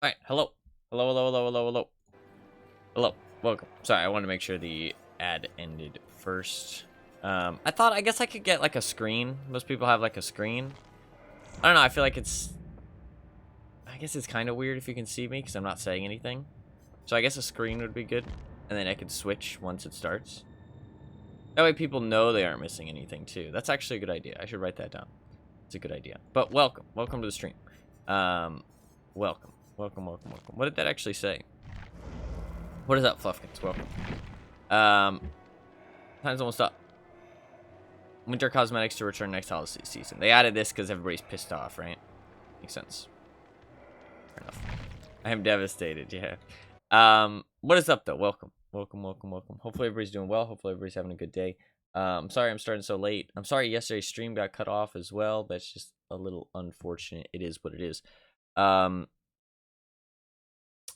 Alright, hello. Hello. Welcome. Sorry, I wanted to make sure the ad ended first. I guess I could get like a screen. Most people have like a screen. I don't know, I feel like I guess it's kind of weird if you can see me because I'm not saying anything. So I guess a screen would be good. And then I could switch once it starts. That way people know they aren't missing anything too. That's actually a good idea. I should write that down. It's a good idea. But welcome. Welcome to the stream. Welcome. What did that actually say? What is up, Fluffkins? Welcome. Time's almost up. Winter cosmetics to return next holiday season. They added this because everybody's pissed off, right? Makes sense. Fair enough. I am devastated, yeah. What is up, though? Welcome. Hopefully everybody's doing well. Hopefully everybody's having a good day. Sorry I'm starting so late. I'm sorry yesterday's stream got cut off as well. That's just a little unfortunate. It is what it is.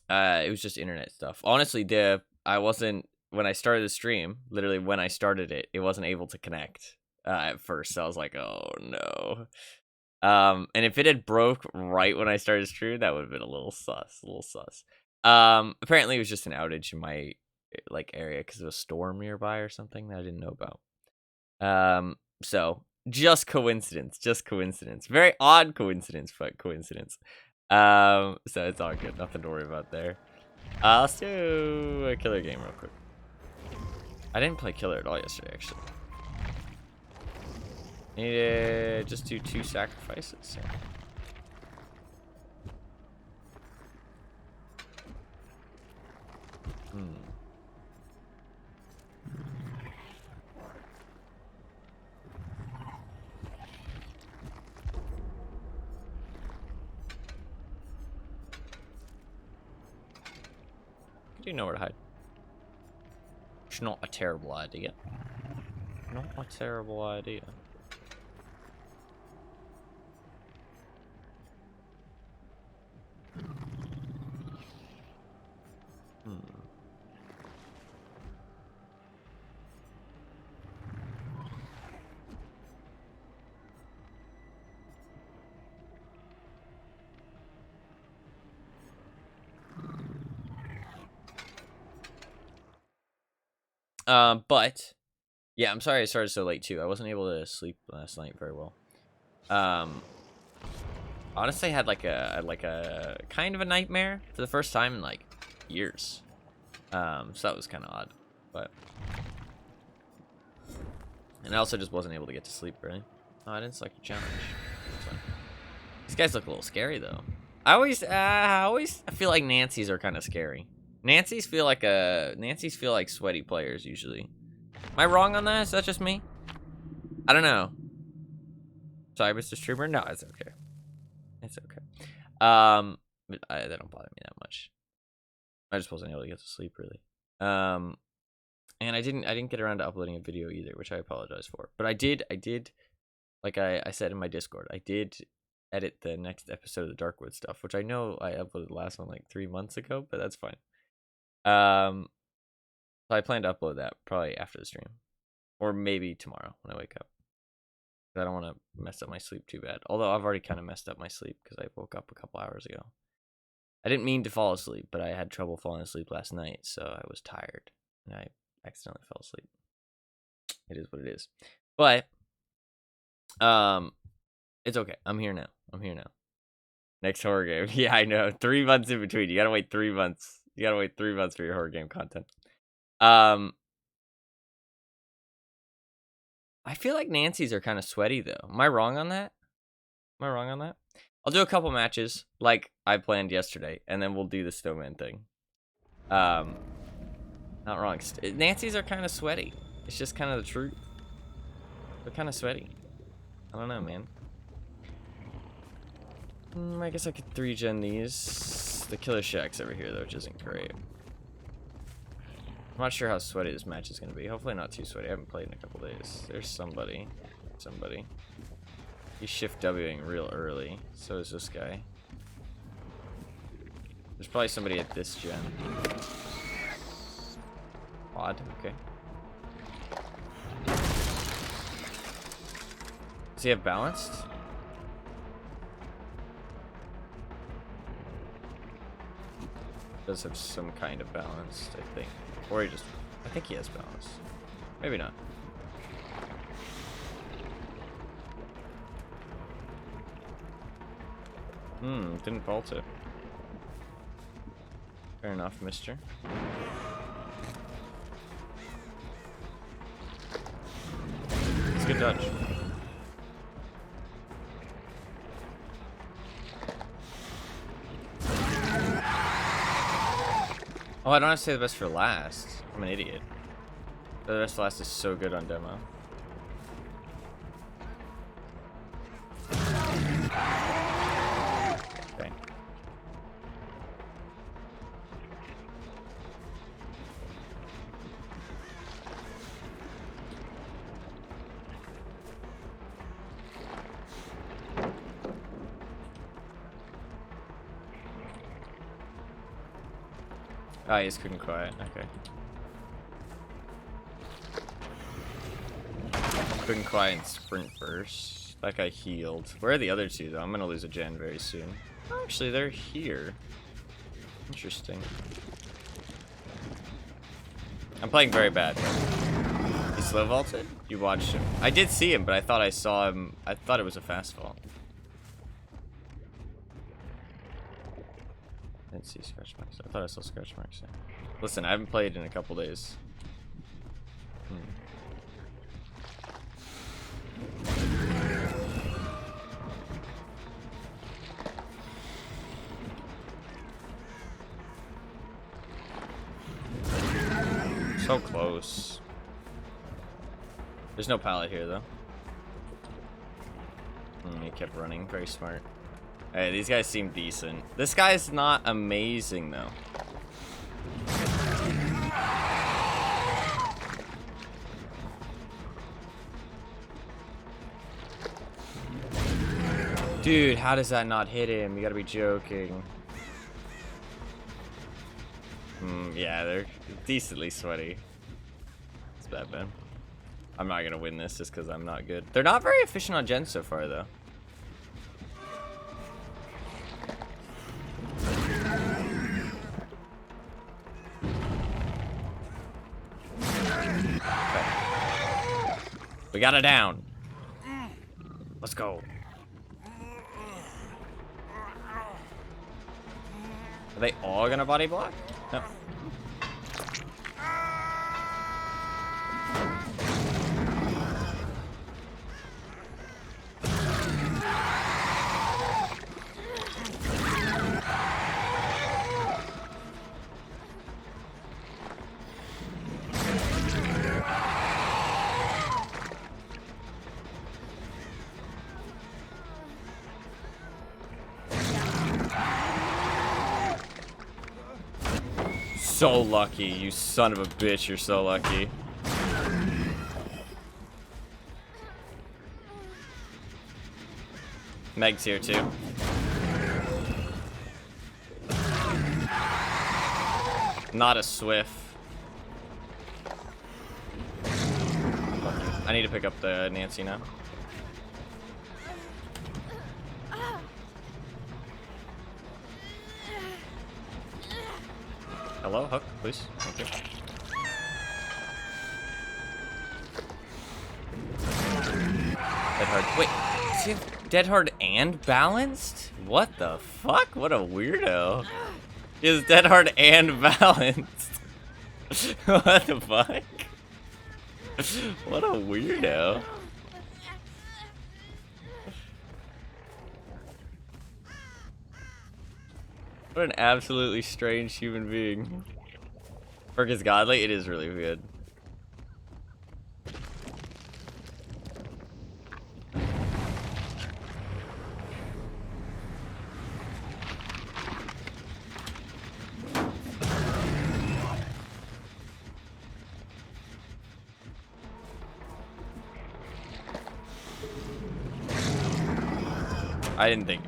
It was just internet stuff. Honestly, when I started the stream, literally when I started it, it wasn't able to connect at first. So I was like, oh no. And if it had broke right when I started stream, that would have been a little sus. Apparently it was just an outage in my area because of a storm nearby or something that I didn't know about. So just coincidence. Very odd coincidence, but coincidence. So it's all good. Nothing to worry about there. Let's do a killer game real quick. I didn't play killer at all yesterday, actually. Need to just do 2 sacrifices. So. You know where to hide. It's not a terrible idea. But yeah, I'm sorry I started so late too. I wasn't able to sleep last night very well. Honestly, I had like a kind of a nightmare for the first time in like years. So that was kind of odd, but and I also just wasn't able to get to sleep really. Oh, I didn't select a challenge. These guys look a little scary though. I always feel like Nancy's are kind of scary. Nancy's feel like sweaty players usually. Am I wrong on that? Is that just me? I don't know. Sorry, Mr. Streamer. No, it's okay. It's okay. They don't bother me that much. I just wasn't able to get to sleep really. And I didn't get around to uploading a video either, which I apologize for. But I did, like I said in my Discord, I did edit the next episode of the Darkwood stuff, which I know I uploaded the last one like 3 months ago, but that's fine. So I plan to upload that probably after the stream, or maybe tomorrow when I wake up. I don't want to mess up my sleep too bad. Although I've already kind of messed up my sleep because I woke up a couple hours ago. I didn't mean to fall asleep, but I had trouble falling asleep last night, so I was tired and I accidentally fell asleep. It is what it is. But it's okay. I'm here now. Next horror game. Yeah, I know. 3 months in between. You gotta wait 3 months. You gotta wait 3 months for your horror game content. I feel like Nancy's are kind of sweaty though. Am I wrong on that? I'll do a couple matches like I planned yesterday, and then we'll do the Snowman thing. Not wrong. Nancy's are kind of sweaty. It's just kind of the truth. They're kind of sweaty. I don't know, man. I guess I could 3-gen these. The Killer Shack's over here, though, which isn't great. I'm not sure how sweaty this match is going to be. Hopefully not too sweaty. I haven't played in a couple days. There's somebody. He's shift Wing real early. So is this guy. There's probably somebody at this gen. Odd. Okay. Does he have balanced? Does have some kind of balance, I think. Or he just... I think he has balance. Maybe not. Didn't vault it. Fair enough, mister. It's a good dodge. Oh, I don't have to say the best for last. I'm an idiot. The best for last is so good on demo. Okay. Ah, he just couldn't quiet. Okay. Couldn't quiet and sprint first. That guy healed. Where are the other two, though? I'm gonna lose a gen very soon. Oh, actually, they're here. Interesting. I'm playing very bad. He slow vaulted? You watched him. I did see him, but I thought I saw him. I thought it was a fast vault. I didn't see scratch marks. I thought I saw scratch marks there. Listen, I haven't played in a couple days. So close. There's no pallet here, though. He kept running. Very smart. Hey, these guys seem decent. This guy's not amazing, though. Dude, how does that not hit him? You gotta be joking. Yeah, they're decently sweaty. It's bad, man. I'm not gonna win this just because I'm not good. They're not very efficient on gens so far, though. Okay. We got it down. Let's go. Are they all gonna body block? No. So lucky, you son of a bitch, you're so lucky. Meg's here too. Not a Swift. I need to pick up the Nancy now. Hello, hook, please. Thank you. Dead hard. Wait, does he have dead hard and balanced? What the fuck? What a weirdo. He has dead hard and balanced. What the fuck? What a weirdo. What an absolutely strange human being. Perk is godly, it is really good.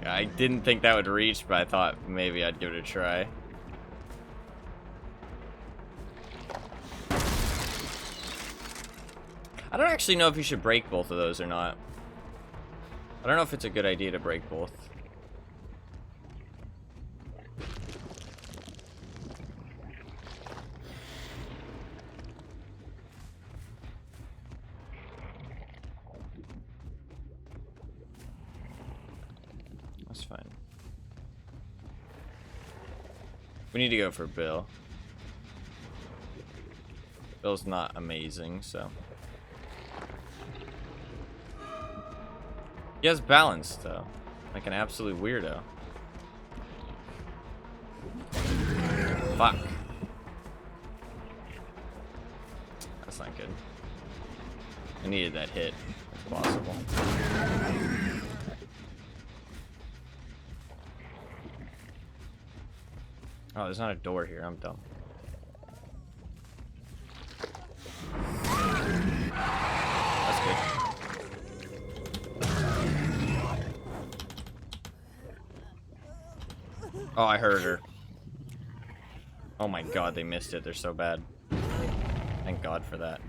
I didn't think that would reach, but I thought maybe I'd give it a try. I don't actually know if you should break both of those or not. I don't know if it's a good idea to break both. That's fine. We need to go for Bill. Bill's not amazing, so. He has balance, though. Like an absolute weirdo. Fuck. That's not good. I needed that hit, if possible. Oh, there's not a door here. I'm dumb. That's good. Oh, I heard her. Oh my god, they missed it. They're so bad. Thank God for that.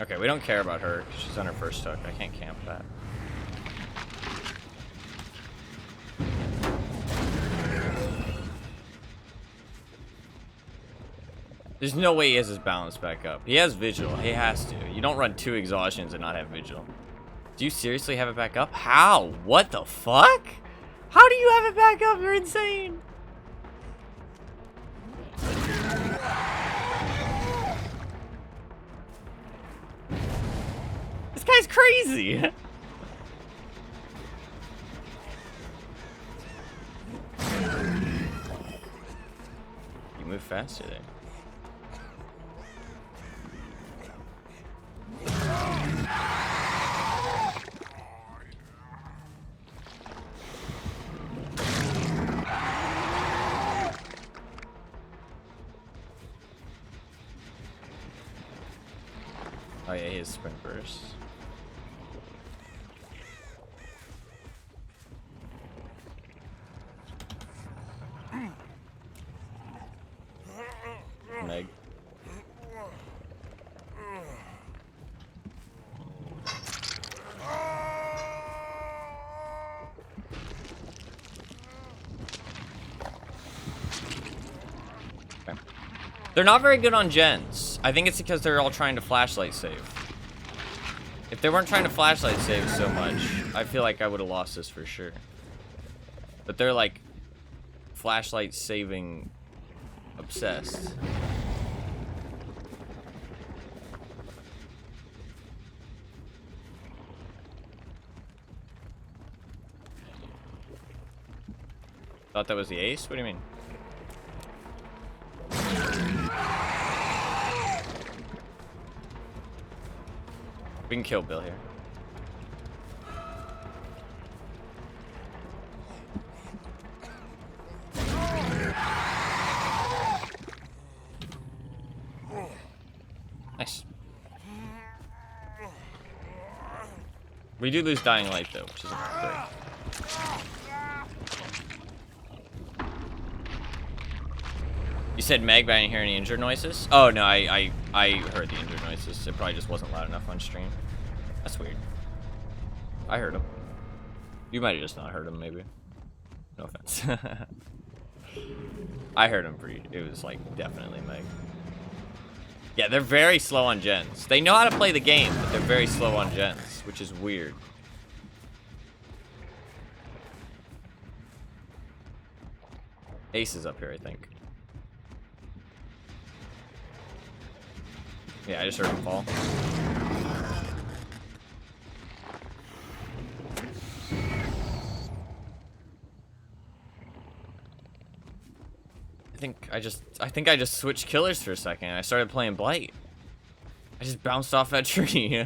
Okay, we don't care about her. She's on her first hook. I can't camp that. There's no way he has his balance back up. He has vigil. He has to. You don't run 2 exhaustions and not have vigil. Do you seriously have it back up? How? What the fuck? How do you have it back up? You're insane. This guy's crazy. You move faster there. Oh yeah, he has sprint burst. Meg. Okay. They're not very good on gens. I think it's because they're all trying to flashlight save. If they weren't trying to flashlight save so much, I feel like I would have lost this for sure. But they're like flashlight saving obsessed. Thought that was the ace? What do you mean? We can kill Bill here. Nice. We do lose dying light though, which isn't great. You said Meg, but I didn't hear any injured noises? Oh no, I heard the injured noises. It probably just wasn't loud enough on stream. That's weird. I heard him. You might have just not heard him, maybe. No offense. I heard him pretty. It was like definitely Meg. Yeah, they're very slow on gens. They know how to play the game, but they're very slow on gens, which is weird. Ace is up here, I think. Yeah, I just heard him fall. I think I just switched killers for a second. I started playing Blight. I just bounced off that tree.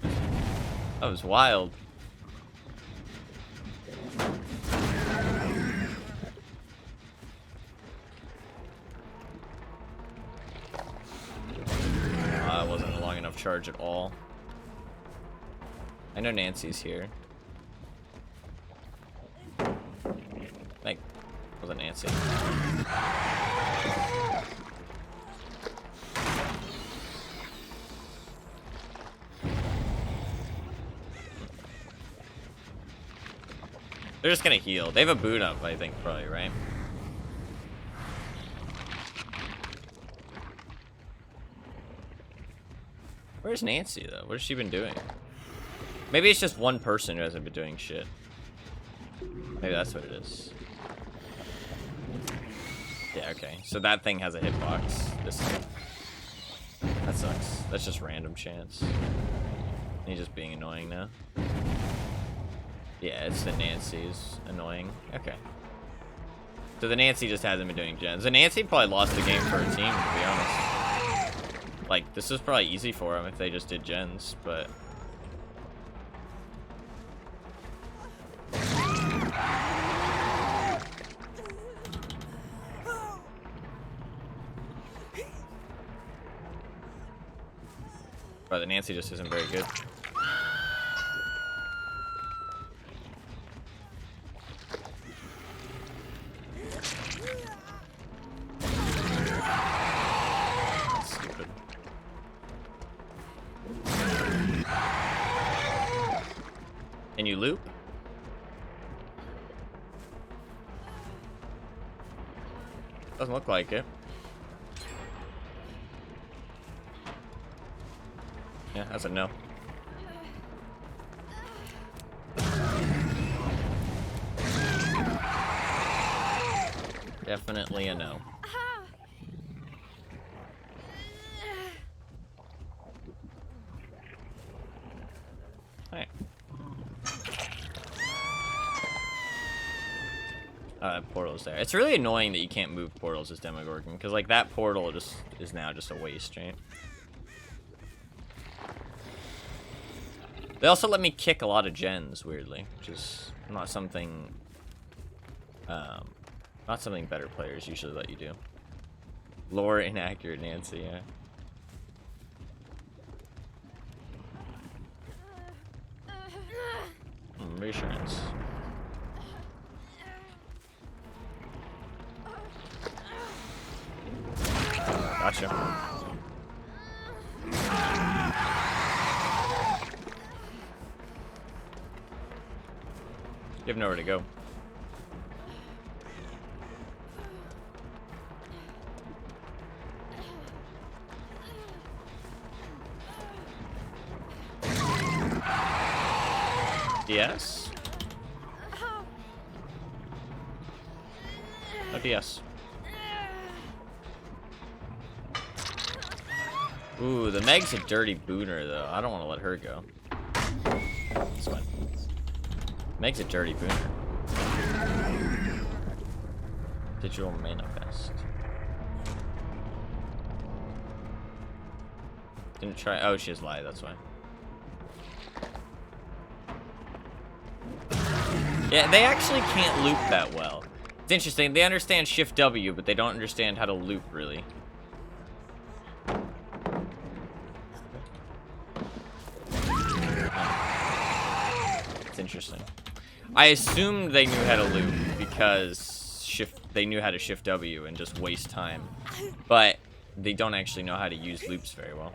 That was wild. That wasn't a long enough charge at all. I know Nancy's here. Like, wasn't Nancy. They're just gonna heal. They have a boot up, I think, probably, right? Where's Nancy, though? What has she been doing? Maybe it's just one person who hasn't been doing shit. Maybe that's what it is. Yeah, okay. So that thing has a hitbox. This thing. That sucks. That's just random chance. He's just being annoying now. Yeah, it's the Nancy's annoying. Okay. So the Nancy just hasn't been doing gens. The Nancy probably lost the game for her team, to be honest. Like, this was probably easy for them if they just did gens, but... But the Nancy just isn't very good. Stupid. Can you loop? Doesn't look like it. Yeah, that's a no. Definitely a no. Alright. That portal's there. It's really annoying that you can't move portals as Demogorgon, because like that portal just is now just a waste, right? They also let me kick a lot of gens, weirdly, which is not something better players usually let you do. Lore inaccurate, Nancy, yeah. Reassurance. Gotcha. You have nowhere to go. DS? No DS. Ooh, the Meg's a dirty booner, though. I don't want to let her go. It's fine. Meg's a dirty booner. Digital manifest. Didn't try. Oh, she has light. That's why. Yeah, they actually can't loop that well. It's interesting. They understand Shift W, but they don't understand how to loop really. It's interesting. I assumed they knew how to loop because they knew how to Shift W and just waste time, but they don't actually know how to use loops very well,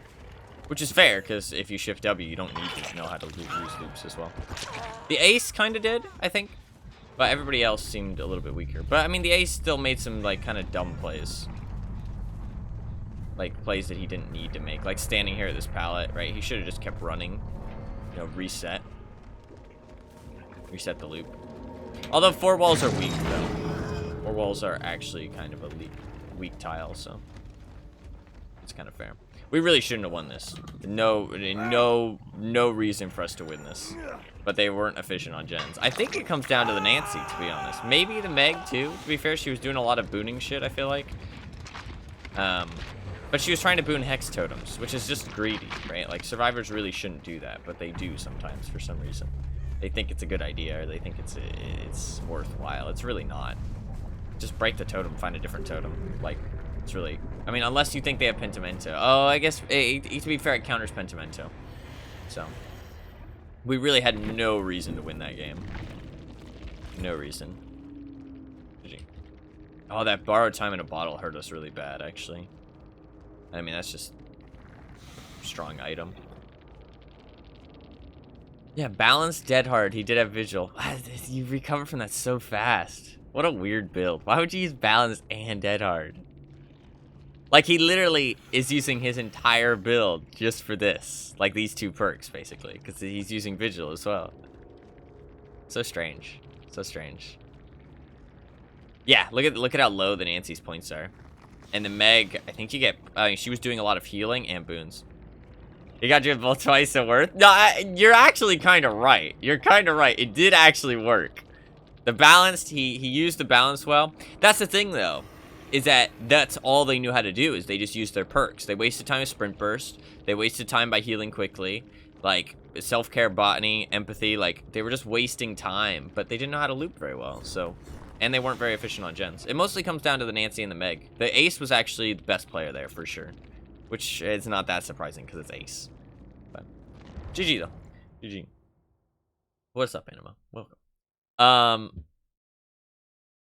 which is fair because if you Shift W, you don't need to know how to use loops as well. The Ace kind of did, I think, but everybody else seemed a little bit weaker. But I mean, the Ace still made some like kind of dumb plays, like plays that he didn't need to make, like standing here at this pallet, right? He should have just kept running, you know, reset the loop. Although 4 walls are weak, though. 4 walls are actually kind of a weak tile, so it's kind of fair. We really shouldn't have won this. No reason for us to win this. But they weren't efficient on gens. I think it comes down to the Nancy, to be honest. Maybe the Meg, too. To be fair, she was doing a lot of booning shit, I feel like. But she was trying to boon Hex Totems, which is just greedy, right? Like, survivors really shouldn't do that, but they do sometimes for some reason. They think it's a good idea, or they think it's worthwhile. It's really not. Just break the totem, find a different totem. Like, it's really... I mean, unless you think they have Pentimento. Oh, I guess, to be fair, it counters Pentimento. So, we really had no reason to win that game. No reason. GG. Oh, that borrowed time in a bottle hurt us really bad, actually. I mean, that's just... strong item. Yeah, balanced, dead hard. He did have vigil. You recover from that so fast. What a weird build. Why would you use balance and dead hard? Like, he literally is using his entire build just for this. Like, these 2 perks, basically. Because he's using vigil as well. So strange. So strange. Yeah, look at how low the Nancy's points are. And the Meg, I think you get... she was doing a lot of healing and boons. You got your both twice the worth? No, you're actually kind of right. You're kind of right. It did actually work. The balanced, he used the balance well. That's the thing, though, is that that's all they knew how to do, is they just used their perks. They wasted time with Sprint Burst. They wasted time by healing quickly. Like, self-care, botany, empathy, like, they were just wasting time, but they didn't know how to loop very well, so... And they weren't very efficient on gens. It mostly comes down to the Nancy and the Meg. The Ace was actually the best player there, for sure. Which is not that surprising, because it's Ace. But GG, though. GG. What's up, Anima? Welcome.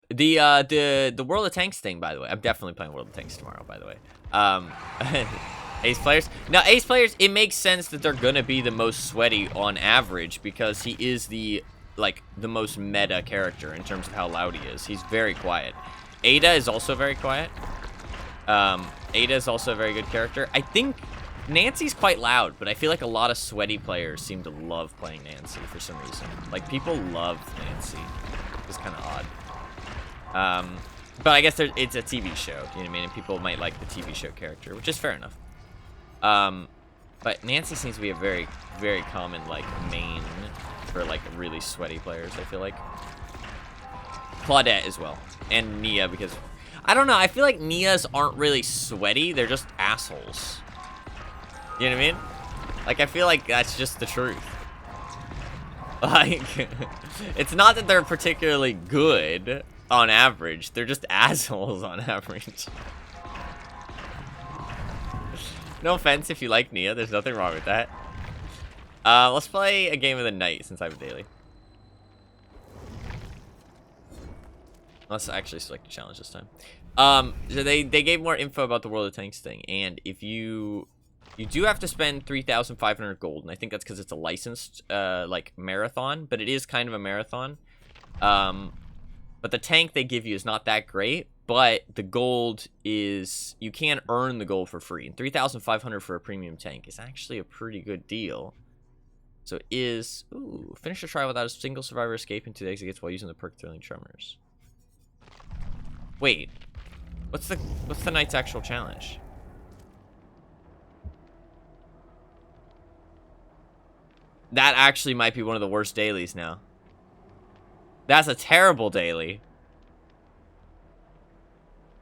The World of Tanks thing, by the way. I'm definitely playing World of Tanks tomorrow, by the way. Ace players. Now, Ace players, it makes sense that they're gonna be the most sweaty on average, because he is the most meta character in terms of how loud he is. He's very quiet. Ada is also very quiet. Ada is also a very good character. I think Nancy's quite loud, but I feel like a lot of sweaty players seem to love playing Nancy for some reason. Like, people love Nancy. It's kind of odd. But I guess it's a TV show, you know what I mean? And people might like the TV show character, which is fair enough. But Nancy seems to be a very, very common, like, main for, like, really sweaty players, I feel like. Claudette as well. And Nia, because... I don't know, I feel like Nias aren't really sweaty, they're just assholes. You know what I mean? Like, I feel like that's just the truth. Like, it's not that they're particularly good on average, they're just assholes on average. No offense if you like Nia, there's nothing wrong with that. Let's play a game of the night since I have a daily. Let's actually select a challenge this time. So they gave more info about the World of Tanks thing, and if you do have to spend 3,500 gold, and I think that's because it's a licensed like marathon, but it is kind of a marathon. But the tank they give you is not that great, but the gold is, you can earn the gold for free, and 3,500 for a premium tank is actually a pretty good deal. So it is, ooh, finish the trial without a single survivor escaping to the exits while using the perk Thrilling Tremors. Wait, what's the night's actual challenge? That actually might be one of the worst dailies now. That's a terrible daily.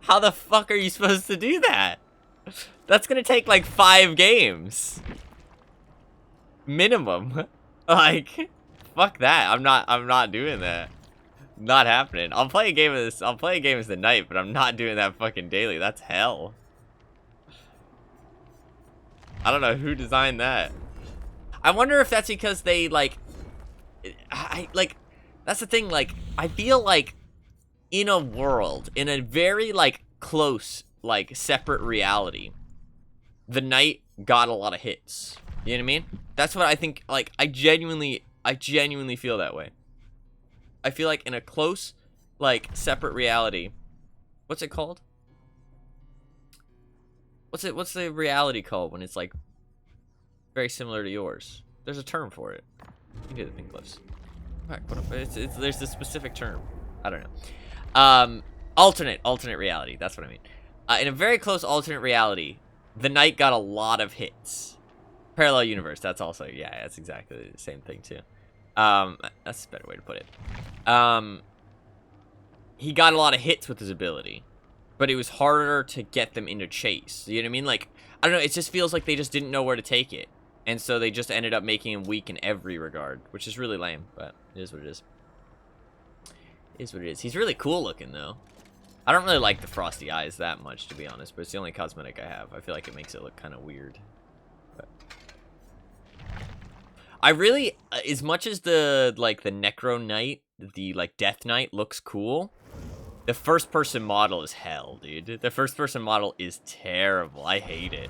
How the fuck are you supposed to do that? That's gonna take like 5 games. Minimum. Like, fuck that. I'm not doing that. Not happening. I'll play a game of this. I'll play a game as the night, but I'm not doing that fucking daily. That's hell. I don't know who designed that. I wonder if that's because they like that's the thing, like, I feel like in a world, in a very like close, like separate reality, the night got a lot of hits. You know what I mean? That's what I think. Like, I genuinely feel that way. I feel like in a close, like, separate reality, what's it called? What's the reality called when it's like very similar to yours? There's a term for it. You do the pink glyphs. There's a specific term. I don't know. Alternate reality. That's what I mean. In a very close alternate reality, the night got a lot of hits. Parallel universe. That's also, yeah, that's exactly the same thing too. That's a better way to put it. He got a lot of hits with his ability, but it was harder to get them into chase. You know what I mean? Like, I don't know. It just feels like they just didn't know where to take it, and so they just ended up making him weak in every regard, which is really lame. But it is what it is. It is what it is. He's really cool looking though. I don't really like the frosty eyes that much, to be honest, but it's the only cosmetic I have. I feel like it makes it look kind of weird. But I really, as much as the Necro Knight, the like Death Knight looks cool, the first person model is hell, dude. The first person model is terrible. I hate it.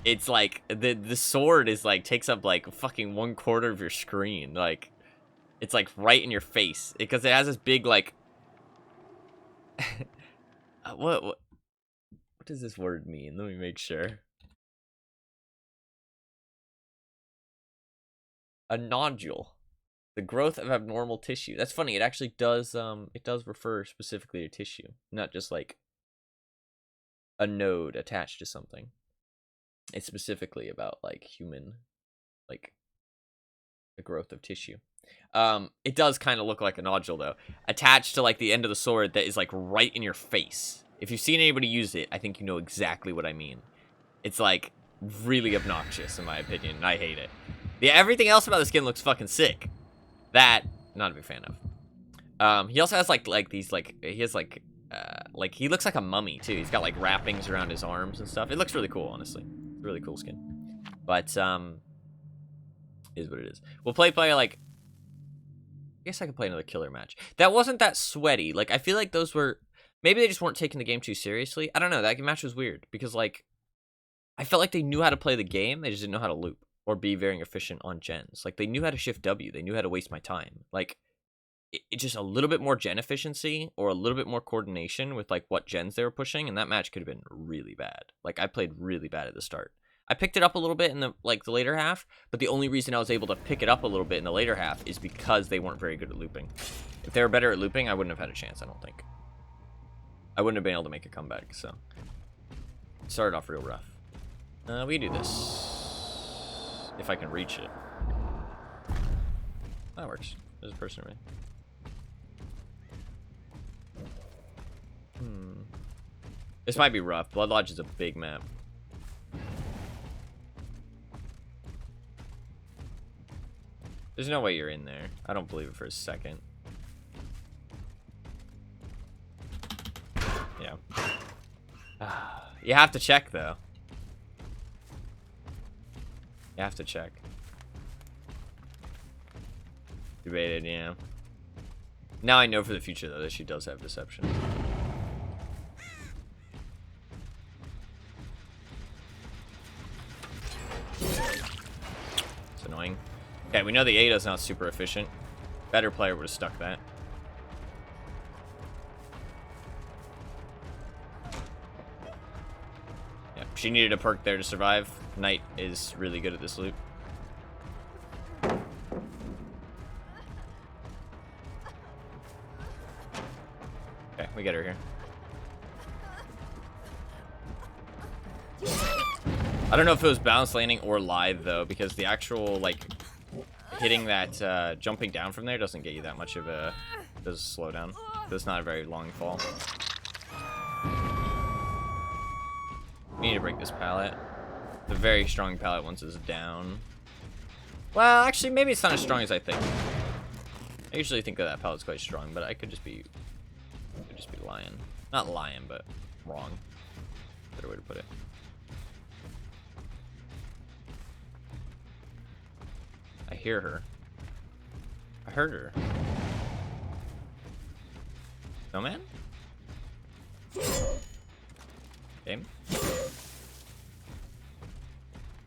it's like the sword is like takes up like fucking 1/4 of your screen. Like it's like right in your face because it has this big like what does this word mean? Let me make sure. A nodule. The growth of abnormal tissue. That's funny. It actually does refer specifically to tissue, not just like a node attached to something. It's specifically about like human, like the growth of tissue. It does kind of look like a nodule though, attached to like the end of the sword that is like right in your face. If you've seen anybody use it, I think you know exactly what I mean. It's like really obnoxious in my opinion, and I hate it. Yeah, everything else about the skin looks fucking sick. That, not a big fan of. He also has like these like he has like he looks like a mummy too. He's got like wrappings around his arms and stuff. It looks really cool, honestly. It's a really cool skin. But is what it is. We'll play like I guess I could play another killer match. That wasn't that sweaty. Like I feel like those were maybe they just weren't taking the game too seriously. I don't know. That match was weird because like I felt like they knew how to play the game. They just didn't know how to loop or be very efficient on gens. Like they knew how to shift W. They knew how to waste my time. Like it just a little bit more gen efficiency or a little bit more coordination with like what gens they were pushing, and that match could have been really bad. Like I played really bad at the start. I picked it up a little bit in the later half, but the only reason I was able to pick it up a little bit in the later half is because they weren't very good at looping. If they were better at looping, I wouldn't have had a chance, I don't think. I wouldn't have been able to make a comeback, so it started off real rough. We do this. If I can reach it. That works. There's a person right. This might be rough. Blood Lodge is a big map. There's no way you're in there. I don't believe it for a second. Yeah. You have to check, though. You have to check. Debated, yeah. Now I know for the future, though, that she does have deception. It's annoying. Okay, we know the Ada's not super efficient. Better player would have stuck that. Yeah, she needed a perk there to survive. Knight is really good at this loop. Okay, we get her here. I don't know if it was bounce landing or live though, because the actual like hitting that jumping down from there doesn't get you that much of a does slow down. It's not a very long fall. We need to break this pallet. The very strong pallet once it's down. Well, actually, maybe it's not as strong as I think. I usually think that pallet's quite strong, but I could just be lying. Not lying, but wrong. Better way to put it. I hear her. I heard her. Snowman? Game?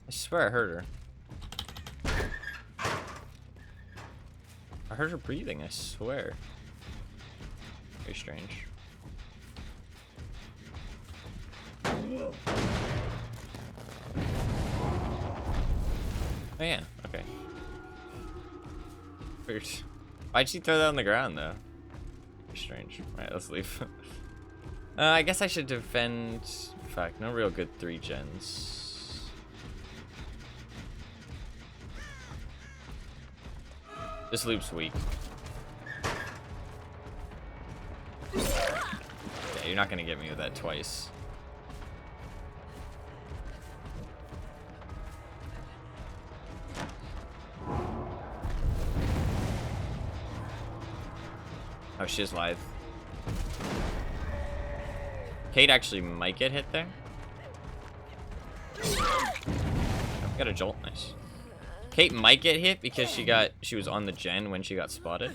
I swear I heard her. I heard her breathing, I swear. Very strange. Oh yeah, okay. Weird. Why'd she throw that on the ground though? Very strange. Alright, let's leave. I guess I should defend. Fuck, no real good 3 gens. This loop's weak. Yeah, you're not gonna get me with that twice. Oh, she's live. Kate actually might get hit there. Got a jolt, nice. Kate might get hit because she was on the gen when she got spotted.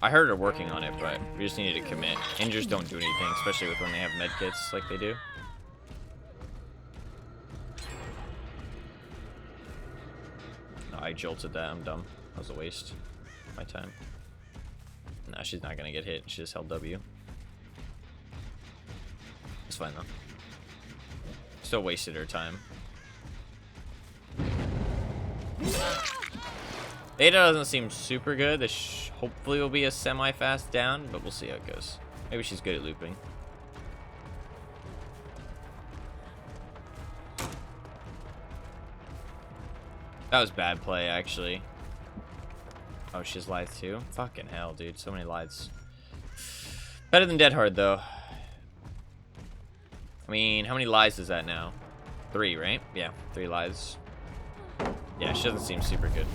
I heard her working on it, but we just needed to commit. Injures don't do anything, especially with when they have med kits like they do. I jolted that. I'm dumb. That was a waste of my time. Nah, she's not gonna get hit. She just held W. It's fine though. Still wasted her time. Ada doesn't seem super good. This hopefully will be a semi-fast down, but we'll see how it goes. Maybe she's good at looping. That was bad play, actually. Oh, she's lithe too? Fucking hell, dude. So many lithes. Better than Dead Hard, though. I mean, how many lies is that now? 3, right? Yeah, 3 lies. Yeah, she doesn't seem super good.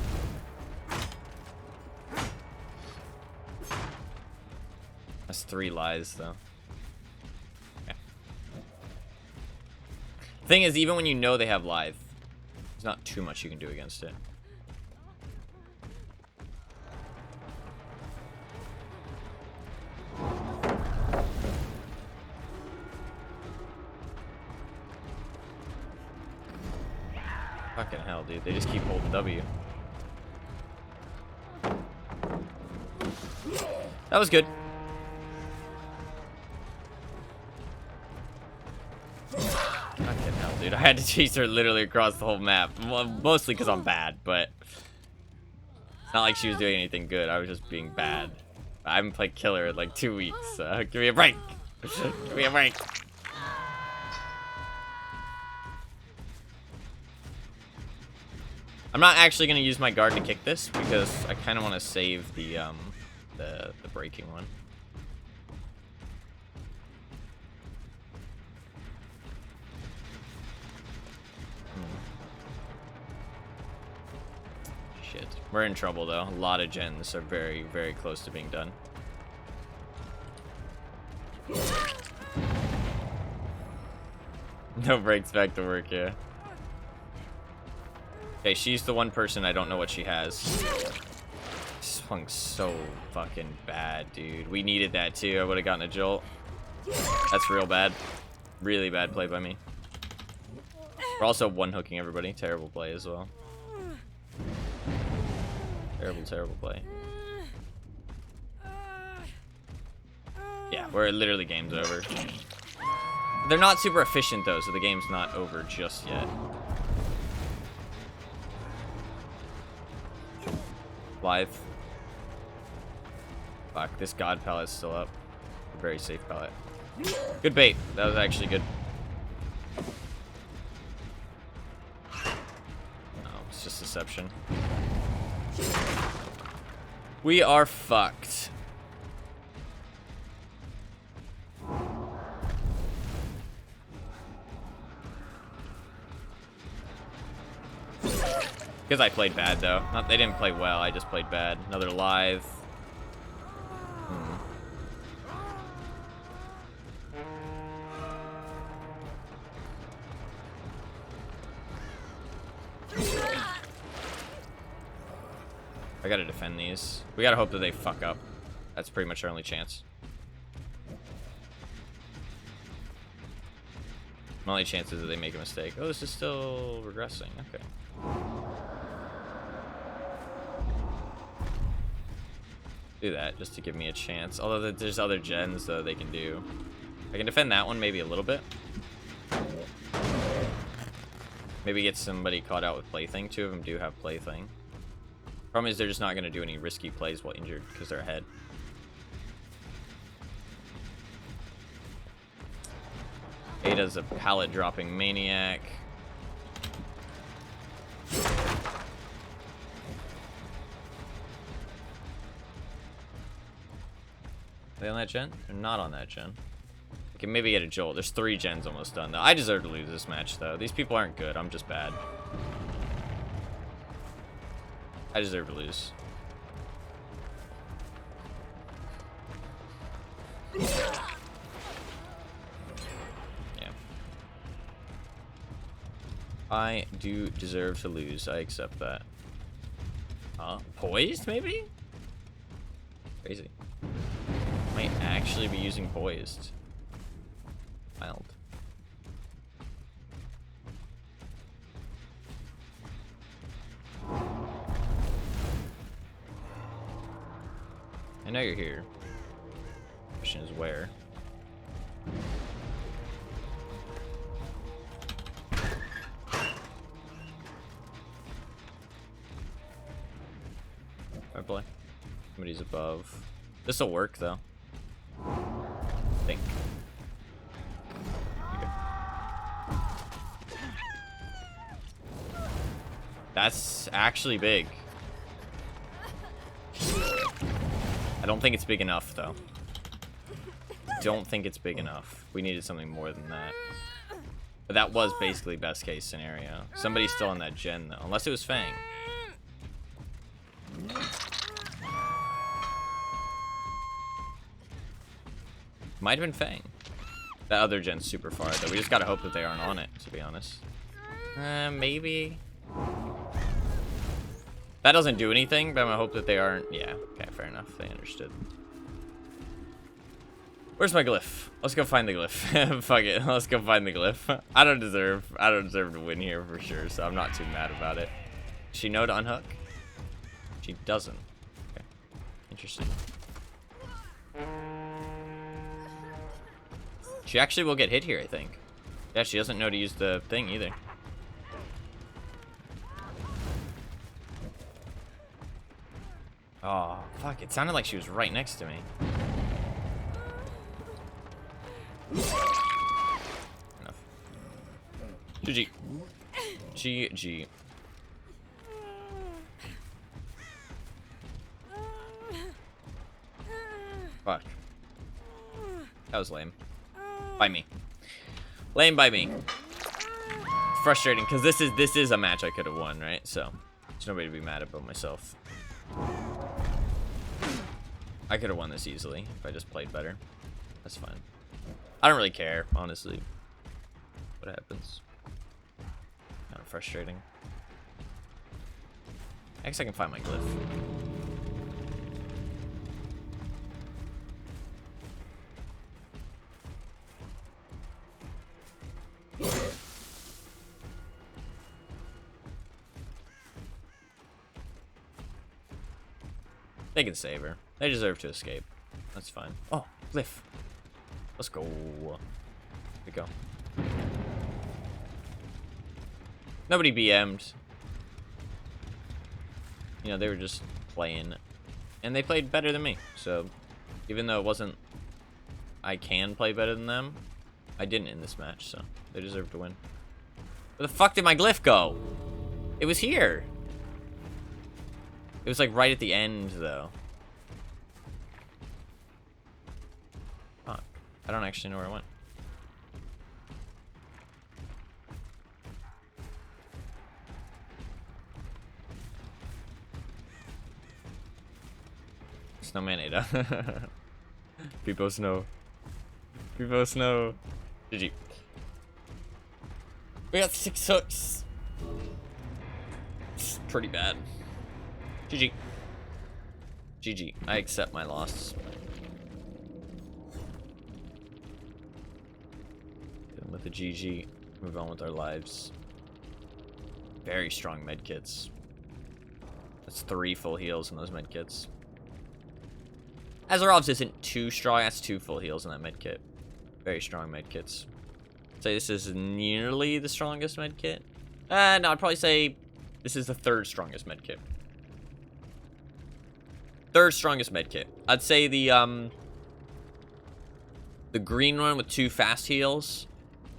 That's 3 lies, though. Yeah. Thing is, even when you know they have lithe, there's not too much you can do against it. Fucking hell, dude. They just keep holding W. That was good. Fucking hell, dude. I had to chase her literally across the whole map. Well, mostly because I'm bad, but it's not like she was doing anything good. I was just being bad. I haven't played killer in like 2 weeks. Give me a break. Give me a break. I'm not actually going to use my guard to kick this because I kind of want to save the breaking one. Shit. We're in trouble, though. A lot of gens are very, very close to being done. No breaks back to work, yeah. Okay, she's the one person I don't know what she has. Swung so fucking bad, dude. We needed that, too. I would have gotten a jolt. That's real bad. Really bad play by me. We're also one-hooking everybody. Terrible play as well. Terrible, terrible play. Yeah, we're literally game's over. They're not super efficient, though, so the game's not over just yet. Live. Fuck, this god pallet's still up. A very safe pallet. Good bait. That was actually good. No, it's just deception. We are fucked. Because I played bad, though. They didn't play well, I just played bad. Another live. I gotta defend these. We gotta hope that they fuck up. That's pretty much our only chance. My only chance is that they make a mistake. Oh, this is still regressing. Okay. Do that just to give me a chance. Although there's other gens though they can do. I can defend that one maybe a little bit. Maybe get somebody caught out with plaything. 2 of them do have plaything. Problem is they're just not going to do any risky plays while injured because they're ahead. Ada's a pallet dropping maniac. Are they on that gen? They're not on that gen. I can maybe get a jolt. There's 3 gens almost done, though. I deserve to lose this match, though. These people aren't good. I'm just bad. I deserve to lose. Yeah. I do deserve to lose. I accept that. Poised, maybe? Crazy. Might actually be using poised. Wild. I know you're here. Question is where. I play. Somebody's above. This'll work though. I think. Okay. That's actually big. I don't think it's big enough though. Don't think it's big enough. We needed something more than that. But that was basically best case scenario. Somebody's still on that gen though, unless it was Fang. Might have been Fang. That other gen's super far though. We just gotta hope that they aren't on it, to be honest. Maybe. That doesn't do anything, but I'm gonna hope that they aren't. Yeah, okay, fair enough. They understood. Where's my glyph? Let's go find the glyph. Fuck it. Let's go find the glyph. I don't deserve to win here for sure, so I'm not too mad about it. Does she know to unhook? She doesn't. Okay. Interesting. She actually will get hit here, I think. Yeah, she doesn't know to use the thing either. Oh, fuck. It sounded like she was right next to me. Enough. GG. GG. Fuck. That was lame. By me. Lame by me. Frustrating, because this is a match I could have won, right? So, there's nobody to be mad about myself. I could have won this easily if I just played better. That's fine. I don't really care, honestly. What happens? Kind of frustrating. I guess I can find my glyph. They can save her. They deserve to escape. That's fine. Oh, glyph. Let's go. Here we go. Nobody BM'd. You know, they were just playing. And they played better than me. So, even though it wasn't... I can play better than them, I didn't in this match, so they deserve to win. Where the fuck did my glyph go? It was here. It was like right at the end, though. Fuck. I don't actually know where it went. Snowman Ada. People snow. People snow. GG. We got 6 hooks. It's pretty bad. GG. GG. I accept my loss. And with the GG, move on with our lives. Very strong medkits. That's 3 full heals in those medkits. Azarov's isn't too strong. That's 2 full heals in that medkit. Very strong medkits. Say this is nearly the strongest medkit. No, I'd probably say this is the 3rd strongest medkit. 3rd strongest medkit. I'd say the green one with 2 fast heals,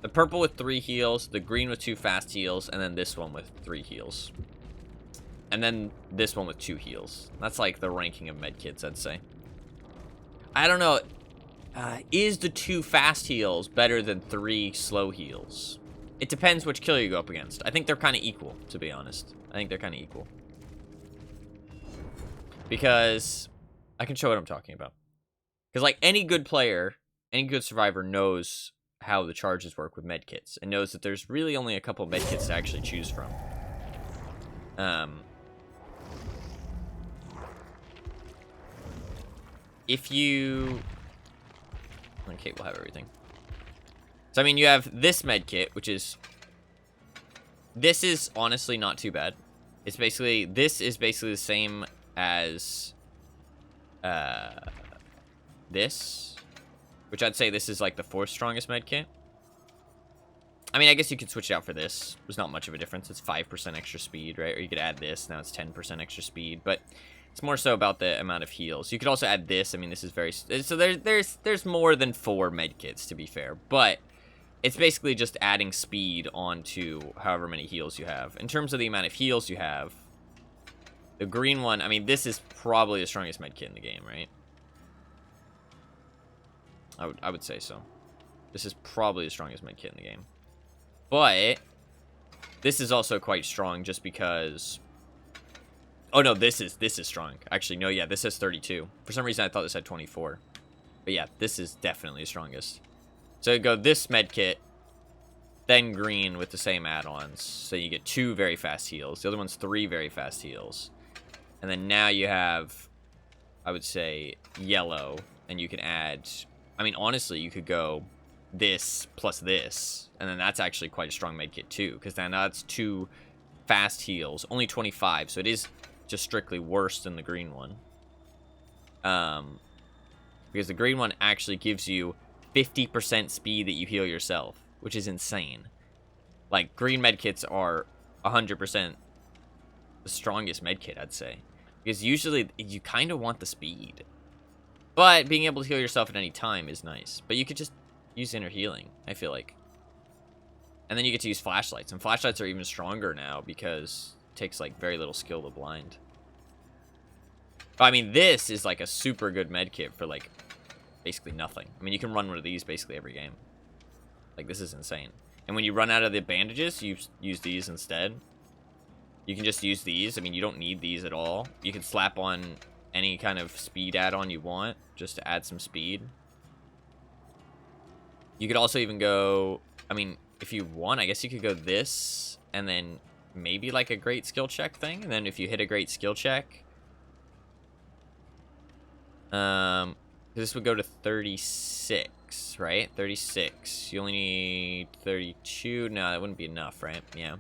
the purple with 3 heals, the green with 2 fast heals, and then this one with 3 heals. And then this one with 2 heals. That's like the ranking of medkits, I'd say. I don't know. Is the 2 fast heals better than 3 slow heals? It depends which killer you go up against. I think they're kind of equal, to be honest. I think they're kind of equal. Because I can show what I'm talking about. Because like any good player, any good survivor knows how the charges work with medkits. And knows that there's really only a couple medkits to actually choose from. If you... Okay, we'll have everything. So, I mean, you have this medkit, which is... This is honestly not too bad. It's basically... This is basically the same as... this, which I'd say this is like the 4th strongest medkit. I mean, I guess you could switch it out for this. There's not much of a difference. It's 5% extra speed, right? Or you could add this. Now it's 10% extra speed, but it's more so about the amount of heals. You could also add this. I mean, this is very... So there's more than 4 medkits, to be fair, but it's basically just adding speed onto however many heals you have. In terms of the amount of heals you have, the green one, I mean, this is probably the strongest medkit in the game, right? I would say so. This is probably the strongest medkit in the game. But this is also quite strong just because... Oh, no, this is strong. Actually, no, yeah, this has 32. For some reason, I thought this had 24. But yeah, this is definitely the strongest. So you go this medkit, then green with the same add-ons. So you get 2 very fast heals. The other one's 3 very fast heals. And then now you have, I would say, yellow. And you can add... I mean, honestly, you could go this plus this, and then that's actually quite a strong medkit too, because then that's 2 fast heals, only 25, so it is just strictly worse than the green one. Because the green one actually gives you 50% speed that you heal yourself, which is insane. Like, green medkits are 100% the strongest medkit, I'd say, because usually you kind of want the speed, but being able to heal yourself at any time is nice. But you could just use inner healing, I feel like. And then you get to use flashlights. And flashlights are even stronger now because it takes, like, very little skill to blind. But, I mean, this is, like, a super good medkit for, like, basically nothing. I mean, you can run one of these basically every game. Like, this is insane. And when you run out of the bandages, you use these instead. You can just use these. I mean, you don't need these at all. You can slap on any kind of speed add-on you want just to add some speed. You could also even go, I mean, if you want, I guess you could go this, and then maybe like a great skill check thing, and then if you hit a great skill check, this would go to 36, right? 36. You only need 32. No, that wouldn't be enough, right? Yeah.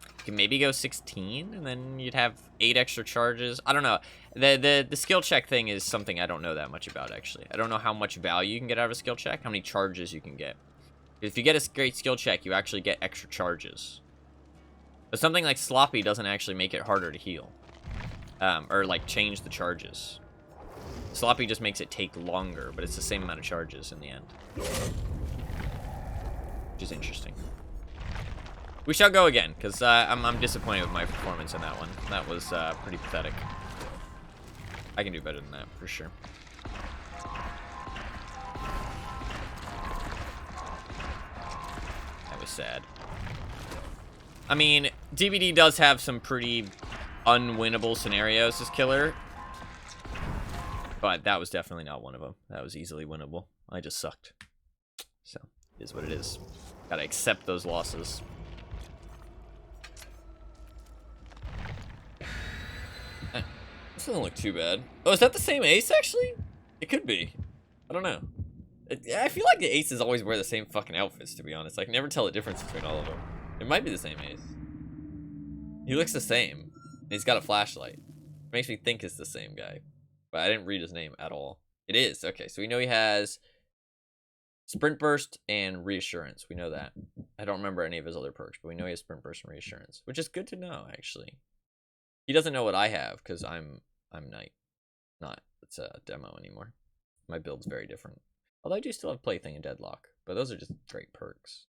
You can maybe go 16, and then you'd have 8 extra charges. I don't know. The skill check thing is something I don't know that much about, actually. I don't know how much value you can get out of a skill check, how many charges you can get. If you get a great skill check, you actually get extra charges. But something like Sloppy doesn't actually make it harder to heal. Or, like, change the charges. Sloppy just makes it take longer, but it's the same amount of charges in the end. Which is interesting. We shall go again, because I'm disappointed with my performance in that one. That was pretty pathetic. I can do better than that, for sure. That was sad. I mean, DVD does have some pretty unwinnable scenarios as killer. But that was definitely not one of them. That was easily winnable. I just sucked. So, it is what it is. Gotta accept those losses. This doesn't look too bad. Oh, is that the same ace, actually? It could be. I don't know. I feel like the aces always wear the same fucking outfits, to be honest. I can never tell the difference between all of them. It might be the same ace. He looks the same. And he's got a flashlight. It makes me think it's the same guy. But I didn't read his name at all. It is. Okay, so we know he has Sprint Burst and Reassurance. We know that. I don't remember any of his other perks, but we know he has Sprint Burst and Reassurance, which is good to know, actually. He doesn't know what I have, because I'm Knight. Not, it's a demo anymore. My build's very different. Although I do still have Plaything and Deadlock, but those are just great perks.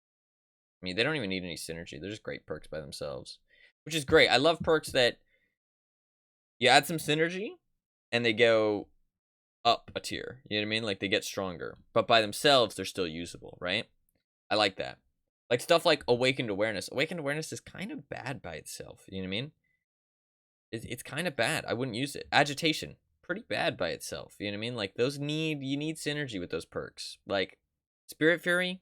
I mean, they don't even need any synergy. They're just great perks by themselves, which is great. I love perks that you add some synergy, and they go up a tier. You know what I mean? Like, they get stronger. But by themselves, they're still usable, right? I like that. Like, stuff like Awakened Awareness. Awakened Awareness is kind of bad by itself. You know what I mean? It's kind of bad. I wouldn't use it. Agitation. Pretty bad by itself. You know what I mean? Like, you need synergy with those perks. Like, Spirit Fury,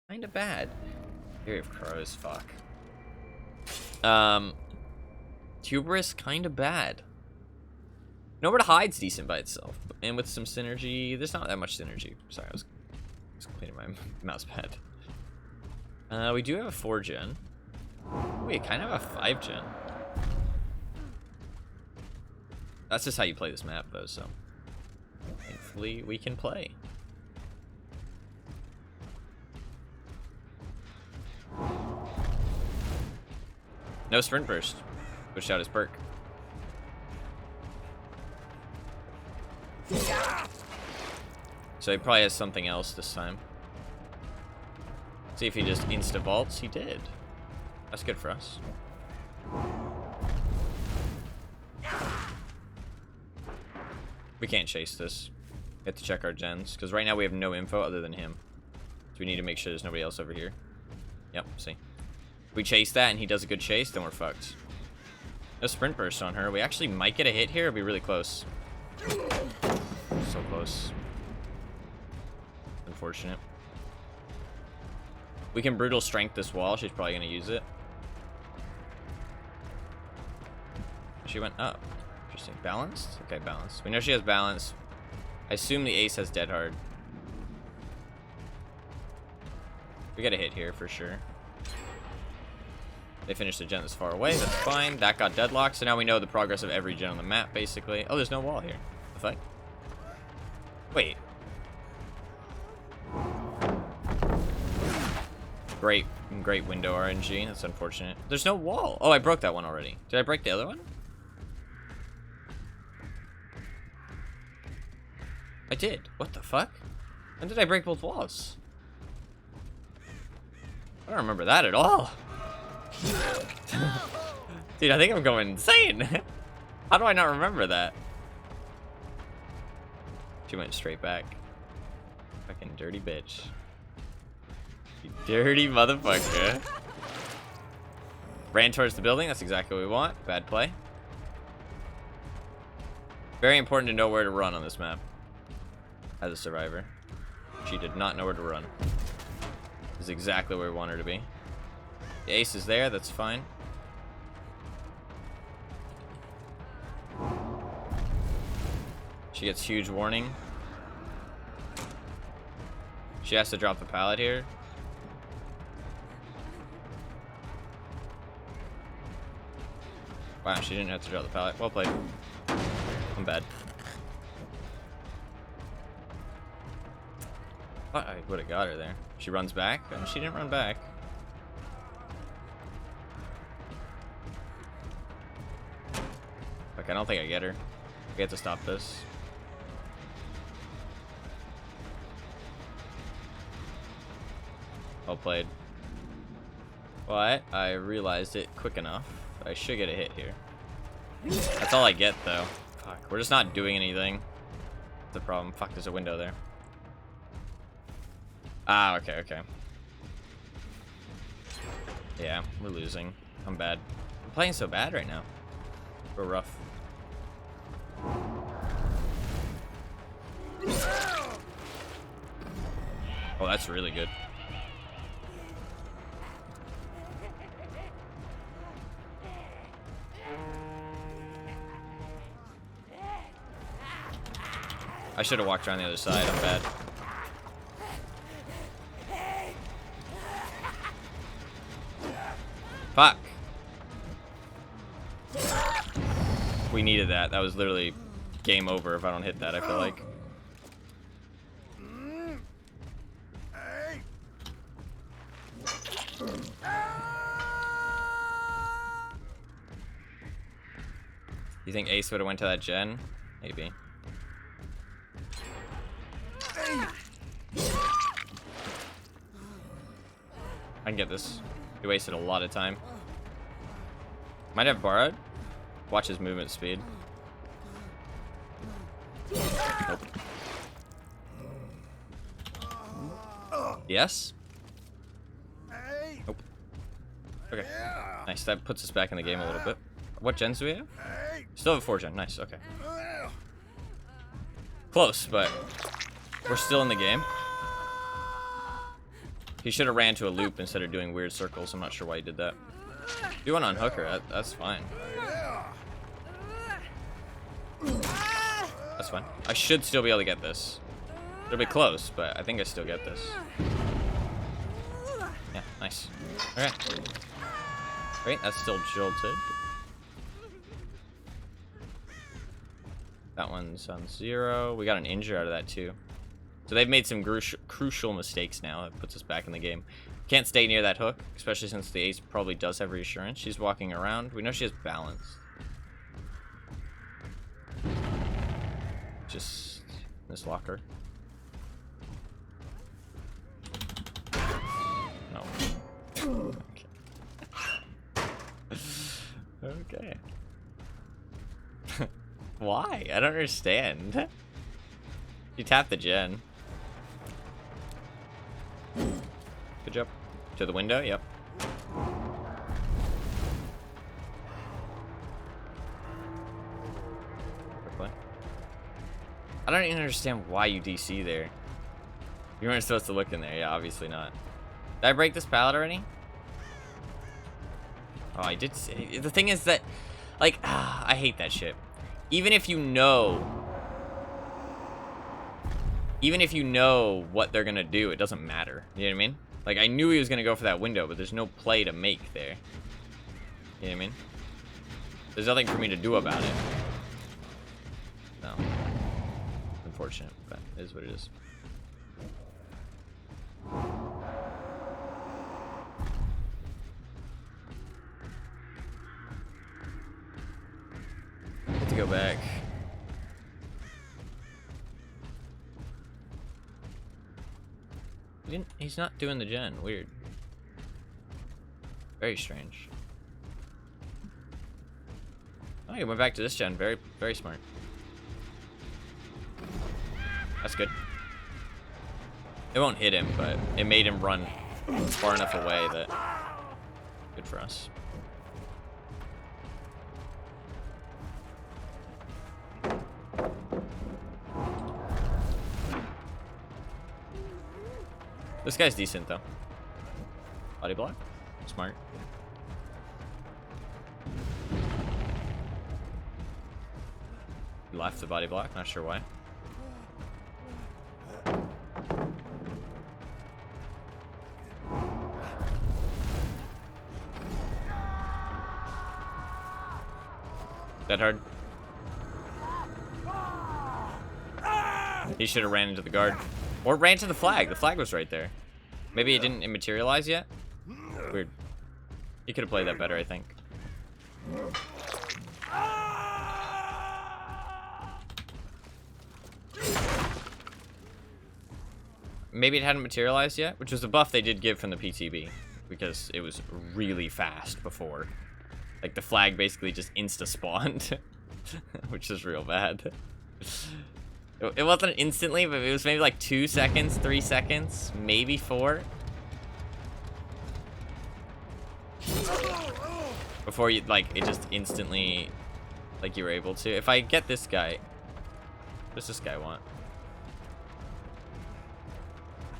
kind of bad. Fury of Crows, fuck. Hubris, kind of bad. Nowhere to Hide's decent by itself. And with some synergy, there's not that much synergy. Sorry, I was cleaning my mouse pad. We do have a 4-gen. We kind of have a 5-gen. That's just how you play this map, though, so thankfully we can play. No sprint burst. Pushed out his perk. So he probably has something else this time. See if he just insta vaults. He did. That's good for us. We can't chase this. We have to check our gens, because right now we have no info other than him. So we need to make sure there's nobody else over here. Yep, see. If we chase that and he does a good chase, then we're fucked. No sprint burst on her. We actually might get a hit here. It'll be really close. So close. Unfortunate. We can brutal strength this wall. She's probably going to use it. She went up. Interesting. Balanced? Okay, balanced. We know she has balance. I assume the ace has dead hard. We got a hit here for sure. They finished the gen that's far away. That's fine. That got deadlocked. So now we know the progress of every gen on the map, basically. Oh, there's no wall here. The fuck? Wait. Great window RNG. That's unfortunate. There's no wall. Oh, I broke that one already. Did I break the other one? I did. What the fuck? When did I break both walls? I don't remember that at all. Dude, I think I'm going insane. How do I not remember that? She went straight back. Fucking dirty bitch. You dirty motherfucker. Ran towards the building. That's exactly what we want. Bad play. Very important to know where to run on this map. As a survivor. She did not know where to run. This is exactly where we want her to be. The ace is there. That's fine. She gets huge warning. She has to drop the pallet here. Wow, she didn't have to drop the pallet. Well played. I'm bad. Thought I would have got her there. She runs back, and she didn't run back. Like, I don't think I get her. We have to stop this. Well played. But I realized it quick enough. I should get a hit here. That's all I get, though. Fuck, we're just not doing anything. That's the problem. Fuck, there's a window there. Ah, okay, okay. Yeah, we're losing. I'm bad. I'm playing so bad right now. We're rough. Oh, that's really good. I should have walked around the other side. I'm bad. Fuck. We needed that. That was literally game over if I don't hit that, I feel like. You think Ace would have went to that gen? Maybe. I can get this. He wasted a lot of time. Might have borrowed. Watch his movement speed. Nope. Yes? Nope. Okay. Nice. That puts us back in the game a little bit. What gens do we have? Still have a 4 gen. Nice. Okay. Close, but we're still in the game. He should have ran to a loop instead of doing weird circles. I'm not sure why he did that. If you want to unhook her, that's fine. That's fine. I should still be able to get this. It'll be close, but I think I still get this. Yeah, nice. Alright. Great, that's still jolted. That one's on 0. We got an injure out of that too. So they've made some crucial mistakes now. That puts us back in the game. Can't stay near that hook, especially since the ace probably does have reassurance. She's walking around. We know she has balance. Just mislock her. No. Okay. Why? I don't understand. You tap the gen. Good job. To the window? Yep. I don't even understand why you DC there. You weren't supposed to look in there. Yeah, obviously not. Did I break this pallet already? Oh, I did. The thing is that, like, I hate that shit. Even if you know what they're gonna do, it doesn't matter. You know what I mean? Like, I knew he was gonna go for that window, but there's no play to make there. You know what I mean? There's nothing for me to do about it. No. Unfortunate, but it is what it is. Get to go back. He's not doing the gen. Weird. Very strange. Oh, he went back to this gen. Very, very smart. That's good. It won't hit him, but it made him run far enough away that good for us. This guy's decent though. Body block? Smart. He left the body block, not sure why. Dead hard. He should have ran into the guard. Or ran to the flag. The flag was right there. Maybe it didn't materialize yet? Weird. He could have played that better, I think. Maybe it hadn't materialized yet, which was a buff they did give from the PTB. Because it was really fast before. Like, the flag basically just insta-spawned. Which is real bad. It wasn't instantly, but it was maybe like 2 seconds, 3 seconds, maybe 4. Before you, like, it just instantly, like, you were able to. If I get this guy, what does this guy want?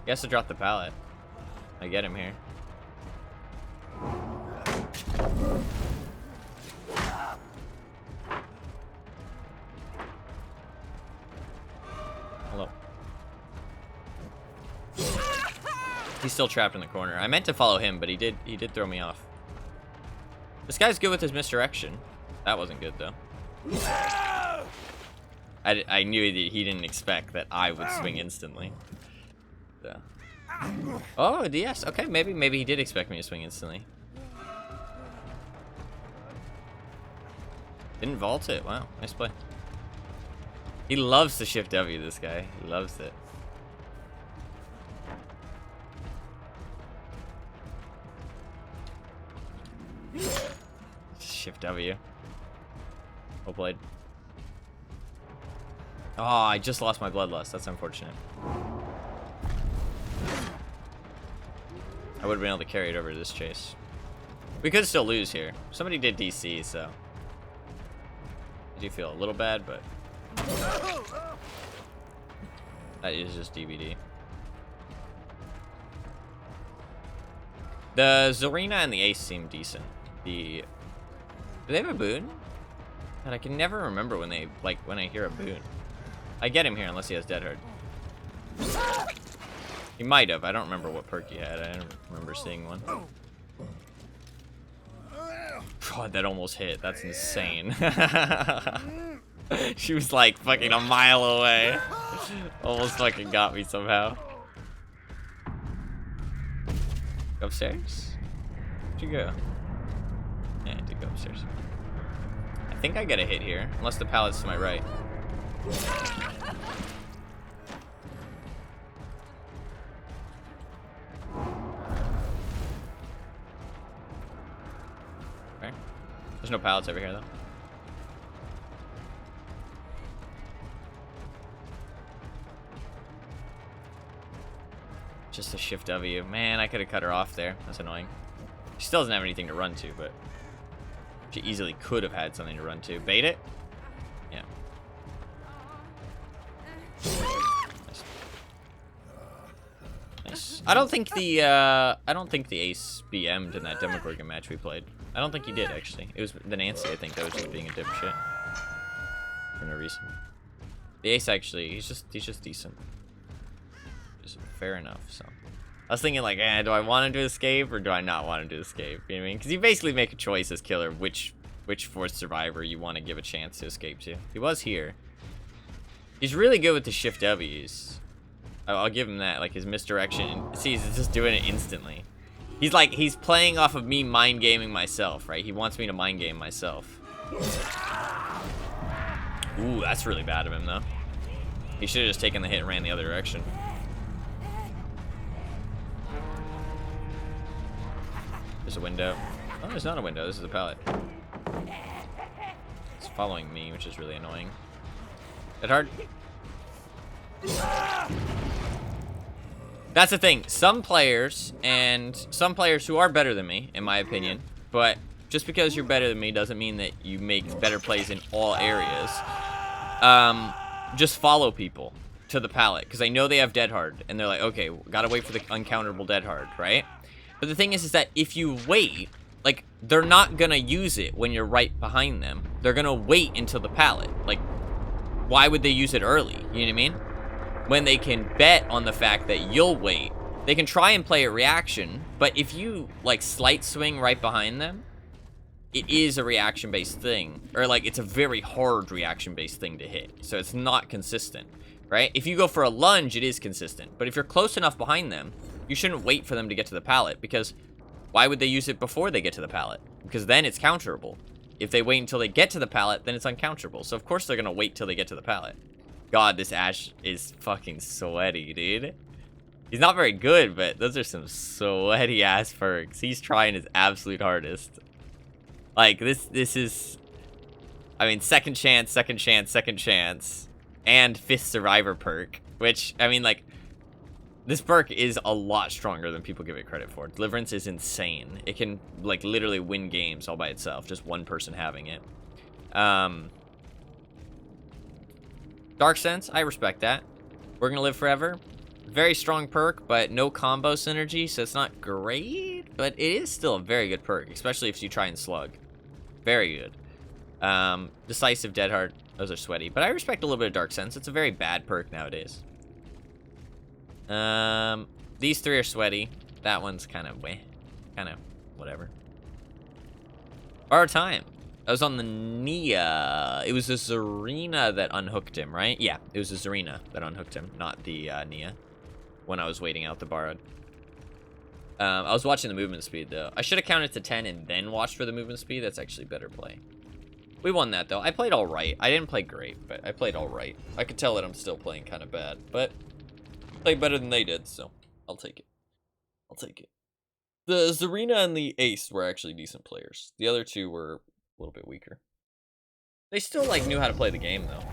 He has to drop the pallet. I get him here. Hello. He's still trapped in the corner. I meant to follow him, but he did throw me off. This guy's good with his misdirection. That wasn't good though. I knew that he didn't expect that I would swing instantly. So. Oh, DS. Okay, maybe he did expect me to swing instantly. Didn't vault it. Wow, nice play. He loves to shift W, this guy. He loves it. Shift W. Well played. Oh, I just lost my bloodlust. That's unfortunate. I would have been able to carry it over to this chase. We could still lose here. Somebody did DC, so I do feel a little bad, but that is just DVD. The Zarina and the Ace seem decent. Do they have a boon? And I can never remember when they, like, when I hear a boon. I get him here unless he has Dead Hard. He might have. I don't remember what perk he had. I don't remember seeing one. God, that almost hit. That's insane. She was like fucking a mile away. Almost fucking got me somehow. Go upstairs? Where'd you go? Yeah, I did go upstairs. I think I get a hit here, unless the pallet's to my right. Okay. There's no pallets over here though. Just a shift W. Man, I could have cut her off there. That's annoying. She still doesn't have anything to run to, but she easily could have had something to run to. Bait it? Yeah. Nice. Nice. I don't think the Ace BM'd in that Demogorgon match we played. I don't think he did actually. It was the Nancy, I think, that was just being a dipshit. For no reason. The Ace actually, he's just decent. Just fair enough, so. I was thinking like, do I want him to escape or do I not want him to escape? You know what I mean? Because you basically make a choice as killer which forced survivor you want to give a chance to escape to. He was here. He's really good with the shift W's. I'll give him that. Like his misdirection. See, he's just doing it instantly. He's like, he's playing off of me mind gaming myself, right? He wants me to mind game myself. Ooh, that's really bad of him though. He should have just taken the hit and ran the other direction. There's a window. Oh, there's not a window. This is a pallet. It's following me, which is really annoying. That hard? That's the thing. Some players who are better than me, in my opinion, but just because you're better than me doesn't mean that you make better plays in all areas. Just follow people to the pallet, because I know they have dead hard, and they're like, okay, gotta wait for the uncounterable dead hard, right? But the thing is that if you wait, like, they're not gonna use it when you're right behind them. They're gonna wait until the pallet. Like, why would they use it early? You know what I mean? When they can bet on the fact that you'll wait. They can try and play a reaction, but if you, like, slight swing right behind them, it is a reaction-based thing. Or, like, it's a very hard reaction-based thing to hit. So it's not consistent, right? If you go for a lunge, it is consistent. But if you're close enough behind them, you shouldn't wait for them to get to the pallet, because why would they use it before they get to the pallet? Because then it's counterable. If they wait until they get to the pallet, then it's uncounterable. So of course they're gonna wait till they get to the pallet. God, this Ash is fucking sweaty, dude. He's not very good, but those are some sweaty ass perks. He's trying his absolute hardest. Like, this is, I mean, second chance, and fifth survivor perk, which, I mean, like, this perk is a lot stronger than people give it credit for. Deliverance is insane. It can, like, literally win games all by itself, just one person having it. Dark Sense, I respect that. We're gonna live forever. Very strong perk, but no combo synergy, so it's not great, but it is still a very good perk, especially if you try and slug. Very good. Decisive Dead Heart, those are sweaty, but I respect a little bit of Dark Sense. It's a very bad perk nowadays. These three are sweaty. That one's kind of whatever. Borrowed Time. I was on the Nia. It was the Zarina that unhooked him, right? Yeah, it was the Zarina that unhooked him, not the Nia. When I was waiting out the Borrowed. I was watching the movement speed though. I should have counted to 10 and then watched for the movement speed. That's actually better play. We won that though. I played all right. I didn't play great, but I played all right. I could tell that I'm still playing kind of bad, but played better than they did, so I'll take it. I'll take it. The Zarina and the Ace were actually decent players. The other two were a little bit weaker. They still, like, knew how to play the game, though.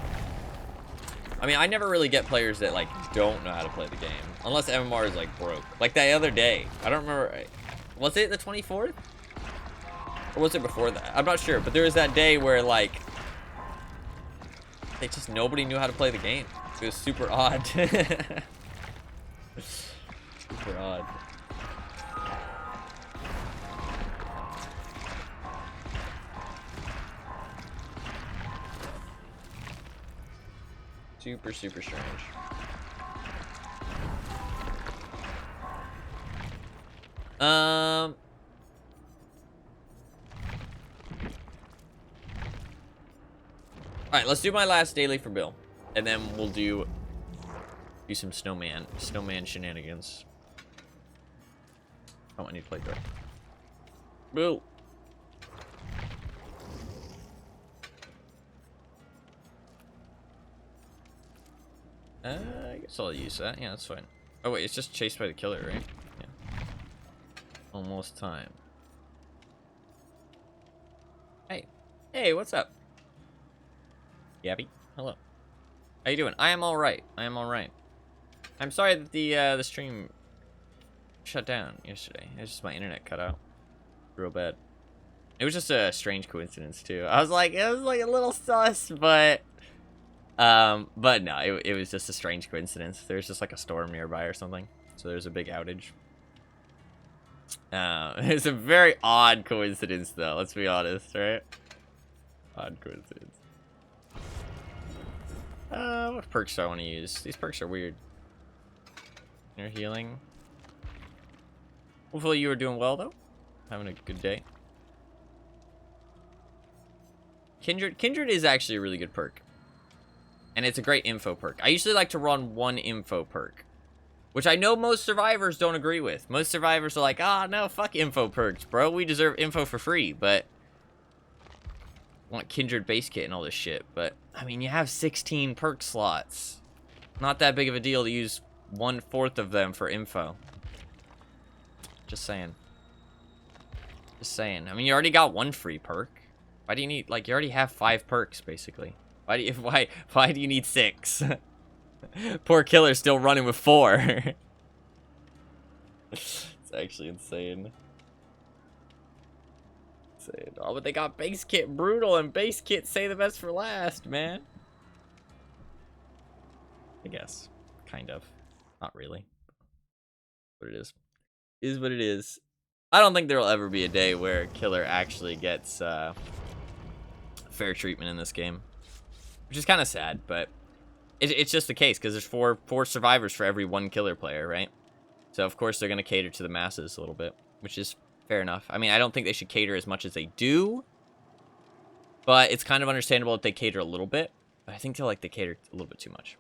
I mean, I never really get players that, like, don't know how to play the game. Unless MMR is, like, broke. Like, that other day. I don't remember. Was it the 24th? Or was it before that? I'm not sure. But there was that day where, like, they just, nobody knew how to play the game. It was super odd. Super odd. Super, super strange. Alright, let's do my last daily for Bill. And then we'll do some snowman shenanigans. Oh, I need to play direct. Bill. I guess I'll use that. Yeah, that's fine. Oh wait, it's just chased by the killer, right? Yeah. Almost time. Hey. Hey, what's up? Gabby, hello. How you doing? I am alright. I am alright. I'm sorry that the stream shut down yesterday. It's just my internet cut out. Real bad. It was just a strange coincidence too. I was like, it was like a little sus, but no, it was just a strange coincidence. There's just like a storm nearby or something. So there's a big outage. It's a very odd coincidence though, let's be honest, right? Odd coincidence. What perks do I want to use? These perks are weird. Inner healing. Hopefully you are doing well though. Having a good day. Kindred is actually a really good perk. And it's a great info perk. I usually like to run one info perk, which I know most survivors don't agree with. Most survivors are like, ah, no, fuck info perks, bro. We deserve info for free, but I want Kindred base kit and all this shit. But, I mean, you have 16 perk slots. Not that big of a deal to use 1/4 of them for info. Just saying. Just saying. I mean, you already got one free perk. Why do you need, like, you already have 5 perks, basically. Why do you need 6? Poor killer's still running with 4. It's actually insane. Oh, but they got base kit brutal and base kit say the best for last, man. I guess. Kind of. Not really. What it is. Is what it is. I don't think there will ever be a day where killer actually gets fair treatment in this game. Which is kind of sad, but it's just the case because there's four survivors for every 1 killer player, right? So of course they're going to cater to the masses a little bit, which is fair enough. I mean, I don't think they should cater as much as they do, but it's kind of understandable if they cater a little bit. But I think they cater a little bit too much,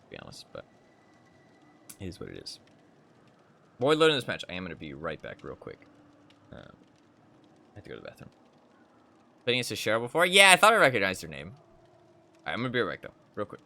to be honest. But it is what it is. Boy, loading this match. I am going to be right back real quick. I have to go to the bathroom. Betting it's a Cheryl before? Yeah, I thought I recognized her name. Alright, I'm going to be right back though, real quick.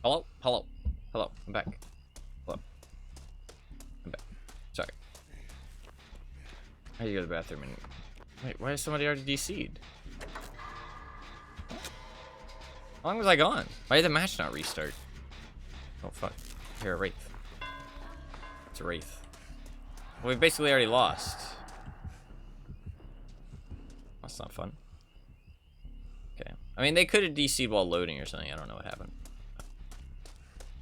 Hello? Hello? Hello? I'm back. Hello? I'm back. Sorry. I had to go to the bathroom and... Wait, why is somebody already DC'd? How long was I gone? Why did the match not restart? Oh, fuck. Here, a Wraith. It's a Wraith. Well, we basically already lost. That's not fun. Okay. I mean, they could have DC'd while loading or something. I don't know what happened.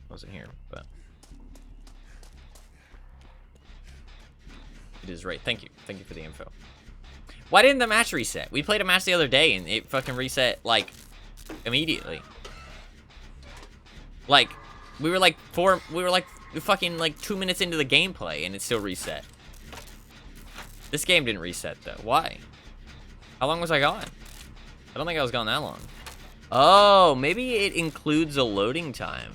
Wasn't here, but... It is right. Thank you. Thank you for the info. Why didn't the match reset? We played a match the other day and it fucking reset, like, immediately. Like, we were like fucking like 2 minutes into the gameplay and it still reset. This game didn't reset though. Why? How long was I gone? I don't think I was gone that long. Oh, maybe it includes a loading time.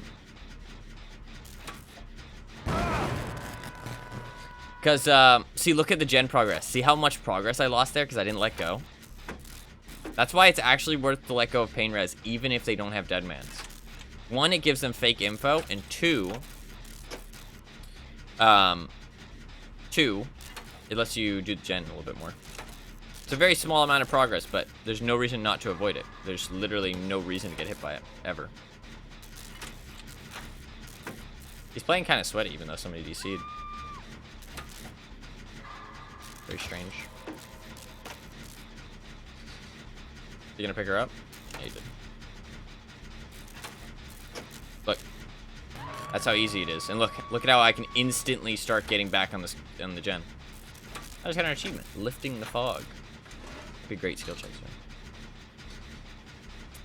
Because, see, look at the gen progress. See how much progress I lost there because I didn't let go? That's why it's actually worth to let go of Pain Res, even if they don't have Deadmans. One, it gives them fake info, and two, it lets you do the gen a little bit more. It's a very small amount of progress, but there's no reason not to avoid it. There's literally no reason to get hit by it, ever. He's playing kind of sweaty, even though somebody DC'd. Very strange. You gonna pick her up? Yeah, you did. Look. That's how easy it is. And look at how I can instantly start getting back on the gen. I just got an achievement. Lifting the fog. Be great skill checks, man.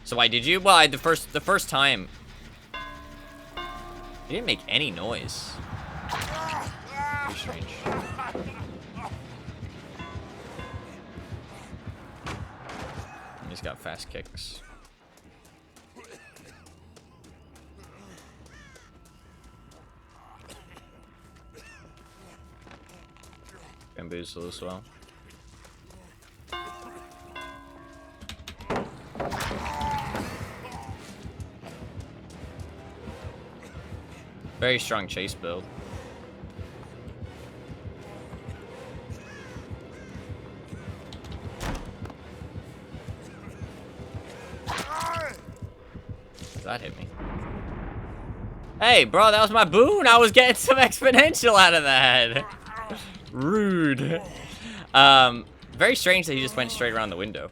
So why did you? Well, the first time you didn't make any noise. Pretty strange. He's got fast kicks. Bamboozle as well. Very strong chase build. That hit me. Hey, bro, that was my boon. I was getting some exponential out of that. Rude. Very strange that he just went straight around the window.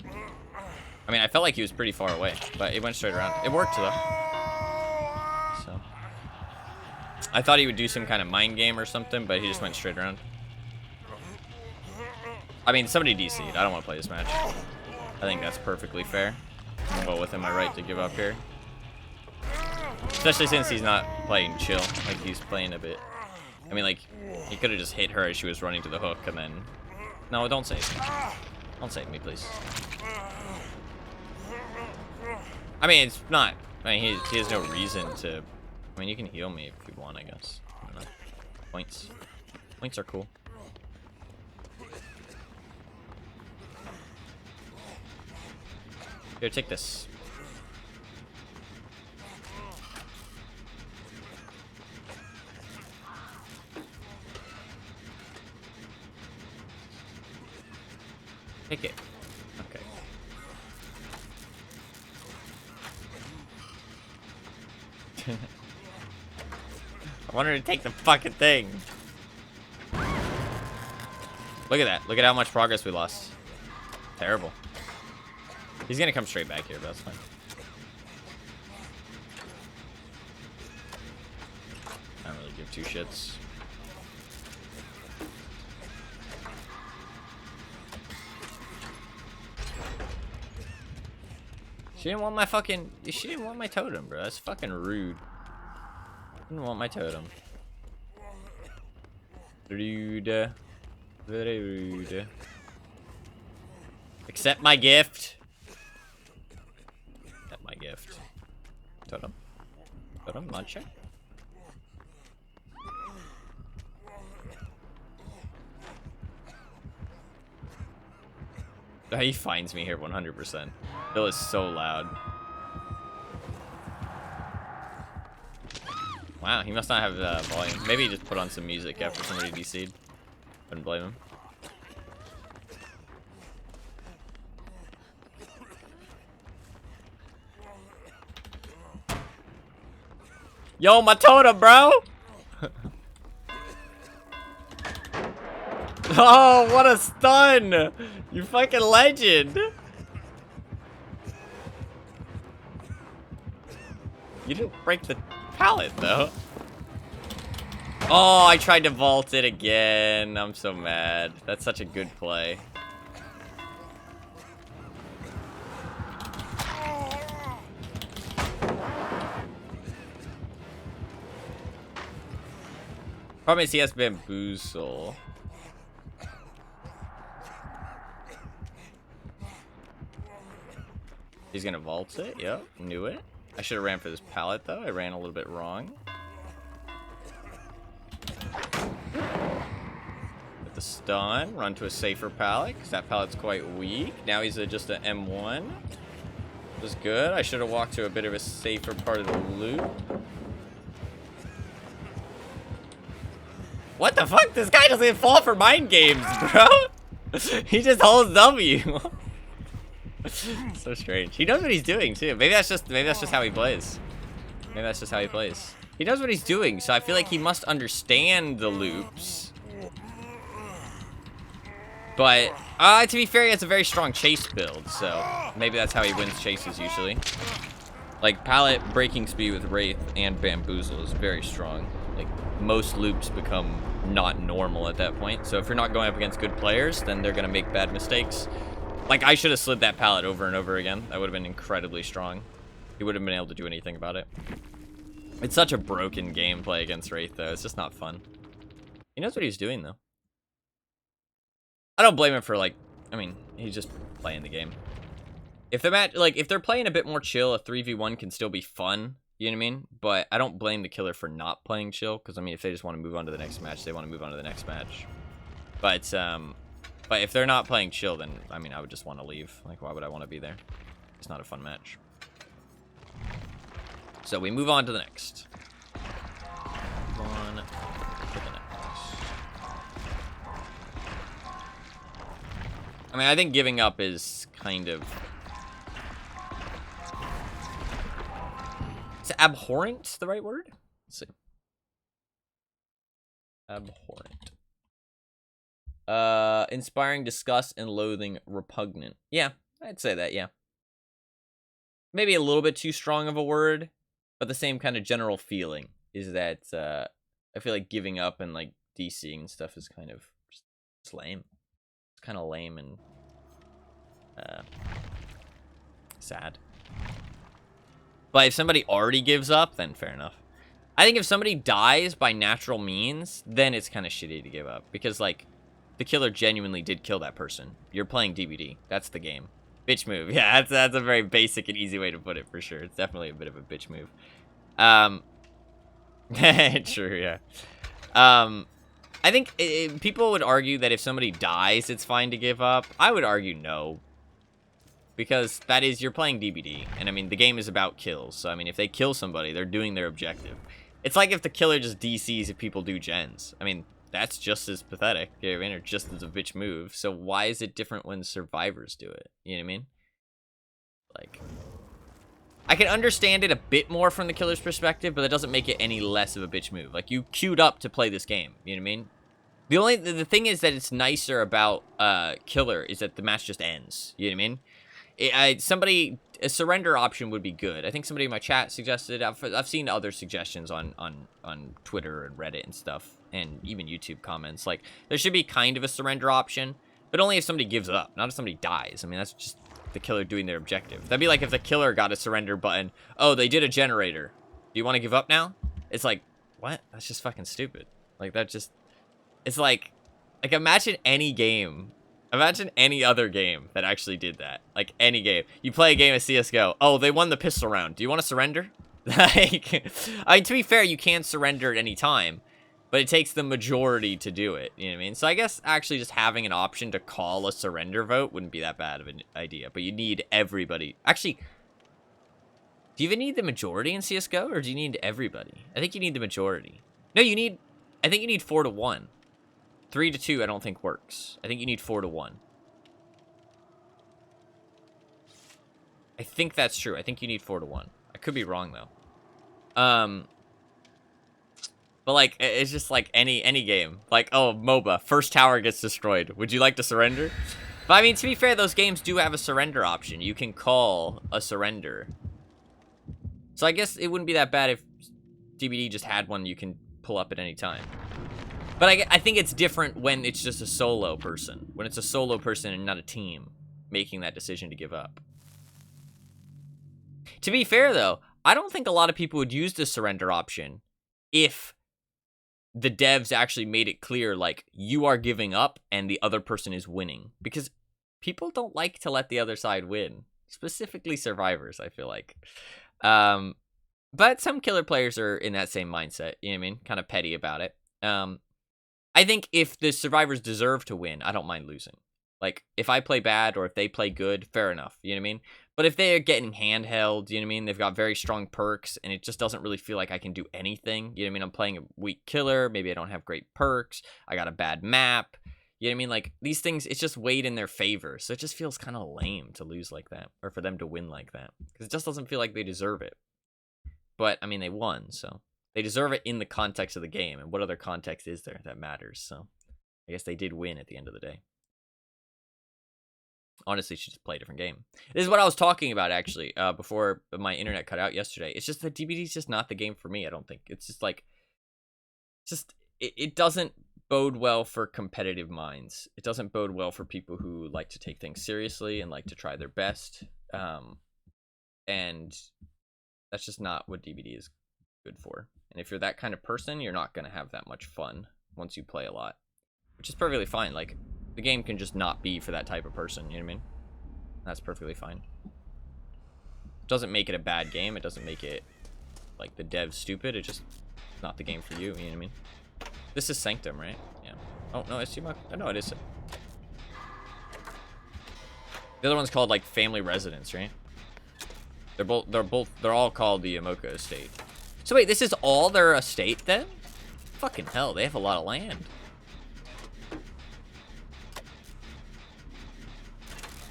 I mean, I felt like he was pretty far away, but it went straight around. It worked, though. So. I thought he would do some kind of mind game or something, but he just went straight around. I mean, somebody DC'd. I don't want to play this match. I think that's perfectly fair. Well, within my right to give up here. Especially since he's not playing chill. Like, he's playing a bit... I mean, like, he could have just hit her as she was running to the hook, and then... No, don't save me. Don't save me, please. I mean, it's not... I mean, he has no reason to... I mean, you can heal me if you want, I guess. I don't know. Points. Points are cool. Here, take this. Take it. Okay. I wanted to take the fucking thing. Look at that. Look at how much progress we lost. Terrible. He's gonna come straight back here, but that's fine. I don't really give two shits. She didn't want my fucking... She didn't want my totem, bro. That's fucking rude. Didn't want my totem. Rude. Very rude. Accept my gift. Accept my gift. Totem. Totem, launcher. He finds me here 100%. Bill is so loud. Wow, he must not have volume. Maybe he just put on some music after somebody DC'd. Wouldn't blame him. Yo, my totem, bro! Oh, what a stun! You fucking legend! You didn't break the pallet, though. Oh, I tried to vault it again. I'm so mad. That's such a good play. Problem is he has bamboozle. He's gonna vault it. Yep, knew it. I should have ran for this pallet though. I ran a little bit wrong. With the stun, run to a safer pallet because that pallet's quite weak. Now he's just an M1. Was good. I should have walked to a bit of a safer part of the loop. What the fuck? This guy doesn't fall for mind games, bro. He just holds W. So strange. He knows what he's doing too. Maybe that's just how he plays. Maybe that's just how he plays. He knows what he's doing, so I feel like he must understand the loops. But to be fair, he has a very strong chase build, so maybe that's how he wins chases usually. Like pallet breaking speed with Wraith and Bamboozle is very strong. Like most loops become not normal at that point. So if you're not going up against good players, then they're gonna make bad mistakes. Like I should have slid that pallet over and over again. That would have been incredibly strong. He would have been able to do anything about it. It's such a broken gameplay against Wraith though. It's just not fun. He knows what he's doing though. I don't blame him for like, I mean, he's just playing the game. If the match, like if they're playing a bit more chill, a 3v1 can still be fun. You know what I mean? But I don't blame the killer for not playing chill, because I mean, if they just want to move on to the next match, they want to move on to the next match. But if they're not playing chill, then I mean, I would just want to leave. Like, why would I want to be there? It's not a fun match. So we move on to the next. Move on to the next. I mean, I think giving up is kind of. Is abhorrent the right word? Let's see. Abhorrent. Inspiring disgust and loathing repugnant. Yeah, I'd say that, yeah. Maybe a little bit too strong of a word, but the same kind of general feeling is that I feel like giving up and like DCing and stuff is kind of just lame. It's kind of lame and sad. But if somebody already gives up, then fair enough. I think if somebody dies by natural means, then it's kind of shitty to give up. Because, like, the killer genuinely did kill that person. You're playing DBD. That's the game. Bitch move. Yeah, that's a very basic and easy way to put it, for sure. It's definitely a bit of a bitch move. True, yeah. I think people would argue that if somebody dies, it's fine to give up. I would argue no. Because that is, you're playing DBD. And I mean, the game is about kills. So I mean, if they kill somebody, they're doing their objective. It's like if the killer just DCs if people do gens. I mean, that's just as pathetic. You know what I mean? Or just as a bitch move. So why is it different when survivors do it? You know what I mean? Like, I can understand it a bit more from the killer's perspective, but that doesn't make it any less of a bitch move. Like, you queued up to play this game. You know what I mean? The thing is that it's nicer about killer is that the match just ends. You know what I mean? A surrender option would be good. I think somebody in my chat suggested. I've seen other suggestions on Twitter and Reddit and stuff, and even YouTube comments. Like, there should be kind of a surrender option, but only if somebody gives up, not if somebody dies. I mean, that's just the killer doing their objective. That'd be like if the killer got a surrender button. Oh, they did a generator. Do you want to give up now? It's like, what? That's just fucking stupid. Like, that just. It's like imagine any game. Imagine any other game that actually did that. Like, any game. You play a game of CSGO. Oh, they won the pistol round. Do you want to surrender? Like, I mean, to be fair, you can surrender at any time, but it takes the majority to do it. You know what I mean? So I guess actually just having an option to call a surrender vote wouldn't be that bad of an idea, but you need everybody. Actually, Do you even need the majority in CSGO, or do you need everybody? I think you need the majority. No, you need... I think you need 4 to 1. 3 to 2, I don't think works. I think you need 4 to 1. I think that's true. I think you need 4 to 1. I could be wrong, though. But, like, it's just, like, any game. Like, oh, MOBA. First tower gets destroyed. Would you like to surrender? But, I mean, to be fair, those games do have a surrender option. You can call a surrender. So I guess it wouldn't be that bad if DBD just had one you can pull up at any time. But I think it's different when it's just a solo person. When it's a solo person and not a team making that decision to give up. To be fair, though, I don't think a lot of people would use the surrender option if the devs actually made it clear, like, you are giving up and the other person is winning. Because people don't like to let the other side win. Specifically survivors, I feel like. But some killer players are in that same mindset, you know what I mean? Kind of petty about it. I think if the survivors deserve to win, I don't mind losing. Like, if I play bad or if they play good, fair enough, you know what I mean? But if they're getting handheld, you know what I mean? They've got very strong perks, and it just doesn't really feel like I can do anything, you know what I mean? I'm playing a weak killer, maybe I don't have great perks, I got a bad map, you know what I mean? Like, these things, it's just weighed in their favor, so it just feels kind of lame to lose like that, or for them to win like that, because it just doesn't feel like they deserve it. But, I mean, they won, so they deserve it in the context of the game, and what other context is there that matters? So I guess they did win at the end of the day. Honestly, should just play a different game. This is what I was talking about, actually, before my internet cut out yesterday. It's just that DBD is just not the game for me, I don't think. It's just like, it doesn't bode well for competitive minds. It doesn't bode well for people who like to take things seriously and like to try their best. And that's just not what DBD is good for. And if you're that kind of person, you're not going to have that much fun once you play a lot. Which is perfectly fine. Like, the game can just not be for that type of person, you know what I mean? That's perfectly fine. It doesn't make it a bad game. It doesn't make it, like, the dev's stupid. It's just not the game for you, you know what I mean? This is Sanctum, right? Yeah. Oh, no, it's too much. Oh, no, it is. The other one's called, like, Family Residence, right? They're all called the Yamoka Estate. So wait, this is all their estate then? Fucking hell, they have a lot of land.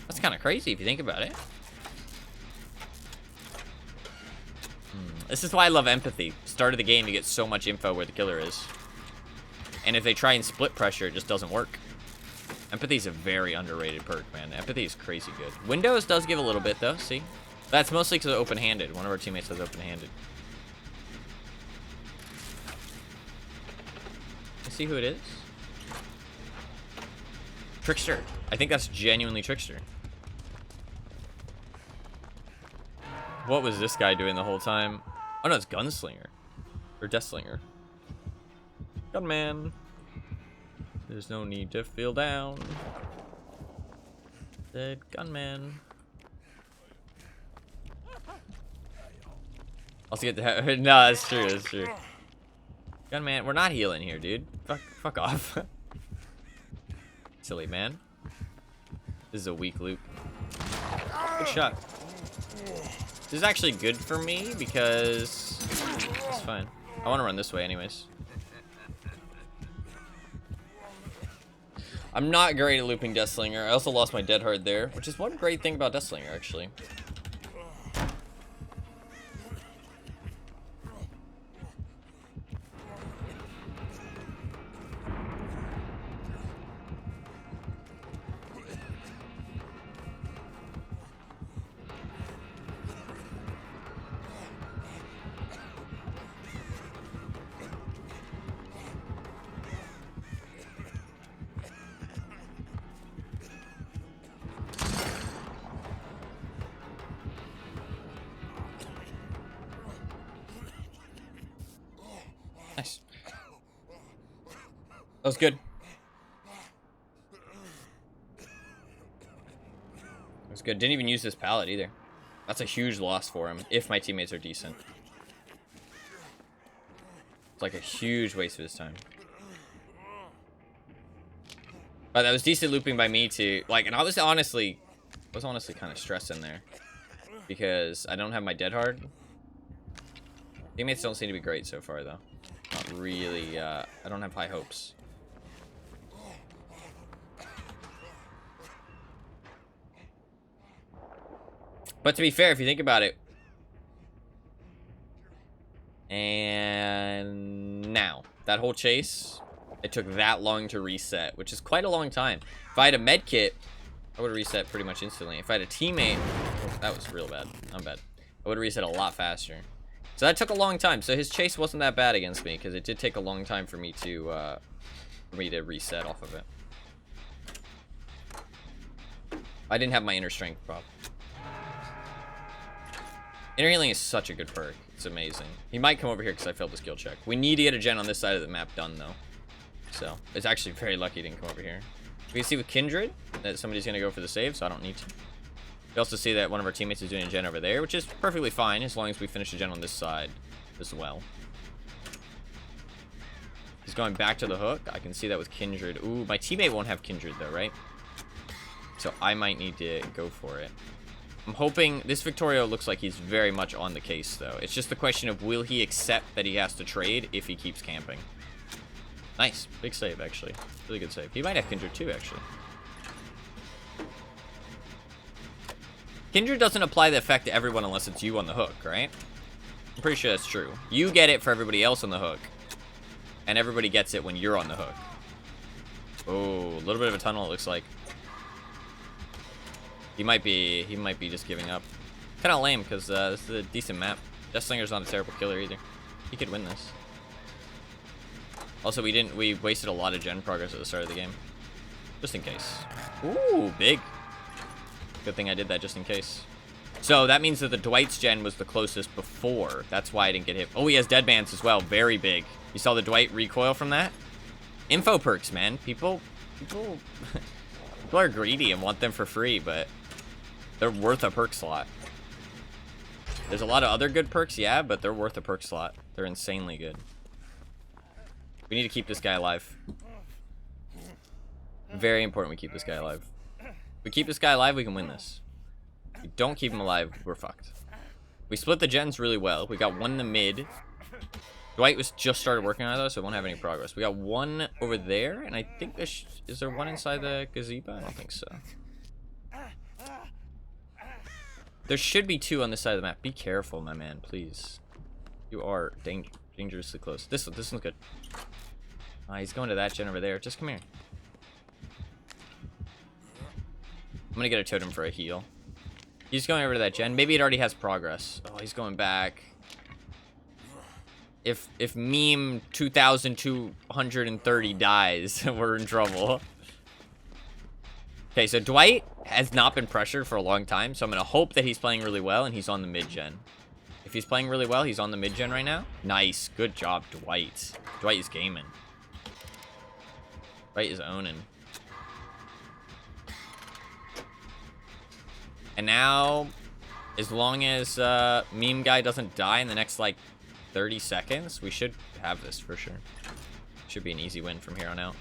That's kind of crazy if you think about it. This is why I love empathy. Start of the game, you get so much info where the killer is. And if they try and split pressure, it just doesn't work. Empathy is a very underrated perk, man. Empathy is crazy good. Windows does give a little bit, though. See? That's mostly because of open-handed. One of our teammates has open-handed. Let's see who it is. Trickster. I think that's genuinely Trickster. What was this guy doing the whole time? Oh no, it's Gunslinger. Or Deathslinger. Gunman. There's no need to feel down. Dead Gunman. Also get the no, that's true, that's true. Gunman, we're not healing here, dude. Fuck off. Silly man. This is a weak loop. Good shot. This is actually good for me because it's fine. I want to run this way anyways. I'm not great at looping Deathslinger. I also lost my Dead Hard there, which is one great thing about Deathslinger, actually. Nice. That was good. That was good. Didn't even use this pallet either. That's a huge loss for him, if my teammates are decent. It's like a huge waste of his time. But that was decent looping by me too. Like, and I was honestly kind of stressing there. because I don't have my dead hard. Teammates don't seem to be great so far, though. Not really, I don't have high hopes. But to be fair, if you think about it, and now, that whole chase, it took that long to reset, which is quite a long time. If I had a med kit, I would have reset pretty much instantly. If I had a teammate, oh, that was real bad. I'm bad. I would have reset a lot faster. So that took a long time. So his chase wasn't that bad against me, because it did take a long time for me to reset off of it. I didn't have my inner strength problem. Inner healing is such a good perk. It's amazing. He might come over here because I failed the skill check. We need to get a gen on this side of the map done, though. So, it's actually very lucky he didn't come over here. We can see with Kindred that somebody's going to go for the save, so I don't need to. We also see that one of our teammates is doing a gen over there, which is perfectly fine as long as we finish the gen on this side as well. He's going back to the hook. I can see that with Kindred. Ooh, my teammate won't have Kindred, though, right? So, I might need to go for it. I'm hoping this Victorio looks like he's very much on the case, though. It's just the question of will he accept that he has to trade if he keeps camping. Nice. Big save, actually. Really good save. He might have Kindred, too, actually. Kindred doesn't apply the effect to everyone unless it's you on the hook, right? I'm pretty sure that's true. You get it for everybody else on the hook. And everybody gets it when you're on the hook. Oh, a little bit of a tunnel, it looks like. He might be just giving up. Kind of lame, because this is a decent map. Deathslinger's not a terrible killer either. He could win this. Also, we wasted a lot of gen progress at the start of the game. Just in case. Ooh, big. Good thing I did that just in case. So, that means that the Dwight's gen was the closest before. That's why I didn't get hit. Oh, he has dead bands as well. Very big. You saw the Dwight recoil from that? Info perks, man. People are greedy and want them for free, but they're worth a perk slot. There's a lot of other good perks, yeah, but they're worth a perk slot. They're insanely good. We need to keep this guy alive. Very important we keep this guy alive. If we keep this guy alive, we can win this. If we don't keep him alive, we're fucked. We split the gens really well. We got one in the mid. Dwight was just started working on it, though, so it won't have any progress. We got one over there, and I think there's... Is there one inside the gazebo? I don't think so. There should be two on this side of the map. Be careful, my man, please. You are dangerously close. This one's good. He's going to that gen over there. Just come here. I'm gonna get a totem for a heal. He's going over to that gen. Maybe it already has progress. Oh, he's going back. If meme 2230 dies, we're in trouble. Okay, so Dwight has not been pressured for a long time, so I'm gonna hope that he's playing really well and he's on the mid gen. If he's playing really well, he's on the mid gen right now. Nice, good job, Dwight. Dwight is gaming. Dwight is owning. And now, as long as meme guy doesn't die in the next like 30 seconds, we should have this for sure. Should be an easy win from here on out.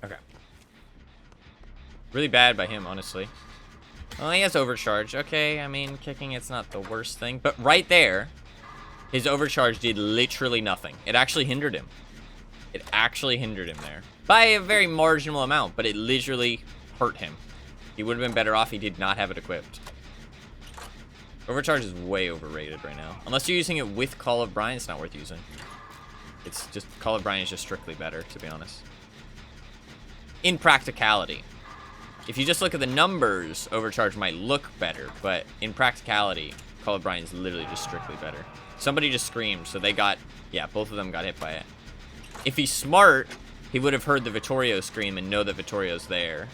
Okay. Really bad by him, honestly. Well, he has overcharge. Okay, I mean, kicking it's not the worst thing. But right there, his overcharge did literally nothing. It actually hindered him. It actually hindered him there. By a very marginal amount, but it literally hurt him. He would have been better off if he did not have it equipped. Overcharge is way overrated right now. Unless you're using it with Call of Brine, it's not worth using. It's just, Call of Brine is just strictly better, to be honest. In practicality. If you just look at the numbers, Overcharge might look better, but in practicality, Call of Brine is literally just strictly better. Somebody just screamed, so they got... Yeah, both of them got hit by it. If he's smart, he would have heard the Vittorio scream and know that Vittorio's there.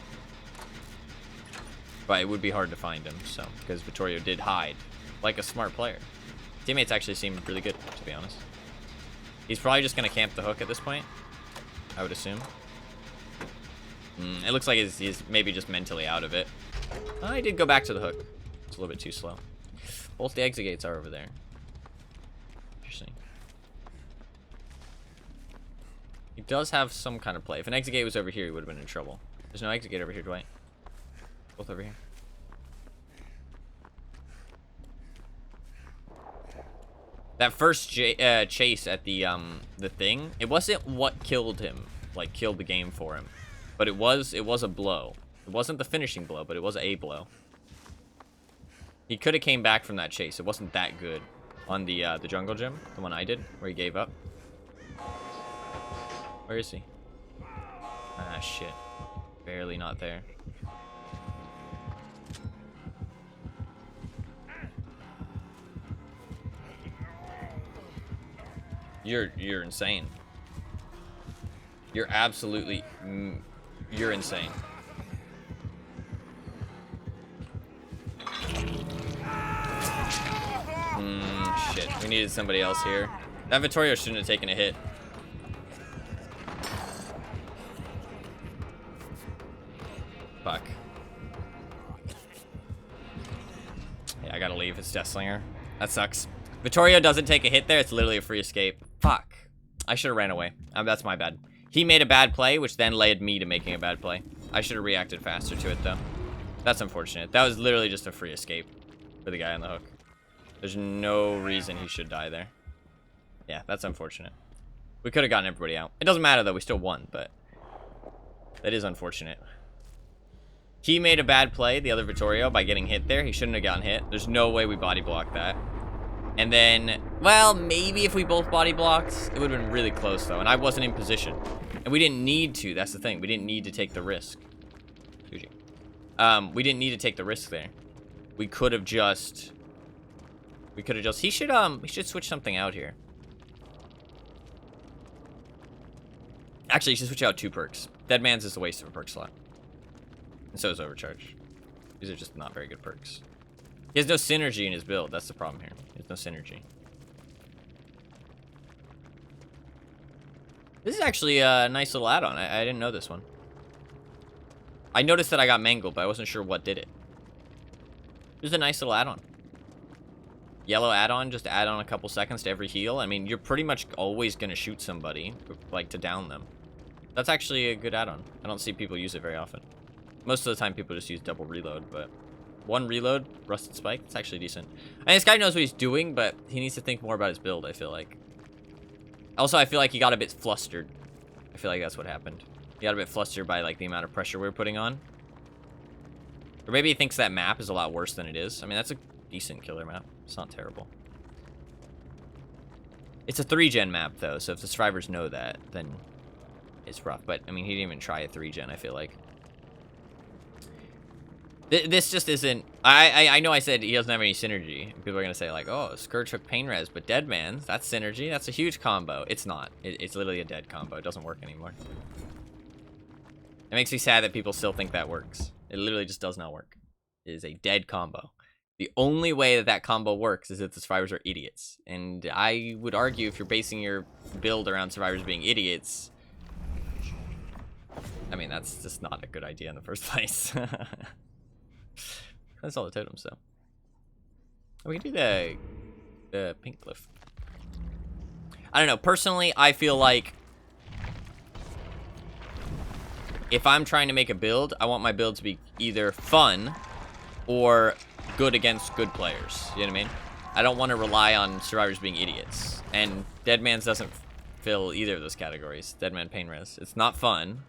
But it would be hard to find him, so... Because Vittorio did hide, like a smart player. Teammates actually seem really good, to be honest. He's probably just going to camp the hook at this point, I would assume. It looks like he's maybe just mentally out of it. Oh, he did go back to the hook. It's a little bit too slow. Both the exit gates are over there. Interesting. He does have some kind of play. If an exit gate was over here, he would have been in trouble. There's no exit gate over here, Dwight. Both over here. That first chase at the thing, it wasn't what killed him, like killed the game for him, but it was a blow. It wasn't the finishing blow, but it was a blow. He could have came back from that chase. It wasn't that good on the jungle gym, the one I did, where he gave up. Where is he? Ah, shit. Barely not there. You're insane. You're absolutely... You're insane. Shit. We needed somebody else here. That Vittorio shouldn't have taken a hit. Fuck. Yeah, I gotta leave. It's Deathslinger. That sucks. Vittorio doesn't take a hit there. It's literally a free escape. Fuck. I should have ran away. That's my bad. He made a bad play, which then led me to making a bad play. I should have reacted faster to it, though. That's unfortunate. That was literally just a free escape for the guy on the hook. There's no reason he should die there. Yeah, that's unfortunate. We could have gotten everybody out. It doesn't matter, though. We still won, but that is unfortunate. He made a bad play, the other Vittorio, by getting hit there. He shouldn't have gotten hit. There's no way we body blocked that. And then, well, maybe if we both body blocked, it would have been really close, though. And I wasn't in position. And we didn't need to. That's the thing. We didn't need to take the risk. We didn't need to take the risk there. We could have just... He should switch something out here. Actually, he should switch out 2 perks. Dead Man's is a waste of a perk slot. And so is Overcharge. These are just not very good perks. He has no synergy in his build. That's the problem here. He has no synergy. This is actually a nice little add-on. I didn't know this one. I noticed that I got mangled, but I wasn't sure what did it. This is a nice little add-on. Yellow add-on, just add on a couple seconds to every heal. I mean, you're pretty much always going to shoot somebody, like, to down them. That's actually a good add-on. I don't see people use it very often. Most of the time, people just use double reload, but... 1 reload, Rusted Spike, it's actually decent. I mean, this guy knows what he's doing, but he needs to think more about his build, I feel like. Also, I feel like he got a bit flustered. I feel like that's what happened. He got a bit flustered by, like, the amount of pressure we were putting on. Or maybe he thinks that map is a lot worse than it is. I mean, that's a decent killer map. It's not terrible. It's a 3-gen map, though, so if the survivors know that, then it's rough. But, I mean, he didn't even try a 3-gen, I feel like. This just isn't... I know I said he doesn't have any synergy. People are going to say, like, oh, Scourge hook pain res, but Dead Man, that's synergy. That's a huge combo. It's not. It's literally a dead combo. It doesn't work anymore. It makes me sad that people still think that works. It literally just does not work. It is a dead combo. The only way that that combo works is if the survivors are idiots. And I would argue if you're basing your build around survivors being idiots... I mean, that's just not a good idea in the first place. That's all the totems, though. We can do the pink cliff. I don't know. Personally, I feel like if I'm trying to make a build, I want my build to be either fun or good against good players. You know what I mean? I don't want to rely on survivors being idiots. And Dead Man's doesn't fill either of those categories. Dead Man Pain Res. It's not fun,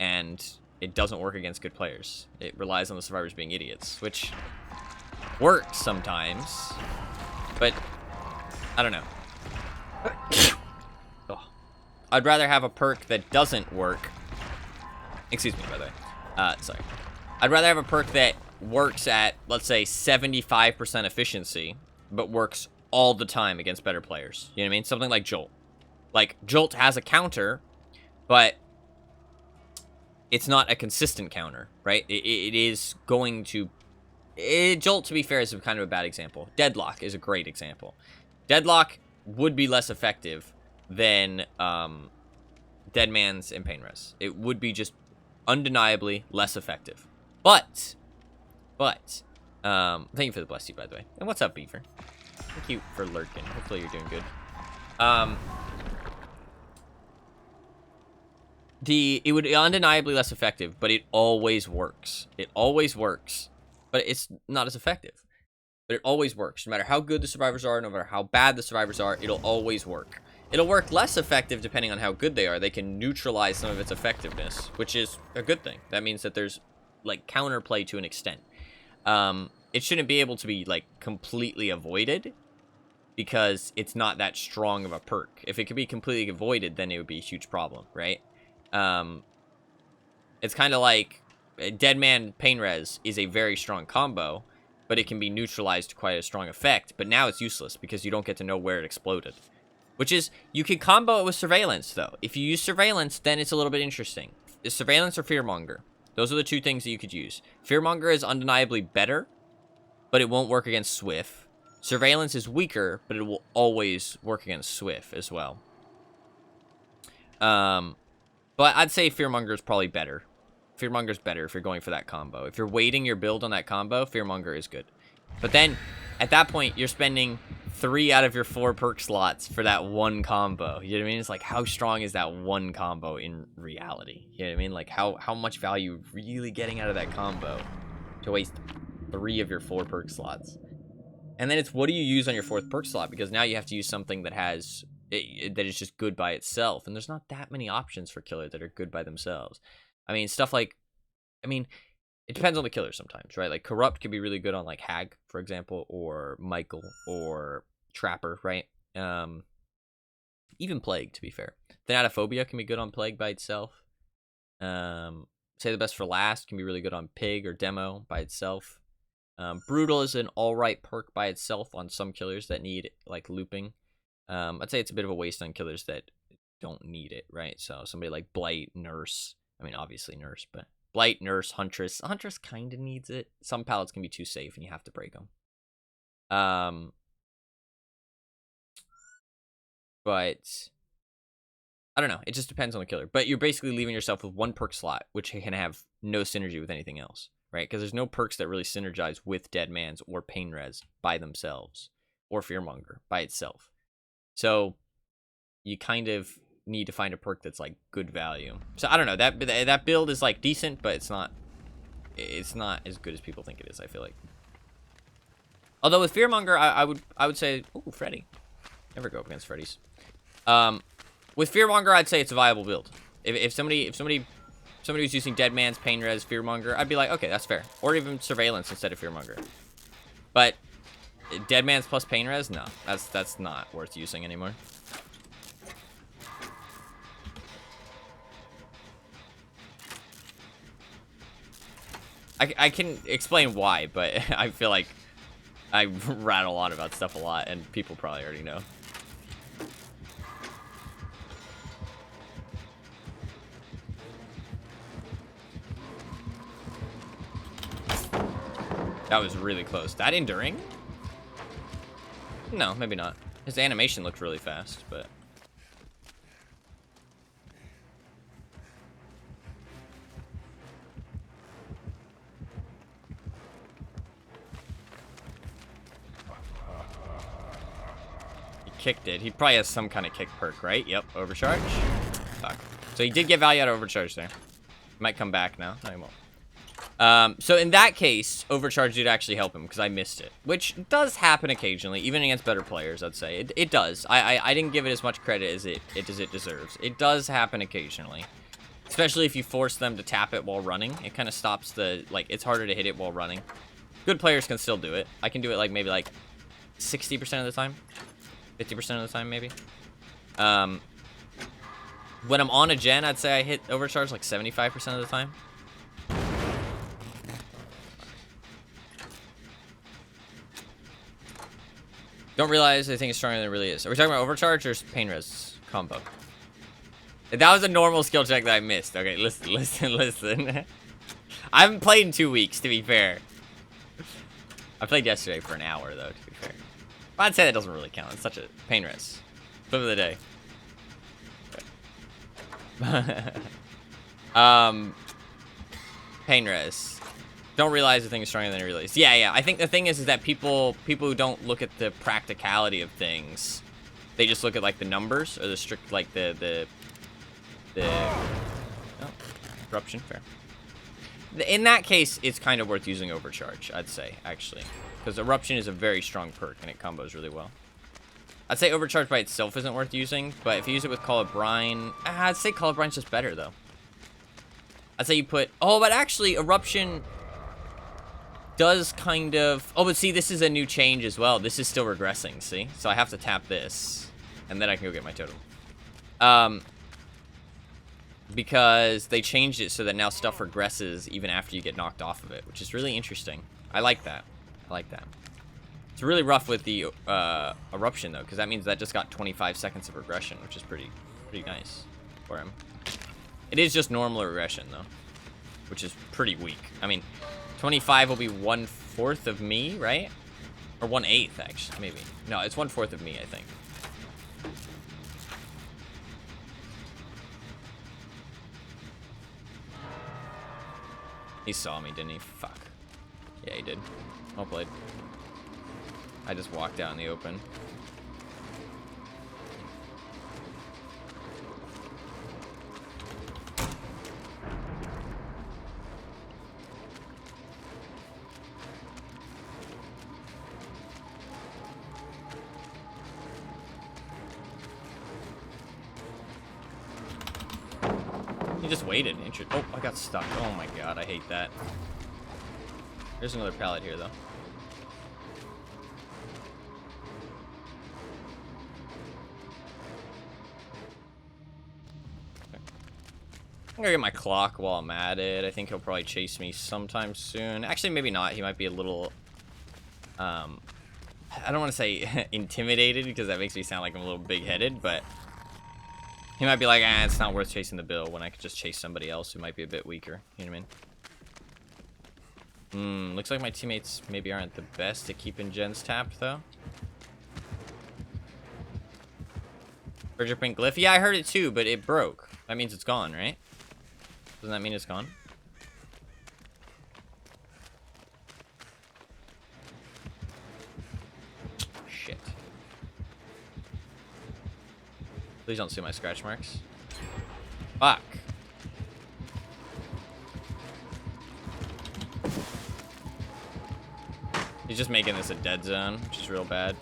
and it doesn't work against good players. It relies on the survivors being idiots, which works sometimes, but I don't know. Oh. I'd rather have a perk that doesn't work. Excuse me, by the way. Sorry. I'd rather have a perk that works at, let's say, 75% efficiency, but works all the time against better players. You know what I mean? Something like Jolt. Like, Jolt has a counter, but it's not a consistent counter, right? It is going to... Jolt, to be fair, is kind of a bad example. Deadlock is a great example. Deadlock would be less effective than Dead Man's and Pain Res. It would be just undeniably less effective. But Thank you for the bless you, by the way. And what's up, Beaver? Thank you for lurking. Hopefully you're doing good. It would be undeniably less effective, but it always works. It always works, but it's not as effective. But it always works. No matter how good the survivors are, no matter how bad the survivors are, it'll always work. It'll work less effective depending on how good they are. They can neutralize some of its effectiveness, which is a good thing. That means that there's, like, counterplay to an extent. It shouldn't be able to be, like, completely avoided, because it's not that strong of a perk. If it could be completely avoided, then it would be a huge problem, right? It's kind of like Dead Man Pain Res is a very strong combo, but it can be neutralized to quite a strong effect. But now it's useless because you don't get to know where it exploded. Which is, you can combo it with Surveillance, though. If you use Surveillance, then it's a little bit interesting. Is Surveillance or Fearmonger? Those are the two things that you could use. Fearmonger is undeniably better, but it won't work against Swift. Surveillance is weaker, but it will always work against Swift as well. But I'd say Fearmonger is probably better. Fearmonger's better if you're going for that combo. If you're weighting your build on that combo, Fearmonger is good. But then, at that point, you're spending 3 out of your 4 perk slots for that one combo. You know what I mean? It's like, how strong is that one combo in reality? You know what I mean? Like, how much value really getting out of that combo to waste 3 of your 4 perk slots? And then it's, what do you use on your 4th perk slot? Because now you have to use something that has... that is just good by itself. And there's not that many options for killer that are good by themselves. I mean, stuff like... I mean, it depends on the killer sometimes, right? Like, Corrupt can be really good on, like, Hag, for example, or Michael, or Trapper, right? Even Plague, to be fair. Thanatophobia can be good on Plague by itself. Say the Best for Last can be really good on Pig or Demo by itself. Brutal is an alright perk by itself on some killers that need, like, looping. I'd say it's a bit of a waste on killers that don't need it, right? So somebody like Blight, Nurse. I mean, obviously Nurse, but Blight, Nurse, Huntress. Huntress kind of needs it. Some pallets can be too safe and you have to break them. But I don't know. It just depends on the killer. But you're basically leaving yourself with 1 perk slot, which can have no synergy with anything else, right? Because there's no perks that really synergize with Dead Man's or Pain Res by themselves, or Fearmonger by itself. So you kind of need to find a perk that's like good value. So I don't know, that build is like decent, but it's not as good as people think it is, I feel like. Although with Fearmonger, I would say, ooh, Freddy. Never go up against Freddy's. With Fearmonger, I'd say it's a viable build. If somebody was using Dead Man's Pain Res Fearmonger, I'd be like, okay, that's fair. Or even Surveillance instead of Fearmonger. But Dead Man's plus Pain Res? No, that's not worth using anymore. I can explain why, but I feel like I rattle on about stuff a lot, and people probably already know. That was really close. That enduring? No, maybe not. His animation looked really fast, but... He kicked it. He probably has some kind of kick perk, right? Yep, overcharge. Fuck. So he did get value out of overcharge there. Might come back now. No, he won't. So in that case, overcharge did actually help him because I missed it, which does happen occasionally, even against better players. I'd say it does. I didn't give it as much credit as it deserves. It does happen occasionally, especially if you force them to tap it while running. It kind of stops the, like, it's harder to hit it while running. Good players can still do it. I can do it like maybe like 60% of the time, 50% of the time maybe. When I'm on a gen, I'd say I hit overcharge like 75% of the time. Don't realize I think it's stronger than it really is. Are we talking about overcharge or Pain Res combo? That was a normal skill check that I missed. Okay, listen. I haven't played in 2 weeks, to be fair. I played yesterday for an hour, though, to be fair. But I'd say that doesn't really count. It's such a Pain Res. Flip of the day. Pain Res. Don't realize the thing is stronger than you realize. Yeah, yeah. I think the thing is that people who don't look at the practicality of things, they just look at like the numbers or the strict like the oh, corruption. Fair. In that case, it's kind of worth using Overcharge, I'd say, actually, because Eruption is a very strong perk and it combos really well. I'd say Overcharge by itself isn't worth using, but if you use it with Call of Brine, I'd say Call of Brine's just better though. I'd say you put but actually Eruption does kind of... Oh, but see, this is a new change as well. This is still regressing, see? So I have to tap this, and then I can go get my totem. Because they changed it so that now stuff regresses even after you get knocked off of it, which is really interesting. I like that. I like that. It's really rough with the Eruption, though, because that means that just got 25 seconds of regression, which is pretty nice for him. It is just normal regression, though, which is pretty weak. I mean... 25 will be 1/4 of me, right? Or 1/8, actually, maybe. No, it's 1/4 of me, I think. He saw me, didn't he? Fuck. Yeah, he did. Well played. I just walked out in the open. He just waited. Oh, I got stuck. Oh my god, I hate that. There's another pallet here, though. Okay. I'm gonna get my clock while I'm at it. I think he'll probably chase me sometime soon. Actually, maybe not. He might be a little... I don't want to say intimidated, because that makes me sound like I'm a little big-headed, but... He might be like, it's not worth chasing the bill when I could just chase somebody else who might be a bit weaker. You know what I mean? Looks like my teammates maybe aren't the best at keeping gens tapped, though. Fingerprint glyph? Yeah, I heard it too, but it broke. That means it's gone, right? Doesn't that mean it's gone? Shit. Please don't see my scratch marks. Fuck. He's just making this a dead zone, which is real bad.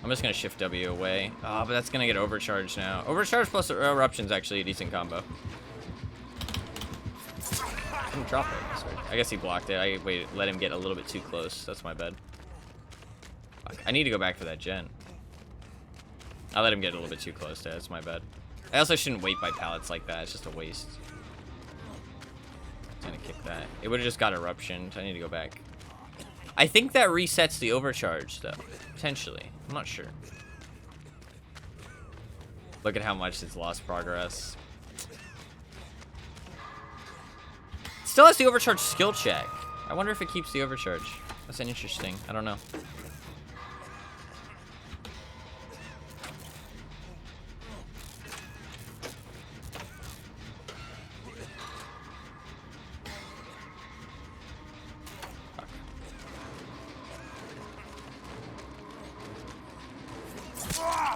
I'm just gonna shift W away. Oh, but that's gonna get overcharged now. Overcharge plus eruption's actually a decent combo. I didn't drop it. Sorry. I guess he blocked it. I let him get a little bit too close. That's my bad. Fuck. I need to go back for that gen. I let him get a little bit too close to it. That's my bad. I also shouldn't wait by pallets like that. It's just a waste. I'm gonna kick that. It would have just got eruption. I need to go back. I think that resets the overcharge, though. Potentially. I'm not sure. Look at how much it's lost progress. Still has the overcharge skill check. I wonder if it keeps the overcharge. That's an interesting. I don't know.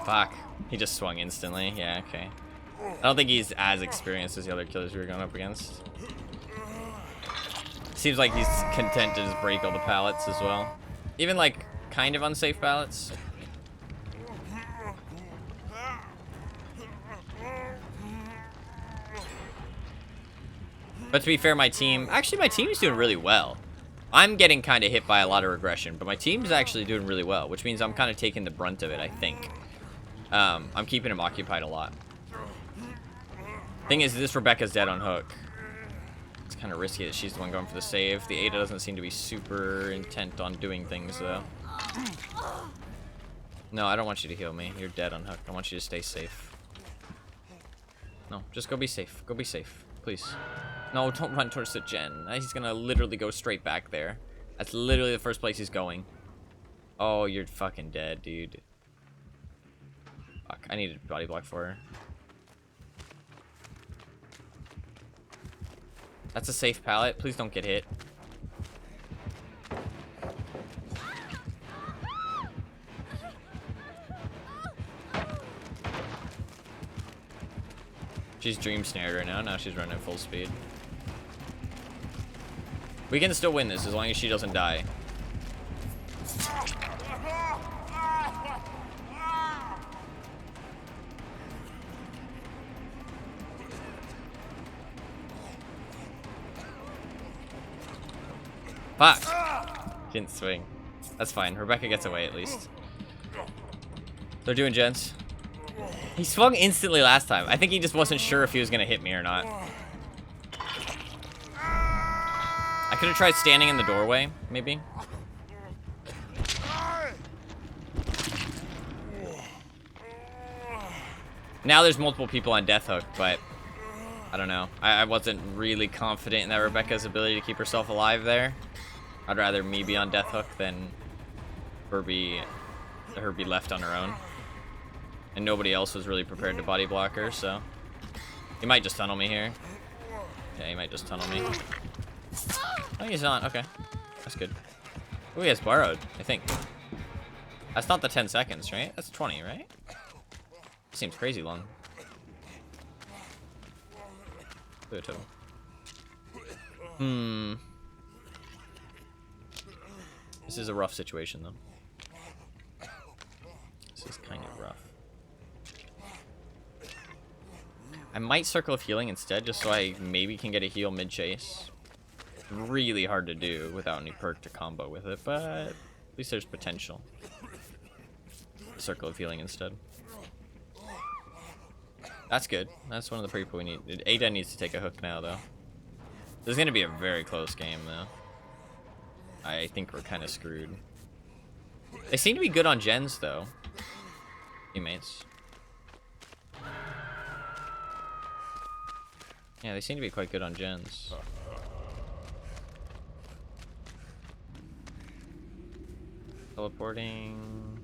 Fuck. He just swung instantly. Yeah, okay. I don't think he's as experienced as the other killers we were going up against. Seems like he's content to just break all the pallets as well. Even, like, kind of unsafe pallets. But to be fair, my team... Actually, my team's doing really well. I'm getting kind of hit by a lot of regression, but my team's actually doing really well, which means I'm kind of taking the brunt of it, I think. I'm keeping him occupied a lot. Thing is, this Rebecca's dead on hook. It's kind of risky that she's the one going for the save. The Ada doesn't seem to be super intent on doing things, though. No, I don't want you to heal me. You're dead on hook. I want you to stay safe. No, just go be safe. Go be safe, please. No, don't run towards the gen. He's gonna literally go straight back there. That's literally the first place he's going. Oh, you're fucking dead, dude. Fuck, I need a body block for her. That's a safe pallet. Please don't get hit. She's dream snared right now. Now she's running at full speed. We can still win this as long as she doesn't die. Fuck! Didn't swing. That's fine. Rebecca gets away at least. They're doing gents. He swung instantly last time. I think he just wasn't sure if he was gonna hit me or not. I could have tried standing in the doorway, maybe. Now there's multiple people on Death Hook, but I don't know. I wasn't really confident in that Rebecca's ability to keep herself alive there. I'd rather me be on Death Hook than her be left on her own. And nobody else was really prepared to body block her, so he might just tunnel me here. Yeah, he might just tunnel me. Oh, he's not. Okay, that's good. Oh, he has borrowed, I think. That's not the 10 seconds, right? That's 20, right? Seems crazy long. Look at total. This is a rough situation, though. This is kind of rough. I might Circle of Healing instead, just so I maybe can get a heal mid-chase. Really hard to do without any perk to combo with it, but at least there's potential. Circle of Healing instead. That's good. That's one of the people we need. Ada needs to take a hook now, though. This is going to be a very close game, though. I think we're kind of screwed. They seem to be good on gens, though. Teammates. Yeah, they seem to be quite good on gens. Teleporting.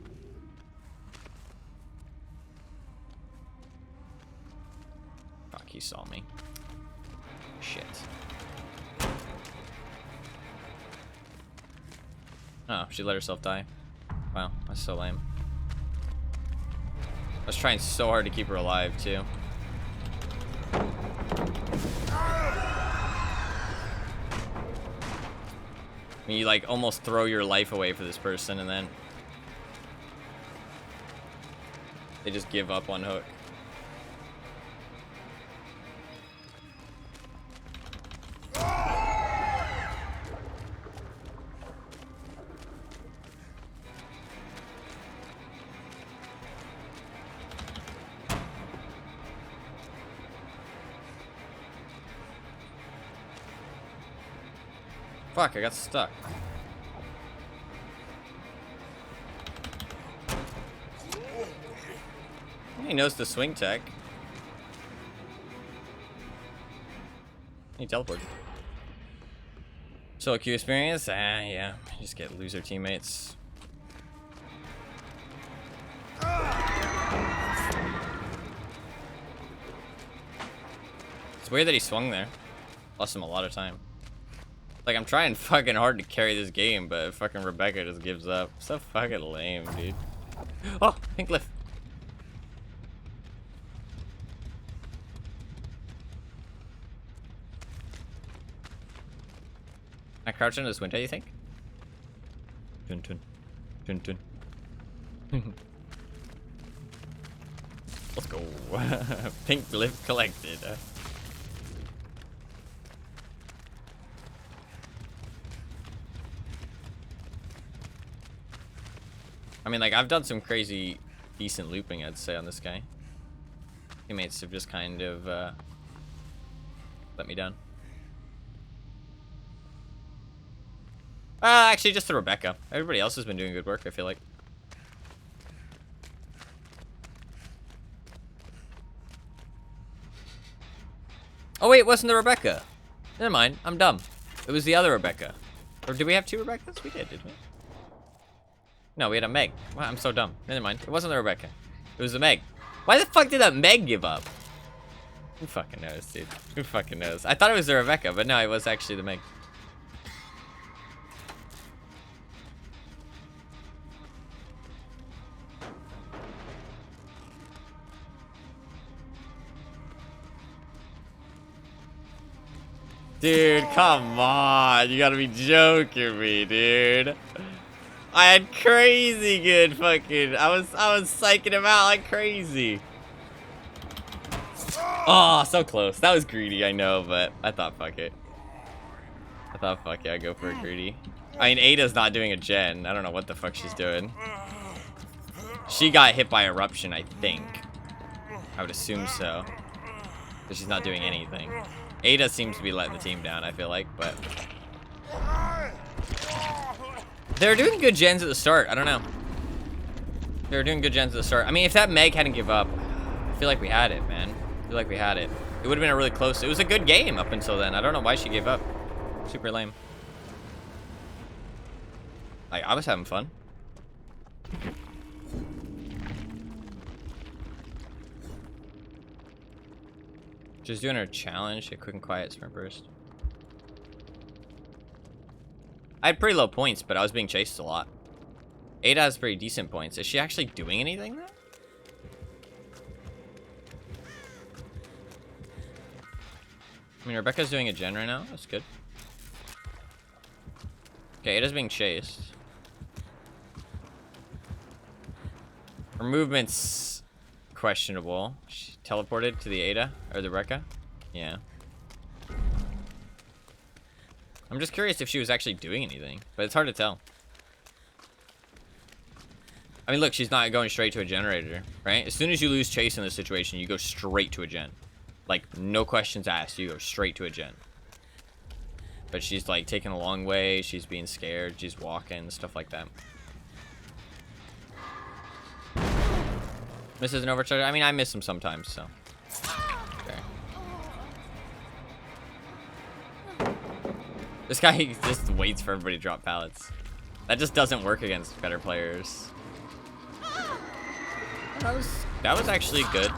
Fuck, he saw me. Shit. Oh, she let herself die. Wow, that's so lame. I was trying so hard to keep her alive, too. I mean, you like almost throw your life away for this person and then they just give up on hook. Fuck, I got stuck. He knows the swing tech. He teleported. Solo queue experience? Ah, yeah. Just get loser teammates. It's weird that he swung there. Lost him a lot of time. Like, I'm trying fucking hard to carry this game, but fucking Rebecca just gives up. So fucking lame, dude. Oh, pink lift. Can I crouch into this window, you think? Tun tun. Tun tun. Let's go. Pink lift collected. I mean, like, I've done some crazy decent looping, I'd say, on this guy. Teammates have just kind of let me down. Actually, just the Rebecca. Everybody else has been doing good work, I feel like. Oh, wait, it wasn't the Rebecca. Never mind, I'm dumb. It was the other Rebecca. Or did we have two Rebeccas? We did, didn't we? No, we had a Meg. Wow, I'm so dumb. Never mind. It wasn't the Rebecca. It was the Meg. Why the fuck did that Meg give up? Who fucking knows, dude? Who fucking knows? I thought it was the Rebecca, but no, it was actually the Meg. Dude, come on. You gotta be joking me, dude. I had crazy good fucking... I was psyching him out like crazy. Oh, so close. That was greedy, I know, but I thought fuck it. I thought fuck it, I'd go for a greedy. I mean, Ada's not doing a gen. I don't know what the fuck she's doing. She got hit by eruption, I think. I would assume so. But she's not doing anything. Ada seems to be letting the team down, I feel like, but... They're doing good gens at the start. I don't know. They were doing good gens at the start. I mean, if that Meg hadn't give up, I feel like we had it, man. I feel like we had it. It would have been a really close... It was a good game up until then. I don't know why she gave up. Super lame. Like, I was having fun. Just doing her challenge, a quick and quiet sprint burst. I had pretty low points, but I was being chased a lot. Ada has pretty decent points. Is she actually doing anything, though? I mean, Rebecca's doing a gen right now. That's good. Okay, Ada's being chased. Her movement's questionable. She teleported to the Ada or the Rekka? Yeah. I'm just curious if she was actually doing anything, but it's hard to tell. I mean, look, she's not going straight to a generator, right? As soon as you lose chase in this situation, you go straight to a gen. Like, no questions asked, you go straight to a gen. But she's, like, taking a long way, she's being scared, she's walking, stuff like that. Misses an overcharge. I mean, I miss him sometimes, so. Okay. This guy just waits for everybody to drop pallets. That just doesn't work against better players. That was actually good.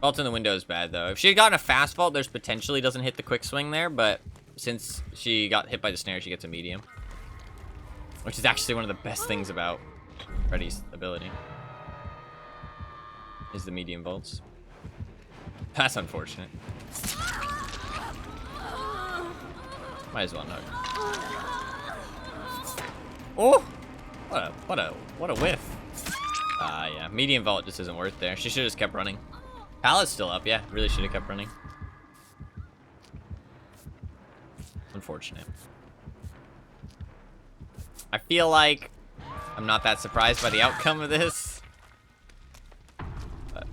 Vault in the window is bad, though. If she had gotten a fast vault, there's potentially doesn't hit the quick swing there, but since she got hit by the snare, she gets a medium. Which is actually one of the best things about Freddy's ability. Is the medium vaults. That's unfortunate. Might as well know. Oh! What a whiff. Yeah, medium vault just isn't worth there. She should have just kept running. Pallet's still up, yeah. Really should have kept running. Unfortunate. I feel like I'm not that surprised by the outcome of this. But.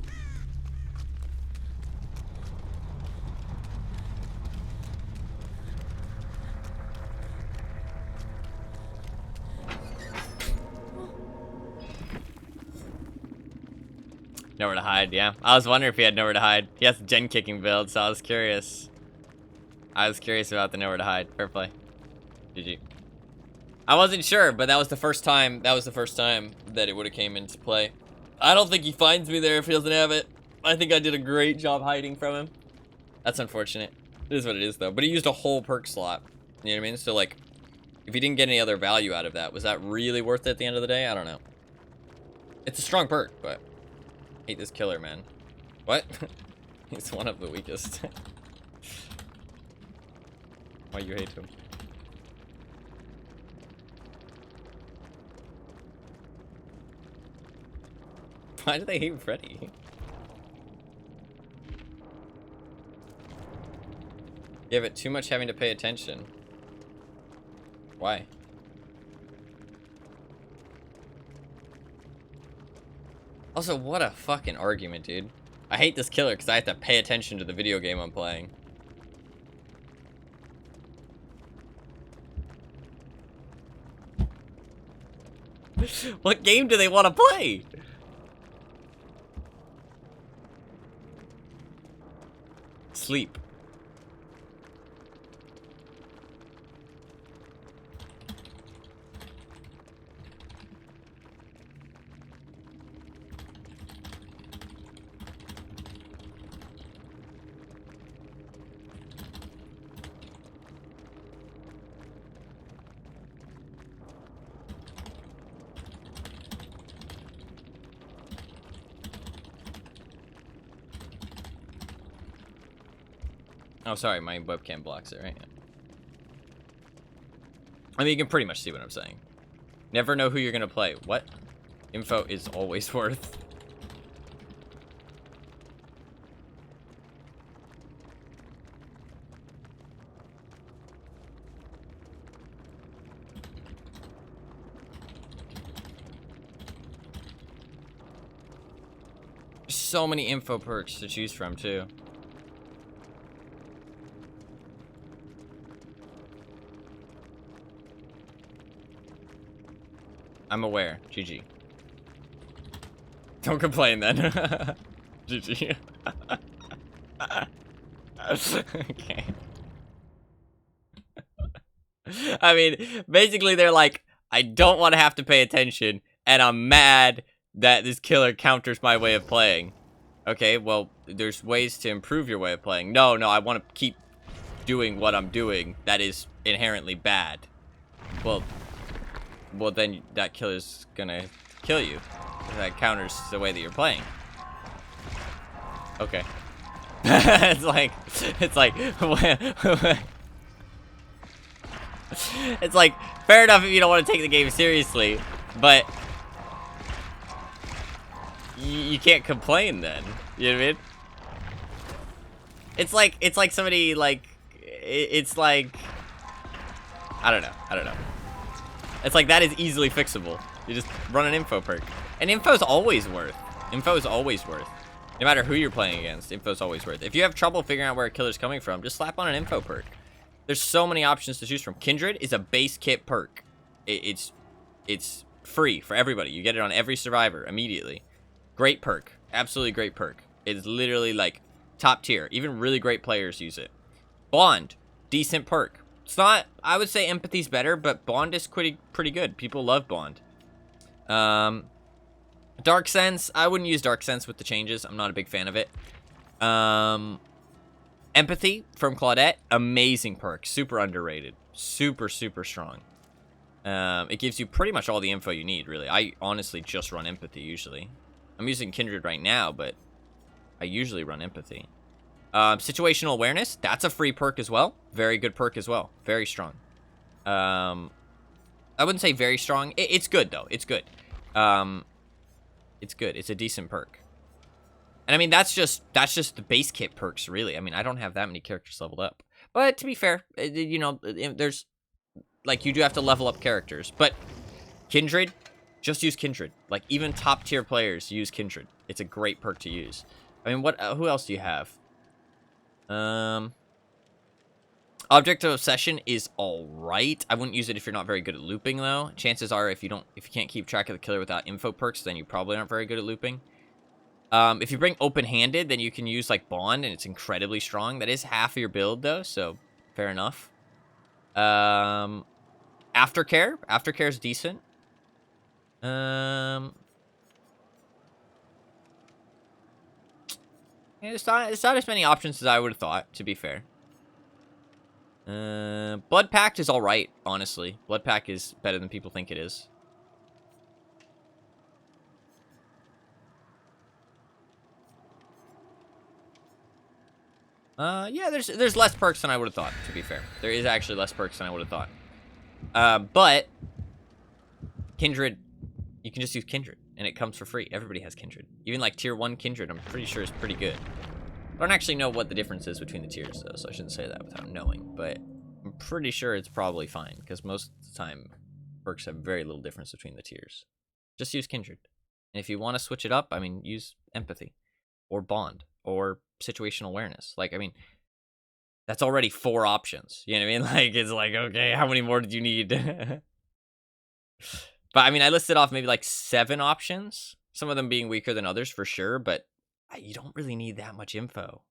Nowhere to hide, yeah. I was wondering if he had nowhere to hide. He has a gen kicking build, so I was curious. I was curious about the nowhere to hide. Fair play. GG. I wasn't sure, but that was the first time. That was the first time that it would have came into play. I don't think he finds me there if he doesn't have it. I think I did a great job hiding from him. That's unfortunate. It is what it is, though. But he used a whole perk slot. You know what I mean? So, like, if he didn't get any other value out of that, was that really worth it at the end of the day? I don't know. It's a strong perk, but I hate this killer, man. What? He's one of the weakest. Why you hate him? Why do they hate Freddy? Give it too much having to pay attention. Why? Also, what a fucking argument, dude. I hate this killer because I have to pay attention to the video game I'm playing. What game do they want to play? Sleep. Oh, sorry, my webcam blocks it, right? I mean, you can pretty much see what I'm saying. Never know who you're gonna play. What? Info is always worth. There's so many info perks to choose from, too. I'm aware. GG. Don't complain then. GG. Okay. I mean, basically they're like, I don't want to have to pay attention, and I'm mad that this killer counters my way of playing. Okay, well, there's ways to improve your way of playing. No, I want to keep doing what I'm doing. That is inherently bad. Well, then that killer's gonna kill you. That counters the way that you're playing. Okay. it's like, it's like, fair enough if you don't want to take the game seriously, but you can't complain then. You know what I mean? It's like somebody like, it's like, I don't know. It's like, that is easily fixable. You just run an info perk. And info's always worth. No matter who you're playing against, info's always worth. If you have trouble figuring out where a killer's coming from, just slap on an info perk. There's so many options to choose from. Kindred is a base kit perk. It's free for everybody. You get it on every survivor immediately. Great perk. Absolutely great perk. It's literally like top tier. Even really great players use it. Bond. Decent perk. It's not, I would say empathy's better, but Bond is pretty good. People love Bond. Dark Sense, I wouldn't use Dark Sense with the changes. I'm not a big fan of it. Empathy from Claudette, amazing perk. Super underrated. Super strong. It gives you pretty much all the info you need, really. I honestly just run Empathy, usually. I'm using Kindred right now, but I usually run Empathy. Situational Awareness, that's a free perk as well. Very good perk as well. Very strong. I wouldn't say very strong. It's good, though. It's good. It's good. It's a decent perk. And I mean, that's just the base kit perks, really. I mean, I don't have that many characters leveled up. But to be fair, you know, there's, like, you do have to level up characters. But Kindred, just use Kindred. Like, even top tier players use Kindred. It's a great perk to use. I mean, who else do you have? Object of Obsession is alright. I wouldn't use it if you're not very good at looping, though. Chances are, if you can't keep track of the killer without info perks, then you probably aren't very good at looping. If you bring open-handed, then you can use, like, Bond, and it's incredibly strong. That is half of your build, though, so fair enough. Aftercare. Aftercare is decent. Yeah, it's not as many options as I would have thought, to be fair. Blood Pact is alright, honestly. Blood Pact is better than people think it is. Yeah, there's less perks than I would have thought, to be fair. There is actually less perks than I would have thought. But Kindred, you can just use Kindred, and it comes for free. Everybody has Kindred. Even, like, Tier 1 Kindred, I'm pretty sure is pretty good. I don't actually know what the difference is between the tiers, though, so I shouldn't say that without knowing. But I'm pretty sure it's probably fine, because most of the time, perks have very little difference between the tiers. Just use Kindred. And if you want to switch it up, I mean, use Empathy. Or Bond. Or Situational Awareness. Like, I mean, that's already 4 options. You know what I mean? Like, it's like, okay, how many more did you need? But, I mean, I listed off maybe, like, 7 options. Some of them being weaker than others, for sure, but you don't really need that much info.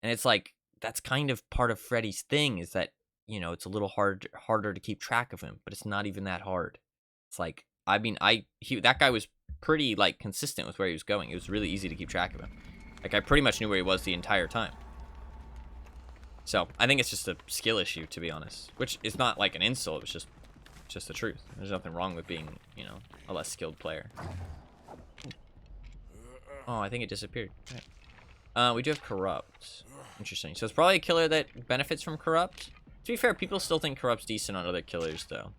And it's like, that's kind of part of Freddy's thing, is that, you know, it's a little harder to keep track of him, but it's not even that hard. It's like, I mean, that guy was pretty, like, consistent with where he was going. It was really easy to keep track of him. Like, I pretty much knew where he was the entire time. So, I think it's just a skill issue, to be honest. Which is not, like, an insult, it's just the truth. There's nothing wrong with being, you know, a less skilled player. Oh, I think it disappeared. Right. We do have Corrupt. Interesting. So it's probably a killer that benefits from Corrupt. To be fair, people still think Corrupt's decent on other killers, though.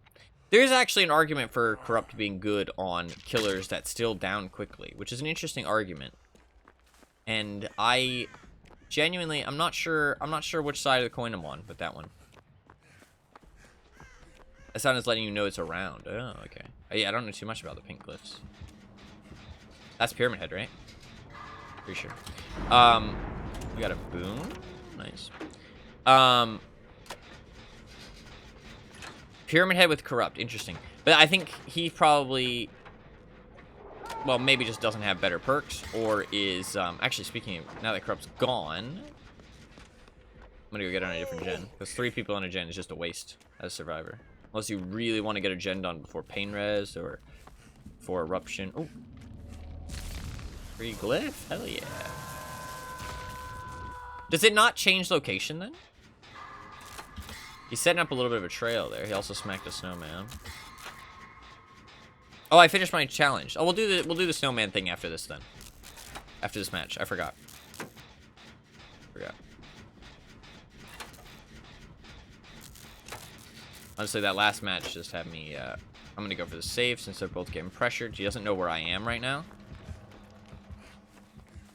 There is actually an argument for Corrupt being good on killers that still down quickly, which is an interesting argument. And I genuinely, I'm not sure which side of the coin I'm on with that one. That sound is letting you know it's around. Oh, okay. Oh, yeah, I don't know too much about the pink glyphs. That's Pyramid Head, right? Pretty sure. We got a boon. Nice. Pyramid Head with Corrupt. Interesting. But I think he probably, well, maybe just doesn't have better perks, or is, actually, speaking of, now that Corrupt's gone, I'm gonna go get on a different gen, because 3 people on a gen is just a waste as a survivor. Unless you really want to get a gen done before Pain Res, or for Eruption. Oh. Free glyph? Hell yeah. Does it not change location, then? He's setting up a little bit of a trail there. He also smacked a snowman. Oh, I finished my challenge. Oh, we'll do the snowman thing after this then. After this match. I forgot. Honestly, that last match just had me, I'm gonna go for the save since they're both getting pressured. He doesn't know where I am right now.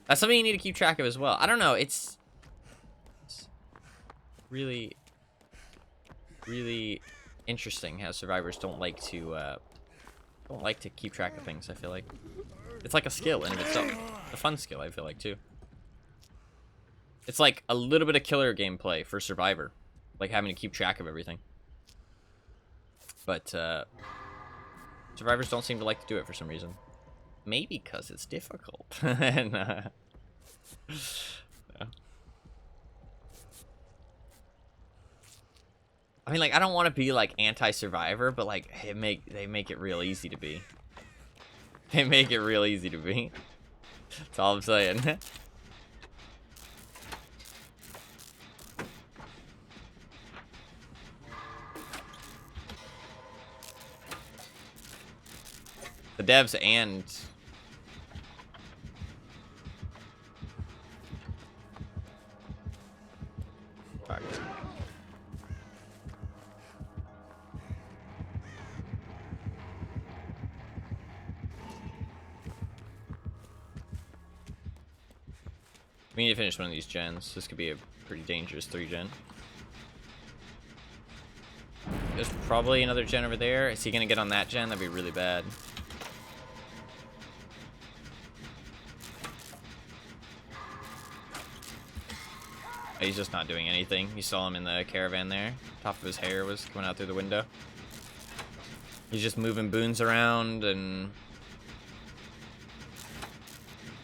That's something you need to keep track of as well. I don't know, it's really interesting how survivors don't like to keep track of things. I feel like it's like a skill in of itself, a fun skill. I feel like too. It's like a little bit of killer gameplay for Survivor, like having to keep track of everything. But survivors don't seem to like to do it for some reason. Maybe because it's difficult. And, yeah. I mean, like, I don't want to be, like, anti-survivor, but, like, they make it real easy to be. They make it real easy to be. That's all I'm saying. The devs and... Fuck. We need to finish one of these gens. This could be a pretty dangerous 3-gen. There's probably another gen over there. Is he gonna get on that gen? That'd be really bad. He's just not doing anything. You saw him in the caravan there. Top of his hair was coming out through the window. He's just moving boons around and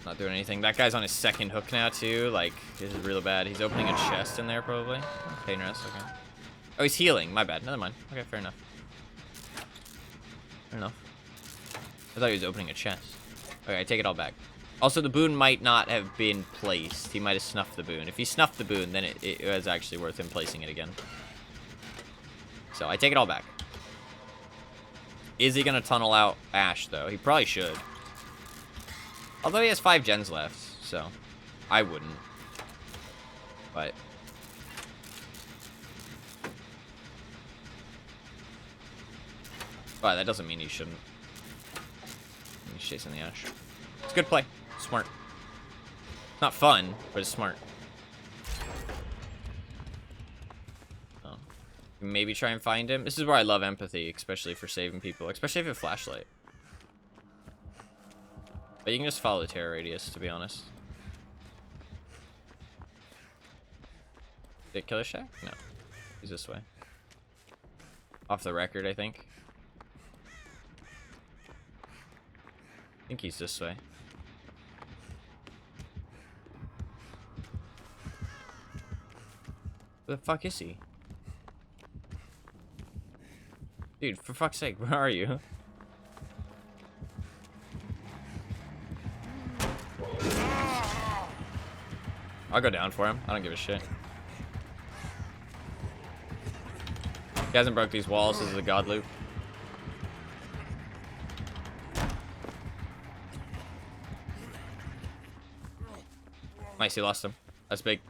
not doing anything. That guy's on his 2nd hook now too. Like, this is really bad. He's opening a chest in there probably. Pain rest, okay. Oh, he's healing. My bad. Never mind. Okay, fair enough. Fair enough. I thought he was opening a chest. Okay, I take it all back. Also, the boon might not have been placed. He might have snuffed the boon. If he snuffed the boon, then it was actually worth him placing it again. So, I take it all back. Is he going to tunnel out Ash, though? He probably should. Although he has 5 gens left, so I wouldn't. But... But that doesn't mean he shouldn't. He's chasing the Ash. It's a good play. Smart. It's not fun, but it's smart. Oh. Maybe try and find him. This is where I love empathy, especially for saving people, especially if you have a flashlight. But you can just follow the terror radius, to be honest. Did it Killer Shack? No. He's this way. Off the record, I think. I think he's this way. Where the fuck is he? Dude, for fuck's sake, where are you? I'll go down for him. I don't give a shit. He hasn't broke these walls. This is a god loop. Nice, he lost him. That's big.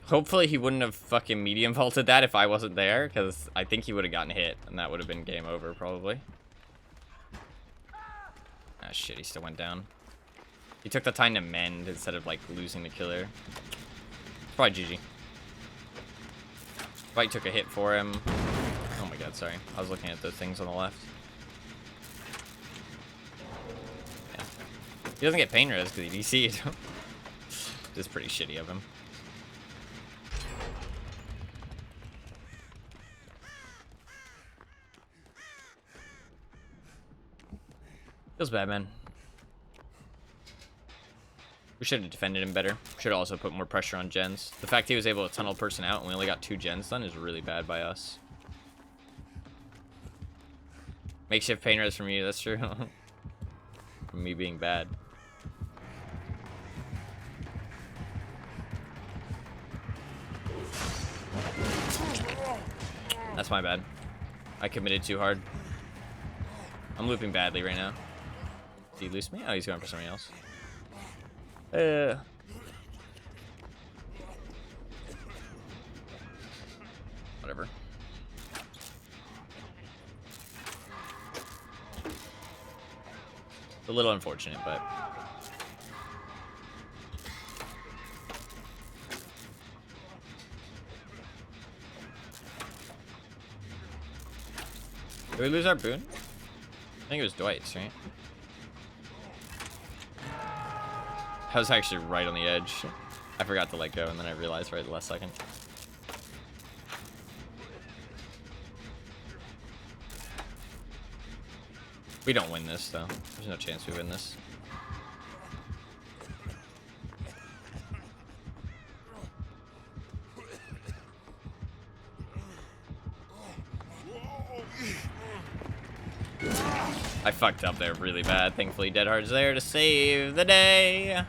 Hopefully he wouldn't have fucking medium vaulted that if I wasn't there, because I think he would have gotten hit, and that would have been game over, probably. Ah, shit, he still went down. He took the time to mend instead of, like, losing the killer. Probably GG. Fight took a hit for him. Oh my god, sorry. I was looking at the things on the left. Yeah. He doesn't get pain res because he DC'd. This is pretty shitty of him. Feels bad, man. We should have defended him better. Should have also put more pressure on gens. The fact he was able to tunnel a person out and we only got 2 gens done is really bad by us. Makeshift pain res from you, that's true. From me being bad. That's my bad. I committed too hard. I'm looping badly right now. Did he lose me? Oh, he's going for something else. Whatever. It's a little unfortunate, but... Did we lose our boon? I think it was Dwight's, right? I was actually right on the edge. I forgot to let go, and then I realized right at the last second. We don't win this, though. There's no chance we win this. I fucked up there really bad. Thankfully, Deadheart's there to save the day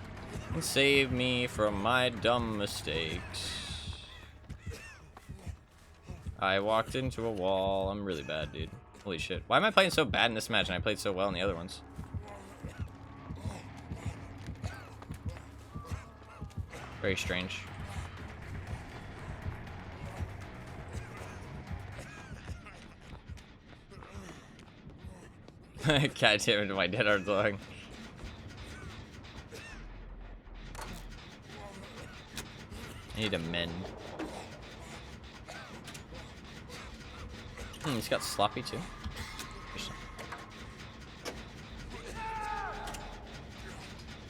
and save me from my dumb mistakes. I walked into a wall. I'm really bad, dude. Holy shit. Why am I playing so bad in this match and I played so well in the other ones? Very strange. God damn it, my Deadheart's long. I need to mend. He's got sloppy too.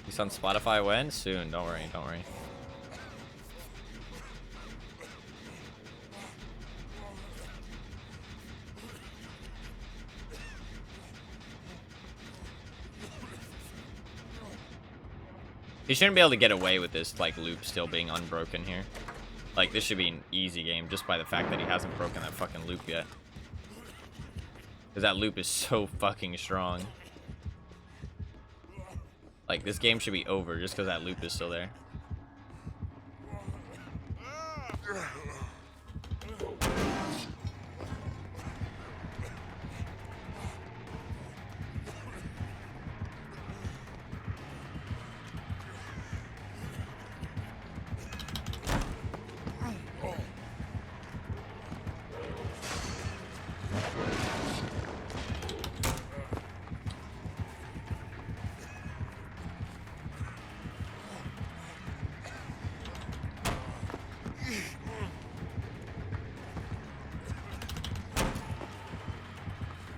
He's on Spotify when? Soon, don't worry, don't worry. He shouldn't be able to get away with this, like, loop still being unbroken here. Like, this should be an easy game just by the fact that he hasn't broken that fucking loop yet. Because that loop is so fucking strong. Like, this game should be over just because that loop is still there.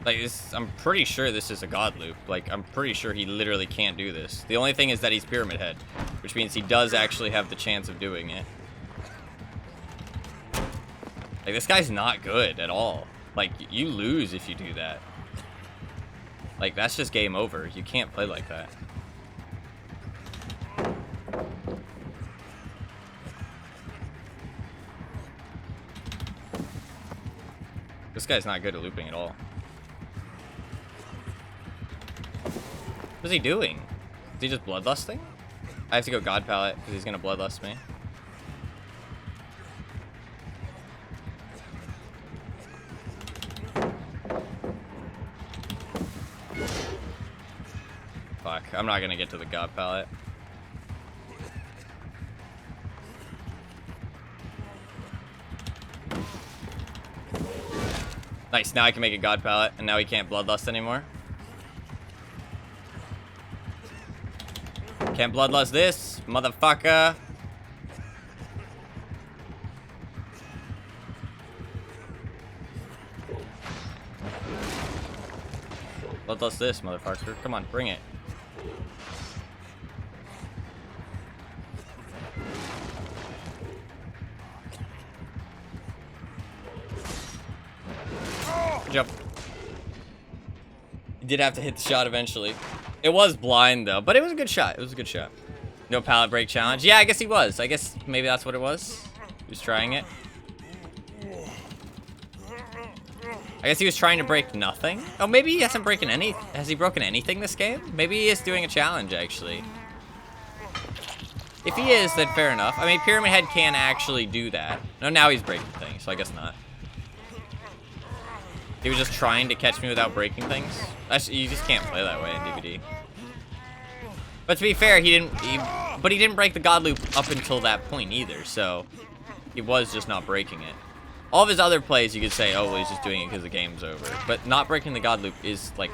Like, this, I'm pretty sure this is a god loop. Like, I'm pretty sure he literally can't do this. The only thing is that he's Pyramid Head, which means he does actually have the chance of doing it. Like, this guy's not good at all. Like, you lose if you do that. Like, that's just game over. You can't play like that. This guy's not good at looping at all. What's he doing? Is he just bloodlusting? I have to go God Palette because he's gonna bloodlust me. Fuck, I'm not gonna get to the God Palette. Nice, now I can make a god pallet, and now he can't bloodlust anymore. Can't bloodlust this, motherfucker. Bloodlust this, motherfucker. Come on, bring it. Jump. He did have to hit the shot eventually. It was blind though, but it was a good shot. It was a good shot. No pallet break challenge. Yeah, I guess he was. I guess maybe that's what it was. He was trying it. I guess he was trying to break nothing. Oh, maybe he hasn't broken any. Has he broken anything this game? Maybe he is doing a challenge actually. If he is, then fair enough. I mean, Pyramid Head can actually do that. No, now he's breaking things, so I guess not. He was just trying to catch me without breaking things. You just can't play that way in DVD. But to be fair, he didn't break the God Loop up until that point either, so he was just not breaking it. All of his other plays, you could say, oh, well, he's just doing it because the game's over. But not breaking the God Loop is like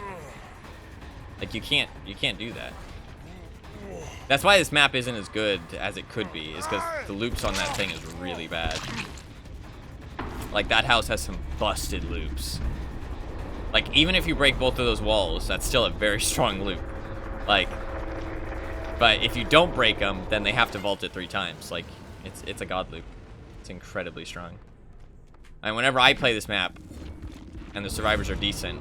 you can't do that. That's why this map isn't as good as it could be, is because the loops on that thing is really bad. Like, that house has some busted loops. Like, even if you break both of those walls, that's still a very strong loop. Like, but if you don't break them, then they have to vault it 3 times. Like, it's a god loop. It's incredibly strong. And whenever I play this map, and the survivors are decent,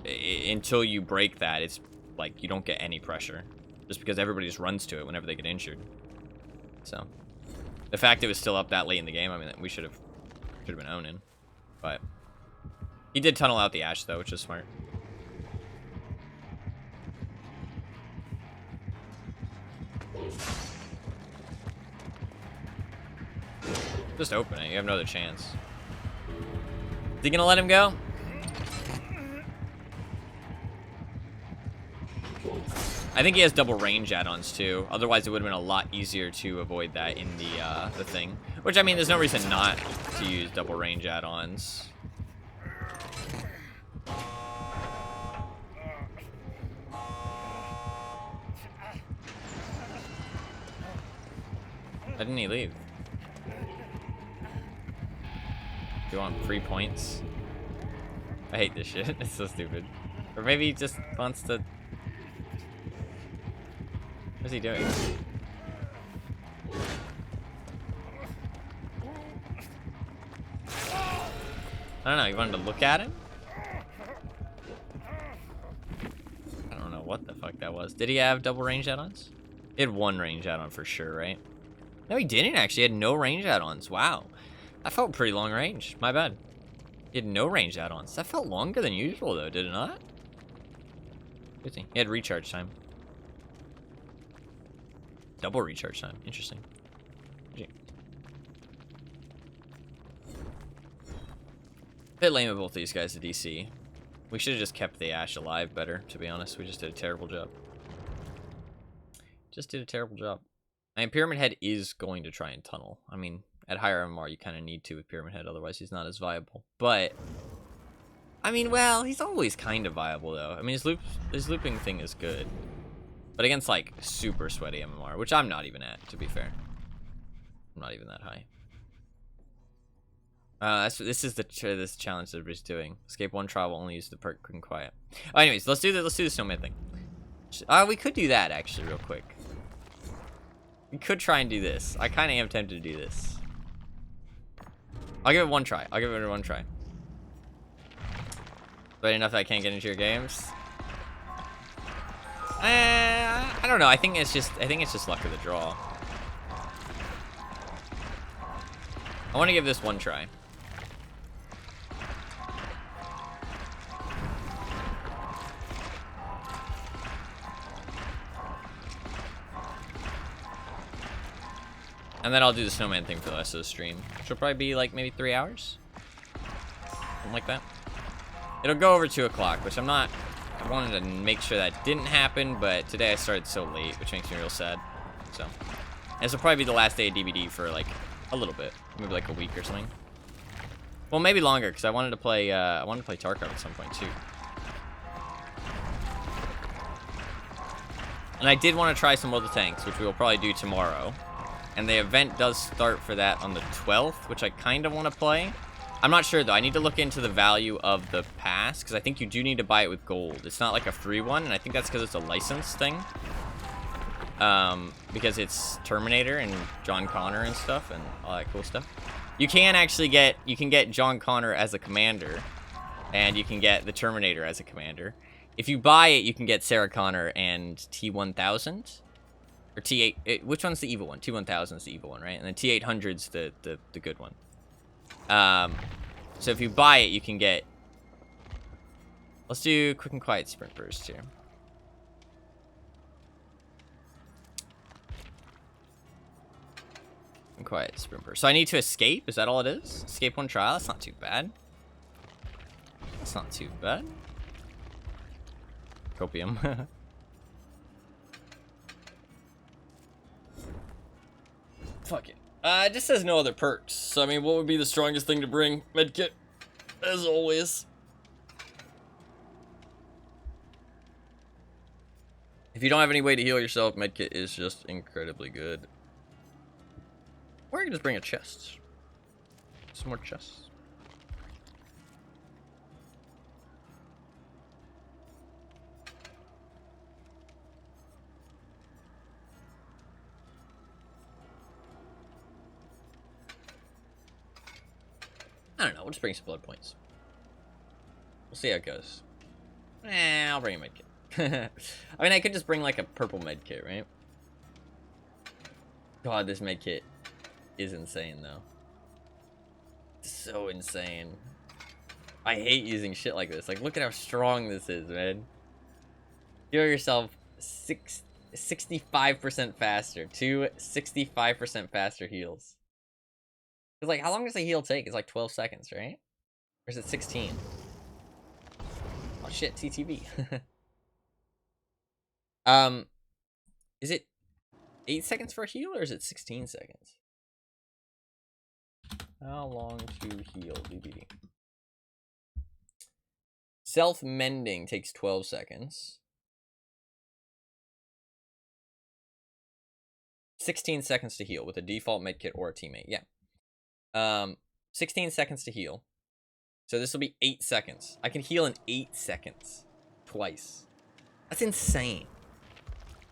until you break that, it's like you don't get any pressure. Just because everybody just runs to it whenever they get injured. So, the fact it was still up that late in the game, I mean, we should have been owning. But he did tunnel out the ash though, which is smart. Just open it. You have no other chance. Is he gonna let him go? I think he has double range add-ons too. Otherwise, it would have been a lot easier to avoid that in the thing. Which, I mean, there's no reason not to use double range add-ons. Why didn't he leave? Do you want 3 points? I hate this shit. It's so stupid. Or maybe he just wants to... What's he doing? I don't know, you wanted to look at him? I don't know what the fuck that was. Did he have double range add-ons? He had 1 range add-on for sure, right? No, he didn't actually. He had no range add-ons. Wow. That felt pretty long range. My bad. He had no range add-ons. That felt longer than usual though, did it not? He had recharge time. Double recharge time. Interesting. Gee. Bit lame of both these guys to DC. We should have just kept the Ash alive better, to be honest. We just did a terrible job. Just did a terrible job. I mean, Pyramid Head is going to try and tunnel. I mean, at higher MMR, you kind of need to with Pyramid Head, otherwise he's not as viable. But, I mean, well, he's always kind of viable, though. I mean, his looping thing is good. But against, like, super sweaty MMR, which I'm not even at, to be fair. I'm not even that high. This is this challenge that everybody's doing. Escape 1 trial will only use the perk Quick and Quiet. Oh, anyways, let's do the Snowman thing. We could do that, actually, real quick. We could try and do this. I kind of am tempted to do this. I'll give it 1 try. I'll give it 1 try. But enough that I can't get into your games. I don't know. I think it's just luck of the draw. I want to give this 1 try. And then I'll do the Snowman thing for the rest of the stream. Which will probably be like maybe 3 hours. Something like that. It'll go over 2 o'clock, which I'm not... I wanted to make sure that didn't happen, but today I started so late, which makes me real sad. So, and this will probably be the last day of DVD for like a little bit, maybe like a week or something. Well, maybe longer, because I wanted to play Tarkov at some point, too. And I did want to try some other tanks, which we will probably do tomorrow. And the event does start for that on the 12th, which I kind of want to play. I'm not sure, though. I need to look into the value of the pass, because I think you do need to buy it with gold. It's not like a free one, and I think that's because it's a license thing. Because it's Terminator and John Connor and stuff, and all that cool stuff. You can actually get, John Connor as a commander, and you can get the Terminator as a commander. If you buy it, you can get Sarah Connor and T-1000. Or T8, which one's the evil one? T-1000 is the evil one, right? And then T-800's the good one. So if you buy it, you can get... Let's do quick and quiet sprint burst here. And quiet sprint burst. So I need to escape? Is that all it is? Escape one trial? That's not too bad. That's not too bad. Copium. Fuck it. It just says no other perks. So, I mean, what would be the strongest thing to bring? Medkit, as always. If you don't have any way to heal yourself, medkit is just incredibly good. Or you can just bring a chest. Some more chests. I don't know, we'll just bring some blood points. We'll see how it goes. I'll bring a medkit. I mean, I could just bring like a purple medkit, right? God, this medkit is insane, though. It's so insane. I hate using shit like this. Like, look at how strong this is, man. Heal yourself 65% faster. 2 65% faster heals. It's like, how long does a heal take? It's like 12 seconds, right? Or is it 16? Oh shit, TTV. Is it 8 seconds for a heal, or is it 16 seconds? How long to heal? DBD. Self-mending takes 12 seconds. 16 seconds to heal with a default medkit or a teammate. Yeah. 16 seconds to heal. So this will be 8 seconds. I can heal in 8 seconds. Twice. That's insane.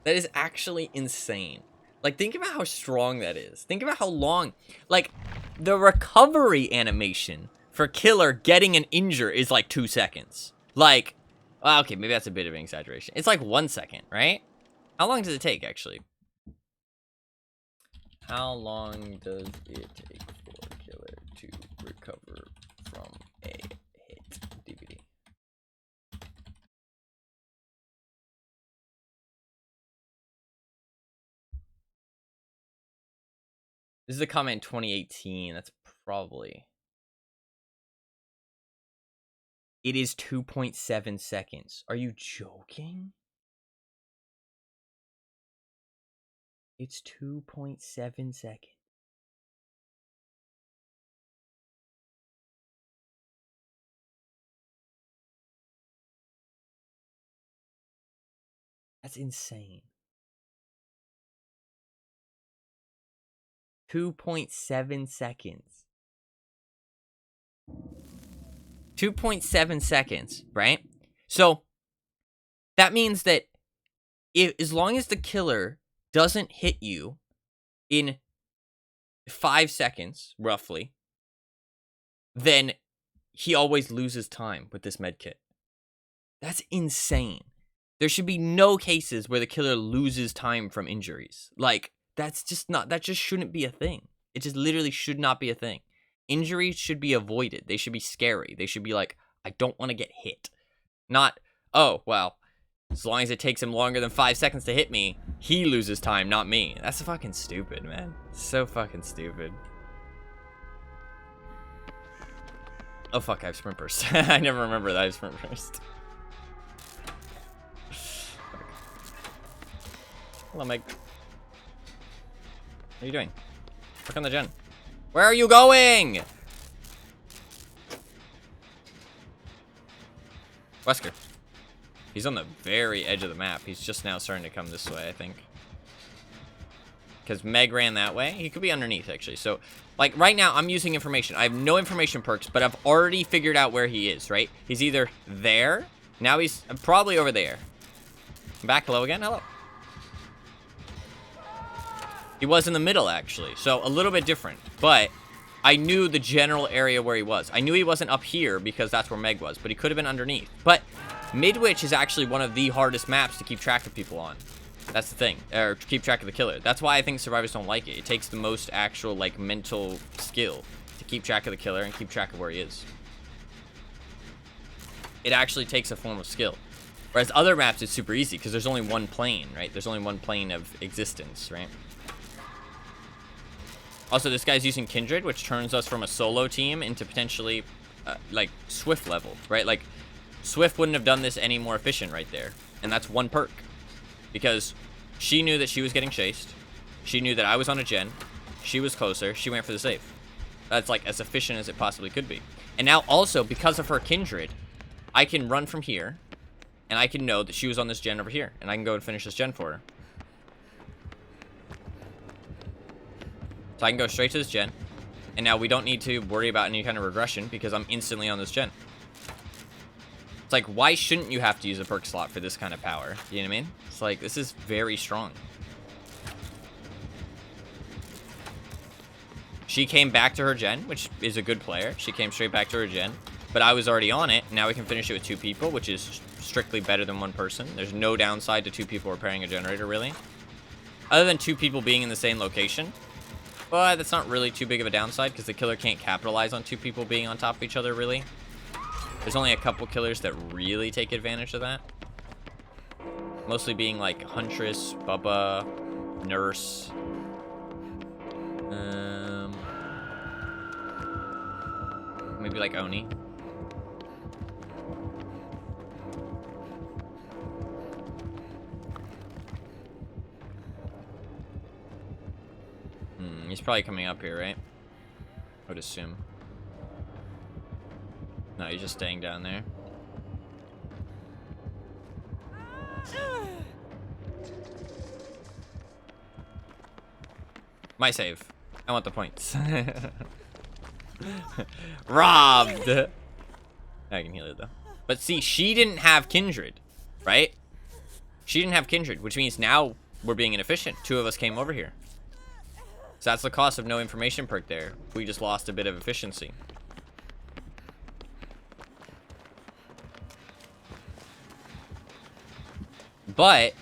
That is actually insane. Like, think about how strong that is. Think about how long. Like, the recovery animation for Killer getting an injure is like 2 seconds. Like, well, okay, maybe that's a bit of an exaggeration. It's like 1 second, right? How long does it take, actually? How long does it take for Killer to recover from a hit? DVD. This is a comment in 2018. That's probably... It is 2.7 seconds. Are you joking? It's 2.7 seconds. That's insane. 2.7 seconds. 2.7 seconds, right? So, that means that as long as the killer doesn't hit you in 5 seconds, roughly, then he always loses time with this medkit. That's insane. There should be no cases where the killer loses time from injuries. Like, that just shouldn't be a thing. It just literally should not be a thing. Injuries should be avoided. They should be scary. They should be like, I don't want to get hit. Not, oh, well, as long as it takes him longer than 5 seconds to hit me, he loses time, not me. That's fucking stupid, man. So fucking stupid. Oh, fuck, I have sprint burst. I never remember that I have sprint burst. Hello, Meg. What are you doing? Work on the gen. Where are you going? Wesker. He's on the very edge of the map. He's just now starting to come this way, I think. Because Meg ran that way. He could be underneath, actually. So, like, right now, I'm using information. I have no information perks, but I've already figured out where he is, right? He's either there. Now he's probably over there. Back low again. Hello. He was in the middle, actually. So, a little bit different. But I knew the general area where he was. I knew he wasn't up here because that's where Meg was. But he could have been underneath. But Midwich is actually one of the hardest maps to keep track of people on. That's the thing. Or to keep track of the killer. That's why I think survivors don't like it. It takes the most actual, like, mental skill to keep track of the killer and keep track of where he is. It actually takes a form of skill. Whereas other maps, it's super easy because there's only one plane, right? There's only one plane of existence, right? Also, this guy's using Kindred, which turns us from a solo team into potentially, like, Swift level, right? Like, Swift wouldn't have done this any more efficient right there. And that's one perk. Because she knew that she was getting chased. She knew that I was on a gen. She was closer. She went for the save. That's, like, as efficient as it possibly could be. And now, also, because of her Kindred, I can run from here. And I can know that she was on this gen over here. And I can go and finish this gen for her. So I can go straight to this gen. And now we don't need to worry about any kind of regression because I'm instantly on this gen. It's like, why shouldn't you have to use a perk slot for this kind of power? You know what I mean? It's like, this is very strong. She came back to her gen, which is a good player. She came straight back to her gen. But I was already on it. Now we can finish it with 2 people, which is strictly better than 1 person. There's no downside to 2 people repairing a generator, really. Other than 2 people being in the same location. But that's not really too big of a downside because the killer can't capitalize on 2 people being on top of each other, really. There's only a couple killers that really take advantage of that. Mostly being like Huntress, Bubba, Nurse. Maybe like Oni. He's probably coming up here, right? I would assume. No, he's just staying down there. My save. I want the points. Robbed! I can heal it, though. But see, she didn't have Kindred, right? She didn't have Kindred, which means now we're being inefficient. 2 of us came over here. So that's the cost of no information perk there. We just lost a bit of efficiency. But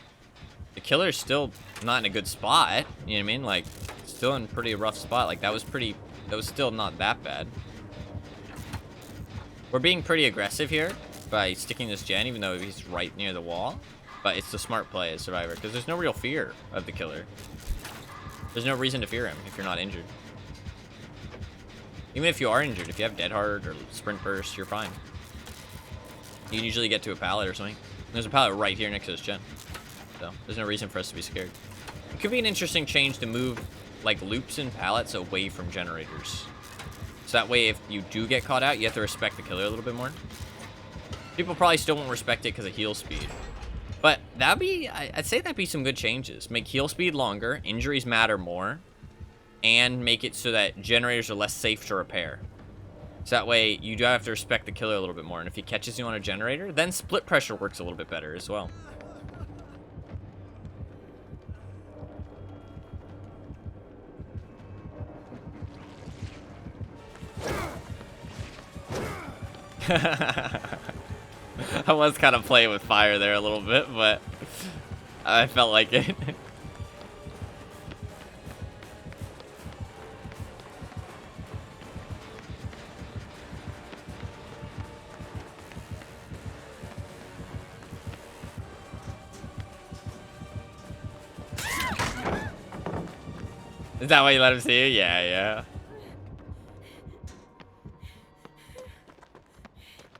the killer's still not in a good spot. You know what I mean? Like, still in a pretty rough spot. Like, that was still not that bad. We're being pretty aggressive here by sticking this gen, even though he's right near the wall. But it's the smart play as Survivor, because there's no real fear of the killer. There's no reason to fear him if you're not injured. Even if you are injured, if you have Dead Hard or Sprint Burst, you're fine. You can usually get to a pallet or something. There's a pallet right here next to this gen. So, there's no reason for us to be scared. It could be an interesting change to move, like, loops and pallets away from generators. So that way, if you do get caught out, you have to respect the killer a little bit more. People probably still won't respect it because of heal speed. But that'd be, I'd say that'd be some good changes. Make heal speed longer, injuries matter more, and make it so that generators are less safe to repair. So that way, you do have to respect the killer a little bit more. And if he catches you on a generator, then split pressure works a little bit better as well. I was kind of playing with fire there a little bit, but I felt like it. Is that why you let him see you? Yeah, yeah.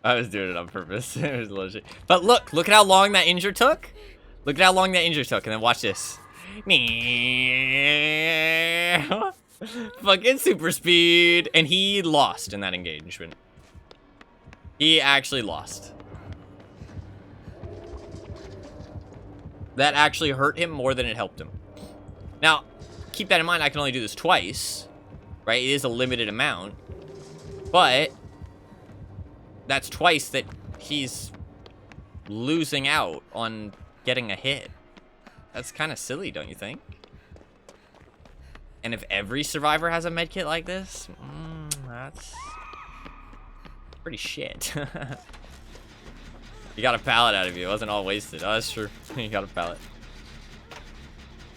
I was doing it on purpose. It was legit. But look at how long that injure took. Look at how long that injure took, and then watch this. Fucking super speed. And he lost in that engagement. He actually lost. that actually hurt him more than it helped him. Now, keep that in mind, I can only do this twice, right? It is a limited amount, but that's twice that he's losing out on getting a hit. That's kind of silly, don't you think? And if every survivor has a medkit like this, that's pretty shit. You got a pallet out of you. It wasn't all wasted. Oh, that's true. You got a pallet.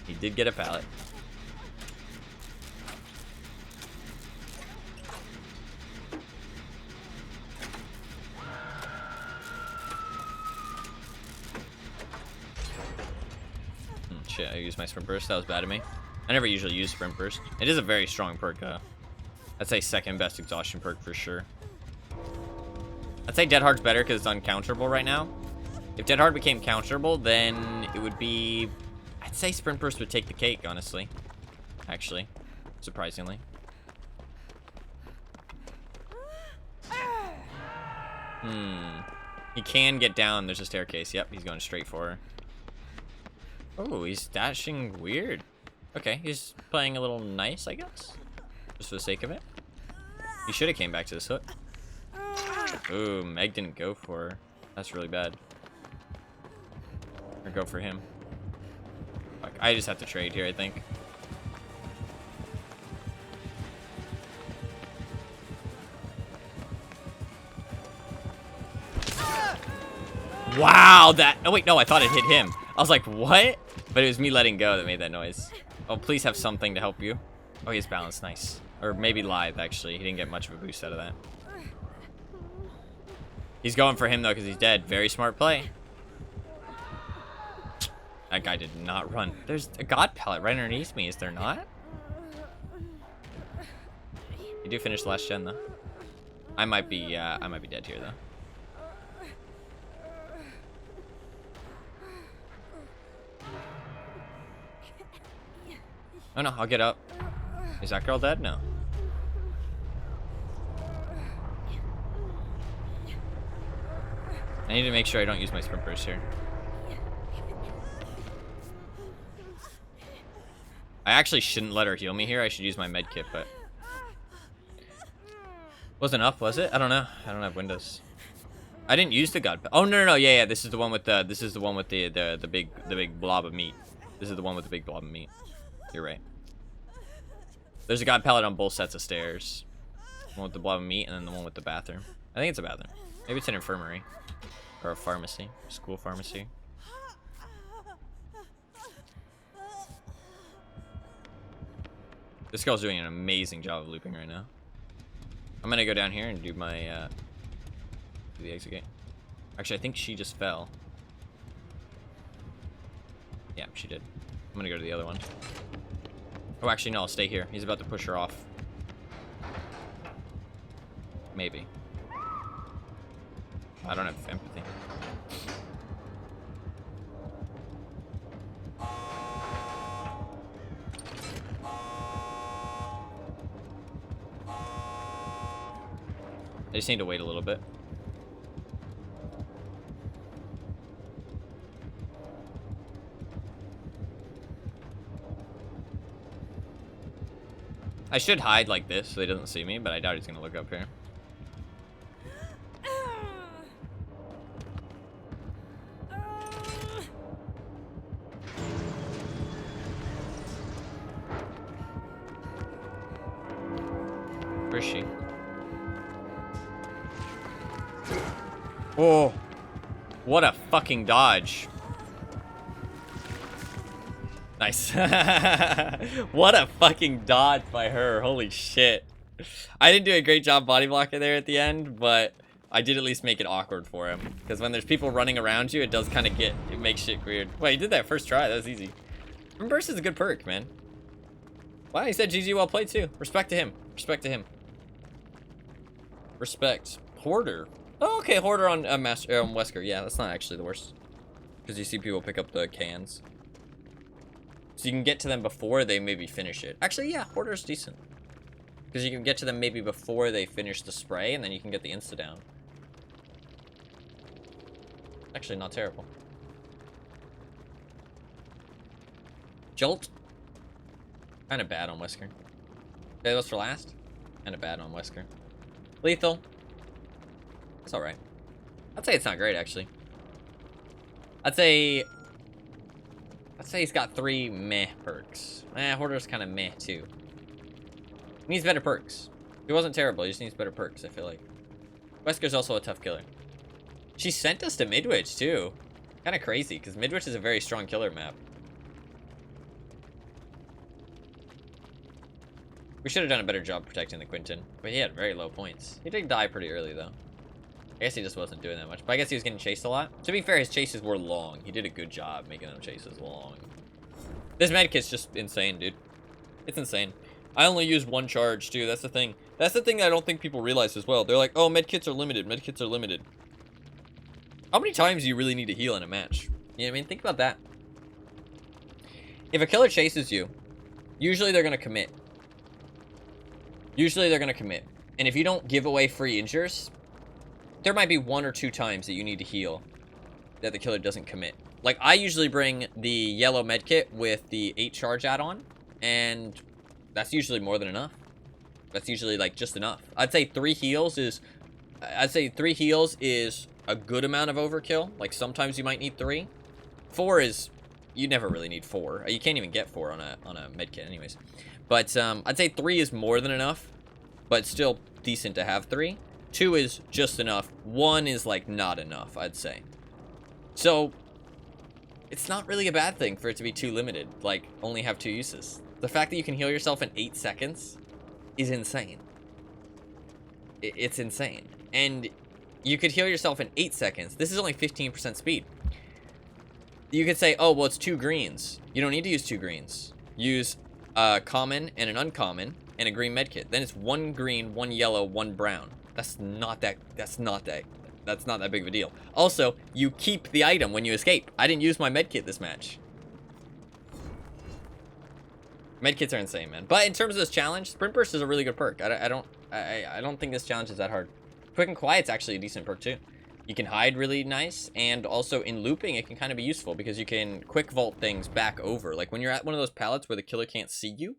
He did get a pallet. Shit, I used my sprint burst. That was bad of me. I never usually use sprint burst. It is a very strong perk, I'd say second best exhaustion perk for sure. I'd say Dead Hard's better because it's uncounterable right now. If Dead Hard became counterable, then it would be... I'd say sprint burst would take the cake, honestly. Actually, surprisingly. He can get down. There's a staircase. Yep, he's going straight for her. Oh, he's dashing weird. Okay, he's playing a little nice, I guess. Just for the sake of it. He should have came back to this hook. Ooh, Meg didn't go for her. That's really bad. Or go for him. Fuck, I just have to trade here, I think. Wow, that... Oh, wait, no, I thought it hit him. I was like, what? But it was me letting go that made that noise. Oh, please have something to help you. Oh, he has balance. Nice. Or maybe lithe, actually. He didn't get much of a boost out of that. He's going for him, though, because he's dead. Very smart play. That guy did not run. There's a god pallet right underneath me, is there not? You do finish last gen, though. I might be dead here, though. Oh no, I'll get up. Is that girl dead? No. I need to make sure I don't use my sprint burst here. I actually shouldn't let her heal me here. I should use my med kit, but wasn't up, was it? I don't know. I don't have windows. I didn't use the god. Oh no. Yeah. This is the one with the big blob of meat. This is the one with the big blob of meat. You're right. There's a god pallet on both sets of stairs. One with the blob of meat and then the one with the bathroom. I think it's a bathroom. Maybe it's an infirmary. Or a pharmacy. School pharmacy. This girl's doing an amazing job of looping right now. I'm gonna go down here and do my, do the exit gate. Actually, I think she just fell. Yeah, she did. I'm gonna go to the other one. Oh, actually, no, I'll stay here. He's about to push her off. Maybe. I don't have empathy. I just need to wait a little bit. I should hide like this so he doesn't see me, but I doubt he's gonna look up here. Where is she? Oh, what a fucking dodge. Nice. What a fucking dodge by her. Holy shit. I didn't do a great job body blocking there at the end, but I did at least make it awkward for him. Because when there's people running around you, it does kind of it makes shit weird. Wait, he did that first try. That was easy. Burst is a good perk, man. Wow, he said GG well played too. Respect to him. Respect to him. Respect. Hoarder. Oh, okay, Hoarder on Wesker. Yeah, that's not actually the worst. Because you see people pick up the cans. So you can get to them before they maybe finish it. Actually, yeah, Hoarder's decent. Because you can get to them maybe before they finish the spray, and then you can get the insta-down. Actually, not terrible. Jolt. Kind of bad on Whisker. Okay, those for last. Kind of bad on Whisker. Lethal. It's alright. I'd say it's not great, actually. I'd say he's got 3 meh perks. Hoarder's kind of meh, too. He needs better perks. He wasn't terrible, he just needs better perks, I feel like. Wesker's also a tough killer. She sent us to Midwich, too. Kind of crazy, because Midwich is a very strong killer map. We should have done a better job protecting the Quinton, but he had very low points. He did die pretty early, though. I guess he just wasn't doing that much, but I guess he was getting chased a lot. To be fair, his chases were long. He did a good job making them chases long. This medkit's just insane, dude. It's insane. I only use 1 charge, too. That's the thing. That's the thing that I don't think people realize as well. They're like, oh, medkits are limited. Medkits are limited. How many times do you really need to heal in a match? You know what I mean? Think about that. If a killer chases you, usually they're going to commit. Usually they're going to commit. And if you don't give away free injures, there might be 1 or 2 times that you need to heal that the killer doesn't commit. Like, I usually bring the yellow medkit with the 8 charge add-on, and that's usually more than enough. That's usually, like, just enough. I'd say 3 heals is a good amount of overkill. Like, sometimes you might need 3. 4 is, you never really need 4. You can't even get 4 on a medkit anyways. But I'd say 3 is more than enough, but still decent to have 3. 2 is just enough. 1 is, like, not enough, I'd say. So, it's not really a bad thing for it to be too limited. Like, only have 2 uses. The fact that you can heal yourself in 8 seconds is insane. It's insane. And you could heal yourself in 8 seconds. This is only 15% speed. You could say, oh, well, it's 2 greens. You don't need to use 2 greens. Use a common and an uncommon and a green medkit. Then it's 1 green, 1 yellow, 1 brown. That's not that big of a deal. Also, you keep the item when you escape. I didn't use my medkit this match. Medkits are insane, man. But in terms of this challenge, Sprint Burst is a really good perk. I don't think this challenge is that hard. Quick and Quiet's actually a decent perk too. You can hide really nice, and also in looping it can kind of be useful because you can quick vault things back over. Like when you're at one of those pallets where the killer can't see you,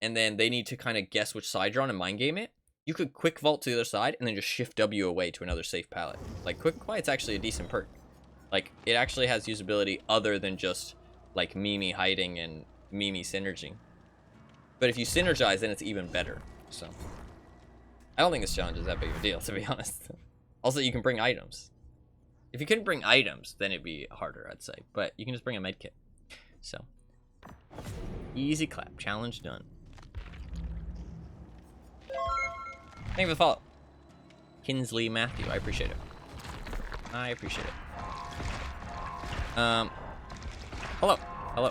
and then they need to kind of guess which side you're on and mind game it, you could quick vault to the other side and then just shift W away to another safe pallet. Like Quick and Quiet's actually a decent perk. Like it actually has usability other than just like Mimi hiding and Mimi synergy. But if you synergize, then it's even better. So I don't think this challenge is that big of a deal, to be honest. Also, you can bring items. If you couldn't bring items, then it'd be harder, I'd say. But you can just bring a medkit. So, easy clap. Challenge done. Thank you for the follow. Kinsley Matthew, I appreciate it. I appreciate it. Hello. Hello.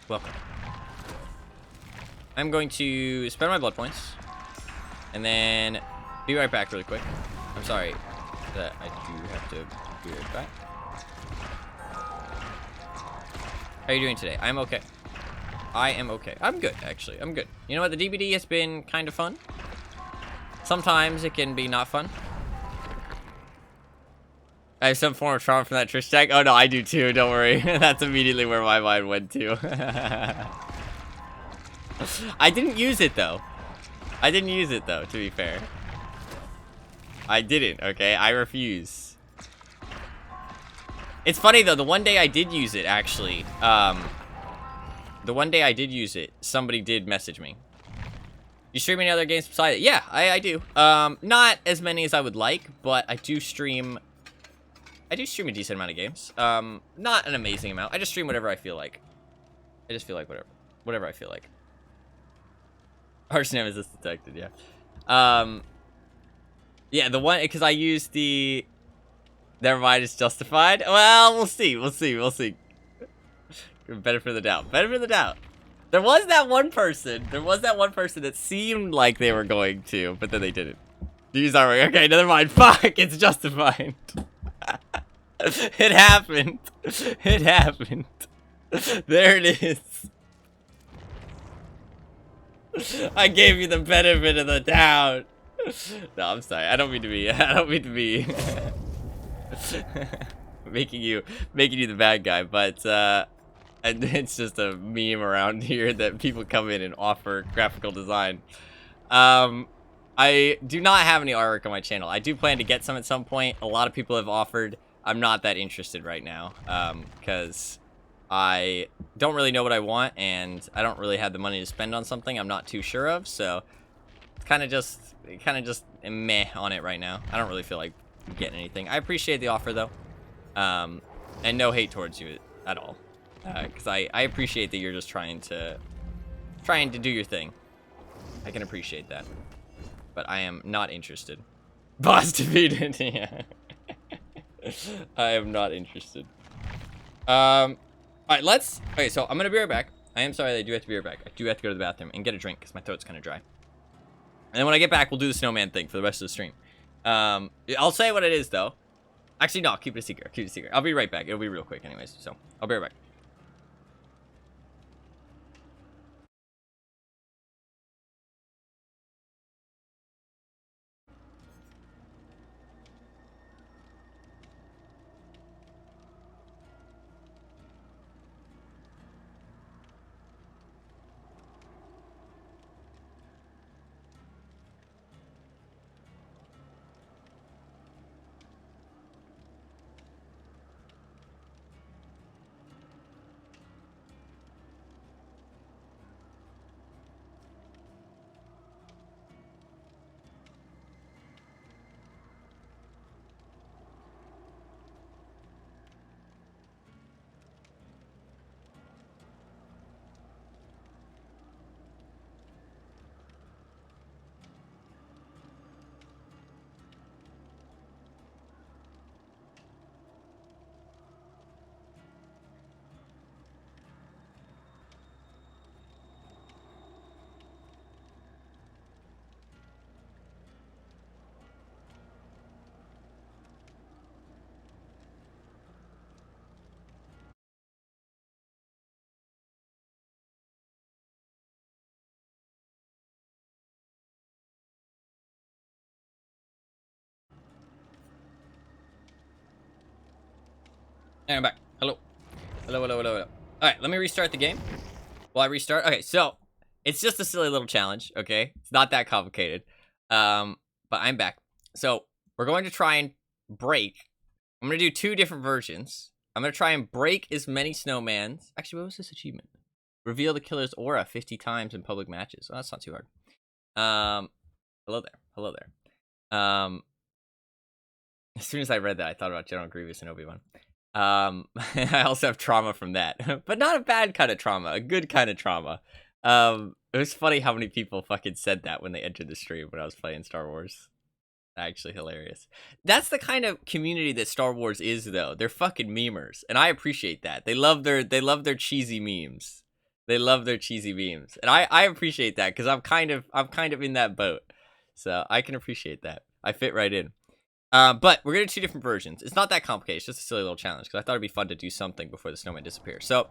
Welcome. I'm going to spend my blood points. And then be right back really quick. I'm sorry that I do have to be right back. How are you doing today? I'm okay. I am okay. I'm good, actually. I'm good. You know what? The DBD has been kind of fun. Sometimes it can be not fun. I have some form of charm from that Trish tag. Oh, no, I do too. Don't worry. That's immediately where my mind went to. I didn't use it, though. I didn't use it, though, to be fair. I didn't, okay? I refuse. It's funny, though. The one day I did use it, actually, the one day I did use it, somebody did message me. You stream any other games beside it? Yeah, I do. Not as many as I would like, but I do stream a decent amount of games. Not an amazing amount. I just stream whatever I feel like. I just feel like whatever I feel like. Harsh nemesis detected, yeah. Yeah, the one, because I used the... Never mind, it's justified. Well, we'll see. Better for the doubt. Better for the doubt. There was that one person that seemed like they were going to, but then they didn't. Use armor. Okay, never mind. Fuck, it's justified. It happened. It happened. There it is. I gave you the benefit of the doubt. No, I'm sorry. I don't mean to be making you the bad guy, but And it's just a meme around here that people come in and offer graphical design. I do not have any artwork on my channel. I do plan to get some at some point. A lot of people have offered. I'm not that interested right now, because I don't really know what I want, and I don't really have the money to spend on something I'm not too sure of, so it's kind of just meh on it right now. I don't really feel like getting anything. I appreciate the offer, though, and no hate towards you at all, because I appreciate that you're just trying to do your thing. I can appreciate that, but I am not interested. Boss defeated. Yeah. I am not interested. All right, okay, so I'm gonna be right back. I am sorry that I do have to be right back. I do have to go to the bathroom and get a drink because my throat's kind of dry. And then when I get back, we'll do the snowman thing for the rest of the stream. I'll say what it is, though. Actually, no, keep it a secret. Keep it a secret. I'll be right back. It'll be real quick anyways, so I'll be right back. And I'm back. Hello. Hello, hello, hello, hello. All right, let me restart the game. Will I restart? Okay, so it's just a silly little challenge, okay? It's not that complicated. But I'm back. So we're going to try and break. I'm going to do 2 different versions. I'm going to try and break as many snowmans. Actually, what was this achievement? Reveal the killer's aura 50 times in public matches. Oh, that's not too hard. Hello there. Hello there. As soon as I read that, I thought about General Grievous and Obi-Wan. I also have trauma from that, but not a bad kind of trauma, a good kind of trauma. It was funny how many people fucking said that when they entered the stream when I was playing Star Wars. Actually hilarious. That's the kind of community that Star Wars is, though. They're fucking memers, and I appreciate that. They love their cheesy memes. They love their cheesy memes, and I appreciate that because I'm kind of in that boat, so I can appreciate that. I fit right in. But we're gonna do 2 different versions. It's not that complicated. It's just a silly little challenge because I thought it'd be fun to do something before the snowman disappears. So,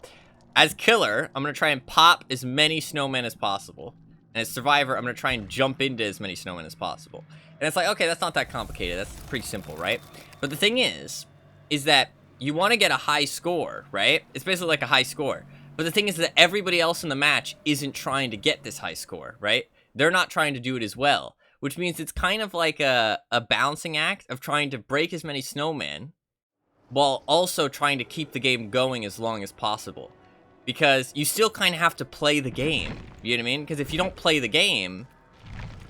as killer, I'm gonna try and pop as many snowmen as possible, and as survivor, I'm gonna try and jump into as many snowmen as possible. And it's like, okay, that's not that complicated. That's pretty simple, right? But the thing is that you want to get a high score, right? It's basically like a high score. But the thing is that everybody else in the match isn't trying to get this high score, right? They're not trying to do it as well. Which means it's kind of like a balancing act of trying to break as many snowmen while also trying to keep the game going as long as possible. Because you still kind of have to play the game, you know what I mean? Because if you don't play the game,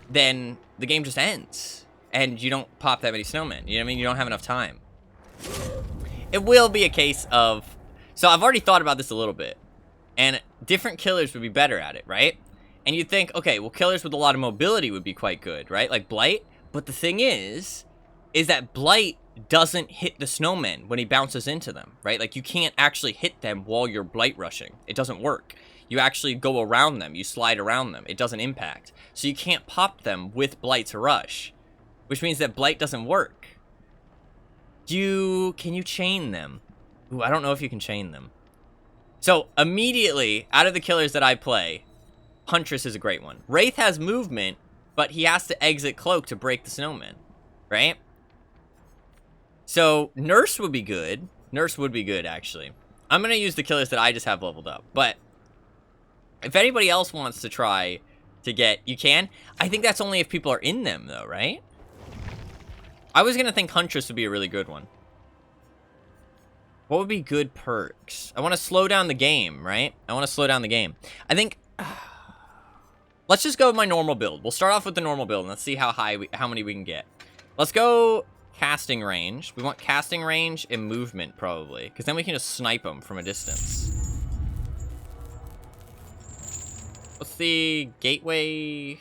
then the game just ends. And you don't pop that many snowmen, you know what I mean? You don't have enough time. It will be a case of... So I've already thought about this a little bit. And different killers would be better at it, right? And you'd think, okay, well, killers with a lot of mobility would be quite good, right? Like Blight. But the thing is that Blight doesn't hit the snowmen when he bounces into them, right? Like, you can't actually hit them while you're Blight rushing. It doesn't work. You actually go around them. You slide around them. It doesn't impact. So you can't pop them with Blight's rush, which means that Blight doesn't work. Can you chain them? Ooh, I don't know if you can chain them. So, immediately, out of the killers that I play... Huntress is a great one. Wraith has movement, but he has to exit Cloak to break the snowman, right? So, Nurse would be good. Nurse would be good, actually. I'm going to use the killers that I just have leveled up. But if anybody else wants to try to get... You can. I think that's only if people are in them, though, right? I was going to think Huntress would be a really good one. What would be good perks? I want to slow down the game, right? I want to slow down the game. I think... let's just go with my normal build. We'll start off with the normal build, and let's see how many we can get. Let's go casting range. We want casting range and movement, probably. Because then we can just snipe them from a distance. What's the gateway?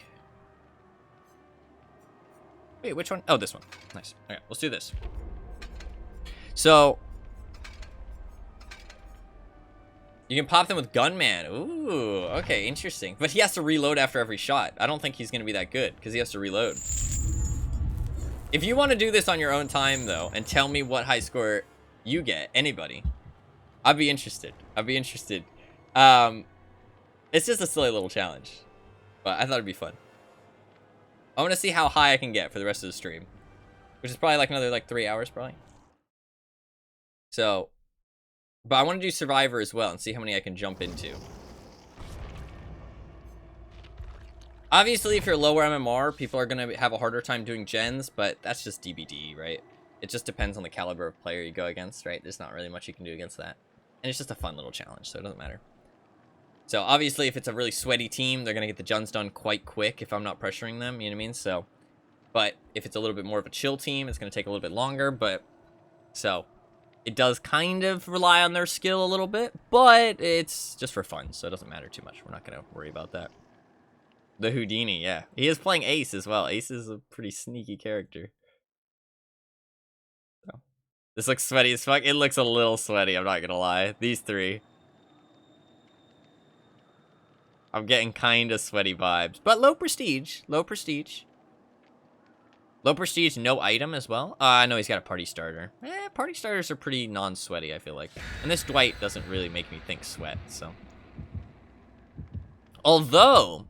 Wait, which one? Oh, this one. Nice. Okay, let's do this. So... you can pop them with Gunman. Ooh, okay, interesting. But he has to reload after every shot. I don't think he's going to be that good, because he has to reload. If you want to do this on your own time, though, and tell me what high score you get, anybody, I'd be interested. I'd be interested. It's just a silly little challenge. But I thought it'd be fun. I want to see how high I can get for the rest of the stream. Which is probably like another, like, 3 hours, probably. So... but I want to do Survivor as well and see how many I can jump into. Obviously, if you're lower MMR, people are going to have a harder time doing gens, but that's just DBD, right? It just depends on the caliber of player you go against, right? There's not really much you can do against that. And it's just a fun little challenge, so it doesn't matter. So, obviously, if it's a really sweaty team, they're going to get the gens done quite quick if I'm not pressuring them, you know what I mean? So, but if it's a little bit more of a chill team, it's going to take a little bit longer, but... so... it does kind of rely on their skill a little bit, but it's just for fun, so it doesn't matter too much. We're not going to worry about that. The Houdini, yeah. He is playing Ace as well. Ace is a pretty sneaky character. So, this looks sweaty as fuck. It looks a little sweaty, I'm not going to lie. These three. I'm getting kind of sweaty vibes. But low prestige. Low prestige. Low prestige, no item as well. No, he's got a party starter. Party starters are pretty non-sweaty, I feel like. And this Dwight doesn't really make me think sweat, so. Although,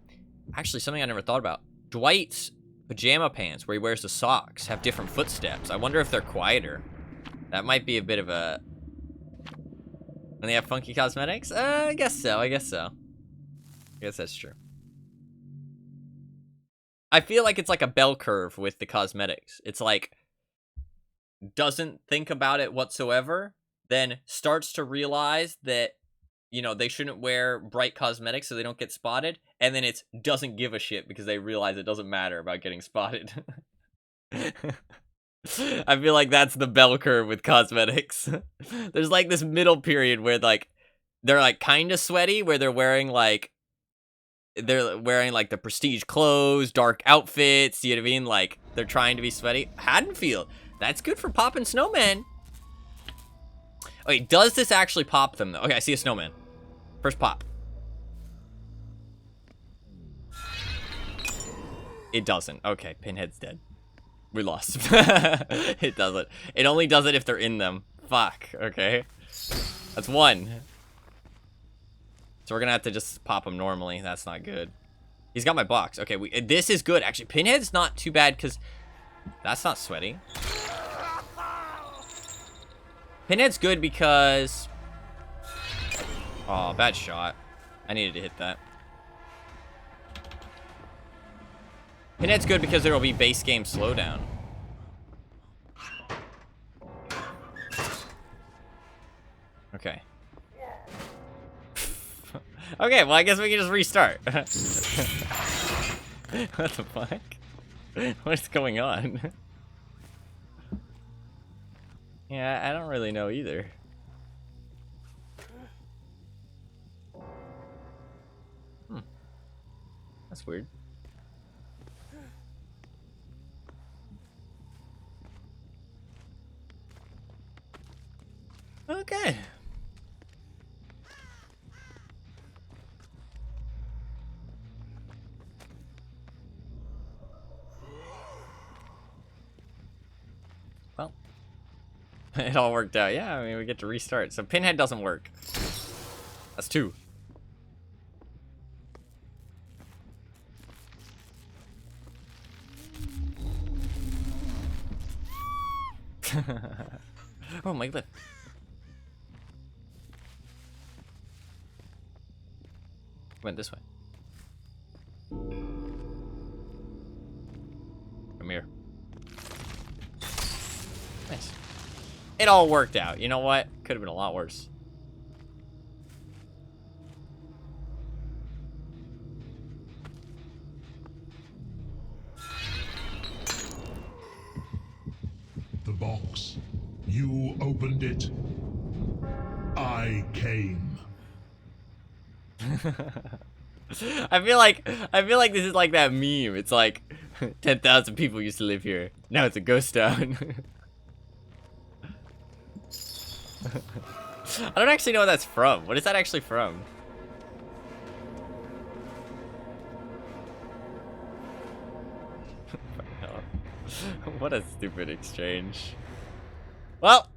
actually, something I never thought about. Dwight's pajama pants, where he wears the socks, have different footsteps. I wonder if they're quieter. That might be a bit of a... when they have funky cosmetics? I guess so, I guess so. I guess that's true. I feel like it's like a bell curve with the cosmetics. It's like, doesn't think about it whatsoever, then starts to realize that, you know, they shouldn't wear bright cosmetics so they don't get spotted, and then it's doesn't give a shit because they realize it doesn't matter about getting spotted. I feel like that's the bell curve with cosmetics. There's like this middle period where like, they're like kind of sweaty, where they're wearing like, the prestige clothes, dark outfits, you know what I mean? Like, they're trying to be sweaty. Haddonfield, that's good for popping Snowman. Wait, does this actually pop them, though? Okay, I see a Snowman. First pop. It doesn't. Okay, Pinhead's dead. We lost. It doesn't. It only does it if they're in them. Fuck, okay. That's one. So we're gonna have to just pop him normally. That's not good. He's got my box. Okay, this is good. Actually, Pinhead's not too bad because that's not sweaty. Pinhead's good because... oh, bad shot. I needed to hit that. Pinhead's good because there will be base game slowdown. Okay. Okay, well, I guess we can just restart. What the fuck? What's going on? Yeah, I don't really know either. That's weird. Okay. Well, it all worked out. Yeah, I mean, we get to restart. So Pinhead doesn't work. That's two. Oh my god. Went this way. Come here. Nice. It all worked out. You know what? Could have been a lot worse. The box. You opened it. I came. I feel like this is like that meme. It's like 10,000 people used to live here. Now it's a ghost town. I don't actually know what that's from. What is that actually from? What a stupid exchange. Well,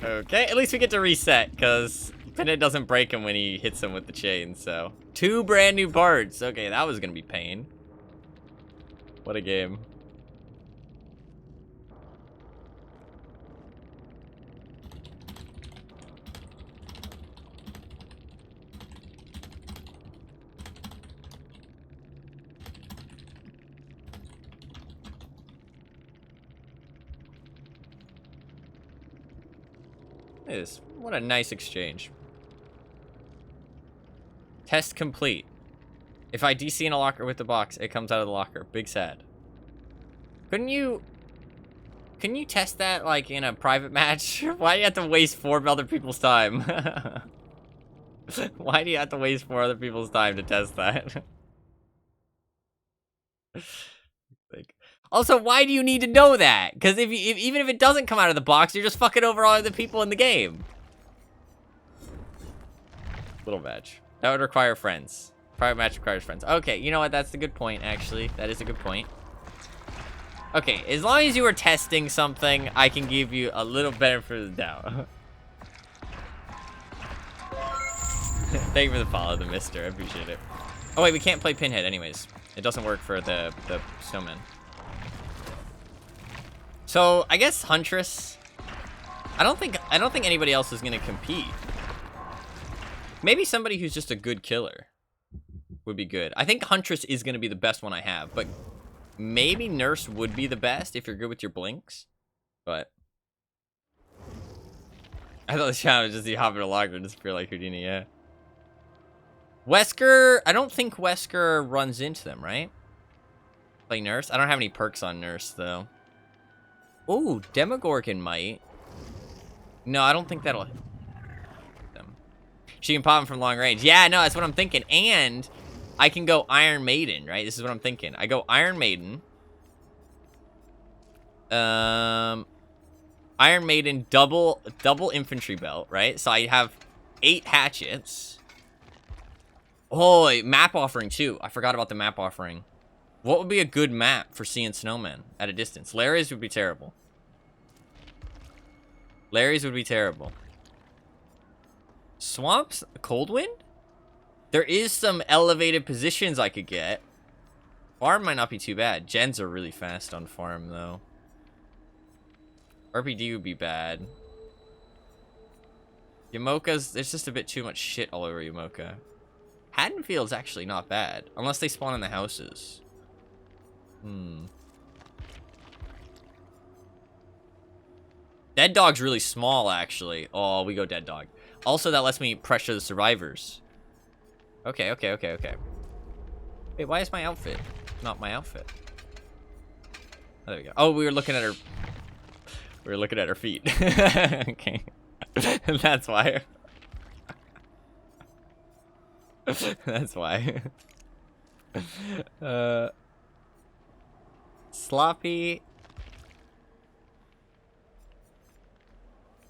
okay, at least we get to reset, because Pinhead doesn't break him when he hits him with the chain, so. 2 brand new parts. Okay, that was gonna be pain. What a game. What a nice exchange. Test complete. If I DC in a locker with the box, it comes out of the locker. Big sad. Couldn't you test that like in a private match? Why do you have to waste 4 other people's time? Why do you have to waste 4 other people's time to test that? Like, also, why do you need to know that? Because even if it doesn't come out of the box, you're just fucking over all the people in the game. Little match. That would require friends. Private match requires friends. Okay, you know what? That's a good point, actually. That is a good point. Okay, as long as you were testing something, I can give you a little benefit of the doubt. Thank you for the follow, the mister. I appreciate it. Oh, wait, we can't play Pinhead anyways. It doesn't work for the Snowman. So, I guess Huntress. I don't think anybody else is gonna compete. Maybe somebody who's just a good killer would be good. I think Huntress is gonna be the best one I have, but maybe Nurse would be the best if you're good with your blinks. But I thought the challenge was just you hop in a locker and disappear like Houdini, yeah. Wesker, I don't think Wesker runs into them, right? Play Nurse? I don't have any perks on Nurse, though. Ooh, Demogorgon might. No, I don't think that'll hit them. She can pop him from long range. Yeah, no, that's what I'm thinking. And I can go Iron Maiden, right? This is what I'm thinking. I go Iron Maiden. Iron Maiden, double infantry belt, right? So I have 8 hatchets. Oh, map offering too. I forgot about the map offering. What would be a good map for seeing Snowman at a distance? Larry's would be terrible. Larry's would be terrible. Swamps? Cold Wind? There is some elevated positions I could get. Farm might not be too bad. Gens are really fast on farm, though. RPD would be bad. Yamoka's... There's just a bit too much shit all over Yamoka. Haddonfield's actually not bad. Unless they spawn in the houses. Dead Dog's really small, actually. Oh, we go Dead Dog. Also, that lets me pressure the survivors. Okay. Wait, why is my outfit not my outfit? Oh, there we go. Oh, we were looking at her... We were looking at her feet. Okay. That's why. That's why. Sloppy.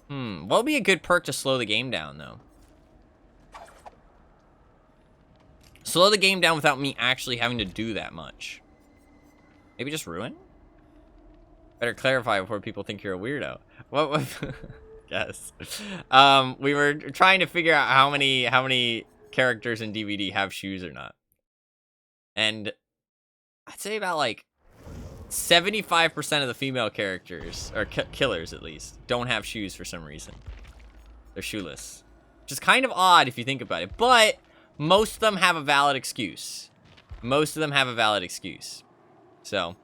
What would be a good perk to slow the game down, though? Slow the game down without me actually having to do that much. Maybe just ruin? Better clarify before people think you're a weirdo. What? Yes. We were trying to figure out how many characters in DVD have shoes or not. And I'd say about like 75% of the female characters, or killers at least, don't have shoes for some reason. They're shoeless. Which is kind of odd if you think about it. But most of them have a valid excuse. Most of them have a valid excuse. So,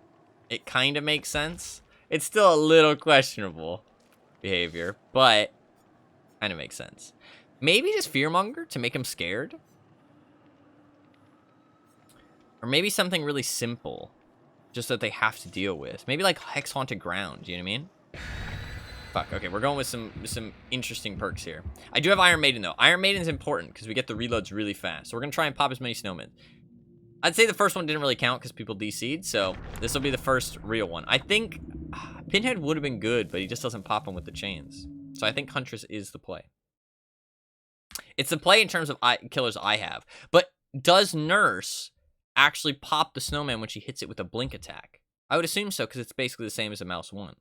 it kind of makes sense. It's still a little questionable behavior, but kind of makes sense. Maybe just fearmonger to make them scared? Or maybe something really simple, just that they have to deal with. Maybe like Hex Haunted Ground, you know what I mean? Fuck, okay, we're going with some interesting perks here. I do have Iron Maiden, though. Iron Maiden's important, because we get the reloads really fast. So we're going to try and pop as many snowmen. I'd say the first one didn't really count, because people DC'd, so this will be the first real one. I think Pinhead would have been good, but he just doesn't pop them with the chains. So I think Huntress is the play. It's the play in terms of killers I have. But does Nurse actually pop the snowman when she hits it with a blink attack? I would assume so, because it's basically the same as a Mouse 1.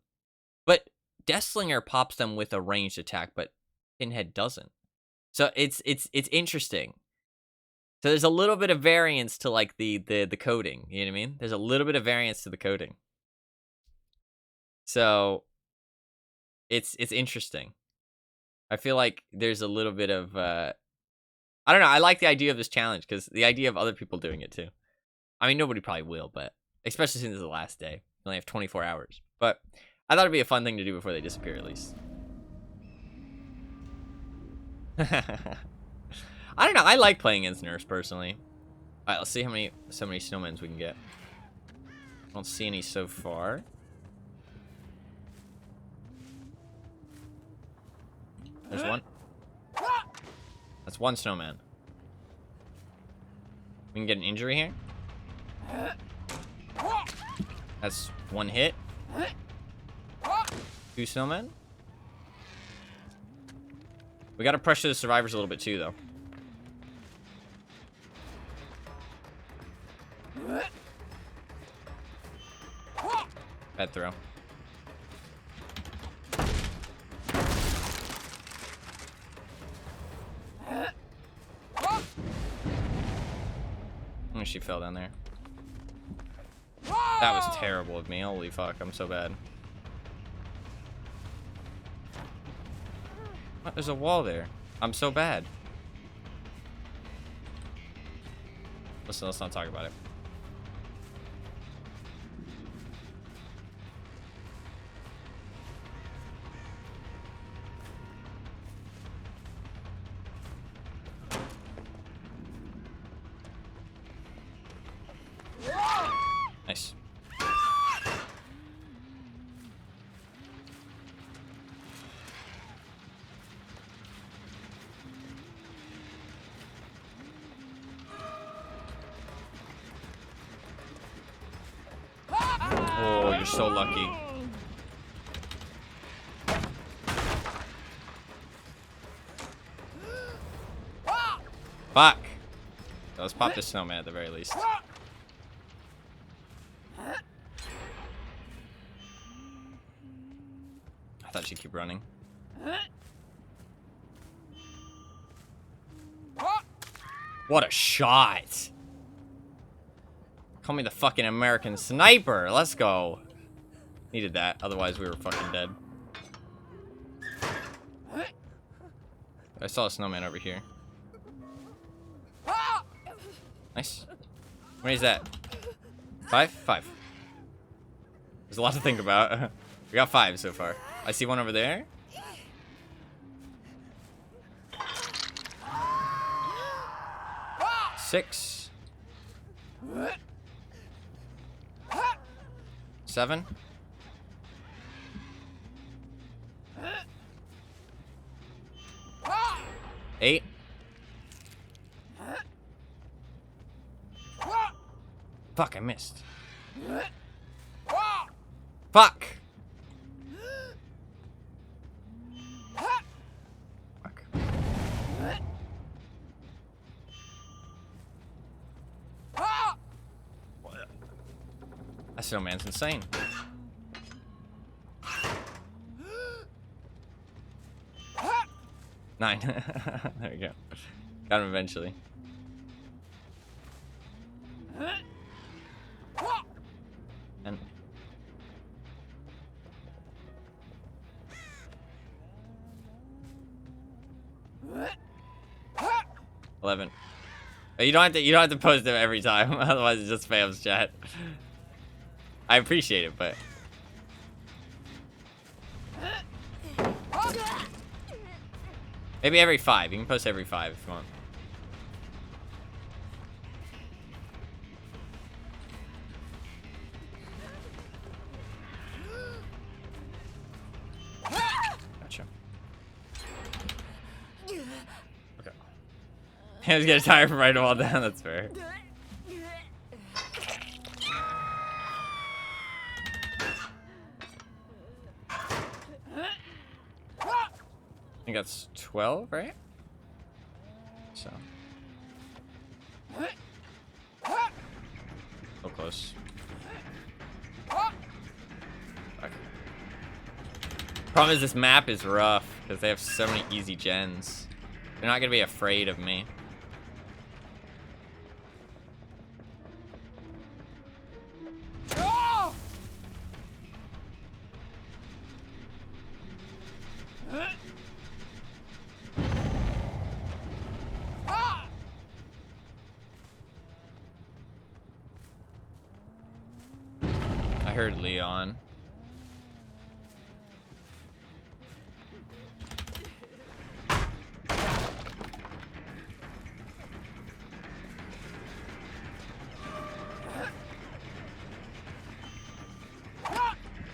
But Deathslinger pops them with a ranged attack, but Pinhead doesn't. So it's interesting. So there's a little bit of variance to like the coding, you know what I mean? There's a little bit of variance to the coding. So it's interesting. I feel like there's a little bit of I don't know, I like the idea of this challenge because the idea of other people doing it too. I mean, nobody probably will, but especially since it's the last day. We only have 24 hours. But I thought it'd be a fun thing to do before they disappear, at least. I don't know. I like playing against Nurse, personally. Alright, let's see how many snowmans we can get. I don't see any so far. There's one. That's one snowman. We can get an injury here. That's one hit. 2 snowmen. We gotta pressure the survivors a little bit too, though. Bad throw. Oh, she fell down there. That was terrible of me. Holy fuck, I'm so bad. What? There's a wall there. I'm so bad. Listen, let's not talk about it. Nice. Oh, you're so lucky. Fuck. Let's pop this snowman at the very least. I thought she'd keep running. What a shot! Call me the fucking American sniper. Let's go. Needed that. Otherwise, we were fucking dead. I saw a snowman over here. Nice. How many is that? 5? 5. There's a lot to think about. We got 5 so far. I see one over there. Six. 7. 8. Fuck, I missed. Fuck. Fuck. That snowman's insane. Nine. There we go. Got him eventually. And 11. You don't have to post them every time, otherwise it just spams chat. I appreciate it, but maybe every 5. You can post every 5 if you want. Gotcha. Okay. I was getting tired from writing them all down. That's fair. I think that's 12, right? So. So close. Okay. Problem is this map is rough because they have so many easy gens. They're not gonna be afraid of me. I heard Leon.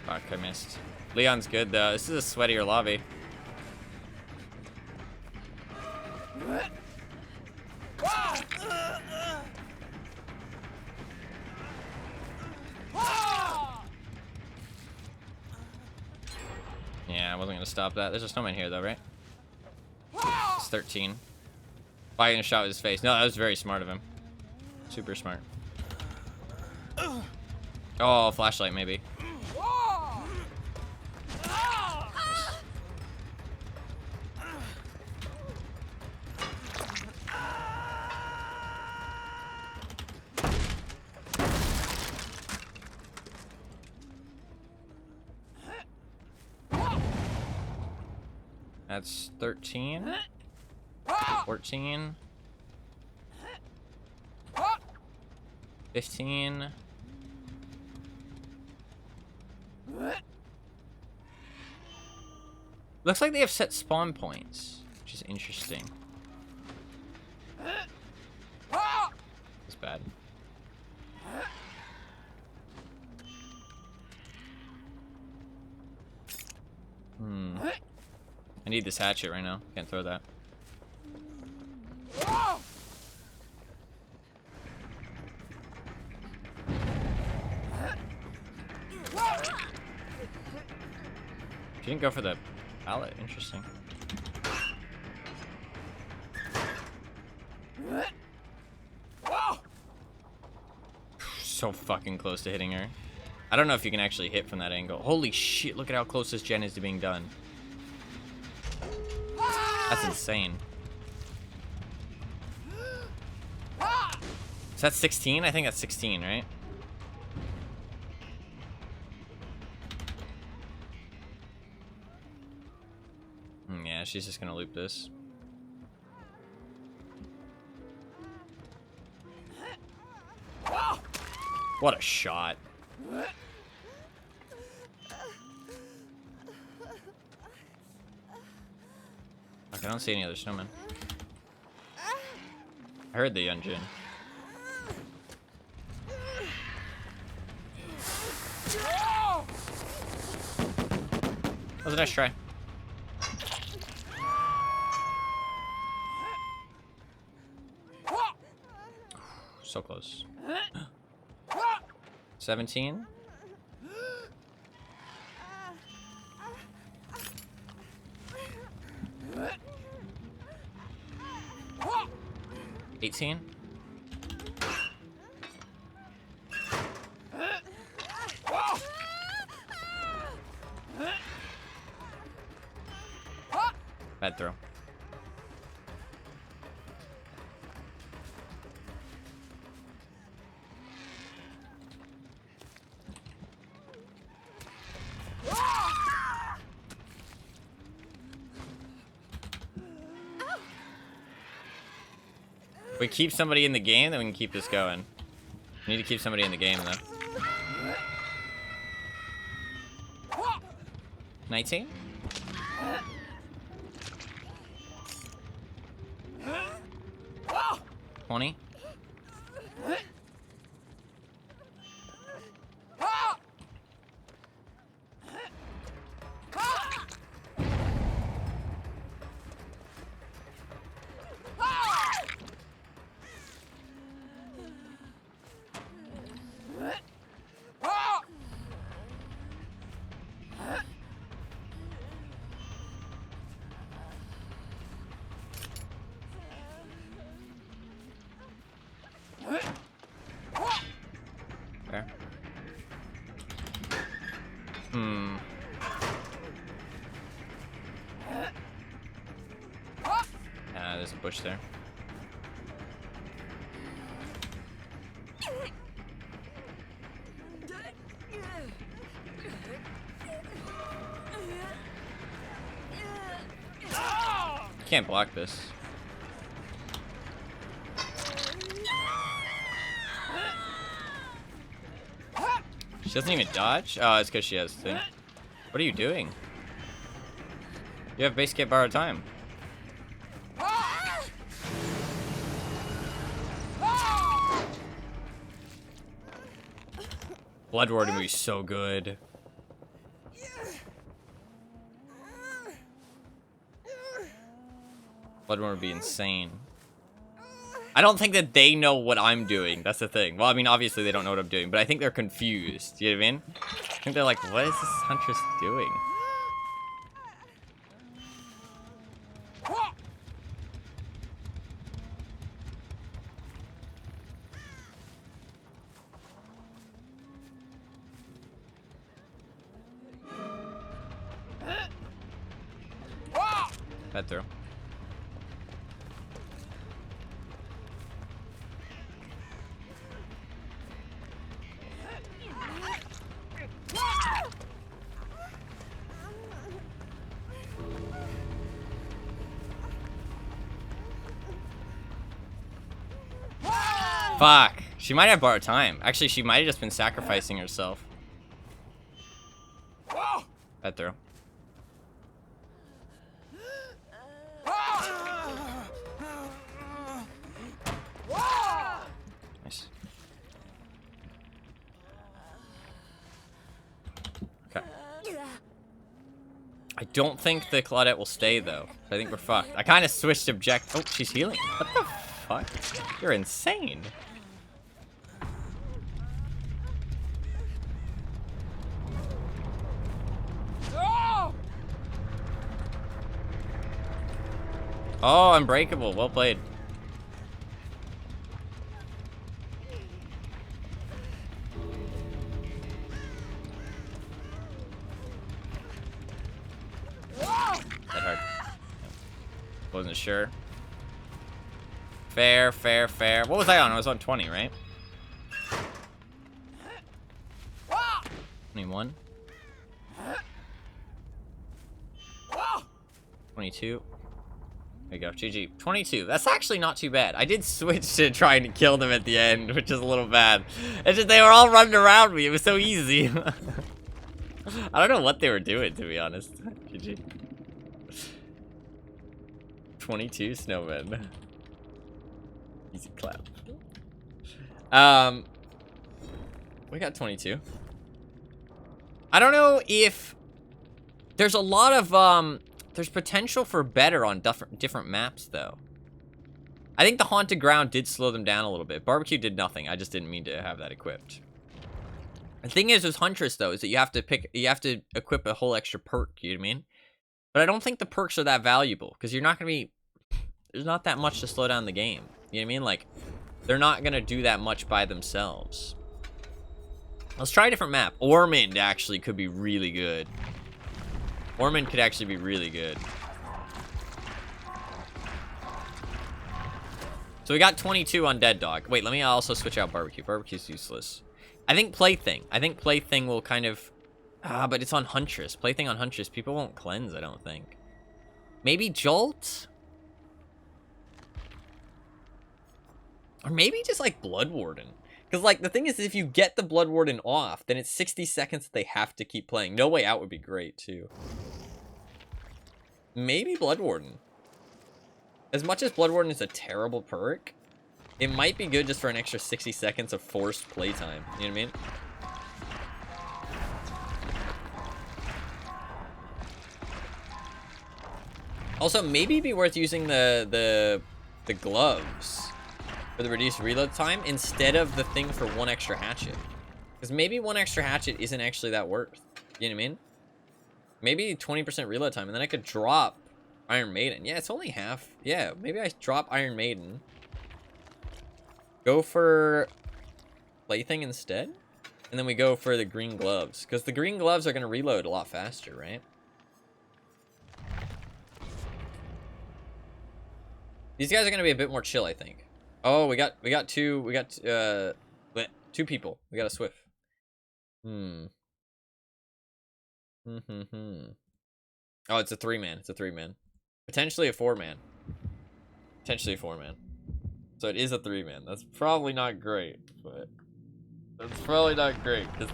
Fuck, I missed. Leon's good though. This is a sweatier lobby. Yeah, I wasn't gonna stop that. There's a snowman here though, right? It's 13. Firing a shot with his face. No, that was very smart of him. Super smart. Oh, flashlight maybe. That's 13. 14. 15. Looks like they have set spawn points, which is interesting. That's bad. I need this hatchet right now. Can't throw that. She didn't go for the pallet. Interesting. So fucking close to hitting her. I don't know if you can actually hit from that angle. Holy shit, look at how close this gen is to being done. That's insane. Is that 16? I think that's 16, right? Yeah, she's just gonna loop this. What a shot. I don't see any other snowmen. I heard the Yunjin. That was a nice try. So close. 17. $18. Bad throw. If we keep somebody in the game, then we can keep this going. We need to keep somebody in the game, though. 19? $20? There. There's a bush there. Can't block this. She doesn't even dodge? Oh, it's because she has thing. What are you doing? You have base kit borrowed time. Blood Warden would be so good. Blood Warden would be insane. I don't think that they know what I'm doing. That's the thing. Well, I mean, obviously they don't know what I'm doing, but I think they're confused. You know what I mean? I think they're like, what is this Huntress doing? Head through. Fuck. She might have borrowed time. Actually, she might have just been sacrificing herself. Head through. Nice. Okay. I don't think the Claudette will stay, though. I think we're fucked. I kind of switched object. Oh, she's healing. What the fuck? You're insane. Oh, unbreakable. Well played. That hard. Wasn't sure. Fair, fair, fair. What was I on? I was on 20, right? 21. 22. There you go, GG. 22. That's actually not too bad. I did switch to trying to kill them at the end, which is a little bad. It's just they were all running around me. It was so easy. I don't know what they were doing, to be honest. GG. 22 Snowman. Easy clap. We got 22. I don't know if there's a lot of there's potential for better on different maps, though. I think the Haunted Ground did slow them down a little bit. Barbecue did nothing. I just didn't mean to have that equipped. The thing is with Huntress, though, is that you have to equip a whole extra perk, you know what I mean? But I don't think the perks are that valuable, because you're not going to be... There's not that much to slow down the game. You know what I mean? Like, they're not going to do that much by themselves. Let's try a different map. Ormond actually could be really good. Ormond could actually be really good. So we got 22 on Dead Dog. Wait, let me also switch out Barbecue. Barbecue's useless. I think Plaything. I think Plaything will kind of... but it's on Huntress. Plaything on Huntress. People won't cleanse, I don't think. Maybe Jolt? Or maybe just like Blood Warden. Because like the thing is, if you get the Blood Warden off, then it's 60 seconds that they have to keep playing. No Way Out would be great too. Maybe Blood Warden. As much as Blood Warden is a terrible perk, it might be good just for an extra 60 seconds of forced playtime. You know what I mean? Also, maybe it'd be worth using the gloves for the reduced reload time instead of the thing for 1 extra hatchet. Because maybe 1 extra hatchet isn't actually that worth. You know what I mean? Maybe 20% reload time, and then I could drop Iron Maiden. Yeah, it's only half. Yeah, maybe I drop Iron Maiden. Go for Plaything instead. And then we go for the green gloves. Because the green gloves are going to reload a lot faster, right? These guys are going to be a bit more chill, I think. Oh, we got two people. We got a Swift. Oh, it's a 3-man. It's a 3-man. Potentially a 4-man. Potentially a 4-man. So it is a 3-man. That's probably not great, but that's probably not great because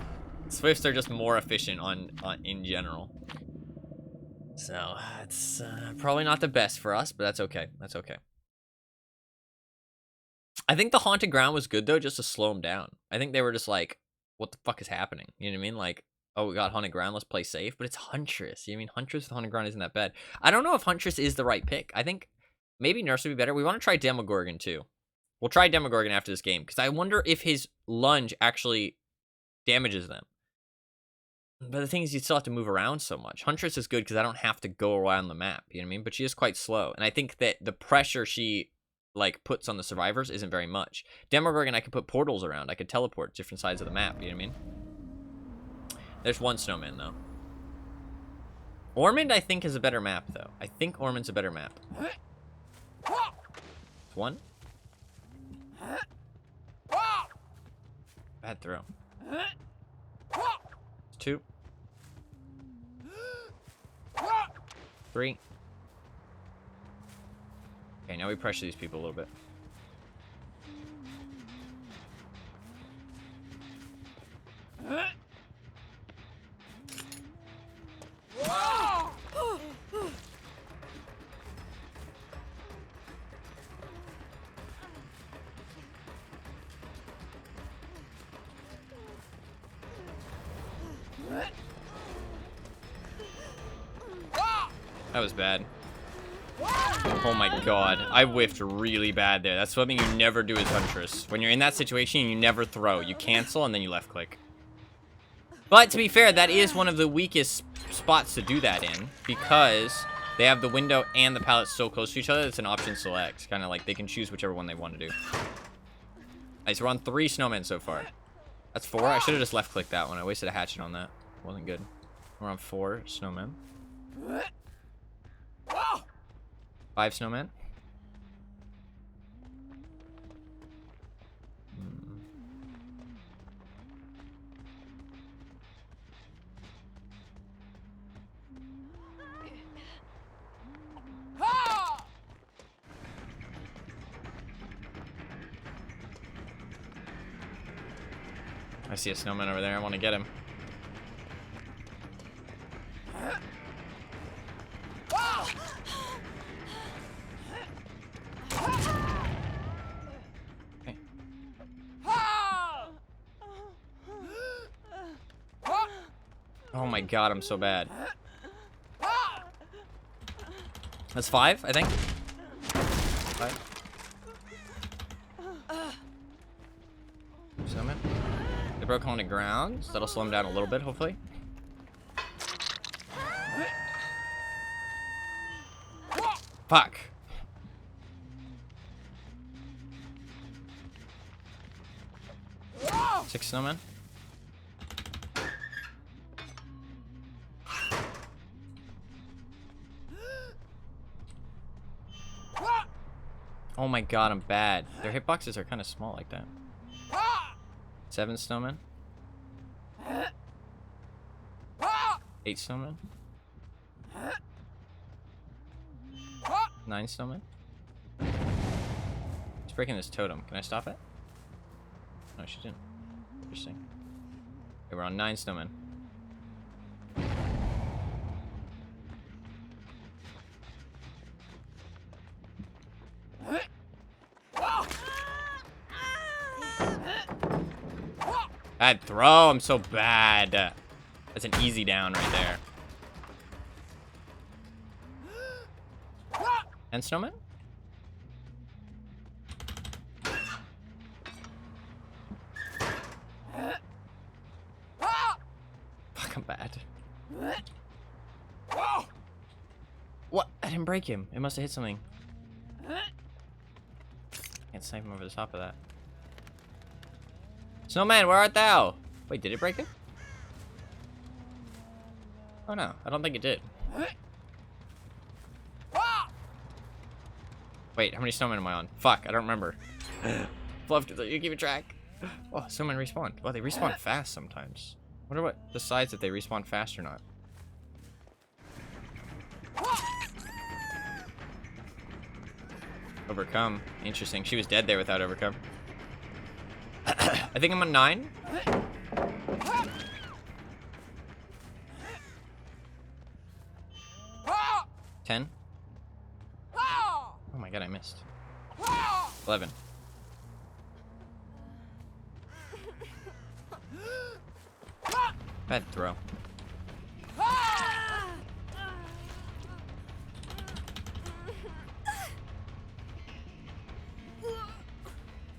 Swifts are just more efficient on in general. So it's probably not the best for us, but that's okay. That's okay. I think the Haunted Ground was good though, just to slow them down. I think they were just like, "What the fuck is happening?" You know what I mean? Like, oh, we got Haunted Ground, let's play safe. But it's Huntress. You know what I mean? Huntress with Haunted Ground isn't that bad. I don't know if Huntress is the right pick. I think maybe Nurse would be better. We want to try Demogorgon too. We'll try Demogorgon after this game because I wonder if his lunge actually damages them. But the thing is, you still have to move around so much. Huntress is good because I don't have to go around the map. You know what I mean? But she is quite slow, and I think that the pressure she like puts on the survivors isn't very much. Demogorgon, I could put portals around. I could teleport different sides of the map. You know what I mean? There's one Snowman though. Ormond, I think, is a better map though. I think Ormond's a better map. It's 1. Bad throw. It's 2. 3. Okay, now we pressure these people a little bit. That was bad. Oh my god. I whiffed really bad there. That's something you never do as Huntress. When you're in that situation, you never throw. You cancel and then you left click. But to be fair, that is one of the weakest spots to do that in. Because they have the window and the pallet so close to each other, it's an option select. Kind of like they can choose whichever one they want to do. Alright, so we're on 3 snowmen so far. That's 4. I should have just left clicked that one. I wasted a hatchet on that. Wasn't good. We're on 4 snowmen. 5 snowmen. I see a snowman over there. I want to get him. Okay. Oh my god, I'm so bad. That's 5, I think. 5. Snowman. They broke on the ground, so that'll slow him down a little bit, hopefully. Fuck. Six snowmen. Oh my god, I'm bad. Their hitboxes are kind of small like that. 7 snowmen. 8 snowmen. 9 snowmen. breaking this totem. Can I stop it? No, she didn't. Interesting. Okay, we're on 9 snowmen. Bad throw. I'm so bad. That's an easy down right there. And snowman? Fuck, I'm bad. What? I didn't break him. It must have hit something. Can't snipe him over the top of that. Snowman, where art thou? Wait, did it break him? Oh no, I don't think it did. Wait, how many snowmen am I on? Fuck, I don't remember. Fluff, you keep a track. Oh, snowmen respawn. Well, they respawn fast sometimes. I wonder what decides if they respawn fast or not. Overcome. Interesting. She was dead there without overcome. I think I'm on 9. Ten. Oh my god, I missed. 11. Bad throw.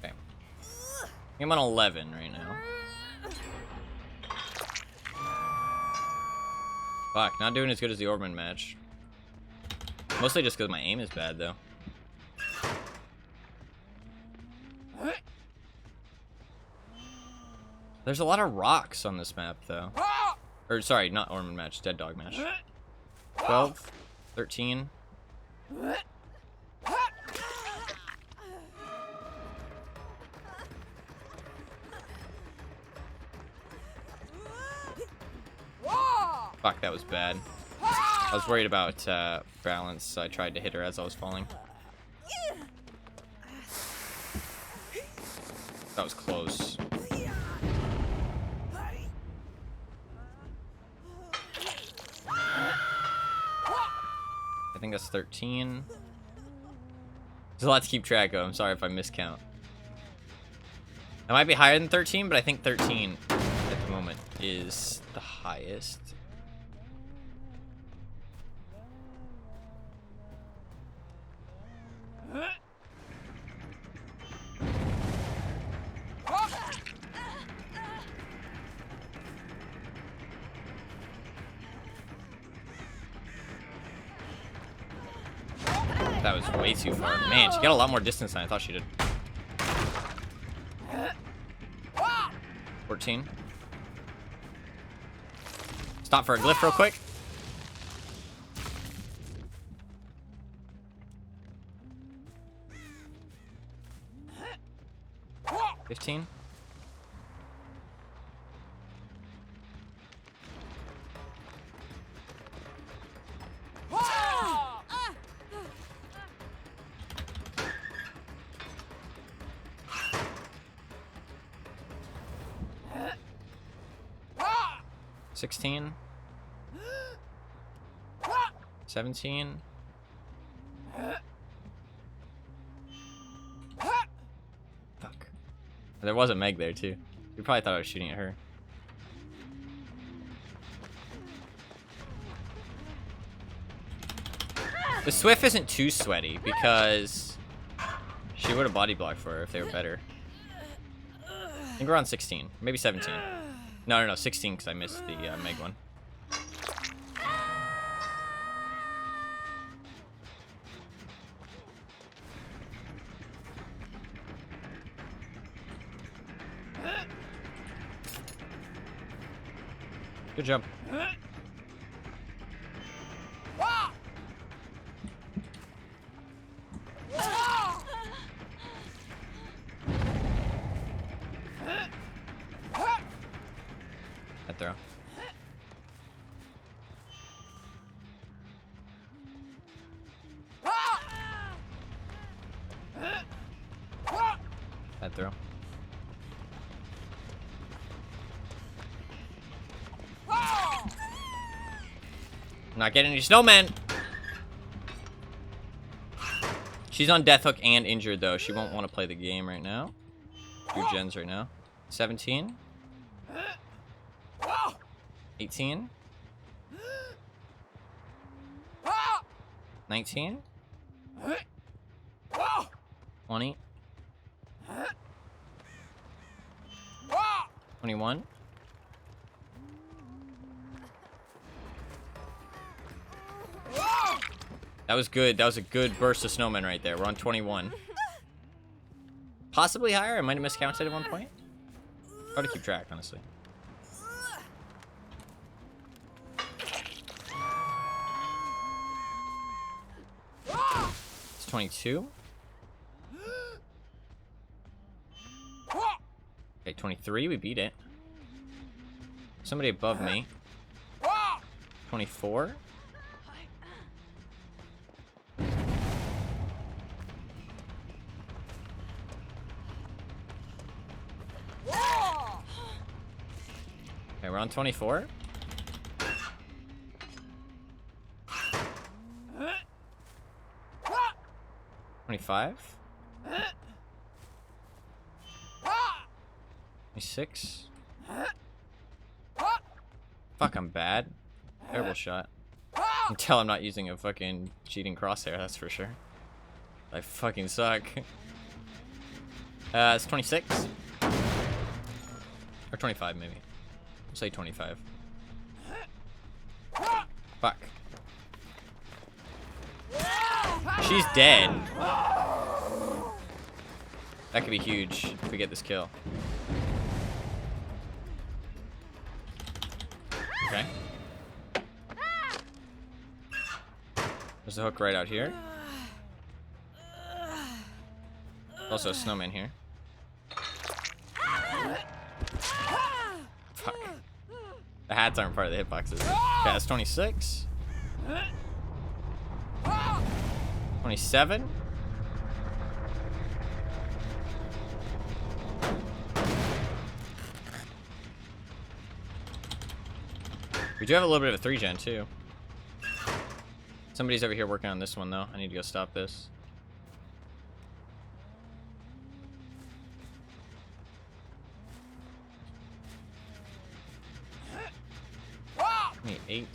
Okay. I'm on 11 right now. Fuck, not doing as good as the Orban match. Mostly just because my aim is bad, though. There's a lot of rocks on this map, though. Or, sorry, not Orban match, Dead Dog match. 12, 13. Fuck, that was bad. I was worried about balance, so I tried to hit her as I was falling. That was close. I think that's 13. There's a lot to keep track of. I'm sorry if I miscount. I might be higher than 13, but I think 13 at the moment is the highest. That was way too far. Man, she got a lot more distance than I thought she did. 14. Stop for a glyph real quick. 15. $16. 17. Fuck. There was a Meg there too. You probably thought I was shooting at her. The Swift isn't too sweaty because she would have body blocked for her if they were better. I think we're on 16, maybe 17. No, 16 because I missed the Meg one. Good jump. That throw. Not getting any snowmen. She's on death hook and injured though. She won't want to play the game right now. 2 gens right now. 17. 18. 19. 20. 21. That was good. That was a good burst of snowmen right there. We're on 21. Possibly higher. I might have miscounted at one point. Hard to keep track, honestly. It's 22. Okay, 23. We beat it. Somebody above me. 24. Okay, we're on 24. $25. 26. Fuck, I'm bad. Terrible shot. Until I'm not using a fucking cheating crosshair, that's for sure. I fucking suck. It's 26. Or 25, maybe. We'll say 25. Fuck. She's dead. That could be huge if we get this kill. Okay. There's a hook right out here. Also a snowman here. Fuck. The hats aren't part of the hitboxes. Okay, that's 26. 27. We do have a little bit of a 3-gen too. Somebody's over here working on this one though. I need to go stop this. I need 8.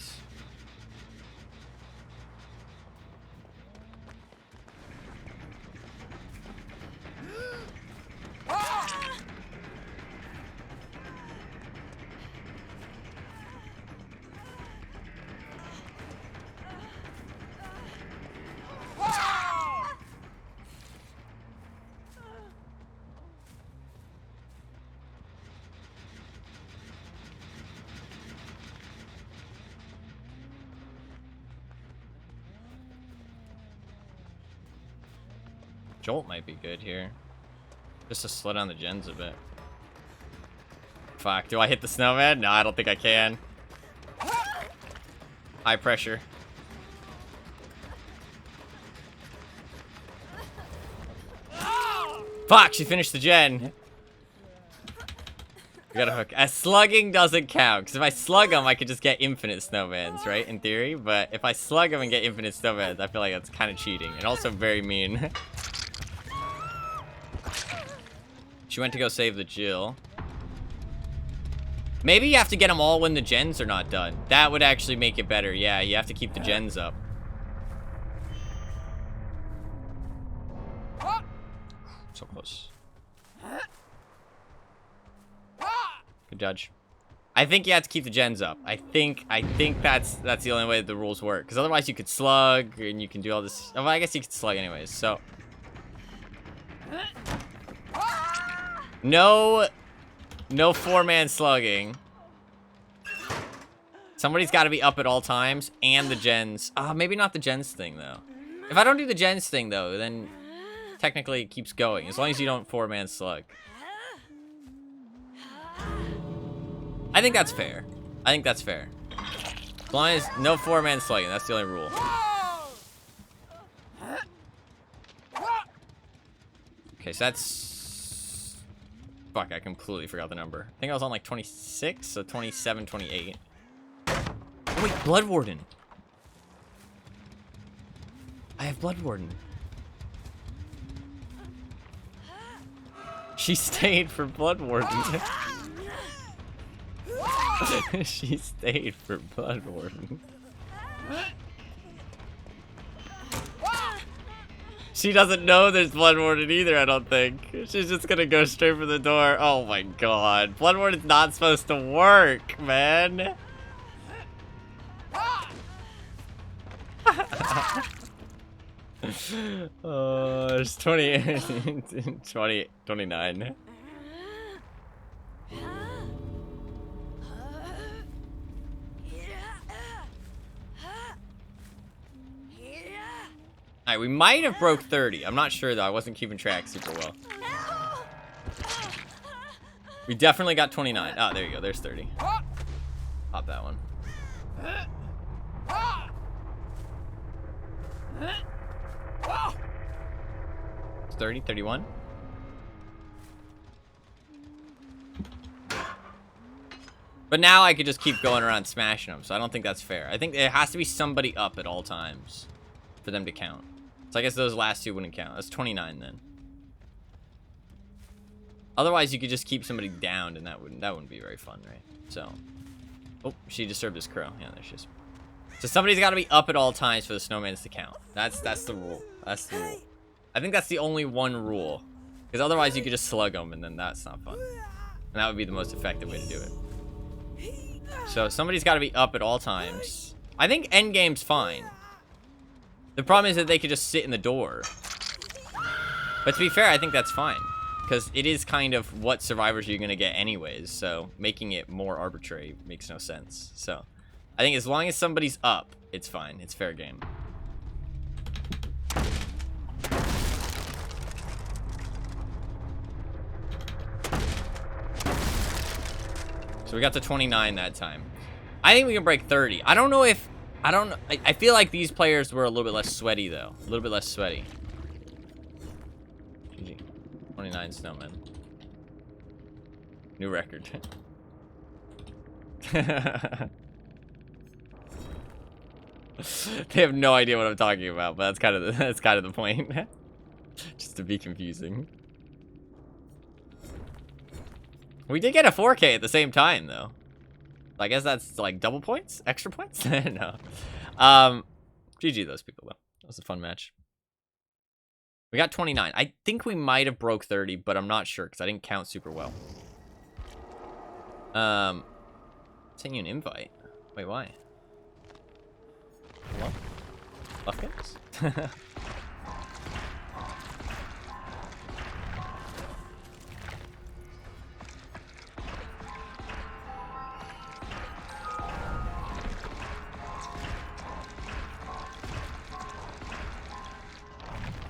Jolt might be good here. Just to slow down the gens a bit. Fuck, do I hit the snowman? No, I don't think I can. High pressure. Fuck, she finished the gen. We got a hook. Slugging doesn't count, because if I slug them, I could just get infinite snowmans, right? In theory, but if I slug them and get infinite snowmans, I feel like that's kind of cheating, and also very mean. She went to go save the Jill. Maybe you have to get them all when the gens are not done. That would actually make it better. Yeah, you have to keep the gens up. So close. Good judge. I think you have to keep the gens up. I think that's the only way that the rules work. Because otherwise you could slug and you can do all this. Well, I guess you could slug anyways. So no 4-man slugging. Somebody's got to be up at all times, and the gens. Maybe not the gens thing though. If I don't do the gens thing though, then technically it keeps going as long as you don't 4-man slug. I think that's fair. I think that's fair. As long as no 4-man slugging, that's the only rule. Okay, so that's... Fuck, I completely forgot the number. I think I was on like 26, so 27, 28. Oh wait, Blood Warden. I have Blood Warden. She stayed for Blood Warden. She stayed for Blood Warden. She doesn't know there's Blood Warden either, I don't think. She's just gonna go straight for the door. Oh my god. Blood Warden's not supposed to work, man. There's 29. Alright, we might have broke 30. I'm not sure though. I wasn't keeping track super well. We definitely got 29. Oh, there you go. There's 30. Pop that one. 30, 31. But now I could just keep going around smashing them, so I don't think that's fair. I think there has to be somebody up at all times for them to count. So I guess those last two wouldn't count. That's 29 then. Otherwise, you could just keep somebody down, and that wouldn't be very fun, right? So, oh, she disturbed his crow. Yeah, there she is. So somebody's got to be up at all times for the snowmans to count. That's the rule. That's the rule. I think that's the only one rule, because otherwise you could just slug them, and then that's not fun. And that would be the most effective way to do it. So somebody's got to be up at all times. I think endgame's fine. The problem is that they could just sit in the door. But to be fair, I think that's fine. Because it is kind of what survivors you're going to get anyways. So making it more arbitrary makes no sense. So I think as long as somebody's up, it's fine. It's fair game. So we got to 29 that time. I think we can break 30. I don't know if... I feel like these players were a little bit less sweaty, though. A little bit less sweaty. GG. 29 snowmen. New record. They have no idea what I'm talking about, but that's kind of the point. Just to be confusing. We did get a 4K at the same time, though. I guess that's like double points? Extra points? No. GG those people, though. That was a fun match. We got 29. I think we might have broke 30, but I'm not sure because I didn't count super well. Send you an invite. Wait, why? Hello? Buckets?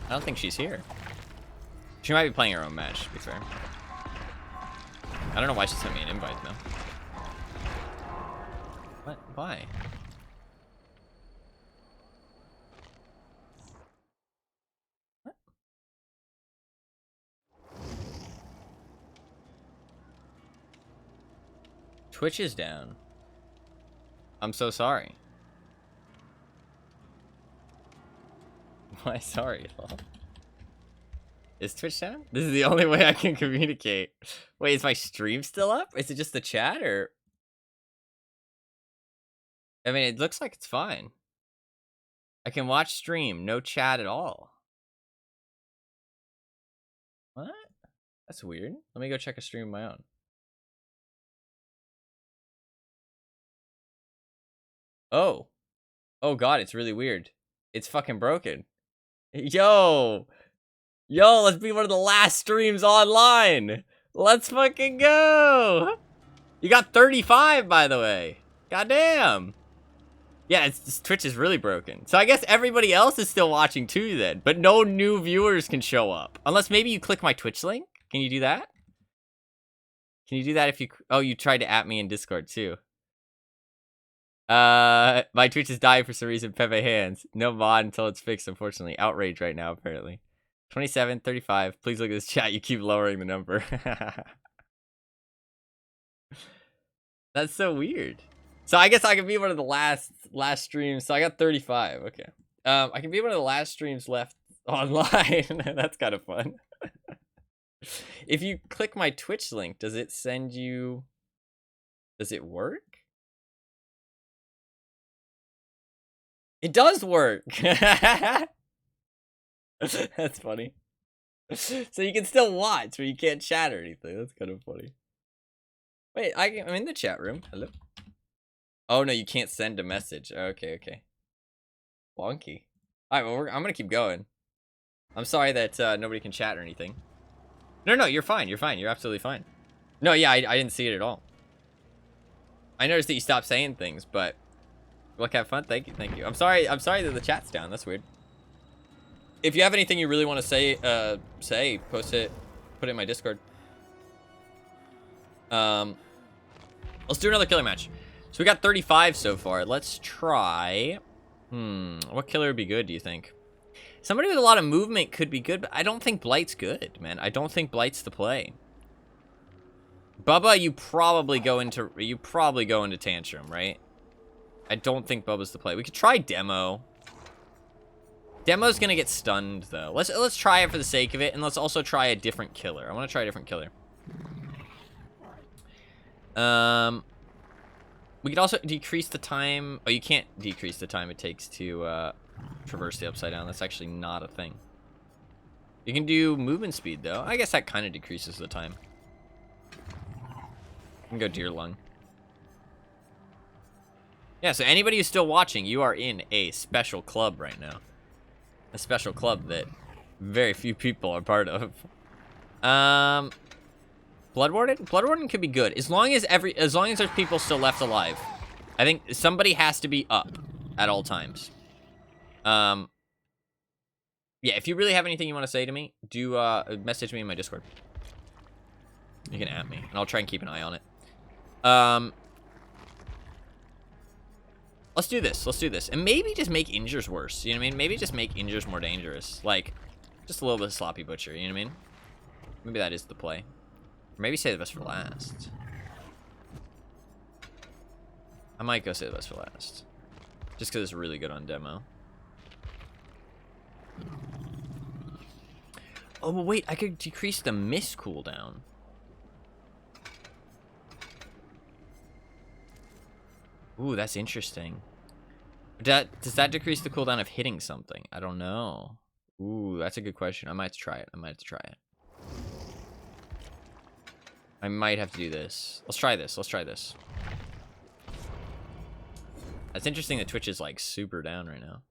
I don't think she's here. She might be playing her own match, to be fair. I don't know why she sent me an invite, though. What? Why? What? Twitch is down. I'm so sorry. Why sorry? Is Twitch down? This is the only way I can communicate. Wait, is my stream still up? Is it just the chat or? I mean, it looks like it's fine. I can watch stream, no chat at all. What? That's weird. Let me go check a stream of my own. Oh. Oh god, it's really weird. It's fucking broken. Yo, let's be one of the last streams online. Let's fucking go. You got 35, by the way. Goddamn. Yeah, Twitch is really broken. So I guess everybody else is still watching too then, but no new viewers can show up. Unless maybe you click my Twitch link. Can you do that? Can you do that if you... Oh, you tried to at me in Discord too. My Twitch is dying for some reason. Pepe hands. No mod until it's fixed, unfortunately. Outrage right now, apparently. 27, 35. Please look at this chat. You keep lowering the number. That's so weird. So I guess I could be one of the last streams. So I got 35. Okay. I can be one of the last streams left online. That's kind of fun. If you click my Twitch link, does it send you... Does it work? It does work! That's funny. So you can still watch, but you can't chat or anything. That's kind of funny. Wait, I'm in the chat room. Hello? Oh, no, you can't send a message. Okay, okay. Wonky. Alright, well, I'm gonna keep going. I'm sorry that nobody can chat or anything. No, you're fine. You're fine. You're absolutely fine. No, yeah, I didn't see it at all. I noticed that you stopped saying things, but... Look, have fun. Thank you, thank you. I'm sorry that the chat's down. That's weird. If you have anything you really want to say, post it, put it in my Discord. Let's do another killer match. So we got 35 so far. Let's try. What killer would be good, do you think? Somebody with a lot of movement could be good, but I don't think Blight's good, man. I don't think Blight's the play. Bubba, you probably go into Tantrum, right? I don't think Bubba's the play. We could try Demo. Demo's gonna get stunned though. Let's try it for the sake of it, and let's also try a different killer. I want to try a different killer. We could also decrease the time. Oh, you can't decrease the time it takes to traverse the upside down. That's actually not a thing. You can do movement speed though. I guess that kind of decreases the time. You can go deer lung. Yeah, so anybody who's still watching, you are in a special club right now. A special club that very few people are part of. Blood Warden? Blood Warden could be good. As long as there's people still left alive. I think somebody has to be up at all times. Yeah, if you really have anything you want to say to me, do message me in my Discord. You can at me, and I'll try and keep an eye on it. Let's do this. Let's do this. And maybe just make injures worse. You know what I mean? Maybe just make injures more dangerous. Like, just a little bit of sloppy butcher. You know what I mean? Maybe that is the play. Or maybe say the best for last. I might go say the best for last. Just because it's really good on demo. Oh, but wait. I could decrease the miss cooldown. Ooh, that's interesting. Does that decrease the cooldown of hitting something? I don't know. Ooh, that's a good question. I might have to try it. I might have to do this. Let's try this. That's interesting that Twitch is like super down right now.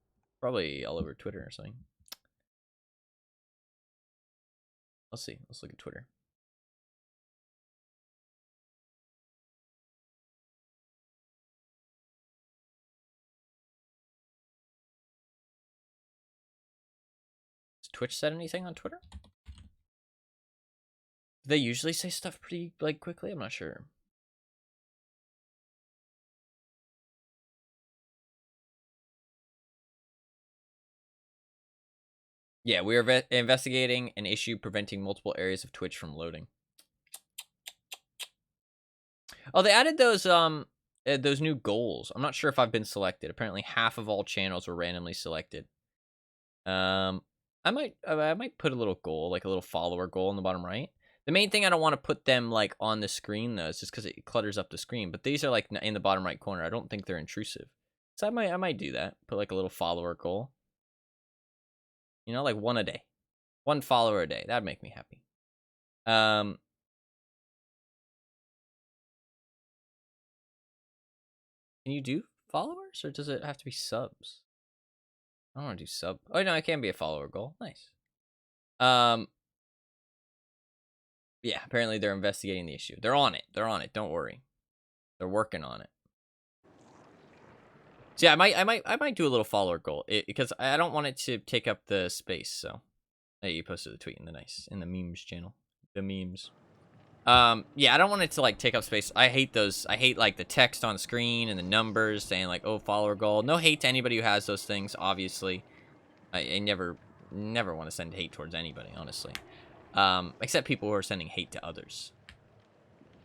Probably all over Twitter or something. Let's see. Let's look at Twitter. Twitch said anything on Twitter? Do they usually say stuff pretty like quickly? I'm not sure. Yeah, we are investigating an issue preventing multiple areas of Twitch from loading. Oh, they added those new goals. I'm not sure if I've been selected. Apparently, half of all channels were randomly selected. I might put a little goal, like a little follower goal in the bottom right. The main thing I don't want to put them like on the screen though, is just because it clutters up the screen. But these are like in the bottom right corner. I don't think they're intrusive, so I might do that. Put like a little follower goal. You know, like one a day, one follower a day. That'd make me happy. Can you do followers, or does it have to be subs? I don't want to do sub. Oh no, it can be a follower goal. Nice. Yeah, apparently they're investigating the issue. They're on it. Don't worry. They're working on it. So yeah, I might do a little follower goal because I don't want it to take up the space. So, hey, you posted the tweet in the memes channel, the memes. Yeah, I don't want it to like take up space. I hate those. I hate like the text on screen and the numbers saying like, oh, follower goal. No hate to anybody who has those things. Obviously, I never want to send hate towards anybody, honestly. Except people who are sending hate to others.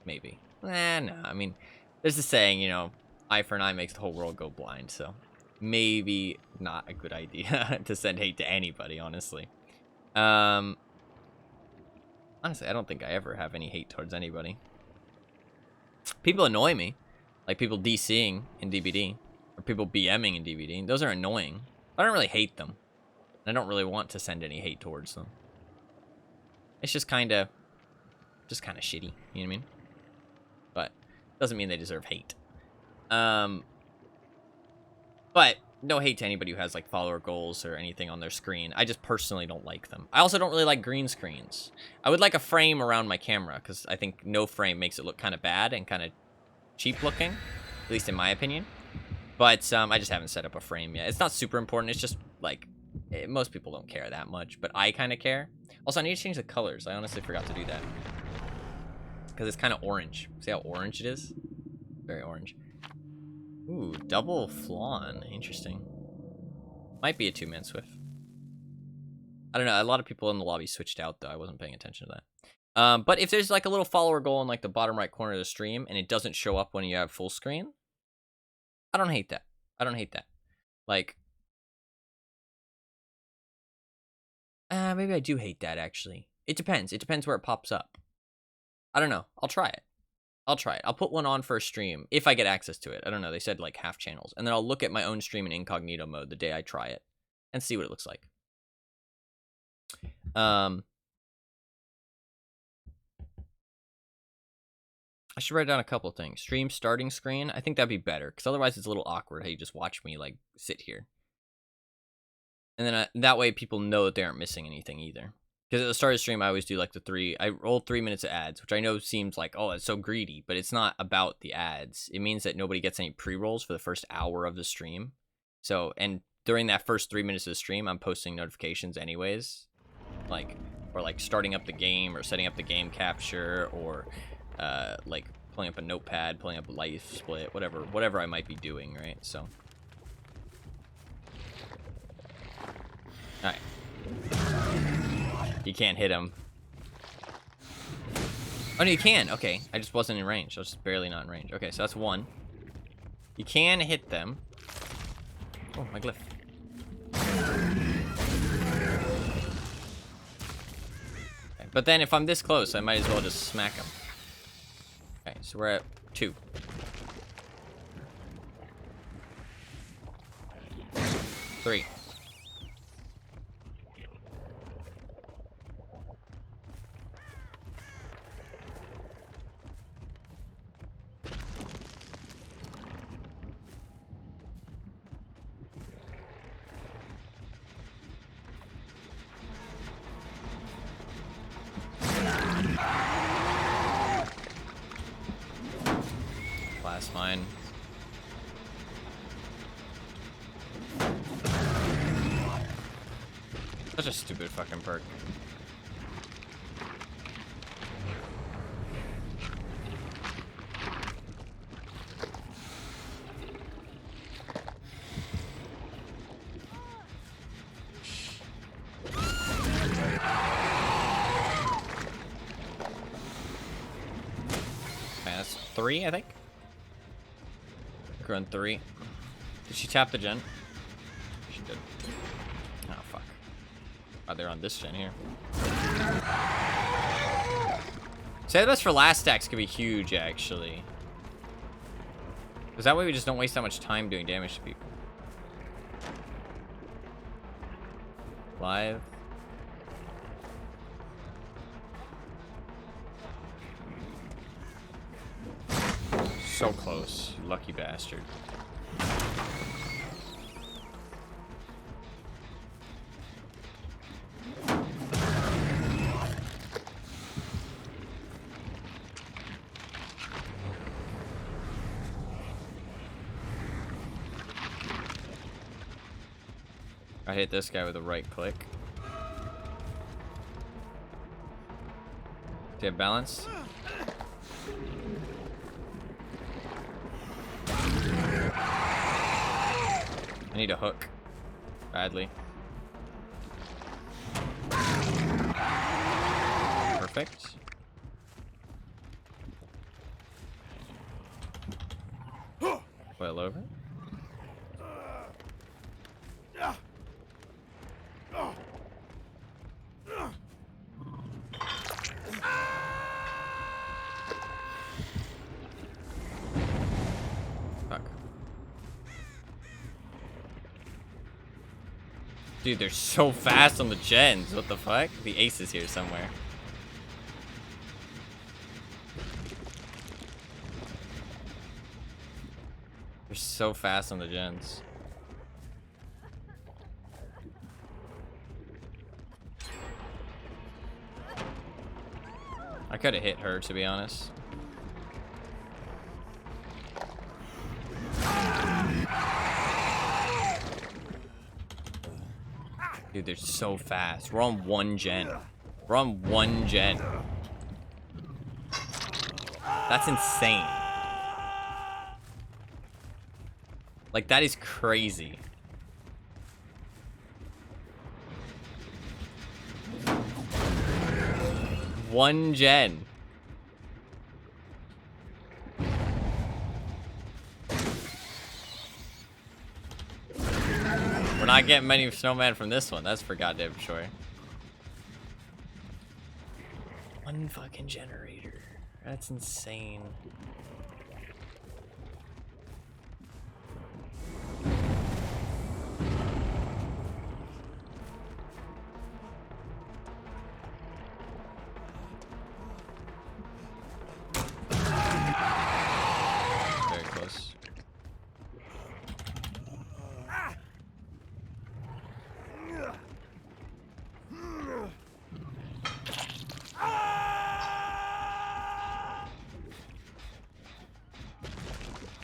Maybe. No. I mean, there's a saying, you know, eye for an eye makes the whole world go blind, so maybe not a good idea to send hate to anybody, honestly. Honestly, I don't think I ever have any hate towards anybody. People annoy me. Like people DCing in DBD. Or people BMing in DBD. Those are annoying. I don't really hate them. I don't really want to send any hate towards them. It's just kind of shitty. You know what I mean? But doesn't mean they deserve hate. But no hate to anybody who has like follower goals or anything on their screen. I just personally don't like them. I also don't really like green screens. I would like a frame around my camera because I think no frame makes it look kind of bad and kind of cheap looking, at least in my opinion. But I just haven't set up a frame yet. It's not super important. It's just like most people don't care that much, but I kind of care. Also, I need to change the colors. I honestly forgot to do that because it's kind of orange. See how orange it is? Very orange. Ooh, double flawn. Interesting. Might be a two-man Swift. I don't know. A lot of people in the lobby switched out, though. I wasn't paying attention to that. But if there's like a little follower goal in like the bottom right corner of the stream and it doesn't show up when you have full screen, I don't hate that. I don't hate that. Like, maybe I do hate that, actually. It depends. It depends where it pops up. I don't know. I'll try it. I'll try it. I'll put one on for a stream if I get access to it. I don't know. They said like half channels. And then I'll look at my own stream in incognito mode the day I try it and see what it looks like. I should write down a couple of things. Stream starting screen. I think that'd be better because otherwise it's a little awkward how you just watch me like sit here. And then that way people know that they aren't missing anything either. Because at the start of the stream, I always do like I roll 3 minutes of ads, which I know seems like, oh, it's so greedy, but it's not about the ads. It means that nobody gets any pre-rolls for the first hour of the stream. So, and during that first 3 minutes of the stream, I'm posting notifications anyways. Like, or like starting up the game or setting up the game capture or like pulling up a notepad, pulling up a life split, whatever I might be doing, right? So. Alright. You can't hit him. Oh, no, you can. Okay. I just wasn't in range. I was just barely not in range. Okay, so that's one. You can hit them. Oh, my glyph. Okay, but then if I'm this close, I might as well just smack him. Okay, so we're at 2. 3. Class mine. Such a stupid fucking perk. Okay, that's 3, I think. Run 3. Did she tap the gen? She did. Oh, fuck. Oh, they're on this gen here. Say this for last stacks could be huge, actually. Because that way we just don't waste that much time doing damage to people. Live. So close, you lucky bastard. I hit this guy with a right click. Do you have balance? I need a hook. Badly. Perfect. Well over. Dude, they're so fast on the gens. What the fuck? The ace is here somewhere. They're so fast on the gens. I could have hit her, to be honest. Dude, they're so fast. We're on 1 gen. We're on 1 gen. That's insane. Like, that is crazy. One gen. We're not getting many snowman from this one. That's for goddamn sure. One fucking generator. That's insane. Very close.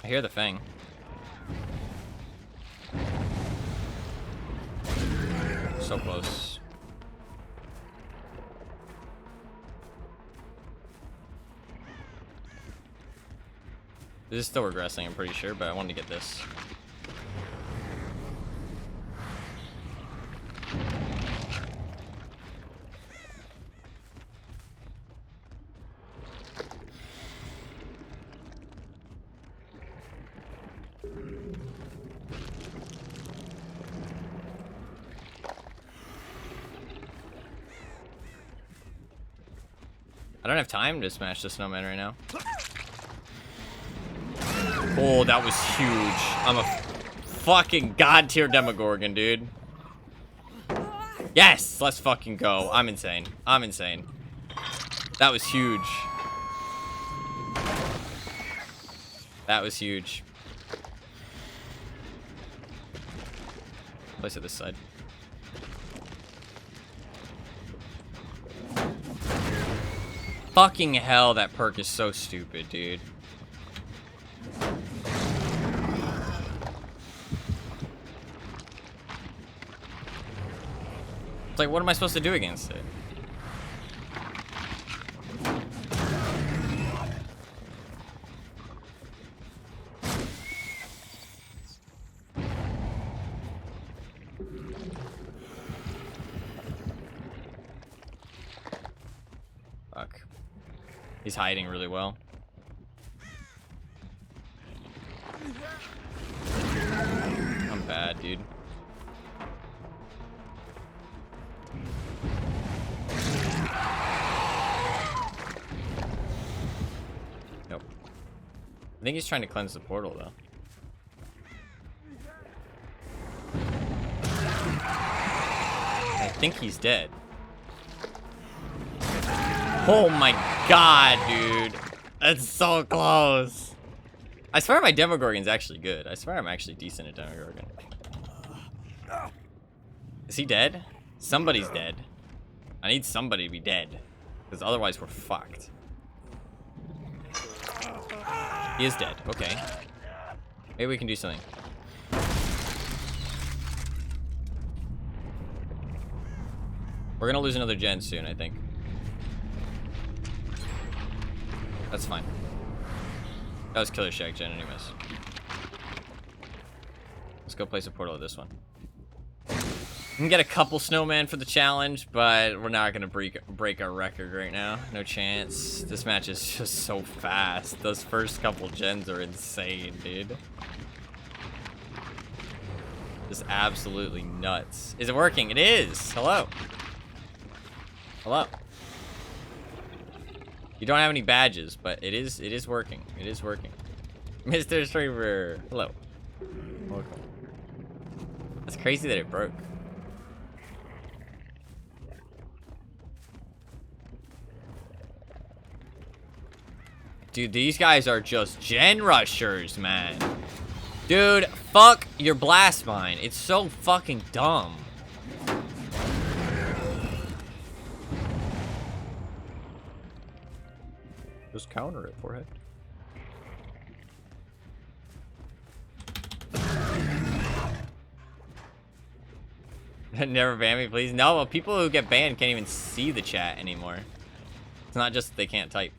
I hear the thing. So close. This is still regressing, I'm pretty sure, but I wanted to get this. I don't have time to smash the snowman right now. Oh, that was huge. I'm a fucking god tier Demogorgon, dude. Yes, let's fucking go. I'm insane. I'm insane. That was huge. That was huge. Place it this side. Fucking hell, that perk is so stupid, dude. It's like, what am I supposed to do against it? Fuck. He's hiding really well. I'm bad, dude. Nope. I think he's trying to cleanse the portal, though. I think he's dead. Oh my god, dude. That's so close. I swear my Demogorgon's actually good. I swear I'm actually decent at Demogorgon. Is he dead? Somebody's dead. I need somebody to be dead. Because otherwise we're fucked. He is dead. Okay. Maybe we can do something. We're gonna lose another gen soon, I think. That's fine. That was Killer Shack gen anyways. Let's go place a portal at this one. We can get a couple snowman for the challenge, but we're not gonna break our record right now. No chance. This match is just so fast. Those first couple gens are insane, dude. Just absolutely nuts. Is it working? It is! Hello. Hello. You don't have any badges, but it is working. It is working. Mr. Streamer, hello. Welcome. That's crazy that it broke. Dude, these guys are just gen rushers, man. Dude, fuck your blast mine. It's so fucking dumb. Just counter it, forehead. Never ban me, please. No, people who get banned can't even see the chat anymore. It's not just they can't type.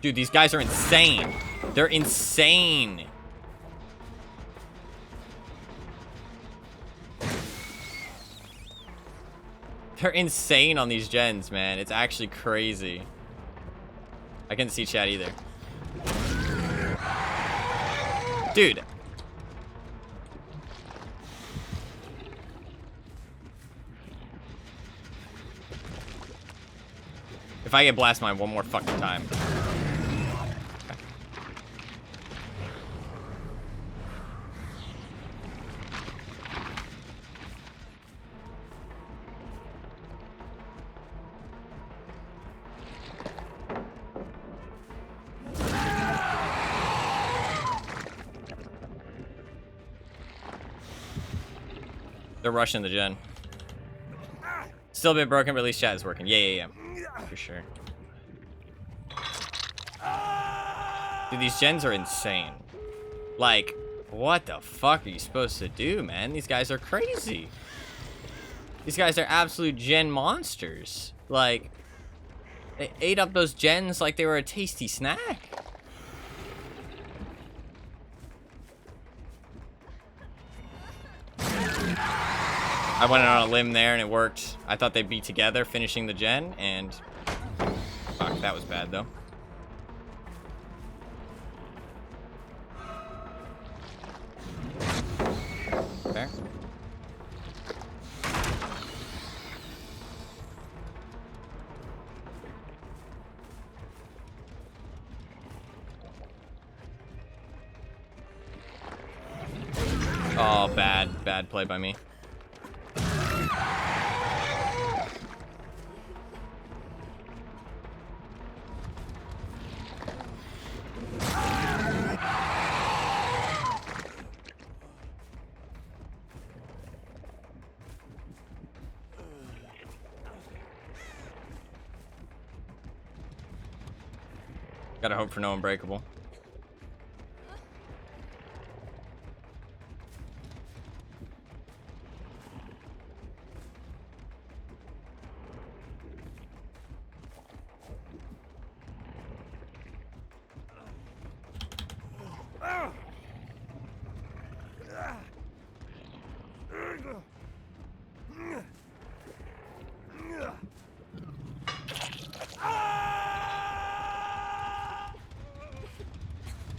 Dude, these guys are insane. They're insane. They're insane on these gens, man. It's actually crazy. I couldn't see chat either. Dude. If I get blast mine one more fucking time. They're rushing the gen. Still a bit broken, but at least chat is working. Yeah. For sure. Dude, these gens are insane. Like, what the fuck are you supposed to do, man? These guys are crazy. These guys are absolute gen monsters. Like, they ate up those gens like they were a tasty snack. I went on a limb there and it worked. I thought they'd be together finishing the gen, and fuck, that was bad though. There. Oh, bad play by me. Gotta hope for no unbreakable.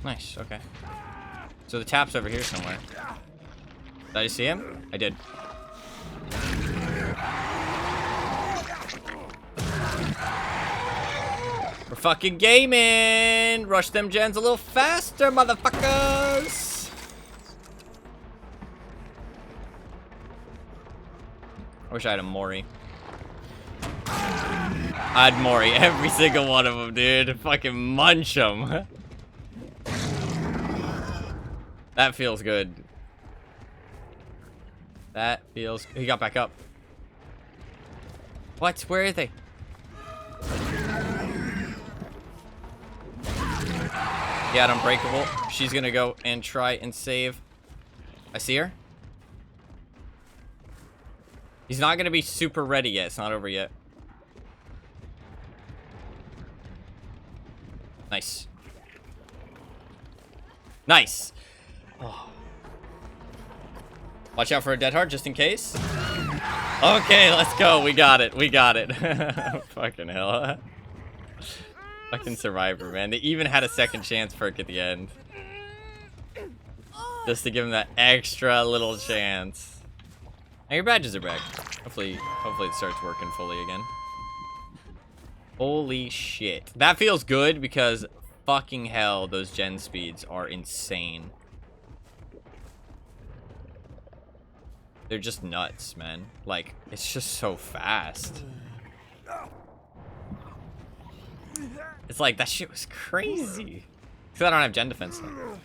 Nice, okay. So the tap's over here somewhere. Did I see him? I did. We're fucking gaming! Rush them gens a little faster, motherfuckers! I wish I had a Mori. I'd Mori every single one of them, dude. Fucking munch them. That feels good. That feels... He got back up. What? Where are they? Yeah, unbreakable. She's gonna go and try and save. I see her. He's not gonna be super ready yet. It's not over yet. Nice. Nice. Oh. Watch out for a dead heart just in case. Okay, let's go. We got it. We got it. Fucking hell. Fucking survivor, man. They even had a second chance perk at the end. Just to give him that extra little chance. Now your badges are back. Hopefully it starts working fully again. Holy shit. That feels good because fucking hell, those gen speeds are insane. They're just nuts, man. Like, it's just so fast. It's like, that shit was crazy. Because I don't have gen defense, though.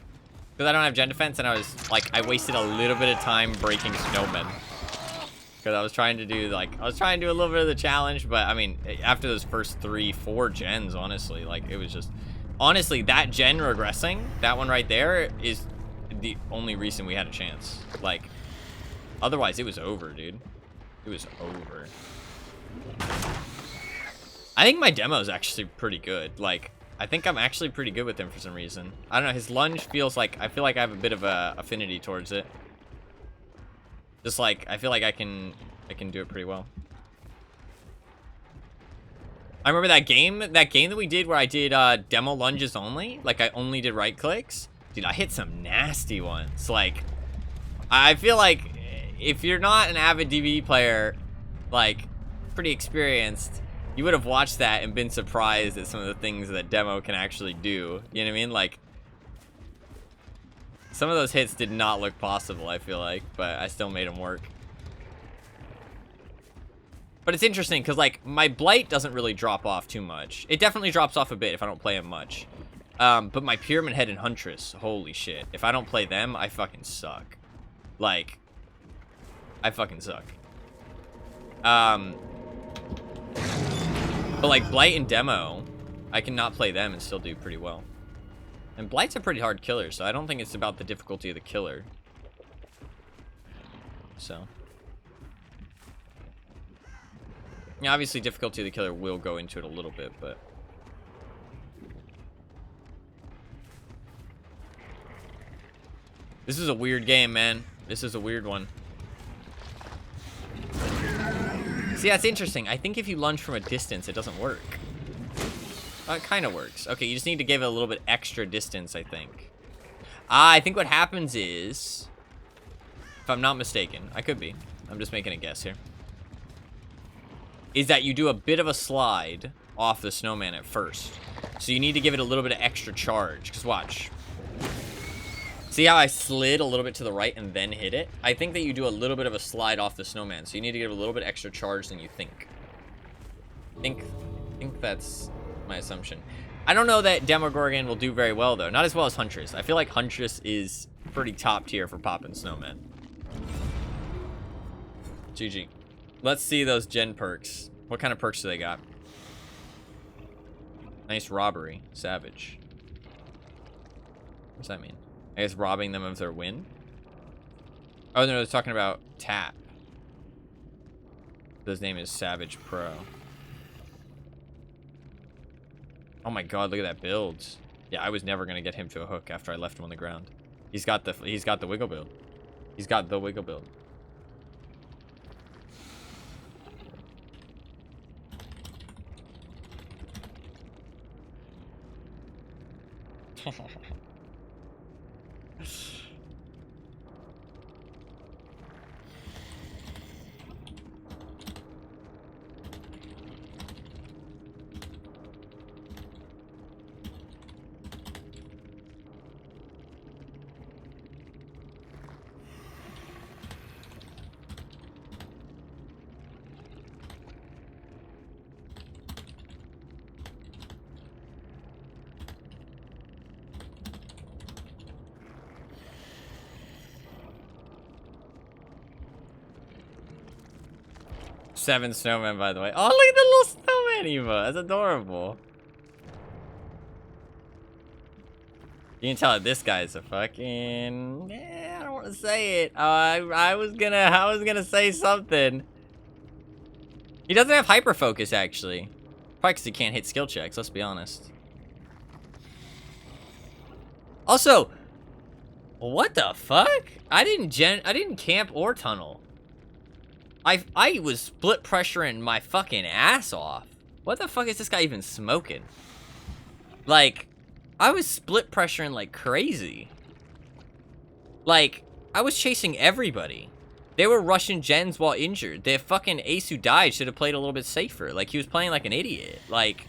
Because I don't have gen defense, and I was, like, I wasted a little bit of time breaking Snowman. Because I was trying to do, like, a little bit of the challenge, but, I mean, after those first 3-4 gens, honestly, like, it was just... Honestly, that gen regressing, that one right there, is the only reason we had a chance. Like, otherwise, it was over, dude. It was over. I think my demo is actually pretty good. Like, I think I'm actually pretty good with him for some reason. I don't know, his lunge feels like... I feel like I have a bit of a affinity towards it. Just like, I feel like I can do it pretty well. I remember that game that we did where I did demo lunges only. Like, I only did right clicks. Dude, I hit some nasty ones. Like, I feel like if you're not an avid DV player, like, pretty experienced, you would have watched that and been surprised at some of the things that demo can actually do. You know what I mean? Like, some of those hits did not look possible, I feel like, but I still made them work. But it's interesting, because, like, my Blight doesn't really drop off too much. It definitely drops off a bit if I don't play him much. But my Pyramid Head and Huntress, holy shit. If I don't play them, I fucking suck. Like, I fucking suck. But, like, Blight and Demo, I cannot play them and still do pretty well. And Blight's a pretty hard killer, so I don't think it's about the difficulty of the killer. So. Yeah, obviously difficulty of the killer will go into it a little bit, but... This is a weird game, man. This is a weird one. See, that's interesting. I think if you lunge from a distance, it doesn't work. It kind of works. Okay, you just need to give it a little bit extra distance, I think. I think what happens is... If I'm not mistaken, I could be. I'm just making a guess here. Is that you do a bit of a slide off the Snowman at first. So you need to give it a little bit of extra charge. Because watch. See how I slid a little bit to the right and then hit it? I think that you do a little bit of a slide off the Snowman. So you need to give it a little bit extra charge than you think. I think that's my assumption. I don't know that Demogorgon will do very well, though. Not as well as Huntress. I feel like Huntress is pretty top tier for popping Snowman. GG. Let's see those gen perks. What kind of perks do they got? Nice robbery. Savage. What's that mean? I guess robbing them of their win? Oh, no, they're talking about tap. His name is Savage Pro. Oh my god, look at that build. Yeah, I was never gonna get him to a hook after I left him on the ground. He's got the wiggle build. He's got the wiggle build. Seven snowmen, by the way. Oh, look at the little snowman emote. That's adorable. You can tell that this guy's a fucking... Yeah, I don't want to say it. I was gonna say something. He doesn't have hyper focus, actually. Probably because he can't hit skill checks. Let's be honest. Also, what the fuck? I didn't camp or tunnel. I was split pressuring my fucking ass off. What the fuck is this guy even smoking? Like, I was split pressuring like crazy. Like, I was chasing everybody. They were rushing gens while injured. The fucking ace who died should have played a little bit safer. Like, he was playing like an idiot. Like,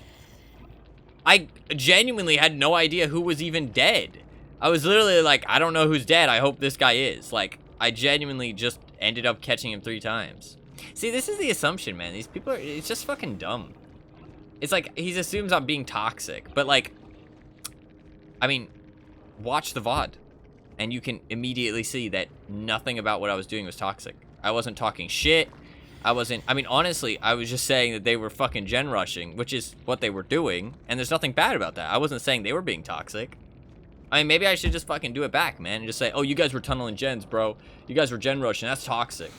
I genuinely had no idea who was even dead. I was literally like, I don't know who's dead. I hope this guy is. Like, I genuinely just ended up catching him 3 times. See, this is the assumption, man. These people are, it's just fucking dumb. It's like, he assumes I'm being toxic, but like, I mean, watch the VOD, and you can immediately see that nothing about what I was doing was toxic. I wasn't talking shit. I mean, honestly, I was just saying that they were fucking gen rushing, which is what they were doing, and there's nothing bad about that. I wasn't saying they were being toxic. I mean, maybe I should just fucking do it back, man, and just say, oh, you guys were tunneling gens, bro. You guys were gen rushing, that's toxic.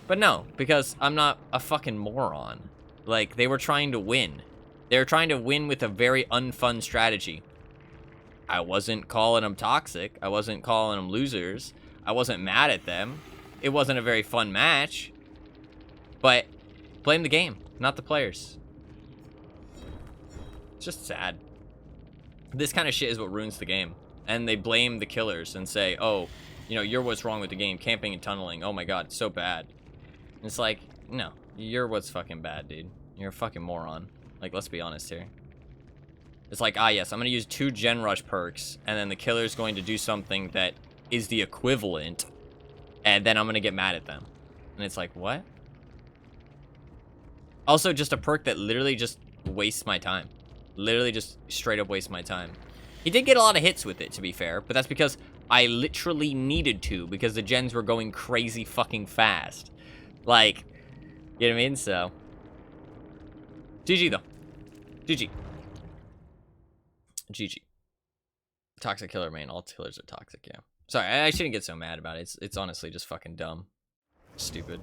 But no, because I'm not a fucking moron. Like, they were trying to win. They were trying to win with a very unfun strategy. I wasn't calling them toxic. I wasn't calling them losers. I wasn't mad at them. It wasn't a very fun match. But blame the game, not the players. It's just sad. This kind of shit is what ruins the game. And they blame the killers and say, oh, you know, you're what's wrong with the game. Camping and tunneling. Oh my god, it's so bad. And it's like, no, you're what's fucking bad, dude. You're a fucking moron. Like, let's be honest here. It's like, ah, yes, I'm going to use 2 gen rush perks, and then the killer's going to do something that is the equivalent, and then I'm going to get mad at them. And it's like, what? Also, just a perk that literally just wastes my time. Literally just straight up wastes my time. He did get a lot of hits with it, to be fair, but that's because I literally needed to, because the gens were going crazy fucking fast. Like, you know what I mean? So, GG though. GG. GG. Toxic killer main. All killers are toxic, yeah. Sorry, I shouldn't get so mad about it. It's honestly just fucking dumb. Stupid.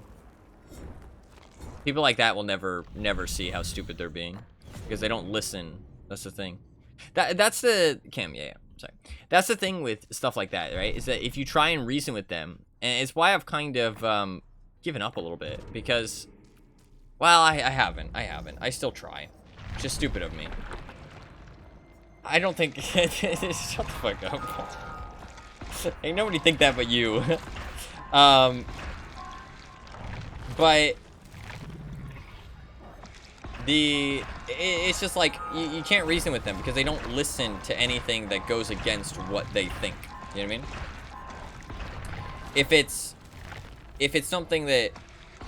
People like that will never see how stupid they're being. Because they don't listen. That's the thing. That's the... Cam, yeah. Sorry. That's the thing with stuff like that, right? Is that if you try and reason with them, and it's why I've kind of given up a little bit. Because, well, I haven't. I still try. It's just stupid of me. I don't think... Shut the fuck up. Ain't nobody think that but you. But... It's just like, you can't reason with them because they don't listen to anything that goes against what they think. You know what I mean? If it's something that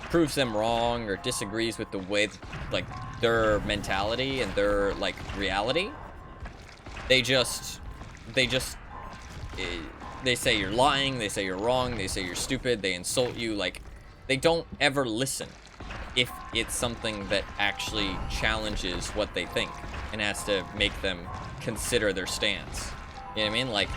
proves them wrong or disagrees with the way, like, their mentality and their, like, reality, they say you're lying, they say you're wrong, they say you're stupid, they insult you, like, they don't ever listen. If it's something that actually challenges what they think and has to make them consider their stance. You know what I mean? Like,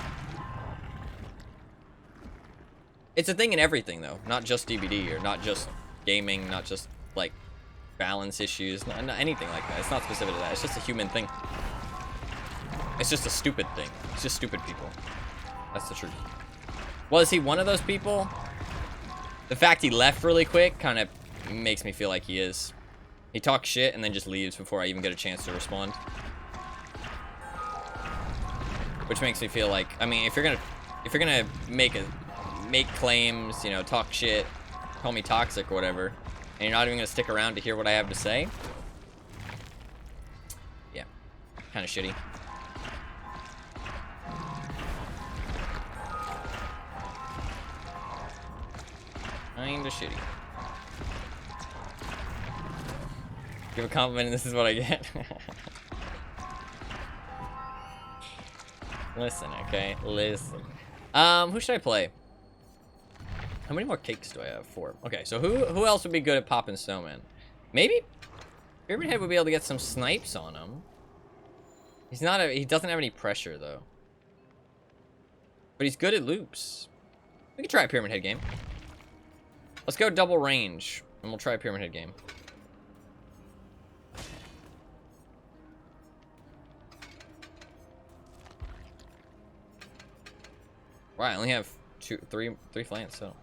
it's a thing in everything, though. Not just DBD, or not just gaming, not just, like, balance issues, not anything like that. It's not specific to that. It's just a human thing. It's just a stupid thing. It's just stupid people. That's the truth. Was he one of those people? The fact he left really quick kind of makes me feel like he is. He talks shit and then just leaves before I even get a chance to respond. Which makes me feel like, I mean, if you're gonna make claims, you know, talk shit, call me toxic or whatever, and you're not even gonna stick around to hear what I have to say, yeah, kind of shitty. Kinda shitty. Give a compliment and this is what I get. Listen, okay? Listen. Who should I play? How many more cakes do I have? 4. Okay, so who else would be good at popping Snowman? Maybe Pyramid Head would be able to get some snipes on him. He doesn't have any pressure though. But he's good at loops. We can try a Pyramid Head game. Let's go double range and we'll try a Pyramid Head game. Wow, I only have three flants, so.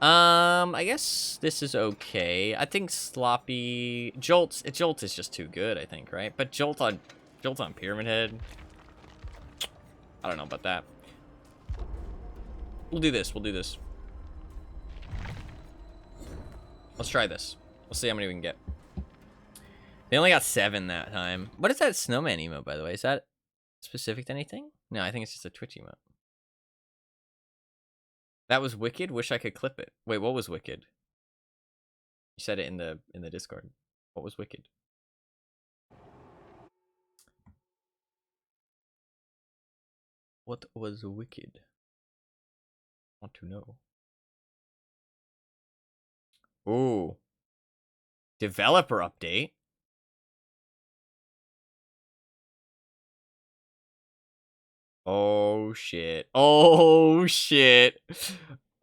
I guess this is okay. I think sloppy Jolt is just too good, I think, right? But Jolt on Pyramid Head. I don't know about that. We'll do this. Let's try this. We'll see how many we can get. They only got 7 that time. What is that Snowman emote, by the way? Is that specific to anything? No, I think it's just a Twitch emote. That was wicked. Wish I could clip it. Wait, what was wicked? You said it in the Discord. What was wicked? What was wicked? Want to know. Ooh. Developer update. Oh shit. Oh shit.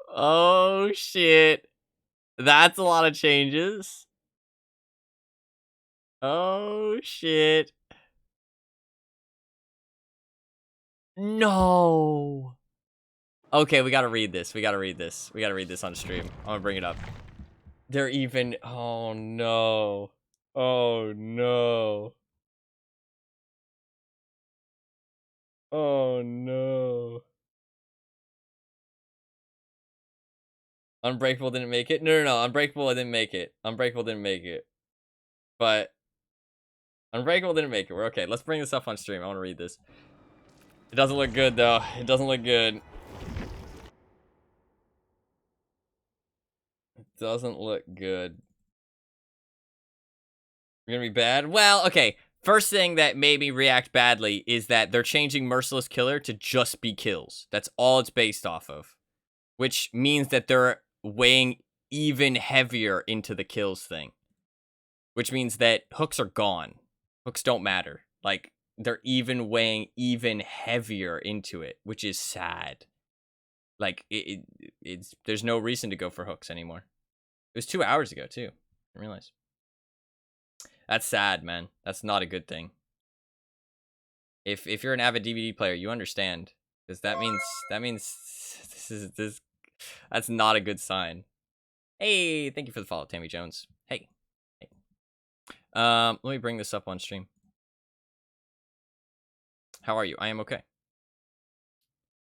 Oh shit. That's a lot of changes. Oh shit. No. Okay, we gotta read this. We gotta read this. We gotta read this on stream. I'm gonna bring it up. They're even. Oh no. Oh no. Oh no. Unbreakable didn't make it. No. Unbreakable didn't make it. Unbreakable didn't make it. But Unbreakable didn't make it. We're okay. Let's bring this up on stream. I want to read this. It doesn't look good though. It doesn't look good. It doesn't look good. You're gonna be bad? Well, okay. First thing that made me react badly is that they're changing Merciless Killer to just be kills. That's all it's based off of. Which means that they're weighing even heavier into the kills thing. Which means that hooks are gone. Hooks don't matter. Like, they're even weighing even heavier into it, which is sad. Like, it's there's no reason to go for hooks anymore. It was 2 hours ago, too. I didn't realize. That's sad, man. That's not a good thing. If you're an avid DVD player, you understand. Because that means that's not a good sign. Hey, thank you for the follow, Tammy Jones. Hey. Let me bring this up on stream. How are you? I am okay.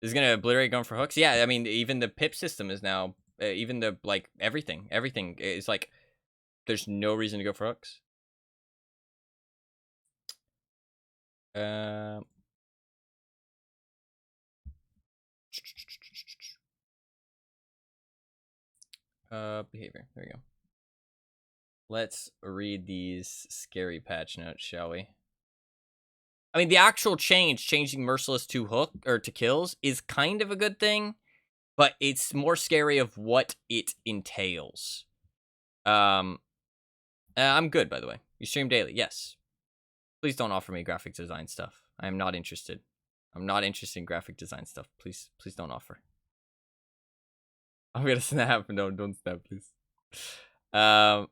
This is gonna obliterate going for hooks? Yeah, I mean, even the pip system is now, even the, like, everything is like, there's no reason to go for hooks. Behavior. There we go. Let's read these scary patch notes, shall we? I mean, the actual changing Merciless to hook, or to kills, is kind of a good thing, but it's more scary of what it entails. I'm good, by the way. You stream daily, yes. Please don't offer me graphic design stuff. I am not interested. I'm not interested in graphic design stuff. Please don't offer. I'm gonna snap. No, don't snap, please. I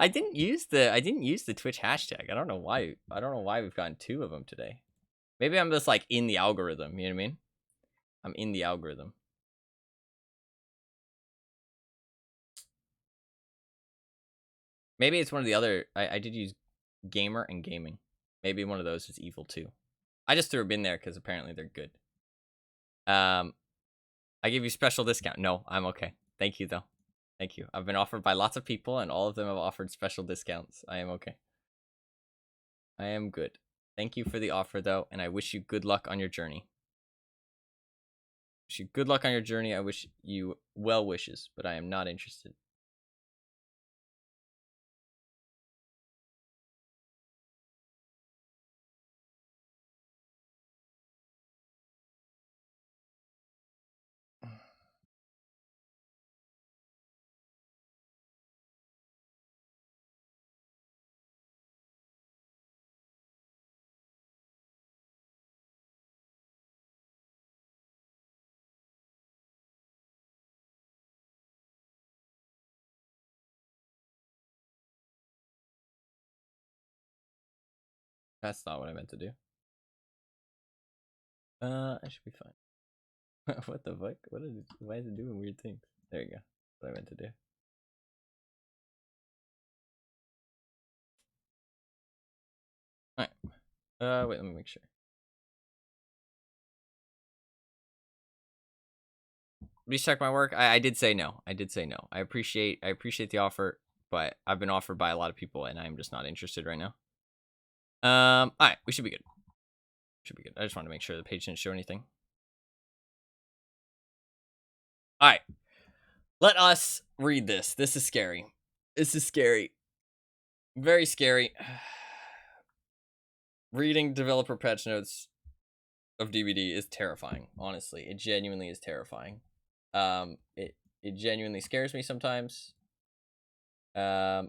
didn't use the Twitch hashtag. I don't know why. I don't know why we've gotten 2 of them today. Maybe I'm just like in the algorithm. You know what I mean? I'm in the algorithm. Maybe it's one of the other. I did use gamer and gaming. Maybe one of those is evil too. I just threw them in there because apparently they're good. I give you special discount. No, I'm okay. Thank you though. Thank you. I've been offered by lots of people, and all of them have offered special discounts. I am okay. I am good. Thank you for the offer, though, and I wish you good luck on your journey. Wish you good luck on your journey. I wish you well wishes, but I am not interested. That's not what I meant to do. I should be fine. What the fuck? Why is it doing weird things? There you go. What I meant to do. Alright. Wait, let me make sure. Please check my work. I did say no. I did say no. I appreciate the offer, but I've been offered by a lot of people, and I'm just not interested right now. Alright, we should be good. Should be good. I just wanted to make sure the page didn't show anything. All right. Let us read this. This is scary. This is scary. Very scary. Reading developer patch notes of DVD is terrifying. Honestly, it genuinely is terrifying. It genuinely scares me sometimes. I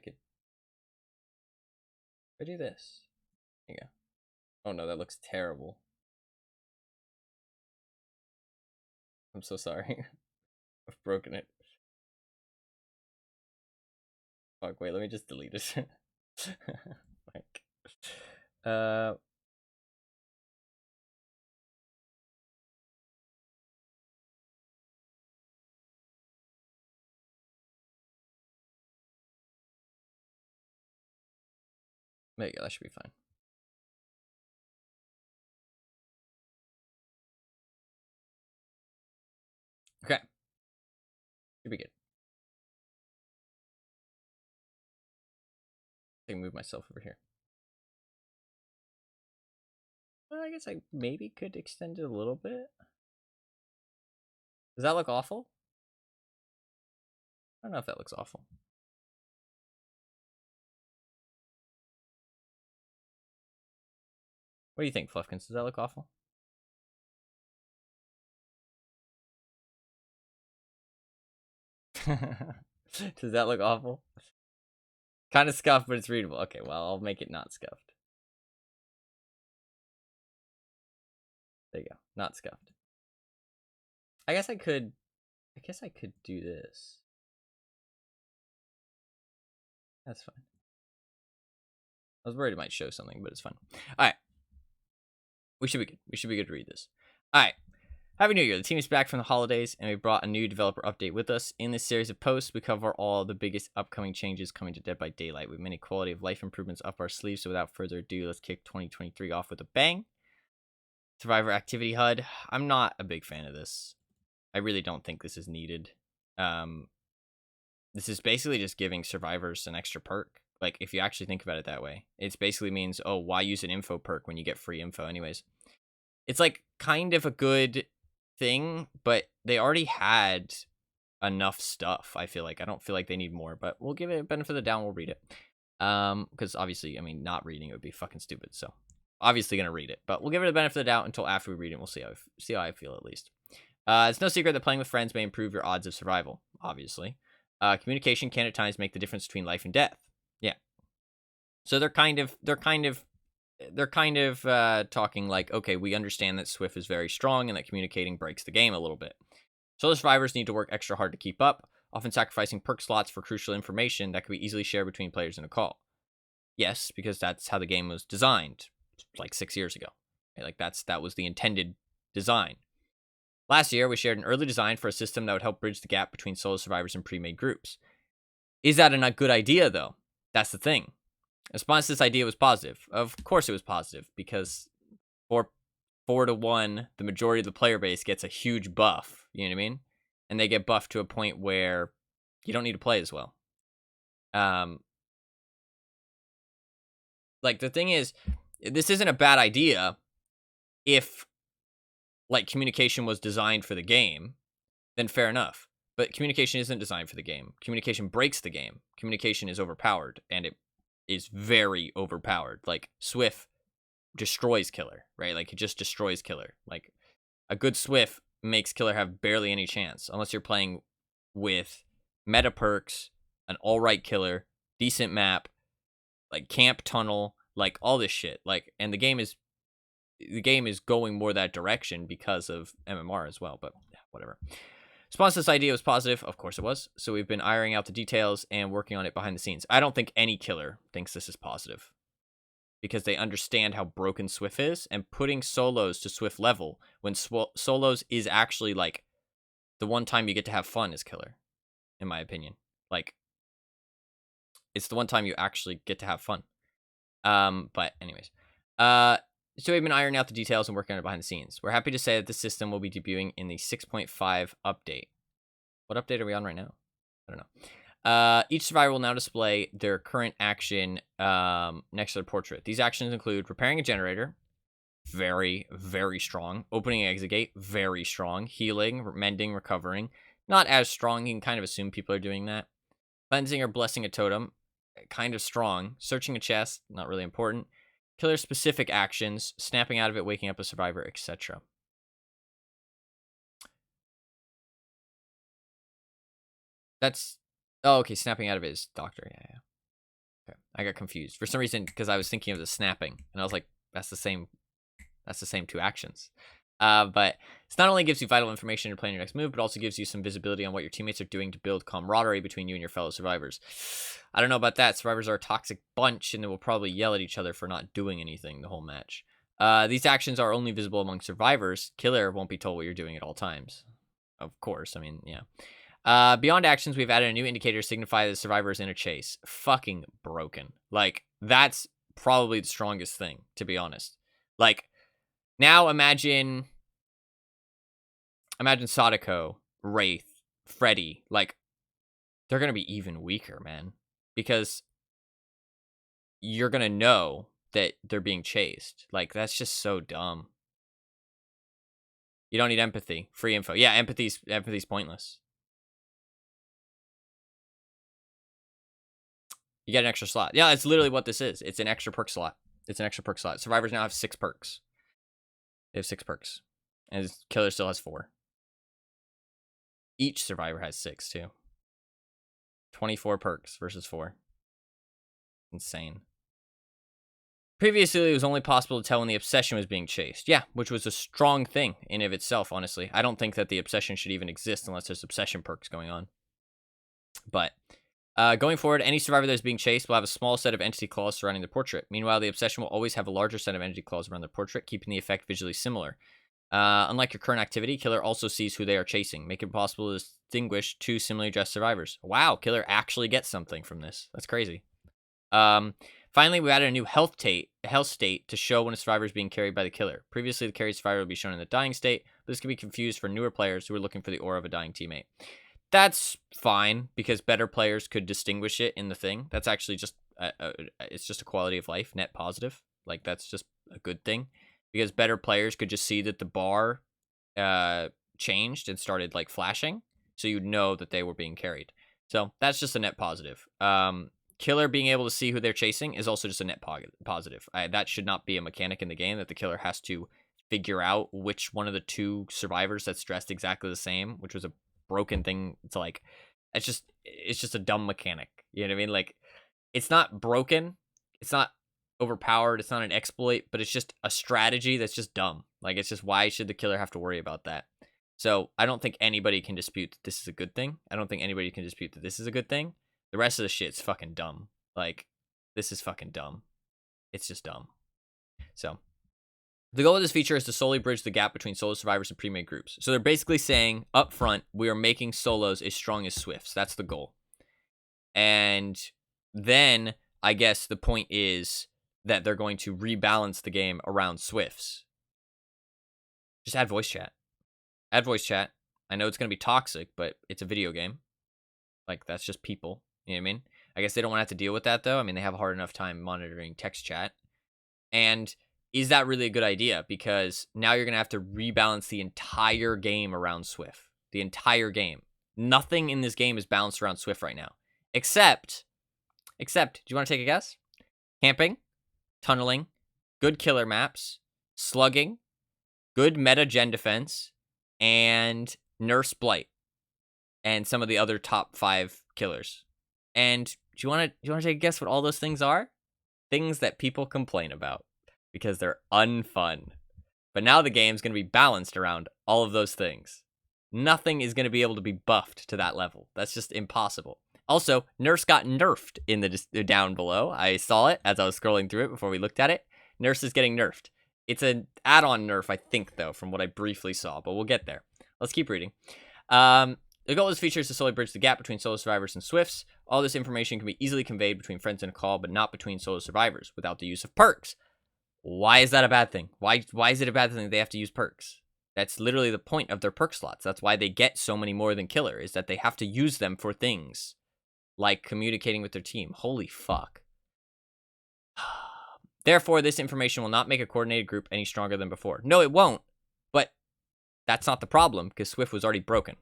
could I do this. There you go. Oh no, that looks terrible. I'm so sorry. I've broken it. Fuck, wait, let me just delete it. Like, uh, there you go, that should be fine. Okay. Should be good. I can move myself over here. Well, I guess I maybe could extend it a little bit. Does that look awful? I don't know if that looks awful. What do you think, Fluffkins? Does that look awful? Does that look awful? Kind of scuffed, but it's readable. Okay, well, I'll make it not scuffed. There you go. Not scuffed. I guess I could do this. That's fine. I was worried it might show something, but it's fine. Alright. We should be good. We should be good to read this. Alright. Happy New Year. The team is back from the holidays, and we brought a new developer update with us. In this series of posts, we cover all the biggest upcoming changes coming to Dead by Daylight, with many quality of life improvements up our sleeves. So without further ado, let's kick 2023 off with a bang. Survivor Activity HUD. I'm not a big fan of this. I really don't think this is needed. This is basically just giving survivors an extra perk. Like, if you actually think about it that way. It basically means, oh, why use an info perk when you get free info anyways? It's, like, kind of a good thing, but they already had enough stuff, I feel like. I don't feel like they need more, but we'll give it a benefit of the doubt and we'll read it. Because obviously, I mean, not reading it would be fucking stupid, so obviously gonna read it. But we'll give it a benefit of the doubt until after we read it, and we'll see how I feel, at least. It's no secret that playing with friends may improve your odds of survival, obviously. Communication can at times make the difference between life and death. Yeah. So they're kind of talking like, okay, we understand that Swift is very strong and that communicating breaks the game a little bit. So the survivors need to work extra hard to keep up, often sacrificing perk slots for crucial information that can be easily shared between players in a call. Yes, because that's how the game was designed, like 6 years ago. Like that was the intended design. Last year, we shared an early design for a system that would help bridge the gap between solo survivors and pre-made groups. Is that a good idea, though? That's the thing. The response to this idea was positive. Of course it was positive, because 4-1, the majority of the player base gets a huge buff, you know what I mean? And they get buffed to a point where you don't need to play as well. Like, the thing is, this isn't a bad idea if, like, communication was designed for the game, then fair enough. But communication isn't designed for the game. Communication breaks the game. Communication is overpowered, and it is very overpowered. Like, Swift destroys Killer, right? Like, it just destroys Killer. Like, a good Swift makes Killer have barely any chance, unless you're playing with meta perks, an alright Killer, decent map, like camp tunnel, like all this shit. Like, and the game is going more that direction because of MMR as well, but whatever. Response to this idea was positive. Of course it was. So we've been ironing out the details and working on it behind the scenes. I don't think any killer thinks this is positive, because they understand how broken Swift is, and putting solos to Swift level when solos is actually like the one time you get to have fun is killer, in my opinion. Like, it's the one time you actually get to have fun. But anyways, so we've been ironing out the details and working on it behind the scenes. We're happy to say that the system will be debuting in the 6.5 update. What update are we on right now? I don't know. Each survivor will now display their current action next to their portrait. These actions include repairing a generator, very, very strong. Opening exit gate, very strong. Healing, mending, recovering, not as strong. You can kind of assume people are doing that. Cleansing or blessing a totem, kind of strong. Searching a chest, not really important. Killer specific actions, snapping out of it, waking up a survivor, etc. That's, oh, okay, snapping out of it is doctor, yeah. Okay, I got confused for some reason because I was thinking of the snapping, and I was like, that's the same two actions. But it not only gives you vital information to plan your next move, but also gives you some visibility on what your teammates are doing to build camaraderie between you and your fellow survivors. I don't know about that. Survivors are a toxic bunch, and they will probably yell at each other for not doing anything the whole match. These actions are only visible among survivors. Killer won't be told what you're doing at all times. Of course, I mean, yeah. Beyond actions, we've added a new indicator to signify that the survivor is in a chase. Fucking broken. Like, that's probably the strongest thing, to be honest. Like, now imagine Sadako, Wraith, Freddy. Like, they're going to be even weaker, man. Because you're going to know that they're being chased. Like, that's just so dumb. You don't need empathy. Free info. Yeah, empathy's pointless. You get an extra slot. Yeah, it's literally what this is. It's an extra perk slot. Survivors now have 6 perks. They have 6 perks. And Killer still has 4. Each survivor has 6, too. 24 perks versus 4. Insane. Previously, it was only possible to tell when the obsession was being chased. Yeah, which was a strong thing in of itself, honestly. I don't think that the obsession should even exist unless there's obsession perks going on. But going forward, any survivor that is being chased will have a small set of entity claws surrounding their portrait. Meanwhile, the obsession will always have a larger set of entity claws around their portrait, keeping the effect visually similar. Unlike your current activity, Killer also sees who they are chasing, making it possible to distinguish 2 similarly dressed survivors. Wow, Killer actually gets something from this. That's crazy. Finally, we added a new health state to show when a survivor is being carried by the Killer. Previously, the carried survivor would be shown in the dying state, but this can be confused for newer players who are looking for the aura of a dying teammate. That's fine, because better players could distinguish it in the thing. That's actually just, it's just a quality of life, net positive. Like, that's just a good thing. Because better players could just see that the bar changed and started, like, flashing. So you'd know that they were being carried. So that's just a net positive. Killer being able to see who they're chasing is also just a net positive. That should not be a mechanic in the game, that the Killer has to figure out which one of the 2 survivors that's dressed exactly the same, which was a broken thing. It's like, it's just a dumb mechanic. You know what I mean? Like, it's not broken. It's not overpowered. It's not an exploit, but it's just a strategy that's just dumb. Like, it's just, why should the Killer have to worry about that? So I don't think anybody can dispute that this is a good thing. I don't think anybody can dispute that this is a good thing. The rest of the shit's fucking dumb. Like, this is fucking dumb. It's just dumb. So, the goal of this feature is to solely bridge the gap between solo survivors and pre-made groups. So they're basically saying, up front, we are making solos as strong as Swifts. That's the goal. And then, I guess the point is that they're going to rebalance the game around Swifts. Just add voice chat. Add voice chat. I know it's going to be toxic, but it's a video game. Like, that's just people. You know what I mean? I guess they don't want to have to deal with that, though. I mean, they have a hard enough time monitoring text chat. And is that really a good idea? Because now you're going to have to rebalance the entire game around Swift. The entire game. Nothing in this game is balanced around Swift right now. Except, do you want to take a guess? Camping, tunneling, good killer maps, slugging, good meta gen defense, and Nurse Blight. And some of the other top 5 killers. And do you want to take a guess what all those things are? Things that people complain about because they're unfun. But now the game's going to be balanced around all of those things. Nothing is going to be able to be buffed to that level. That's just impossible. Also, Nurse got nerfed in the down below. I saw it as I was scrolling through it before we looked at it. Nurse is getting nerfed. It's an add-on nerf, I think, though, from what I briefly saw. But we'll get there. Let's keep reading. The goal of this feature is to solely bridge the gap between solo survivors and Swifts. All this information can be easily conveyed between friends in a call, but not between solo survivors, without the use of perks. Why is that a bad thing? Why is it a bad thing that they have to use perks? That's literally the point of their perk slots. That's why they get so many more than Killer, is that they have to use them for things like communicating with their team. Holy fuck. Therefore, this information will not make a coordinated group any stronger than before. No, it won't, but that's not the problem because Swift was already broken.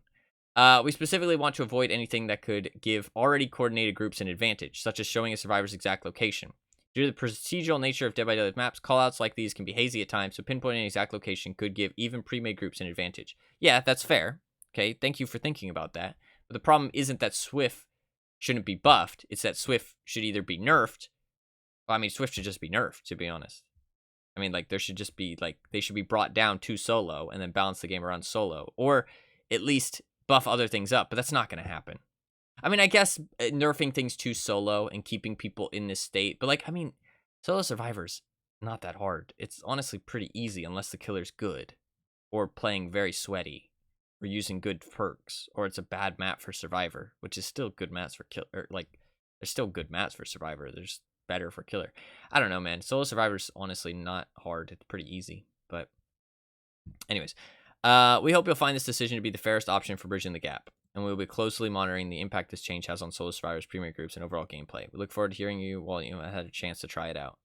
We specifically want to avoid anything that could give already coordinated groups an advantage, such as showing a survivor's exact location. Due to the procedural nature of Dead by Daylight maps, callouts like these can be hazy at times, so pinpointing an exact location could give even pre-made groups an advantage. Yeah, that's fair. Okay, thank you for thinking about that. But the problem isn't that Swift shouldn't be buffed, it's that Swift should either be nerfed. Well, I mean, Swift should just be nerfed, to be honest. I mean, like, there should just be, like, they should be brought down to solo and then balance the game around solo. Or at least buff other things up, but that's not going to happen. I mean, I guess nerfing things to solo and keeping people in this state, but, like, I mean, solo survivor's not that hard. It's honestly pretty easy unless the killer's good or playing very sweaty or using good perks or it's a bad map for survivor, which is still good maps for killer. Like, there's still good maps for survivor. There's better for killer. I don't know, man. Solo survivor's honestly not hard. It's pretty easy, but anyways, we hope you'll find this decision to be the fairest option for bridging the gap, and we will be closely monitoring the impact this change has on solo survivors, premier groups, and overall gameplay. We look forward to hearing you while you had a chance to try it out.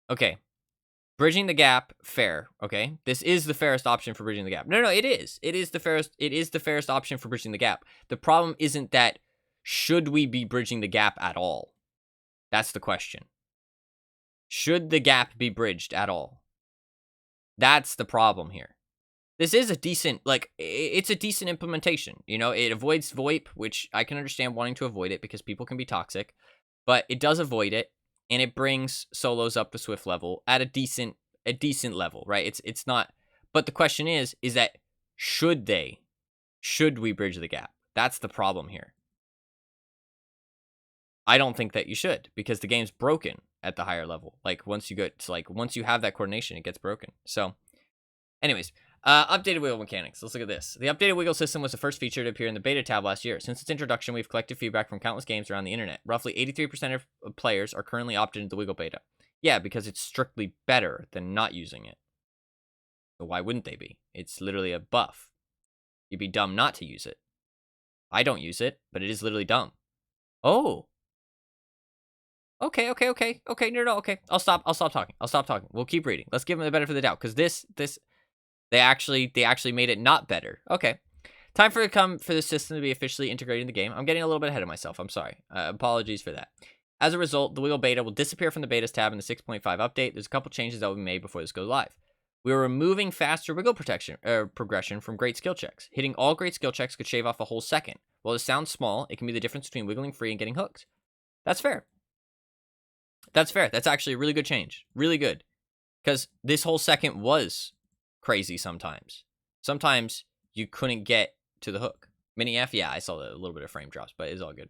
Okay, bridging the gap, fair. Okay, this is the fairest option for bridging the gap. No, it is. It is the fairest. It is the fairest option for bridging the gap. The problem isn't that should we be bridging the gap at all. That's the question. Should the gap be bridged at all? That's the problem here. This is a decent, like, it's a decent implementation. You know, it avoids VoIP, which I can understand wanting to avoid it because people can be toxic, but it does avoid it, and it brings solos up to Swift level at a decent level, right? It's not, but the question is that should we bridge the gap? That's the problem here. I don't think that you should because the game's broken at the higher level. Like once you get to, like, once you have that coordination, it gets broken. So anyways, updated wiggle mechanics. Let's look at this. The updated wiggle system was the first feature to appear in the beta tab last year. Since its introduction, we've collected feedback from countless games around the internet. Roughly 83% of players are currently opted into the wiggle beta. Yeah, because it's strictly better than not using it. So why wouldn't they be? It's literally a buff. You'd be dumb not to use it. I don't use it, but it is literally dumb. Oh. Okay. No, okay. I'll stop talking. We'll keep reading. Let's give them the benefit of the doubt, because they actually made it not better. Okay. Time for this system to be officially integrated in the game. I'm getting a little bit ahead of myself. I'm sorry. Apologies for that. As a result, the wiggle beta will disappear from the betas tab in the 6.5 update. There's a couple changes that will be made before this goes live. We are removing faster wiggle progression from great skill checks. Hitting all great skill checks could shave off a whole second. While this sounds small, it can be the difference between wiggling free and getting hooked. That's fair. That's fair. That's actually a really good change. Really good. Because this whole second was crazy sometimes. Sometimes you couldn't get to the hook. Mini F, yeah, I saw a little bit of frame drops, but it's all good.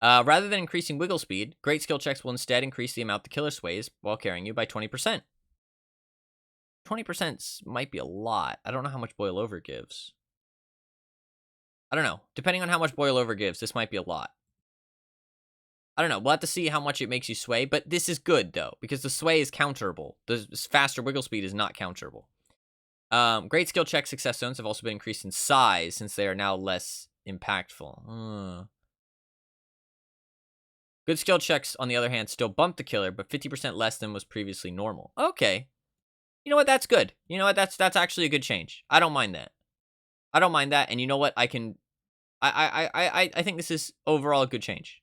Rather than increasing wiggle speed, great skill checks will instead increase the amount the killer sways while carrying you by 20%. 20% might be a lot. I don't know how much boil over gives. I don't know. Depending on how much boil over gives, this might be a lot. I don't know. We'll have to see how much it makes you sway, but this is good, though, because the sway is counterable. The faster wiggle speed is not counterable. Great skill check success zones have also been increased in size since they are now less impactful. Good skill checks, on the other hand, still bump the killer, but 50% less than was previously normal. Okay. You know what? That's good. You know what? That's actually a good change. I don't mind that. And you know what? I think this is overall a good change.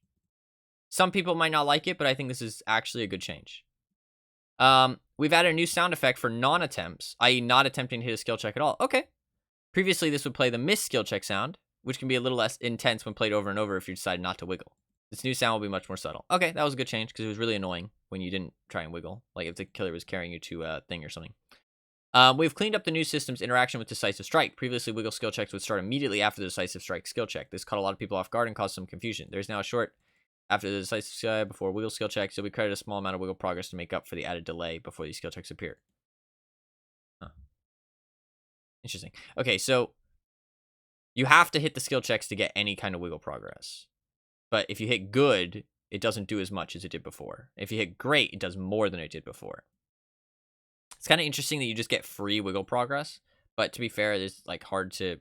Some people might not like it, but I think this is actually a good change. We've added a new sound effect for non-attempts, i.e. not attempting to hit a skill check at all. Okay. Previously, this would play the miss skill check sound, which can be a little less intense when played over and over if you decide not to wiggle. This new sound will be much more subtle. Okay, that was a good change, because it was really annoying when you didn't try and wiggle, like if the killer was carrying you to a thing or something. We've cleaned up the new system's interaction with Decisive Strike. Previously, wiggle skill checks would start immediately after the Decisive Strike skill check. This caught a lot of people off guard and caused some confusion. There's now a short after the decisive skill before wiggle skill checks, you'll be credited a small amount of wiggle progress to make up for the added delay before these skill checks appear. Huh. Interesting. Okay, so you have to hit the skill checks to get any kind of wiggle progress. But if you hit good, it doesn't do as much as it did before. If you hit great, it does more than it did before. It's kind of interesting that you just get free wiggle progress. But to be fair, it's like hard to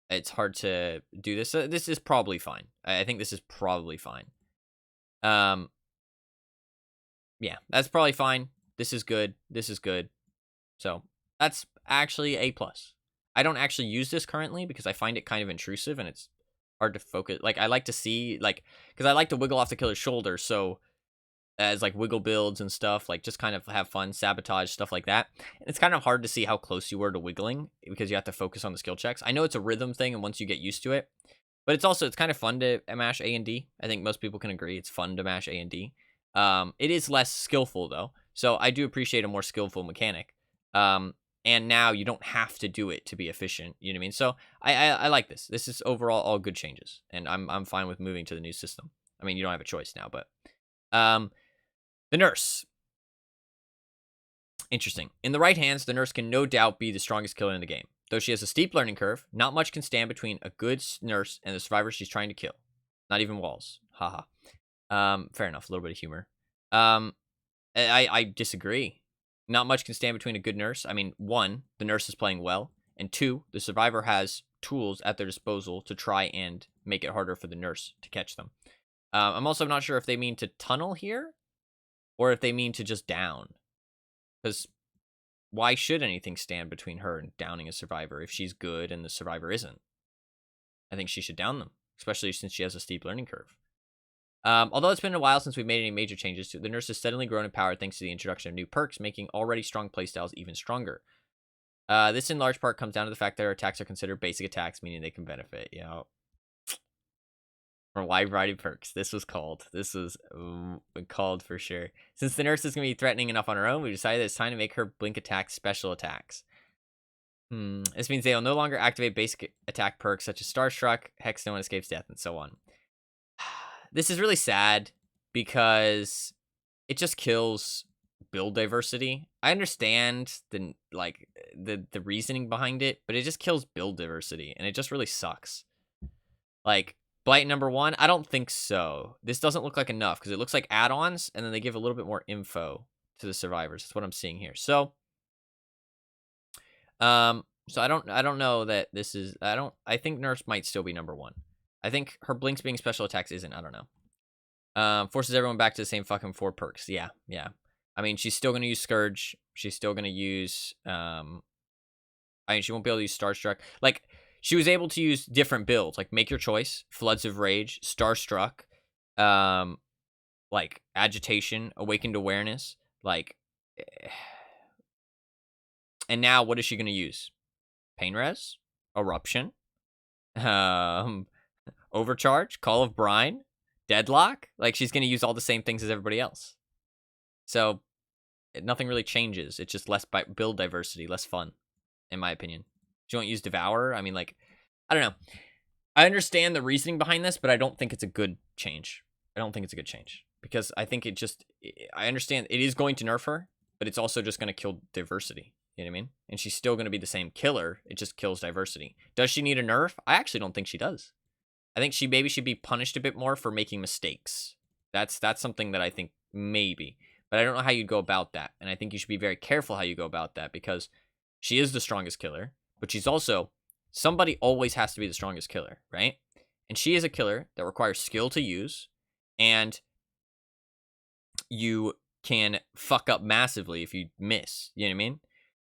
do this. This is probably fine. I think this is probably fine. Yeah, that's probably fine. This is good. This is good. So that's actually a plus. I don't actually use this currently because I find it kind of intrusive and it's hard to focus. Like, I like to see, like, because I like to wiggle off the killer's shoulder. So as like wiggle builds and stuff, like just kind of have fun, sabotage, stuff like that. And it's kind of hard to see how close you were to wiggling because you have to focus on the skill checks. I know it's a rhythm thing, and once you get used to it, but it's kind of fun to mash A and D. I think most people can agree it's fun to mash A and D. It is less skillful though, so I do appreciate a more skillful mechanic. And now you don't have to do it to be efficient. You know what I mean? So I like this. This is overall all good changes, and I'm fine with moving to the new system. I mean, you don't have a choice now, but the nurse. Interesting. In the right hands, the nurse can no doubt be the strongest killer in the game. Though she has a steep learning curve, not much can stand between a good nurse and the survivor she's trying to kill. Not even walls. Haha. Fair enough. A little bit of humor. I disagree. Not much can stand between a good nurse. I mean, one, the nurse is playing well, and two, the survivor has tools at their disposal to try and make it harder for the nurse to catch them. I'm also not sure if they mean to tunnel here or if they mean to just down. Because why should anything stand between her and downing a survivor if she's good and the survivor isn't? I think she should down them, especially since she has a steep learning curve. Although it's been a while since we've made any major changes, the nurse has steadily grown in power thanks to the introduction of new perks, making already strong playstyles even stronger. This in large part comes down to the fact that her attacks are considered basic attacks, meaning they can benefit, from a wide variety of perks. This was called. This was called for sure. Since the nurse is going to be threatening enough on her own, we decided that it's time to make her blink attacks special attacks. This means they will no longer activate basic attack perks such as Starstruck, Hex, No One Escapes Death, and so on. This is really sad because it just kills build diversity. I understand the reasoning behind it, but it just kills build diversity, and it just really sucks. Like, Blight number 1, I don't think so. This doesn't look like enough because it looks like add-ons, and then they give a little bit more info to the survivors. That's what I'm seeing here. So, I don't know that this is. I think Nurse might still be number 1. I think her blinks being special attacks isn't. I don't know. Forces everyone back to the same fucking 4 perks. Yeah. I mean, she's still gonna use Scourge. She's still gonna use. I mean, she won't be able to use Starstruck. Like, she was able to use different builds, like Make Your Choice, Floods of Rage, Starstruck, like Agitation, Awakened Awareness, like. And now, what is she gonna use? Pain Res, Eruption, Overcharge, Call of Brine, Deadlock. Like, she's gonna use all the same things as everybody else. So nothing really changes. It's just less build diversity, less fun, in my opinion. She won't use Devour. I mean, like, I don't know. I understand the reasoning behind this, but I don't think it's a good change. I don't think it's a good change because I think I understand it is going to nerf her, but it's also just going to kill diversity. You know what I mean? And she's still going to be the same killer. It just kills diversity. Does she need a nerf? I actually don't think she does. I think she maybe should be punished a bit more for making mistakes. That's something that I think maybe. But I don't know how you'd go about that. And I think you should be very careful how you go about that because she is the strongest killer, but she's also, somebody always has to be the strongest killer, right? And she is a killer that requires skill to use, and you can fuck up massively if you miss. You know what I mean?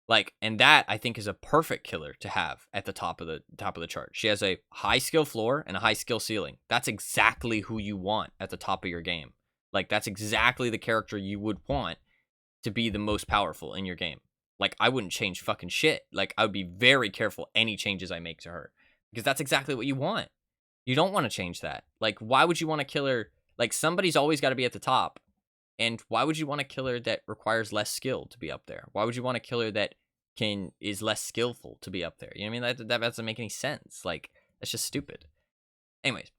Like, and that I think is a perfect killer to have at the top of the chart. She has a high skill floor and a high skill ceiling. That's exactly who you want at the top of your game. Like, that's exactly the character you would want to be the most powerful in your game. Like, I wouldn't change fucking shit. Like, I would be very careful any changes I make to her because that's exactly what you want. You don't want to change that. Like, why would you want a killer? Like, somebody's always got to be at the top. And why would you want a killer that requires less skill to be up there? Why would you want a killer that is less skillful to be up there? You know what I mean? That doesn't make any sense. Like, that's just stupid. Anyways,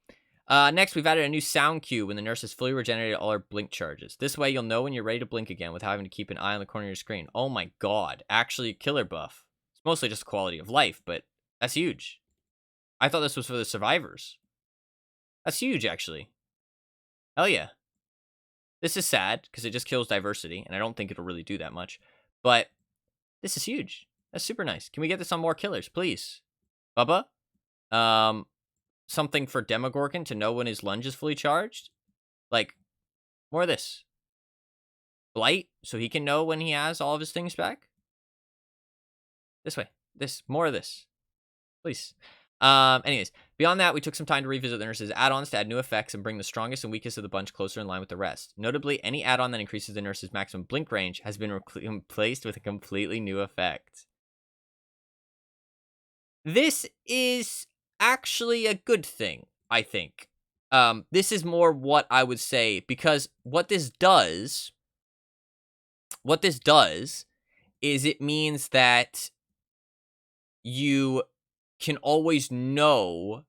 next we've added a new sound cue when the nurse has fully regenerated all her blink charges. This way you'll know when you're ready to blink again without having to keep an eye on the corner of your screen. Oh my god, actually killer buff. It's mostly just quality of life, but that's huge. I thought this was for the survivors. That's huge, actually. Hell yeah. This is sad because it just kills diversity, and I don't think it'll really do that much. But this is huge. That's super nice. Can we get this on more killers, please? Bubba? Something for Demogorgon to know when his lunge is fully charged? Like, more of this. Blight, so he can know when he has all of his things back. This way. More of this. Please. Anyways, beyond that, we took some time to revisit the nurse's add-ons to add new effects and bring the strongest and weakest of the bunch closer in line with the rest. Notably, any add-on that increases the nurse's maximum blink range has been replaced with a completely new effect. This is actually a good thing, I think. This is more what I would say, because what this does is it means that you can always know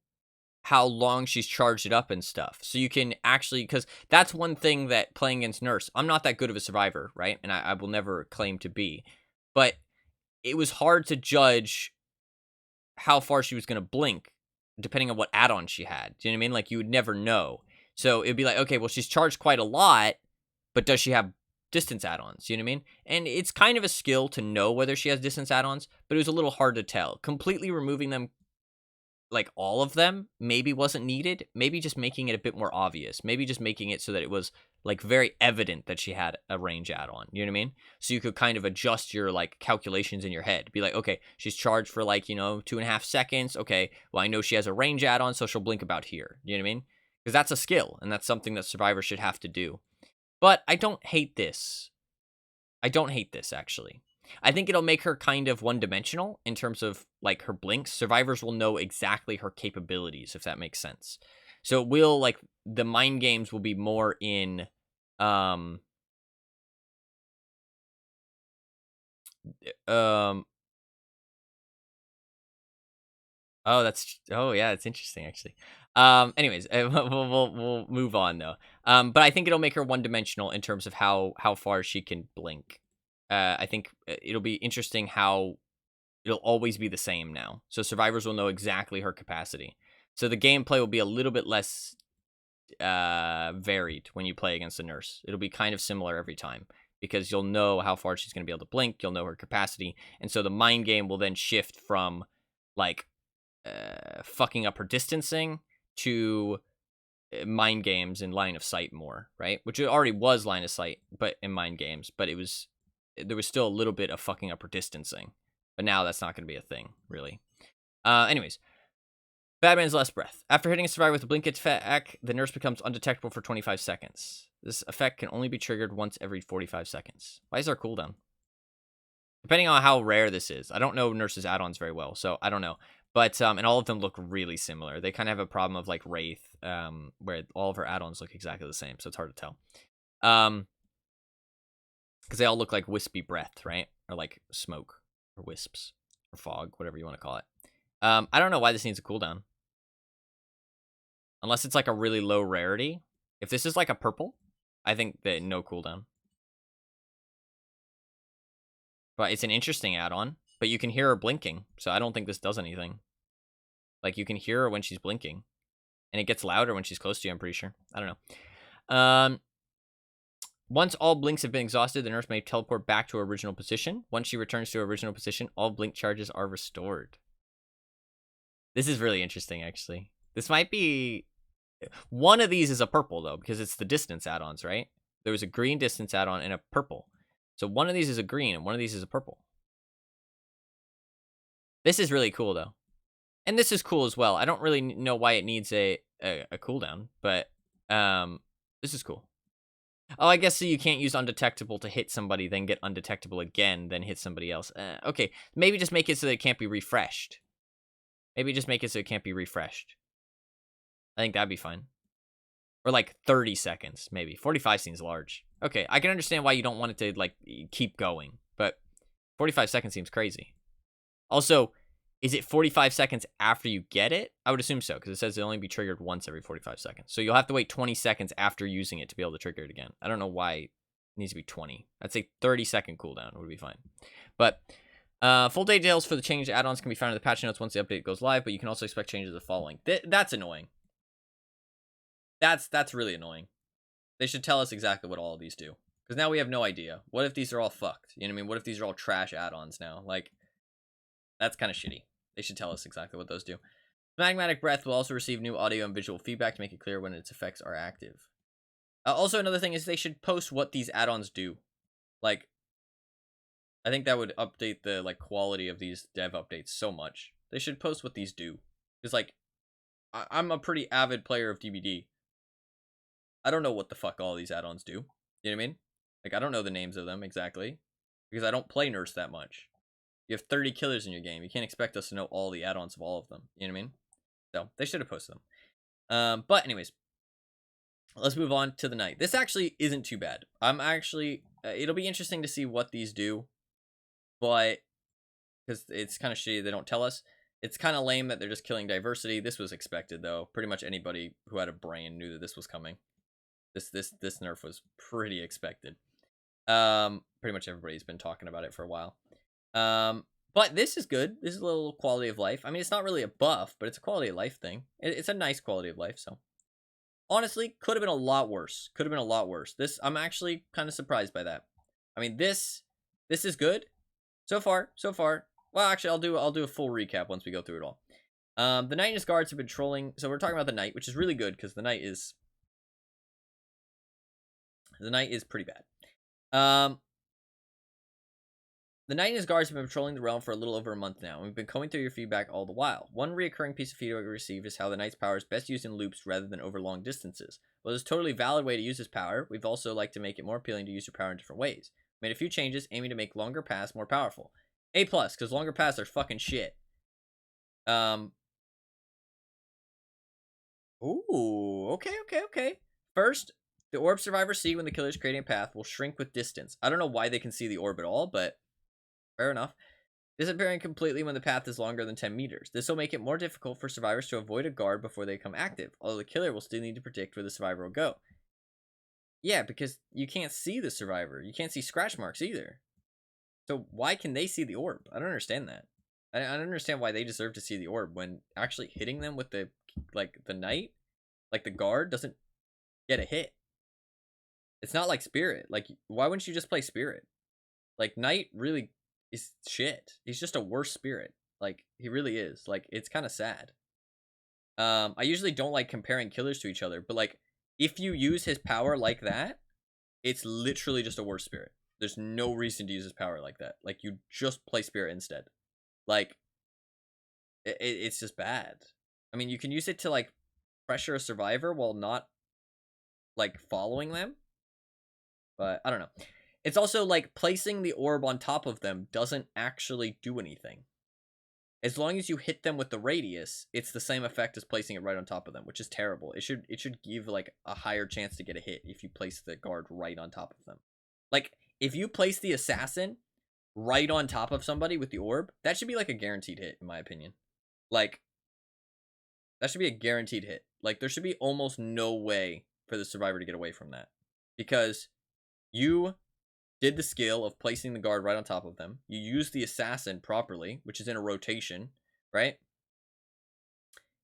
how long she's charged it up and stuff. So you can actually, because that's one thing that playing against Nurse, I'm not that good of a survivor, right? And I will never claim to be. But it was hard to judge how far she was going to blink, depending on what add-on she had. Do you know what I mean? Like, you would never know. So it'd be like, okay, well, she's charged quite a lot, but does she have distance add-ons? You know what I mean? And it's kind of a skill to know whether she has distance add-ons, but it was a little hard to tell. Completely removing them, like all of them, maybe wasn't needed. Maybe just making it a bit more obvious. Maybe just making it so that it was like very evident that she had a range add-on. You know what I mean? So you could kind of adjust your like calculations in your head. Be like, okay, she's charged for like, 2.5 seconds. Okay, well, I know she has a range add-on, so she'll blink about here. You know what I mean? Because that's a skill, and that's something that survivors should have to do. But I don't hate this. Actually. I think it'll make her kind of one-dimensional in terms of, like, her blinks. Survivors will know exactly her capabilities, if that makes sense. So it will, like, the mind games will be more in, oh, yeah, it's interesting, actually. Anyways, we'll move on, though. But I think it'll make her one-dimensional in terms of how far she can blink. I think it'll be interesting how it'll always be the same now. So survivors will know exactly her capacity. So the gameplay will be a little bit less varied when you play against a nurse. It'll be kind of similar every time because you'll know how far she's going to be able to blink. You'll know her capacity. And so the mind game will then shift from like fucking up her distancing to mind games in line of sight more, right? Which it already was line of sight, but in mind games, but there was still a little bit of fucking up her distancing. But now that's not going to be a thing, really. Anyways, Batman's Last Breath. After hitting a survivor with a blink attack, the nurse becomes undetectable for 25 seconds. This effect can only be triggered once every 45 seconds. Why is our cooldown? Depending on how rare this is. I don't know Nurse's add-ons very well, so I don't know. But, and all of them look really similar. They kind of have a problem of, like, Wraith, where all of her add-ons look exactly the same, so it's hard to tell. Because they all look like wispy breath, right? Or, like, smoke, or wisps, or fog, whatever you want to call it. I don't know why this needs a cooldown. Unless it's, like, a really low rarity. If this is, like, a purple, I think that no cooldown. But it's an interesting add-on. But you can hear her blinking, so I don't think this does anything. Like, you can hear her when she's blinking. And it gets louder when she's close to you, I'm pretty sure. I don't know. Once all blinks have been exhausted, the nurse may teleport back to her original position. Once she returns to her original position, all blink charges are restored. This is really interesting, actually. This might be... One of these is a purple, though, because it's the distance add-ons, right? There was a green distance add-on and a purple. So one of these is a green, and one of these is a purple. This is really cool, though. And this is cool as well. I don't really know why it needs a cooldown, but this is cool. Oh, I guess so you can't use undetectable to hit somebody, then get undetectable again, then hit somebody else. Okay, maybe just make it so that it can't be refreshed. Maybe just make it so it can't be refreshed. I think that'd be fine. Or like 30 seconds, maybe. 45 seems large. Okay, I can understand why you don't want it to, like, keep going, but 45 seconds seems crazy. Also, is it 45 seconds after you get it? I would assume so, because it says it'll only be triggered once every 45 seconds. So you'll have to wait 20 seconds after using it to be able to trigger it again. I don't know why it needs to be 20. I'd say 30-second cooldown would be fine. But full details for the changed add-ons can be found in the patch notes once the update goes live, but you can also expect changes of the following. That's annoying. That's really annoying. They should tell us exactly what all of these do. Because now we have no idea. What if these are all fucked? You know what I mean? What if these are all trash add-ons now? Like, that's kind of shitty. They should tell us exactly what those do. Magmatic Breath will also receive new audio and visual feedback to make it clear when its effects are active. Also, another thing is they should post what these add-ons do. Like, I think that would update the like quality of these dev updates so much. They should post what these do. Because like, I'm a pretty avid player of DBD. I don't know what the fuck all these add-ons do. You know what I mean? Like, I don't know the names of them exactly. Because I don't play Nurse that much. You have 30 killers in your game. You can't expect us to know all the add-ons of all of them. You know what I mean? So, they should have posted them. But anyways, let's move on to the night. This actually isn't too bad. I'm actually... it'll be interesting to see what these do. But... because it's kind of shitty they don't tell us. It's kind of lame that they're just killing diversity. This was expected, though. Pretty much anybody who had a brain knew that this was coming. This nerf was pretty expected. Pretty much everybody's been talking about it for a while. But this is good. This is a little quality of life. I mean, it's not really a buff, but it's a quality of life thing. It's a nice quality of life, so. Honestly, could have been a lot worse. Could have been a lot worse. This, I'm actually kind of surprised by that. I mean, this is good. So far. Well, actually, I'll do a full recap once we go through it all. The Knight and his guards have been trolling. So we're talking about the Knight, which is really good because the Knight is pretty bad. The Knight and his guards have been patrolling the realm for a little over a month now, and we've been combing through your feedback all the while. One reoccurring piece of feedback we received is how the Knight's power is best used in loops rather than over long distances. While it's a totally valid way to use his power, we've also liked to make it more appealing to use your power in different ways. Made a few changes, aiming to make longer paths more powerful. A+, because longer paths are fucking shit. Ooh, okay. First, the orb survivors see when the killer's creating a path will shrink with distance. I don't know why they can see the orb at all, but fair enough. Disappearing completely when the path is longer than 10 meters. This will make it more difficult for survivors to avoid a guard before they become active, although the killer will still need to predict where the survivor will go. Yeah, because you can't see the survivor. You can't see scratch marks either. So why can they see the orb? I don't understand that. I don't understand why they deserve to see the orb when actually hitting them with the Knight, like the guard, doesn't get a hit. It's not like Spirit. Like, why wouldn't you just play Spirit? Like, Knight really is shit. He's just a worse Spirit. Like, he really is. Like, it's kind of sad. I usually don't like comparing killers to each other, but like, if you use his power like that, it's literally just a worse Spirit. There's no reason to use his power like that. Like, you just play Spirit instead. Like, it's just bad. I mean, you can use it to, like, pressure a survivor while not, like, following them. But, I don't know. It's also, like, placing the orb on top of them doesn't actually do anything. As long as you hit them with the radius, it's the same effect as placing it right on top of them, which is terrible. It should give, like, a higher chance to get a hit if you place the guard right on top of them. Like, if you place the assassin right on top of somebody with the orb, that should be, like, a guaranteed hit, in my opinion. Like, that should be a guaranteed hit. Like, there should be almost no way for the survivor to get away from that. Because you did the skill of placing the guard right on top of them. You used the assassin properly, which is in a rotation, right?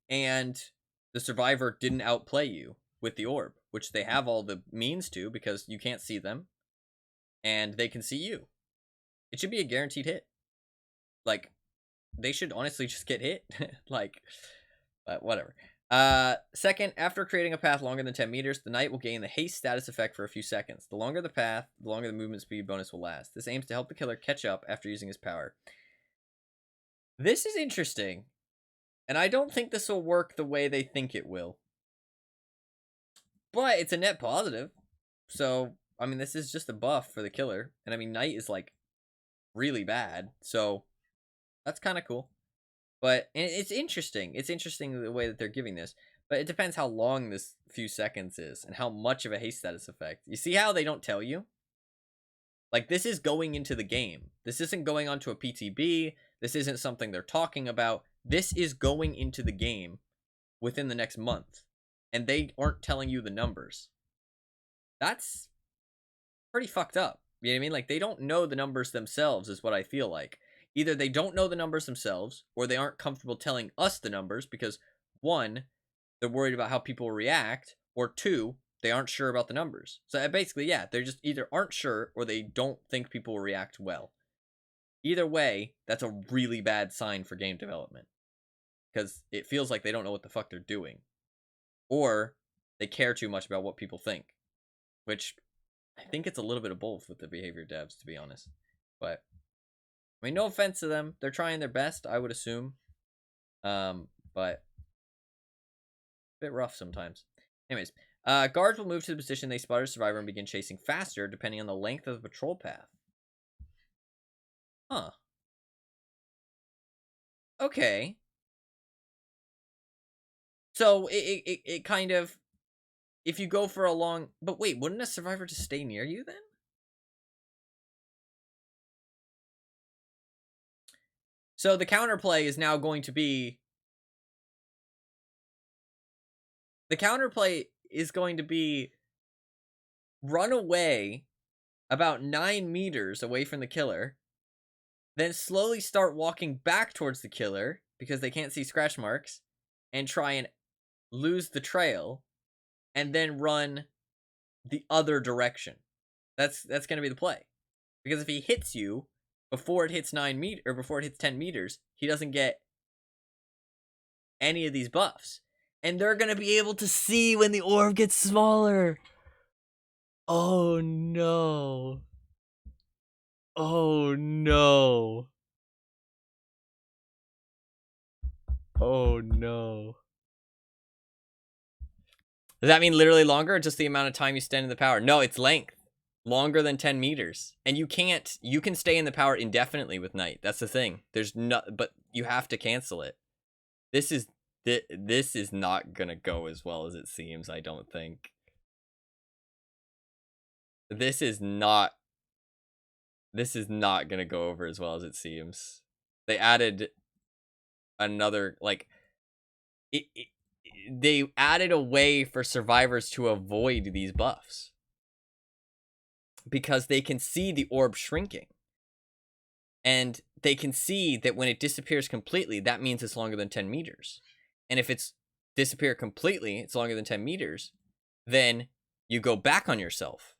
And the survivor didn't outplay you with the orb, which they have all the means to because you can't see them. And they can see you. It should be a guaranteed hit. Like, they should honestly just get hit. Like, whatever. Second, after creating a path longer than 10 meters, the Knight will gain the haste status effect for a few seconds. The longer the path, the longer the movement speed bonus will last. This aims to help the killer catch up after using his power. This is interesting, and I don't think this will work the way they think it will. But it's a net positive. So, I mean, this is just a buff for the killer. And I mean, Knight is, like, really bad. So, that's kind of cool. But it's interesting. It's interesting the way that they're giving this. But it depends how long this few seconds is and how much of a haste status effect. You see how they don't tell you? Like, this is going into the game. This isn't going onto a PTB. This isn't something they're talking about. This is going into the game within the next month. And they aren't telling you the numbers. That's pretty fucked up. You know what I mean? Like, they don't know the numbers themselves is what I feel like. Either they don't know the numbers themselves, or they aren't comfortable telling us the numbers because, one, they're worried about how people will react, or two, they aren't sure about the numbers. So basically, yeah, they just either aren't sure or they don't think people will react well. Either way, that's a really bad sign for game development. Because it feels like they don't know what the fuck they're doing. Or they care too much about what people think. Which, I think it's a little bit of both with the behavior devs, to be honest. But I mean, no offense to them, they're trying their best, I would assume. But a bit rough sometimes. Anyways, guards will move to the position they spotted a survivor and begin chasing faster, depending on the length of the patrol path. Huh. Okay. So it kind of, if you go for a long, but wait, wouldn't a survivor just stay near you then? So the counterplay is now going to be, run away about 9 meters away from the killer, then slowly start walking back towards the killer because they can't see scratch marks, and try and lose the trail, and then run the other direction. That's going to be the play. Because if he hits you before it hits 9 meters, or before it hits 10 meters, he doesn't get any of these buffs. And they're going to be able to see when the orb gets smaller. Oh no. Oh no. Oh no. Does that mean literally longer, or just the amount of time you spend in the power? No, it's length. Longer than 10 meters. And you can stay in the power indefinitely with night. That's the thing. There's no, but you have to cancel it. This is not gonna go as well as it seems, I don't think. This is not gonna go over as well as it seems. They added another, like, they added a way for survivors to avoid these buffs, because they can see the orb shrinking, and they can see that when it disappears completely, that means it's longer than 10 meters. And if it's disappear completely, it's longer than 10 meters, then you go back on yourself.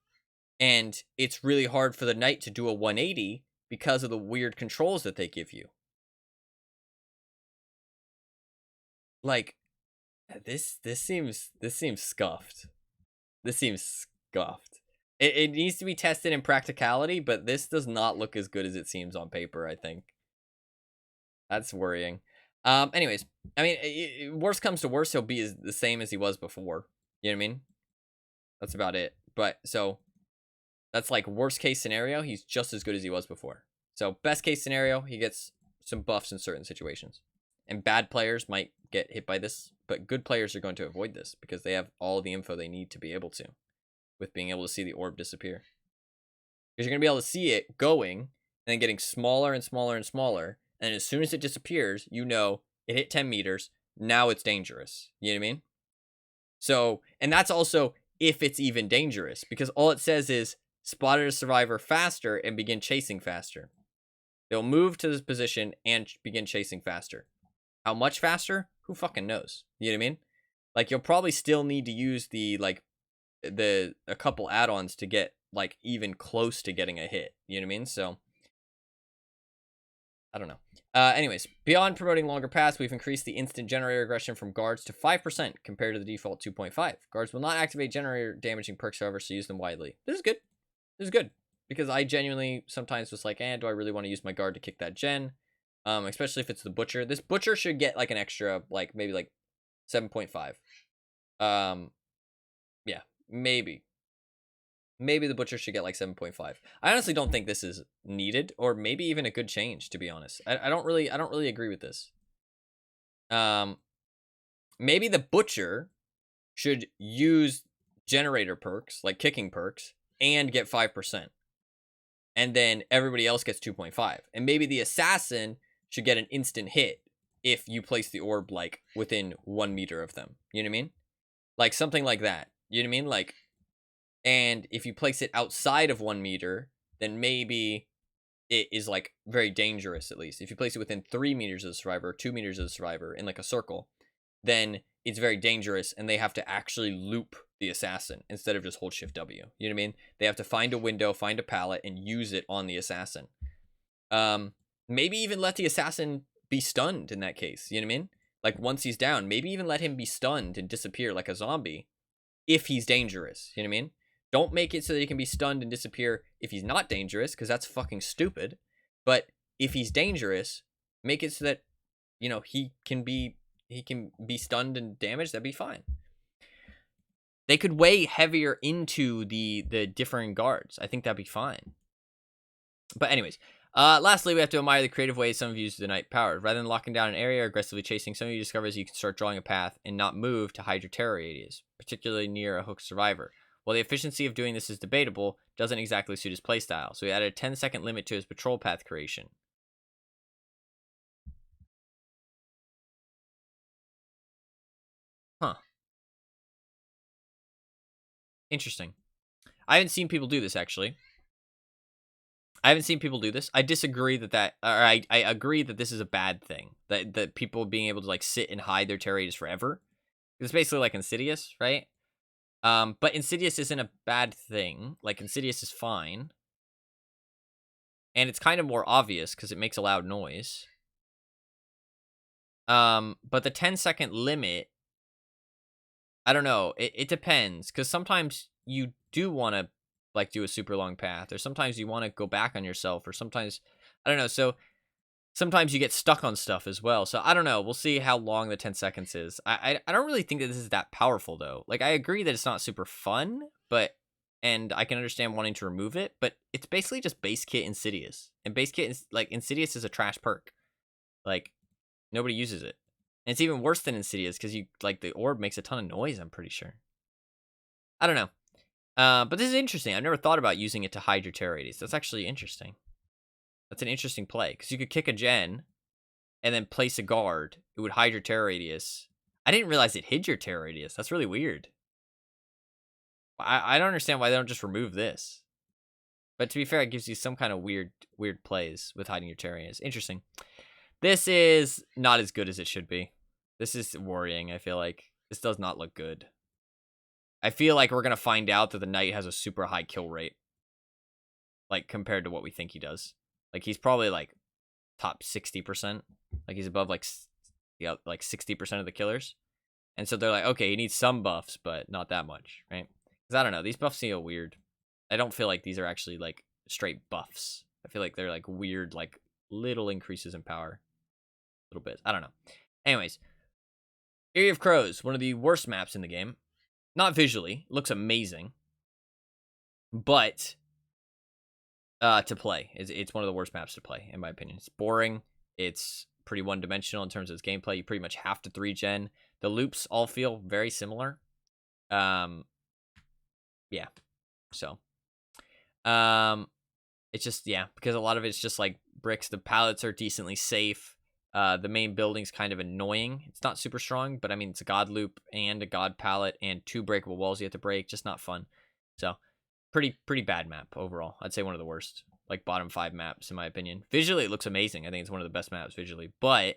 And it's really hard for the knight to do a 180 because of the weird controls that they give you. Like, this seems scuffed. This seems scuffed. It needs to be tested in practicality, but this does not look as good as it seems on paper, I think. That's worrying. Anyways, I mean, worst comes to worst, he'll be the same as he was before. You know what I mean? That's about it. But, so, that's like worst case scenario, he's just as good as he was before. So, best case scenario, he gets some buffs in certain situations. And bad players might get hit by this, but good players are going to avoid this because they have all the info they need to be able to, with being able to see the orb disappear. Because you're going to be able to see it going, and then getting smaller and smaller and smaller, and as soon as it disappears, you know, it hit 10 meters, now it's dangerous. You know what I mean? So, and that's also if it's even dangerous, because all it says is, spotted a survivor faster and begin chasing faster. They'll move to this position and begin chasing faster. How much faster? Who fucking knows? You know what I mean? Like, you'll probably still need to use the, like, a couple add-ons to get, like, even close to getting a hit. You know what I mean? So, I don't know. Anyways, beyond promoting longer paths, we've increased the instant generator aggression from guards to 5% compared to the default 2.5. Guards will not activate generator damaging perks, however, so use them widely. This is good. This is good. Because I genuinely sometimes was like, do I really want to use my guard to kick that gen? Especially if it's the butcher. This butcher should get like an extra, like maybe like 7.5. Yeah, maybe. Maybe the butcher should get like 7.5. I honestly don't think this is needed, or maybe even a good change, to be honest. I don't really agree with this. Maybe the butcher should use generator perks, like kicking perks, and get 5%. And then everybody else gets 2.5. And maybe the assassin should get an instant hit if you place the orb, like, within 1 meter of them. You know what I mean? Like, something like that. You know what I mean? Like, and if you place it outside of 1 meter, then maybe it is, like, very dangerous, at least. If you place it within 3 meters of the survivor, or 2 meters of the survivor, in, like, a circle, then it's very dangerous, and they have to actually loop the assassin instead of just hold Shift W. You know what I mean? They have to find a window, find a pallet, and use it on the assassin. Maybe even let the assassin be stunned in that case. You know what I mean? Like, once he's down, maybe even let him be stunned and disappear like a zombie if he's dangerous. You know what I mean? Don't make it so that he can be stunned and disappear if he's not dangerous, because that's fucking stupid. But if he's dangerous, make it so that, you know, he can be stunned and damaged. That'd be fine. They could weigh heavier into the differing guards. I think that'd be fine. But anyways, lastly, we have to admire the creative ways some of you use the night power. Rather than locking down an area or aggressively chasing, some of you discover you can start drawing a path and not move to hide your terror radius, particularly near a hooked survivor. While the efficiency of doing this is debatable, doesn't exactly suit his playstyle, so he added a 10-second limit to his patrol path creation. Huh. Interesting. I haven't seen people do this, actually. I disagree or I agree that this is a bad thing. That people being able to, like, sit and hide their terror radius forever. It's basically like Insidious, right? But Insidious isn't a bad thing. Like, Insidious is fine. And it's kind of more obvious because it makes a loud noise. But the 10-second limit, I don't know. It depends, because sometimes you do want to, like, do a super long path, or sometimes you want to go back on yourself, or sometimes, I don't know. So sometimes you get stuck on stuff as well. So I don't know. We'll see how long the 10 seconds is. I don't really think that this is that powerful, though. Like, I agree that it's not super fun, and I can understand wanting to remove it, but it's basically just base kit Insidious. And base kit is, like, Insidious is a trash perk. Like, nobody uses it. And it's even worse than Insidious because the orb makes a ton of noise, I'm pretty sure. I don't know. But this is interesting. I've never thought about using it to hide your terror radius. That's actually interesting. That's an interesting play, because you could kick a gen and then place a guard. It would hide your terror radius. I didn't realize it hid your terror radius. That's really weird. I don't understand why they don't just remove this. But to be fair, it gives you some kind of weird plays with hiding your terror radius. Interesting. This is not as good as it should be. This is worrying, I feel like. This does not look good. I feel like we're going to find out that the knight has a super high kill rate. Like, compared to what we think he does. Like, he's probably, like, top 60%. Like, he's above, like 60% of the killers. And so they're like, okay, he needs some buffs, but not that much, right? Because I don't know. These buffs feel weird. I don't feel like these are actually, like, straight buffs. I feel like they're, like, weird, like, little increases in power. A little bit. I don't know. Anyways. Area of Crows. One of the worst maps in the game. Not visually. It looks amazing. But to play. It's one of the worst maps to play, in my opinion. It's boring. It's pretty one-dimensional in terms of its gameplay. You pretty much have to 3-gen. The loops all feel very similar. Yeah. So. It's just, yeah, because a lot of it's just, like, bricks. The pallets are decently safe. The main building's kind of annoying. It's not super strong, but I mean, it's a god loop and a god pallet and 2 breakable walls you have to break. Just not fun. So, pretty bad map overall. I'd say one of the worst, like, bottom 5 maps in my opinion. Visually, it looks amazing. I think it's one of the best maps visually, but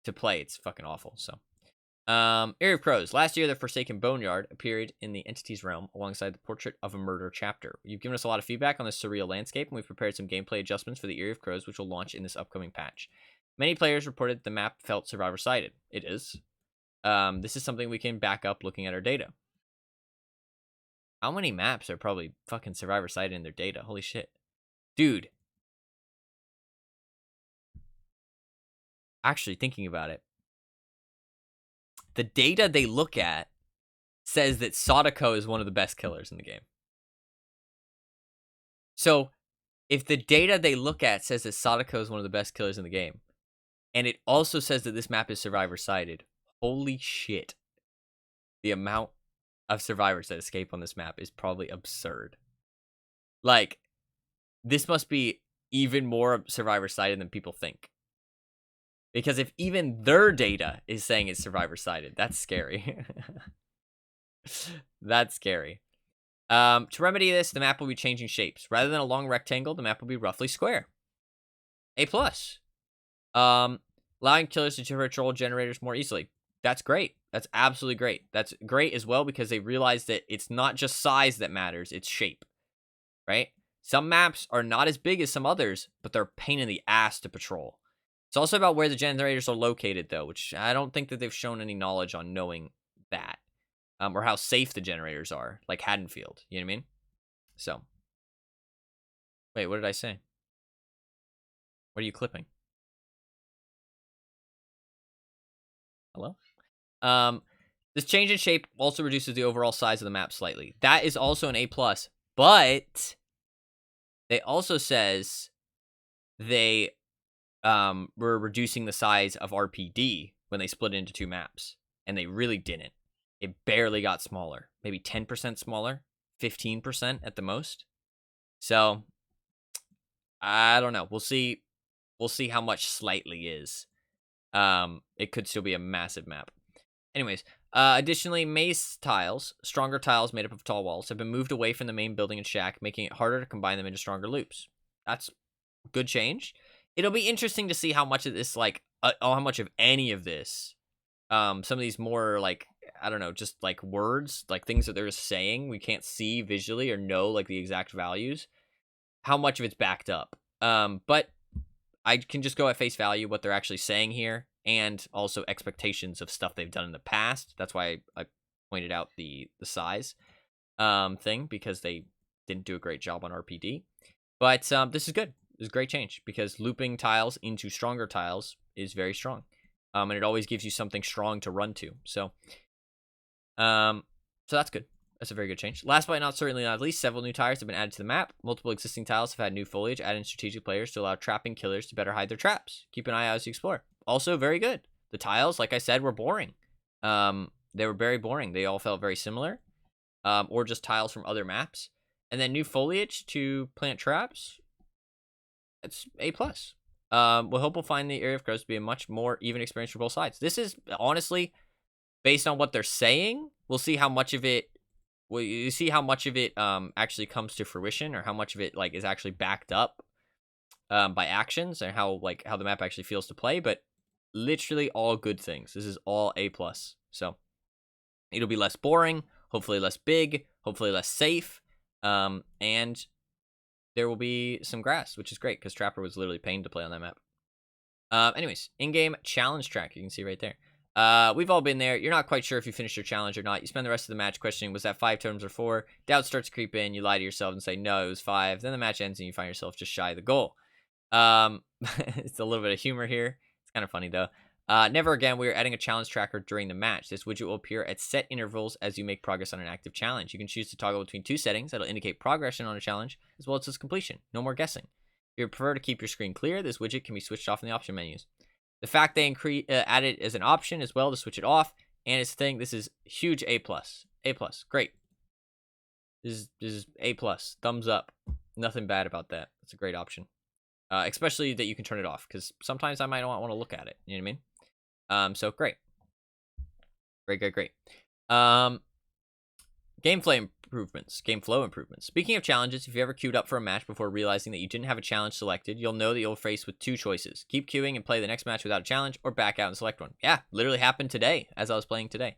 to play, it's fucking awful. So, Area of Crows. Last year, the Forsaken Boneyard appeared in the Entity's Realm alongside the Portrait of a Murder chapter. You've given us a lot of feedback on this surreal landscape, and we've prepared some gameplay adjustments for the Area of Crows, which will launch in this upcoming patch. Many players reported the map felt survivor-sided. It is. This is something we can back up looking at our data. How many maps are probably fucking survivor-sided in their data? Holy shit. Dude. Actually, thinking about it. The data they look at says that Sadako is one of the best killers in the game. So, if the data they look at says that Sadako is one of the best killers in the game, and it also says that this map is survivor-sided, holy shit. The amount of survivors that escape on this map is probably absurd. Like, this must be even more survivor-sided than people think. Because if even their data is saying it's survivor-sided, that's scary. That's scary. To remedy this, the map will be changing shapes. Rather than a long rectangle, the map will be roughly square. A+. Allowing killers to patrol generators more easily. That's great. That's absolutely great. That's great as well because they realize that it's not just size that matters, it's shape. Right? Some maps are not as big as some others, but they're a pain in the ass to patrol. It's also about where the generators are located, though, which I don't think that they've shown any knowledge on knowing that. or how safe the generators are, like Haddonfield. You know what I mean? So, wait, what did I say? What are you clipping? Hello? This change in shape also reduces the overall size of the map slightly. That is also an A+, but they also says they were reducing the size of RPD when they split it into 2 maps, and they really didn't. It barely got smaller, maybe 10% smaller, 15% at the most. So I don't know. We'll see. We'll see how much slightly is. It could still be a massive map. Anyways, additionally, maze tiles, stronger tiles made up of tall walls, have been moved away from the main building and shack, making it harder to combine them into stronger loops. That's good change. It'll be interesting to see how much of this, like, how much of any of this, some of these more, like, I don't know, just, like, words, like, things that they're just saying, we can't see visually or know, like, the exact values, how much of it's backed up. But I can just go at face value what they're actually saying here, and also expectations of stuff they've done in the past. That's why I pointed out the size thing, because they didn't do a great job on RPD. But this is good. This is a great change, because looping tiles into stronger tiles is very strong. And it always gives you something strong to run to. So that's good. That's a very good change. Last but certainly not least, several new tires have been added to the map. Multiple existing tiles have had new foliage added in strategic players to allow trapping killers to better hide their traps. Keep an eye out as you explore. Also very good. The tiles, like I said, were boring. They were very boring. They all felt very similar. Or just tiles from other maps. And then new foliage to plant traps. It's A+. We hope we'll find the area of growth to be a much more even experience for both sides. This is, honestly, based on what they're saying, we'll see how much of it you see how much of it actually comes to fruition, or how much of it, like, is actually backed up by actions, and how the map actually feels to play. But literally all good things. This is all A+. So it'll be less boring, hopefully less big, hopefully less safe, and there will be some grass, which is great, because Trapper was literally pain to play on that map. Anyways, in-game challenge track, you can see right there. We've all been there. You're not quite sure if you finished your challenge or not. You spend the rest of the match questioning, was that 5 turns or 4? Doubt starts to creep in. You lie to yourself and say, no, it was 5. Then the match ends and you find yourself just shy of the goal. It's a little bit of humor here. It's kind of funny, though. Never again. We are adding a challenge tracker during the match. This widget will appear at set intervals as you make progress on an active challenge. You can choose to toggle between 2 settings that'll indicate progression on a challenge, as well as its completion. No more guessing. If you prefer to keep your screen clear, this widget can be switched off in the option menus. The fact they added as an option as well to switch it off, and it's a thing. This is huge A+. A+. Great. This is A+. Thumbs up. Nothing bad about that. It's a great option. Especially that you can turn it off, because sometimes I might not want to look at it. You know what I mean? So great. Great. Game flow improvements. Speaking of challenges, if you ever queued up for a match before realizing that you didn't have a challenge selected, you'll know that you'll face with 2 choices. Keep queuing and play the next match without a challenge, or back out and select one. Yeah, literally happened today, as I was playing today.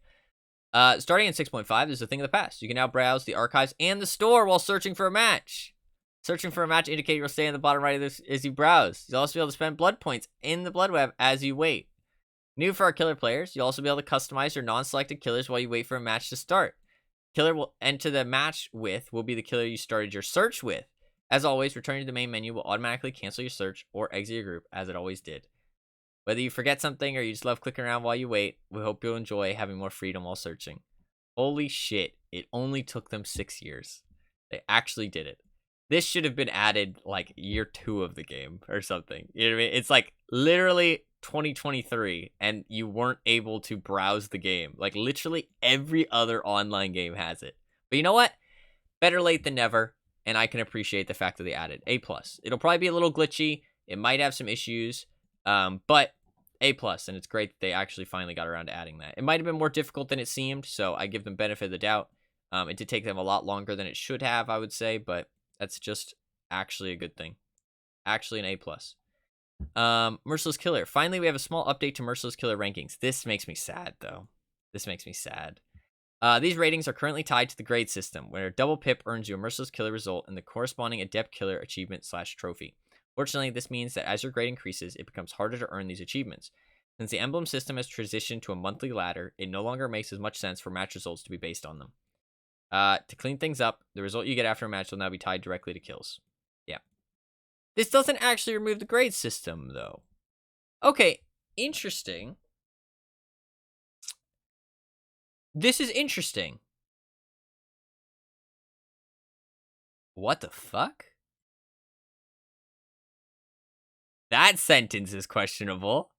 Starting in 6.5 is a thing of the past. You can now browse the archives and the store while searching for a match. Searching for a match indicator will stay in the bottom right of this as you browse. You'll also be able to spend blood points in the blood web as you wait. New for our killer players, you'll also be able to customize your non-selected killers while you wait for a match to start. Killer will enter the match with will be the killer you started your search with. As always, returning to the main menu will automatically cancel your search or exit your group, as it always did. Whether you forget something or you just love clicking around while you wait, we hope you'll enjoy having more freedom while searching. Holy shit, it only took them 6 years. They actually did it. This should have been added like year 2 of the game or something. You know what I mean? It's like literally 2023 and you weren't able to browse the game. Like literally every other online game has it. But you know what? Better late than never, and I can appreciate the fact that they added A+. It'll probably be a little glitchy. It might have some issues, but A+, and it's great that they actually finally got around to adding that. It might have been more difficult than it seemed, so I give them benefit of the doubt. It did take them a lot longer than it should have, I would say, but that's just actually a good thing. Actually an A+. Merciless Killer. Finally, we have a small update to Merciless Killer rankings. This makes me sad, though. This makes me sad. These ratings are currently tied to the grade system, where a double pip earns you a Merciless Killer result and the corresponding Adept Killer achievement / trophy. Fortunately, this means that as your grade increases, it becomes harder to earn these achievements. Since the emblem system has transitioned to a monthly ladder, it no longer makes as much sense for match results to be based on them. To clean things up, the result you get after a match will now be tied directly to kills. Yeah. This doesn't actually remove the grade system, though. Okay, interesting. This is interesting. What the fuck? That sentence is questionable.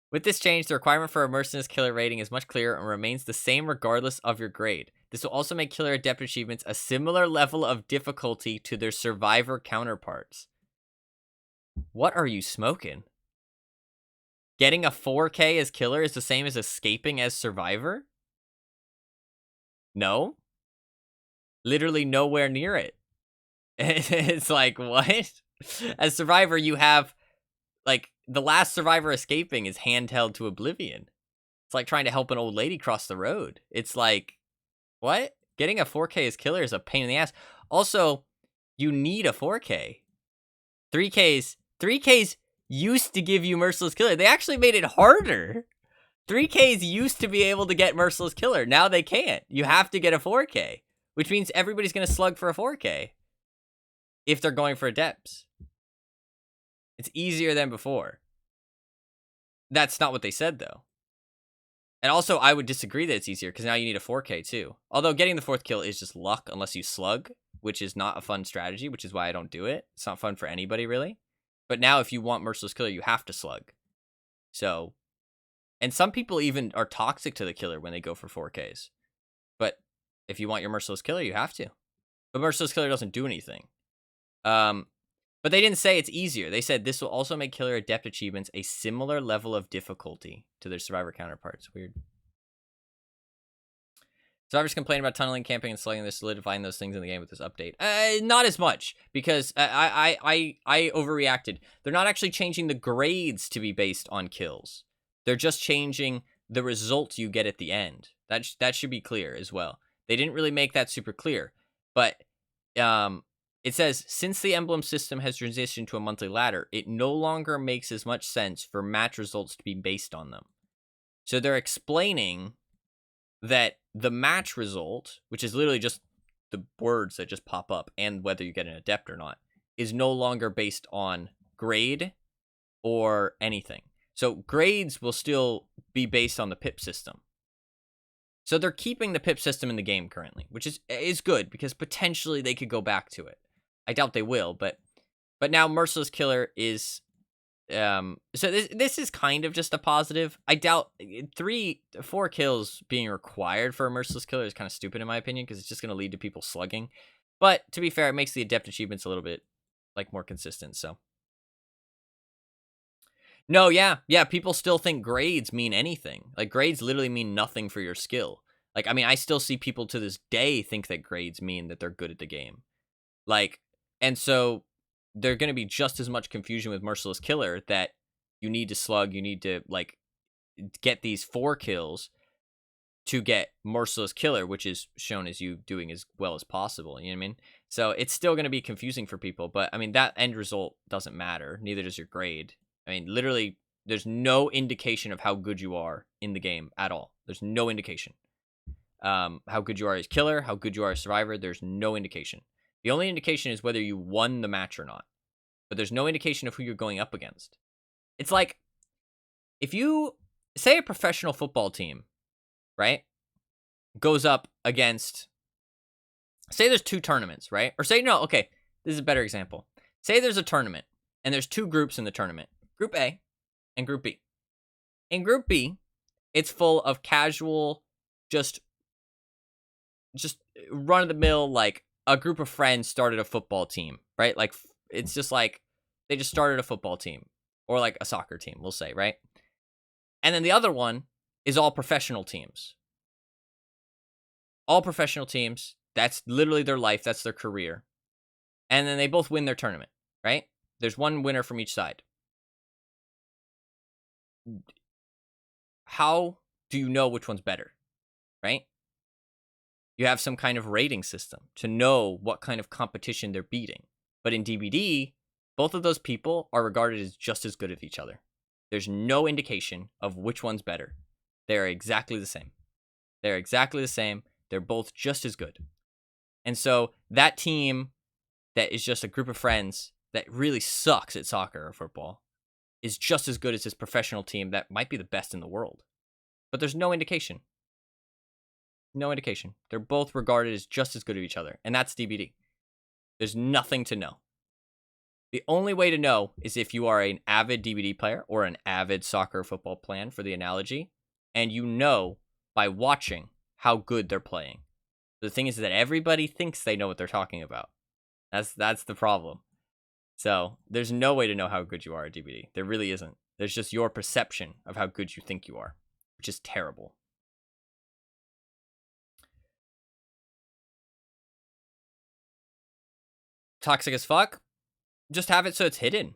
With this change, the requirement for a merciless killer rating is much clearer and remains the same regardless of your grade. This will also make killer adept achievements a similar level of difficulty to their survivor counterparts. What are you smoking? Getting a 4K as killer is the same as escaping as survivor? No. Literally nowhere near it. It's like, what? As survivor, you have, like, the last survivor escaping is handheld to oblivion. It's like trying to help an old lady cross the road. It's like, what? Getting a 4K as killer is a pain in the ass. Also, you need a 4K. 3Ks used to give you merciless killer. They actually made it harder. 3Ks used to be able to get merciless killer. Now they can't. You have to get a 4K, which means everybody's going to slug for a 4K if they're going for adepts. It's easier than before. That's not what they said, though. And also, I would disagree that it's easier, because now you need a 4K, too. Although, getting the 4th kill is just luck, unless you slug, which is not a fun strategy, which is why I don't do it. It's not fun for anybody, really. But now, if you want merciless killer, you have to slug. So, and some people even are toxic to the killer when they go for 4Ks. But if you want your merciless killer, you have to. But merciless killer doesn't do anything. But they didn't say it's easier. They said this will also make killer adept achievements a similar level of difficulty to their survivor counterparts. Weird. Survivors complain about tunneling, camping, and slugging. They're solidifying those things in the game with this update. Not as much, because I overreacted. They're not actually changing the grades to be based on kills. They're just changing the result you get at the end. That should be clear as well. They didn't really make that super clear, but it says, since the emblem system has transitioned to a monthly ladder, it no longer makes as much sense for match results to be based on them. So they're explaining that the match result, which is literally just the words that just pop up and whether you get an adept or not, is no longer based on grade or anything. So grades will still be based on the pip system. So they're keeping the pip system in the game currently, which is good, because potentially they could go back to it. I doubt they will, but now merciless killer is so this is kind of just a positive. I doubt 4 kills being required for a merciless killer is kind of stupid in my opinion, because it's just going to lead to people slugging. But to be fair, it makes the adept achievements a little bit like more consistent. So no, yeah, people still think grades mean anything. Like, grades literally mean nothing for your skill. Like, I mean, I still see people to this day think that grades mean that they're good at the game. Like, and so they're going to be just as much confusion with merciless killer, that you need to slug, you need to, like, get these 4 kills to get merciless killer, which is shown as you doing as well as possible. You know what I mean? So it's still going to be confusing for people, but I mean, that end result doesn't matter. Neither does your grade. I mean, literally, there's no indication of how good you are in the game at all. There's no indication. How good you are as killer, how good you are as survivor, there's no indication. The only indication is whether you won the match or not. But there's no indication of who you're going up against. It's like, if you, say a professional football team, right, goes up against, say there's 2 tournaments, right? Or say, no, okay, this is a better example. Say there's a tournament, and there's 2 groups in the tournament. Group A and Group B. In Group B, it's full of casual, just run-of-the-mill, like, a group of friends started a football team, right? Like, it's just like, they just started a football team. Or, like, a soccer team, we'll say, right? And then the other one is all professional teams. All professional teams. That's literally their life. That's their career. And then they both win their tournament, right? There's one winner from each side. How do you know which one's better, right? You have some kind of rating system to know what kind of competition they're beating. But in DBD, both of those people are regarded as just as good as each other. There's no indication of which one's better. They're exactly the same. They're exactly the same. They're both just as good. And so that team that is just a group of friends that really sucks at soccer or football is just as good as this professional team that might be the best in the world. But there's no indication. No indication. They're both regarded as just as good as each other. And that's DBD. There's nothing to know. The only way to know is if you are an avid DBD player or an avid soccer football fan for the analogy, and you know by watching how good they're playing. The thing is that everybody thinks they know what they're talking about. That's the problem. So there's no way to know how good you are at DBD. There really isn't. There's just your perception of how good you think you are, which is terrible. Toxic as fuck? Just have it so it's hidden.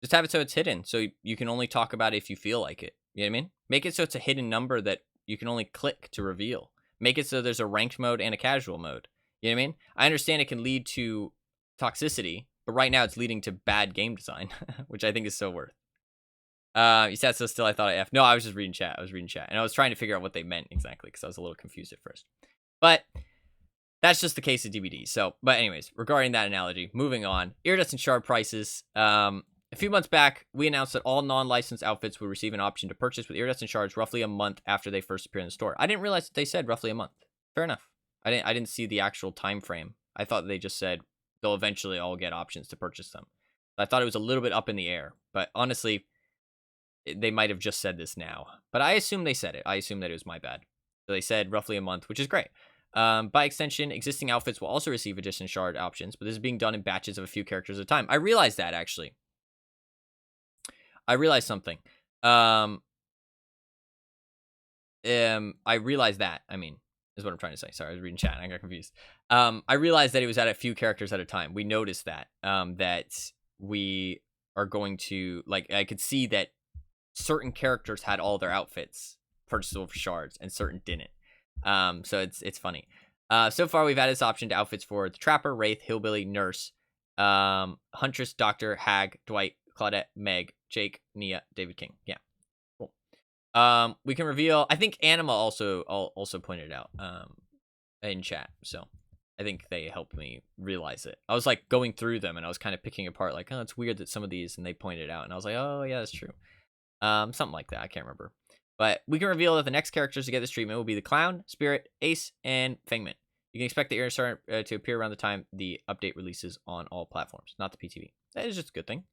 Just have it so it's hidden, so you can only talk about it if you feel like it. You know what I mean? Make it so it's a hidden number that you can only click to reveal. Make it so there's a ranked mode and a casual mode. You know what I mean? I understand it can lead to toxicity, but right now it's leading to bad game design, which I think is so worth. You sat so still, I thought I F. No, I was just reading chat. And I was trying to figure out what they meant exactly, because I was a little confused at first. But that's just the case of DVD. So, but anyways, regarding that analogy, moving on. Iridescent shard prices. A few months back, we announced that all non-licensed outfits would receive an option to purchase with iridescent shards roughly a month after they first appear in the store. I didn't realize that they said roughly a month. Fair enough. I didn't see the actual time frame. I thought they just said they'll eventually all get options to purchase them. I thought it was a little bit up in the air, but honestly, they might have just said this now. But I assume they said it. I assume that it was my bad. So they said roughly a month, which is great. By extension, existing outfits will also receive additional shard options, but this is being done in batches of a few characters at a time. I realized that, actually. I realized something. I realized that, is what I'm trying to say. Sorry, I was reading chat and I got confused. I realized that it was at a few characters at a time. We noticed that, that we are going to, like, I could see that certain characters had all their outfits purchasable for shards and certain didn't. So it's funny. So far we've added this option to outfits for the Trapper, Wraith, Hillbilly, Nurse, Huntress, Doctor, Hag, Dwight, Claudette, Meg, Jake, Nia, David King. Yeah, cool. We can reveal. I think Anima also pointed it out in chat, so I think they helped me realize it. I was like going through them and I was kind of picking apart, like, oh, it's weird that some of these, and they pointed it out, and I was like, oh yeah, that's true. Something like that. I can't remember. But we can reveal that the next characters to get this treatment will be the Clown, Spirit, Ace, and Fangman. You can expect the Iridescent to appear around the time the update releases on all platforms, not the PTV. That is just a good thing.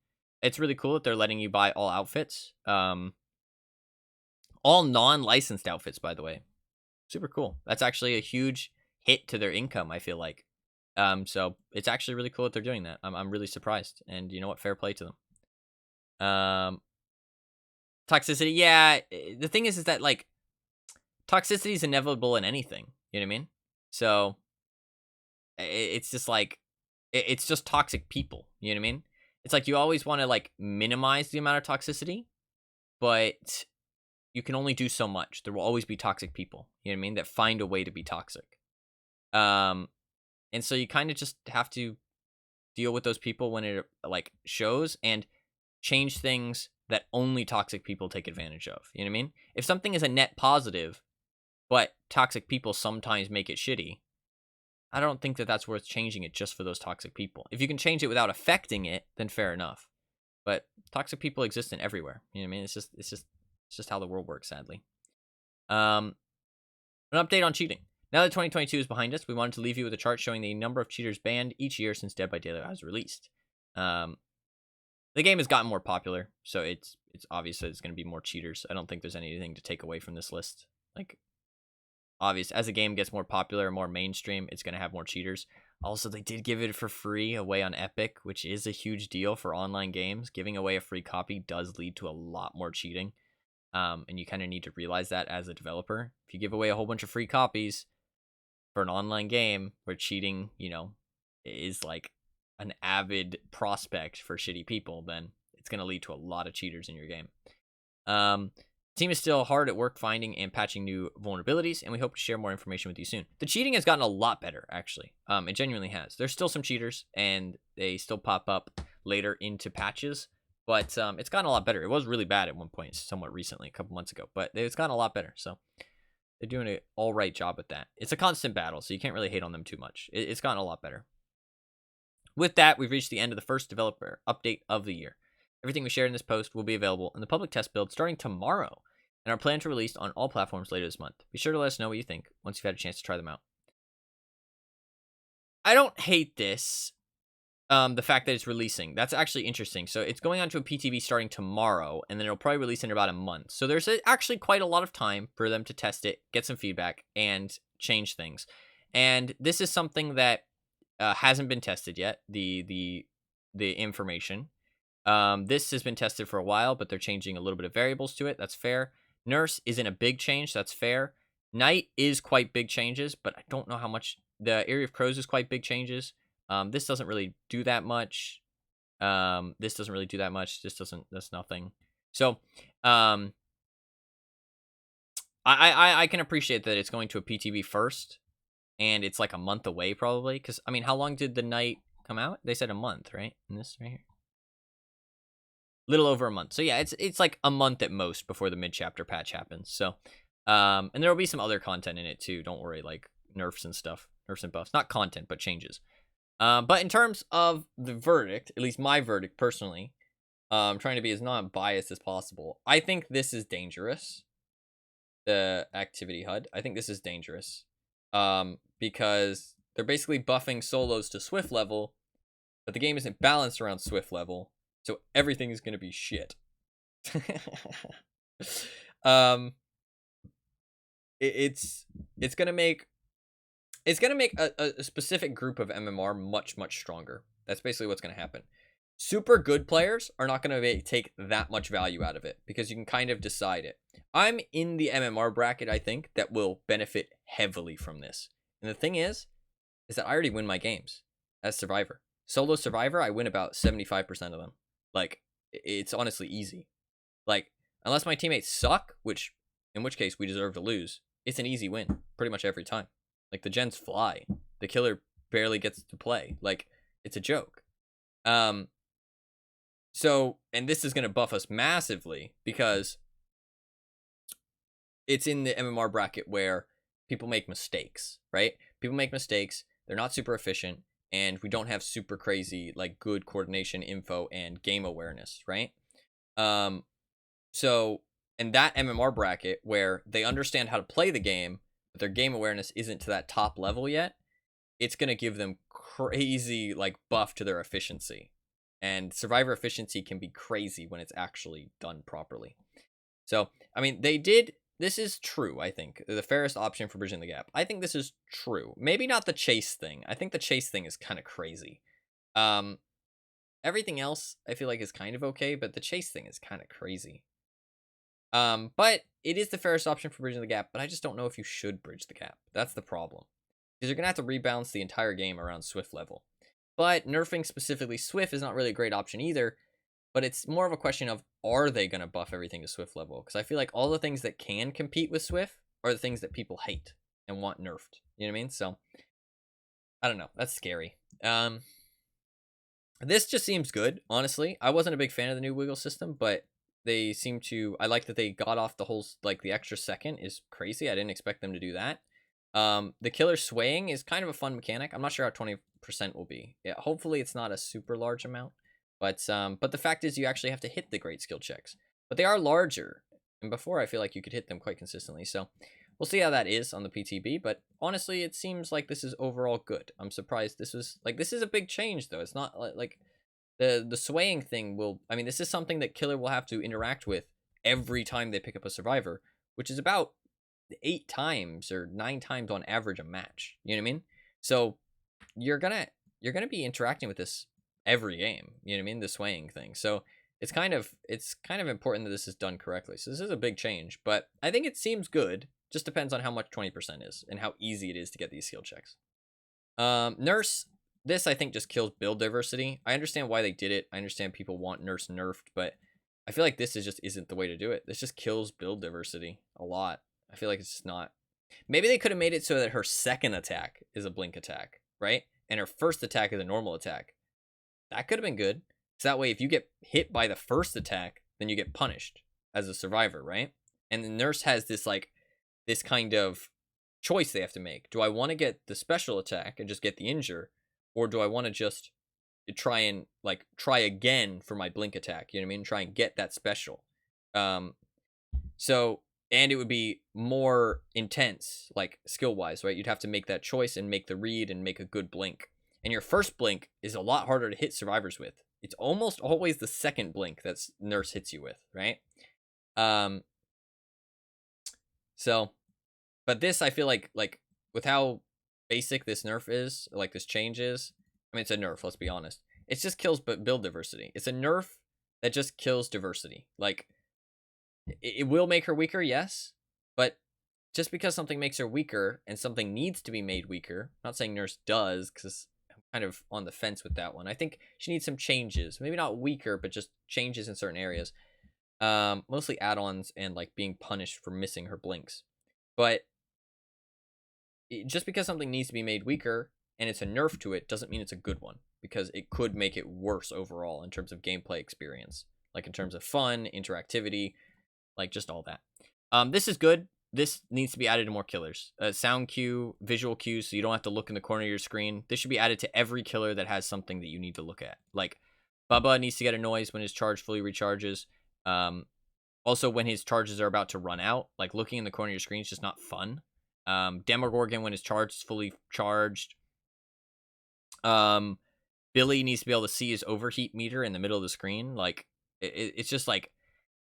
It's really cool that they're letting you buy all outfits. All non-licensed outfits, by the way. Super cool. That's actually a huge hit to their income, I feel like. So it's actually really cool that they're doing that. I'm really surprised. And you know what? Fair play to them. Toxicity, yeah. The thing is that, like, toxicity is inevitable in anything. You know what I mean? So it's just like, it's just toxic people. You know what I mean? It's like you always want to, like, minimize the amount of toxicity, but you can only do so much. There will always be toxic people, you know what I mean, that find a way to be toxic. And so you kind of just have to deal with those people when it, like, shows, and change things that only toxic people take advantage of. You know what I mean? If something is a net positive, but toxic people sometimes make it shitty, I don't think that that's worth changing it just for those toxic people. If you can change it without affecting it, then fair enough. But toxic people exist in everywhere. You know what I mean? It's just how the world works, sadly. An update on cheating. Now that 2022 is behind us, we wanted to leave you with a chart showing the number of cheaters banned each year since Dead by Daylight was released. The game has gotten more popular, so it's obvious that there's going to be more cheaters. I don't think there's anything to take away from this list. Like, obvious, as the game gets more popular and more mainstream, it's going to have more cheaters. Also, they did give it for free away on Epic, which is a huge deal for online games. Giving away a free copy does lead to a lot more cheating. And you kind of need to realize that as a developer. If you give away a whole bunch of free copies for an online game where cheating, you know, is like an avid prospect for shitty people, then it's going to lead to a lot of cheaters in your game. The team is still hard at work finding and patching new vulnerabilities, and we hope to share more information with you soon. The cheating has gotten a lot better, actually. It genuinely has. There's still some cheaters, and they still pop up later into patches, But it's gotten a lot better. It was really bad at one point, somewhat recently, a couple months ago. But it's gotten a lot better. So they're doing an all right job with that. It's a constant battle, so you can't really hate on them too much. It's gotten a lot better. With that, we've reached the end of the first developer update of the year. Everything we shared in this post will be available in the public test build starting tomorrow, and are planned to release on all platforms later this month. Be sure to let us know what you think once you've had a chance to try them out. I don't hate this. The fact that it's releasing. That's actually interesting. So it's going on to a PTB starting tomorrow, and then it'll probably release in about a month. So there's actually quite a lot of time for them to test it, get some feedback, and change things. And this is something that hasn't been tested yet. The information. This has been tested for a while, but they're changing a little bit of variables to it. That's fair. Nurse isn't a big change. That's fair. Night is quite big changes, but I don't know how much. The Area of Crows is quite big changes. This doesn't really do that much. This doesn't really do that much. This doesn't. That's nothing. So, I can appreciate that it's going to a PTB first, and it's like a month away probably. Because I mean, how long did the night come out? They said a month, right? In this right here, little over a month. So yeah, it's like a month at most before the mid chapter patch happens. So, and there will be some other content in it too. Don't worry, like nerfs and stuff, nerfs and buffs, not content, but changes. But in terms of the verdict, at least my verdict personally, I'm trying to be as non-biased as possible. I think this is dangerous. The activity HUD. I think this is dangerous. Because they're basically buffing solos to Swift level, but the game isn't balanced around Swift level, so everything is going to be shit. It's gonna make a specific group of MMR much stronger. That's basically what's gonna happen. Super good players are not gonna take that much value out of it because you can kind of decide it. I'm in the MMR bracket, I think, that will benefit heavily from this. And the thing is that I already win my games as Survivor. Solo Survivor, I win about 75% of them. Like, it's honestly easy. Like, unless my teammates suck, in which case we deserve to lose, it's an easy win pretty much every time. Like, the gens fly. The killer barely gets to play. Like, it's a joke. So, and this is going to buff us massively because it's in the MMR bracket where people make mistakes, right? People make mistakes. They're not super efficient, and we don't have super crazy, like, good coordination, info, and game awareness, right? So, in that MMR bracket where they understand how to play the game, but their game awareness isn't to that top level yet, it's going to give them crazy, like, buff to their efficiency. And Survivor efficiency can be crazy when it's actually done properly. So, I mean, this is true, I think. The fairest option for bridging the gap. I think this is true. Maybe not the chase thing. I think the chase thing is kind of crazy. Everything else, I feel like, is kind of okay, but the chase thing is kind of crazy. But it is the fairest option for bridging the gap, but I just don't know if you should bridge the gap. That's the problem. Because you're going to have to rebalance the entire game around Swift level. But nerfing specifically Swift is not really a great option either, but it's more of a question of, are they going to buff everything to Swift level? Because I feel like all the things that can compete with Swift are the things that people hate and want nerfed. You know what I mean? So, I don't know. That's scary. This just seems good, honestly. I wasn't a big fan of the new wiggle system, but they seem to... I like that they got off the whole... Like, the extra second is crazy. I didn't expect them to do that. The killer swaying is kind of a fun mechanic. I'm not sure how 20% will be. Yeah, hopefully it's not a super large amount. But the fact is you actually have to hit the great skill checks. But they are larger. And before, I feel like you could hit them quite consistently. So we'll see how that is on the PTB. But honestly, it seems like this is overall good. I'm surprised this was... Like, this is a big change, though. It's not like... The swaying thing will... I mean, this is something that killer will have to interact with every time they pick up a survivor. Which is about 8 times or 9 times on average a match. You know what I mean? So you're gonna be interacting with this every game. You know what I mean? The swaying thing. So it's kind of important that this is done correctly. So this is a big change, but I think it seems good. Just depends on how much 20% is and how easy it is to get these skill checks. Nurse, this I think just kills build diversity. I understand why they did it. I understand people want nurse nerfed, but I feel like this isn't the way to do it. This just kills build diversity a lot. I feel like it's just not. Maybe they could have made it so that her second attack is a blink attack, right? And her first attack is a normal attack. That could have been good. So that way, if you get hit by the first attack, then you get punished as a survivor, right? And the nurse has this this kind of choice they have to make. Do I want to get the special attack and just get the injure, or do I want to just try and try again for my blink attack? You know what I mean? Try and get that special. So, and it would be more intense, like skill wise, right? You'd have to make that choice and make the read and make a good blink. And your first blink is a lot harder to hit survivors with. It's almost always the second blink that nurse hits you with, right? So, but this, I feel like with how basic this nerf is, like this change is, I mean, it's a nerf, let's be honest. It just kills build diversity. It's a nerf that just kills diversity. Like, it will make her weaker, yes, but just because something makes her weaker and something needs to be made weaker, I'm not saying nurse does, because I'm kind of on the fence with that one. I think she needs some changes. Maybe not weaker, but just changes in certain areas. Mostly add-ons and like being punished for missing her blinks. But just because something needs to be made weaker and it's a nerf to it doesn't mean it's a good one, because it could make it worse overall in terms of gameplay experience, like in terms of fun, interactivity, like just all that. This is good. This needs to be added to more killers. Sound cue, visual cues, so you don't have to look in the corner of your screen. This should be added to every killer that has something that you need to look at. Like, Bubba needs to get a noise when his charge fully recharges. Also, when his charges are about to run out, like looking in the corner of your screen is just not fun. Demogorgon, when his charge is fully charged. Billy needs to be able to see his overheat meter in the middle of the screen. Like, it's just like,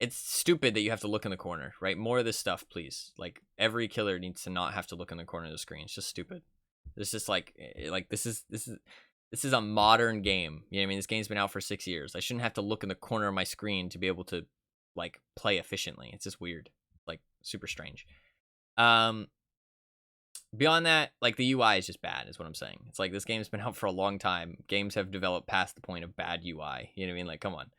it's stupid that you have to look in the corner, right? More of this stuff, please. Like, every killer needs to not have to look in the corner of the screen. It's just stupid. It's just like this is a modern game. You know what I mean? This game's been out for 6 years. I shouldn't have to look in the corner of my screen to be able to like play efficiently. It's just weird, like super strange. Beyond that, like the UI is just bad, is what I'm saying. It's like this game's been out for a long time. Games have developed past the point of bad UI. You know what I mean? Like, come on.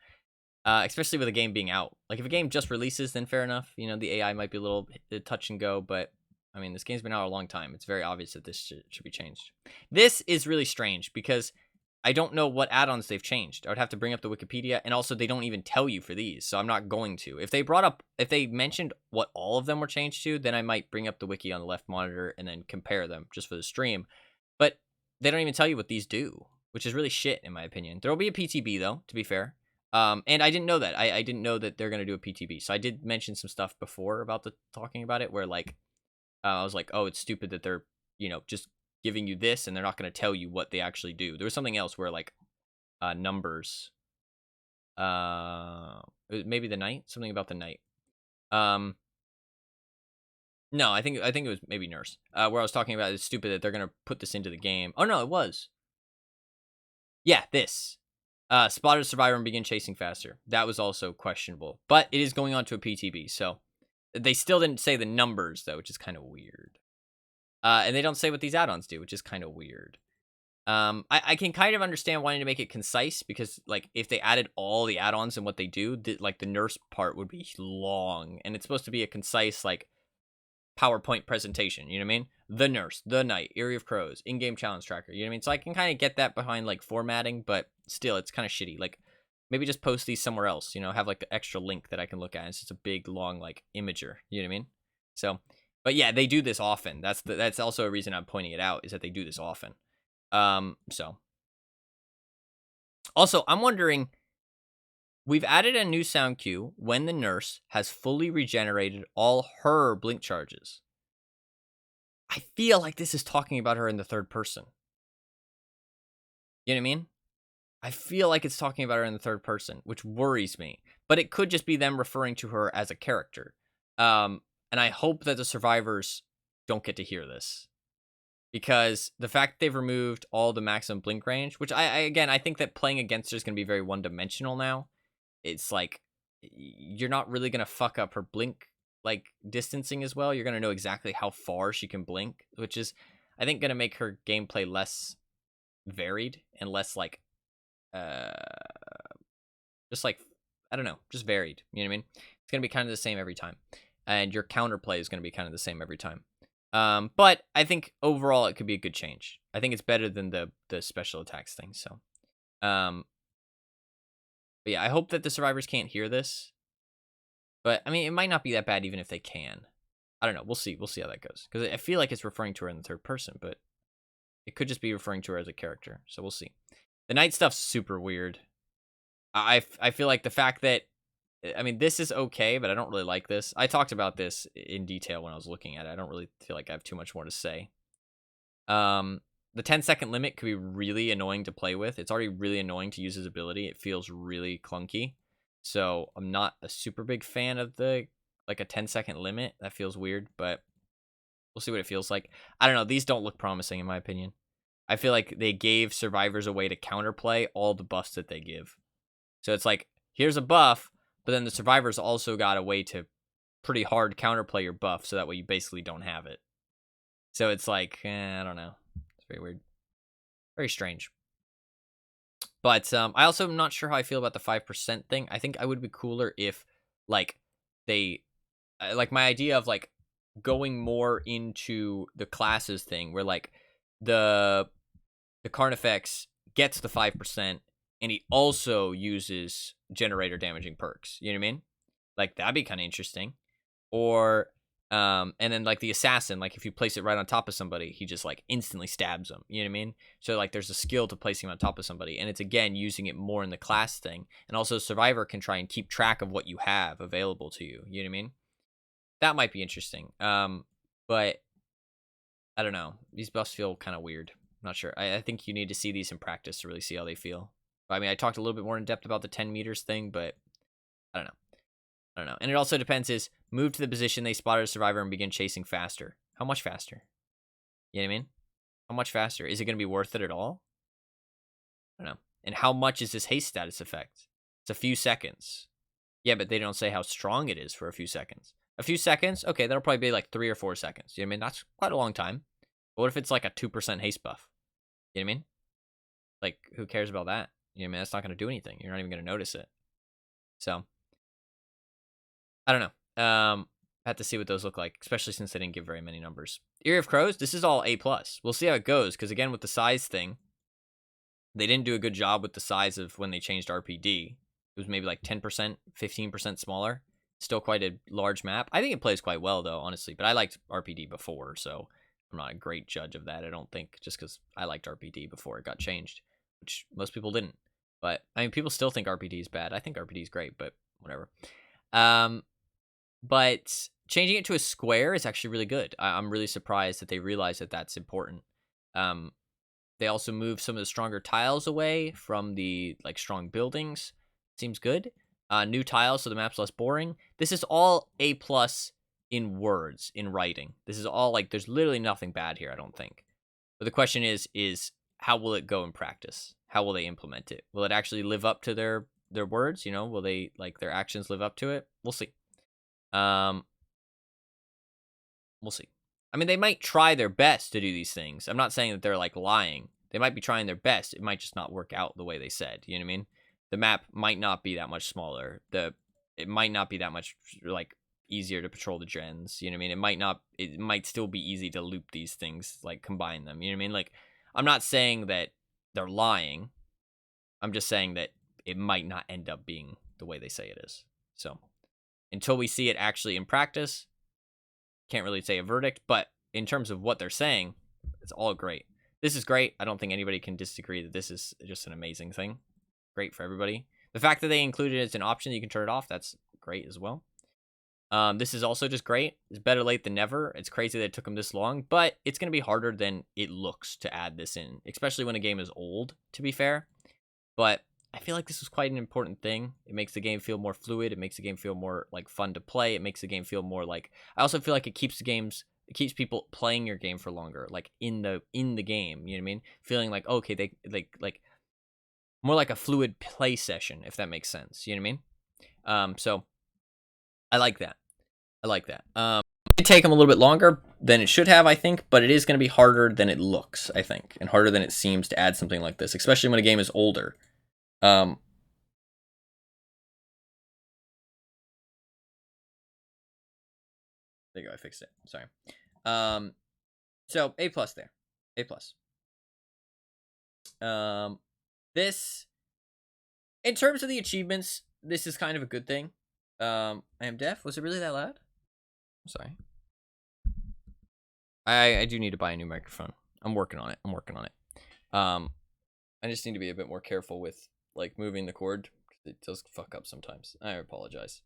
Especially with a game being out. Like, if a game just releases, then fair enough. You know, the AI might be a little touch and go, but I mean, this game's been out a long time. It's very obvious that this should be changed. This is really strange because I don't know what add-ons they've changed. I would have to bring up the Wikipedia, and also they don't even tell you for these, so I'm not going to. If they mentioned what all of them were changed to, then I might bring up the wiki on the left monitor and then compare them just for the stream. But they don't even tell you what these do, which is really shit in my opinion. There will be a PTB though, to be fair. And I didn't know that. I didn't know that they're gonna do a PTB. So I did mention some stuff before about talking about it, where like I was like, oh, it's stupid that they're just giving you this and they're not gonna tell you what they actually do. There was something else where like numbers, maybe the night, something about the night. No, I think it was maybe nurse. Where I was talking about it's stupid that they're gonna put this into the game. Oh no, it was. Yeah, this. Spotted a survivor and begin chasing faster. That was also questionable, but it is going on to a PTB, so they still didn't say the numbers though, which is kind of weird. And they don't say what these add-ons do, which is kind of weird. I can kind of understand wanting to make it concise, because like if they added all the add-ons and what they do, like the nurse part would be long, and it's supposed to be a concise like PowerPoint presentation, you know what I mean? The nurse, the night, Eerie of Crows, in-game challenge tracker, you know what I mean? So I can kind of get that behind like formatting, but still it's kind of shitty. Like, maybe just post these somewhere else, have like an extra link that I can look at. It's just a big long like imager, you know what I mean? So, but yeah, they do this often. That's also a reason I'm pointing it out, is that they do this often. So also I'm wondering, we've added a new sound cue when the nurse has fully regenerated all her blink charges. I feel like this is talking about her in the third person. You know what I mean? I feel like it's talking about her in the third person, which worries me. But it could just be them referring to her as a character. And I hope that the survivors don't get to hear this, because the fact that they've removed all the maximum blink range, which I think that playing against her is going to be very one-dimensional now. It's like, you're not really going to fuck up her blink like distancing as well. You're going to know exactly how far she can blink, which is, I think, going to make her gameplay less varied and less like just like, I don't know, just varied. You know what I mean? It's going to be kind of the same every time, and your counterplay is going to be kind of the same every time. But I think overall it could be a good change. I think it's better than the special attacks thing. So But yeah, I hope that the survivors can't hear this. But, I mean, it might not be that bad even if they can. I don't know. We'll see. We'll see how that goes. Because I feel like it's referring to her in the third person, but it could just be referring to her as a character. So we'll see. The night stuff's super weird. I feel like the fact that, I mean, this is okay, but I don't really like this. I talked about this in detail when I was looking at it. I don't really feel like I have too much more to say. The 10-second limit could be really annoying to play with. It's already really annoying to use his ability. It feels really clunky. So I'm not a super big fan of the, like, a 10-second limit. That feels weird, but we'll see what it feels like. I don't know. These don't look promising in my opinion. I feel like they gave survivors a way to counterplay all the buffs that they give. So it's like, here's a buff, but then the survivors also got a way to pretty hard counterplay your buff, so that way you basically don't have it. So it's like, I don't know. It's very weird. Very strange. But I also am not sure how I feel about the 5% thing. I think I would be cooler if, like, they, like, my idea of, like, going more into the classes thing, where, like, the Carnifex gets the 5%, and he also uses generator damaging perks. You know what I mean? Like, that'd be kind of interesting. Or and then, like, the assassin, like, if you place it right on top of somebody, he just, like, instantly stabs them. You know what I mean? So, like, there's a skill to placing him on top of somebody, and it's, again, using it more in the class thing. And also, survivor can try and keep track of what you have available to you. You know what I mean? That might be interesting. But I don't know. These buffs feel kind of weird. I'm not sure. I think you need to see these in practice to really see how they feel. I mean, I talked a little bit more in depth about the 10 meters thing, but I don't know. I don't know. And it also depends is move to the position they spotted a survivor and begin chasing faster. How much faster? You know what I mean? How much faster? Is it going to be worth it at all? I don't know. And how much is this haste status effect? It's a few seconds. Yeah, but they don't say how strong it is for a few seconds. A few seconds? Okay, that'll probably be like 3 or 4 seconds. You know what I mean? That's quite a long time. But what if it's like a 2% haste buff? You know what I mean? Like, who cares about that? You know what I mean? That's not going to do anything. You're not even going to notice it. So, I don't know. I have to see what those look like, especially since they didn't give very many numbers. Ear of Crows, this is all A+. We'll see how it goes, because again, with the size thing, they didn't do a good job with the size of when they changed RPD. It was maybe like 10%, 15% smaller. Still quite a large map. I think it plays quite well, though, honestly. But I liked RPD before, so I'm not a great judge of that, I don't think, just because I liked RPD before it got changed, which most people didn't. But, I mean, people still think RPD is bad. I think RPD is great, but whatever. But changing it to a square is actually really good. I'm really surprised that they realize that that's important. They also move some of the stronger tiles away from the, like, strong buildings. Seems good. New tiles, so the map's less boring. This is all A+ in words, in writing. This is all, like, there's literally nothing bad here, I don't think. But the question is how will it go in practice? How will they implement it? Will it actually live up to their words? You know, will they, like, their actions live up to it? We'll see. We'll see. I mean, they might try their best to do these things. I'm not saying that they're, like, lying. They might be trying their best. It might just not work out the way they said. You know what I mean? The map might not be that much smaller. It might not be that much, like, easier to patrol the gens. You know what I mean? It might still be easy to loop these things, like, combine them. You know what I mean? Like, I'm not saying that they're lying. I'm just saying that it might not end up being the way they say it is. So, until we see it actually in practice, can't really say a verdict, but in terms of what they're saying, it's all great. This is great. I don't think anybody can disagree that this is just an amazing thing. Great for everybody. The fact that they included it as an option, you can turn it off, that's great as well. This is also just great. It's better late than never. It's crazy that it took them this long, but it's going to be harder than it looks to add this in, especially when a game is old, to be fair. But I feel like this was quite an important thing. It makes the game feel more fluid. It makes the game feel more, like, fun to play. It makes the game feel more like, I also feel like it keeps people playing your game for longer, like, in the game, you know what I mean? Feeling like, okay, they like more like a fluid play session, if that makes sense. You know what I mean? So I like that. It did take them a little bit longer than it should have, I think, but it is going to be harder than it looks, I think, and harder than it seems to add something like this, especially when a game is older. There you go, I fixed it. Sorry. So A+ there. A+. This In terms of the achievements, this is kind of a good thing. I am deaf. Was it really that loud? I'm sorry. I do need to buy a new microphone. I'm working on it. I just need to be a bit more careful with like moving the cord. It does fuck up sometimes. I apologize.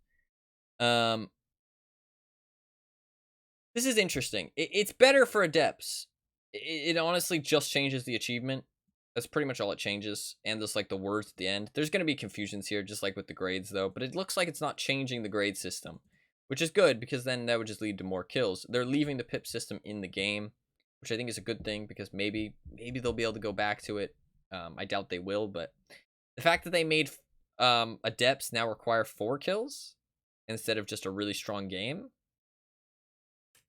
This is interesting. It's better for adepts. It honestly just changes the achievement. That's pretty much all it changes. And just like the words at the end. There's going to be confusions here, just like with the grades though. But it looks like it's not changing the grade system, which is good because then that would just lead to more kills. They're leaving the pip system in the game, which I think is a good thing because maybe they'll be able to go back to it. I doubt they will, but the fact that they made adepts now require 4 kills instead of just a really strong game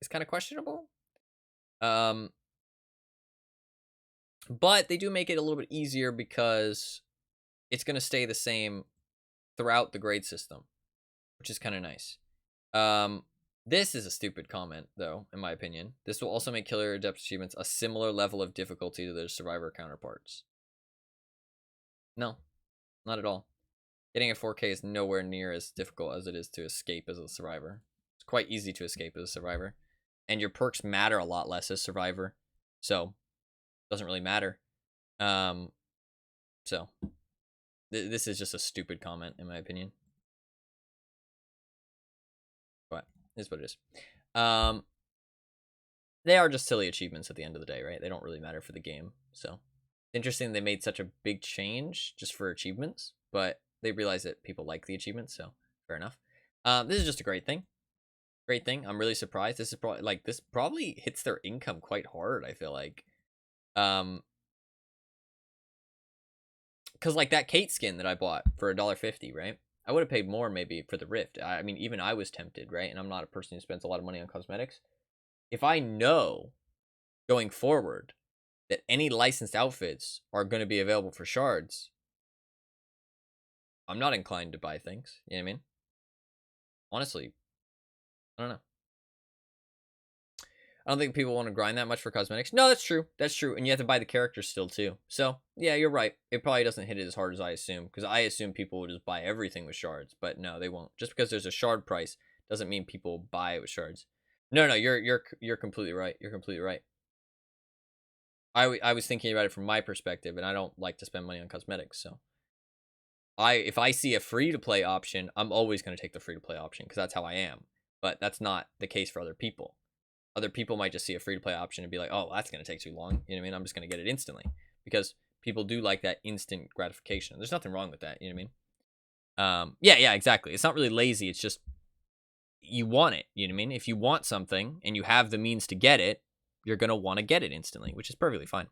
is kind of questionable. But they do make it a little bit easier because it's going to stay the same throughout the grade system, which is kind of nice. This is a stupid comment, though, in my opinion. This will also make killer adept achievements a similar level of difficulty to their survivor counterparts. No, not at all. Getting a 4K is nowhere near as difficult as it is to escape as a survivor. It's quite easy to escape as a survivor. And your perks matter a lot less as survivor. So, doesn't really matter. So, this is just a stupid comment, in my opinion. But, it is what it is. They are just silly achievements at the end of the day, right? They don't really matter for the game. So, interesting they made such a big change just for achievements. But they realize that people like the achievements, so fair enough. This is just a great thing. Great thing. I'm really surprised. This is probably like this probably hits their income quite hard, I feel like. Cause like that Kate skin that I bought for $1.50, right? I would have paid more maybe for the Rift. I mean, even I was tempted, right? And I'm not a person who spends a lot of money on cosmetics. If I know going forward that any licensed outfits are going to be available for shards, I'm not inclined to buy things. You know what I mean? Honestly, I don't know. I don't think people want to grind that much for cosmetics. No, that's true. That's true. And you have to buy the characters still, too. So, yeah, you're right. It probably doesn't hit it as hard as I assume. Because I assume people will just buy everything with shards. But no, they won't. Just because there's a shard price doesn't mean people buy it with shards. No, you're completely right. You're completely right. I was thinking about it from my perspective. And I don't like to spend money on cosmetics. So, if I see a free-to-play option, I'm always going to take the free-to-play option. Because that's how I am. But that's not the case for other people. Other people might just see a free-to-play option and be like, oh, that's going to take too long. You know what I mean? I'm just going to get it instantly. Because people do like that instant gratification. There's nothing wrong with that. You know what I mean? Yeah, exactly. It's not really lazy. It's just you want it. You know what I mean? If you want something and you have the means to get it, you're going to want to get it instantly, which is perfectly fine.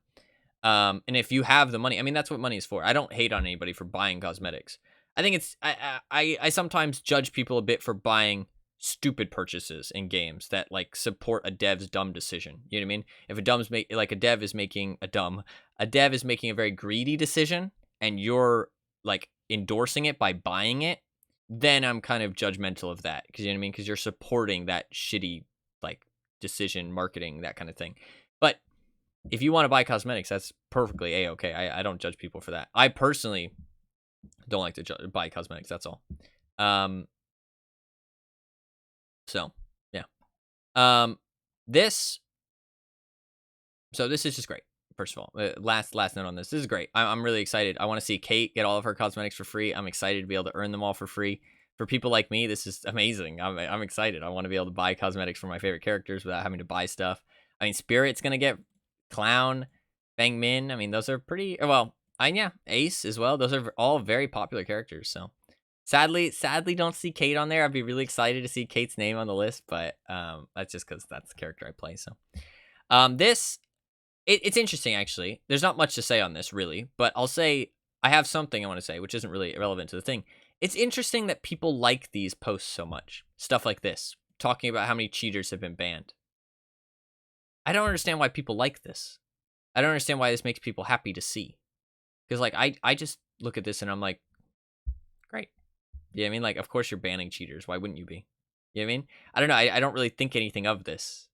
And if you have the money, I mean, that's what money is for. I don't hate on anybody for buying cosmetics. I think it's, I sometimes judge people a bit for buying stupid purchases in games that like support a dev's dumb decision. You know what I mean? If a dev is making a very greedy decision and you're like endorsing it by buying it, then I'm kind of judgmental of that. Cause you know what I mean? Cause you're supporting that shitty like decision, marketing, that kind of thing. But if you want to buy cosmetics, that's perfectly a-okay. I don't judge people for that. I personally don't like to buy cosmetics. That's all. So, yeah. This is just great. First of all, last note on this. This is great. I'm really excited. I want to see Kate get all of her cosmetics for free. I'm excited to be able to earn them all for free. For people like me, this is amazing. I'm excited. I want to be able to buy cosmetics for my favorite characters without having to buy stuff. I mean, Spirit's gonna get Clown, Bang Min. I mean, those are pretty well. Yeah, Ace as well. Those are all very popular characters. So. Sadly, don't see Kate on there. I'd be really excited to see Kate's name on the list, but that's just because that's the character I play. So, it's interesting actually. There's not much to say on this really, but I'll say I have something I want to say, which isn't really relevant to the thing. It's interesting that people like these posts so much. Stuff like this, talking about how many cheaters have been banned. I don't understand why people like this. I don't understand why this makes people happy to see. Because like I just look at this and I'm like, great. Yeah, I mean, like, of course you're banning cheaters. Why wouldn't you be? You know what I mean? I don't know. I don't really think anything of this.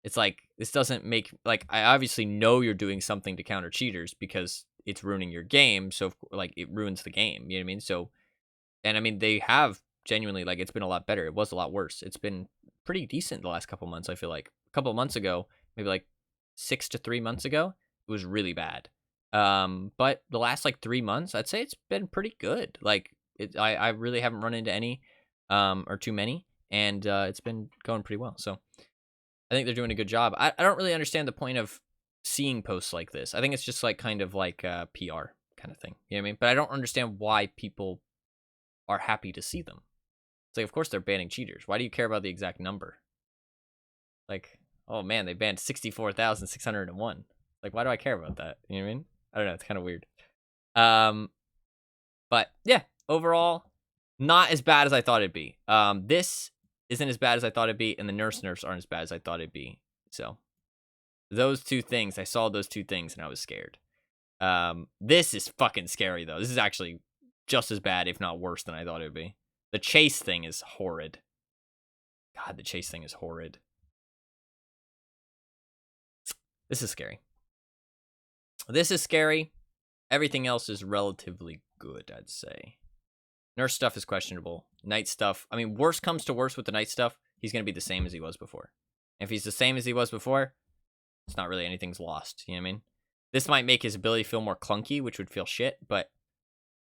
It's like, this doesn't make, like, I obviously know you're doing something to counter cheaters because it's ruining your game. So like it ruins the game. You know what I mean? So, and I mean they have genuinely like it's been a lot better. It was a lot worse. It's been pretty decent the last couple months. I feel like a couple of months ago, maybe like 6 to 3 months ago, it was really bad. But the last like 3 months, I'd say it's been pretty good. Like I really haven't run into any, or too many, and it's been going pretty well. So I think they're doing a good job. I don't really understand the point of seeing posts like this. I think it's just like kind of like PR kind of thing. You know what I mean? But I don't understand why people are happy to see them. It's like, of course they're banning cheaters. Why do you care about the exact number? Like, oh man, they banned 64,601. Like, why do I care about that? You know what I mean? I don't know. It's kind of weird. But yeah, overall, not as bad as I thought it'd be. This isn't as bad as I thought it'd be, and the nerfs aren't as bad as I thought it'd be. So those two things, I saw those two things and I was scared. This is fucking scary though. This is actually just as bad, if not worse, than I thought it would be. The chase thing is horrid. God, the chase thing is horrid. This is scary. This is scary. Everything else is relatively good, I'd say. Nurse stuff is questionable. Night stuff, I mean, worst comes to worst with the night stuff, he's going to be the same as he was before. If he's the same as he was before, it's not really anything's lost. You know what I mean? This might make his ability feel more clunky, which would feel shit, but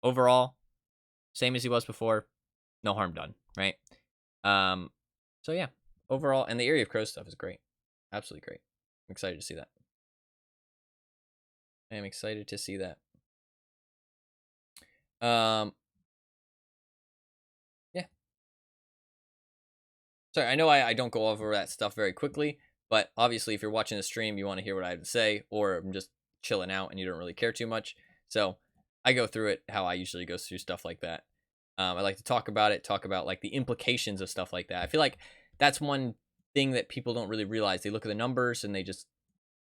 overall, same as he was before, no harm done, right? So yeah, overall, and the Area of Crows stuff is great. Absolutely great. I'm excited to see that. I am excited to see that. Yeah. Sorry, I know I don't go over that stuff very quickly, but obviously if you're watching the stream, you want to hear what I have to say, or I'm just chilling out and you don't really care too much. So I go through it how I usually go through stuff like that. I like to talk about it, talk about like the implications of stuff like that. I feel like that's one thing that people don't really realize. They look at the numbers and they just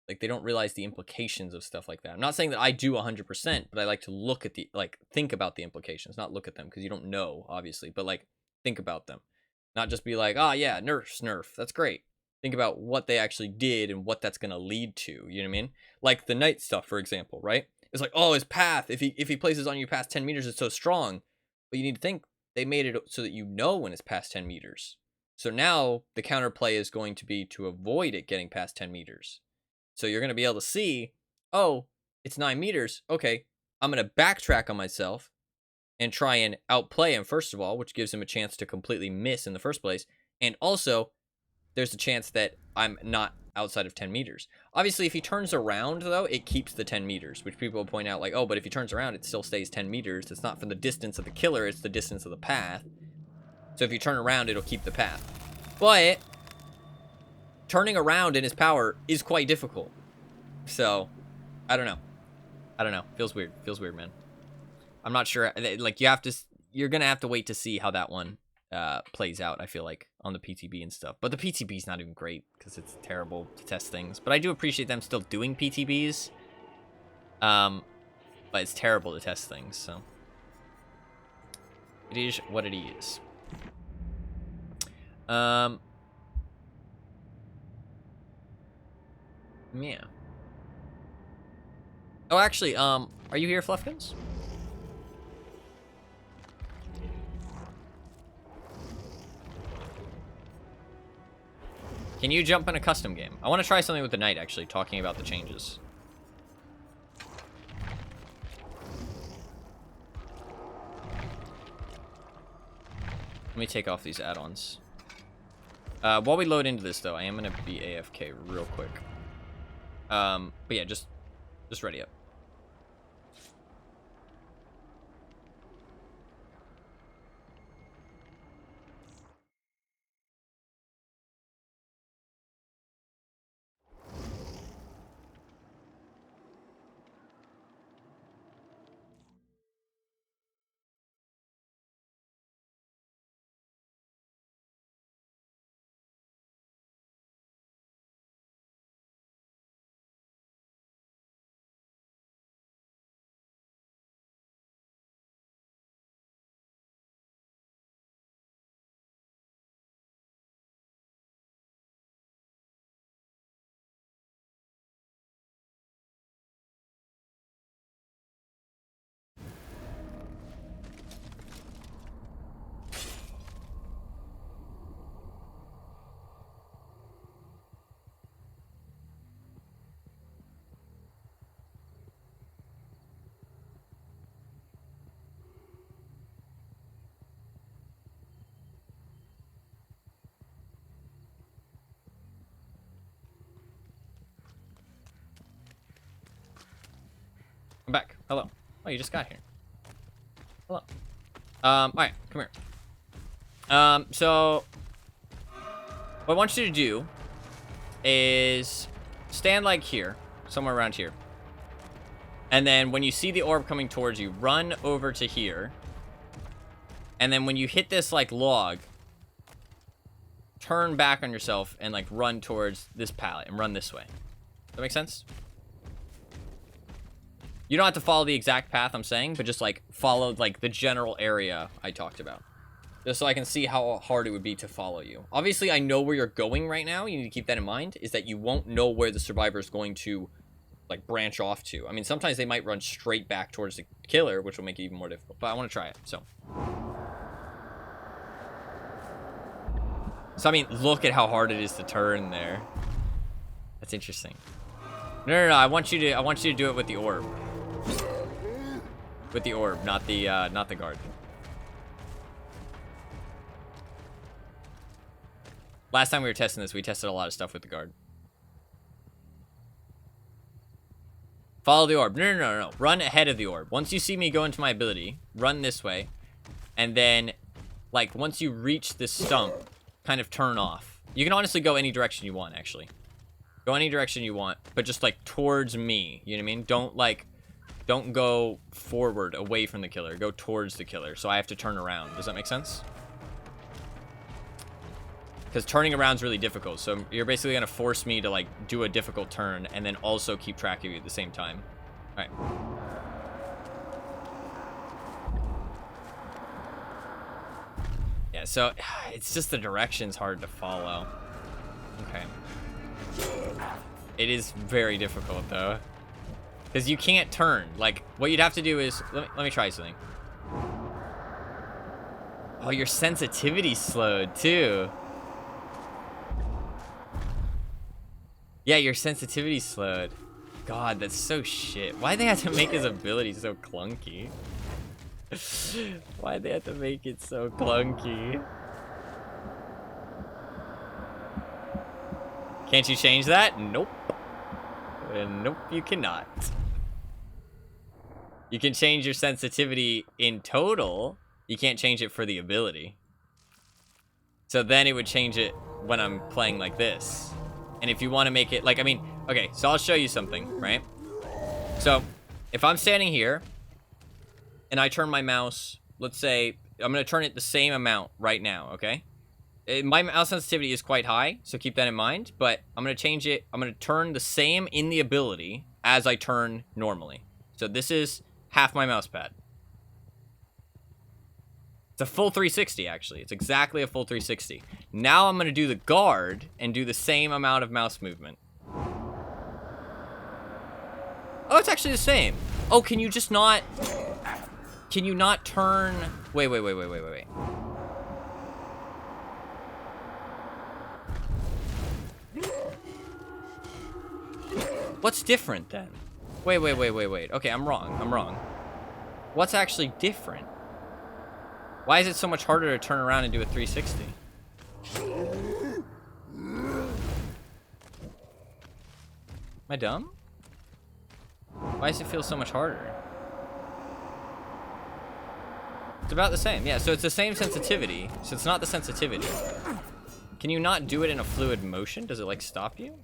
like they don't realize the implications of stuff like that. I'm not saying that I do 100%, but I like to look at the like think about the implications, not look at them because you don't know obviously, but like think about them. Not just be like, "Oh yeah, nerf. That's great." Think about what they actually did and what that's going to lead to, you know what I mean? Like the night stuff for example, right? It's like, "Oh, his path, if he places on you past 10 meters, it's so strong." But you need to think they made it so that you know when it's past 10 meters. So now the counterplay is going to be to avoid it getting past 10 meters. So you're going to be able to see, oh, it's 9 meters. Okay, I'm going to backtrack on myself and try and outplay him, first of all, which gives him a chance to completely miss in the first place. And also, there's a chance that I'm not outside of 10 meters. Obviously, if he turns around, though, it keeps the 10 meters, which people point out like, oh, but if he turns around, it still stays 10 meters. It's not from the distance of the killer, it's the distance of the path. So if you turn around, it'll keep the path. But turning around in his power is quite difficult. So, I don't know. Feels weird, man. I'm not sure. Like, you're going to have to wait to see how that one plays out, I feel like, on the PTB and stuff. But the PTB is not even great because it's terrible to test things. But I do appreciate them still doing PTBs. But it's terrible to test things, so. It is what it is. Yeah. Oh, actually, are you here, Fluffkins? Can you jump in a custom game? I want to try something with the knight, actually, talking about the changes. Let me take off these add-ons. While we load into this, though, I am going to be AFK real quick. But yeah, just ready up. Hello. Oh, you just got here. Hello. Alright, come here. So what I want you to do is stand like here, somewhere around here. And then when you see the orb coming towards you, run over to here. And then when you hit this like log, turn back on yourself and like run towards this pallet and run this way. Does that make sense? You don't have to follow the exact path I'm saying, but just like follow like the general area I talked about. Just so I can see how hard it would be to follow you. Obviously, I know where you're going right now. You need to keep that in mind, is that you won't know where the survivor is going to like branch off to. I mean, sometimes they might run straight back towards the killer, which will make it even more difficult. But I want to try it, so. So, I mean, look at how hard it is to turn there. That's interesting. No. I want you to do it with the orb. With the orb, not the guard. Last time we were testing this, we tested a lot of stuff with the guard. Follow the orb. No. Run ahead of the orb. Once you see me go into my ability, run this way. And then, like, once you reach this stump, kind of turn off. You can honestly go any direction you want, actually. Go any direction you want, but just, like, towards me. You know what I mean? Don't go forward, away from the killer. Go towards the killer, so I have to turn around. Does that make sense? Because turning around is really difficult, so you're basically going to force me to, like, do a difficult turn and then also keep track of you at the same time. All right. Yeah, so it's just the direction's hard to follow. Okay. It is very difficult, though. Because you can't turn. Like, what you'd have to do is... Let me try something. Oh, your sensitivity's slowed, too. Yeah, your sensitivity's slowed. God, that's so shit. Why'd they have to make his ability so clunky? Why'd they have to make it so clunky? Can't you change that? Nope. Nope, you cannot. You can change your sensitivity in total. You can't change it for the ability. So then it would change it when I'm playing like this. And if you want to make it, like, I mean, okay, so I'll show you something, right? So, if I'm standing here, and I turn my mouse, let's say, I'm going to turn it the same amount right now, okay? My mouse sensitivity is quite high, so keep that in mind, but I'm going to change it, I'm going to turn the same in the ability as I turn normally. So this is half my mouse pad. It's a full 360, actually. It's exactly a full 360. Now I'm going to do the guard and do the same amount of mouse movement. Oh, it's actually the same. Oh, can you just not... Can you not turn... Wait. What's different, then? Wait. Okay, I'm wrong. What's actually different? Why is it so much harder to turn around and do a 360? Am I dumb? Why does it feel so much harder? It's about the same. Yeah, so it's the same sensitivity. So it's not the sensitivity. Can you not do it in a fluid motion? Does it, like, stop you?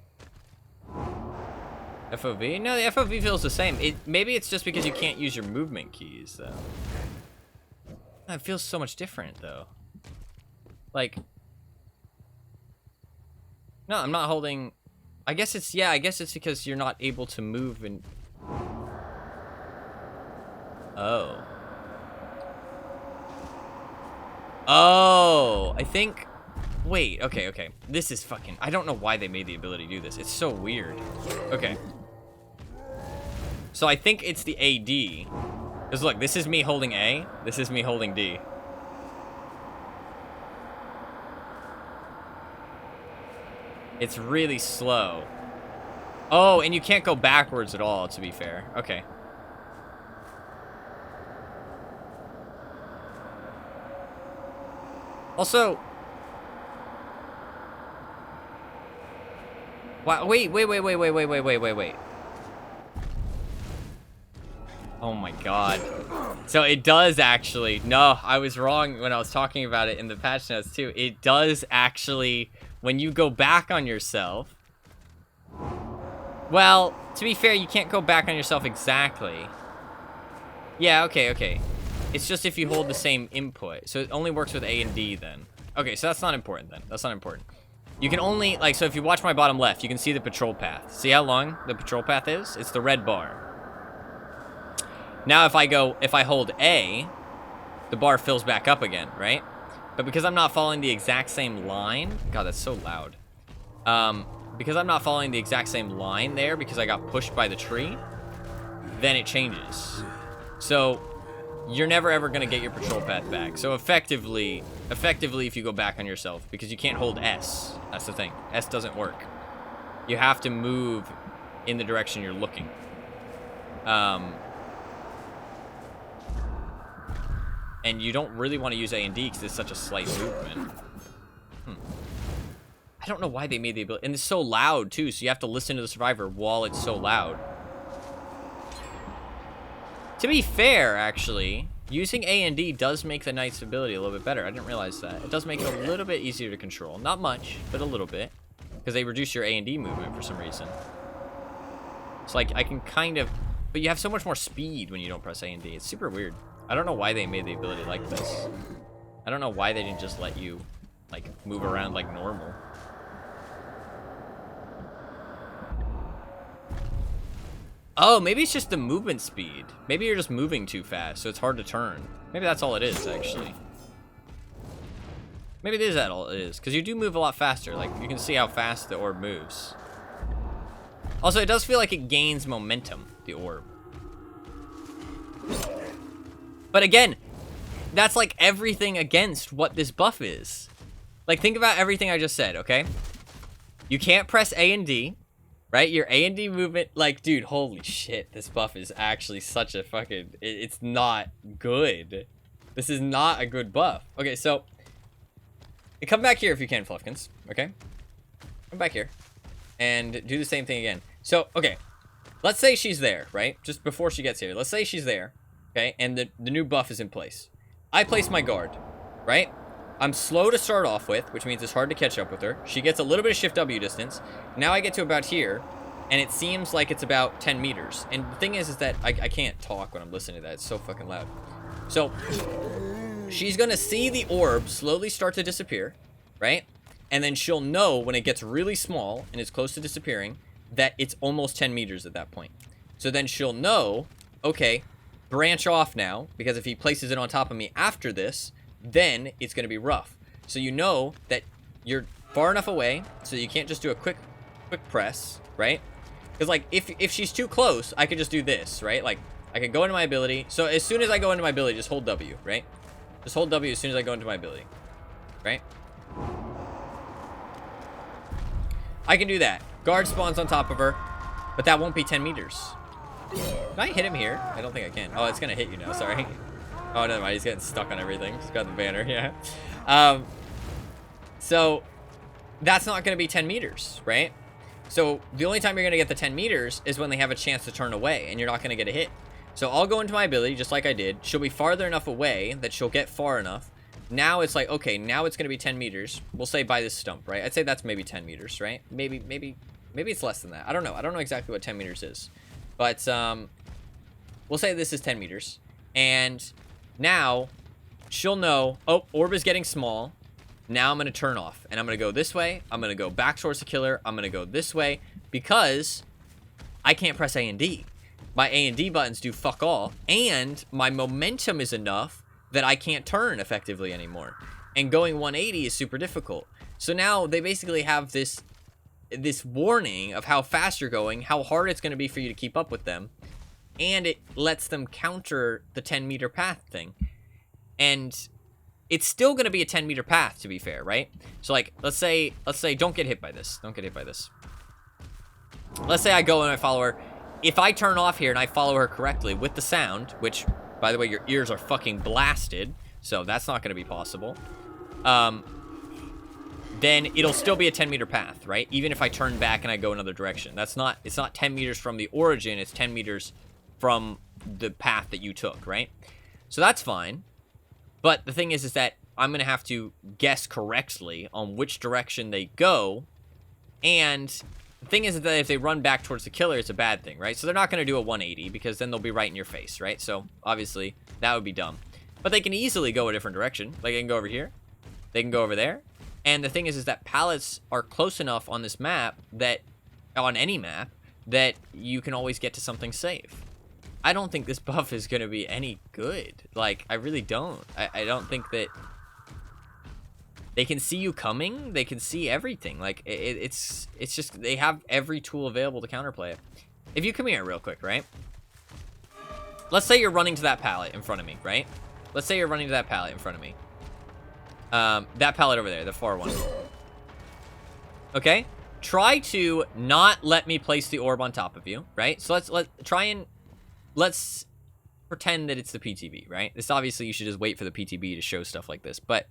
FOV? No, the FOV feels the same. Maybe it's just because you can't use your movement keys, though. It feels so much different, though. Like... No, I'm not holding... I guess it's... Yeah, I guess it's because you're not able to move and... Oh. Oh, I think... Wait, okay. This is fucking... I don't know why they made the ability to do this. It's so weird. Okay. So I think it's the AD. Because look, this is me holding A. This is me holding D. It's really slow. Oh, and you can't go backwards at all, to be fair. Okay. Also... Wow, wait. Oh my god. So it does actually... No, I was wrong when I was talking about it in the patch notes too. It does actually... When you go back on yourself... Well, to be fair, you can't go back on yourself exactly. Yeah, okay. It's just if you hold the same input. So it only works with A and D then. Okay, so that's not important then. That's not important. You can only... Like, so if you watch my bottom left, you can see the patrol path. See how long the patrol path is? It's the red bar. Now if I hold A, the bar fills back up again, right? But because I'm not following the exact same line, God, that's so loud. Because I'm not following the exact same line there because I got pushed by the tree, then it changes. So you're never ever gonna get your patrol path back. So effectively if you go back on yourself, because you can't hold S, that's the thing. S doesn't work. You have to move in the direction you're looking. And you don't really want to use A and D because it's such a slight movement. I don't know why they made the ability. And it's so loud, too, so you have to listen to the survivor while it's so loud. To be fair, actually, using A and D does make the knight's ability a little bit better. I didn't realize that. It does make it a little bit easier to control. Not much, but a little bit. Because they reduce your A and D movement for some reason. It's like, I can kind of... But you have so much more speed when you don't press A and D. It's super weird. I don't know why they made the ability like this. I don't know why they didn't just let you, like, move around like normal. Oh, maybe it's just the movement speed. Maybe you're just moving too fast, so it's hard to turn. Maybe that's all it is, actually. Maybe it is that all it is, because you do move a lot faster. Like, you can see how fast the orb moves. Also, it does feel like it gains momentum, the orb. But again, that's like everything against what this buff is. Like, think about everything I just said, okay? You can't press A and D, right? Your A and D movement, like, dude, holy shit, this buff is actually such a fucking... It's not good. This is not a good buff. Okay, so... Come back here if you can, Fluffkins, okay? Come back here. And do the same thing again. So, okay. Let's say she's there, right? Just before she gets here. Let's say she's there. Okay, and the new buff is in place. I place my guard, right? I'm slow to start off with, which means it's hard to catch up with her. She gets a little bit of shift W distance. Now I get to about here, and it seems like it's about 10 meters. And the thing is that I can't talk when I'm listening to that. It's so fucking loud. So, she's gonna see the orb slowly start to disappear, right? And then she'll know when it gets really small and it's close to disappearing that it's almost 10 meters at that point. So then she'll know, okay, branch off now, because if he places it on top of me after this, then it's going to be rough. So you know that you're far enough away so you can't just do a quick press, right? Because, like, if she's too close, I could just do this, right? Like, I could go into my ability. So as soon as I go into my ability, just hold W, right? Just hold W as soon as I go into my ability, right? I can do that. Guard spawns on top of her, but that won't be 10 meters. Can I hit him here? I don't think I can. Oh, it's gonna hit you now, sorry. Oh, never mind, he's getting stuck on everything. He's got the banner, yeah. So, that's not gonna be 10 meters, right? So, the only time you're gonna get the 10 meters is when they have a chance to turn away, and you're not gonna get a hit. So, I'll go into my ability, just like I did. She'll be farther enough away that she'll get far enough. Now it's like, okay, now it's gonna be 10 meters. We'll say by this stump, right? I'd say that's maybe 10 meters, right? Maybe it's less than that. I don't know. I don't know exactly what 10 meters is. But, we'll say this is 10 meters. And now, she'll know, oh, orb is getting small. Now I'm going to turn off. And I'm going to go this way. I'm going to go back towards the killer. I'm going to go this way. Because I can't press A and D. My A and D buttons do fuck all. And my momentum is enough that I can't turn effectively anymore. And going 180 is super difficult. So now they basically have this warning of how fast you're going, how hard it's going to be for you to keep up with them, and it lets them counter the 10-meter path thing. And it's still going to be a 10-meter path, to be fair, right? So, like, let's say, don't get hit by this. Don't get hit by this. Let's say I go and I follow her. If I turn off here and I follow her correctly with the sound, which, by the way, your ears are fucking blasted, so that's not going to be possible. Then it'll still be a 10-meter path, right? Even if I turn back and I go another direction. It's not 10 meters from the origin, it's 10 meters from the path that you took, right? So that's fine. But the thing is that I'm going to have to guess correctly on which direction they go. And the thing is that if they run back towards the killer, it's a bad thing, right? So they're not going to do a 180 because then they'll be right in your face, right? So obviously that would be dumb. But they can easily go a different direction. Like they can go over here. They can go over there. And the thing is that pallets are close enough on this map that, on any map, that you can always get to something safe. I don't think this buff is going to be any good. Like, I really don't. I don't think that... They can see you coming. They can see everything. Like, it's just... They have every tool available to counterplay it. If you come here real quick, right? Let's say you're running to that pallet in front of me, right? Let's say you're running to that pallet in front of me. That pallet over there, the far one. Okay? Try to not let me place the orb on top of you, right? So let's pretend that it's the PTB, right? This obviously you should just wait for the PTB to show stuff like this, but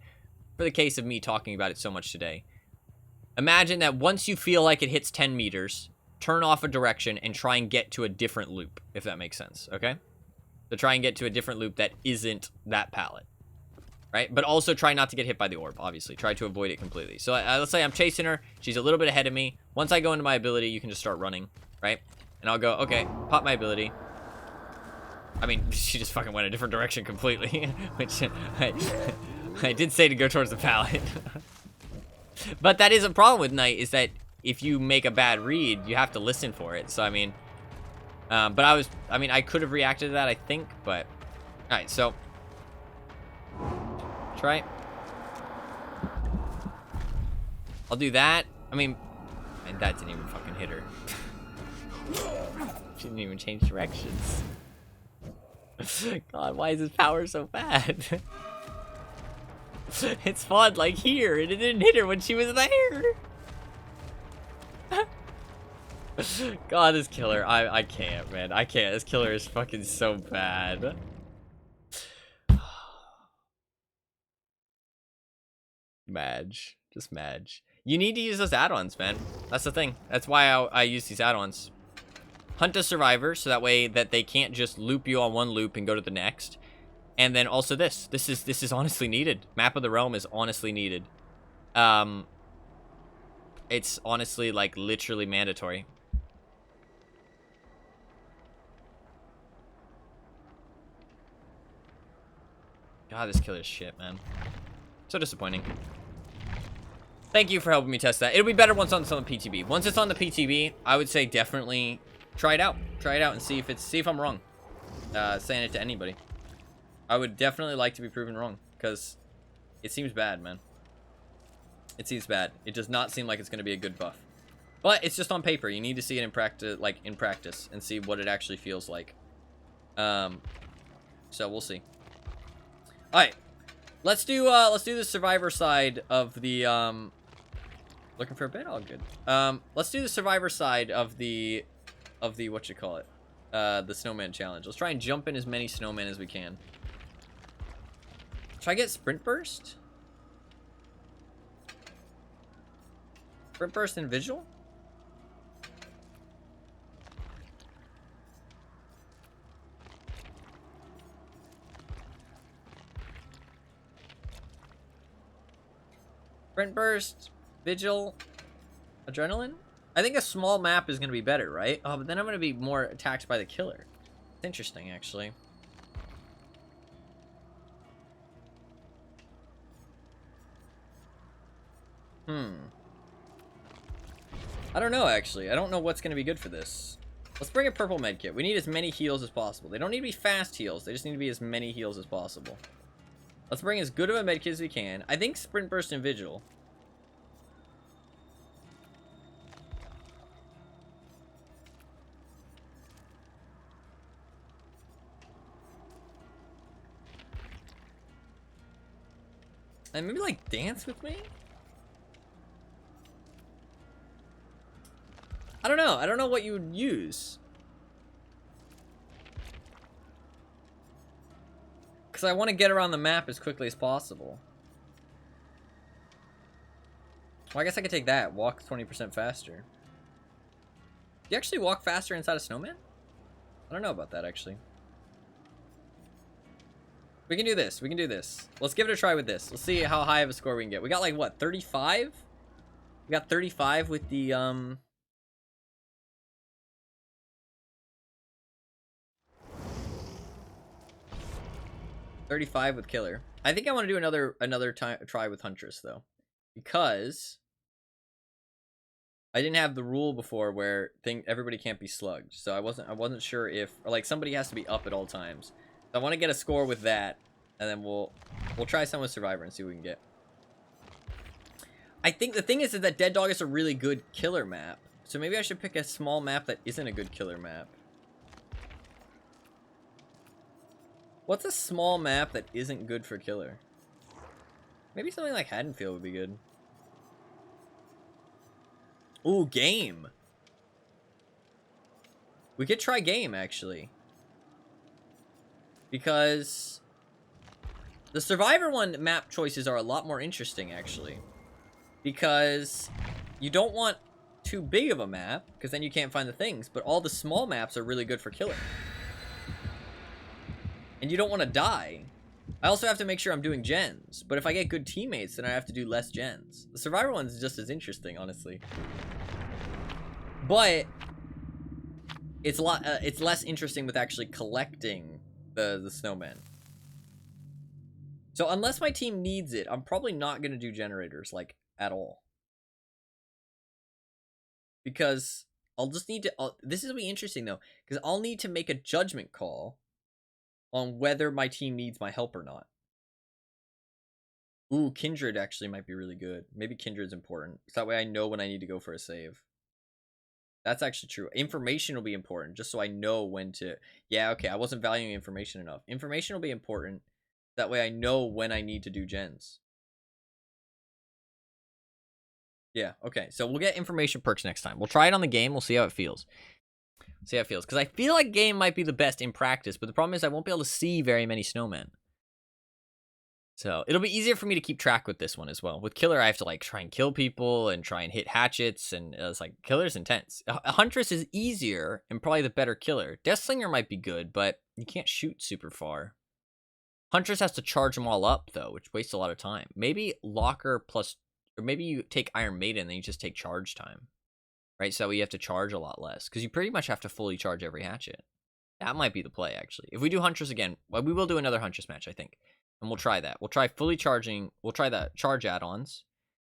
for the case of me talking about it so much today, imagine that once you feel like it hits 10 meters, turn off a direction and try and get to a different loop, if that makes sense, okay? So try and get to a different loop that isn't that pallet, right? But also try not to get hit by the orb, obviously. Try to avoid it completely. So let's say I'm chasing her. She's a little bit ahead of me. Once I go into my ability, you can just start running, right? And I'll go, okay, pop my ability. I mean, she just fucking went a different direction completely, which I did say to go towards the pallet. But that is a problem with Knight, is that if you make a bad read, you have to listen for it. So, I mean, I could have reacted to that, I think, but, all right, so, try. I'll do that. I mean, and that didn't even fucking hit her. She didn't even change directions. God, why is his power so bad? It's fun, like here, and it didn't hit her when she was there. God, this killer, I can't, man. I can't. This killer is fucking so bad. Madge. Just Madge. You need to use those add-ons, man. That's the thing. That's why I use these add-ons. Hunt a survivor, so that way that they can't just loop you on one loop and go to the next. And then also this. This is honestly needed. Map of the Realm is honestly needed. It's honestly, like, literally mandatory. God, this killer's shit, man. So disappointing. Thank you for helping me test that. It'll be better once it's on the PTB. Once it's on the PTB, I would say definitely try it out. Try it out and see if I'm wrong. Saying it to anybody. I would definitely like to be proven wrong, because it seems bad, man. It seems bad. It does not seem like it's going to be a good buff. But it's just on paper. You need to see it in practice, and see what it actually feels like. So we'll see. All right, let's do the survivor side of the looking for a bit. All good. Let's do the survivor side of the what you call it, the snowman challenge. Let's try and jump in as many snowmen as we can. Should I get sprint burst? Sprint burst and visual? Sprint burst, vigil, adrenaline? I think a small map is going to be better, right? Oh, but then I'm going to be more attacked by the killer. It's interesting, actually. I don't know, actually. I don't know what's going to be good for this. Let's bring a purple medkit. We need as many heals as possible. They don't need to be fast heals. They just need to be as many heals as possible. Let's bring as good of a medkit as we can. I think sprint burst and vigil. And maybe, like, dance with me? I don't know. I don't know what you would use. Because I want to get around the map as quickly as possible. Well, I guess I could take that. Walk 20% faster. Do you actually walk faster inside a snowman? I don't know about that, actually. We can do this. We can do this. Let's give it a try with this. Let's see how high of a score we can get. We got like what, 35? We got 35 with the 35 with Killer. I think I want to do another try with Huntress though, because I didn't have the rule before where everybody can't be slugged. So I wasn't sure if, or like, somebody has to be up at all times. So I want to get a score with that, and then we'll try some with Survivor and see what we can get. I think the thing is that Dead Dog is a really good killer map. So maybe I should pick a small map that isn't a good killer map. What's a small map that isn't good for killer? Maybe something like Haddonfield would be good. Ooh, game. We could try game, actually. Because the Survivor one map choices are a lot more interesting, actually. Because you don't want too big of a map, because then you can't find the things. But all the small maps are really good for killing. And you don't want to die. I also have to make sure I'm doing gens. But if I get good teammates, then I have to do less gens. The Survivor one's just as interesting, honestly. But it's it's less interesting with actually collecting the snowman. So unless my team needs it, I'm probably not going to do generators, like, at all. Because I'll just need to... this is going to be interesting, though. Because I'll need to make a judgment call on whether my team needs my help or not. Ooh, Kindred actually might be really good. Maybe Kindred's important. So that way I know when I need to go for a save. That's actually true. Information will be important, just so I know when to... Yeah, okay, I wasn't valuing information enough. Information will be important. That way I know when I need to do gens. Yeah, okay. So we'll get information perks next time. We'll try it on the game. We'll see how it feels. See how it feels. Because I feel like game might be the best in practice, but the problem is I won't be able to see very many snowmen. So it'll be easier for me to keep track with this one as well. With Killer, I have to like try and kill people and try and hit hatchets, and it's like Killer's intense. Huntress is easier and probably the better killer. Deathslinger might be good, but you can't shoot super far. Huntress has to charge them all up though, which wastes a lot of time. Maybe Locker plus, or maybe you take Iron Maiden and then you just take charge time, right? So you have to charge a lot less because you pretty much have to fully charge every hatchet. That might be the play actually. If we do Huntress again, well, we will do another Huntress match, I think. And we'll try that. We'll try fully charging. We'll try the charge add-ons.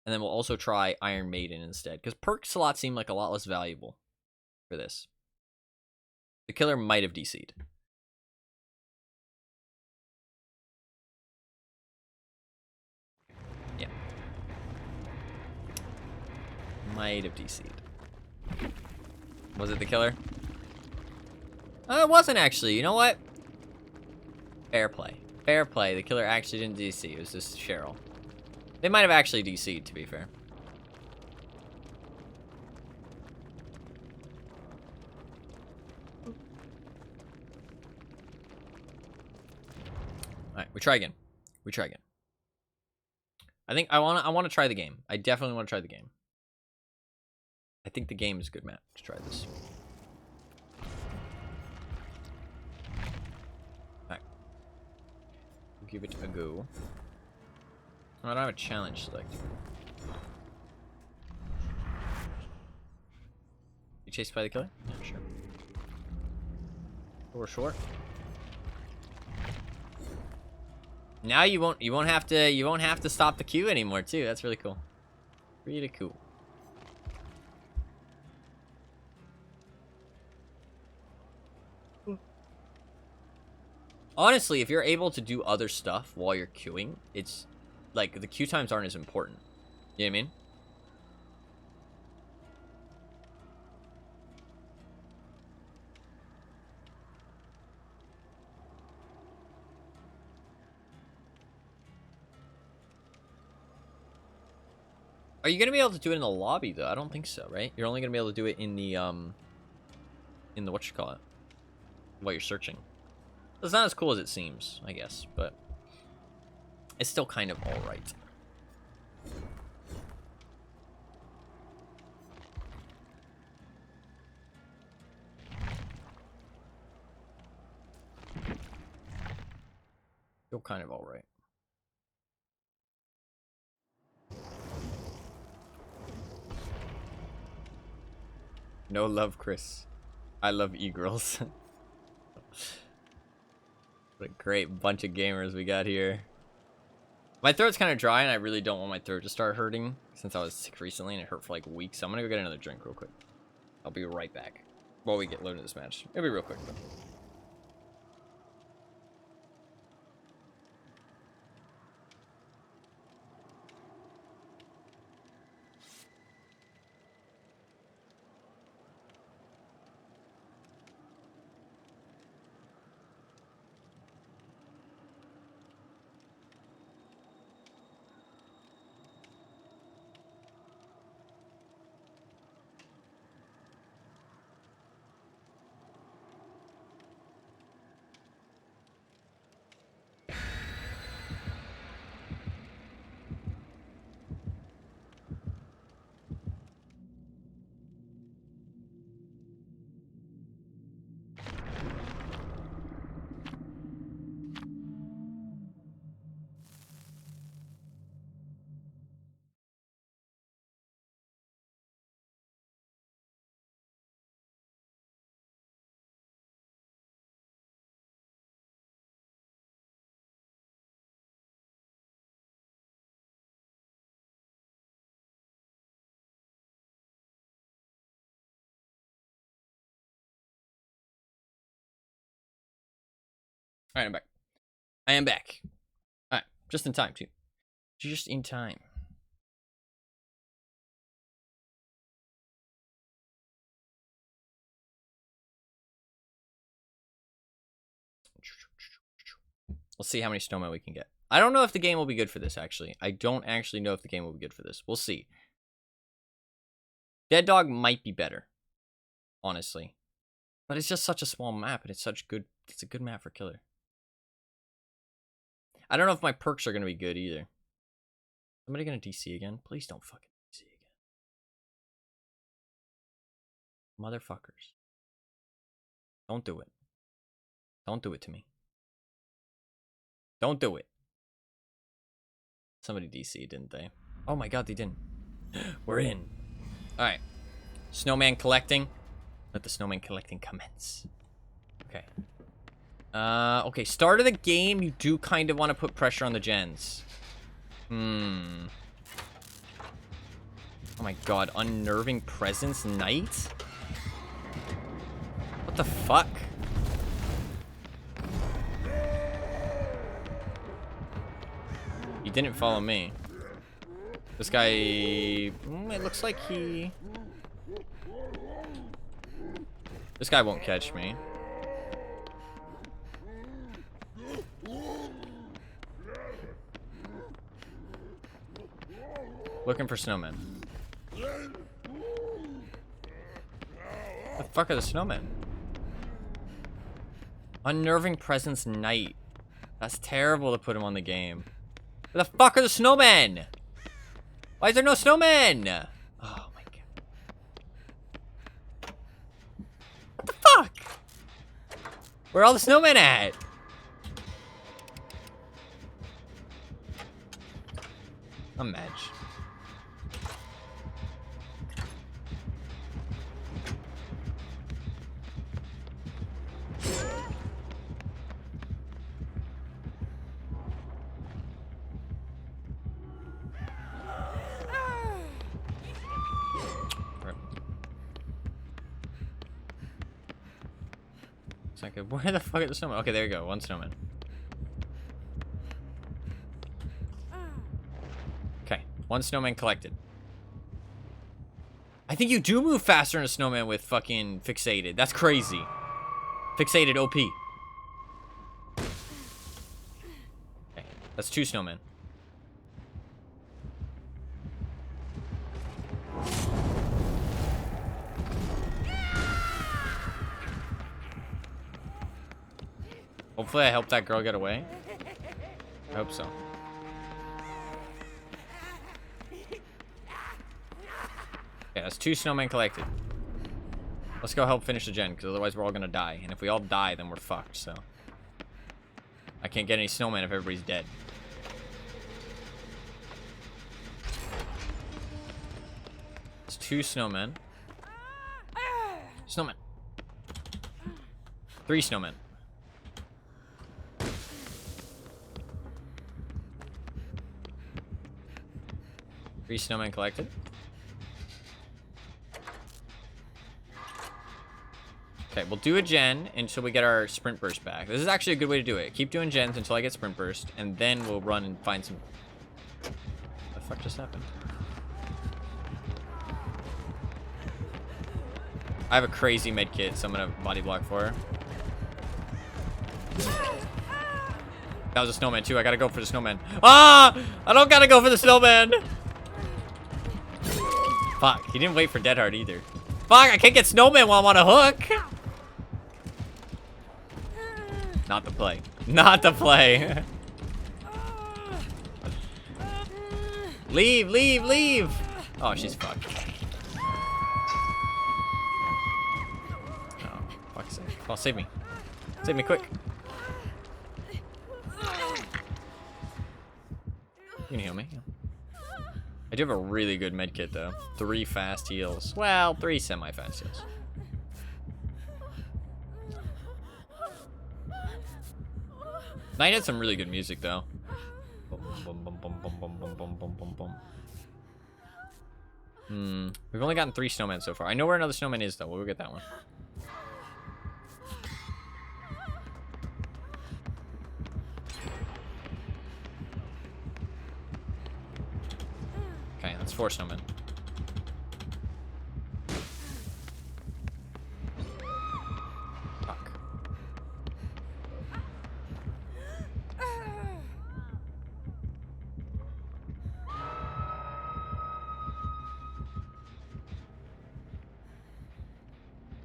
And then we'll also try Iron Maiden instead. Because perk slots seem like a lot less valuable for this. The killer might have DC'd. Yeah. Might have DC'd. Was it the killer? It wasn't actually. You know what? Fair play. Fair play. The killer actually didn't DC. It was just Cheryl. They might have actually DC'd, to be fair. Alright, we try again. We try again. I think I wanna try the game. I definitely want to try the game. I think the game is a good map to try this. Give it a go. Oh, I don't have a challenge select. You chased by the killer? Yeah, sure. Or short. Now you won't have to stop the queue anymore too. That's really cool. Really cool. Honestly, if you're able to do other stuff while you're queuing, it's like the queue times aren't as important. You know what I mean? Are you gonna be able to do it in the lobby though? I don't think so, right? You're only gonna be able to do it in the whatchamacallit, while you're searching. It's not as cool as it seems, I guess, but it's still kind of alright. Feel kind of alright. No love, Chris. I love e-girls. What a great bunch of gamers we got here. My throat's kind of dry, and I really don't want my throat to start hurting since I was sick recently and it hurt for like weeks. So I'm gonna go get another drink real quick. I'll be right back while we get loaded into this match. It'll be real quick though. Alright, I'm back. I am back. Alright, just in time, too. Just in time. We'll see how many snowmen we can get. I don't know if the game will be good for this, actually. I don't actually know if the game will be good for this. We'll see. Dead Dog might be better, honestly. But it's just such a small map, and it's a good map for killer. I don't know if my perks are going to be good, either. Somebody going to DC again? Please don't fucking DC again. Motherfuckers. Don't do it. Don't do it to me. Don't do it. Somebody DC, didn't they? Oh my god, they didn't. We're in. Alright. Snowman collecting. Let the snowman collecting commence. Okay. Okay, start of the game, you do kind of want to put pressure on the gens. Oh my god, unnerving presence knight? What the fuck? He didn't follow me. This guy... it looks like he... This guy won't catch me. Looking for snowmen. The fuck are the snowmen? Unnerving presence knight. That's terrible to put him on the game. Where the fuck are the snowmen? Why is there no snowmen? Oh my god. What the fuck? Where are all the snowmen at? A match. Where the fuck are the snowmen? Okay, there you go. One snowman. Okay, one snowman collected. I think you do move faster in a snowman with fucking fixated. That's crazy. Fixated OP. Okay, that's two snowmen. Hopefully I helped that girl get away. I hope so. Okay, that's two snowmen collected. Let's go help finish the gen, because otherwise we're all gonna die. And if we all die, then we're fucked, so. I can't get any snowman if everybody's dead. It's 2 snowmen. Snowman. 3 snowmen. Three snowmen collected. Okay, we'll do a gen until we get our sprint burst back. This is actually a good way to do it. Keep doing gens until I get sprint burst, and then we'll run and find some... What the fuck just happened? I have a crazy med kit, so I'm gonna body block for her. That was a snowman too. I gotta go for the snowman. Ah! I don't gotta go for the snowman! Fuck, he didn't wait for Dead Hard either. Fuck, I can't get snowman while I'm on a hook! Not the play. Not the play. Leave, leave, leave! Oh, she's fucked. Oh, fuck's sake. Oh, save me. Save me quick. You can heal me. I do have a really good med kit though. 3 fast heals. Well, 3 semi-fast heals. Night had some really good music though. We've only gotten 3 snowmen so far. I know where another snowman is though. We'll go get that one. Okay, that's 4 snowmen. Fuck.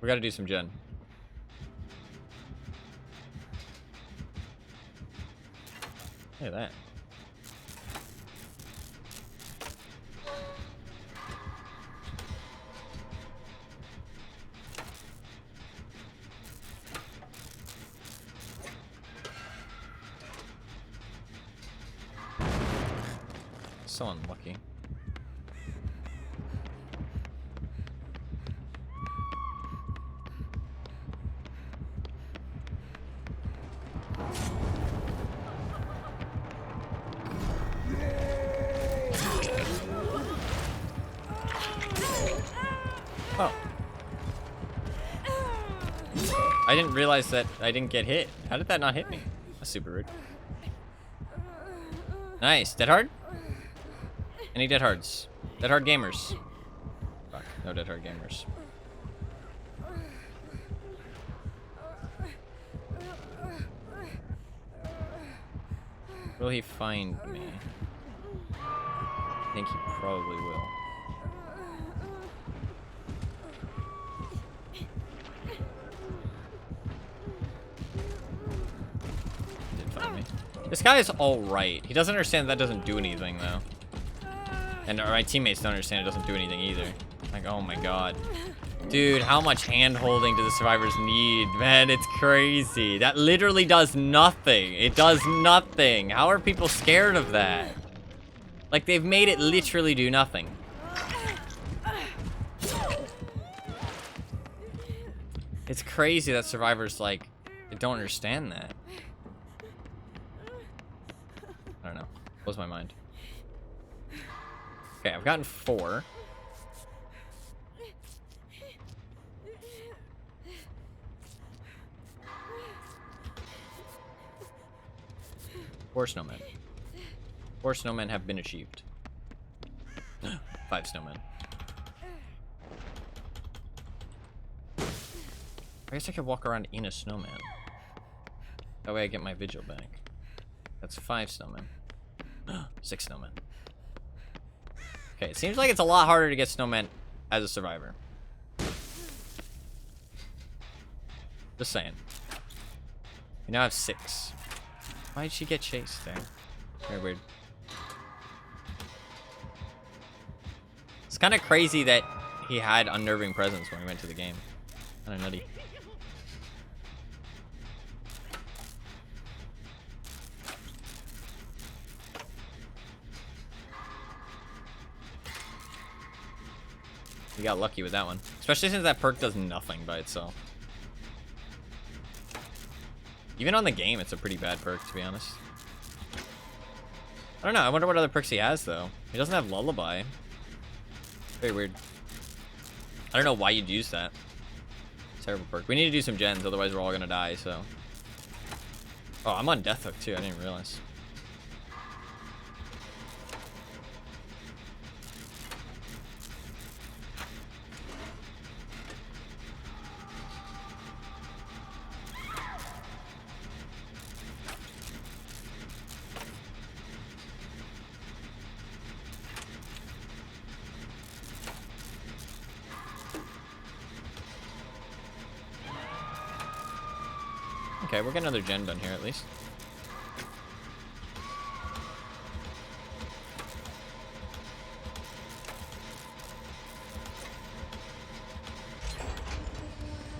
We gotta do some gen. Look at that. So unlucky. Oh. I didn't realize that I didn't get hit. How did that not hit me? That's super rude. Nice. Dead hard? Any dead hards? Dead hard gamers. Fuck, no dead hard gamers. Will he find me? I think he probably will. He did find me. This guy is alright. He doesn't understand that doesn't do anything though. And my teammates don't understand it doesn't do anything either. Like, oh my god. Dude, how much hand-holding do the survivors need? Man, it's crazy. That literally does nothing. It does nothing. How are people scared of that? Like, they've made it literally do nothing. It's crazy that survivors, like, they don't understand that. I don't know. Blows my mind. Okay, I've gotten 4. Four snowmen. 4 snowmen have been achieved. 5 snowmen. I guess I could walk around in a snowman. That way I get my vigil back. That's 5 snowmen. 6 snowmen. Okay, it seems like it's a lot harder to get snowmen as a survivor. Just saying. We now have 6. Why did she get chased there? Very weird. It's kind of crazy that he had unnerving presence when we went to the game. Kind of nutty. You got lucky with that one. Especially since that perk does nothing by itself. Even on the game, it's a pretty bad perk, to be honest. I don't know. I wonder what other perks he has, though. He doesn't have Lullaby. Very weird. I don't know why you'd use that. Terrible perk. We need to do some gens, otherwise we're all gonna die, so. Oh, I'm on Death Hook, too. I didn't realize. Okay, we'll get another gen done here at least.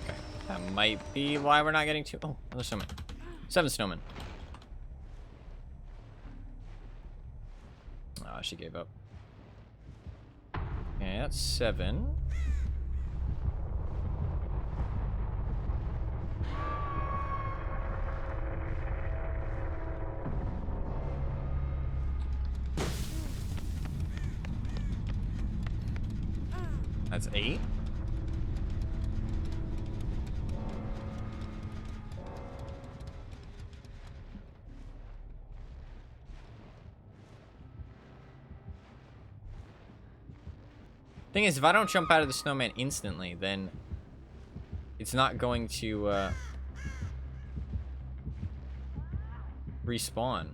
Okay, that might be why we're not getting two. Oh, another snowman. 7 snowmen. Oh, she gave up. Okay, that's 7. That's 8. Thing is, if I don't jump out of the snowman instantly, then it's not going to respawn.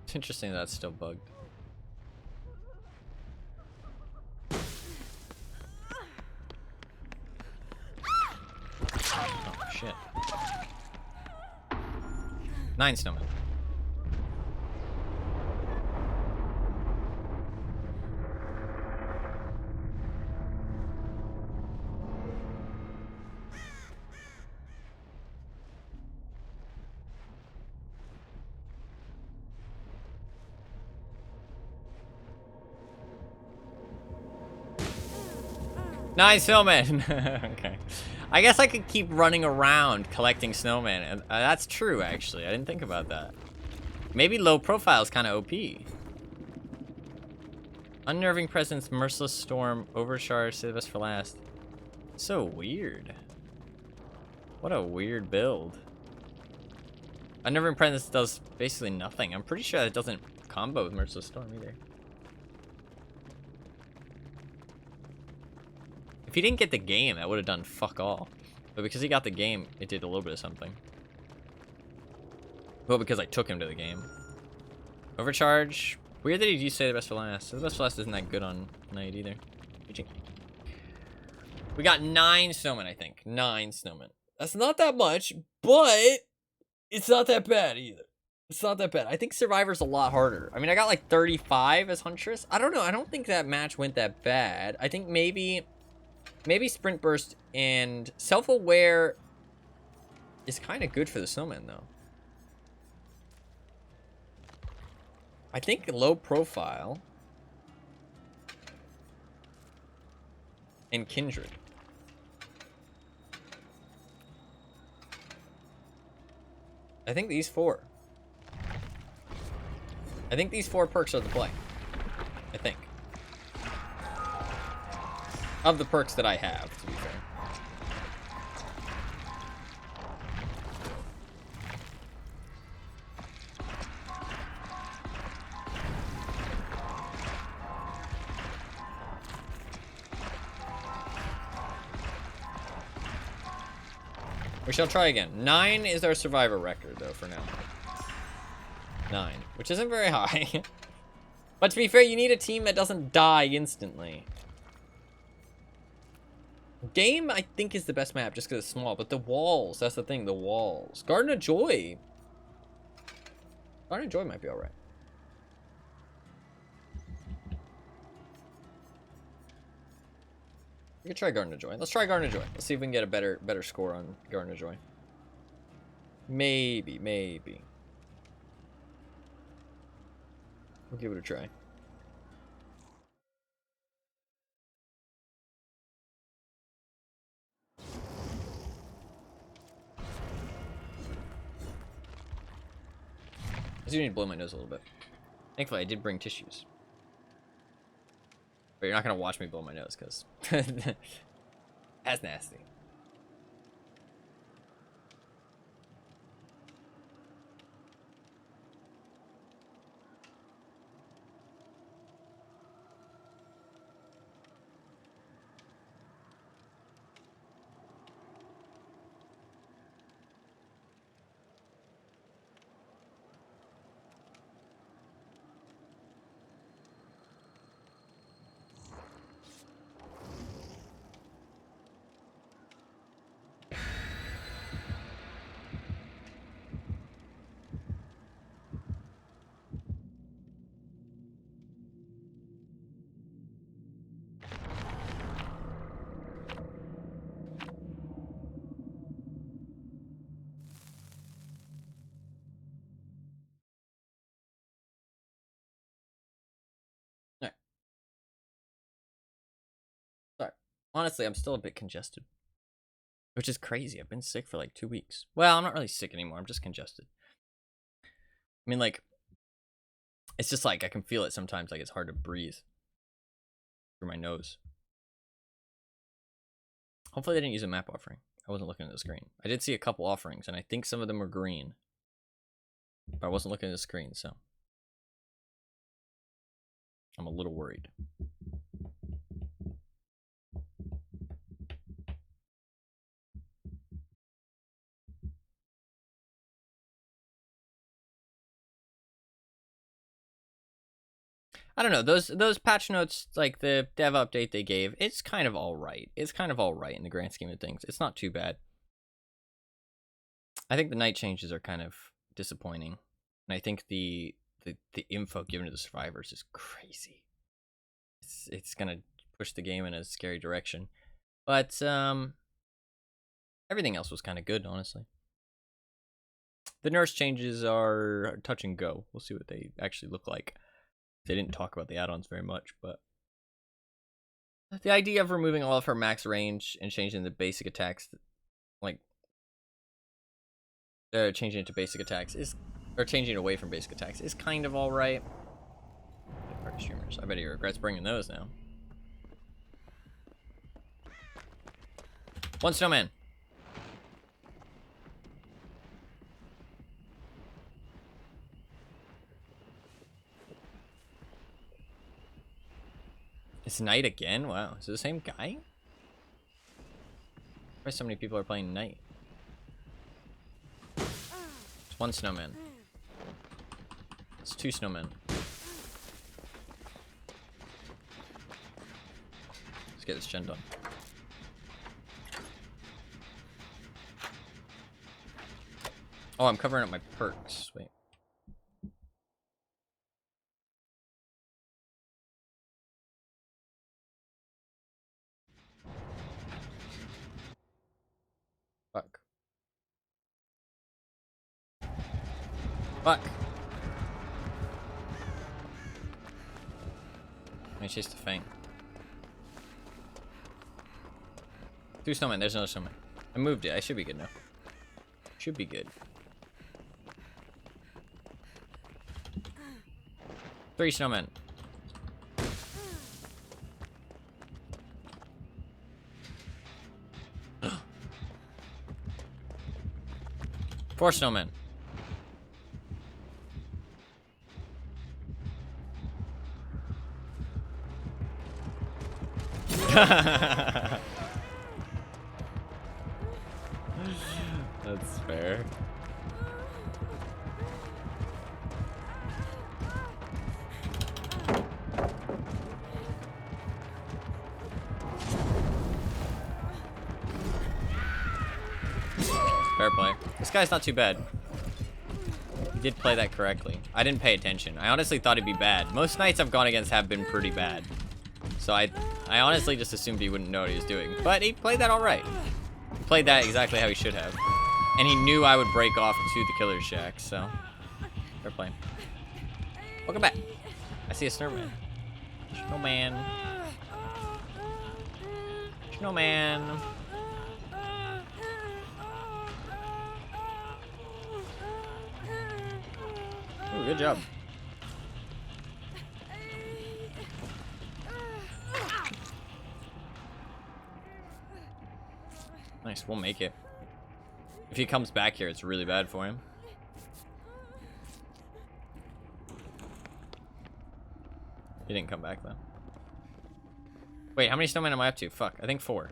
It's interesting that's still bugged. Oh, shit. 9 snowmen. Nine snowmen. Okay. I guess I could keep running around collecting snowmen. And that's true, actually. I didn't think about that. Maybe low profile is kind of OP. Unnerving presence, merciless storm, overcharge, save us for last. So weird. What a weird build. Unnerving presence does basically nothing. I'm pretty sure it doesn't combo with merciless storm either. If he didn't get the game, that would have done fuck all. But because he got the game, it did a little bit of something. Well, because I took him to the game. Overcharge. Weird that you say the best for last. So the best for last isn't that good on night either. GG. We got 9 snowmen, I think. 9 snowmen. That's not that much, but it's not that bad either. It's not that bad. I think Survivor's a lot harder. I mean, I got like 35 as Huntress. I don't know. I don't think that match went that bad. I think maybe Sprint Burst and Self-Aware is kind of good for the snowman, though. I think low profile and Kindred. I think these 4. I think these 4 perks are the play. I think. Of the perks that I have, to be fair. We shall try again. 9 is our survivor record, though, for now. 9, which isn't very high. But to be fair, you need a team that doesn't die instantly. Game, I think, is the best map just because it's small. But the walls, that's the thing, the walls. Garden of Joy. Garden of Joy might be alright. We could try Garden of Joy. Let's try Garden of Joy. Let's see if we can get a better score on Garden of Joy. Maybe. We'll give it a try. I do need to blow my nose a little bit. Thankfully, I did bring tissues. But you're not going to watch me blow my nose, because that's nasty. Alright. Sorry. Honestly, I'm still a bit congested. Which is crazy. I've been sick for like 2 weeks. Well, I'm not really sick anymore. I'm just congested. I mean, like, it's just like I can feel it sometimes. Like, it's hard to breathe through my nose. Hopefully, they didn't use a map offering. I wasn't looking at the screen. I did see a couple offerings, and I think some of them were green. But I wasn't looking at the screen, so I'm a little worried. I don't know, those patch notes, like the dev update they gave, it's kind of alright. It's kind of alright in the grand scheme of things. It's not too bad. I think the night changes are kind of disappointing. And I think the info given to the survivors is crazy. It's gonna push the game in a scary direction. But everything else was kind of good, honestly. The nurse changes are touch and go. We'll see what they actually look like. They didn't talk about the add-ons very much, but the idea of removing all of her max range and changing the basic attacks, like changing it to basic attacks is, or changing it away from basic attacks is kind of all right. Streamers, I bet he regrets bringing those now. One snowman. It's night again? Wow. Is it the same guy? Why so many people are playing night? It's one snowman. It's two snowmen. Let's get this gen done. Oh, I'm covering up my perks. Wait. Fuck. Fuck. Let me chase the Fang. Two snowmen. There's another snowman. I moved it. I should be good now. Should be good. 3 snowmen. Four snowmen. That's fair. Fair play. This guy's not too bad. He did play that correctly. I didn't pay attention. I honestly thought he'd be bad. Most knights I've gone against have been pretty bad. So I honestly just assumed he wouldn't know what he was doing. But he played that all right. He played that exactly how he should have. And he knew I would break off to the killer's shack, so fair play. Welcome back. I see a snowman. Snowman. Snowman. Ooh, good job. Nice, we'll make it. If he comes back here, it's really bad for him. He didn't come back, though. Wait, how many snowmen am I up to? Fuck, I think 4.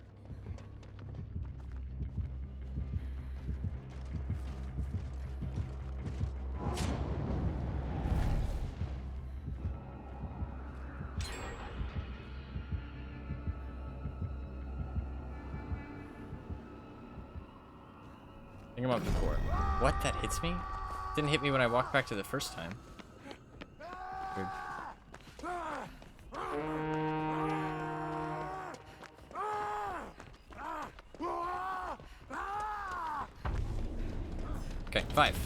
I think I'm up to 4. What? That hits me? Didn't hit me when I walked back to the first time. Weird. Okay, 5.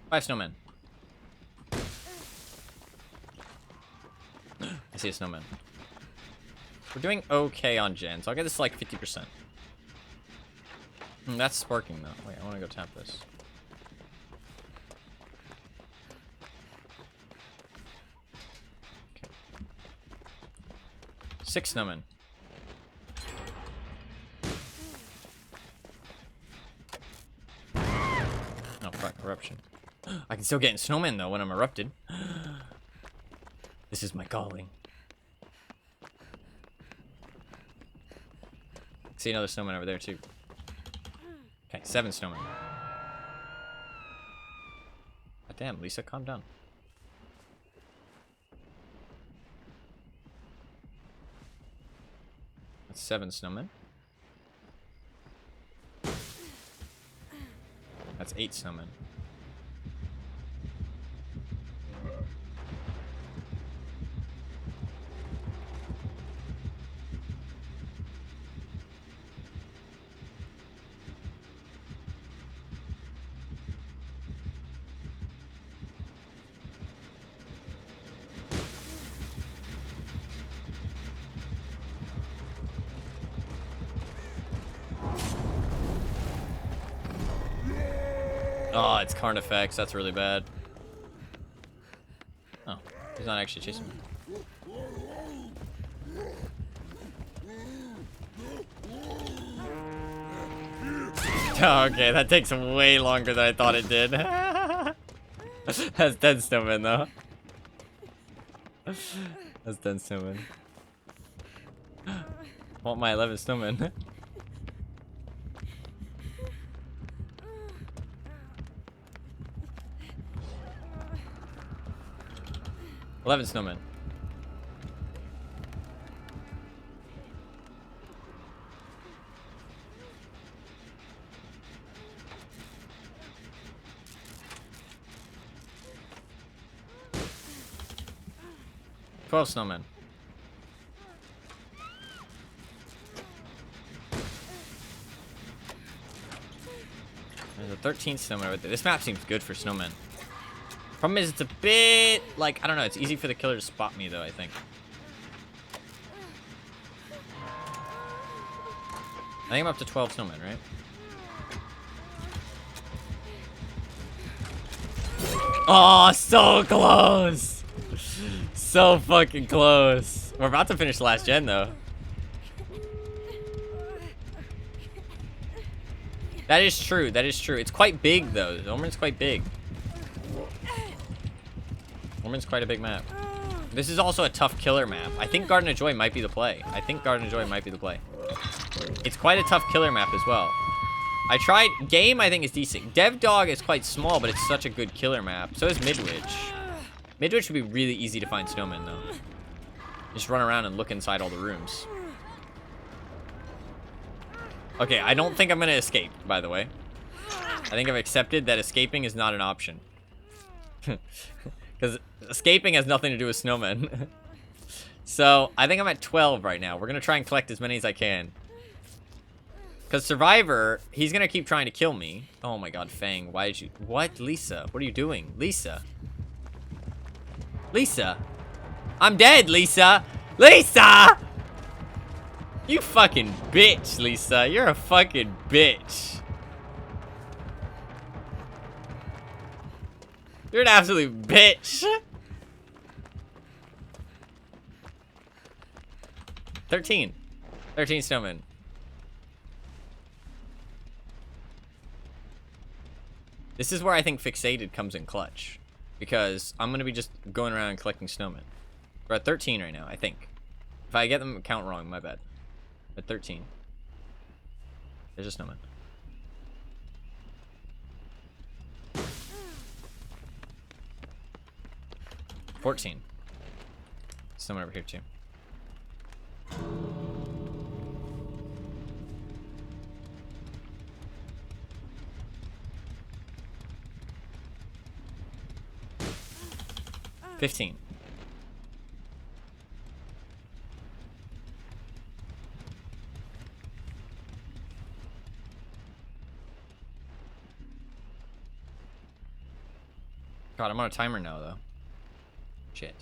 5 snowmen. I see a snowman. We're doing okay on gen, so I'll get this to like 50%. That's sparking though. Wait, I want to go tap this. Okay. 6 snowmen. Oh fuck, eruption. I can still get in snowmen though when I'm erupted. This is my calling. See another snowman over there too. Okay, 7 snowmen. God damn, Lisa, calm down. That's 7 snowmen. That's 8 snowmen. Oh, it's Carnifex. That's really bad. Oh, he's not actually chasing me. Oh, okay, that takes way longer than I thought it did. That's 10 snowmen, though. That's 10 snowmen. Want my 11 snowmen. 11 snowmen. Twelve snowmen. There's a 13th snowman right there. This map seems good for snowmen. Problem is, it's a bit, like, I don't know, it's easy for the killer to spot me, though, I think. I think I'm up to 12 snowmen, right? Oh, so close! So fucking close. We're about to finish the last gen, though. That is true, that is true. It's quite big, though. Norman's quite big. Norman's quite a big map. This is also a tough killer map. I think Garden of Joy might be the play. I think Garden of Joy might be the play. It's quite a tough killer map as well. I tried... Game, I think, is decent. Dev Dog is quite small, but it's such a good killer map. So is Midwich. Midwich would be really easy to find snowmen, though. Just run around and look inside all the rooms. Okay, I don't think I'm going to escape, by the way. I think I've accepted that escaping is not an option. Because escaping has nothing to do with snowmen. So, I think I'm at 12 right now. We're gonna try and collect as many as I can. Because Survivor, he's gonna keep trying to kill me. Oh my god, Fang, why did you... What? Lisa, what are you doing? Lisa. Lisa. I'm dead, Lisa. Lisa! You fucking bitch, Lisa. You're a fucking bitch. You're an absolute bitch. 13. 13 snowmen. This is where I think Fixated comes in clutch. Because I'm going to be just going around and collecting snowmen. We're at 13 right now, I think. If I get them count wrong, my bad. At 13. There's a snowman. $14. Someone over here too. $15. God, I'm on a timer now, though. Shit.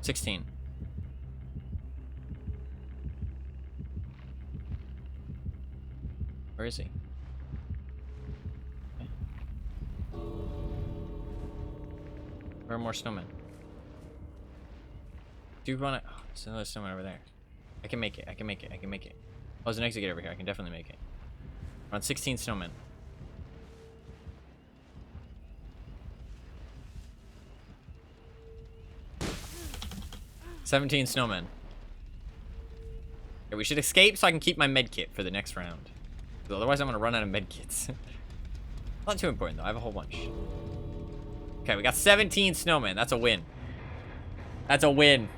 $16. Where is he? Okay. Where are more snowmen? Do you want to... Oh, there's another snowman over there. I can make it. I can make it. I can make it. Oh, there's an exit gate over here. I can definitely make it. We're on 16 snowmen. $17 snowmen. Okay, we should escape so I can keep my med kit for the next round. Otherwise, I'm gonna run out of med kits. Not too important though. I have a whole bunch. Okay, we got 17 snowmen. That's a win. That's a win.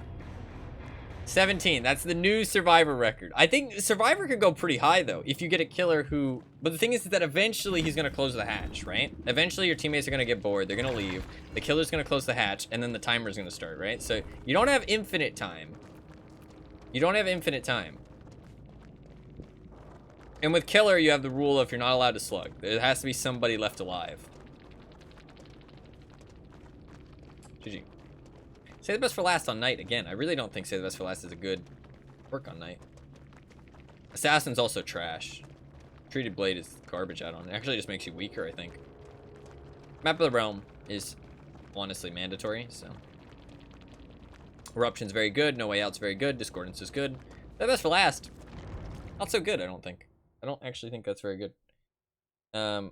17. That's the new Survivor record. I think Survivor could go pretty high though if you get a killer who... But the thing is that eventually he's gonna close the hatch, right? Eventually your teammates are gonna get bored. They're gonna leave. The killer's gonna close the hatch, and then the timer's gonna start, right? So you don't have infinite time. You don't have infinite time. And with killer, you have the rule of you're not allowed to slug. There has to be somebody left alive. GG. Say the best for last on night again. I really don't think say the best for last is a good work on night. Assassin's also trash. Treated blade is garbage add-on. It actually just makes you weaker, I think. Map of the Realm is honestly mandatory, so. Eruption's very good. No Way Out's very good. Discordance is good. The best for last. Not so good, I don't think. I don't actually think that's very good. Because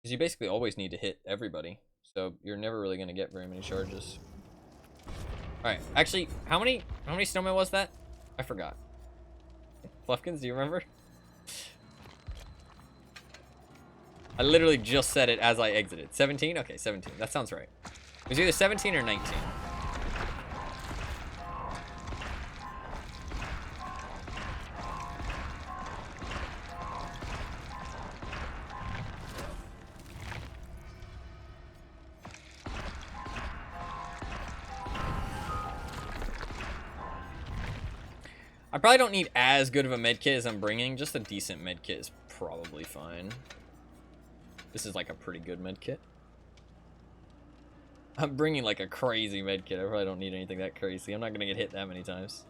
you basically always need to hit everybody. So you're never really going to get very many charges. Alright, actually, how many snowmen was that? I forgot. Fluffkins, do you remember? I literally just said it as I exited. 17? Okay, 17. That sounds right. It was either 17 or 19. I probably don't need as good of a medkit as I'm bringing. Just a decent medkit is probably fine. This is like a pretty good medkit. I'm bringing like a crazy medkit. I probably don't need anything that crazy. I'm not going to get hit that many times.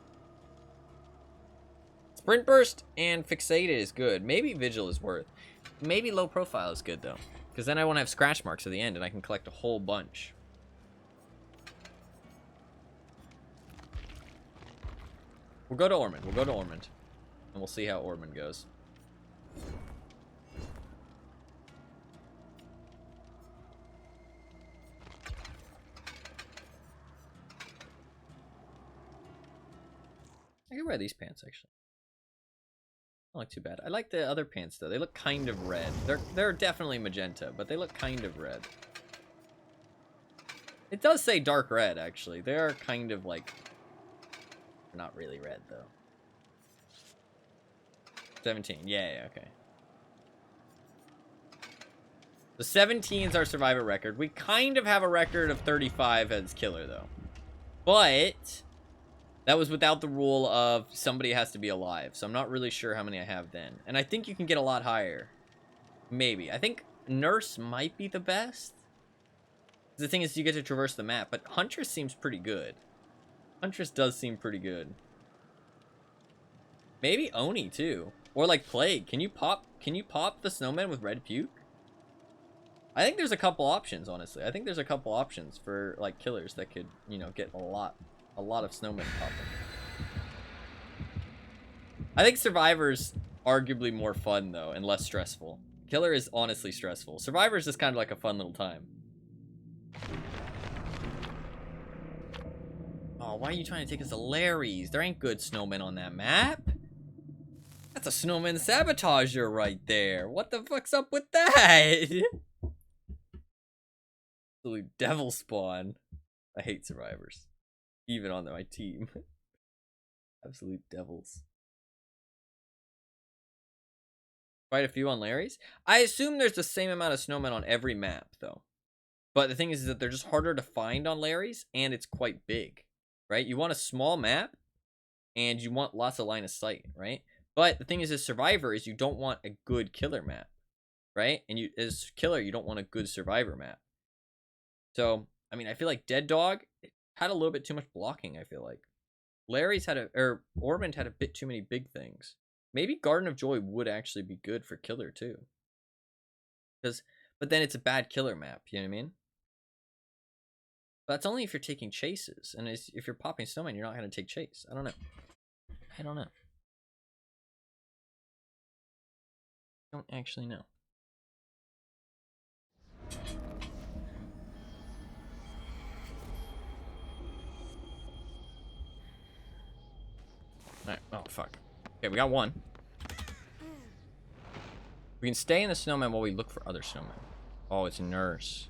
Sprint Burst and Fixated is good. Maybe Vigil is worth. Maybe Low Profile is good though. Because then I won't have scratch marks at the end and I can collect a whole bunch. We'll go to Ormond. We'll go to Ormond. And we'll see how Ormond goes. I can wear these pants, actually. Don't look too bad. I like the other pants though. They look kind of red. They're definitely magenta, but they look kind of red. It does say dark red actually. They are kind of like, they're not really red though. 17. Yeah, okay. The 17 is our survivor record. We kind of have a record of 35 as killer though. But that was without the rule of somebody has to be alive. So I'm not really sure how many I have then. And I think you can get a lot higher. Maybe. I think Nurse might be the best. The thing is you get to traverse the map. But Huntress seems pretty good. Huntress does seem pretty good. Maybe Oni too. Or like Plague. Can you pop the Snowman with red puke? I think there's a couple options, honestly. I think there's a couple options for like killers that could, you know, get a lot of snowmen popping. I think Survivor's arguably more fun though and less stressful. Killer is honestly stressful. Survivor's just kind of like a fun little time. Oh, why are you trying to take us to Larry's? There ain't good snowmen on that map. That's a snowman sabotager right there. What the fuck's up with that? Absolute devil spawn. I hate Survivors. Even on my team. Absolute devils. Quite a few on Larry's. I assume there's the same amount of snowmen on every map, though. But the thing is that they're just harder to find on Larry's, and it's quite big, right? You want a small map, and you want lots of line of sight, right? But the thing is, as Survivor, is you don't want a good killer map, right? And you, as killer, you don't want a good Survivor map. So, I mean, I feel like Dead Dog had a little bit too much blocking, I feel like. Larry's had Ormond had a bit too many big things. Maybe Garden of Joy would actually be good for killer too. But then it's a bad killer map, you know what I mean? But that's only if you're taking chases. And if you're popping Snowman, you're not going to take chase. I don't know. I don't actually know. Alright, oh fuck. Okay, we got one. We can stay in the snowman while we look for other snowmen. Oh, it's Nurse.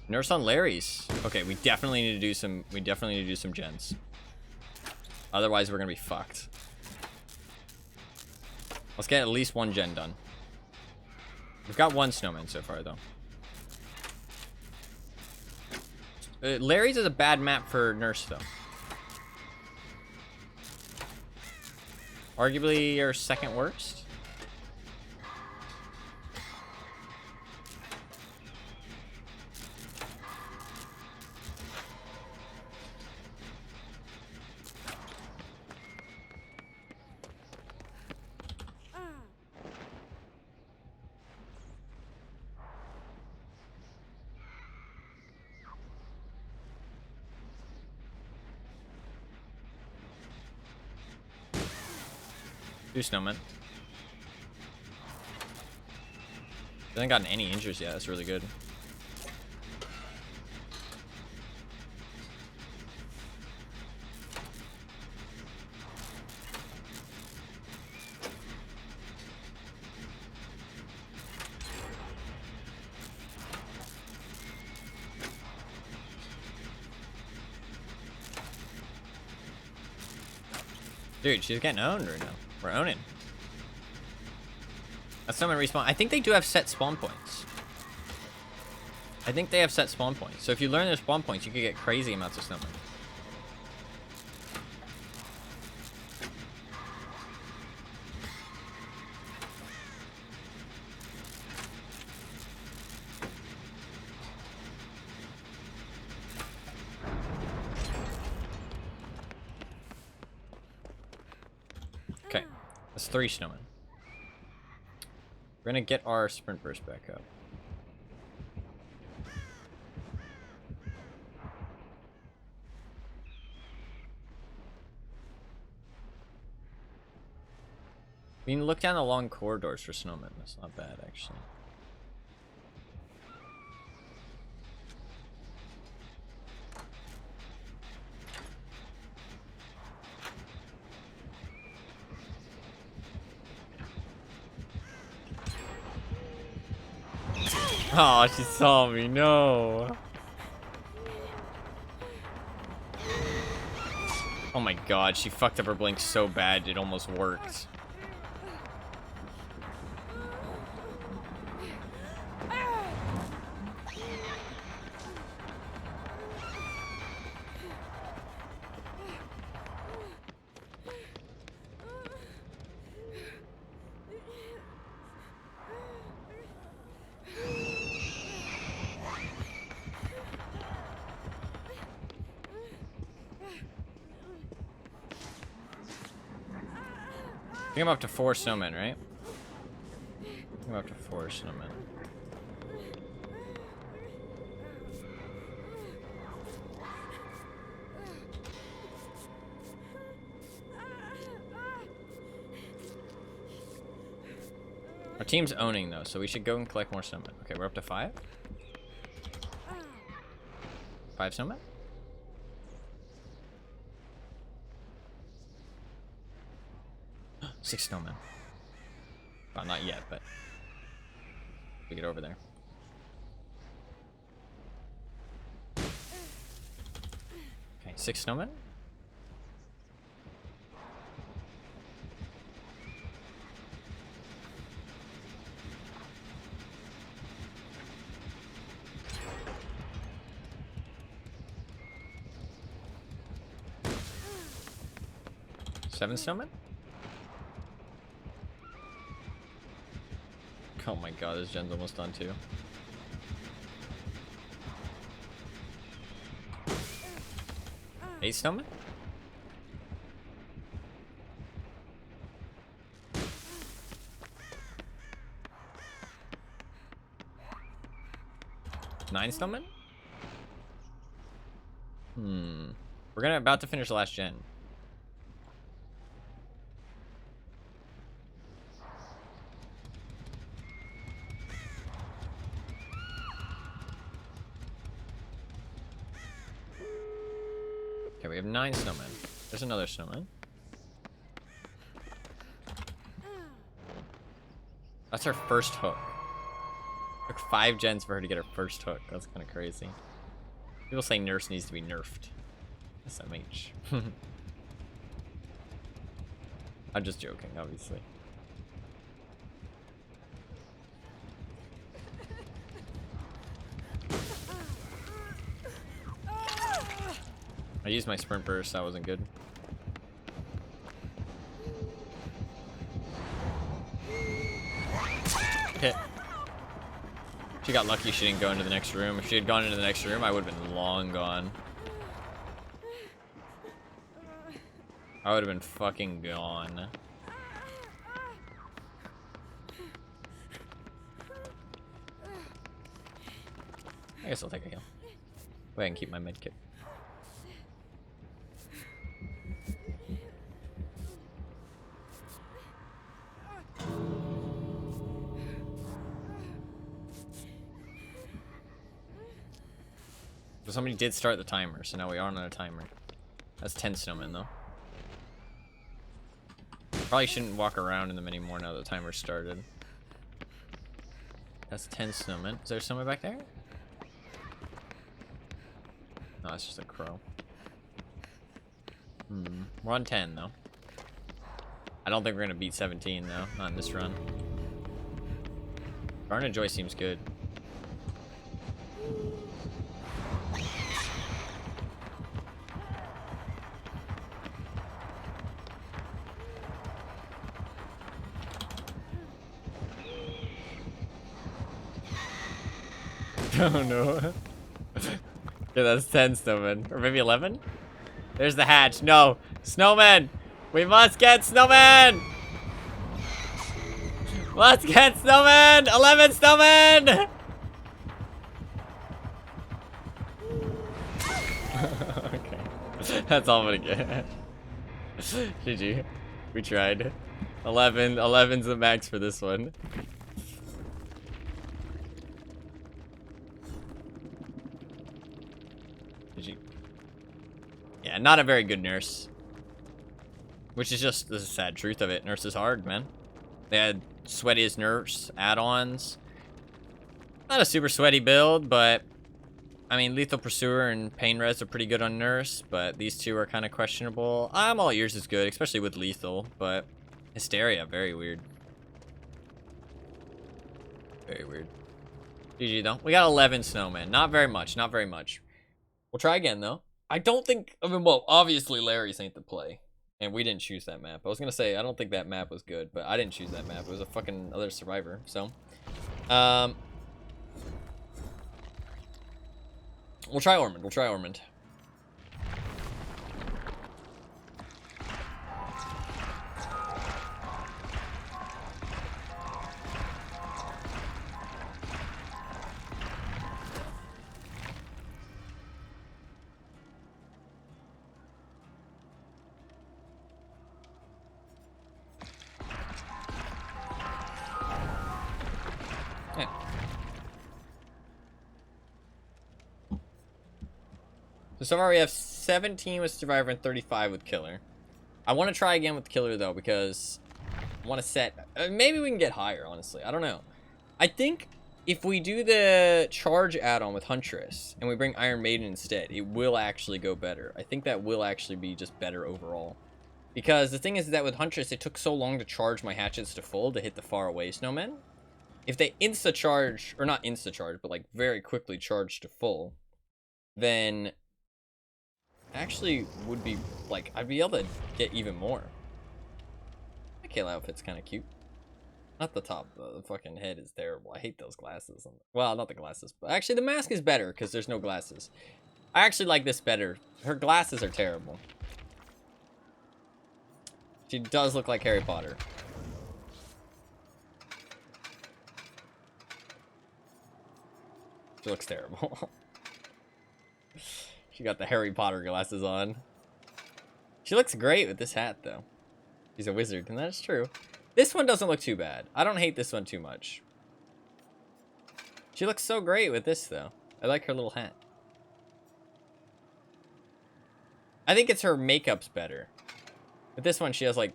Nurse on Larry's. Okay, we definitely need to do some gens. Otherwise we're gonna be fucked. Let's get at least one gen done. We've got one snowman so far though. Larry's is a bad map for Nurse though. Arguably your second worst. Do Snowman. Hasn't gotten any injuries yet. That's really good. Dude, she's getting owned right now. We're owning. That's Snowman respawn. I think they do have set spawn points. I think they have set spawn points. So if you learn their spawn points, you can get crazy amounts of Snowman. Okay, that's 3 snowmen. We're gonna get our sprint burst back up. We can look down the long corridors for snowmen. That's not bad, actually. Oh, she saw me. No. Oh my god, she fucked up her blink so bad it almost worked. I think I'm up to 4 snowmen, right? I'm up to 4 snowmen. Our team's owning though, so we should go and collect more snowmen. Okay, we're up to 5. 5 snowmen? Six snowmen. Well, not yet, but we get over there. Okay, 6 snowmen. Seven snowmen? Oh my god, this gen's almost done too. Eight snowmen? Nine snowmen? We're about to finish the last gen. Okay, we have 9 snowmen. There's another snowman. That's her first hook. Took 5 gens for her to get her first hook. That's kind of crazy. People say nurse needs to be nerfed. SMH. I'm just joking, obviously. I used my sprint burst, that wasn't good. Hit. She got lucky she didn't go into the next room. If she had gone into the next room, I would have been long gone. I would have been fucking gone. I guess I'll take a heal. Go ahead and keep my med kit. So somebody did start the timer, so now we are on a timer. That's 10 snowmen though. Probably shouldn't walk around in them anymore now that the timer started. That's 10 snowmen. Is there a snowman back there? No, it's just a crow. We're on 10 though. I don't think we're gonna beat 17 though, not in this run. Garnet Joy seems good. Oh no. Yeah, that's 10 snowmen. Or maybe 11? There's the hatch. No! Snowman! We must get snowman! Let's get snowman! 11 snowmen! Okay. That's all I'm gonna get. GG. We tried. 11's the max for this one. Yeah, not a very good nurse. Which is just the sad truth of it. Nurse is hard, man. They had sweatiest nurse, add-ons. Not a super sweaty build, but I mean, Lethal Pursuer and Pain Res are pretty good on Nurse, but these two are kind of questionable. I'm All Ears is good, especially with Lethal, but Hysteria, very weird. Very weird. GG though. We got 11 Snowmen. Not very much, not very much. We'll try again though. I don't think, I mean, well, obviously Larry's ain't the play. And we didn't choose that map. I was gonna say, I don't think that map was good, but I didn't choose that map. It was a fucking other survivor, so. We'll try Ormond. We'll try Ormond. Yeah. So far we have 17 with Survivor and 35 with Killer. I want to try again with Killer though, because I want to set, maybe we can get higher, honestly. I don't know. I think if we do the charge add-on with Huntress and we bring Iron Maiden instead, it will actually go better. I think that will actually be just better overall. Because the thing is that with Huntress, it took so long to charge my hatchets to full to hit the far away snowmen. If they insta-charge, or not insta-charge, but like very quickly charge to full, then actually would be like, I'd be able to get even more. My Kayla outfit's kind of cute. Not the top, the fucking head is terrible. I hate those glasses. Well, not the glasses, but actually the mask is better because there's no glasses. I actually like this better. Her glasses are terrible. She does look like Harry Potter. She looks terrible. She got the Harry Potter glasses on. She looks great with this hat, though. She's a wizard, and that's true. This one doesn't look too bad. I don't hate this one too much. She looks so great with this, though. I like her little hat. I think it's her makeup's better. But this one, she has, like,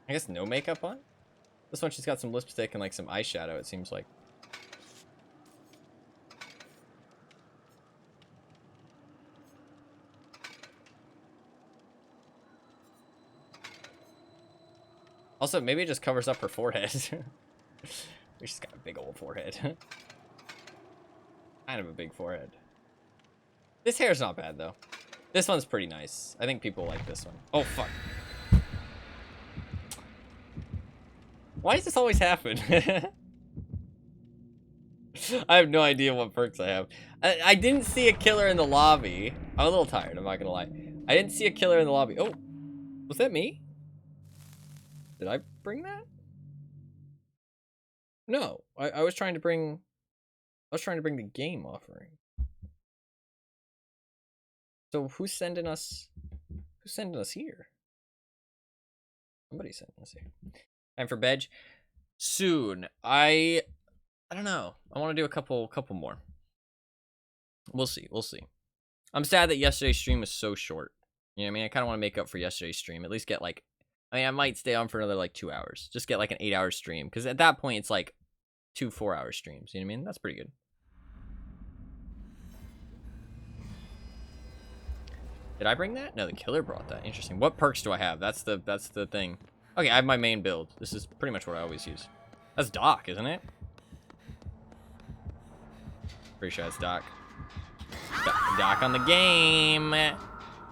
I guess no makeup on? This one, she's got some lipstick and, like, some eyeshadow, it seems like. Also, maybe it just covers up her forehead. She's got a big old forehead. Kind of a big forehead. This hair's not bad, though. This one's pretty nice. I think people like this one. Oh, fuck. Why does this always happen? I have no idea what perks I have. I didn't see a killer in the lobby. I'm a little tired, I'm not gonna lie. I didn't see a killer in the lobby. Oh, was that me? Did I bring that? No, I was trying to bring... I was trying to bring the game offering. So who's sending us... Who's sending us here? Somebody's sending us here. Time for bed. Soon. I don't know. I want to do a couple more. We'll see. We'll see. I'm sad that yesterday's stream was so short. You know what I mean? I kind of want to make up for yesterday's stream. At least get like... I mean, I might stay on for another like 2 hours. Just get like an 8-hour stream. Because at that point, it's like 2 4-hour streams. You know what I mean? That's pretty good. Did I bring that? No, the killer brought that. Interesting. What perks do I have? That's the thing. Okay, I have my main build. This is pretty much what I always use. That's Doc, isn't it? Pretty sure that's Doc. Doc on the game.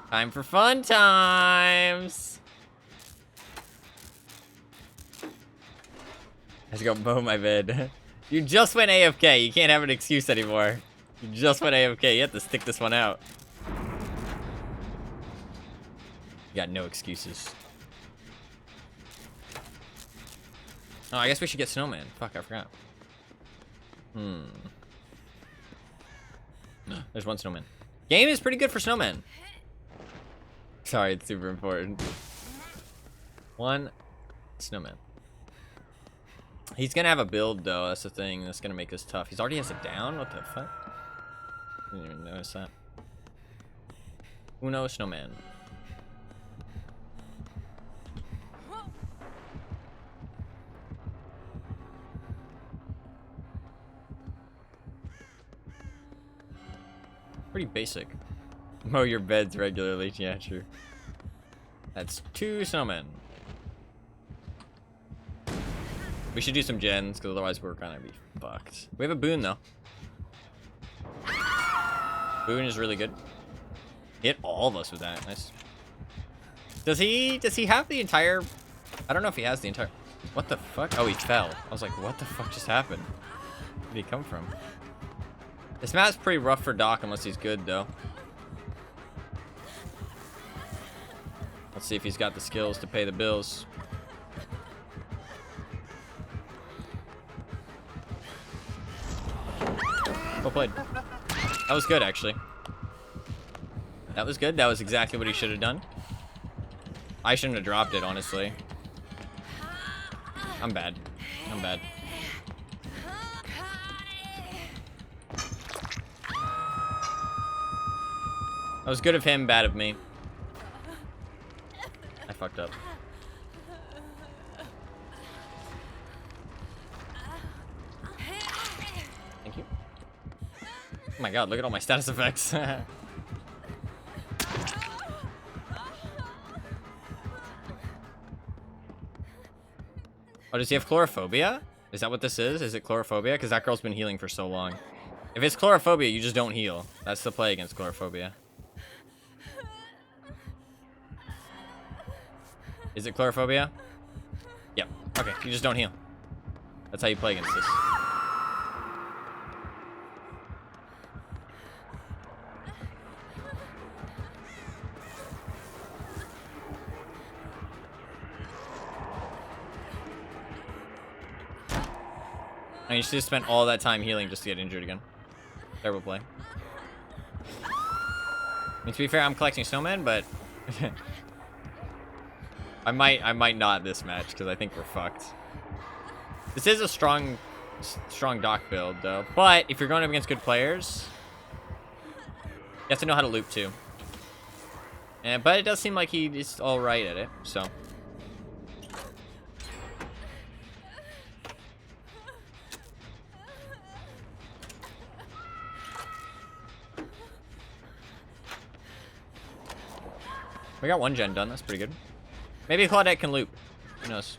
Time for fun times. I have to go mow my bed. You just went AFK. You can't have an excuse anymore. You just went AFK. You have to stick this one out. You got no excuses. Oh, I guess we should get Snowman. Fuck, I forgot. There's one Snowman. Game is pretty good for Snowman. Sorry, it's super important. One Snowman. He's gonna have a build though, that's the thing. That's gonna make this tough. He's already has it down? What the fuck? Didn't even notice that. Uno Snowman. Pretty basic. Mow your beds regularly. Yeah, true. That's 2 snowmen. We should do some gens, because otherwise we're gonna be fucked. We have a boon, though. Boon is really good. Hit all of us with that. Nice. Does he have the entire... I don't know if he has the entire... What the fuck? Oh, he fell. I was like, what the fuck just happened? Where did he come from? This map's pretty rough for Doc unless he's good, though. Let's see if he's got the skills to pay the bills. Well played. That was good, actually. That was good. That was exactly what he should have done. I shouldn't have dropped it, honestly. I'm bad. I'm bad. That was good of him, bad of me. I fucked up. Thank you. Oh my god, look at all my status effects. Oh, does he have chlorophobia? Is that what this is? Is it chlorophobia? Because that girl's been healing for so long. If it's chlorophobia, you just don't heal. That's the play against chlorophobia. Is it chlorophobia? Yep. Okay, you just don't heal. That's how you play against this. And you should have spent all that time healing just to get injured again. Terrible play. I mean, to be fair, I'm collecting snowmen, but I might not this match because I think we're fucked. This is a strong Doc build though. But if you're going up against good players, you have to know how to loop too. But it does seem like he is all right at it. So. We got 1 gen done. That's pretty good. Maybe Claudette can loop. Who knows?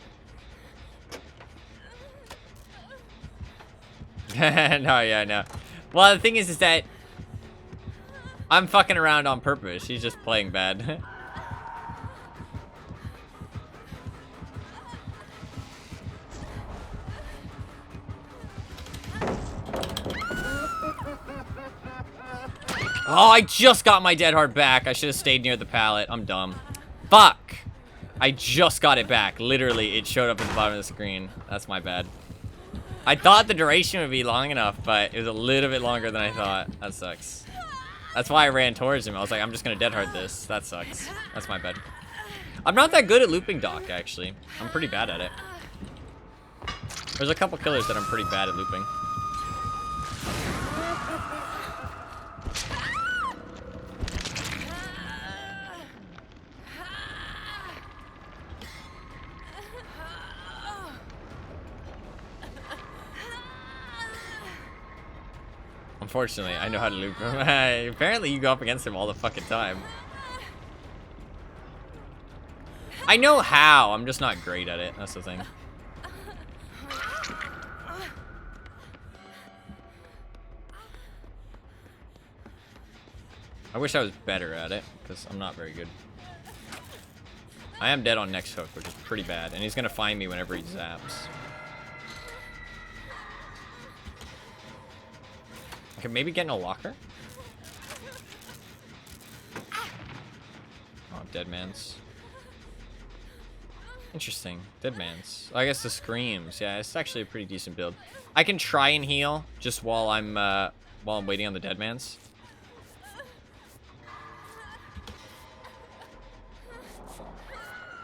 No, yeah, no. Well, the thing is that I'm fucking around on purpose. She's just playing bad. Oh, I just got my dead hard back. I should have stayed near the pallet. I'm dumb. Fuck. I just got it back. Literally, it showed up at the bottom of the screen. That's my bad. I thought the duration would be long enough, but it was a little bit longer than I thought. That sucks. That's why I ran towards him. I was like, I'm just going to dead hard this. That sucks. That's my bad. I'm not that good at looping Doc, actually. I'm pretty bad at it. There's a couple killers that I'm pretty bad at looping. Unfortunately, I know how to loop him. Apparently, you go up against him all the fucking time. I know how. I'm just not great at it. That's the thing. I wish I was better at it, because I'm not very good. I am dead on next hook, which is pretty bad. And he's going to find me whenever he zaps. Okay, maybe get in a locker? Oh, dead man's. Interesting. Dead man's. I guess the screams. Yeah, it's actually a pretty decent build. I can try and heal just while I'm waiting on the dead man's.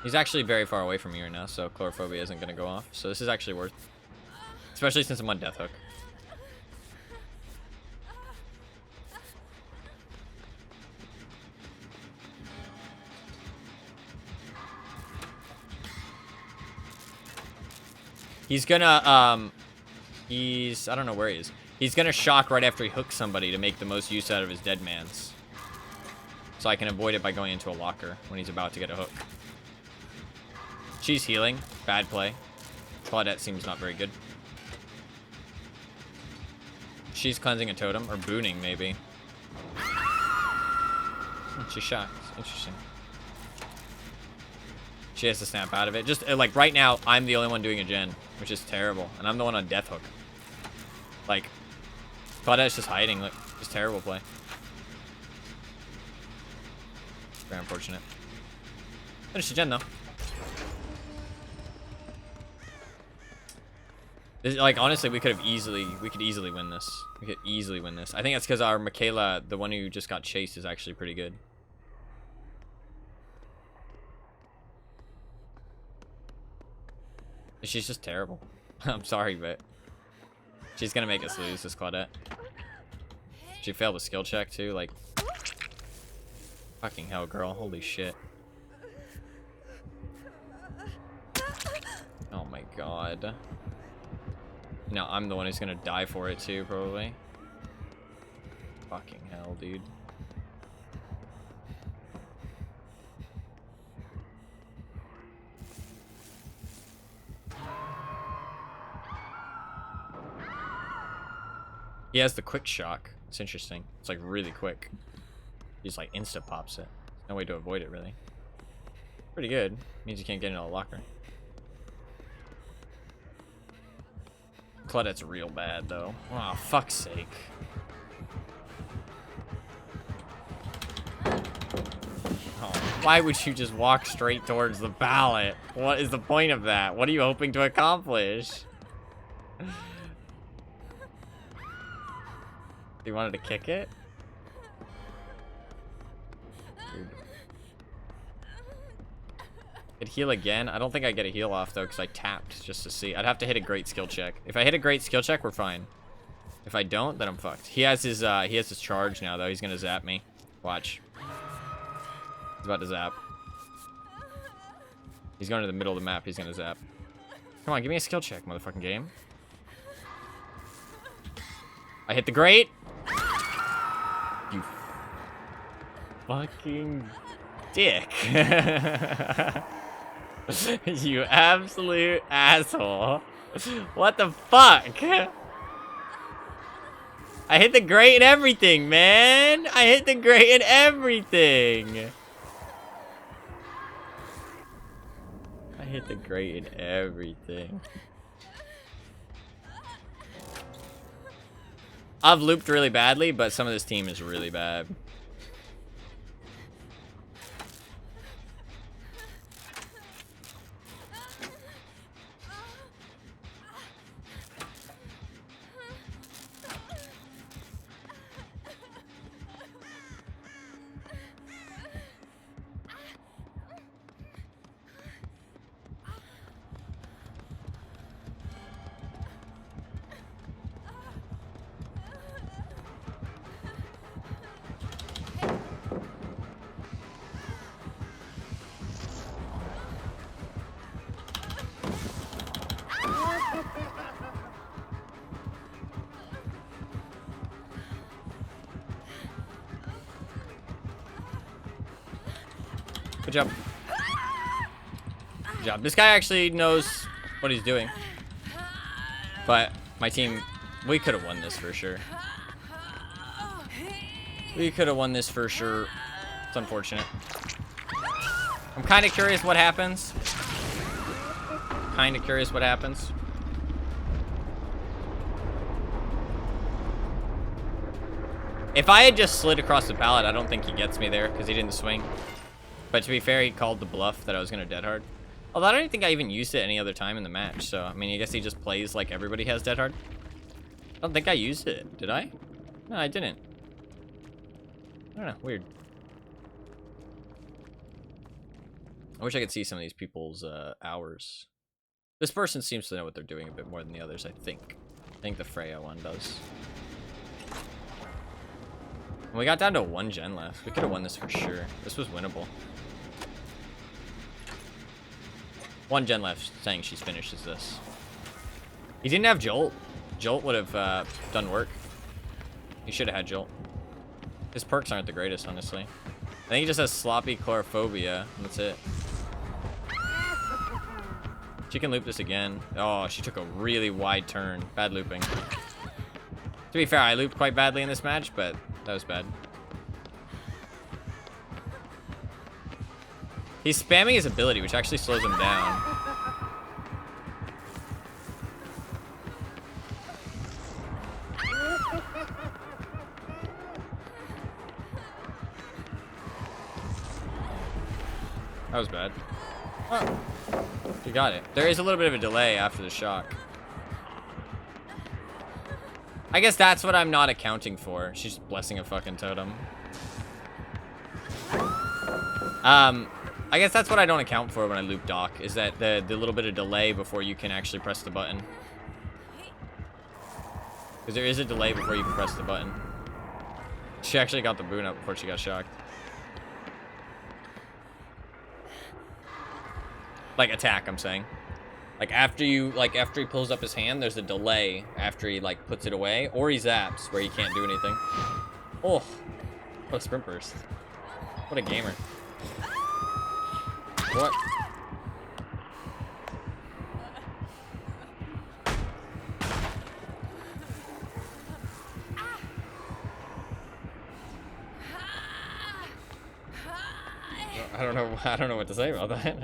He's actually very far away from me right now, so chlorophobia isn't gonna go off. So this is actually worth, especially since I'm on death hook. He's gonna, I don't know where he is. He's gonna shock right after he hooks somebody to make the most use out of his dead mans. So I can avoid it by going into a locker when he's about to get a hook. She's healing. Bad play. Claudette seems not very good. She's cleansing a totem, or booning, maybe. She's shocked. Interesting. She has to snap out of it. Just, like, right now, I'm the only one doing a gen, which is terrible. And I'm the one on death hook. Like, Claudette's just hiding. Like, just terrible play. Very unfortunate. Finish the gen, though. This, like, honestly, we could easily win this. We could easily win this. I think that's because our Michaela, the one who just got chased, is actually pretty good. She's just terrible. I'm sorry, but she's gonna make us lose this Claudette. She failed a skill check too, like fucking hell, girl. Holy shit. Oh my god. No, I'm the one who's gonna die for it too, probably. Fucking hell, dude. He has the quick shock. It's interesting. It's like really quick. He just like insta pops it. No way to avoid it, really. Pretty good. Means you can't get into a locker. Claudette's real bad, though. Oh, fuck's sake. Oh, why would you just walk straight towards the ballot? What is the point of that? What are you hoping to accomplish? You wanted to kick it? Weird. Could heal again? I don't think I get a heal off though, because I tapped just to see. I'd have to hit a great skill check. If I hit a great skill check, we're fine. If I don't, then I'm fucked. He has his charge now though. He's gonna zap me. Watch. He's about to zap. He's going to the middle of the map. He's gonna zap. Come on, give me a skill check, motherfucking game. I hit the great. You fucking dick. You absolute asshole. What the fuck? I hit the great and everything, man. I hit the great and everything. I hit the great and everything. I've looped really badly, but some of this team is really bad. Good job. Good job. This guy actually knows what he's doing. But my team, we could have won this for sure. We could have won this for sure. It's unfortunate. I'm kind of curious what happens. Kind of curious what happens. If I had just slid across the pallet, I don't think he gets me there because he didn't swing. But to be fair, he called the bluff that I was going to dead hard. Although I don't think I even used it any other time in the match. So, I mean, I guess he just plays like everybody has dead hard. I don't think I used it. Did I? No, I didn't. I don't know. Weird. I wish I could see some of these people's hours. This person seems to know what they're doing a bit more than the others, I think. I think the Freya one does. And we got down to 1 gen left. We could have won this for sure. This was winnable. 1 gen left, saying she's finished is this. He didn't have Jolt. Jolt would have done work. He should have had Jolt. His perks aren't the greatest, honestly. I think he just has sloppy chlorophobia, and that's it. She can loop this again. Oh, she took a really wide turn. Bad looping. To be fair, I looped quite badly in this match, but that was bad. He's spamming his ability, which actually slows him down. That was bad. Oh, you got it. There is a little bit of a delay after the shock. I guess that's what I'm not accounting for. She's blessing a fucking totem. I guess that's what I don't account for when I loop Doc, is that the little bit of delay before you can actually press the button. Because there is a delay before you can press the button. She actually got the boon up before she got shocked. Like attack, I'm saying. Like after he pulls up his hand, there's a delay after he like puts it away, or he zaps where he can't do anything. Oh, what a sprint burst. What a gamer. What? I don't know what to say about that.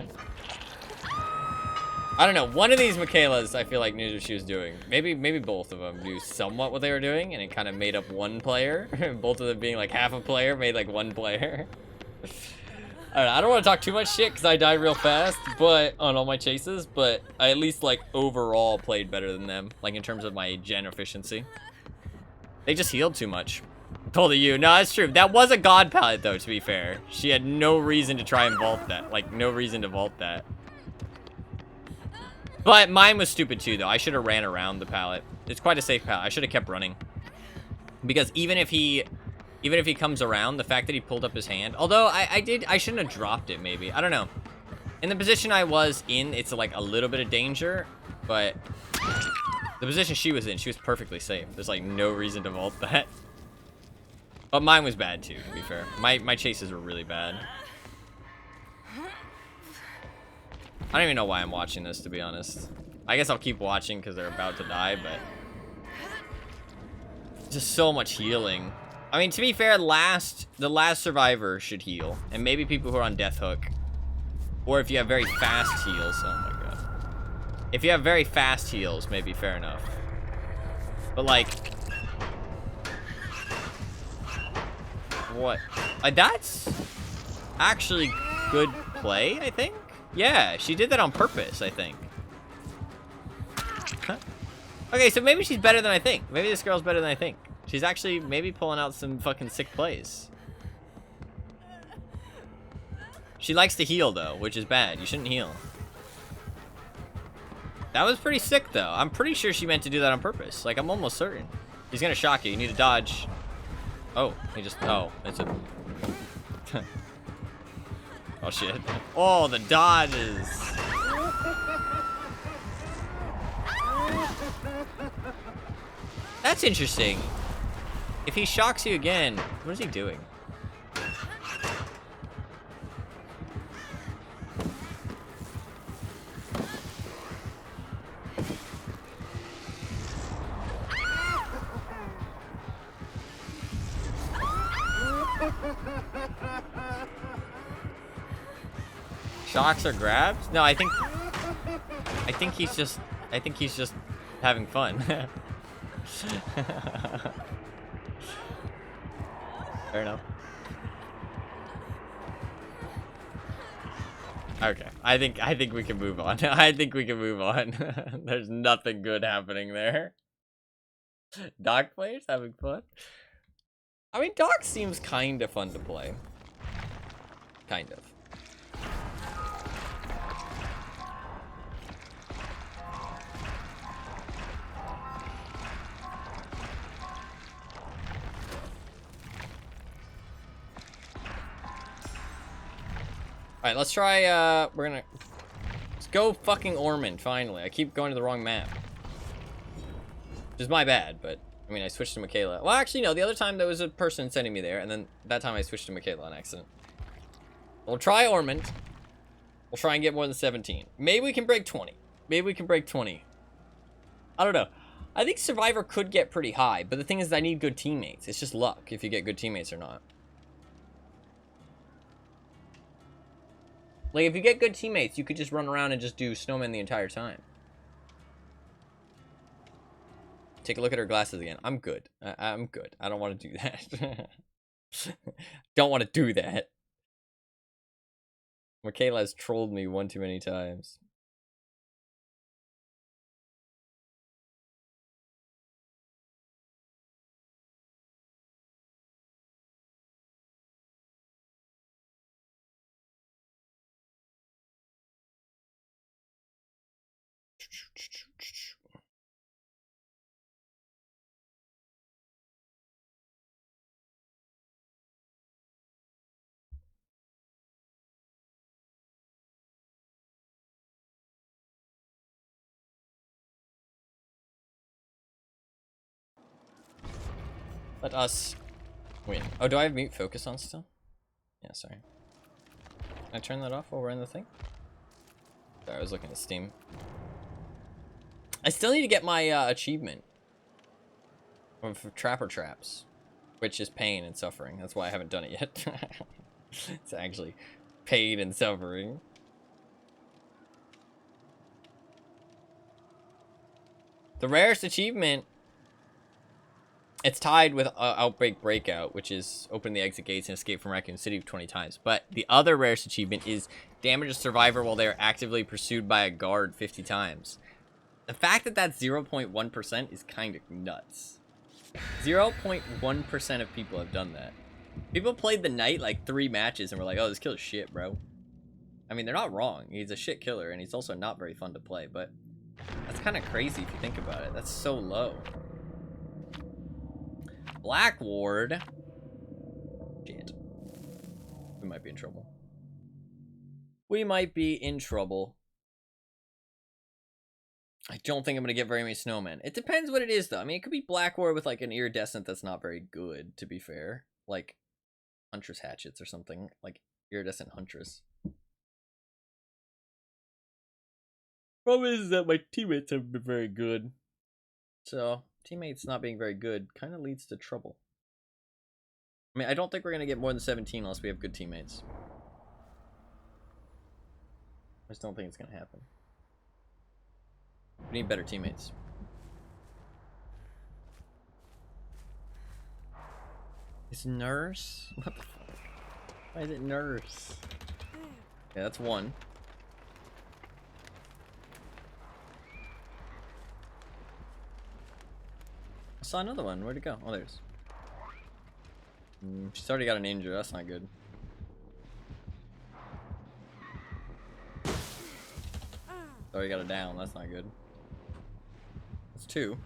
I don't know. One of these Michaelas, I feel like knew what she was doing. Maybe both of them knew somewhat what they were doing, and it kind of made up one player. Both of them being like half a player made like one player. I don't want to talk too much shit because I died real fast, but on all my chases. But I at least like overall played better than them, like in terms of my gen efficiency. They just healed too much. Told you. No, that's true. That was a god palette though. To be fair, she had no reason to try and vault that. Like no reason to vault that. But mine was stupid too, though. I should have ran around the pallet. It's quite a safe pallet. I should have kept running. Because even if he comes around, the fact that he pulled up his hand, although I shouldn't have dropped it, maybe. I don't know. In the position I was in, it's like a little bit of danger, but the position she was in, she was perfectly safe. There's like no reason to vault that. But mine was bad too, to be fair. My chases were really bad. I don't even know why I'm watching this, to be honest. I guess I'll keep watching because they're about to die, but just so much healing. I mean, to be fair, the last survivor should heal, and maybe people who are on death hook, or if you have very fast heals. Oh my god! If you have very fast heals, maybe fair enough. But like, what? That's actually good play, I think. Yeah, she did that on purpose, I think. Huh? Okay, so maybe she's better than I think. Maybe this girl's better than I think. She's actually maybe pulling out some fucking sick plays. She likes to heal, though, which is bad. You shouldn't heal. That was pretty sick, though. I'm pretty sure she meant to do that on purpose. Like, I'm almost certain. He's gonna shock you. You need to dodge. Oh, he just... Oh, it's a... Oh, shit. Oh, the dodges. That's interesting. If he shocks you again, what is he doing? Shocks or grabs? No, I think he's just having fun. Fair enough. Okay, I think we can move on. I think we can move on. There's nothing good happening there. Doc players having fun. I mean, Doc seems kind of fun to play. Kind of. Alright, let's try, let's go fucking Ormond, finally. I keep going to the wrong map. Which is my bad, but I mean, I switched to Michaela. Well, actually, no. The other time there was a person sending me there, and then that time I switched to Michaela on accident. We'll try Ormond. We'll try and get more than 17. Maybe we can break 20. Maybe we can break 20. I don't know. I think Survivor could get pretty high, but the thing is I need good teammates. It's just luck if you get good teammates or not. Like, if you get good teammates, you could just run around and just do Snowman the entire time. Take a look at her glasses again. I'm good. I'm good. I don't want to do that. Don't want to do that. Michaela has trolled me one too many times. Let us win. Oh, do I have mute focus on still? Yeah, sorry. Can I turn that off while we're in the thing? Sorry, I was looking at Steam. I still need to get my achievement for Trapper Traps, which is pain and suffering. That's why I haven't done it yet. It's actually pain and suffering. The rarest achievement, it's tied with Outbreak Breakout, which is open the exit gates and escape from Raccoon City 20 times. But the other rarest achievement is damage a survivor while they are actively pursued by a guard 50 times. The fact that that's 0.1% is kind of nuts. 0.1% of people have done that. People played the Knight like 3 matches and were like, oh, this killer's shit, bro. I mean, they're not wrong. He's a shit killer, and he's also not very fun to play, but that's kind of crazy if you think about it. That's so low. Black Ward. Shit. We might be in trouble. We might be in trouble. I don't think I'm going to get very many snowmen. It depends what it is, though. I mean, it could be Black Ward with, like, an iridescent that's not very good, to be fair. Like, Huntress Hatchets or something. Like, iridescent Huntress. Problem is that my teammates haven't been very good. So, teammates not being very good kind of leads to trouble. I mean, I don't think we're going to get more than 17 unless we have good teammates. I just don't think it's going to happen. We need better teammates. Is Nurse? What the fuck? Why is it Nurse? Yeah, that's one. I saw another one. Where'd it go? Oh, there's. She's already got an injury. That's not good. Already got a down. That's not good. That's 2.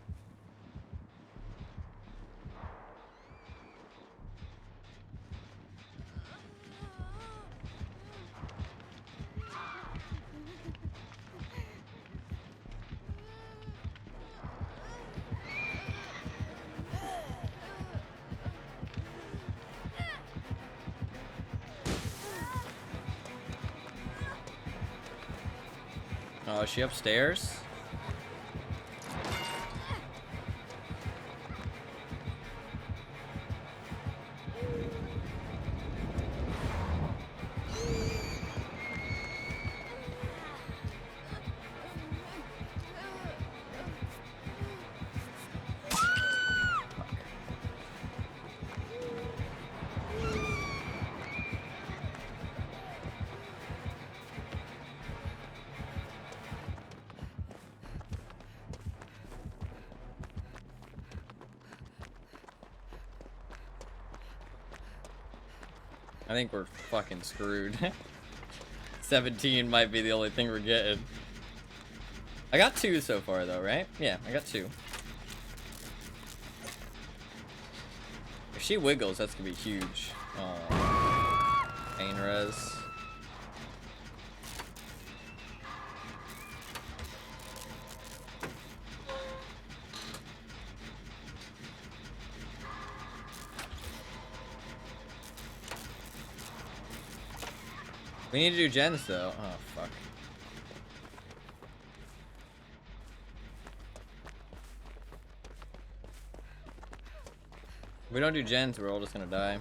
Oh, is she upstairs? I think we're fucking screwed. 17 might be the only thing we're getting. I got 2 so far though, right? Yeah, I got 2. If she wiggles, that's gonna be huge. Oh, pain res. We need to do gens though. Oh fuck. If we don't do gens, we're all just gonna die.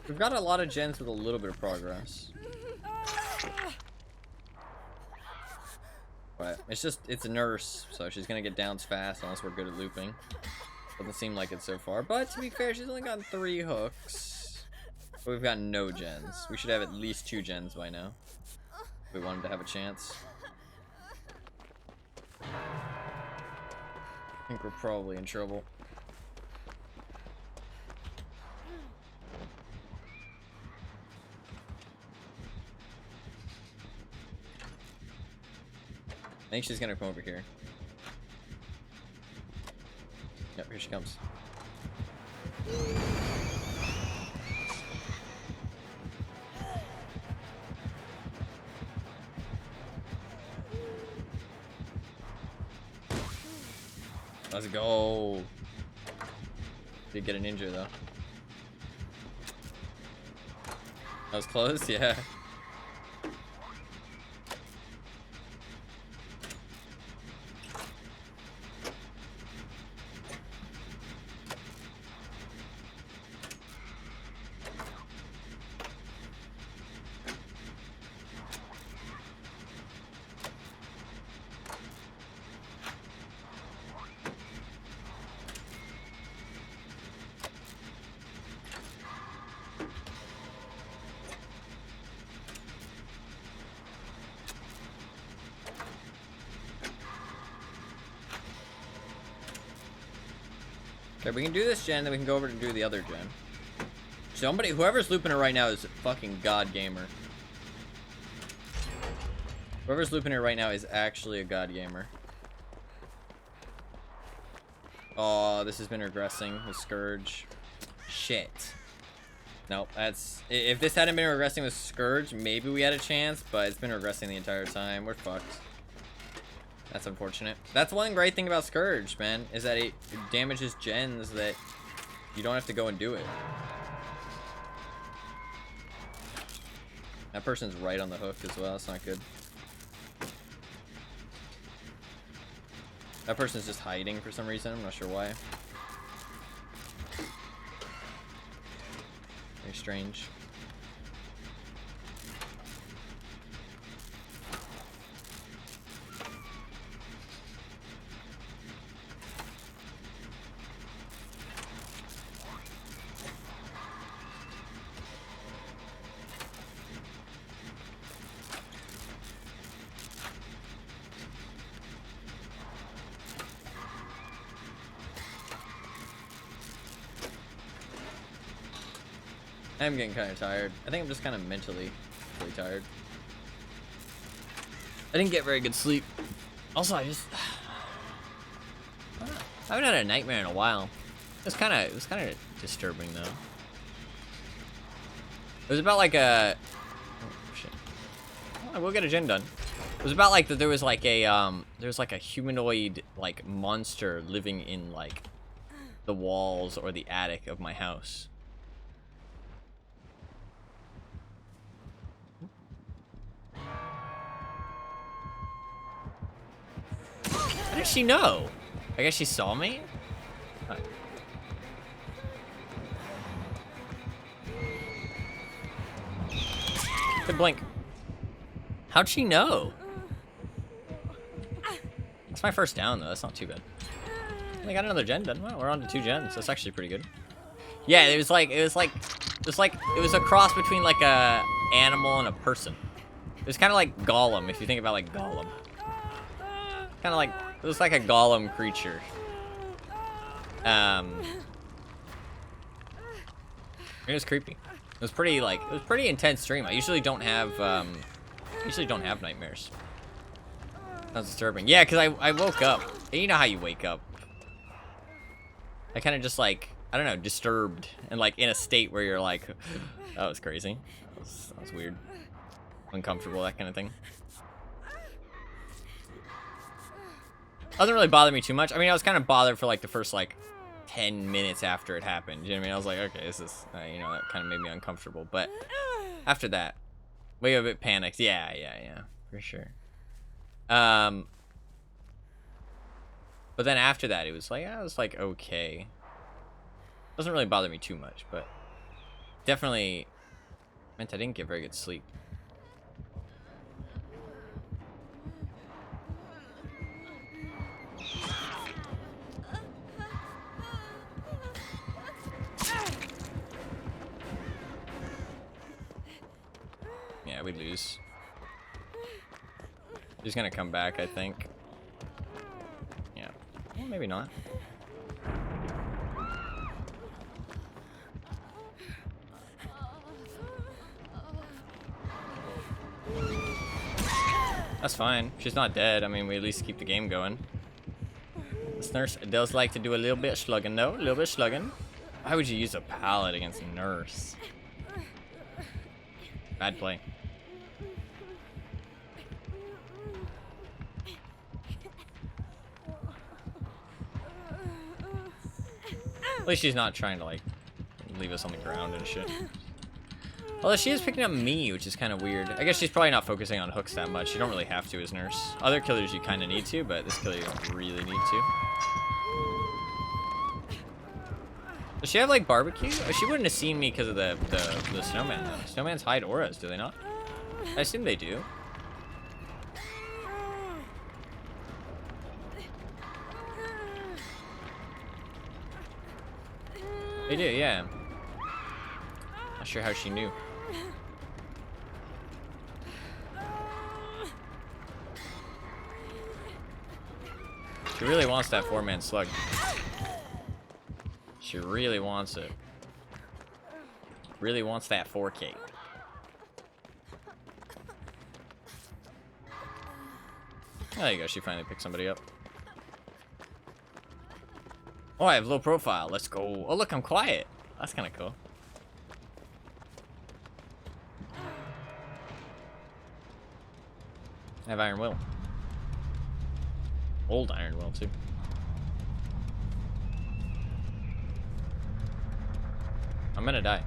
We've got a lot of gens with a little bit of progress. But it's a nurse, so she's gonna get downs fast unless we're good at looping. Doesn't seem like it so far, but to be fair, she's only gotten 3 hooks. But we've got no gens. We should have at least 2 gens by now. If we wanted to have a chance. I think we're probably in trouble. I think she's gonna come over here. Yep, here she comes. Let's go. Did get a ninja though. That was close, yeah. Okay, we can do this gen, then we can go over and do the other gen. Somebody, whoever's looping it right now is a fucking god gamer. Whoever's looping it right now is actually a god gamer. Oh, this has been regressing with Scourge. Shit. Nope, that's... If this hadn't been regressing with Scourge, maybe we had a chance, but it's been regressing the entire time. We're fucked. That's unfortunate. That's one great thing about Scourge, man, is that it damages gens that you don't have to go and do it. That person's right on the hook as well. That's not good. That person's just hiding for some reason. I'm not sure why. Very strange. I'm getting kind of tired. I think I'm just kind of mentally really tired. I didn't get very good sleep. Also, I haven't had a nightmare in a while. It was kind of disturbing though. It was about like a... Oh shit. Oh, we'll get a gen done. It was about like that there was like a humanoid like monster living in like the walls or the attic of my house. How did she know? I guess she saw me? Huh. Good blink. How'd she know? That's my first down though, that's not too bad. I got another gen done. Well, we're on to 2 gens. That's actually pretty good. Yeah, it was a cross between like a animal and a person. It was kind of like Gollum, if you think about like Gollum. Kind of like, it was like a Gollum creature. It was creepy. It was pretty intense stream. I usually don't have usually don't have nightmares. That's disturbing. Yeah, because I woke up. And you know how you wake up. I kind of just like, I don't know, disturbed. And like in a state where you're like, that was crazy. That was weird. Uncomfortable, that kind of thing. Doesn't really bother me too much. I mean, I was kind of bothered for like the first like 10 minutes after it happened. You know what I mean? I was like, okay, this is, you know, that kind of made me uncomfortable. But after that, we got a bit panicked. Yeah, for sure. But then after that, it was like, I was like, okay. Doesn't really bother me too much, but definitely meant I didn't get very good sleep. Yeah, we lose. He's gonna come back, I think. Yeah. Well, maybe not. That's fine. She's not dead. I mean, we at least keep the game going. This nurse does like to do a little bit of slugging, though. A little bit of slugging. Why would you use a pallet against a nurse? Bad play. At least she's not trying to, like, leave us on the ground and shit. Although she is picking up me, which is kind of weird. I guess she's probably not focusing on hooks that much. You don't really have to as nurse. Other killers you kind of need to, but this killer you don't really need to. Does she have, like, barbecue? Oh, she wouldn't have seen me because of the snowman, though. Snowmans hide auras, do they not? I assume they do. They do, yeah. Not sure how she knew. She really wants that 4-man slug. She really wants it. Really wants that 4K. Oh, there you go. She finally picked somebody up. Oh, I have low profile. Let's go. Oh, look, I'm quiet. That's kind of cool. I have Iron Will. Old Iron Will, too. I'm gonna die.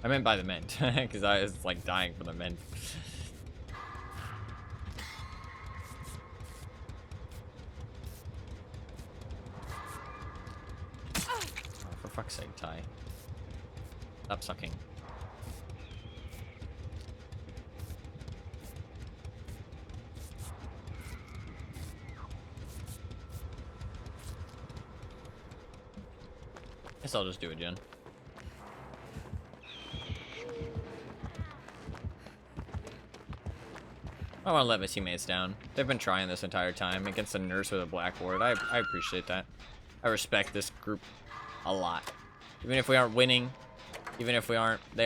I meant by the men, because I was like dying for the men. Oh, for fuck's sake, Ty. Stop sucking. Guess I'll just do it, Jen. I want to let my teammates down. They've been trying this entire time against a nurse with a black ward. I appreciate that. I respect this group a lot. Even if we aren't winning, even if they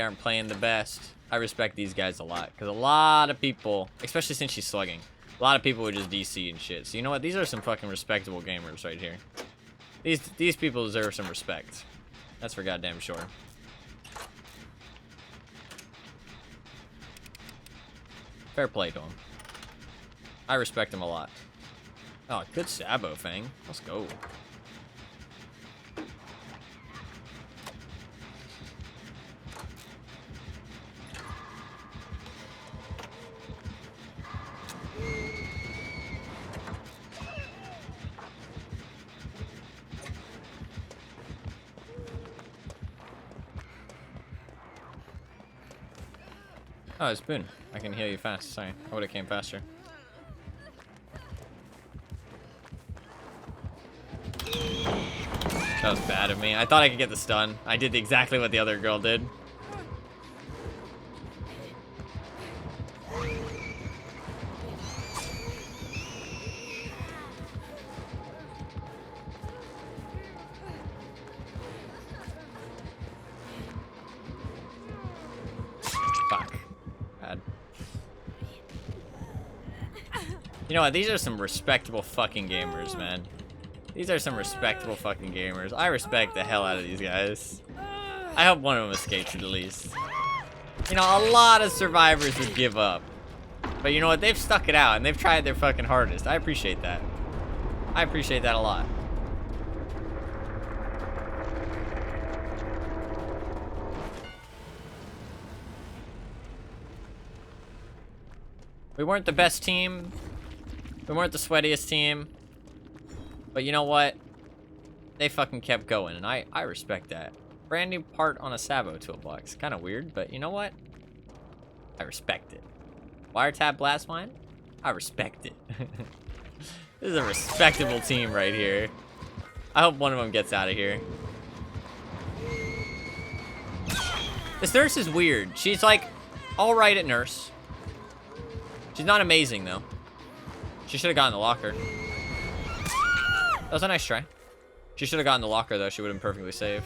aren't playing the best, I respect these guys a lot. Because a lot of people, especially since she's slugging, a lot of people would just DC and shit. So you know what? These are some fucking respectable gamers right here. These people deserve some respect. That's for goddamn sure. Fair play to him. I respect him a lot. Oh, good Sabo, Fang. Let's go. Oh, it's Boone. I can heal you fast. Sorry. I would have came faster. That was bad of me. I thought I could get the stun. I did exactly what the other girl did. You know what? These are some respectable fucking gamers, man. These are some respectable fucking gamers. I respect the hell out of these guys. I hope one of them escapes at least. You know, a lot of survivors would give up. But you know what? They've stuck it out and they've tried their fucking hardest. I appreciate that. I appreciate that a lot. We weren't the best team. We weren't the sweatiest team. But you know what? They fucking kept going, and I respect that. Brand new part on a Sabo toolbox. Kind of weird, but you know what? I respect it. Wiretap blast mine? I respect it. This is a respectable team right here. I hope one of them gets out of here. This nurse is weird. She's like, alright at nurse. She's not amazing, though. She should have gotten the locker. That was a nice try. She should have gotten the locker, though. She would have been perfectly safe.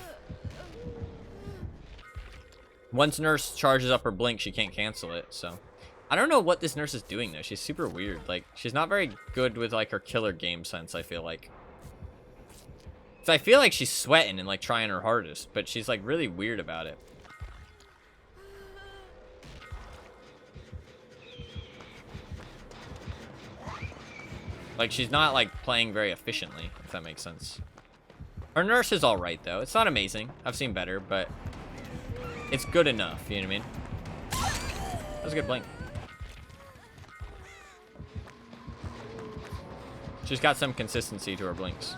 Once nurse charges up her blink, she can't cancel it, so. I don't know what this nurse is doing, though. She's super weird. Like, she's not very good with, like, her killer game sense, I feel like. So I feel like she's sweating and, like, trying her hardest, but she's, like, really weird about it. Like, she's not, like, playing very efficiently, if that makes sense. Her nurse is alright, though. It's not amazing. I've seen better, but it's good enough, you know what I mean? That was a good blink. She's got some consistency to her blinks.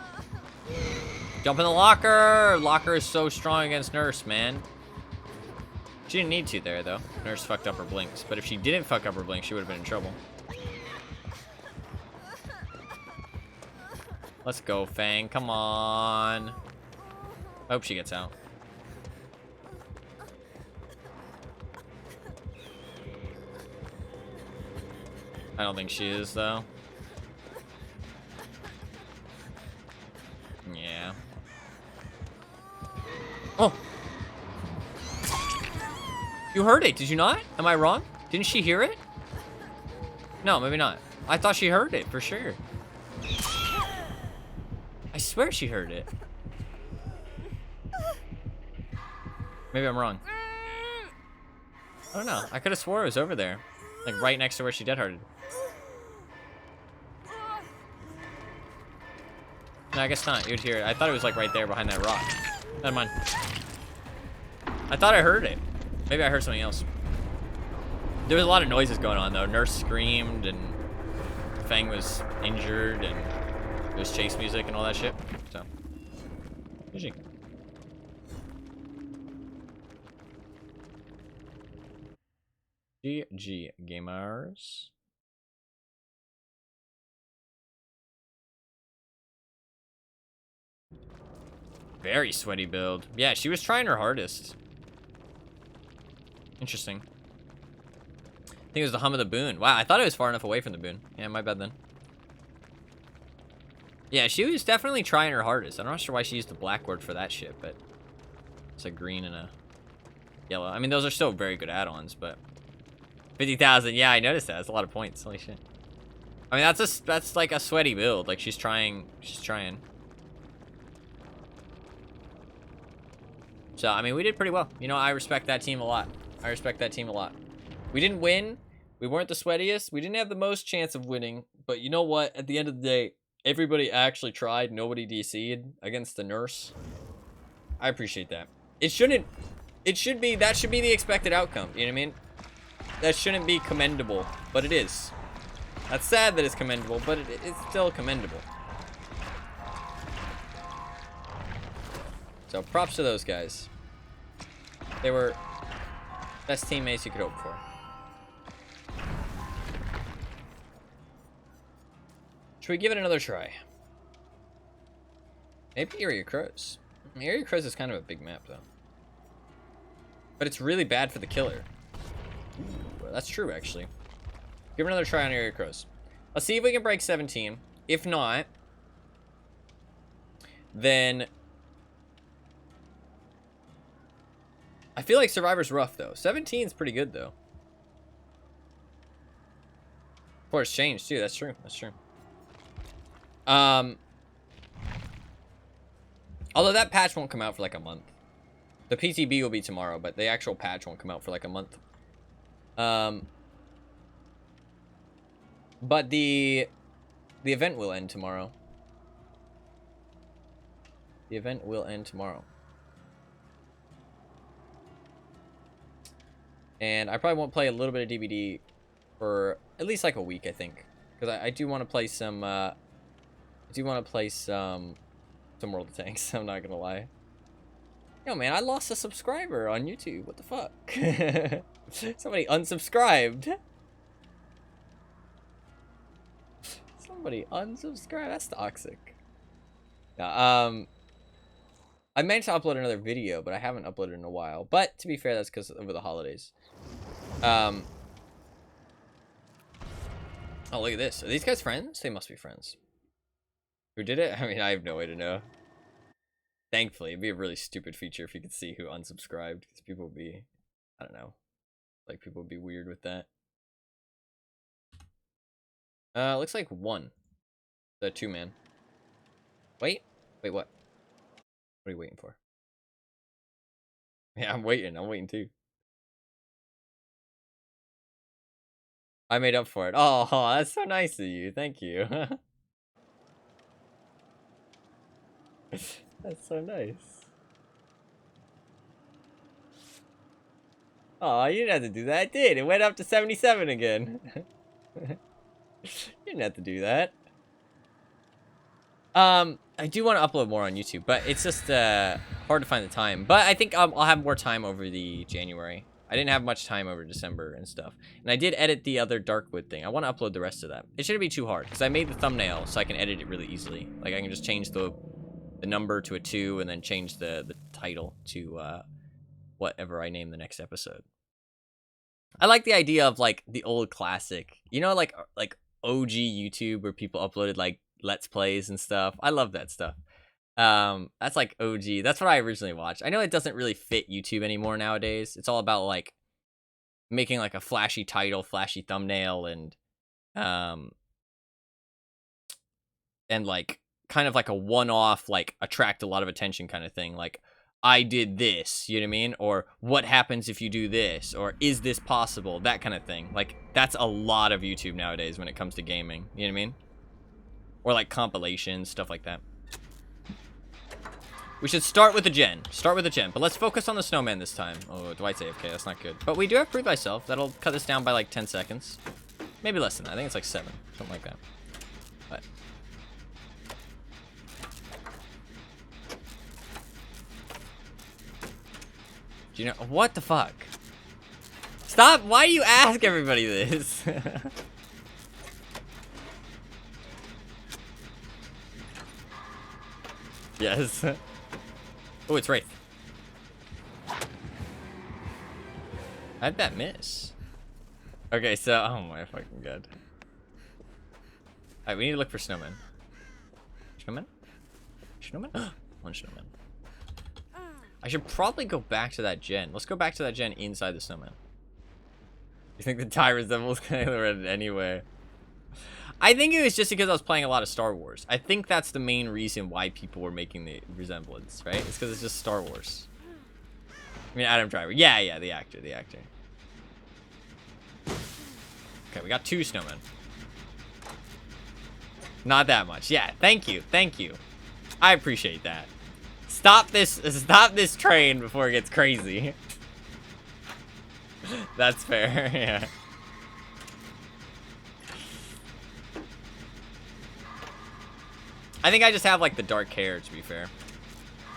Jump in the locker! Locker is so strong against nurse, man. She didn't need to there, though. Nurse fucked up her blinks. But if she didn't fuck up her blinks, she would have been in trouble. Let's go, Fang. Come on. I hope she gets out. I don't think she is, though. Yeah. Oh! You heard it, did you not? Am I wrong? Didn't she hear it? No, maybe not. I thought she heard it, for sure. I swear she heard it. Maybe I'm wrong. I don't know. I could have swore it was over there. Like, right next to where she dead-hearted. No, I guess not. You'd hear it. I thought it was, like, right there behind that rock. Never mind. I thought I heard it. Maybe I heard something else. There was a lot of noises going on, though. Nurse screamed, and Fang was injured, and there was chase music and all that shit. So, GG. GG, gamers. Very sweaty build. Yeah, she was trying her hardest. Interesting. I think it was the hum of the boon. Wow, I thought it was far enough away from the boon. Yeah, my bad then. Yeah, she was definitely trying her hardest. I'm not sure why she used the blackboard for that shit, but it's a green and a yellow. I mean, those are still very good add-ons, but 50,000. Yeah, I noticed that. That's a lot of points. Holy shit. I mean, that's like a sweaty build. Like, she's trying. So, I mean, we did pretty well. You know, I respect that team a lot. We didn't win. We weren't the sweatiest. We didn't have the most chance of winning. But you know what? At the end of the day, everybody actually tried. Nobody DC'd against the nurse. I appreciate that. That should be the expected outcome. You know what I mean? That shouldn't be commendable, but it is. That's sad that it's commendable, but it's still commendable. So props to those guys. They were best teammates you could hope for. Should we give it another try? Maybe Area Crows. Area Crows is kind of a big map, though. But it's really bad for the killer. Ooh, that's true, actually. Give it another try on Area Crows. Let's see if we can break 17. If not, then I feel like Survivor's rough, though. 17 is pretty good, though. course, changed too. That's true. That's true. Although that patch won't come out for like a month. The PTB will be tomorrow, but the actual patch won't come out for like a month. But the event will end tomorrow. The event will end tomorrow. And I probably won't play a little bit of DBD for at least like a week, I think. Because I do want to play some, some World of Tanks, I'm not gonna lie. Yo, man, I lost a subscriber on YouTube. What the fuck? Somebody unsubscribed. Somebody unsubscribed. That's toxic. Yeah, I meant to upload another video, but I haven't uploaded in a while. But to be fair, that's because over the holidays. Oh, look at this. Are these guys friends? They must be friends. Who did it? I mean, I have no way to know. Thankfully, it'd be a really stupid feature if you could see who unsubscribed. Because people would be, I don't know. Like, people would be weird with that. Looks like one. The 2-man. Wait, what? What are you waiting for? Yeah, I'm waiting too. I made up for it. Oh, that's so nice of you. Thank you. That's so nice. Oh, you didn't have to do that. I did. It went up to 77 again. You didn't have to do that. I do want to upload more on YouTube, but it's just hard to find the time. But I think I'll have more time over the January. I didn't have much time over December and stuff. And I did edit the other Darkwood thing. I want to upload the rest of that. It shouldn't be too hard, because I made the thumbnail so I can edit it really easily. Like, I can just change the number to a 2 and then change the title to whatever I name the next episode. I like the idea of, like, the old classic. You know, like OG YouTube where people uploaded, like, Let's Plays and stuff. I love that stuff. That's like OG. That's what I originally watched. I know it doesn't really fit YouTube anymore nowadays. It's all about, like, making, like, a flashy title, flashy thumbnail, and like, kind of like a one-off, like, attract a lot of attention kind of thing. Like, I did this, you know what I mean? Or, what happens if you do this? Or, is this possible? That kind of thing. Like, that's a lot of YouTube nowadays when it comes to gaming, you know what I mean? Or, like, compilations, stuff like that. We should start with the gen. Start with the gen. But let's focus on the Snowman this time. Oh, Dwight's AFK. That's not good. But we do have Prove Thyself. That'll cut this down by, like, 10 seconds. Maybe less than that. I think it's, like, 7. Something like that. But... do you know... what the fuck? Stop! Why do you ask everybody this? Yes. Oh, it's Wraith. How'd that miss? Okay, so... oh my fucking god. Alright, we need to look for Snowman. Snowman? Snowman? One Snowman. I should probably go back to that gen. Let's go back to that gen inside the Snowman. You think the tie resembles Kylo Ren anyway? I think it was just because I was playing a lot of Star Wars. I think that's the main reason why people were making the resemblance, right? It's because it's just Star Wars. I mean, Adam Driver. Yeah, the actor. Okay, we got 2 snowmen. Not that much. Yeah, thank you. I appreciate that. Stop this train before it gets crazy. That's fair, yeah. I think I just have, like, the dark hair, to be fair.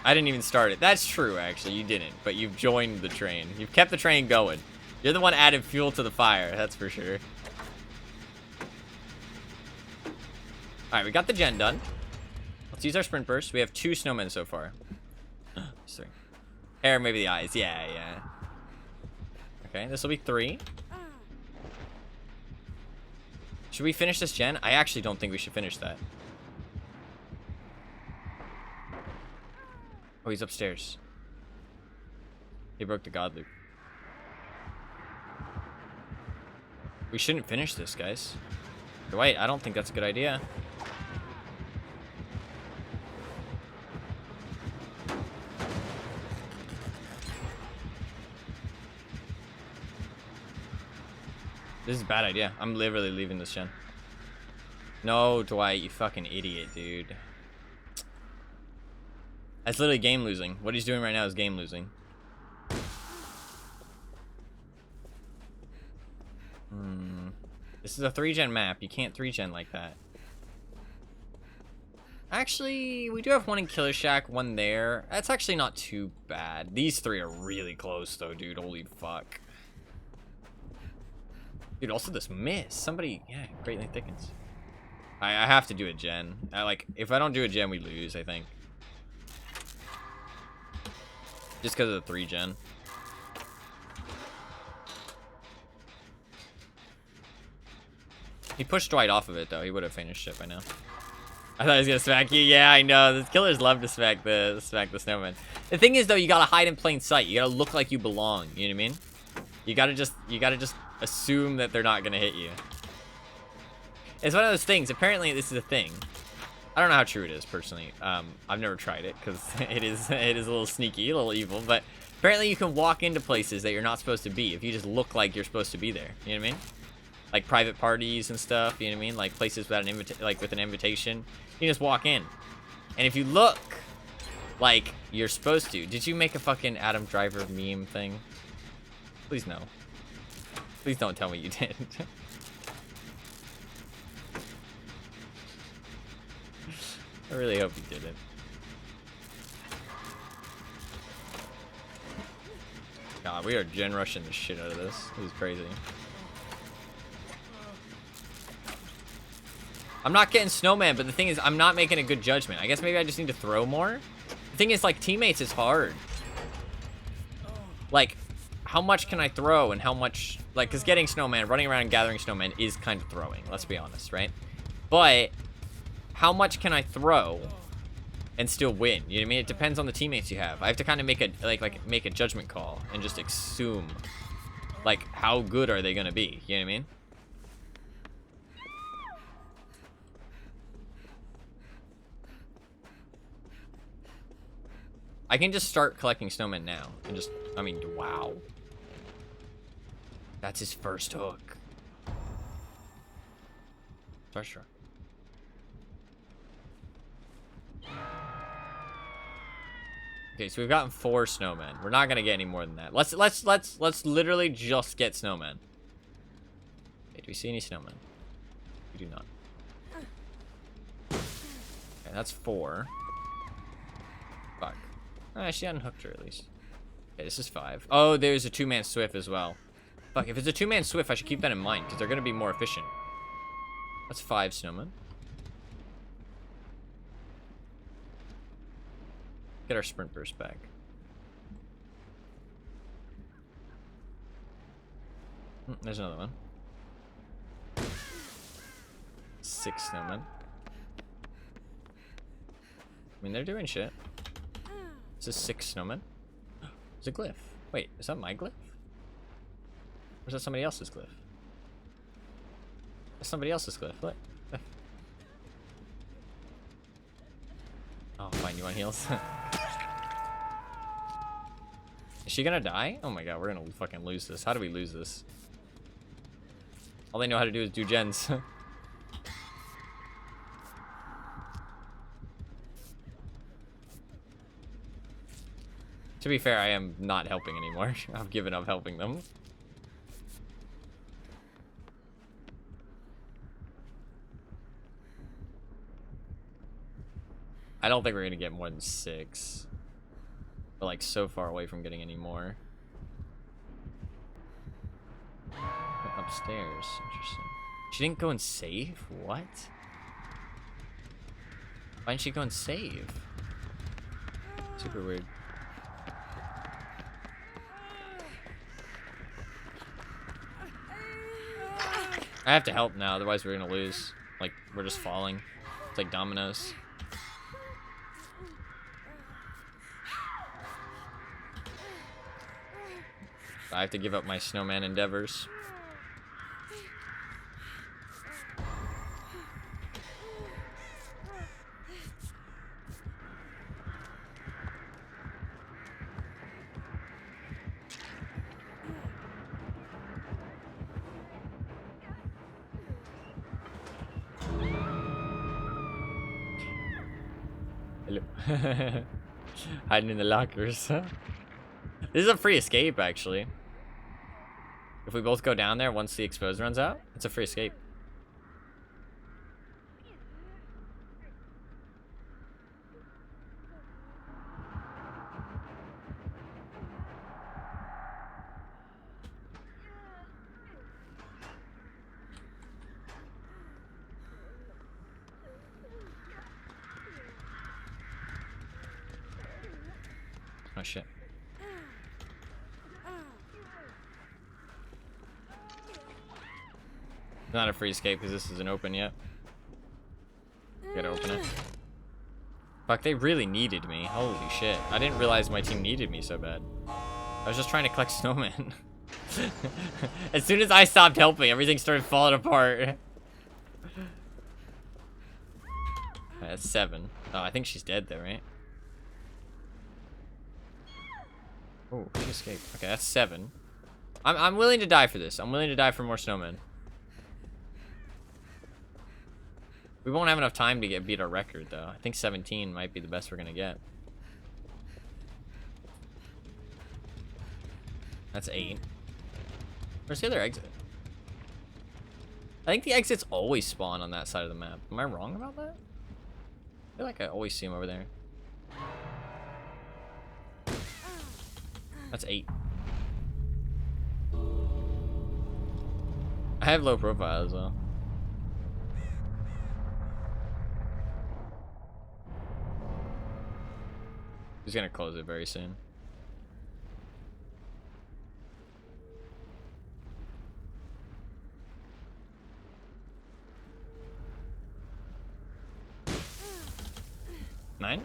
I didn't even start it. That's true, actually. You didn't. But you've joined the train. You've kept the train going. You're the one added fuel to the fire. That's for sure. Alright, we got the gen done. Let's use our sprint burst. We have 2 snowmen so far. Sorry. Hair, maybe the eyes. Yeah. Okay, this will be 3. Should we finish this gen? I actually don't think we should finish that. Oh, he's upstairs. He broke the god loop. We shouldn't finish this, guys. Wait, I don't think that's a good idea. This is a bad idea. I'm literally leaving this gen. No, Dwight, you fucking idiot, dude. That's literally game losing. What he's doing right now is game losing. This is a 3-gen map. You can't 3-gen like that. Actually, we do have one in Killer Shack, one there. That's actually not too bad. These 3 are really close, though, dude. Holy fuck. Dude, also this miss. Somebody, yeah, greatly thickens. I have to do a gen. If I don't do a gen, we lose, I think. Just because of the 3-gen. He pushed Dwight off of it, though. He would have finished it by now. I thought he was gonna smack you. Yeah, I know. The killers love to smack the snowman. The thing is, though, you gotta hide in plain sight. You gotta look like you belong. You know what I mean? You gotta just assume that they're not gonna hit you. It's one of those things. Apparently, this is a thing. I don't know how true it is, personally. I've never tried it because it is a little sneaky, a little evil. But apparently, you can walk into places that you're not supposed to be if you just look like you're supposed to be there. You know what I mean? Like private parties and stuff. You know what I mean? Like places without with an invitation. You just walk in, and if you look like you're supposed to, did you make a fucking Adam Driver meme thing? Please no. Please don't tell me you did. I really hope you didn't. God, we are gen rushing the shit out of this. This is crazy. I'm not getting Snowman, but the thing is, I'm not making a good judgment. I guess maybe I just need to throw more. The thing is, like, teammates is hard. Like, how much can I throw and how much... Like, because getting Snowman, running around and gathering Snowman is kind of throwing. Let's be honest, right? But... how much can I throw and still win? You know what I mean? It depends on the teammates you have. I have to kind of make a make a judgment call and just assume like how good are they gonna be? You know what I mean? I can just start collecting snowmen now and just, I mean, wow. That's his first hook. Starstruck. Okay, so we've gotten 4 snowmen. We're not gonna get any more than that. Let's literally just get snowmen. Okay, do we see any snowmen? We do not. Okay, that's 4. Fuck. She unhooked her at least. Okay, this is 5. Oh, there's a 2-man swift as well. Fuck, if it's a 2-man swift, I should keep that in mind because they're gonna be more efficient. That's 5 snowmen. Get our sprint burst back. There's another one. 6 snowmen. I mean, they're doing shit. This is 6 snowmen. It's a glyph. Wait, is that my glyph? Or is that somebody else's glyph? That's somebody else's glyph. What? Oh, fine. You want heals? Is she gonna die? Oh my god, we're gonna fucking lose this. How do we lose this? All they know how to do is do gens. To be fair, I am not helping anymore. I've given up helping them. I don't think we're gonna get more than 6. We're like so far away from getting any more. Upstairs, interesting. She didn't go and save? What? Why didn't she go and save? Super weird. I have to help now, otherwise we're gonna lose. Like, we're just falling. It's like dominoes. I have to give up my snowman endeavors. Hiding in the lockers. This is a free escape, actually. If we both go down there once the expose runs out, it's a free escape. Oh shit. Not a free escape because this isn't open yet. Gotta open it. Fuck, they really needed me. Holy shit. I didn't realize my team needed me so bad. I was just trying to collect Snowman. As soon as I stopped helping, everything started falling apart. That's 7. Oh, I think she's dead though, right? Oh, big escape. Okay, that's 7. I'm willing to die for this. I'm willing to die for more snowmen. We won't have enough time to beat our record though. I think 17 might be the best we're gonna get. That's 8. Where's the other exit? I think the exits always spawn on that side of the map. Am I wrong about that? I feel like I always see them over there. That's 8. I have low profile as well. He's gonna close it very soon. Nine?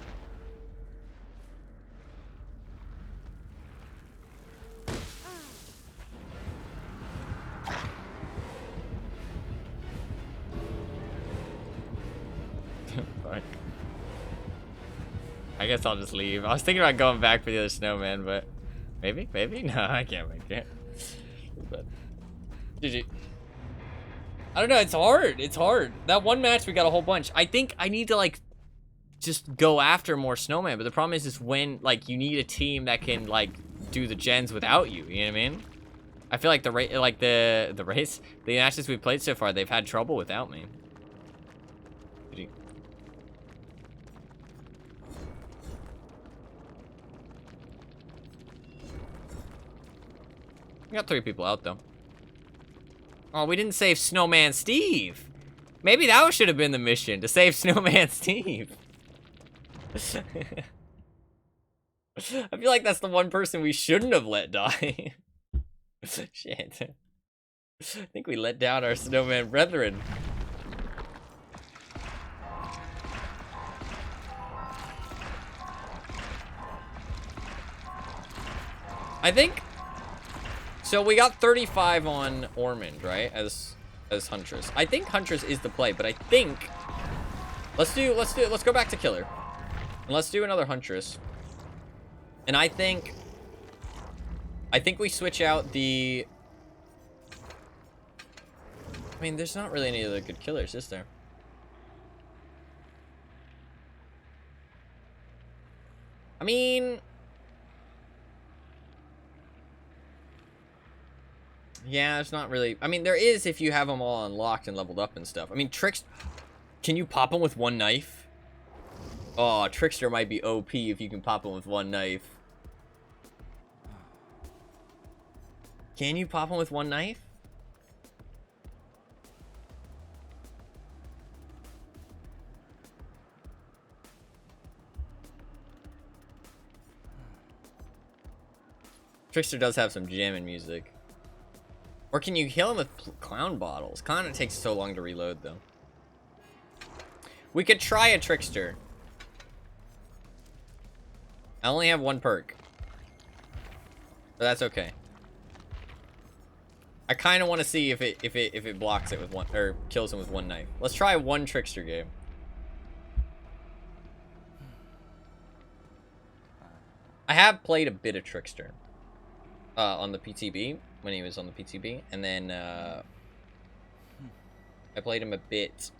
Fuck. I guess I'll just leave. I was thinking about going back for the other snowman, but maybe? No, I can't make it. But GG. I don't know, it's hard. It's hard. That one match we got a whole bunch. I think I need to like just go after more snowman, but the problem is when like you need a team that can like do the gens without you, you know what I mean? I feel like the matches we've played so far, they've had trouble without me. GG. We got 3 people out, though. Oh, we didn't save Snowman Steve. Maybe that should have been the mission, to save Snowman Steve. I feel like that's the one person we shouldn't have let die. Shit. I think we let down our Snowman brethren. I think... So we got 35 on Ormond, right? As Huntress. I think Huntress is the play, but I think let's go back to Killer. And let's do another Huntress. And I think we switch out the I mean, there's not really any other good killers, is there? I mean, yeah, it's not really. I mean, there is if you have them all unlocked and leveled up and stuff. I mean, can you pop them with one knife? Oh, Trickster might be OP if you can pop them with one knife. Can you pop them with one knife? Trickster does have some jamming music. Or can you heal him with clown bottles? Clown, it takes so long to reload, though. We could try a Trickster. I only have one perk. But that's okay. I kind of want to see if it blocks it with one, or kills him with one knife. Let's try one Trickster game. I have played a bit of Trickster. On the PTB, when he was on the PTB, and then I played him a bit.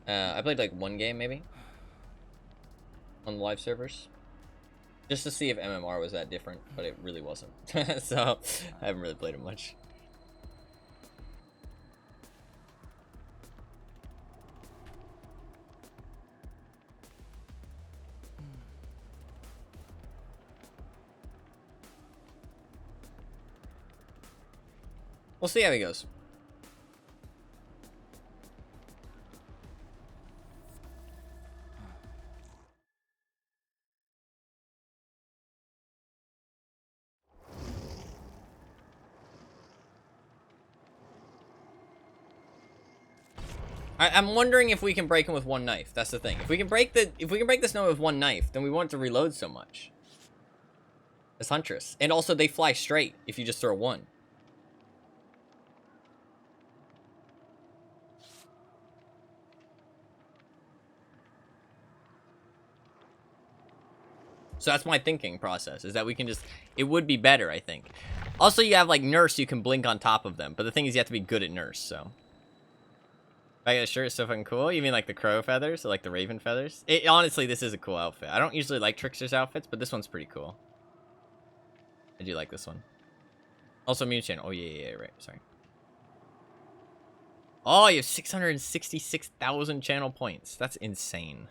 I played like one game maybe. on the live servers. Just to see if MMR was that different, but it really wasn't. So, I haven't really played it much. We'll see how he goes. I'm wondering if we can break him with one knife. That's the thing. If we can break the snow with one knife, then we won't have to reload so much. As Huntress. And also they fly straight if you just throw one. So that's my thinking process, is that we can just, it would be better, I think. Also, you have like Nurse, you can blink on top of them, but the thing is you have to be good at Nurse, so. I get a shirt, it's so fucking cool. You mean like the crow feathers, or like the raven feathers? Honestly, this is a cool outfit. I don't usually like Trickster's outfits, but this one's pretty cool. I do like this one. Also, Mew channel. Oh, yeah, right, sorry. Oh, you have 666,000 channel points. That's insane.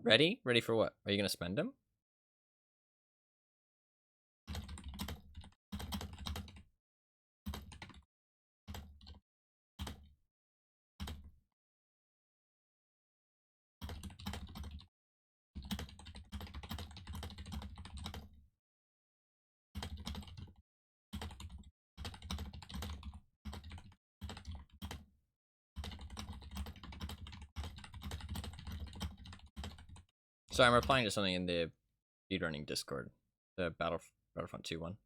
Ready? Ready for what? Are you gonna spend them? Sorry, I'm replying to something in the speedrunning Discord. The Battlefront 2 one.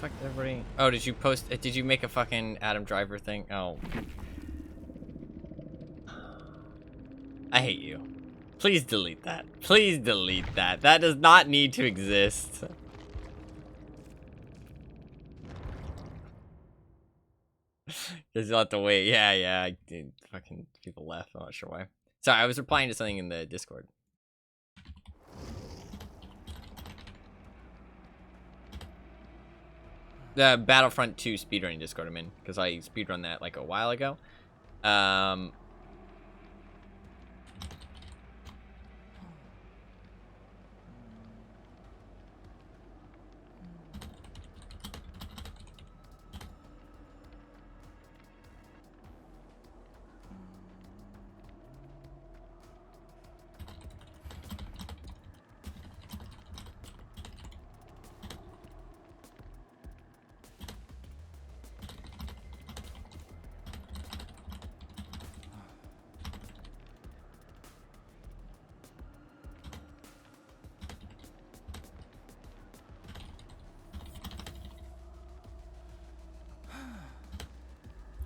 Fuck everybody. Oh, did you post? Did you make a fucking Adam Driver thing? Oh. I hate you. Please delete that. Please delete that. That does not need to exist. Because you'll have to wait. Yeah. Fucking people left. I'm not sure why. Sorry, I was replying to something in the Discord. The Battlefront 2 speedrunning Discord I'm in, because I speedrun that like a while ago.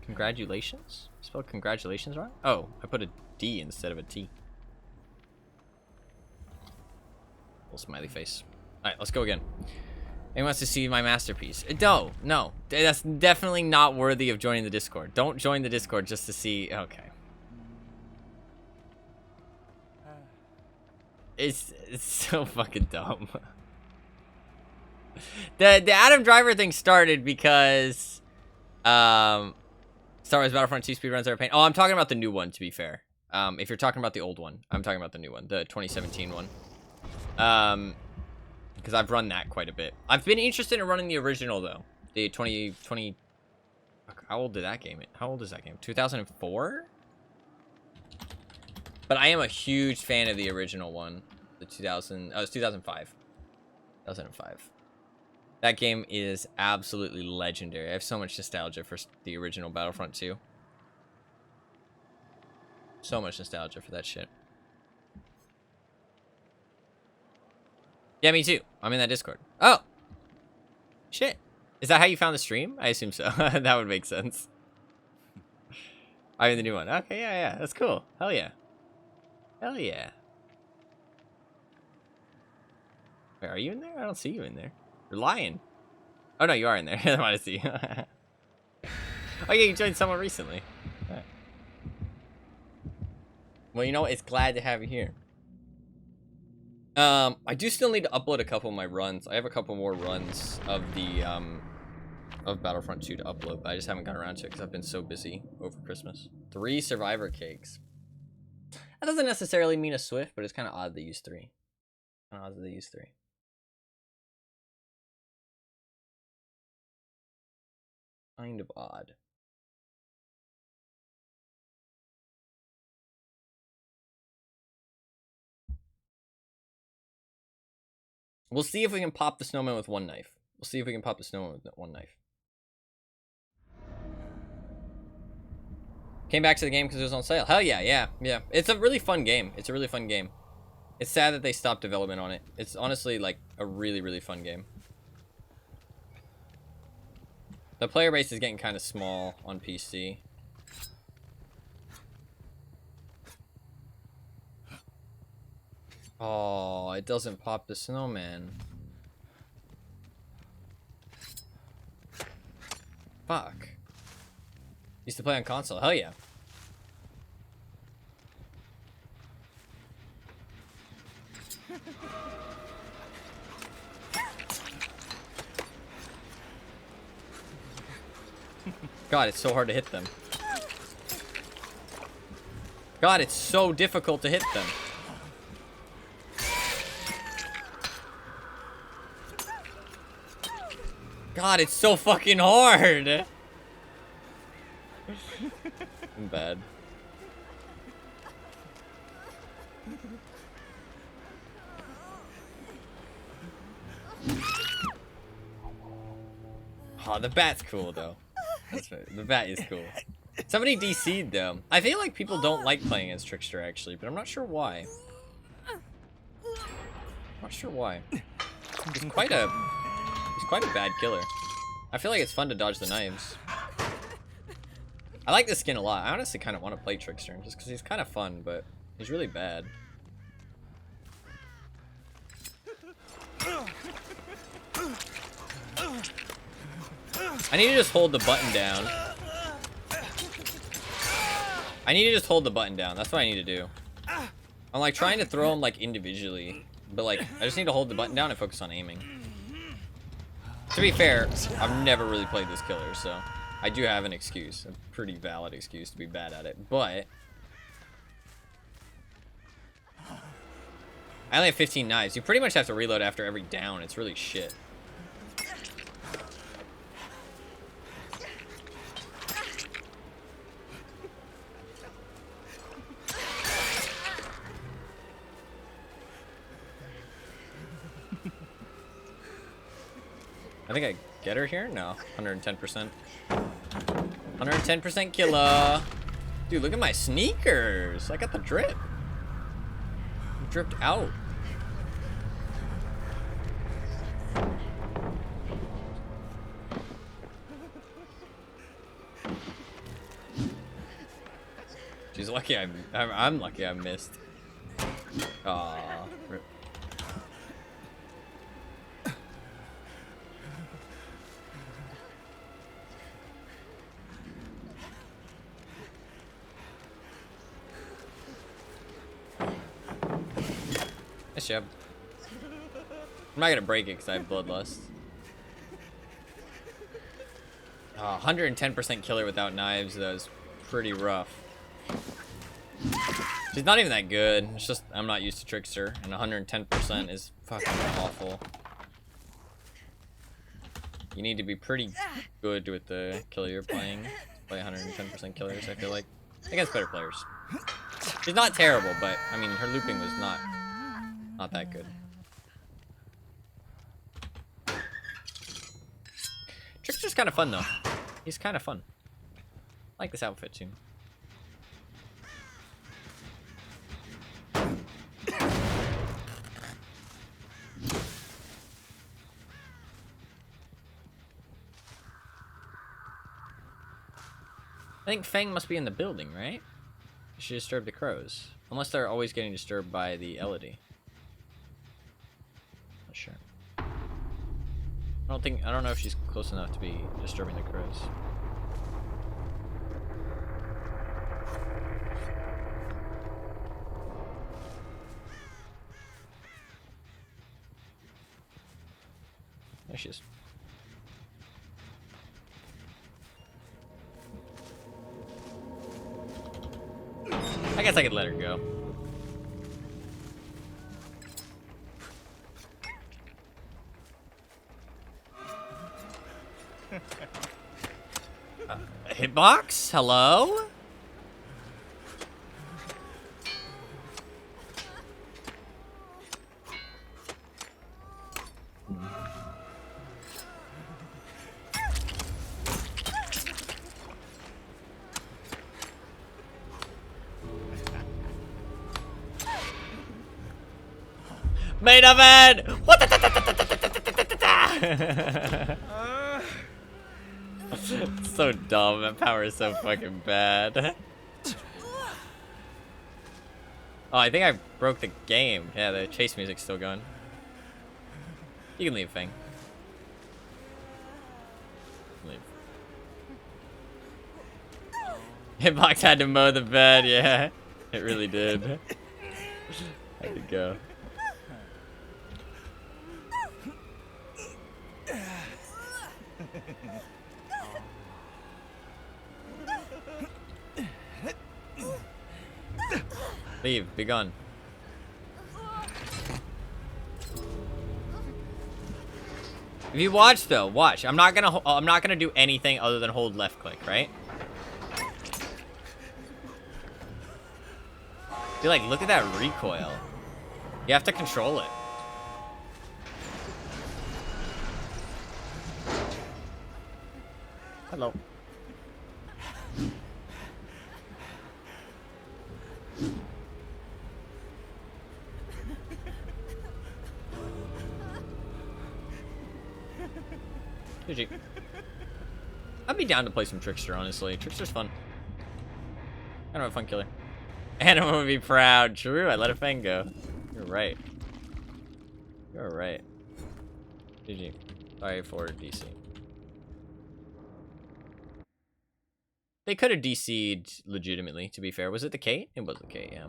Congratulations? Spelled congratulations wrong? Oh, I put a D instead of a T. Little smiley face. Alright, let's go again. Anyone wants to see my masterpiece? No. That's definitely not worthy of joining the Discord. Don't join the Discord just to see... Okay. It's so fucking dumb. The Adam Driver thing started because Star Wars Battlefront 2 speedruns are a pain. Oh, I'm talking about the new one, to be fair. If you're talking about the old one, I'm talking about the new one, the 2017 one. Because I've run that quite a bit. I've been interested in running the original though. The 2020. How old did that game? How old is that game? 2004. But I am a huge fan of the original one. The 2000. Oh, it's 2005. 2005. That game is absolutely legendary. I have so much nostalgia for the original Battlefront 2. So much nostalgia for that shit. Yeah, me too. I'm in that Discord. Oh! Shit. Is that how you found the stream? I assume so. That would make sense. I'm in the new one. Okay, yeah. That's cool. Hell yeah. Hell yeah. Wait, are you in there? I don't see you in there. You're lying. Oh, no, you are in there. I want to see you. Oh, yeah, you joined someone recently. Right. Well, you know what? It's glad to have you here. I do still need to upload a couple of my runs. I have a couple more runs of the, of Battlefront 2 to upload, but I just haven't gotten around to it because I've been so busy over Christmas. 3 survivor cakes. That doesn't necessarily mean a Swift, but it's kind of odd they use 3. Kind of odd that they use 3. Kind of odd. We'll see if we can pop the snowman with one knife. We'll see if we can pop the snowman with one knife. Came back to the game because it was on sale. Hell yeah. It's a really fun game. It's a really fun game. It's sad that they stopped development on it. It's honestly like a really, really fun game. The player base is getting kind of small on PC. Oh, it doesn't pop the snowman. Fuck. Used to play on console. Hell yeah. God, it's so hard to hit them. God, it's so difficult to hit them. God, it's so fucking hard. I'm bad. Oh, the bat's cool though. That's right. The bat is cool. Somebody DC'd though. I feel like people don't like playing as Trickster actually, but I'm not sure why. Not sure why. He's quite a bad killer. I feel like it's fun to dodge the knives. I like this skin a lot. I honestly kind of want to play Trickster just because he's kind of fun, but he's really bad. I need to just hold the button down. I need to just hold the button down. That's what I need to do. I'm like trying to throw them like individually, but like I just need to hold the button down and focus on aiming. To be fair, I've never really played this killer, so I do have an excuse, a pretty valid excuse to be bad at it, but I only have 15 knives. You pretty much have to reload after every down. It's really shit. I think I get her here? No, 110%. 110% killer. Dude, look at my sneakers. I got the drip. I'm dripped out. She's lucky I'm lucky I missed. Aww. Rip. Nice job. I'm not gonna break it because I have bloodlust. 110% killer without knives, though, is pretty rough. She's not even that good. It's just I'm not used to Trickster, and 110% is fucking awful. You need to be pretty good with the killer you're playing to play 110% killers, I feel like. Against better players. She's not terrible, but, I mean, her looping was not that good. Trickster's kind of fun, though. He's kind of fun. I like this outfit, too. I think Fang must be in the building, right? She disturbed the crows. Unless they're always getting disturbed by the Elodie. Not sure. I don't know if she's close enough to be disturbing the crows. There she is. I guess I could let her go. Hitbox? Hello? Main event! What the? So dumb. That power is so fucking bad. Oh, I think I broke the game. Yeah, the chase music's still going. You can leave, Fang. Leave. Hitbox had to mow the bed. Yeah, it really did. Had to go. Leave. Be gone. If you watch though, watch. I'm not gonna do anything other than hold left click, right? Dude, like, look at that recoil. You have to control it. Hello. GG. I'd be down to play some Trickster, honestly. Trickster's fun. Kind of a fun killer. Anima would be proud. True, I let a Fang go. You're right. You're right. GG. Sorry for DC. They could have DC'd legitimately, to be fair. Was it the Kate? It was the Kate, yeah.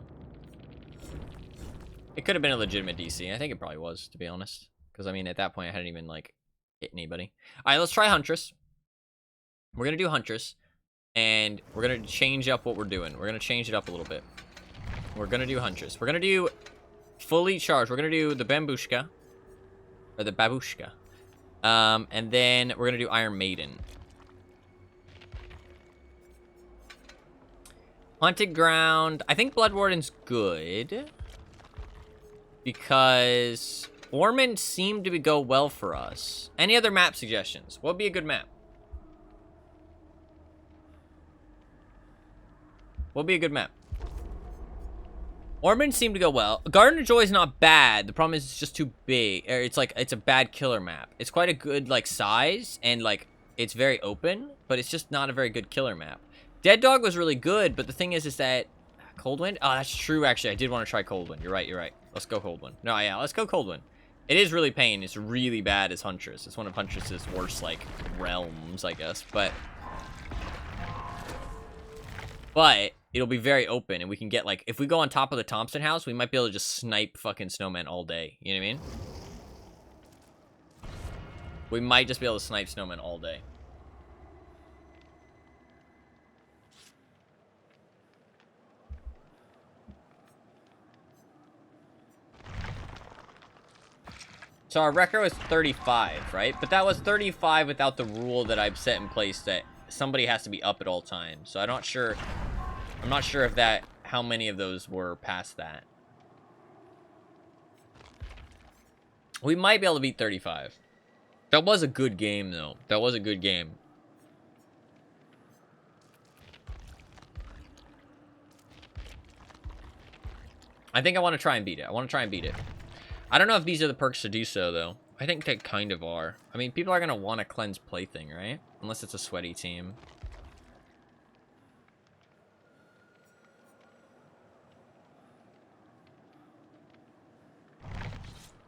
It could have been a legitimate DC. I think it probably was, to be honest. Because, I mean, at that point, I hadn't even, like, hit anybody. Alright, let's try Huntress. We're gonna do Huntress. And we're gonna change up what we're doing. We're gonna change it up a little bit. We're gonna do Huntress. We're gonna do fully charged. We're gonna do the Bambushka. Or the Babushka. And then we're gonna do Iron Maiden. Haunted Ground. I think Blood Warden's good. Because Ormond seemed to go well for us. Any other map suggestions? What would be a good map? What would be a good map? Ormond seemed to go well. Garden of Joy is not bad. The problem is it's just too big. It's like, it's a bad killer map. It's quite a good, like, size. And, like, it's very open. But it's just not a very good killer map. Dead Dog was really good. But the thing is that... Coldwind? Oh, that's true, actually. I did want to try Coldwind. You're right, you're right. Let's go Coldwind. No, yeah, let's go Coldwind. It is really pain. It's really bad as Huntress. It's one of Huntress's worst, like, realms, I guess. But it'll be very open, and we can get, like, if we go on top of the Thompson house, we might be able to just snipe fucking Snowman all day. You know what I mean? We might just be able to snipe Snowman all day. So our record was 35, right? But that was 35 without the rule that I've set in place that somebody has to be up at all times. So I'm not sure if that, how many of those were past that. We might be able to beat 35. That was a good game, though. That was a good game. I think I want to try and beat it. I want to try and beat it. I don't know if these are the perks to do so, though. I think they kind of are. I mean, people are going to want to cleanse plaything, right? Unless it's a sweaty team.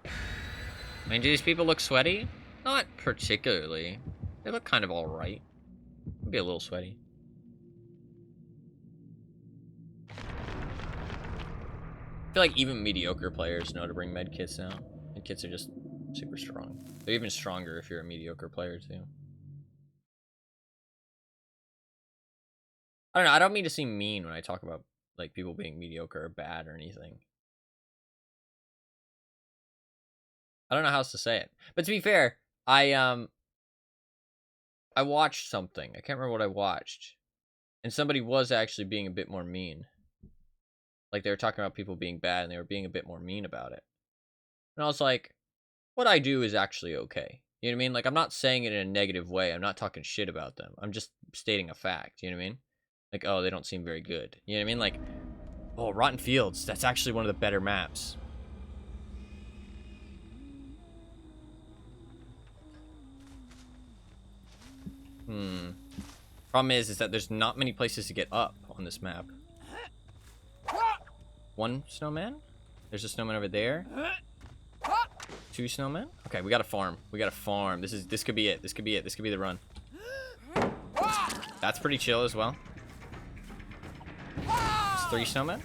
I mean, do these people look sweaty? Not particularly. They look kind of alright. Maybe a little sweaty. I feel like even mediocre players know to bring medkits now. Medkits are just super strong. They're even stronger if you're a mediocre player, too. I don't know. I don't mean to seem mean when I talk about, like, people being mediocre or bad or anything. I don't know how else to say it. But to be fair, I watched something. I can't remember what I watched. And somebody was actually being a bit more mean. Like, they were talking about people being bad, and they were being a bit more mean about it. And I was like, what I do is actually okay. You know what I mean? Like, I'm not saying it in a negative way. I'm not talking shit about them. I'm just stating a fact. You know what I mean? Like, oh, they don't seem very good. You know what I mean? Like, oh, Rotten Fields. That's actually one of the better maps. Problem is that there's not many places to get up on this map. One snowman? There's a snowman over there. Two snowmen? Okay, we gotta farm. We gotta farm. This could be it. This could be it. This could be the run. That's pretty chill as well. It's 3 snowmen.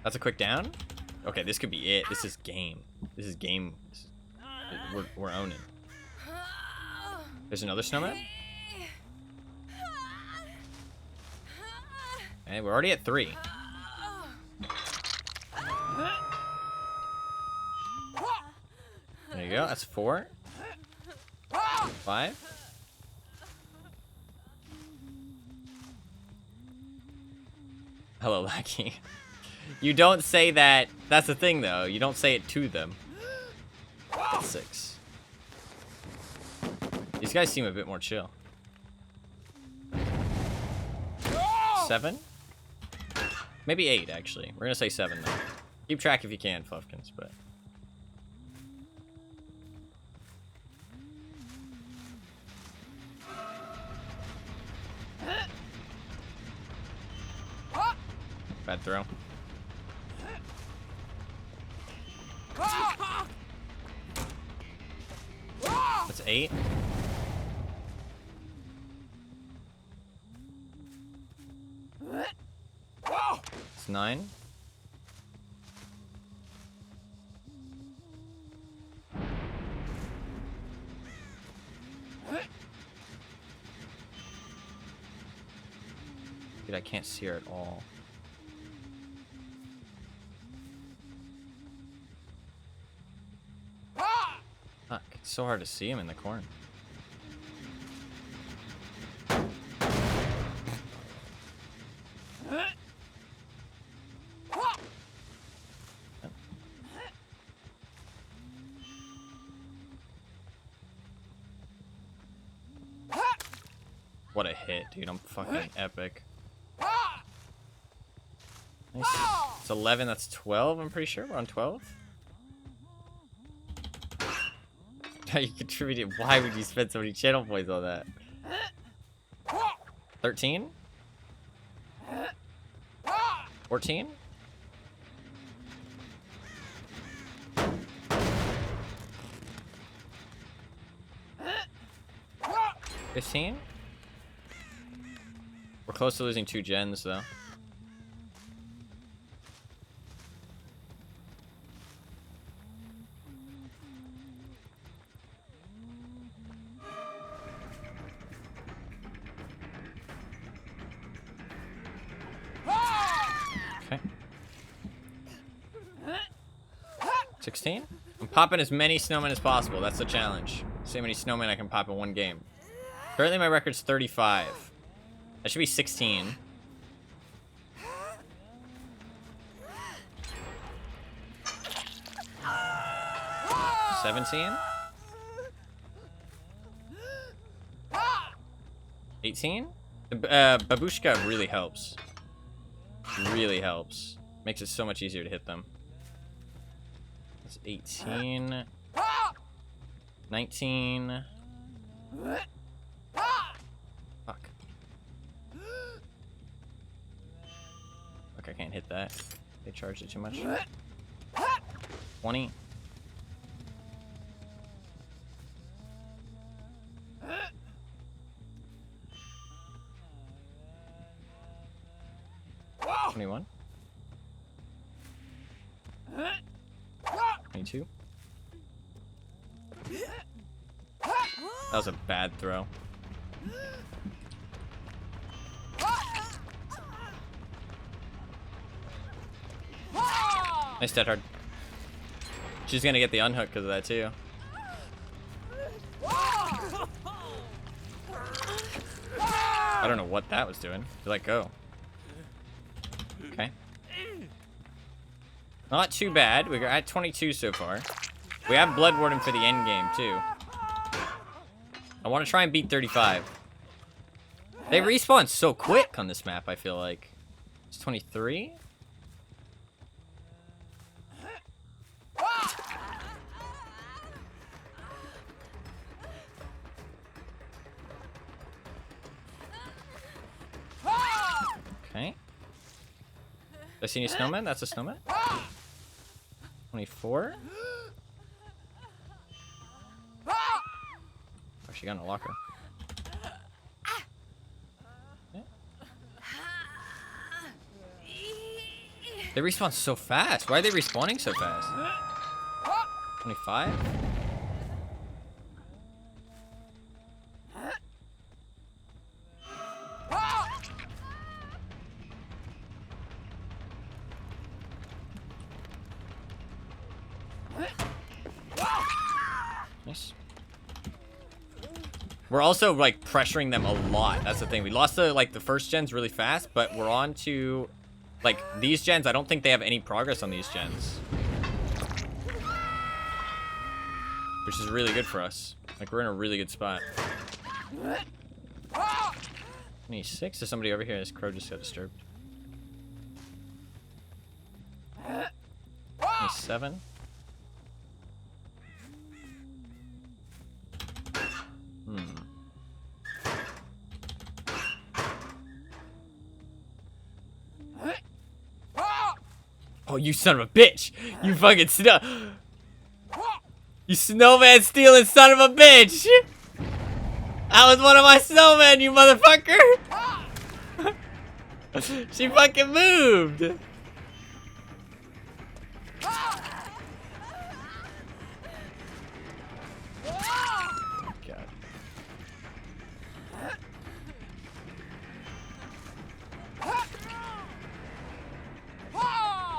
That's a quick down. Okay, this could be it. This is game. This is game. We're owning. There's another snowman. Okay, we're already at 3. There you go. That's 4. 5. Hello, Lackey. You don't say that. That's the thing, though. You don't say it to them. That's 6. These guys seem a bit more chill. 7? Maybe 8, actually. We're gonna say 7, though. Keep track if you can, Fluffkins, but... Bad throw. That's 8. It's 9. Dude, I can't see her at all. Fuck, it's so hard to see him in the corner. What a hit, dude. I'm fucking epic. Nice. It's 11, that's 12, I'm pretty sure. We're on 12. You contributed. Why would you spend so many channel points on that? 13? 14? 15? We're close to losing 2 gens, though. Okay. 16? I'm popping as many snowmen as possible. That's the challenge. See how many snowmen I can pop in one game. Currently my record's 35. That should be 16. 17? 18? The babushka really helps. Really helps. Makes it so much easier to hit them. That's 18. 19. Fuck. Fuck, I can't hit that. They charged it too much. 20. Wow. 21. 22. That was a bad throw. Nice dead hard. She's gonna get the unhook because of that too. I don't know what that was doing. You let go. Okay. Not too bad. We're at 22 so far. We have Blood Warden for the end game too. I want to try and beat 35. They respawn so quick on this map, I feel like. It's 23? Okay. I see any snowman? That's a snowman. 24. Oh, she got in a locker. Yeah. They respawn so fast. Why are they respawning so fast? 25. Nice. We're also like pressuring them a lot. That's the thing. We lost the first gens really fast, but we're on to like these gens. I don't think they have any progress on these gens, which is really good for us. Like we're in a really good spot. 26. There's somebody over here. This crow just got disturbed. 27. Oh, you son of a bitch! You fucking You snowman stealing son of a bitch! That was one of my snowmen, you motherfucker! She fucking moved! God.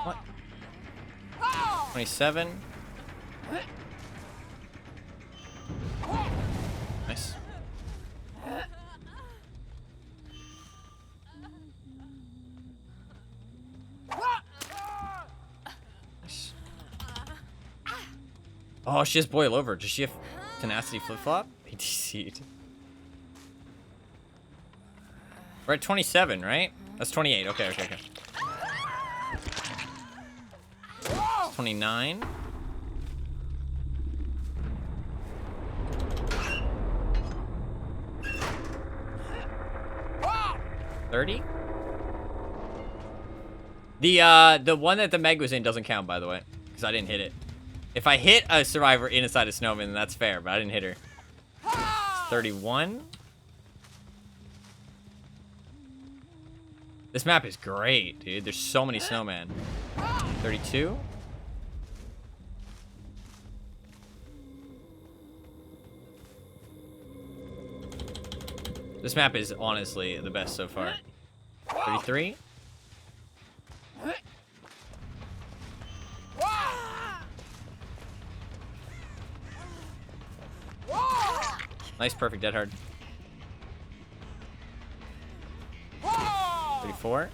What? 27. Nice. Nice. Oh, she has boil over. Does she have tenacity flip flop? ATC'd. We're at 27, right? That's 28. Okay, okay, okay. 29. 30. The one that the Meg was in doesn't count, by the way, because I didn't hit it. If I hit a survivor inside a snowman, then that's fair, but I didn't hit her. 31. This map is great, dude. There's so many snowmen. 32. This map is honestly the best so far. 33. Nice, perfect, dead hard. 34.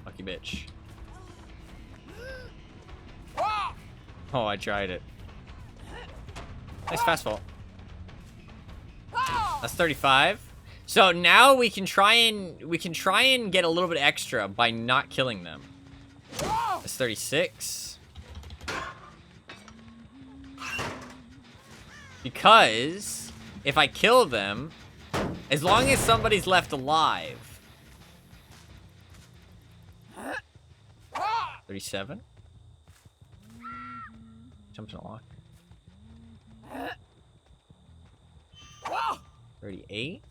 Lucky bitch. Oh, I tried it. Nice fast fall. That's 35. So now we can try and get a little bit extra by not killing them. That's 36. Because if I kill them, as long as somebody's left alive. 37. Jumps in a lock. 38.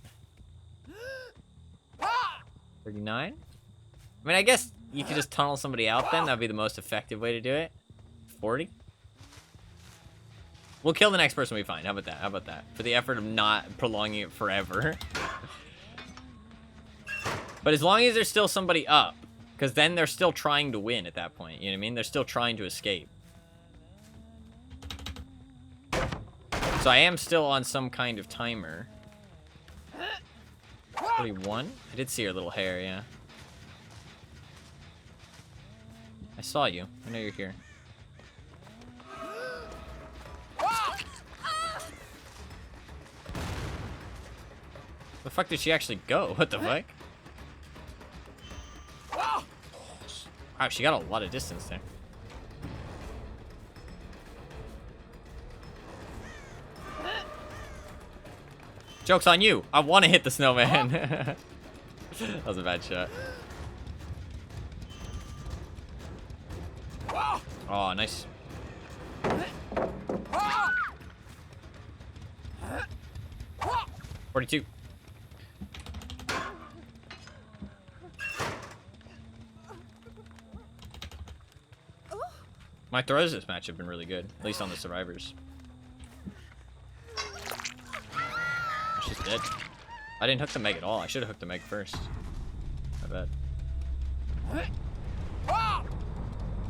39. I mean, I guess you could just tunnel somebody out then. That'd be the most effective way to do it. 40. We'll kill the next person we find. How about that? How about that? For the effort of not prolonging it forever. But as long as there's still somebody up, because then they're still trying to win at that point. You know what I mean? They're still trying to escape. So I am still on some kind of timer. 41. I did see her little hair, yeah. I saw you. I know you're here. The fuck did she actually go? What the fuck? Wow, she got a lot of distance there. Joke's on you. I want to hit the snowman. That was a bad shot. Oh, nice. $42. My throws this match have been really good, at least on the survivors. She's dead. I didn't hook the Meg at all. I should have hooked the Meg first. My bad.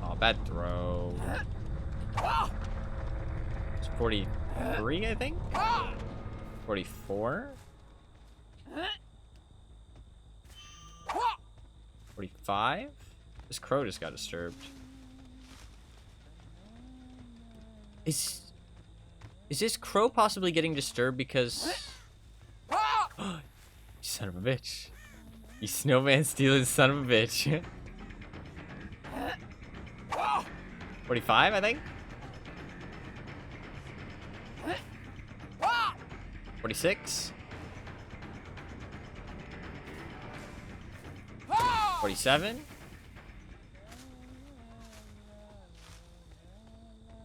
Oh, bad throw. It's 43, I think? 44? 45? This crow just got disturbed. Is this crow possibly getting disturbed because... You son of a bitch. You snowman stealing son of a bitch. 45, I think? 46? 47?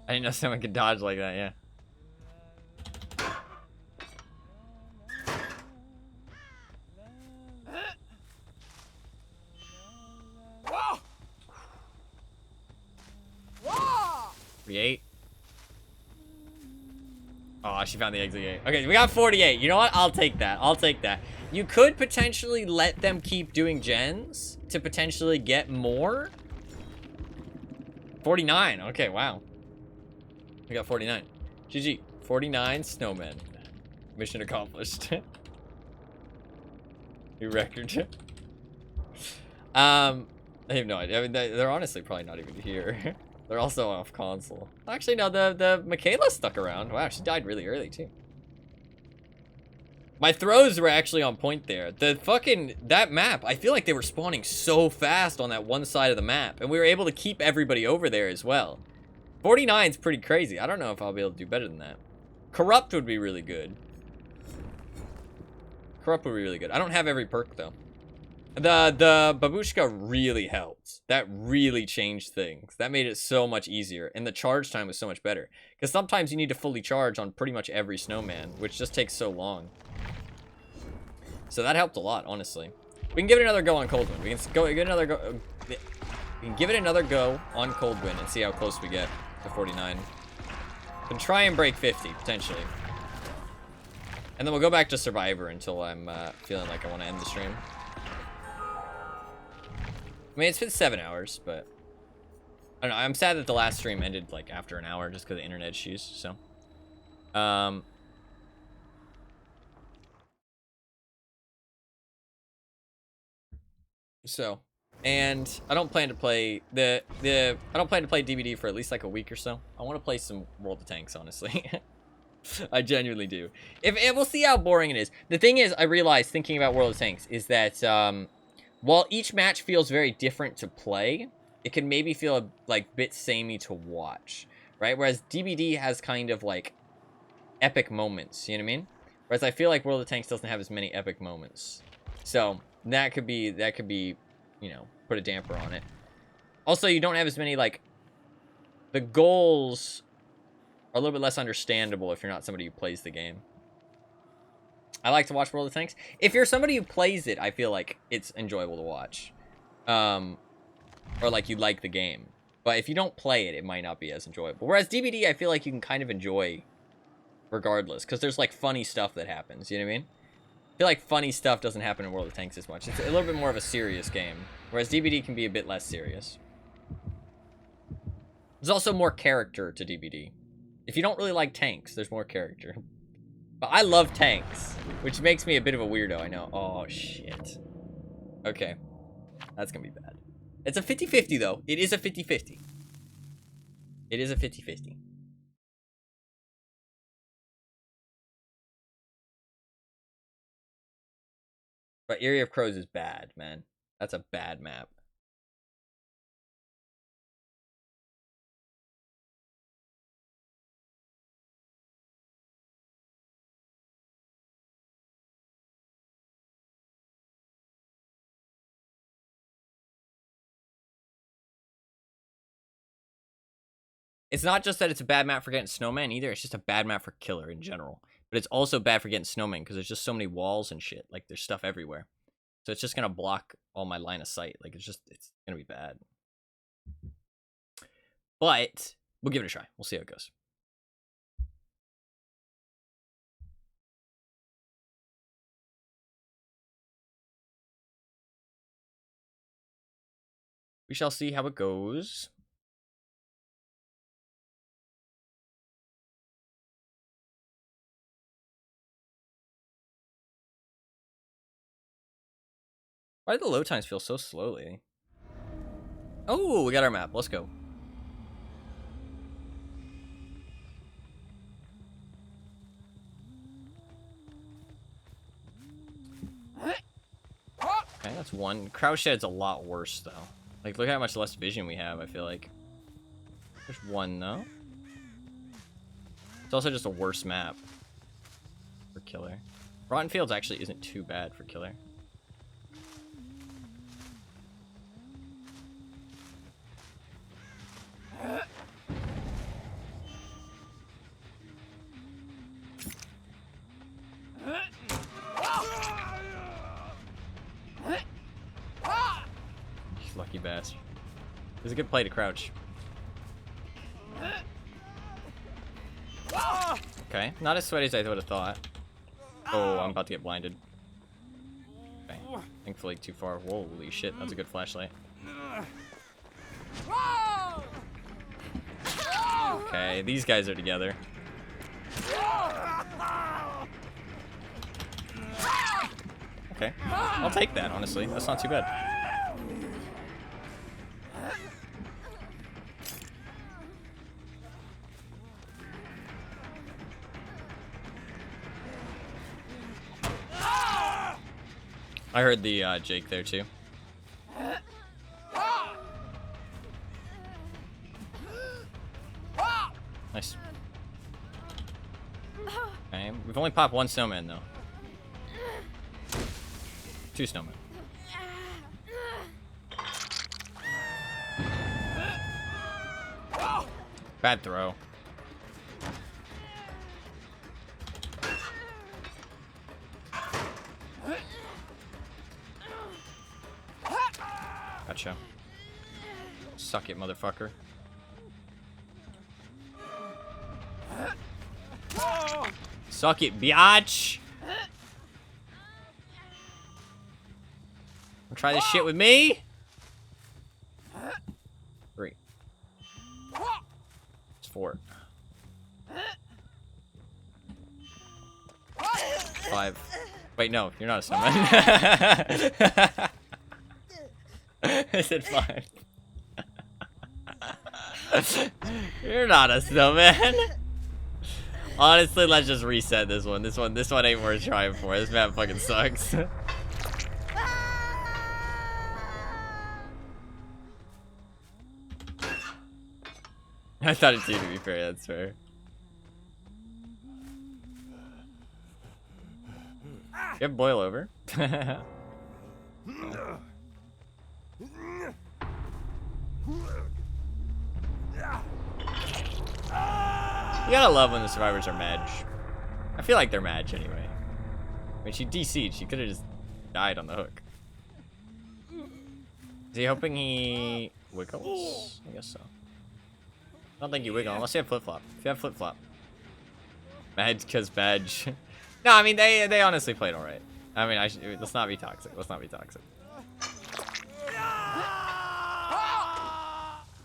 I didn't know someone could dodge like that, yeah. $48. Oh, she found the exit gate. Okay, we got 48. You know what? I'll take that. I'll take that. You could potentially let them keep doing gens to potentially get more. 49. Okay, wow. We got 49. GG. 49 snowmen. Mission accomplished. New record. I have no idea. I mean, they're honestly probably not even here. They're also off console. Actually, no, the Michaela stuck around. Wow, she died really early, too. My throws were actually on point there. That map, I feel like they were spawning so fast on that one side of the map. And we were able to keep everybody over there as well. 49 is pretty crazy. I don't know if I'll be able to do better than that. Corrupt would be really good. Corrupt would be really good. I don't have every perk, though. The babushka really helped. That really changed things. That made it so much easier. And the charge time was so much better. Because sometimes you need to fully charge on pretty much every snowman, which just takes so long. So that helped a lot, honestly. We can give it another go on Coldwind. We can give it another go on Coldwind and see how close we get to 49. We can try and break 50, potentially. And then we'll go back to Survivor until I'm feeling like I want to end the stream. I mean, it's been 7 hours, but I don't know. I'm sad that the last stream ended like after an hour just because of internet issues. So, and I don't plan to play I don't plan to play DVD for at least like a week or so. I want to play some World of Tanks, honestly. I genuinely do. If we'll see how boring it is. The thing is, I realized thinking about World of Tanks is that while each match feels very different to play, it can maybe feel like bit samey to watch, right? Whereas DBD has kind of like epic moments, you know what I mean? Whereas I feel like World of Tanks doesn't have as many epic moments. So that could be, you know, put a damper on it. Also, you don't have as many, like, the goals are a little bit less understandable if you're not somebody who plays the game. I like to watch World of Tanks. If you're somebody who plays it, I feel like it's enjoyable to watch. Or like you like the game. But if you don't play it, it might not be as enjoyable. Whereas DBD, I feel like you can kind of enjoy regardless. Because there's like funny stuff that happens, you know what I mean? I feel like funny stuff doesn't happen in World of Tanks as much. It's a little bit more of a serious game. Whereas DBD can be a bit less serious. There's also more character to DBD. If you don't really like tanks, there's more character. But I love tanks, which makes me a bit of a weirdo, I know. Oh, shit. Okay. That's gonna be bad. It's a 50-50, though. It is a 50-50. It is a 50-50. But Area of Crows is bad, man. That's a bad map. It's not just that it's a bad map for getting Snowman either. It's just a bad map for Killer in general. But it's also bad for getting Snowman because there's just so many walls and shit. Like, there's stuff everywhere. So it's just going to block all my line of sight. Like, it's going to be bad. But we'll give it a try. We'll see how it goes. We shall see how it goes. Why do the load times feel so slowly? Oh, we got our map. Let's go. Okay, that's one. Crouch Shed's a lot worse, though. Like, look how much less vision we have, I feel like. There's one, though. It's also just a worse map for Killer. Rotten Fields actually isn't too bad for Killer. Lucky bastard. It was a good play to crouch. Okay, not as sweaty as I would have thought. Oh, I'm about to get blinded. Okay, thankfully too far. Holy shit, that's a good flashlight. Okay, these guys are together. Okay, I'll take that, honestly. That's not too bad. I heard the Jake there too. Nice. Okay, we've only popped one snowman though. Two snowmen. Bad throw. Gotcha. Suck it, motherfucker. Suck it, biatch! Try this shit with me. 3. It's 4. 5. Wait, no, you're not a snowman. I said 5. You're not a snowman. Honestly, let's just reset this one. This one ain't worth trying for. This map fucking sucks. I thought it too, to be fair. That's fair. You have boil over. You gotta love when the survivors are mad. I feel like they're mad anyway. I mean, she DC'd. She could have just died on the hook. Is he hoping he wiggles? I guess so. I don't think you wiggle unless you have flip-flop. If you have flip-flop. Mad because badge. No, I mean, they honestly played alright. I mean, let's not be toxic. Let's not be toxic.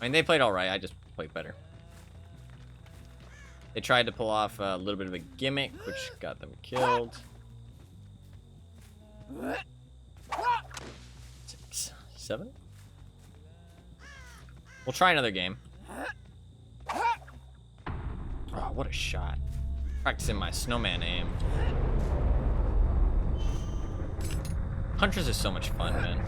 I mean, they played alright. I just played better. They tried to pull off a little bit of a gimmick, which got them killed. 6, 7. We'll try another game. Oh, what a shot. Practicing my snowman aim. Hunters is so much fun, man.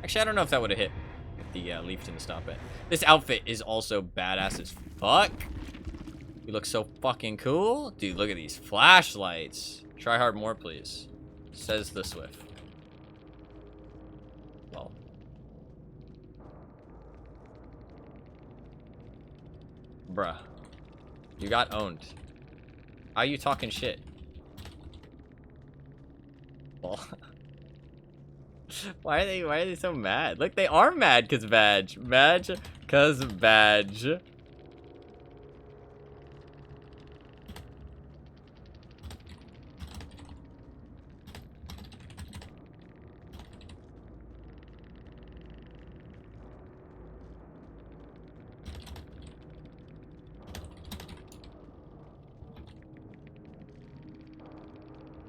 Actually, I don't know if that would have hit if the leaf didn't stop it. This outfit is also badass as fuck. You look so fucking cool. Dude, look at these flashlights. Try hard more, please. Says the Swift. Well. Bruh. You got owned. How you talking shit? Well. Why are they so mad? Look, they are mad cause badge. Badge cause badge.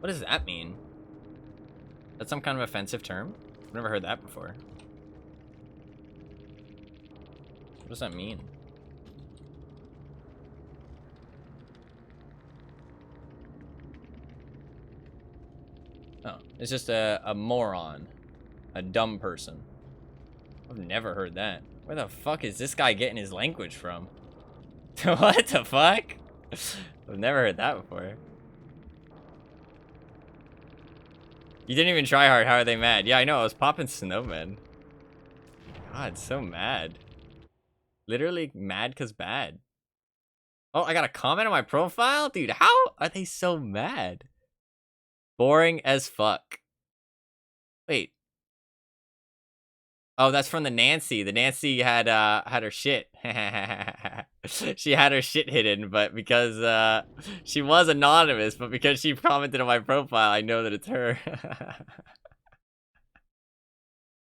What does that mean? That's some kind of offensive term? I've never heard that before. What does that mean? Oh, it's just a moron. A dumb person. I've never heard that. Where the fuck is this guy getting his language from? What the fuck? I've never heard that before. You didn't even try hard. How are they mad? Yeah, I know. I was popping Snowman. God, so mad. Literally mad because bad. Oh, I got a comment on my profile? Dude, how are they so mad? Boring as fuck. Wait. Oh, that's from the Nancy. The Nancy had her shit. She had her shit hidden, but because she was anonymous, but because she commented on my profile, I know that it's her.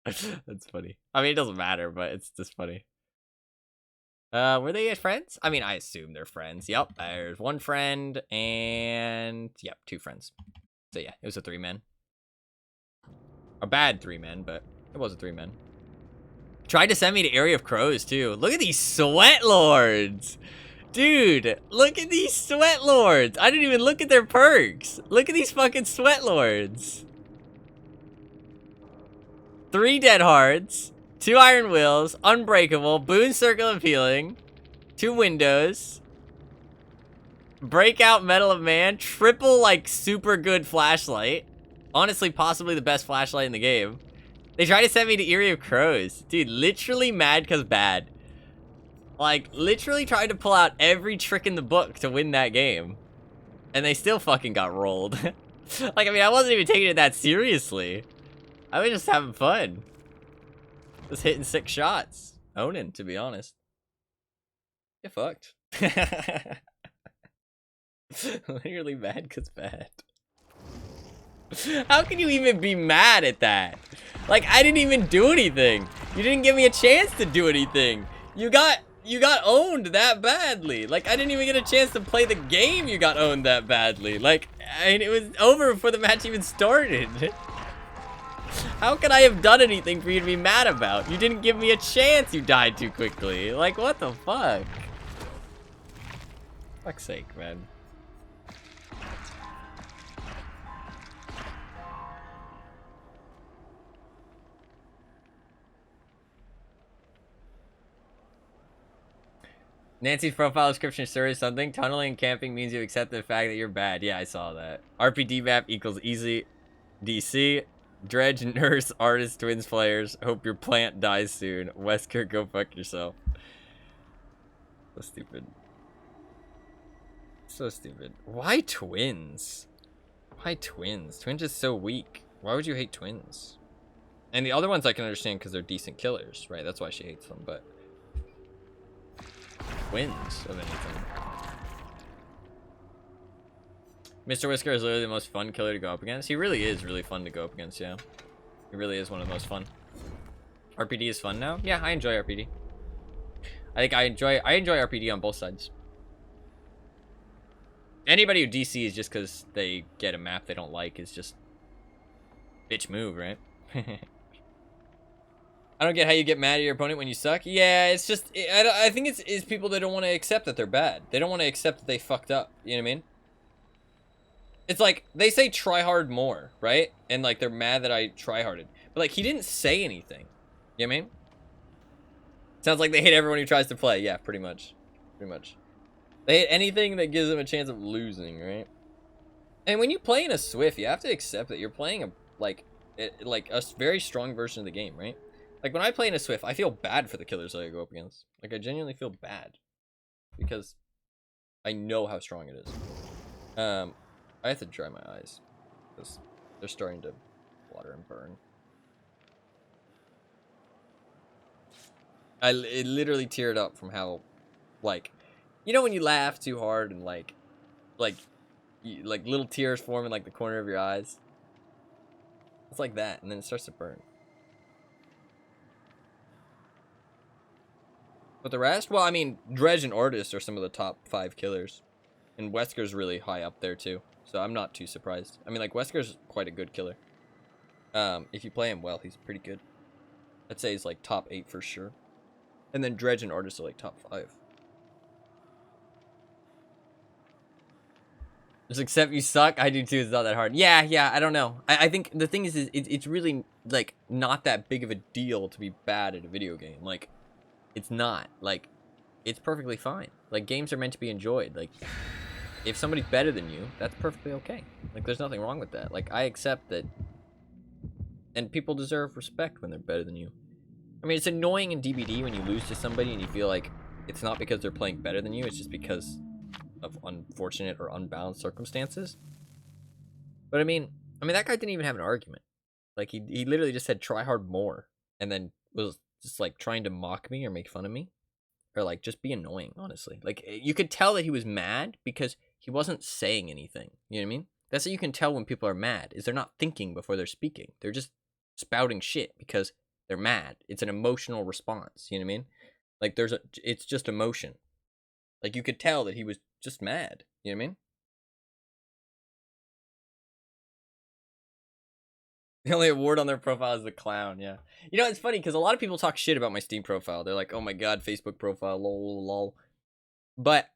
That's funny. I mean, it doesn't matter, but it's just funny. Were they friends? I mean, I assume they're friends. Yep, there's one friend and yep, 2 friends. So yeah, it was a 3-man. A bad 3-man, but it was a 3-man. Tried to send me to Area of Crows, too. Look at these sweat lords. Dude, look at these sweat lords. I didn't even look at their perks. Look at these fucking sweat lords. 3 dead hearts, 2 iron wills, unbreakable, boon circle of healing, 2 windows, breakout metal of man, triple like super good flashlight. Honestly, possibly the best flashlight in the game. They tried to send me to Area of Crows. Dude, literally mad cause bad. Like, literally tried to pull out every trick in the book to win that game. And they still fucking got rolled. Like, I mean, I wasn't even taking it that seriously. I was just having fun. Just hitting 6 shots. Owning, to be honest. Get fucked. Literally mad because bad. How can you even be mad at that? Like, I didn't even do anything. You didn't give me a chance to do anything. You got owned that badly. Like, I didn't even get a chance to play the game. You got owned that badly. Like, I mean, it was over before the match even started. How could I have done anything for you to be mad about? You didn't give me a chance. You died too quickly. Like, what the fuck? Fuck's sake, man. Nancy's profile description sure is something. Tunneling and camping means you accept the fact that you're bad. Yeah, I saw that. RPD map equals easy DC. Dredge, nurse, artist, twins players. Hope your plant dies soon. Wesker, go fuck yourself. So stupid. So stupid. Why twins? Why twins? Twins is so weak. Why would you hate twins? And the other ones I can understand because they're decent killers, right? That's why she hates them, but... Twins of anything. Mr. Whisker is literally the most fun killer to go up against. He really is really fun to go up against, yeah. He really is one of the most fun. RPD is fun now? Yeah, I enjoy RPD. I think I enjoy RPD on both sides. Anybody who DC is just because they get a map they don't like is just bitch move, right? I don't get how you get mad at your opponent when you suck. Yeah, it's just I think it's people that don't want to accept that they're bad. They don't want to accept that they fucked up. You know what I mean? It's like they say try hard more, right? And like they're mad that I try harded. But like he didn't say anything. You know what I mean? Sounds like they hate everyone who tries to play. Yeah, pretty much. Pretty much. They hate anything that gives them a chance of losing, right? And when you play in a Swift, you have to accept that you're playing a very strong version of the game, right? Like when I play in a Swift, I feel bad for the killers that I go up against. Like I genuinely feel bad because I know how strong it is. I have to dry my eyes because they're starting to water and burn. It literally teared up from how, like, you know when you laugh too hard and like little tears form in like the corner of your eyes. It's like that, and then it starts to burn. But the rest, well, I mean, Dredge and Artist are some of the top 5 killers, and Wesker's really high up there too. So I'm not too surprised. I mean, like Wesker's quite a good killer. If you play him well, he's pretty good. I'd say he's like top 8 for sure. And then Dredge and Artist are like top 5. Just accept you suck. I do too. It's not that hard. Yeah. I don't know. I think the thing is it's really like not that big of a deal to be bad at a video game. Like, it's not. Like, it's perfectly fine. Like, games are meant to be enjoyed. Like, if somebody's better than you, that's perfectly okay. Like, there's nothing wrong with that. Like, I accept that. And people deserve respect when they're better than you. I mean, it's annoying in DBD when you lose to somebody and you feel like it's not because they're playing better than you. It's just because of unfortunate or unbalanced circumstances. But I mean, that guy didn't even have an argument. Like, he literally just said, try hard more. And then was just, like, trying to mock me or make fun of me. Or, like, just be annoying, honestly. Like, you could tell that he was mad because he wasn't saying anything. You know what I mean? That's how you can tell when people are mad, is they're not thinking before they're speaking. They're just spouting shit because they're mad. It's an emotional response. You know what I mean? Like, it's just emotion. Like, you could tell that he was just mad. You know what I mean? The only award on their profile is the clown, yeah. You know, it's funny, because a lot of people talk shit about my Steam profile. They're like, oh my god, Facebook profile, lol, lol. But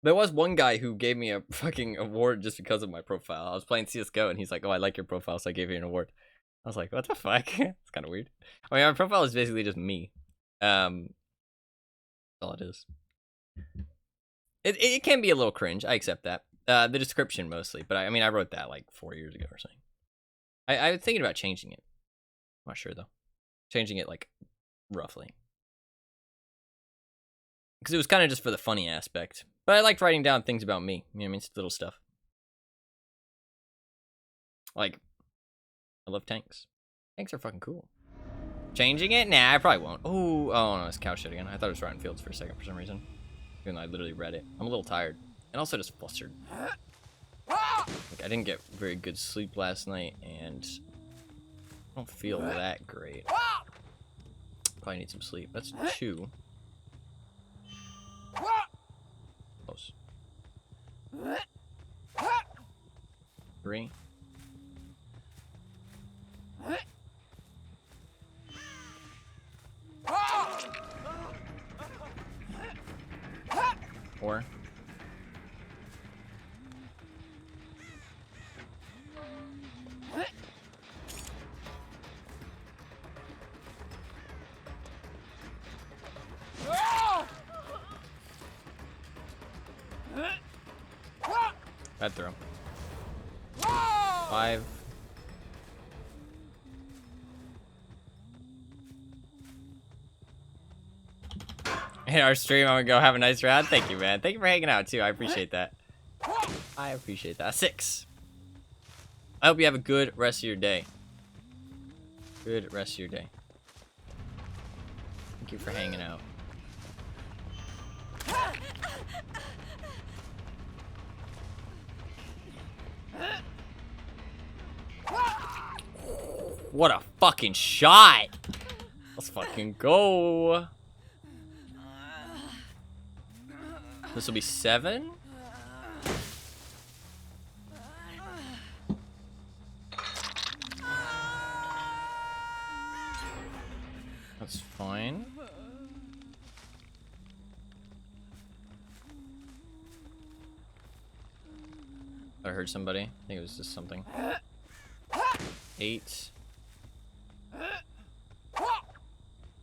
there was one guy who gave me a fucking award just because of my profile. I was playing CSGO, and he's like, oh, I like your profile, so I gave you an award. I was like, what the fuck? It's kind of weird. I mean, my profile is basically just me. That's all it is. It can be a little cringe. I accept that. The description mostly, but I mean, I wrote that like 4 years ago or something. I was thinking about changing it. I'm not sure though. Changing it like roughly. Because it was kind of just for the funny aspect. But I liked writing down things about me. You know what I mean? It's little stuff. Like, I love tanks. Tanks are fucking cool. Changing it? Nah, I probably won't. Oh no, it's cow shit again. I thought it was Rotten Fields for a second for some reason. Even though I literally read it. I'm a little tired. And also just flustered. Like, I didn't get very good sleep last night, and I don't feel that great. Probably need some sleep. That's 2. Close. 3. 4. 5. Hey, our stream, I'm gonna go have a nice round. Thank you, man. Thank you for hanging out, too. I appreciate that. I appreciate that. 6. I hope you have a good rest of your day. Good rest of your day. Thank you for hanging out. What a fucking shot! Let's fucking go. This will be 7. That's fine. I heard somebody. I think it was just something. 8.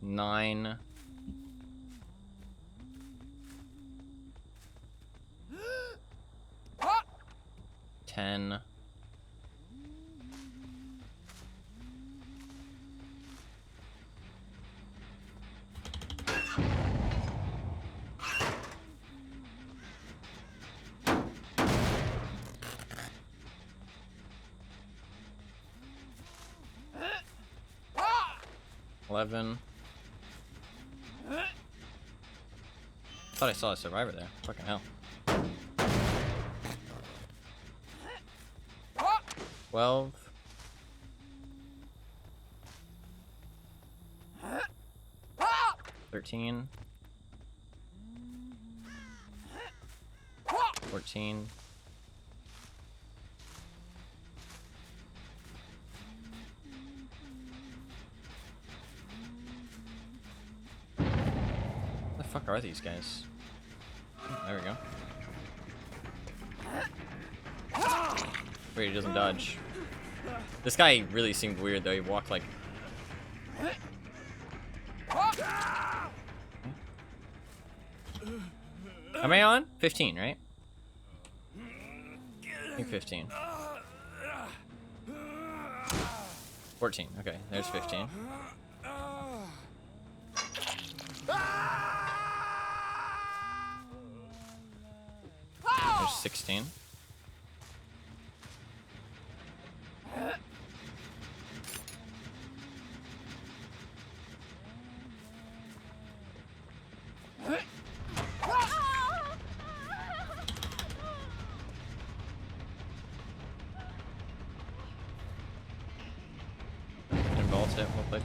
9. 10. 11. Thought I saw a survivor there. Fucking hell. 12. 13. 14. 'What the fuck are these guys? Oh, there we go. Wait, he doesn't dodge. This guy really seemed weird though. He walked like... Am I on? 15, right? I think 15. 14. Okay, there's 15. There's 16. Involved it, well played.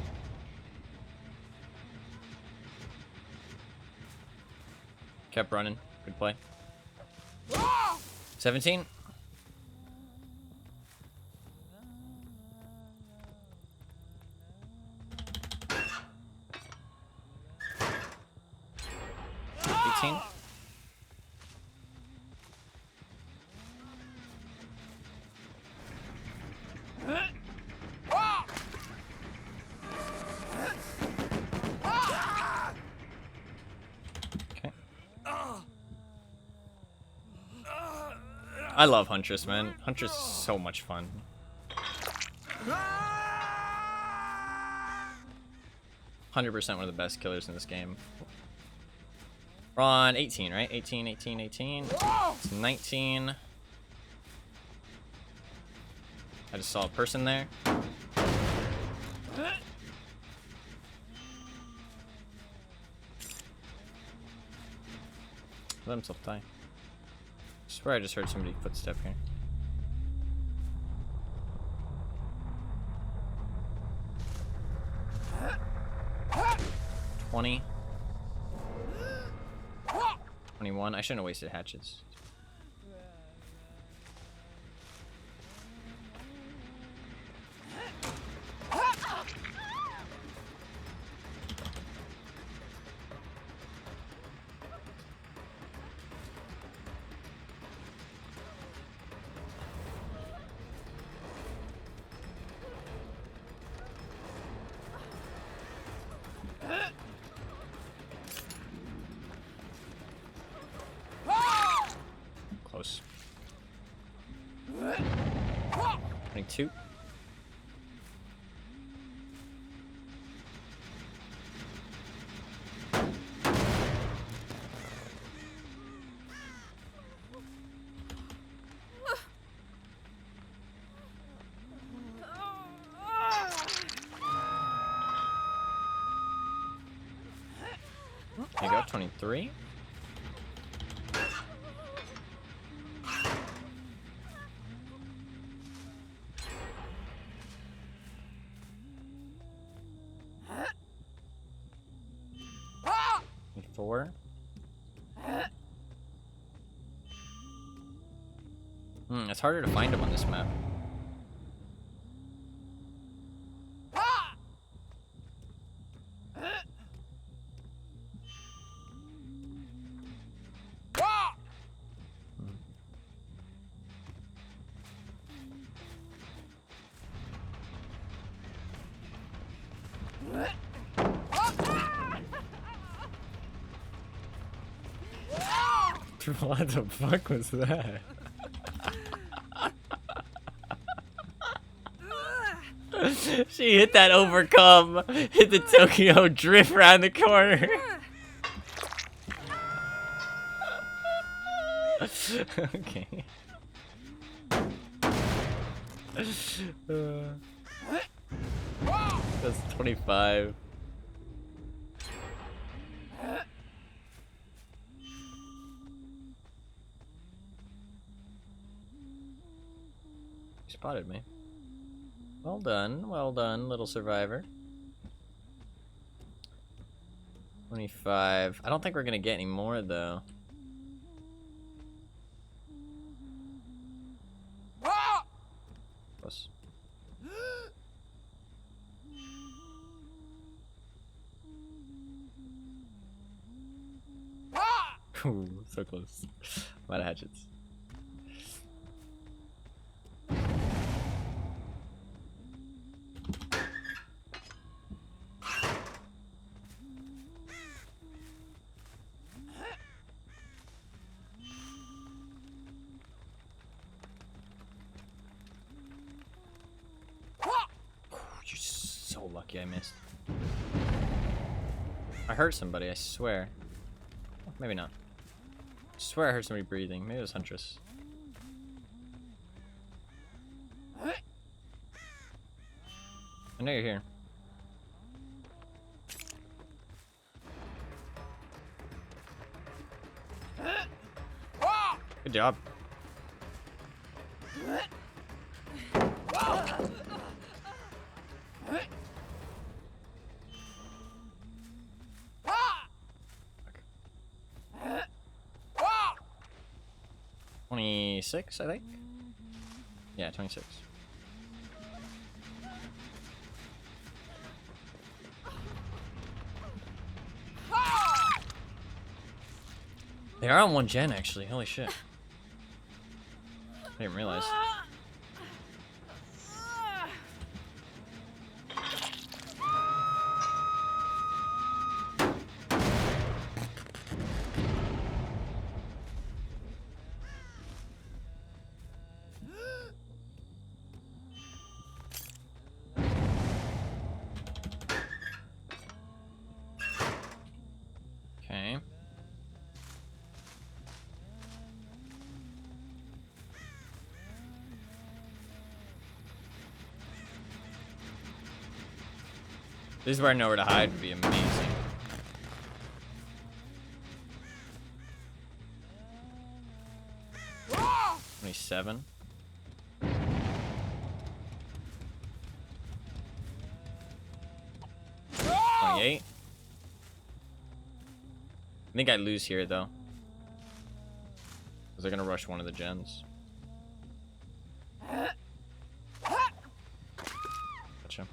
Kept running. Good play. 17. 18. 'Kay. I love Huntress, man. Huntress is so much fun. 100% one of the best killers in this game. We're on 18, right? 18, 18, 18. It's 19. I just saw a person there. Let himself die. swear I just heard somebody's footstep here. $20. 21. I shouldn't have wasted hatchets. Close. 22. There you go, 23. Four. It's harder to find them on this map. What the fuck was that? She hit that overcome, hit the Tokyo drift around the corner. Okay. That's 25. Spotted me. Well done, little survivor. 25. I don't think we're gonna get any more though. Close. Ooh, so close. I'm out of hatchets. You're so lucky I missed. I hurt somebody, I swear. Maybe not. I swear I heard somebody breathing. Maybe it was Huntress. I know you're here. Good job. $26, I think. Yeah, 26. They are on 1 gen actually. Holy shit. I didn't realize. Okay. This is where I know where to hide would be amazing. 27. I think I lose here though, because they're gonna rush one of the gens. Gotcha.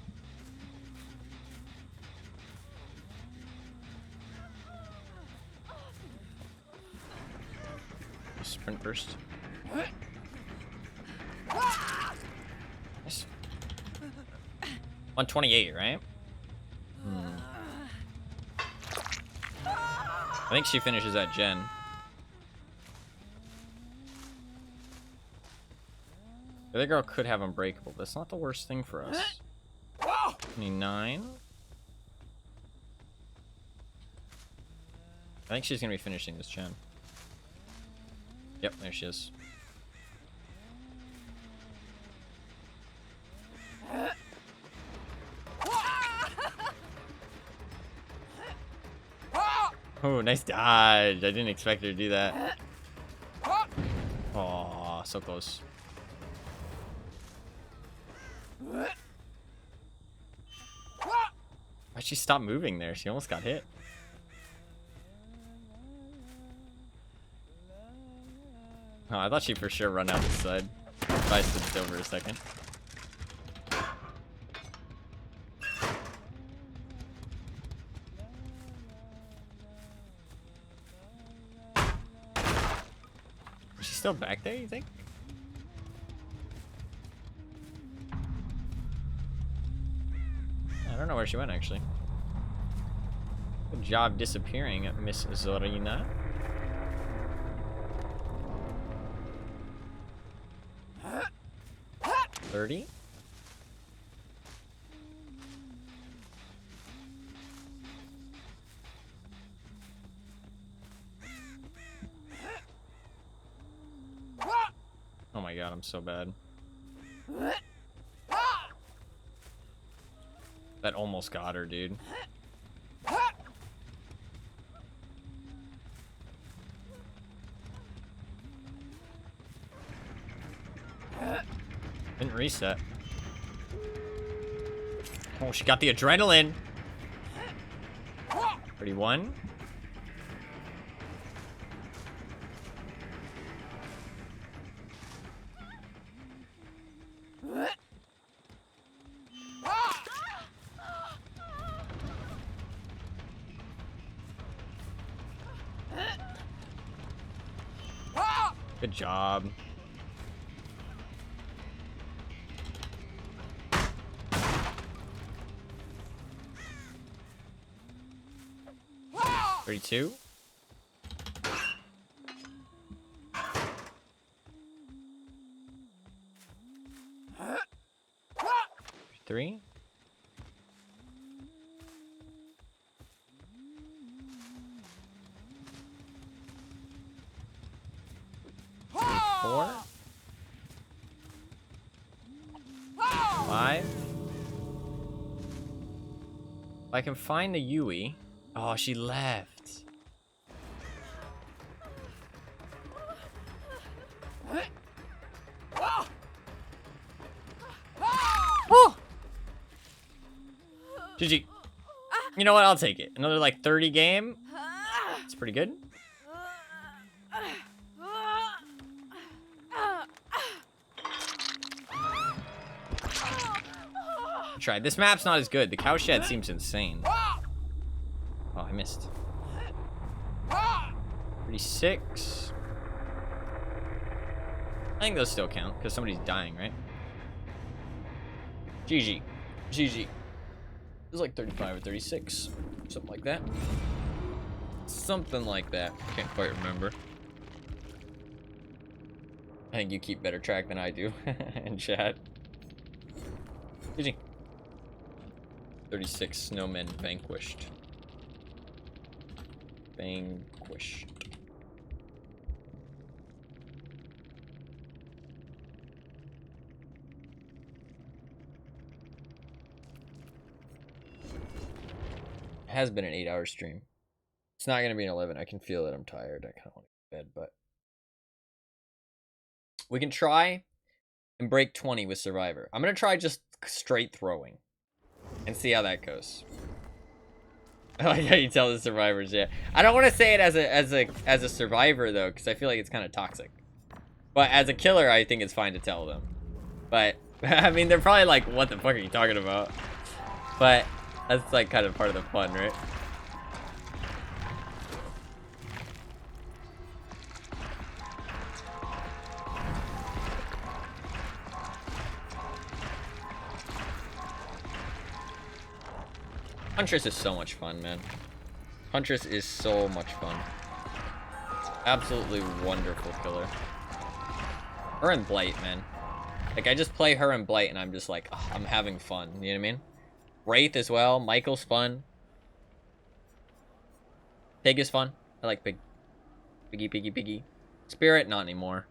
Sprint burst. Nice. 128, right? I think she finishes that gen. The other girl could have Unbreakable. That's not the worst thing for us. 29. I think she's gonna be finishing this gen. Yep, there she is. Oh, nice dodge. I didn't expect her to do that. Oh, so close. Why'd she stop moving there? She almost got hit. Oh, I thought she'd for sure run out this side. If I stood still for a second. Is she still back there, you think? I don't know where she went, actually. Good job disappearing, Miss Zorina. $30. Oh my god, I'm so bad. That almost got her, dude. Didn't reset. Oh, she got the adrenaline. 31. Good job. $32. $3. $4. $5. If I can find the Yui. Oh, she left. Oh! GG. You know what? I'll take it. Another like 30 game. It's pretty good. Try. This map's not as good. The cowshed seems insane. Oh, I missed. 36. I think those still count because somebody's dying, right? GG. GG. It was like 35 or 36. Something like that. Something like that. Can't quite remember. I think you keep better track than I do in chat. GG. 36 snowmen vanquished. Vanquished. It has been an 8-hour stream. It's not going to be an 11. I can feel that I'm tired. I kind of want to go to bed, but We can try and break 20 with Survivor. I'm gonna try just straight throwing and see how that goes. I like how you tell the survivors, yeah. I don't want to say it as a survivor though, because I feel like it's kind of toxic. But as a killer, I think it's fine to tell them. But I mean, they're probably like, "What the fuck are you talking about?" But that's like kind of part of the fun, right? Huntress is so much fun, man. Huntress is so much fun. Absolutely wonderful killer. Her and Blight, man. Like, I just play her and Blight, and I'm just like, oh, I'm having fun. You know what I mean? Wraith as well. Michael's fun. Pig is fun. I like Pig. Piggy, piggy, piggy. Spirit, not anymore.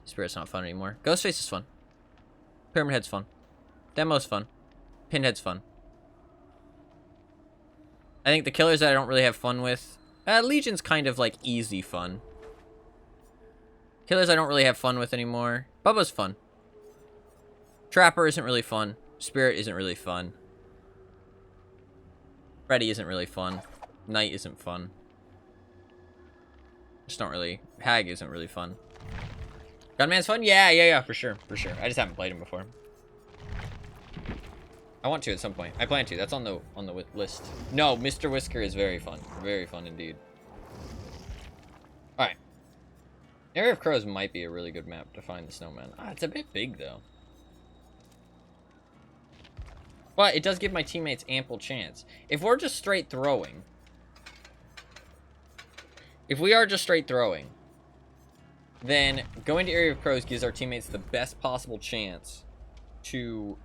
Spirit's not fun anymore. Ghostface is fun. Pyramid Head's fun. Demo's fun. Pinhead's fun. I think the killers that I don't really have fun with... Legion's kind of, like, easy fun. Killers I don't really have fun with anymore. Bubba's fun. Trapper isn't really fun. Spirit isn't really fun. Freddy isn't really fun. Knight isn't fun. Just don't really... Hag isn't really fun. Gunman's fun? Yeah, for sure. I just haven't played him before. I want to at some point. I plan to. That's on the list. No, Mr. Whisker is very fun. Very fun indeed. Alright. Area of Crows might be a really good map to find the Snowman. Ah, it's a bit big, though. But it does give my teammates ample chance. If we're just straight throwing... If we are just straight throwing... Then going to Area of Crows gives our teammates the best possible chance to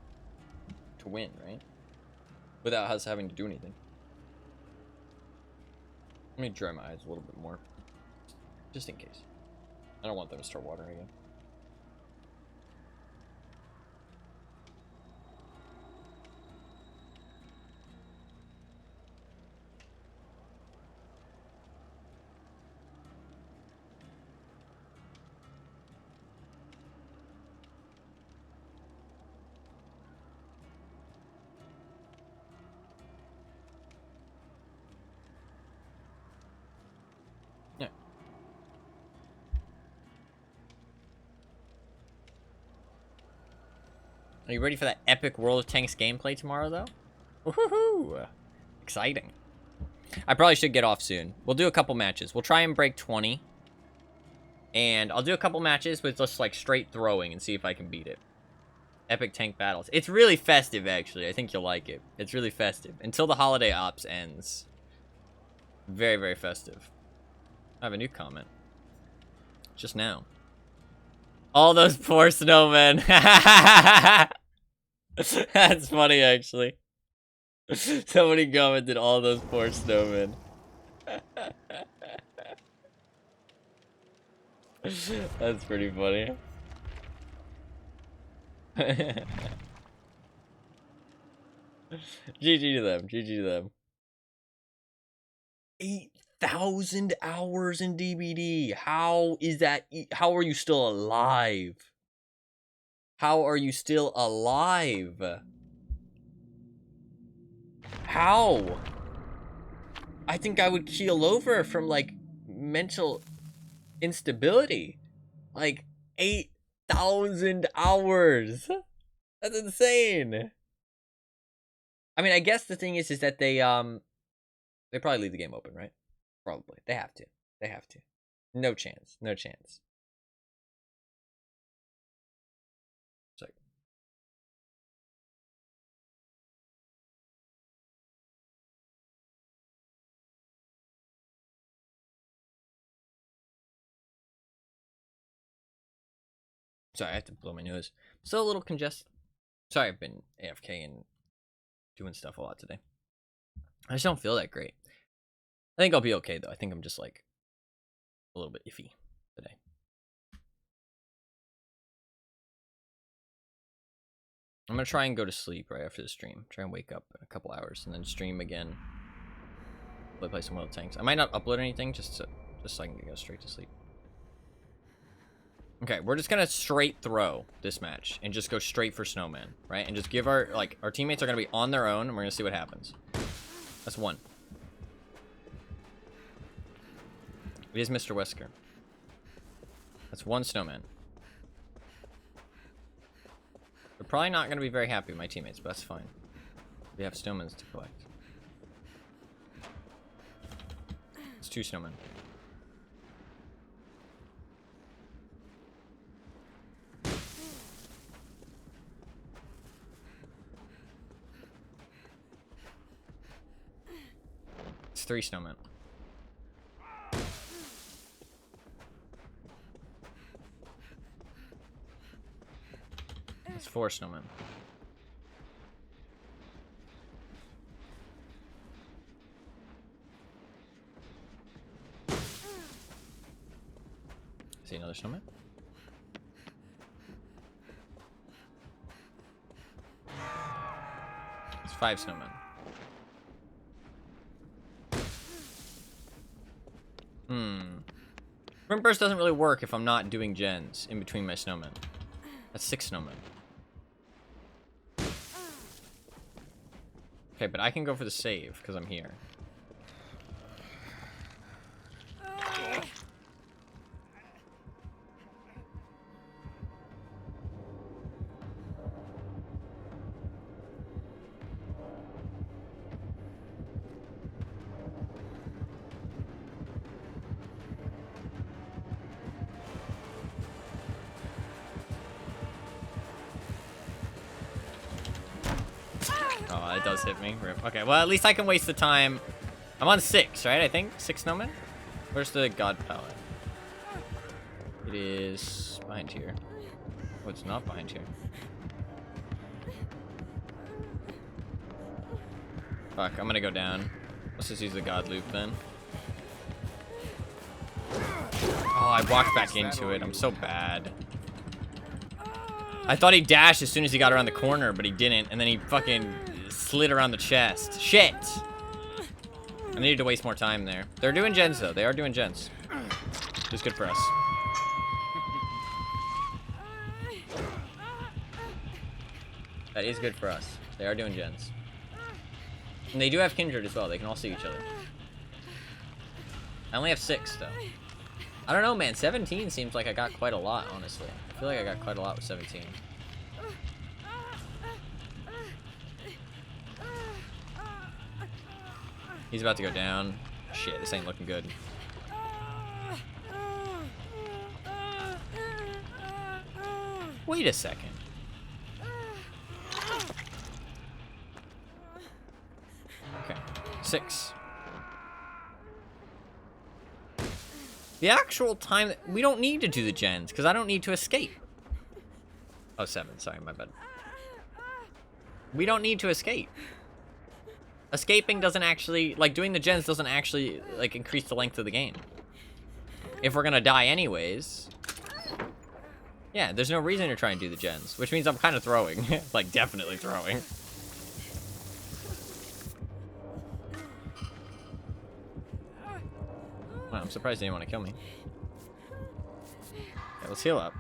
win, right? Without us having to do anything. Let me dry my eyes a little bit more. Just in case. I don't want them to start watering again. Are you ready for that epic World of Tanks gameplay tomorrow, though? Woohoo! Exciting. I probably should get off soon. We'll do a couple matches. We'll try and break 20. And I'll do a couple matches with just, like, straight throwing and see if I can beat it. Epic tank battles. It's really festive, actually. I think you'll like it. It's really festive. Until the holiday ops ends. Very, very festive. I have a new comment. Just now. All those poor snowmen. That's funny, actually. Somebody commented all those poor snowmen. That's pretty funny. GG to them. GG to them. 8,000 hours in DBD. How is that? How are you still alive? How are you still alive? How? I think I would keel over from, like, mental instability. Like, 8,000 hours. That's insane. I mean, I guess the thing is that they probably leave the game open, right? Probably. They have to. They have to. No chance. No chance. Sorry. Sorry, I have to blow my nose. Still a little congested. Sorry, I've been AFK and doing stuff a lot today. I just don't feel that great. I think I'll be okay, though. I think I'm just, like, a little bit iffy today. I'm gonna try and go to sleep right after the stream. Try and wake up in a couple hours and then stream again. Play some World of Tanks. I might not upload anything just so I can go straight to sleep. Okay, we're just gonna straight throw this match and just go straight for Snowman, right? And just give our teammates are gonna be on their own, and we're gonna see what happens. That's one. It is Mr. Wesker. That's one Snowman. They're probably not gonna be very happy with my teammates, but that's fine. We have Snowmans to collect. It's two Snowmen. It's three Snowmen. It's four Snowmen. See another Snowman? It's five Snowmen. Sprint burst doesn't really work if I'm not doing gens in between my snowmen. That's six snowmen. Okay, but I can go for the save because I'm here. Oh, it does hit me. Rip. Okay, well, at least I can waste the time. I'm on 6, right? I think? 6 snowmen? Where's the god palette? It is behind here. Oh, it's not behind here. Fuck, I'm gonna go down. Let's just use the god loop then. Oh, I walked back into it. I'm so bad. I thought he dashed as soon as he got around the corner, but he didn't. And then he fucking slid around the chest. Shit! I needed to waste more time there. They're doing gens, though. They are doing gens. It's good for us. That is good for us. They are doing gens. And they do have Kindred as well. They can all see each other. I only have 6, though. I don't know, man. 17 seems like I got quite a lot, honestly. I feel like I got quite a lot with 17. He's about to go down. Shit, this ain't looking good. Wait a second. Okay, 6. The actual time that we don't need to do the gens because I don't need to escape. Oh, 7. Sorry, my bad. We don't need to escape. Escaping doesn't actually, like, doing the gens doesn't actually, like, increase the length of the game. If we're gonna die anyways. Yeah, there's no reason to try and do the gens, which means I'm kind of throwing. Like, definitely throwing. Wow, I'm surprised they didn't want to kill me. Okay, let's heal up.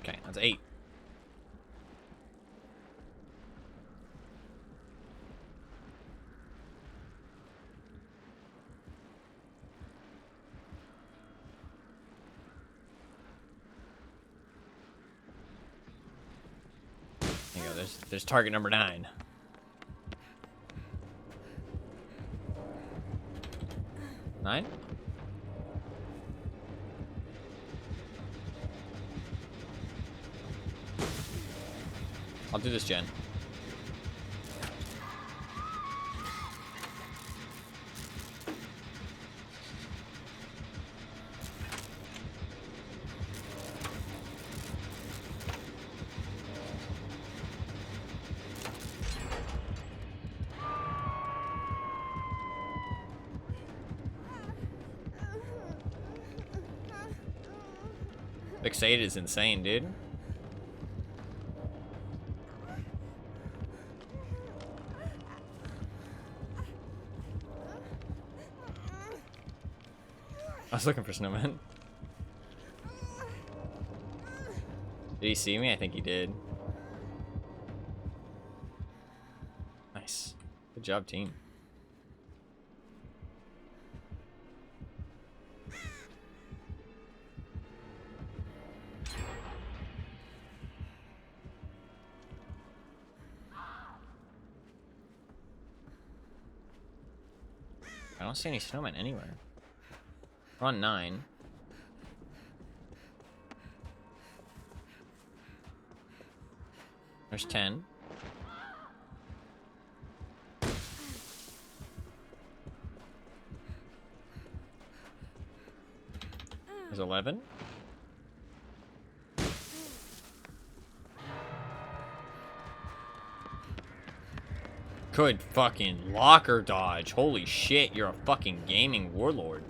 Okay, that's 8. There you go, there's target number 9. Nine? I'll do this gen. Fixated is insane, dude. I was looking for Snowman. Did he see me? I think he did. Nice. Good job, team. I don't see any snowmen anywhere. We're on 9. There's 10. There's 11. Good fucking locker dodge. Holy shit, you're a fucking gaming warlord.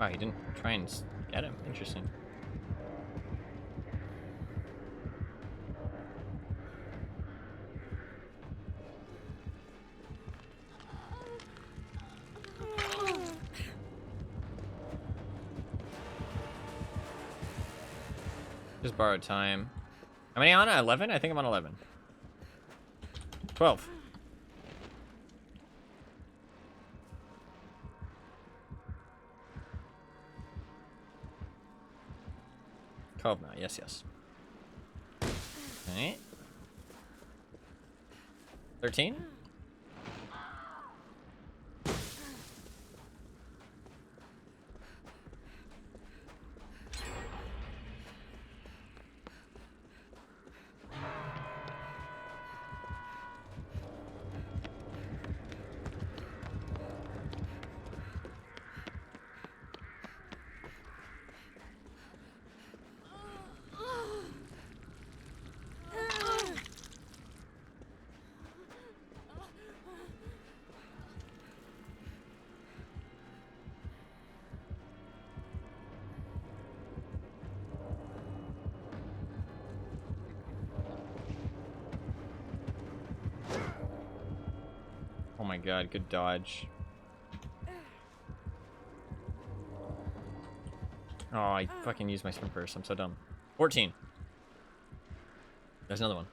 Wow, he didn't try and get him. Interesting. Just borrowed time. How many on? 11? I think I'm on 11. 12. Now. Yes, yes. Alright. 13? Oh my god, good dodge. Oh, I fucking used my sprint burst. I'm so dumb. 14. There's another one.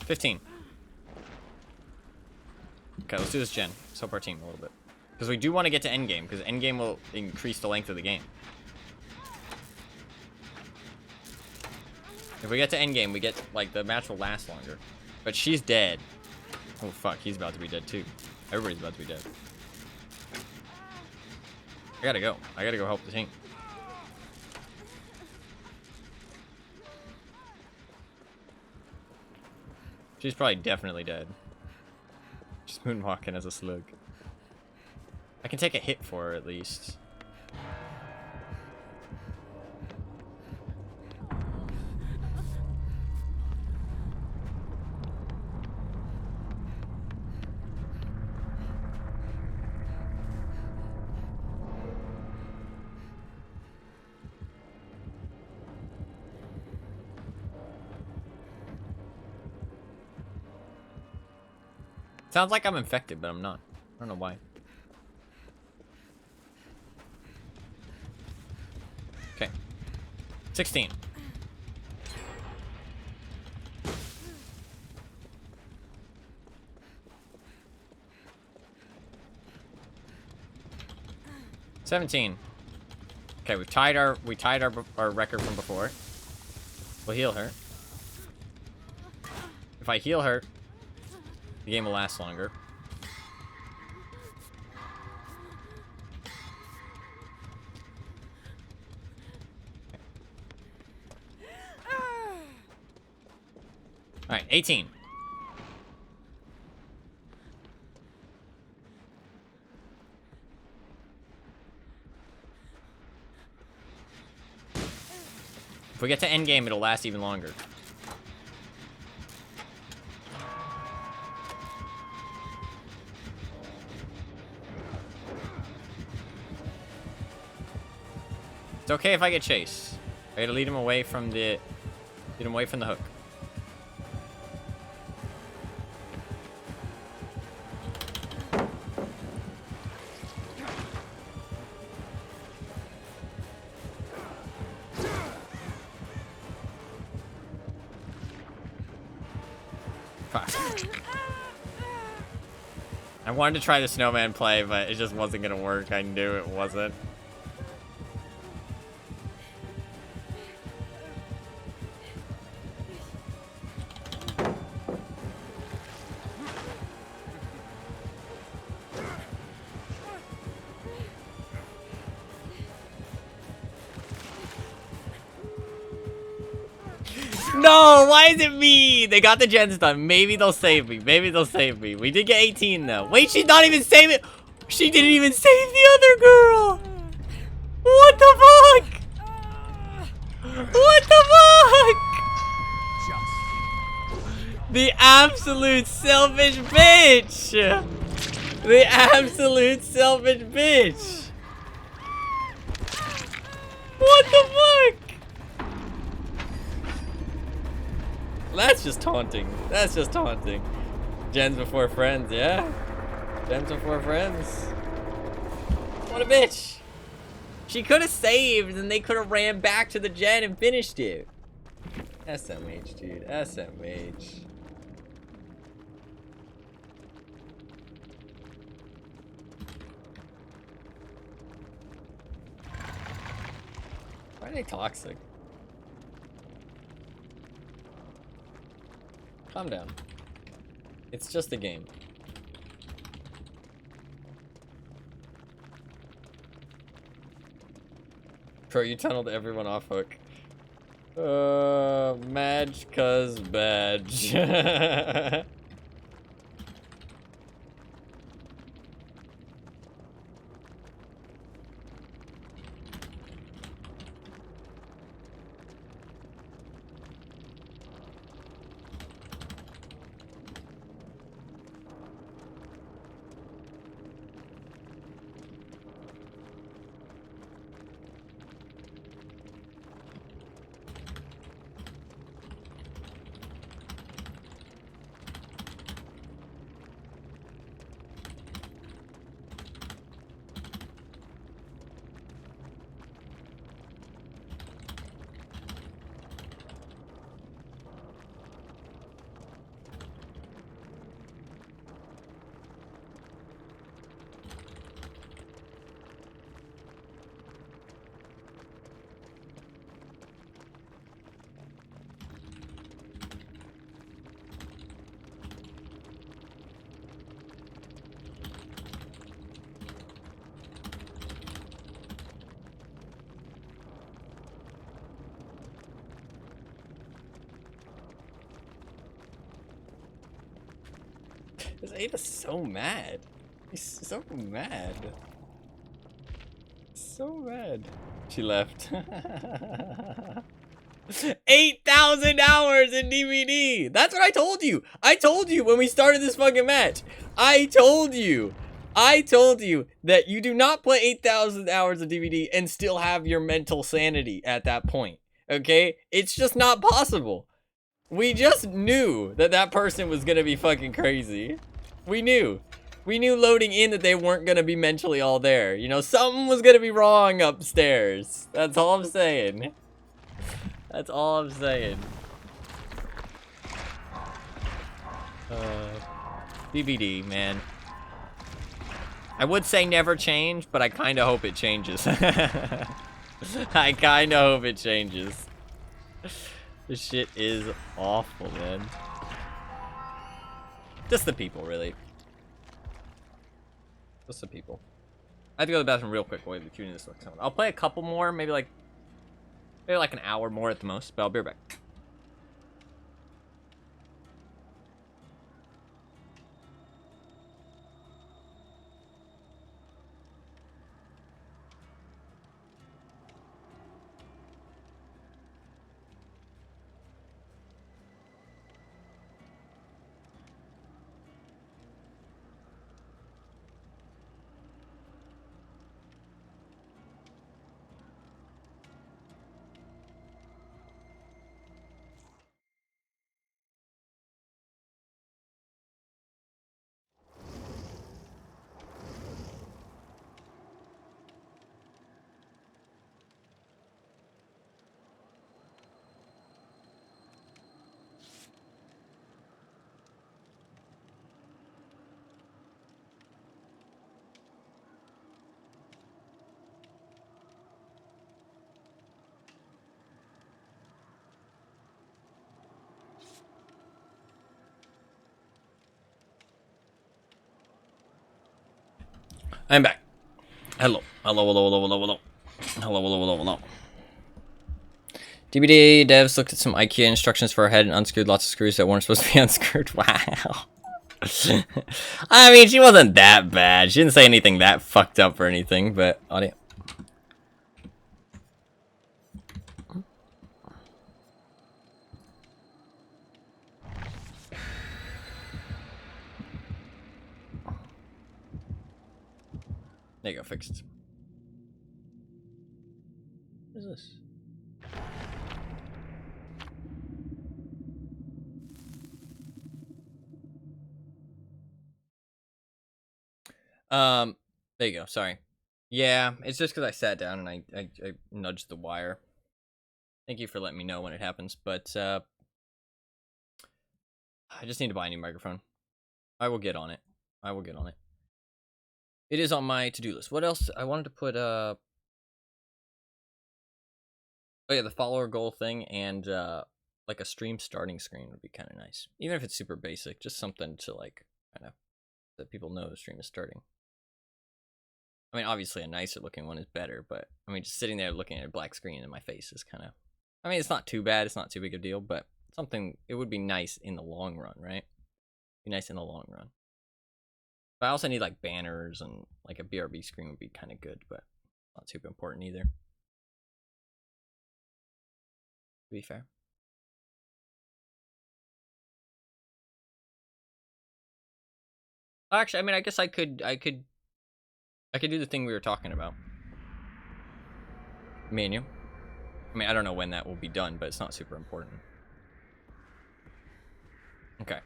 $15. Okay, let's do this gen. Let's help our team a little bit. Because we do want to get to endgame, because endgame will increase the length of the game. If we get to endgame, we get, like, the match will last longer. But she's dead. Oh, fuck, he's about to be dead, too. Everybody's about to be dead. I gotta go. I gotta go help the team. She's probably definitely dead. She's moonwalking as a slug. I can take a hit for her, at least. Sounds like I'm infected, but I'm not. I don't know why. Okay. 16. $17. Okay, we tied our record from before. We'll heal her. If I heal her, the game will last longer. Alright, 18. If we get to endgame, it'll last even longer. It's okay if I get chased. I gotta lead him away from the hook. Fuck. I wanted to try the snowman play, but it just wasn't gonna work. I knew it wasn't. No, why is it me? They got the gens done. Maybe they'll save me. Maybe they'll save me. We did get 18 though. Wait, she's not even saving. She didn't even save the other girl. What the fuck? What the fuck? The absolute selfish bitch. The absolute selfish bitch. What the fuck? That's just taunting. That's just taunting. Gens before friends, yeah? Gens before friends. What a bitch. She could have saved and they could have ran back to the gen and finished it. SMH, dude. SMH. Why are they toxic? Calm down. It's just a game. Bro, you tunneled everyone off hook. Madge cuz badge. This Ada's so mad. He's so mad. So mad. She left. 8,000 hours in DVD. That's what I told you. I told you when we started this fucking match. I told you that you do not play 8,000 hours of DVD and still have your mental sanity at that point. Okay? It's just not possible. We just knew that that person was gonna be fucking crazy. We knew. We knew loading in that they weren't gonna be mentally all there. You know, something was gonna be wrong upstairs. That's all I'm saying. That's all I'm saying. DVD, man. I would say never change, but I kind of hope it changes. I kind of hope it changes. This shit is awful, man. Just the people, really. Just the people. I have to go to the bathroom real quick while the tuning this looks on. I'll play a couple more, maybe like an hour more at the most, but I'll be right back. I'm back. Hello. Hello, hello, hello, hello, hello. Hello, hello, hello, hello. DBD devs looked at some IKEA instructions for our head and unscrewed lots of screws that weren't supposed to be unscrewed. Wow. I mean, she wasn't that bad. She didn't say anything that fucked up or anything, but audio. There you go, fixed. What is this? There you go. Sorry. Yeah, it's just because I sat down and I nudged the wire. Thank you for letting me know when it happens, but I just need to buy a new microphone. I will get on it. I will get on it. It is on my to-do list. What else? I wanted to put oh yeah, the follower goal thing and like a stream starting screen would be kind of nice. Even if it's super basic, just something to like kind of that people know the stream is starting. I mean, obviously a nicer looking one is better, but I mean, just sitting there looking at a black screen in my face is kind of, I mean, it's not too bad. It's not too big a deal, but something, it would be nice in the long run, right? Be nice in the long run. But I also need like banners and like a BRB screen would be kind of good, but not super important either. To be fair. Actually, I mean, I guess I could do the thing we were talking about. Me and you. I mean, I don't know when that will be done, but it's not super important. Okay.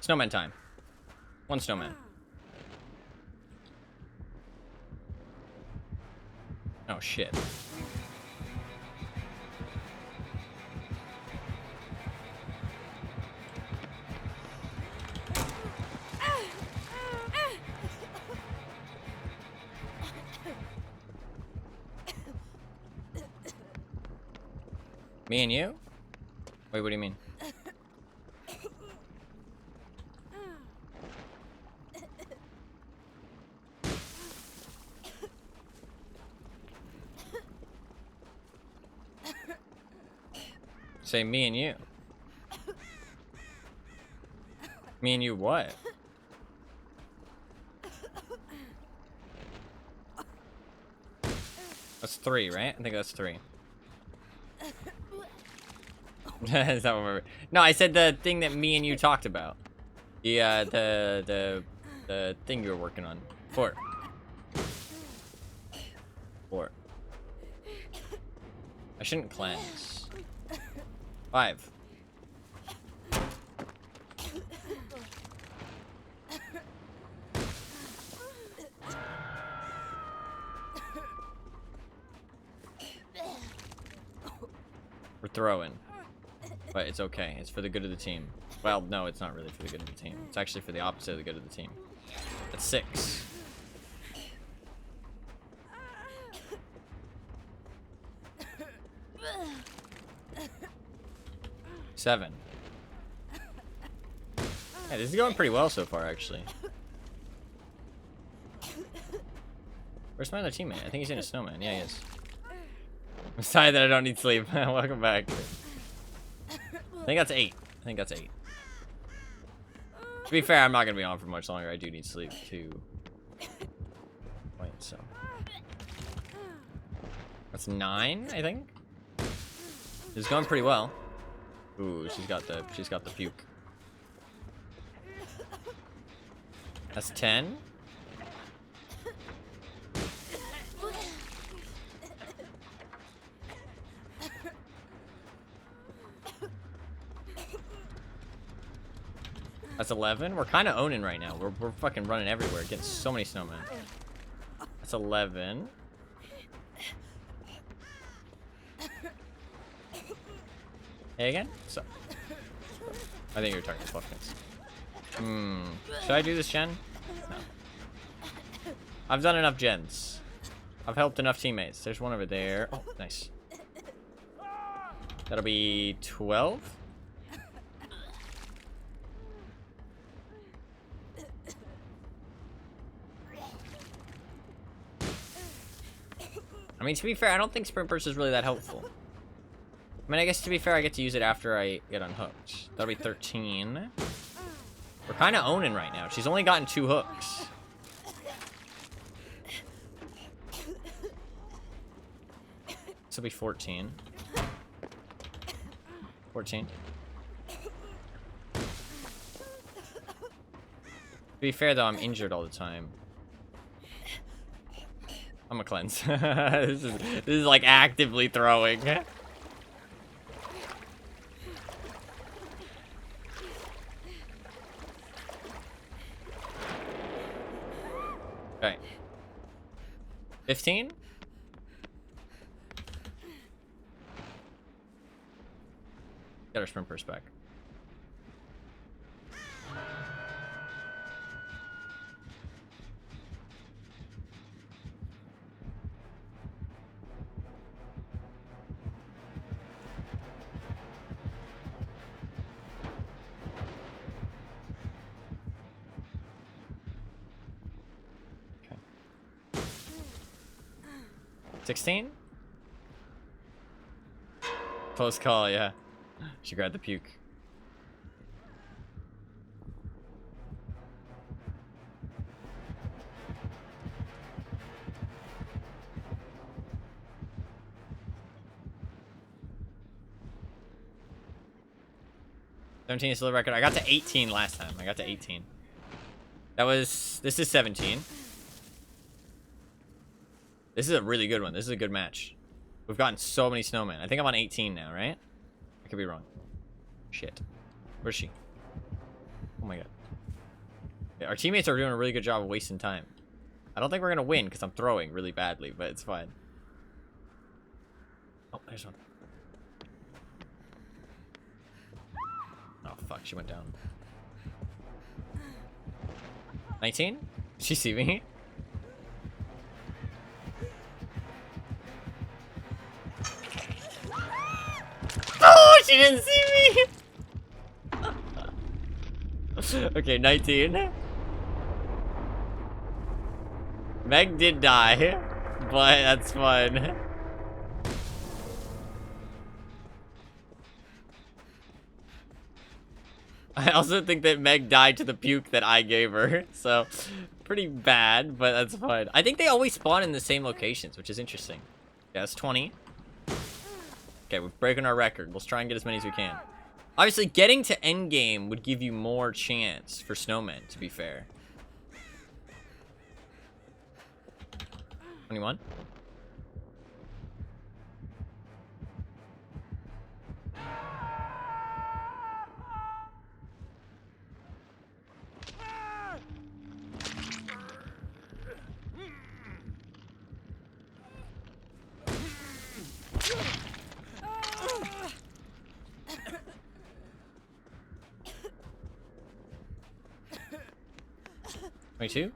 Snowman time. One snowman. Oh, shit. Me and you? Wait, what do you mean? Say me and you. Me and you what? That's 3, right? I think that's 3. Is that what we're... No, I said the thing that me and you talked about. The thing you were working on. 4. 4. I shouldn't cleanse. 5. We're throwing. But it's okay. It's for the good of the team. Well, no, it's not really for the good of the team. It's actually for the opposite of the good of the team. That's 6. Seven. Yeah, this is going pretty well so far, actually. Where's my other teammate? I think he's in a snowman. Yeah, he is. I'm sorry that I don't need sleep. Welcome back. I think that's 8. I think that's 8. To be fair, I'm not going to be on for much longer. I do need sleep, too. Wait, so... That's 9, I think? It's going pretty well. Ooh, she's got the puke. That's 10. That's 11. We're kind of owning right now. We're fucking running everywhere, getting so many snowmen. That's 11. Hey again? So, I think you're talking to Puffkins. Should I do this gen? No. I've done enough gens. I've helped enough teammates. There's one over there. Oh, nice. That'll be 12. I mean, to be fair, I don't think sprint burst is really that helpful. I mean, I guess to be fair, I get to use it after I get unhooked. That'll be 13. We're kind of owning right now. She's only gotten 2 hooks. This will be 14. 14. To be fair, though, I'm injured all the time. I'm a cleanse. This is like actively throwing. Okay. 15? Got our sprint burst back. Okay. 16? Close call, yeah. She grabbed the puke. Is still the record. I got to 18 last time. I got to 18. This is 17. This is a really good one. This is a good match. We've gotten so many snowmen. I think I'm on 18 now, right? I could be wrong. Shit. Where's she? Oh my god. Yeah, our teammates are doing a really good job of wasting time. I don't think we're gonna win because I'm throwing really badly, but it's fine. Oh, there's one. Oh fuck, she went down. 19? Did she see me? Oh, she didn't see me! Okay, 19. Meg did die, but that's fun. I also think that Meg died to the puke that I gave her, so pretty bad, but that's fine. I think they always spawn in the same locations, which is interesting. Yeah, it's 20. Okay, we're breaking our record. Let's try and get as many as we can. Obviously, getting to endgame would give you more chance for snowmen, to be fair. 21. Two.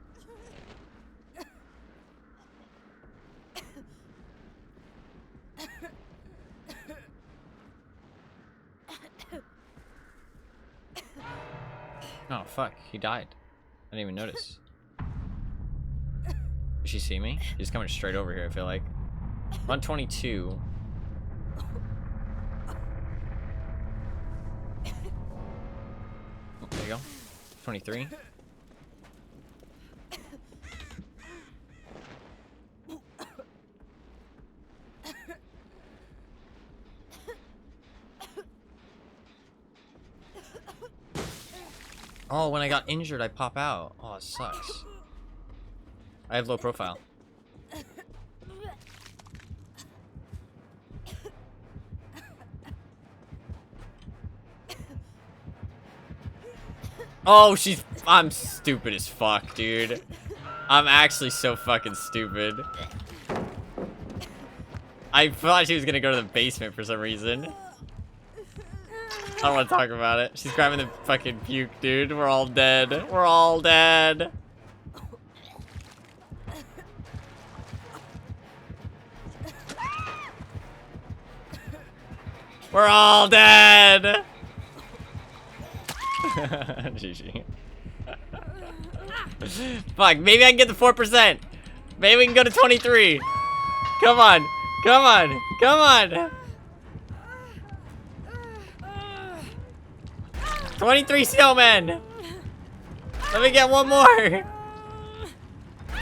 Oh fuck, he died. I didn't even notice. Did she see me? She's coming straight over here, I feel like. I'm on 22. Oh, there you go. 23. Oh, when I got injured, I pop out. Oh, it sucks. I have low profile. Oh, I'm stupid as fuck, dude. I'm actually so fucking stupid. I thought she was gonna go to the basement for some reason. I don't want to talk about it. She's grabbing the fucking puke, dude. We're all dead. We're all dead. We're all dead. GG. Fuck, maybe I can get the 4%. Maybe we can go to 23. Come on. Come on. Come on. 23 snowmen. Let me get one more.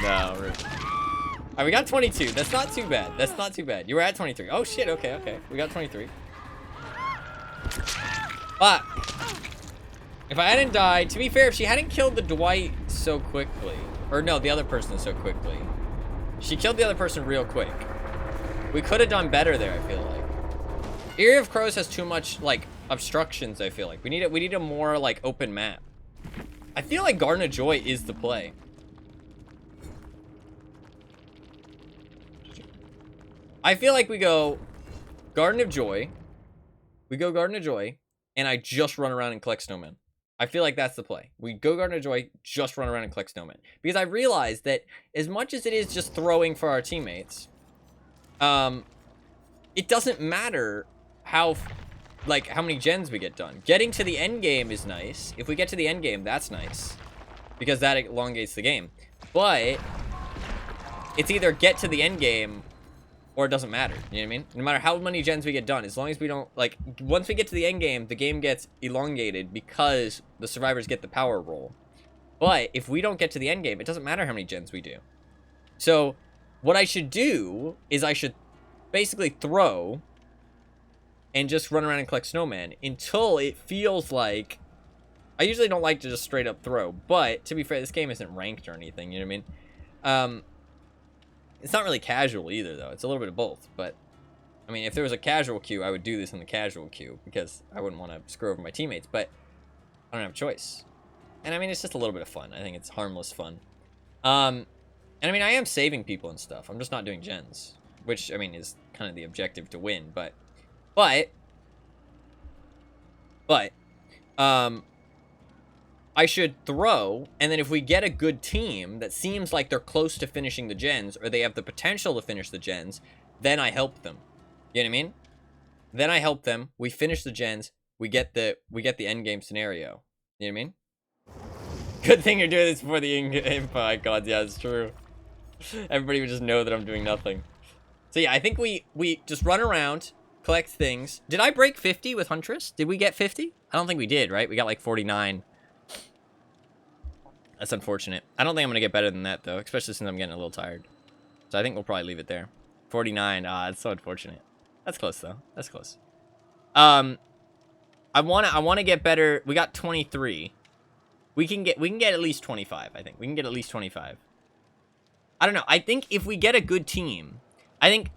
No. Alright, we got 22. That's not too bad. That's not too bad. You were at 23. Oh, shit. Okay, okay. We got 23. Fuck. If I hadn't died, to be fair, if she hadn't killed the Dwight so quickly, or no, the other person so quickly, she killed the other person real quick. We could have done better there, I feel like. Area of Crows has too much, like, obstructions, I feel like. We need a more, like, open map. I feel like Garden of Joy is the play. I feel like we go Garden of Joy. We go Garden of Joy, and I just run around and collect snowmen. I feel like that's the play. We go Garden of Joy, just run around and collect snowmen. Because I realized that as much as it is just throwing for our teammates, it doesn't matter how many gens we get done. Getting to the end game is nice. If we get to the end game, that's nice. Because that elongates the game. But it's either get to the end game or it doesn't matter. You know what I mean? No matter how many gens we get done, as long as we don't, like, once we get to the end game, the game gets elongated because the survivors get the power roll. But if we don't get to the end game, it doesn't matter how many gens we do. So what I should do is I should basically throw and just run around and collect snowmen until it feels like... I usually don't like to just straight up throw, but to be fair, this game isn't ranked or anything, you know what I mean? It's not really casual either, though. It's a little bit of both, but... I mean, if there was a casual queue, I would do this in the casual queue, because I wouldn't want to screw over my teammates, but I don't have a choice. And I mean, it's just a little bit of fun. I think it's harmless fun. And I mean, I am saving people and stuff. I'm just not doing gens, which, I mean, is kind of the objective to win, but, I should throw, and then if we get a good team that seems like they're close to finishing the gens, or they have the potential to finish the gens, then I help them. You know what I mean? Then I help them, we finish the gens, we get the end game scenario. You know what I mean? Good thing you're doing this before the info icons. Yeah, it's true. Everybody would just know that I'm doing nothing. So yeah, I think we just run around, collect things. Did I break 50 with Huntress? Did we get 50? I don't think we did, right? We got like 49. That's unfortunate. I don't think I'm going to get better than that, though, especially since I'm getting a little tired. So I think we'll probably leave it there. 49. Ah, it's so unfortunate. That's close, though. That's close. I want to get better. We got 23. We can get at least 25, I think. We can get at least 25. I don't know. I think if we get a good team, I think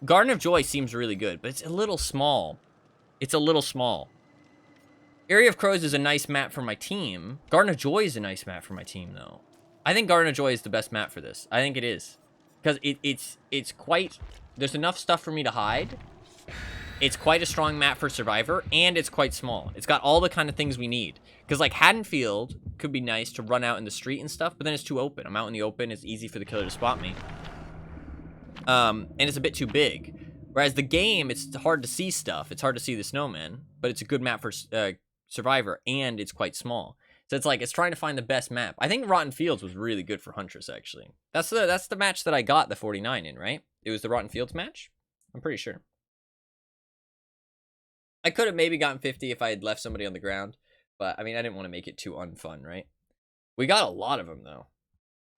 Garden of Joy seems really good, but it's a little small. It's a little small. Area of Crows is a nice map for my team. Garden of Joy is a nice map for my team, though. I think Garden of Joy is the best map for this. I think it is. Because it's quite... There's enough stuff for me to hide. It's quite a strong map for Survivor, and it's quite small. It's got all the kind of things we need. Because, like, Haddonfield could be nice to run out in the street and stuff, but then it's too open. I'm out in the open. It's easy for the killer to spot me. And it's a bit too big. Whereas the game, it's hard to see stuff. It's hard to see the snowman, but it's a good map for... Survivor, and it's quite small. So it's like, it's trying to find the best map. I think Rotten Fields was really good for Huntress, actually. That's the match that I got the 49 in, right? It was the Rotten Fields match? I'm pretty sure. I could have maybe gotten 50 if I had left somebody on the ground, but, I mean, I didn't want to make it too unfun, right? We got a lot of them, though.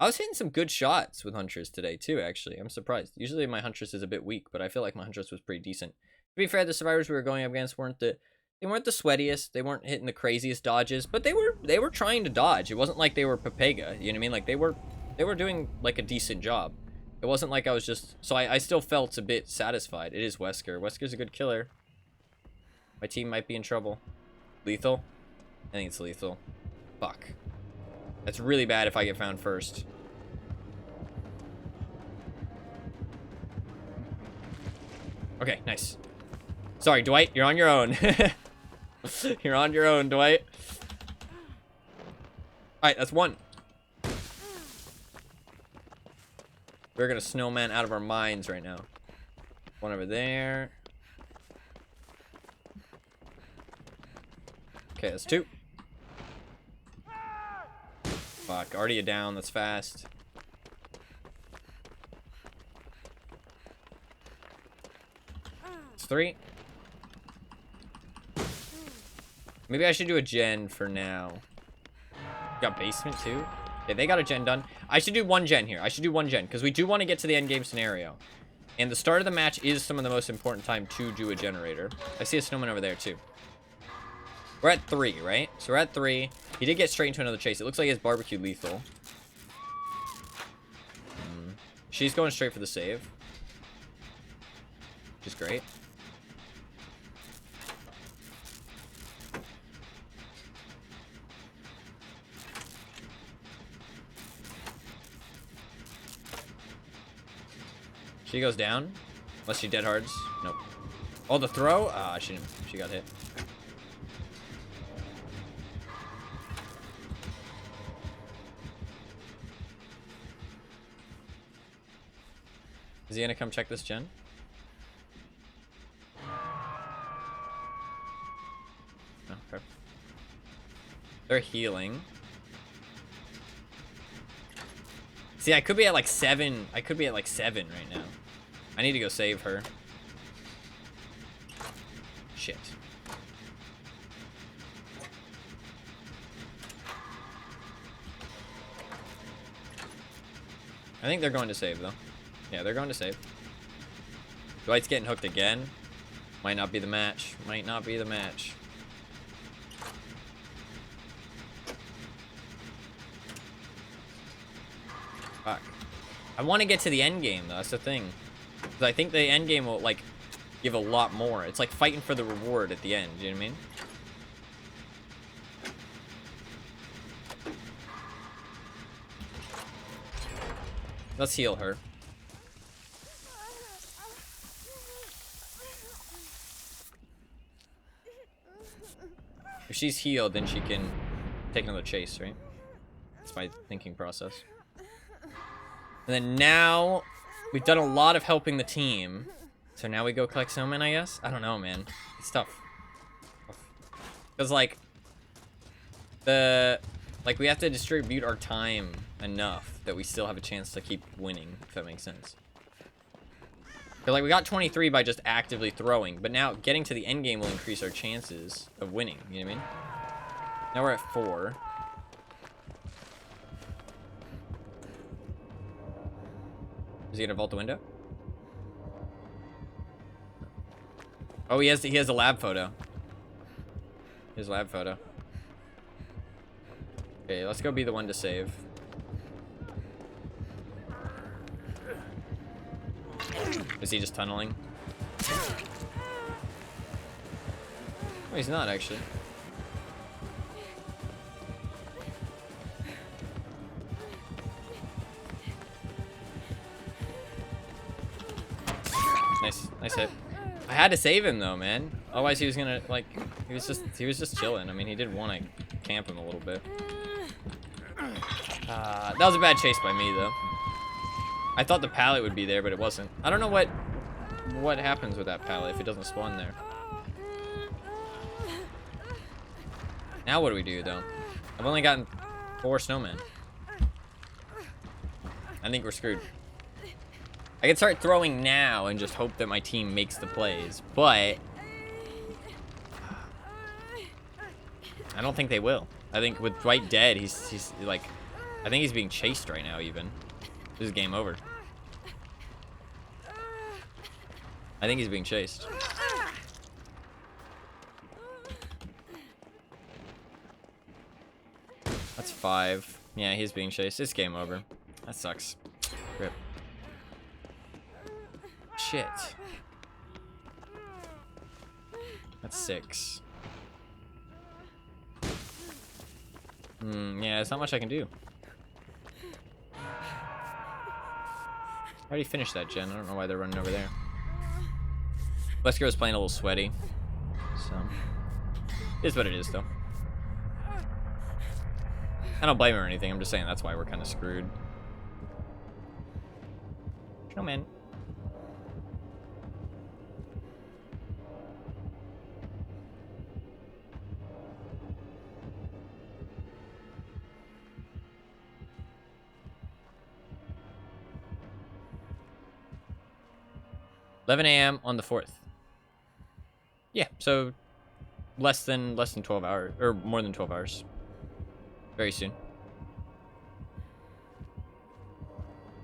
I was hitting some good shots with Huntress today, too, actually. I'm surprised. Usually my Huntress is a bit weak, but I feel like my Huntress was pretty decent. To be fair, the survivors we were going up against weren't the sweatiest. They weren't hitting the craziest dodges, but they were trying to dodge. It wasn't like they were Pepega, you know what I mean? Like they were doing like a decent job. It wasn't like I was just... So I still felt a bit satisfied. It is Wesker. Wesker's a good killer. My team might be in trouble. Lethal? I think it's lethal. Fuck. That's really bad if I get found first. Okay, nice. Sorry, Dwight, you're on your own. You're on your own, Dwight. Alright, that's one. We're gonna snowman out of our minds right now. One over there. Okay, that's two. Fuck, already a down, that's fast. It's 3. Maybe I should do a gen for now. Got basement too? Yeah, they got a gen done. I should do 1 gen here. I should do 1 gen because we do want to get to the end game scenario. And the start of the match is some of the most important time to do a generator. I see a snowman over there too. We're at 3, right? So we're at 3. He did get straight into another chase. It looks like he has barbecue lethal. She's going straight for the save. Which is great. She goes down. Unless she dead hards. Nope. Oh, the throw? Ah, she got hit. Is he gonna come check this gen? Oh, okay. They're healing. See, I could be at like 7. I could be at like 7 right now. I need to go save her. Shit. I think they're going to save, though. Yeah, they're going to save. Dwight's getting hooked again. Might not be the match. Might not be the match. Fuck. I want to get to the end game, though. That's the thing. Because I think the end game will, like, give a lot more. It's like fighting for the reward at the end. You know what I mean? Let's heal her. If she's healed, then she can take another chase, right? That's my thinking process. And then now, we've done a lot of helping the team. So now we go collect Snowman, I guess? I don't know, man. It's tough. Because, like, we have to distribute our time enough that we still have a chance to keep winning, if that makes sense. Because, like, we got 23 by just actively throwing, but now getting to the end game will increase our chances of winning, you know what I mean? Now we're at 4. Is he gonna vault the window? Oh, he has a lab photo. His lab photo. Okay, let's go be the one to save. Is he just tunneling? Oh, he's not actually. Nice hit. I had to save him though, man. Otherwise he was gonna, like, he was just chilling. I mean, he did want to camp him a little bit. That was a bad chase by me though. I thought the pallet would be there, but it wasn't. I don't know what happens with that pallet if it doesn't spawn there. Now what do we do though? I've only gotten 4 snowmen. I think we're screwed. I can start throwing now and just hope that my team makes the plays, but I don't think they will. I think with Dwight dead, he's like, I think he's being chased right now even. This is game over. I think he's being chased. That's 5. Yeah, he's being chased. It's game over. That sucks. Rip. Shit. That's 6. Yeah, there's not much I can do. I already finished that gen. I don't know why they're running over there. Wesker's playing a little sweaty. So, it is what it is, though. I don't blame her or anything. I'm just saying that's why we're kind of screwed. Snowman. $11 a.m. on the 4th. Yeah, so less than 12 hours, or more than 12 hours. Very soon.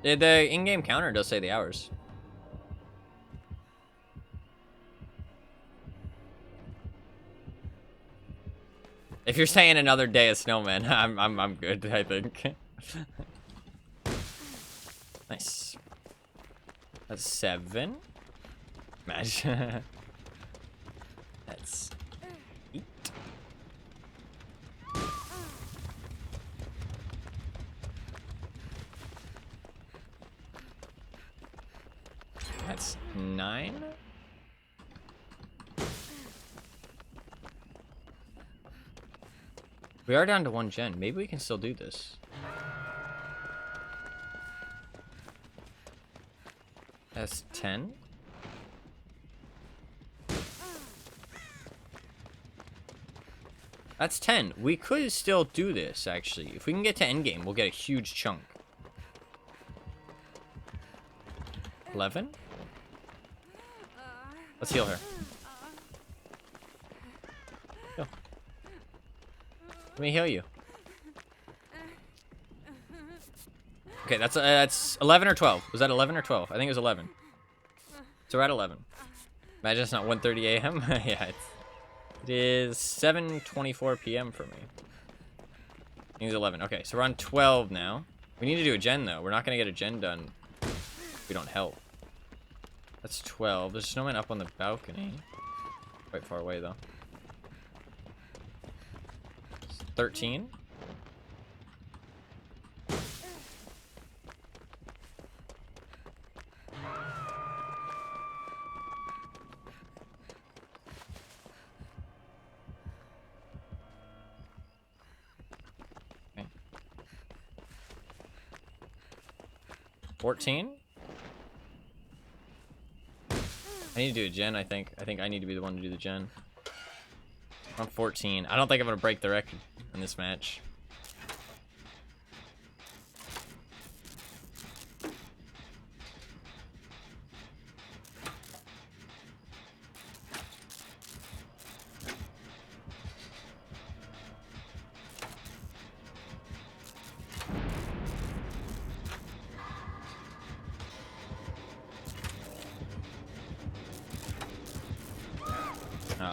The in-game counter does say the hours. If you're saying another day of Snowman, I'm good, I think. Nice. That's 7. Imagine. That's 8. That's 9. We are down to 1 gen. Maybe we can still do this. That's 10. That's 10. We could still do this, actually. If we can get to endgame, we'll get a huge chunk. 11? Let's heal her. Heal. Let me heal you. Okay, that's 11 or 12. Was that 11 or 12? I think it was 11. So we're at 11. Imagine it's not 1:30 a.m. Yeah, it is 7:24 p.m. for me. I think it's 11. Okay, so we're on 12 now. We need to do a gen, though. We're not going to get a gen done if we don't help. That's 12. There's a snowman up on the balcony. Quite far away, though. 13. Okay. 14. I need to do a gen, I think. I think I need to be the one to do the gen. I'm 14. I don't think I'm going to break the record in this match.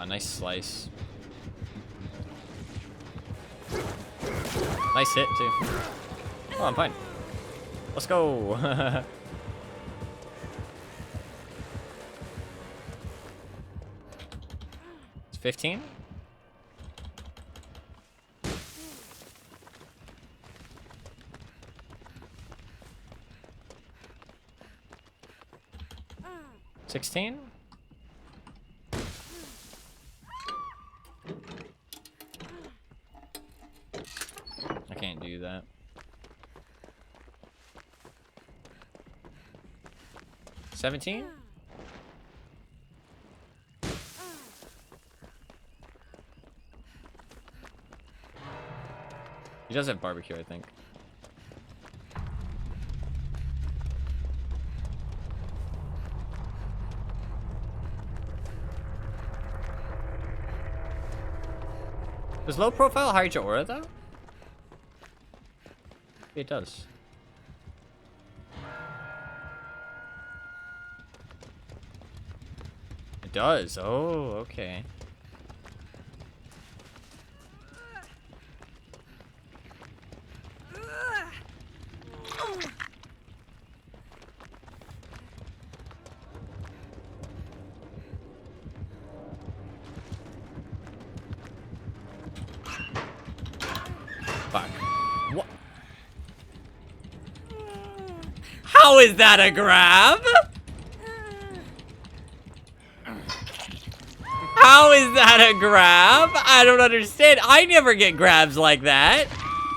Nice slice. Nice hit, too. Oh, I'm fine. Let's go. It's 15? $16? Can't do that. $17? He does have barbecue, I think. Does low profile hide your aura, though? It does. It does. Oh, okay. Fuck. What? How is that a grab? How is that a grab? I don't understand. I never get grabs like that.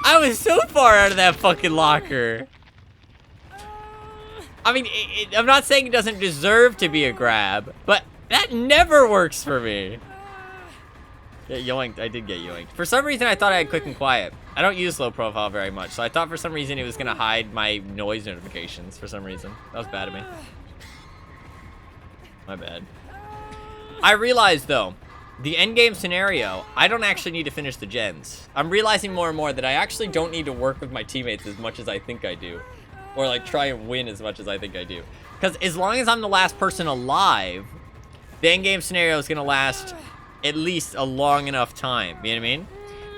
I was so far out of that fucking locker. I mean, I'm not saying it doesn't deserve to be a grab, but that never works for me. Yeah, yoinked. I did get yoinked. For some reason, I thought I had quick and quiet. I don't use low profile very much, so I thought for some reason it was going to hide my noise notifications for some reason. That was bad of me. My bad. I realize, though, the endgame scenario, I don't actually need to finish the gens. I'm realizing more and more that I actually don't need to work with my teammates as much as I think I do. Or, like, try and win as much as I think I do. Because as long as I'm the last person alive, the endgame scenario is going to last at least a long enough time. You know what I mean?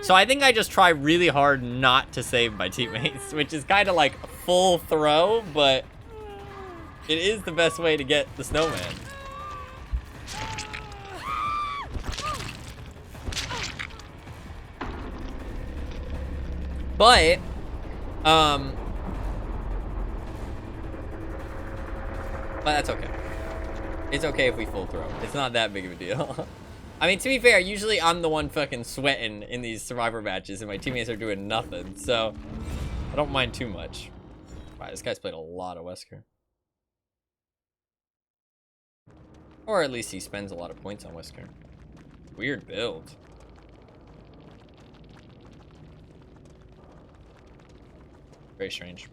So I think I just try really hard not to save my teammates, which is kind of like full throw, but it is the best way to get the snowman. But, that's okay. It's okay if we full throw. It's not that big of a deal. I mean, to be fair, usually I'm the one fucking sweating in these survivor matches and my teammates are doing nothing, so I don't mind too much. Wow, this guy's played a lot of Wesker. Or at least he spends a lot of points on Wesker. Weird build. Very strange.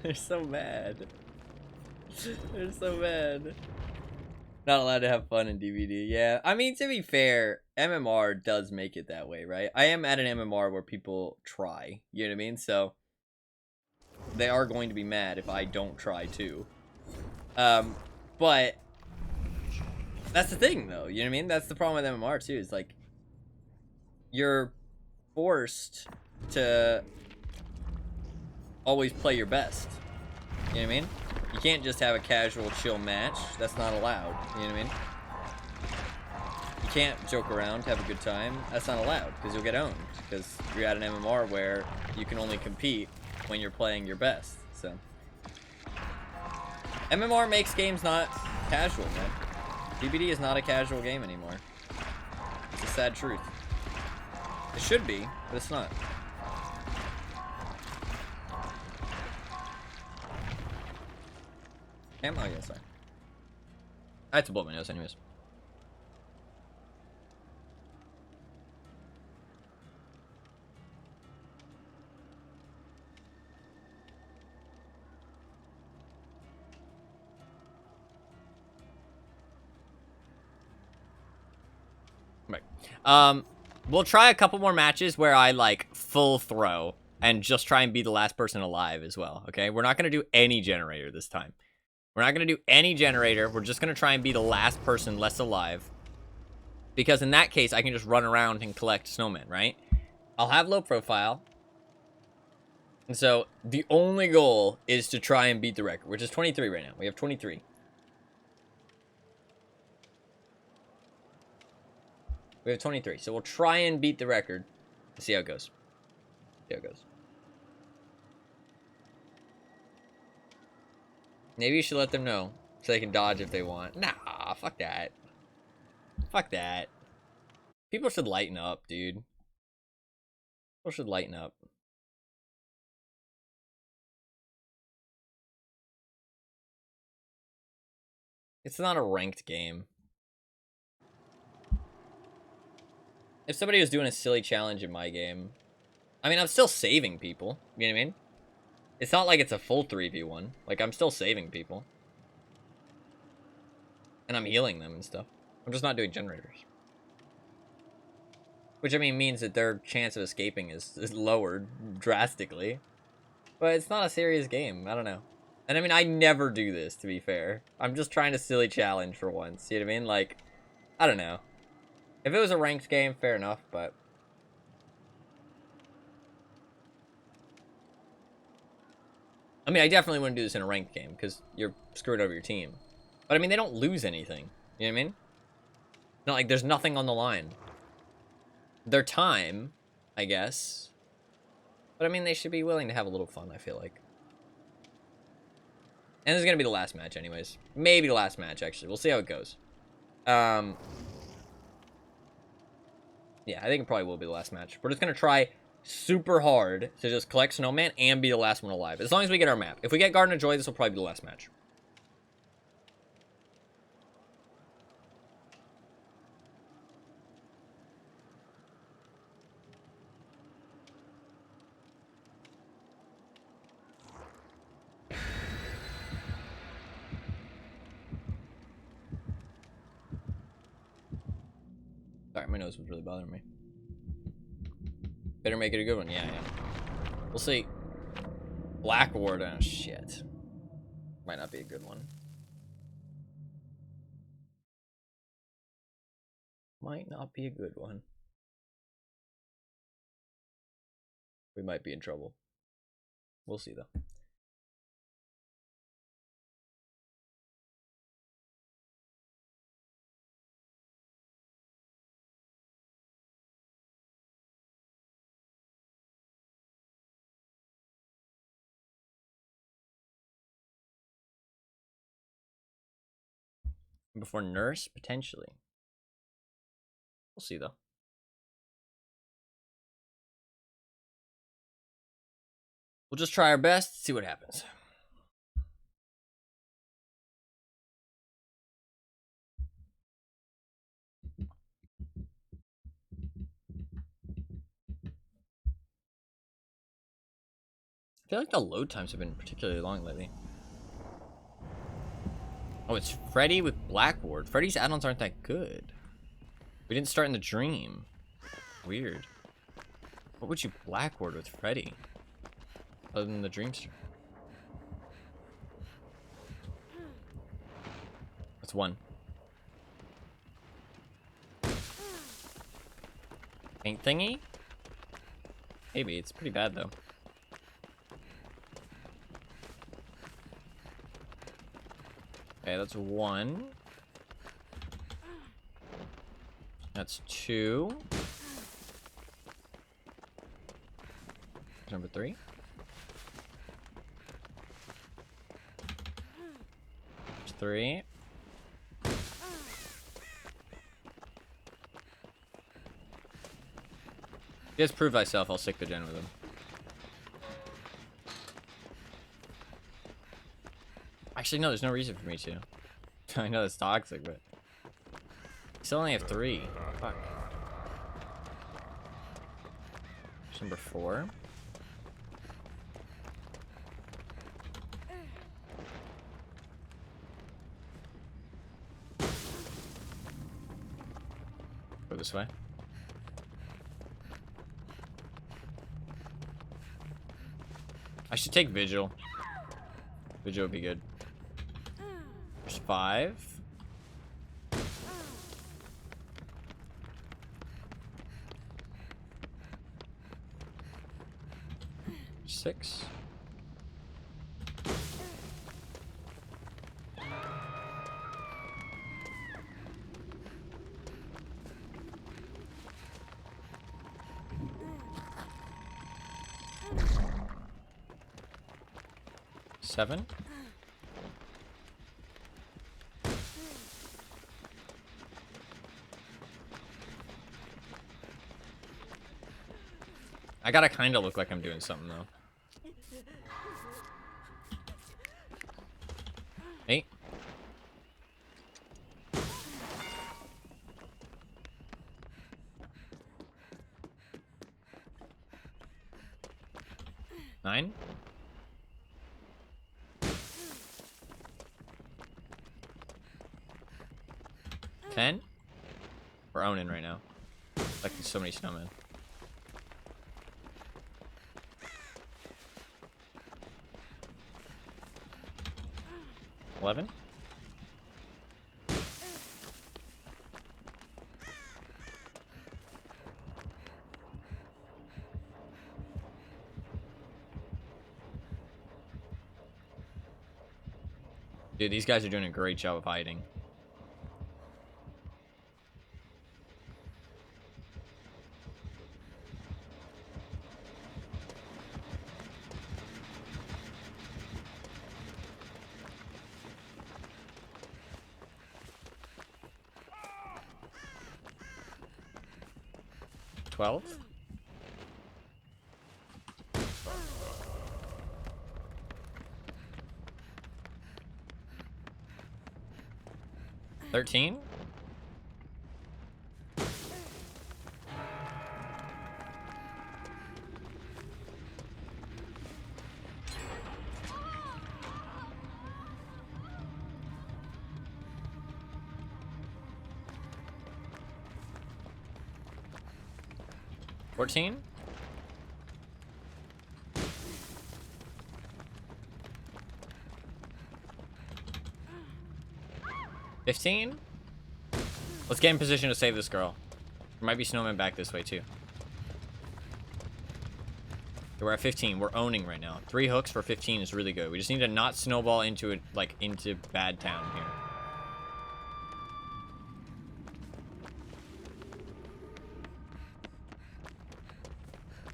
They're so mad. They're so mad. Not allowed to have fun in DVD. Yeah, I mean, to be fair, MMR does make it that way, right? I am at an MMR where people try. You know what I mean? So they are going to be mad if I don't try too. But that's the thing, though. You know what I mean? That's the problem with MMR too. Is like you're forced to always play your best. You know what I mean? You can't just have a casual chill match. That's not allowed. You know what I mean? You can't joke around, have a good time. That's not allowed because you'll get owned. Because you're at an MMR where you can only compete when you're playing your best. So MMR makes games not casual, man. DBD is not a casual game anymore. It's a sad truth. It should be, but it's not. Am I? Yes, sorry. I had to blow my nose anyways. Right. We'll try a couple more matches where I like full throw and just try and be the last person alive as well. Okay, we're not gonna do any generator this time. We're not going to do any generator. We're just going to try and be the last person less alive. Because in that case, I can just run around and collect snowmen, right? I'll have low profile. And so the only goal is to try and beat the record, which is 23 right now. We have 23. We have 23. So we'll try and beat the record. See how it goes. See how it goes. Maybe you should let them know so they can dodge if they want. Nah, fuck that. Fuck that. People should lighten up, dude. People should lighten up. It's not a ranked game. If somebody was doing a silly challenge in my game, I mean, I'm still saving people. You know what I mean? It's not like it's a full 3v1. Like, I'm still saving people. And I'm healing them and stuff. I'm just not doing generators. Which, I mean, means that their chance of escaping is lowered drastically. But it's not a serious game. I don't know. And, I mean, I never do this, to be fair. I'm just trying to silly challenge for once. You know what I mean? Like, I don't know. If it was a ranked game, fair enough, but... I mean, I definitely wouldn't do this in a ranked game, because you're screwed over your team. But, I mean, they don't lose anything. You know what I mean? Not like there's nothing on the line. their time, I guess. But I mean, they should be willing to have a little fun, I feel like. And this is going to be the last match anyways. Maybe the last match, actually. We'll see how it goes. Yeah, I think it probably will be the last match. We're just going to try super hard to just collect Snowman and be the last one alive. As long as we get our map. If we get Garden of Joy, this will probably be the last match. Sorry, my nose was really bothering me. Better make it a good one. Yeah. We'll see. Black Ward. Oh, shit. Might not be a good one. Might not be a good one. We might be in trouble. We'll see, though. Before Nurse, potentially. We'll see, though. We'll just try our best, see what happens. I feel like the load times have been particularly long lately. Oh, it's Freddy with Black Ward. Freddy's add-ons aren't that good. We didn't start in the Dream. Weird. What would you Black Ward with Freddy? Other than the Dreamster. That's one. Paint thingy? Maybe. It's pretty bad, though. Okay, that's one. That's two. Number three. There's three. Just prove thyself, I'll stick the gen with him. Actually, no, there's no reason for me to. I know that's toxic, but... I still only have three. Fuck. There's number four. Go this way. I should take Vigil. Vigil would be good. There's five. Six. Seven. I gotta kind of look like I'm doing something, though. 8. Nine. 10. We're owning right now. Like there's so many snowmen. 11. Dude, these guys are doing a great job of hiding. 12. $13. $14. $15. Let's get in position to save this girl. There might be Snowman back this way too. Okay, we're at 15. We're owning right now. 3 hooks for 15 is really good. We just need to not snowball into it, like into bad town here.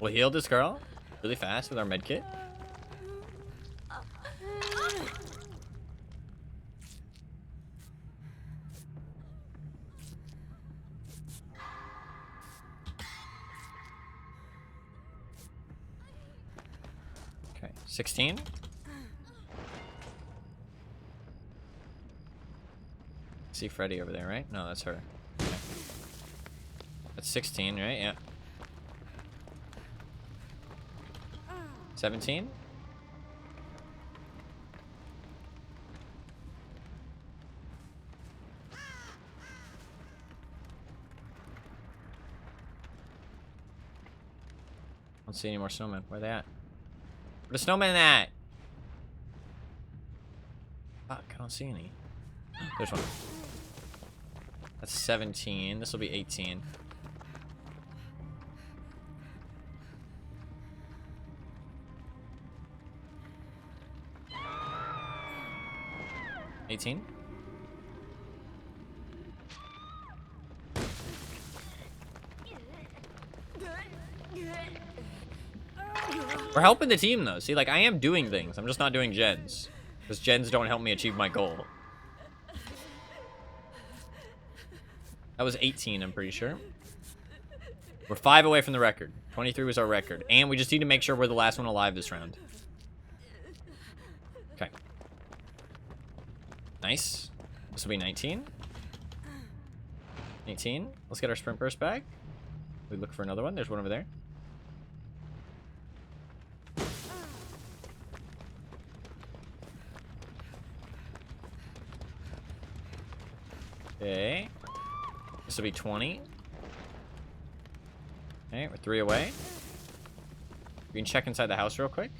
We'll heal this girl really fast with our med kit. Okay, 16. See Freddy over there, right? No, that's her. Okay. That's 16, right? Yeah. 17. Don't see any more snowmen. Where are they at? Where the snowmen at? Fuck, I don't see any. There's one. That's 17. This will be 18. We're helping the team though. See, like I am doing things. I'm just not doing gens. Because gens don't help me achieve my goal. That was 18, I'm pretty sure. We're 5 away from the record. 23 was our record. And we just need to make sure we're the last one alive this round. Okay. Nice. This will be 19. 18. Let's get our sprint burst back. We look for another one. There's one over there. Okay. This will be 20. Okay, we're 3 away. We can check inside the house real quick.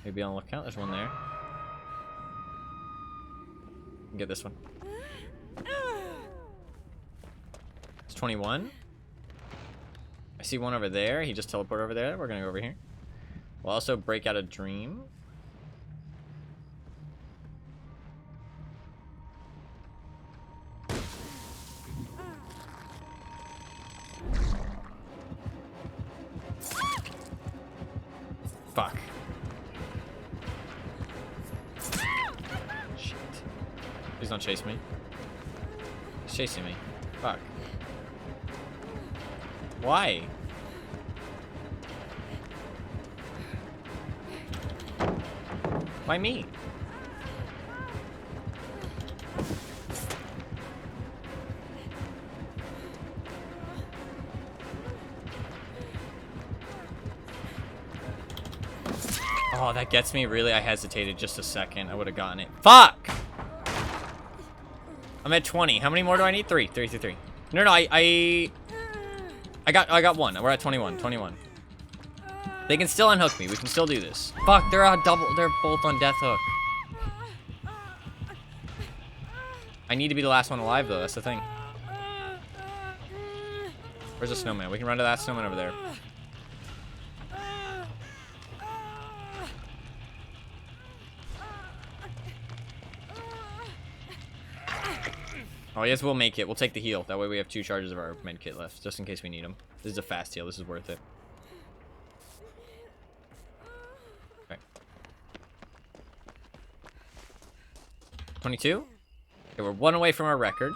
Maybe on the lookout. There's one there. Get this one. It's 21. I see one over there. He just teleported over there. We're gonna go over here. We'll also break out a dream. Fuck. Shit. Please don't chase me. He's chasing me. Fuck. Why? Why me? Oh, that gets me. Really, I hesitated just a second. I would have gotten it. Fuck! I'm at 20. How many more do I need? 3. 3, 3, 3. No, no, I got 1. We're at 21. 21. They can still unhook me. We can still do this. Fuck, they're on double. They're both on death hook. I need to be the last one alive, though. That's the thing. Where's the snowman? We can run to that snowman over there. Oh, yes, we'll make it. We'll take the heal. That way we have 2 charges of our med kit left, just in case we need them. This is a fast heal. This is worth it. Okay. 22. Okay, we're 1 away from our record.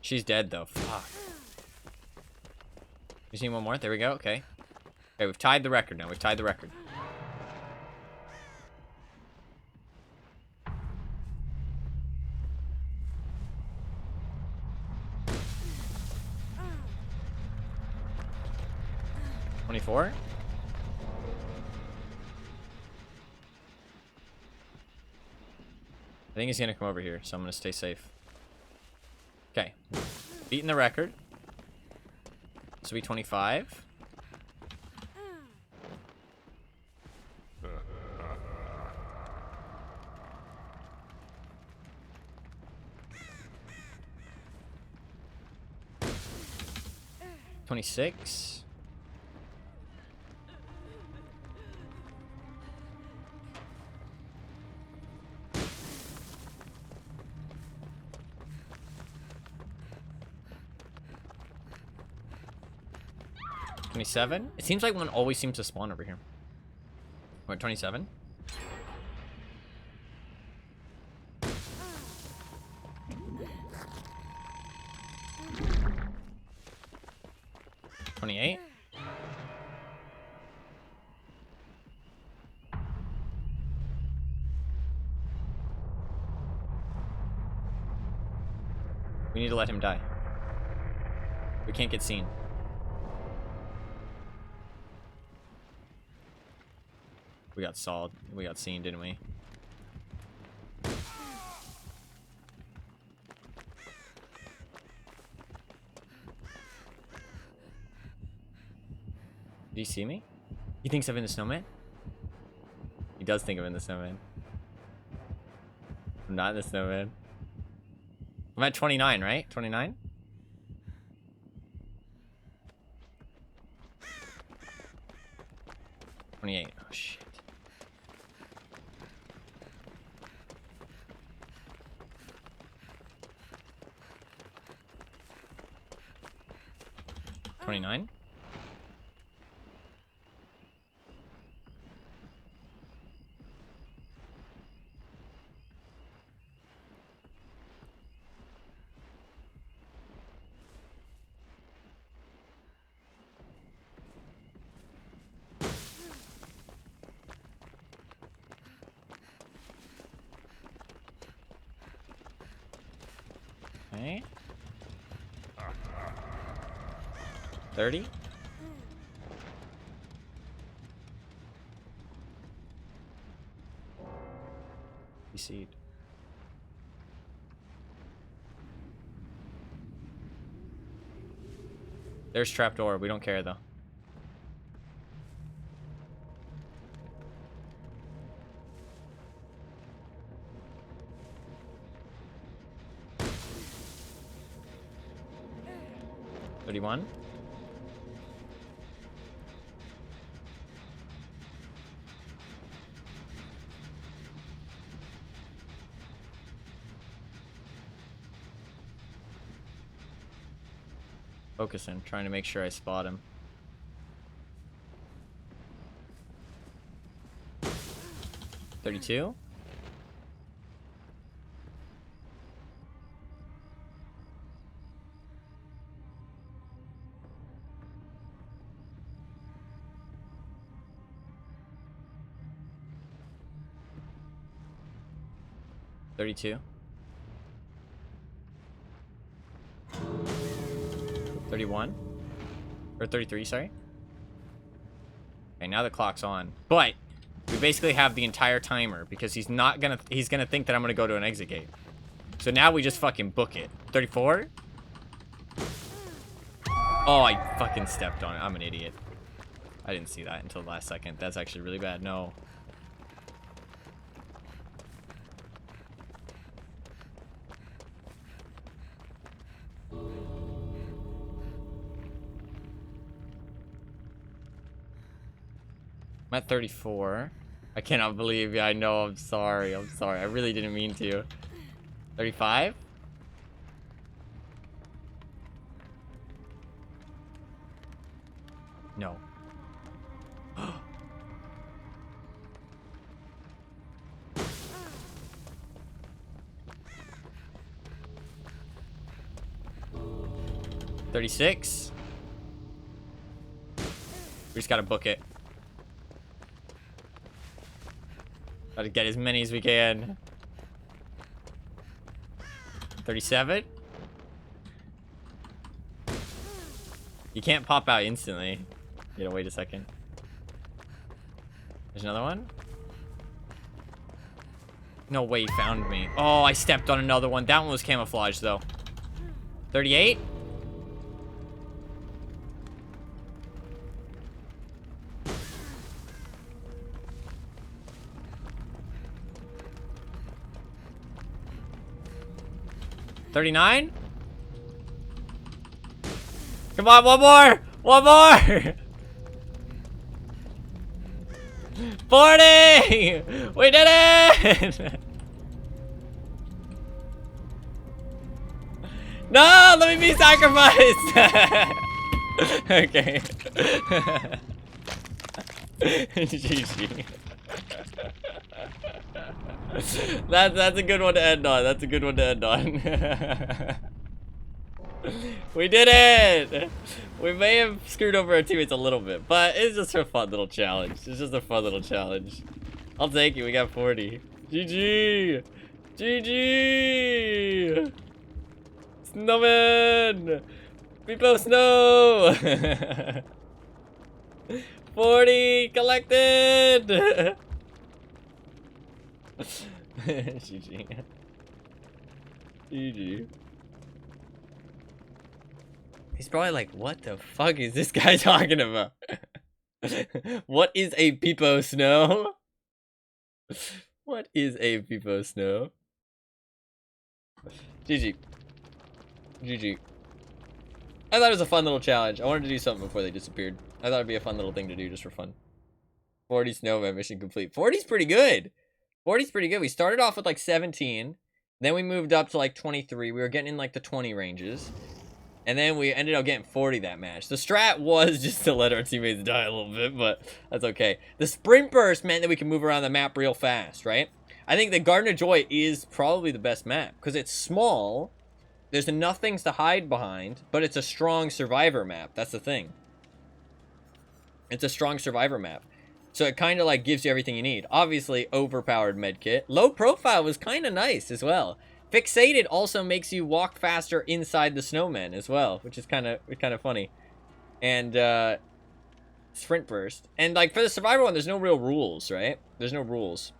She's dead, though. Fuck. Just need one more. There we go. Okay. Okay, we've tied the record now. We've tied the record. $24. I think he's gonna come over here, so I'm gonna stay safe. Okay. Beating the record. This will be 25. $26. $27. It seems like one always seems to spawn over here. We're at 27. $28. We need to let him die. We can't get seen. We got sawed. We got seen, didn't we? Do you see me? He thinks I'm in the snowman? He does think I'm in the snowman. I'm not in the snowman. I'm at 29, right? 29? Oh shit. $29. Okay. 30. Seed. There's trapdoor. We don't care though. $31. Focusing, trying to make sure I spot him. $32. $32. 31 or 33, sorry. Okay, now the clock's on, but we basically have the entire timer because he's gonna think that I'm gonna go to an exit gate. So now we just fucking book it. 34. Oh, I fucking stepped on it. I'm an idiot. I didn't see that until the last second. That's actually really bad. No. I'm at 34. I cannot believe you. I know. I'm sorry. I'm sorry. I really didn't mean to. 35? No. 36. We just gotta book it. Gotta get as many as we can. 37. You can't pop out instantly. You gotta wait a second. There's another one. No way he found me. Oh, I stepped on another one. That one was camouflage though. 38. $39. Come on, one more! One more! 40! We did it! No, let me be sacrificed! Okay. GG. That's a good one to end on. That's a good one to end on. We did it! We may have screwed over our teammates a little bit, but it's just a fun little challenge. It's just a fun little challenge. I'll take it. We got 40. GG! GG! Snowman! People snow! 40 collected! GG. GG. He's probably like, what the fuck is this guy talking about? What is a peepo snow? What is a peepo snow? GG. GG. I thought it was a fun little challenge. I wanted to do something before they disappeared. I thought it'd be a fun little thing to do just for fun. 40 snowman mission complete. 40's pretty good. 40's pretty good. We started off with like 17. Then we moved up to like 23. We were getting in like the 20 ranges. And then we ended up getting 40 that match. The strat was just to let our teammates die a little bit, but that's okay. The sprint burst meant that we can move around the map real fast, right? I think the Garden of Joy is probably the best map because it's small. There's enough things to hide behind, but it's a strong survivor map. That's the thing. It's a strong survivor map. So it kind of like gives you everything you need. Obviously, overpowered medkit. Low profile was kind of nice as well. Fixated also makes you walk faster inside the snowman as well, which is kind of funny. And sprint burst. And like for the survivor one, there's no real rules, right? There's no rules.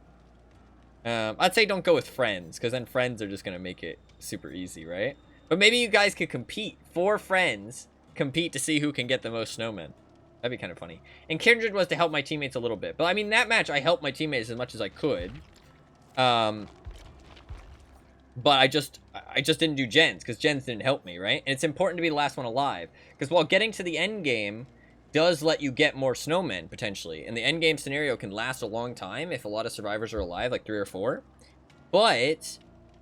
I'd say don't go with friends, because then friends are just gonna make it super easy, right? But maybe you guys could compete. 4 friends compete to see who can get the most snowmen. That'd be kind of funny. And Kindred was to help my teammates a little bit. But I mean, that match, I helped my teammates as much as I could. But I just didn't do gens, because gens didn't help me, right? And it's important to be the last one alive. Because while getting to the end game does let you get more snowmen, potentially. And the end game scenario can last a long time if a lot of survivors are alive, like 3 or 4. But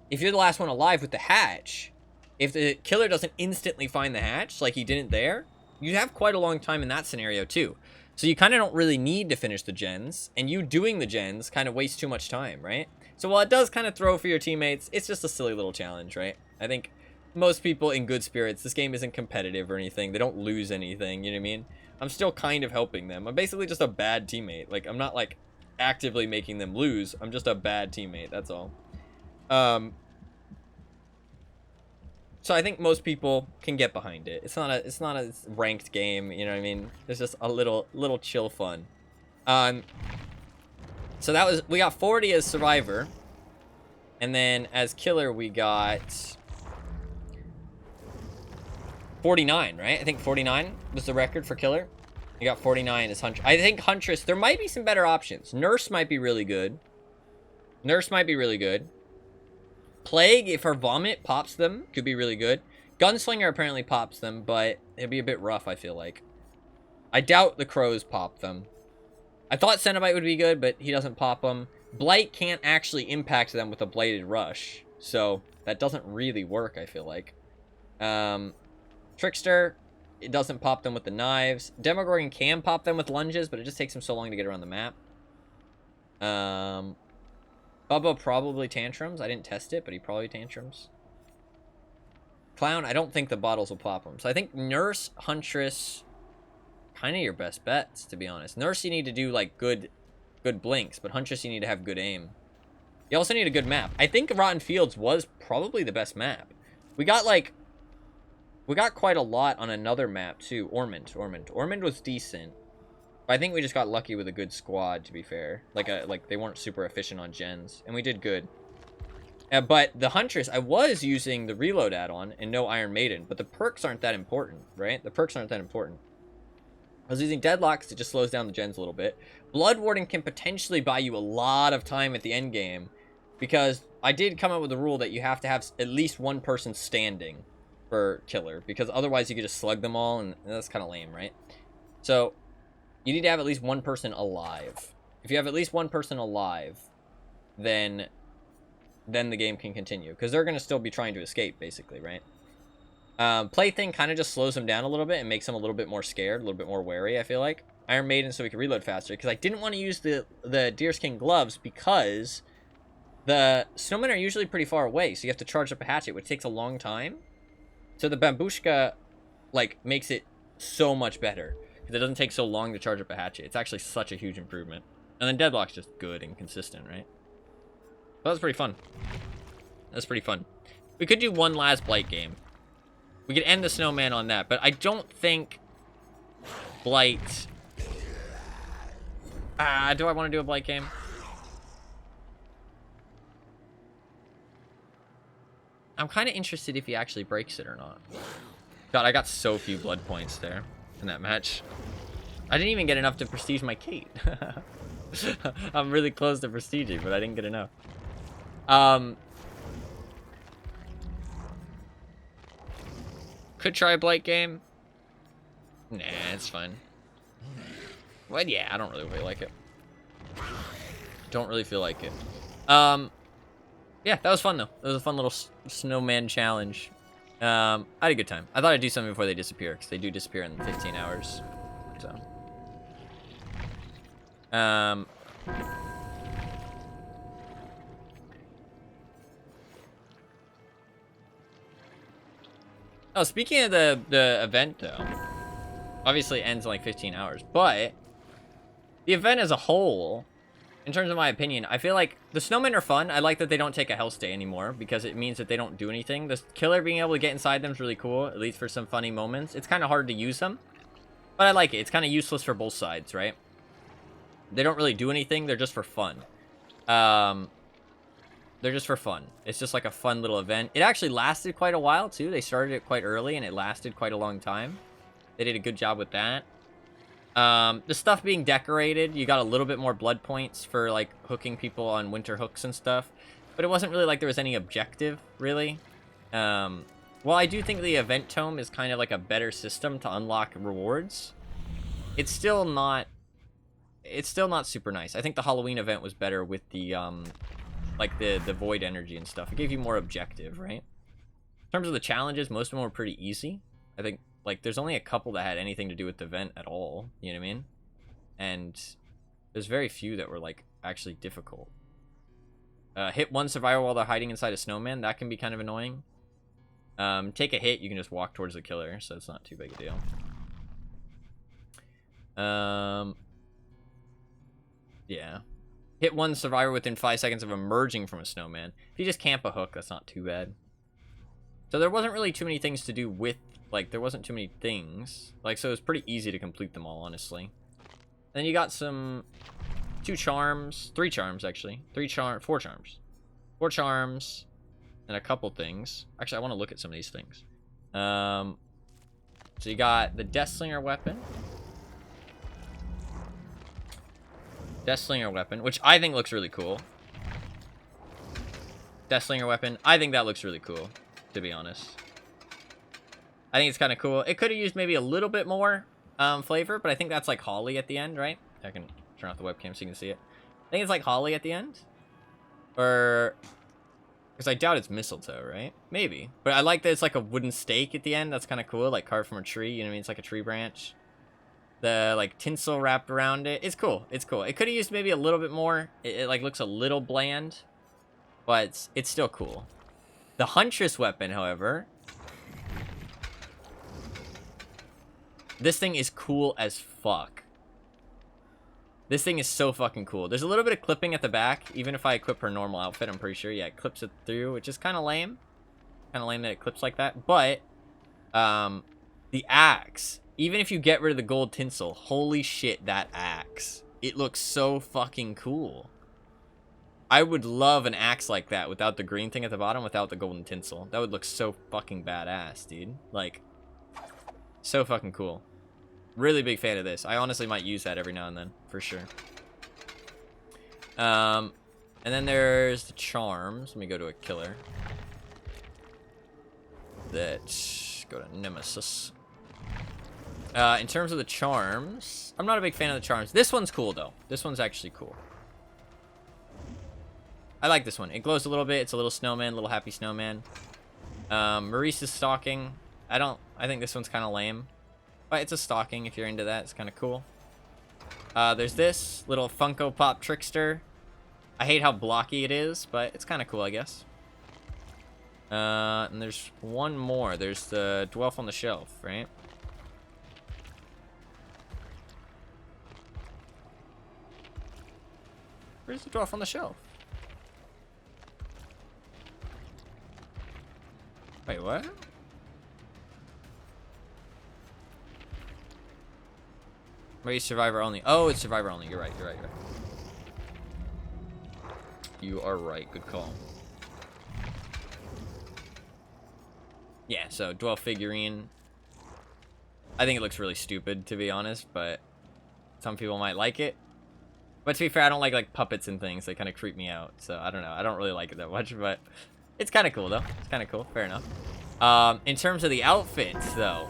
if you're the last one alive with the hatch, if the killer doesn't instantly find the hatch, like he didn't there, you have quite a long time in that scenario too. So you kind of don't really need to finish the gens, and you doing the gens kind of wastes too much time, right? So while it does kind of throw for your teammates, it's just a silly little challenge, right? I think most people in good spirits, this game isn't competitive or anything. They don't lose anything, you know what I mean? I'm still kind of helping them. I'm basically just a bad teammate. Like, I'm not, like, actively making them lose. I'm just a bad teammate, that's all. So I think most people can get behind it. It's not a ranked game, you know what I mean? It's just a little chill fun. So that was, we got 40 as survivor, and then as killer we got 49, right? I think 49 was the record for killer. You got 49 as huntress. I think huntress, there might be some better options. Nurse might be really good. Nurse might be really good. Plague, if her vomit pops them, could be really good. Gunslinger apparently pops them, but it'd be a bit rough, I feel like. I doubt the crows pop them. I thought Cenobite would be good, but he doesn't pop them. Blight can't actually impact them with a bladed rush, so that doesn't really work, I feel like. Trickster, it doesn't pop them with the knives. Demogorgon can pop them with lunges, but it just takes him so long to get around the map. Bubba probably tantrums. I didn't test it, but he probably tantrums. Clown, I don't think the bottles will pop them. So I think Nurse, Huntress, kind of your best bets, to be honest. Nurse, you need to do, like, good blinks, but Huntress, you need to have good aim. You also need a good map. I think Rotten Fields was probably the best map. We got quite a lot on another map, too. Ormond. Ormond was decent. But I think we just got lucky with a good squad, to be fair. Like, they weren't super efficient on gens. And we did good. But the Huntress, I was using the reload add-on and no Iron Maiden. But the perks aren't that important, right? The perks aren't that important. I was using Deadlocks. It just slows down the gens a little bit. Blood Warden can potentially buy you a lot of time at the end game. Because I did come up with the rule that you have to have at least one person standing per killer. Because otherwise you could just slug them all. And that's kind of lame, right? So you need to have at least one person alive. If you have at least one person alive, then the game can continue. Because they're going to still be trying to escape, basically, right? Plaything kind of just slows them down a little bit and makes them a little bit more scared, a little bit more wary, I feel like. Iron Maiden so we can reload faster. Because I didn't want to use the Deerskin gloves because the snowmen are usually pretty far away. So you have to charge up a hatchet, which takes a long time. So the Bambushka, like, makes it so much better. Because it doesn't take so long to charge up a hatchet. It's actually such a huge improvement. And then Deadlock's just good and consistent, right? That was pretty fun. That's pretty fun. We could do one last Blight game. We could end the Snowman on that, but I don't think Blight... do I want to do a Blight game? I'm kind of interested if he actually breaks it or not. God, I got so few blood points there in that match. I didn't even get enough to prestige my Kate. I'm really close to prestiging, but I didn't get enough. Could try a Blight game. Nah, it's fine. Well, yeah, I don't really feel like it. Don't really feel like it. Yeah, that was fun, though. It was a fun little snowman challenge. I had a good time. I thought I'd do something before they disappear, because they do disappear in 15 hours. So. Oh, speaking of the event, though, obviously it ends in like 15 hours, but the event as a whole, in terms of my opinion, I feel like the snowmen are fun. I like that they don't take a hell stay anymore, because it means that they don't do anything. The killer being able to get inside them is really cool, at least for some funny moments. It's kind of hard to use them, but I like it. It's kind of useless for both sides, right? They don't really do anything. They're just for fun. They're just for fun. It's just like a fun little event. It actually lasted quite a while, too. They started it quite early, and it lasted quite a long time. They did a good job with that. The stuff being decorated, you got a little bit more blood points for, like, hooking people on winter hooks and stuff. But it wasn't really like there was any objective, really. Well, I do think the event tome is kind of like a better system to unlock rewards. It's still not super nice. I think the Halloween event was better with the, like the void energy and stuff. It gave you more objective, right? In terms of the challenges, most of them were pretty easy. I think, like, there's only a couple that had anything to do with the event at all. You know what I mean? And there's very few that were, like, actually difficult. Hit one survivor while they're hiding inside a snowman. That can be kind of annoying. Take a hit, you can just walk towards the killer, so it's not too big a deal. Yeah. Hit one survivor within 5 seconds of emerging from a snowman. If you just camp a hook, that's not too bad. So there wasn't really too many things to do with, like, there wasn't too many things. Like, so it was pretty easy to complete them all, honestly. And then you got three charms, actually. Four charms. 4 charms, and a couple things. Actually, I want to look at some of these things. So you got the Deathslinger weapon. Deathslinger weapon, which I think looks really cool. Deathslinger weapon, I think that looks really cool, to be honest. I think it's kind of cool. It could have used maybe a little bit more flavor, but I think that's like holly at the end, right? I can turn off the webcam so you can see it. I think it's like holly at the end. Or... because I doubt it's mistletoe, right? Maybe. But I like that it's like a wooden stake at the end. That's kind of cool, like carved from a tree. You know what I mean? It's like a tree branch. The, like, tinsel wrapped around it. It's cool. It's cool. It could have used maybe a little bit more. It like, looks a little bland. But it's still cool. The Huntress weapon, however, This thing is cool as fuck. This thing is so fucking cool. There's a little bit of clipping at the back. Even if I equip her normal outfit, I'm pretty sure. Yeah, it clips it through, which is kind of lame. Kind of lame that it clips like that. But, the axe. Even if you get rid of the gold tinsel, holy shit, that axe. It looks so fucking cool. I would love an axe like that without the green thing at the bottom, without the golden tinsel. That would look so fucking badass, dude. Like, so fucking cool. Really big fan of this. I honestly might use that every now and then, for sure. And then there's the charms. Let me go to a killer. Let's go to Nemesis. In terms of the charms, I'm not a big fan of the charms. This one's cool, though. This one's actually cool. I like this one. It glows a little bit. It's a little snowman, little happy snowman. Maurice's stocking. I think this one's kind of lame. But it's a stocking if you're into that. It's kind of cool. There's this little Funko Pop trickster. I hate how blocky it is, but it's kind of cool, I guess. And there's one more. There's the Dwarf on the Shelf, right? Where's the Dwarf on the Shelf? Wait, what? Wait, survivor only. Oh, it's survivor only. You're right, you're right, you're right. You are right. Good call. Yeah, so dwarf figurine. I think it looks really stupid, to be honest, but some people might like it. But to be fair, I don't like puppets and things. They kind of creep me out, so I don't know. I don't really like it that much, but it's kind of cool, though. It's kind of cool. Fair enough. In terms of the outfits, though,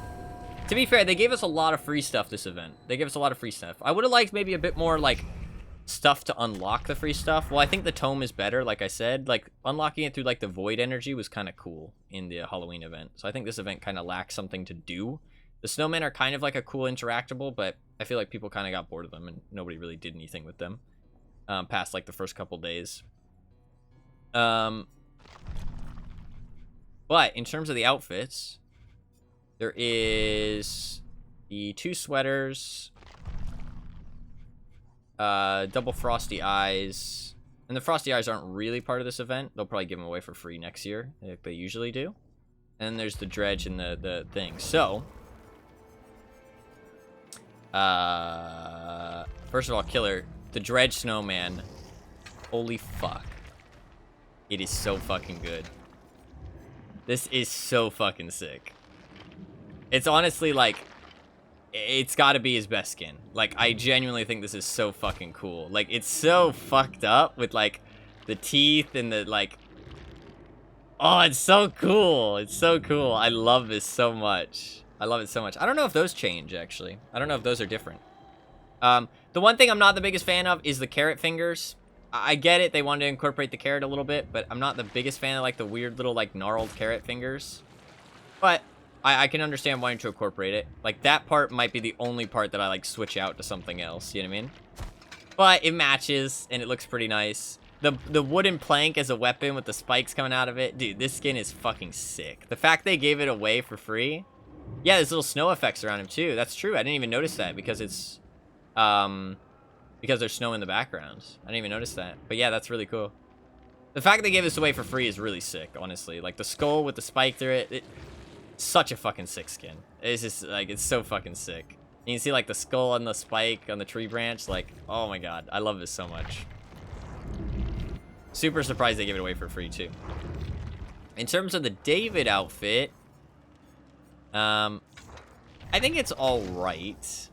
to be fair, they gave us a lot of free stuff this event. They gave us a lot of free stuff. I would have liked maybe a bit more, like, stuff to unlock the free stuff. Well, I think the tome is better, like I said. Like, unlocking it through, like, the void energy was kind of cool in the Halloween event. So I think this event kind of lacks something to do. The snowmen are kind of like a cool interactable, but I feel like people kind of got bored of them, and nobody really did anything with them past, like, the first couple days. But in terms of the outfits, there is the 2 sweaters, double frosty eyes, and the frosty eyes aren't really part of this event. They'll probably give them away for free next year, like they usually do. And then there's the dredge and the thing. So, first of all, killer, the dredge snowman, holy fuck. It is so fucking good. This is so fucking sick. It's honestly, like, it's gotta be his best skin. Like, I genuinely think this is so fucking cool. Like, it's so fucked up with, like, the teeth and the, like... Oh, it's so cool. It's so cool. I love this so much. I love it so much. I don't know if those change, actually. I don't know if those are different. The one thing I'm not the biggest fan of is the carrot fingers. I get it. They wanted to incorporate the carrot a little bit, but I'm not the biggest fan of, like, the weird little, like, gnarled carrot fingers. But I can understand wanting to incorporate it. Like, that part might be the only part that I, like, switch out to something else. You know what I mean? But it matches, and it looks pretty nice. The wooden plank as a weapon with the spikes coming out of it. Dude, this skin is fucking sick. The fact they gave it away for free. Yeah, there's little snow effects around him, too. That's true. I didn't even notice that because it's... because there's snow in the background. I didn't even notice that. But yeah, that's really cool. The fact they gave this away for free is really sick, honestly. Like, the skull with the spike through it. Such a fucking sick skin. It's just, like, it's so fucking sick. You can see, like, the skull and the spike on the tree branch. Like, oh my god. I love this so much. Super surprised they gave it away for free, too. In terms of the David outfit, I think it's alright.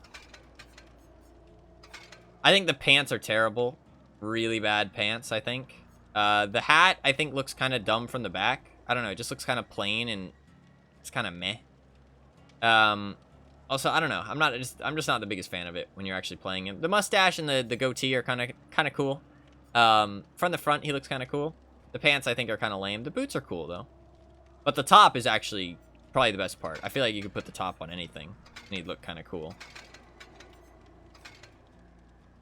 I think the pants are terrible. Really bad pants, I think. The hat, I think, looks kind of dumb from the back. I don't know, it just looks kind of plain and it's kind of meh. Also, I don't know. I'm just not the biggest fan of it when you're actually playing him. The mustache and the goatee are kind of cool. From the front, he looks kind of cool. The pants, I think, are kind of lame. The boots are cool, though. But the top is actually probably the best part. I feel like you could put the top on anything, and he'd look kind of cool.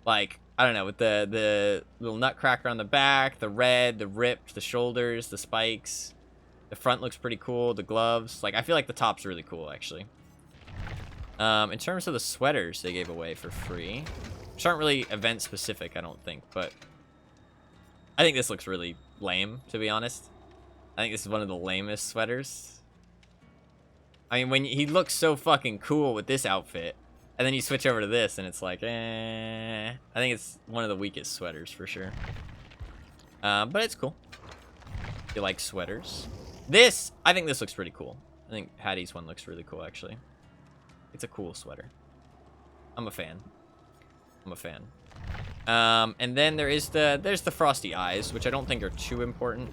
Like, I don't know, with the little nutcracker on the back, the red, the ripped, the shoulders, the spikes. The front looks pretty cool, the gloves. Like, I feel like the top's really cool, actually. In terms of the sweaters they gave away for free, which aren't really event specific, I don't think, but I think this looks really lame, to be honest. I think this is one of the lamest sweaters. I mean, when he looks so fucking cool with this outfit, and then you switch over to this, and it's like, I think it's one of the weakest sweaters for sure. But it's cool. If you like sweaters. This, I think this looks pretty cool. I think Hattie's one looks really cool, actually. It's a cool sweater. I'm a fan. I'm a fan. And then there's the frosty eyes, which I don't think are too important,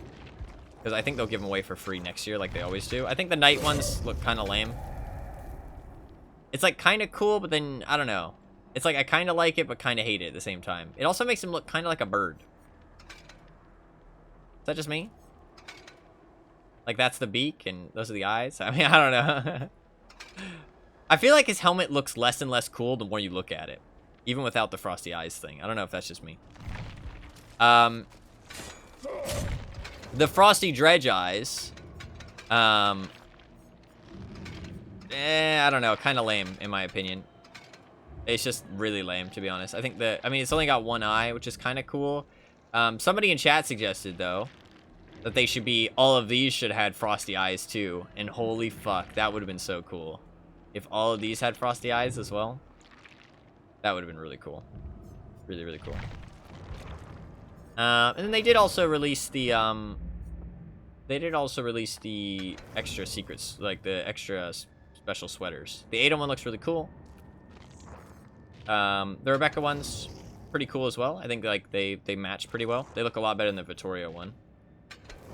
because I think they'll give them away for free next year, like they always do. I think the night ones look kind of lame. It's like kind of cool, but then I don't know. It's like I kind of like it, but kind of hate it at the same time. It also makes him look kind of like a bird. Is that just me? Like that's the beak and those are the eyes? I mean, I don't know. I feel like his helmet looks less and less cool the more you look at it. Even without the frosty eyes thing. I don't know if that's just me. The frosty dredge eyes. I don't know. Kind of lame, in my opinion. It's just really lame, to be honest. I think I mean, it's only got one eye, which is kind of cool. Somebody in chat suggested, though, that they should be, all of these should have had frosty eyes too. And holy fuck, that would have been so cool. If all of these had frosty eyes as well, that would have been really cool. Really, really cool. And then they did also release the, extra secrets, like the extra special sweaters. The Ada one looks really cool. The Rebecca one's pretty cool as well. I think like they match pretty well. They look a lot better than the Vittoria one.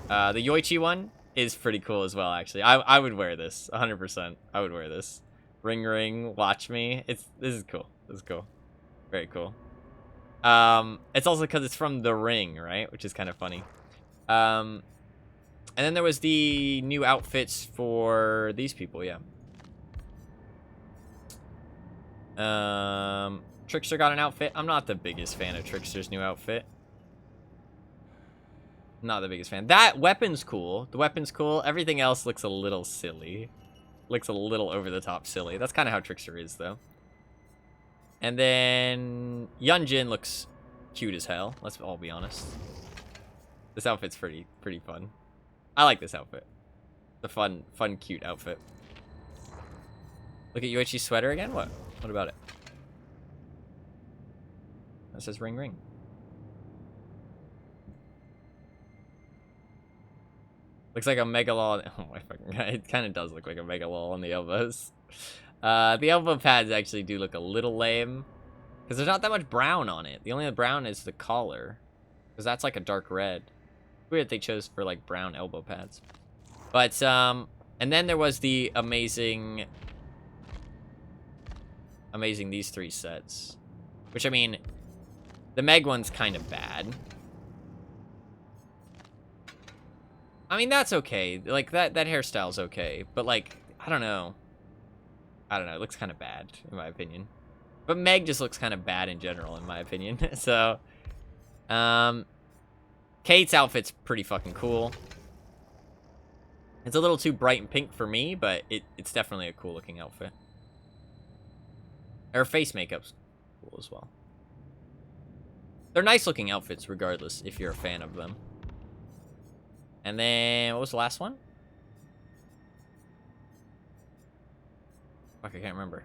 The Yoichi one is pretty cool as well, actually. I would wear this, 100%. I would wear this. Ring ring, watch me. This is cool. This is cool. Very cool. It's also because it's from The Ring, right? Which is kind of funny. And then there was the new outfits for these people, yeah. Trickster got an outfit. I'm not the biggest fan of Trickster's new outfit. Not the biggest fan. That weapon's cool. The weapon's cool. Everything else looks a little silly. Looks a little over the top silly. That's kind of how Trickster is, though. And then Yunjin looks cute as hell. Let's all be honest. This outfit's pretty fun. I like this outfit. It's a fun, cute outfit. Look at Yoichi's sweater again. What about it? That says ring ring. Looks like a megalol. Oh my fucking god. It kind of does look like a megalol on the elbows. The elbow pads actually do look a little lame, because there's not that much brown on it. The only brown is the collar, because that's like a dark red. Weird they chose for like brown elbow pads. But and then there was the amazing these three sets, which I mean, the Meg one's kind of bad. I mean, that's okay. Like that hairstyle's okay, but like I don't know. It looks kind of bad in my opinion. But Meg just looks kind of bad in general in my opinion. So Kate's outfit's pretty fucking cool. It's a little too bright and pink for me, but it's definitely a cool looking outfit. Her face makeup's cool as well. They're nice looking outfits regardless if you're a fan of them. And then what was the last one? Fuck, I can't remember.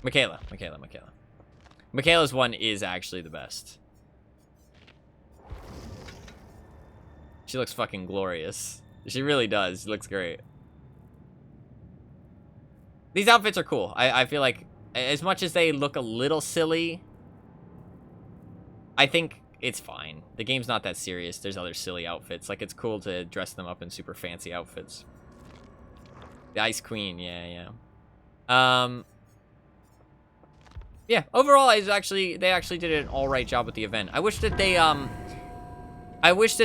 Michaela. Michaela's one is actually the best. She looks fucking glorious. She really does. She looks great. These outfits are cool. I feel like as much as they look a little silly, I think it's fine. The game's not that serious. There's other silly outfits. Like, it's cool to dress them up in super fancy outfits. The Ice Queen, yeah. Yeah, overall, they actually did an alright job with the event. I wish that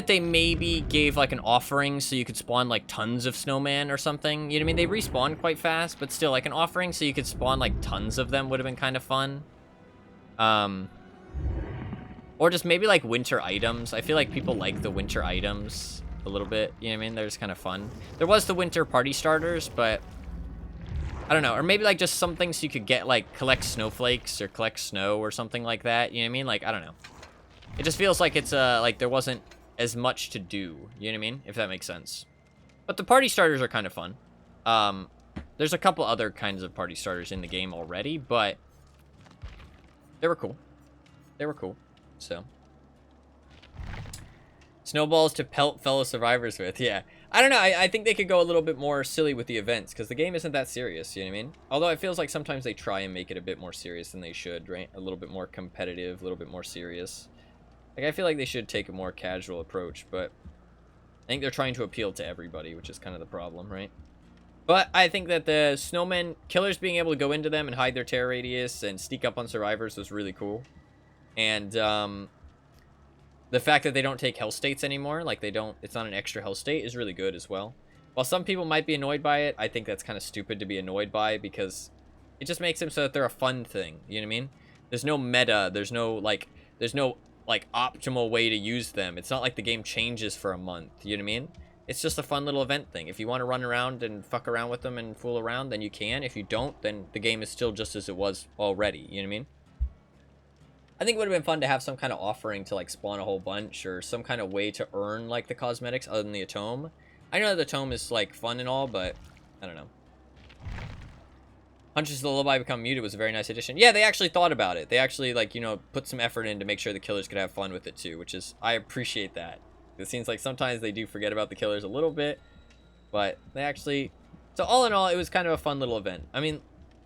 they maybe gave, like, an offering so you could spawn, like, tons of snowman or something. You know what I mean? They respawn quite fast, but still, like, an offering so you could spawn, like, tons of them would have been kind of fun. Or just maybe, like, winter items. I feel like people like the winter items. a little bit. You know what I mean? They're just kind of fun. There was the winter party starters, but I don't know. Or maybe like just some things you could get, like collect snowflakes or collect snow or something like that. You know what I mean? Like, I don't know. It just feels like it's like there wasn't as much to do. You know what I mean? If that makes sense. But the party starters are kind of fun. There's a couple other kinds of party starters in the game already, but they were cool. They were cool. So. Snowballs to pelt fellow survivors with. Yeah. I don't know. I think they could go a little bit more silly with the events because the game isn't that serious. You know what I mean? Although it feels like sometimes they try and make it a bit more serious than they should, right? A little bit more competitive, a little bit more serious. Like, I feel like they should take a more casual approach, but I think they're trying to appeal to everybody, which is kind of the problem, right? But I think that the snowmen, killers being able to go into them and hide their terror radius and sneak up on survivors was really cool. And, the fact that they don't take hell states anymore, like it's not an extra hell state, is really good as well. While some people might be annoyed by it, I think that's kind of stupid to be annoyed by because it just makes them so that they're a fun thing. You know what I mean? There's no meta. There's no optimal way to use them. It's not like the game changes for a month. You know what I mean? It's just a fun little event thing. If you want to run around and fuck around with them and fool around, then you can. If you don't, then the game is still just as it was already. You know what I mean? I think it would have been fun to have some kind of offering to, like, spawn a whole bunch or some kind of way to earn, like, the cosmetics other than the atome. I know the atome is, like, fun and all, but I don't know. Hunches of the Lullaby Become Muted was a very nice addition. Yeah, they actually thought about it. They actually, like, you know, put some effort in to make sure the killers could have fun with it, too, which is, I appreciate that. It seems like sometimes they do forget about the killers a little bit, but they actually... So all in all, it was kind of a fun little event. I mean...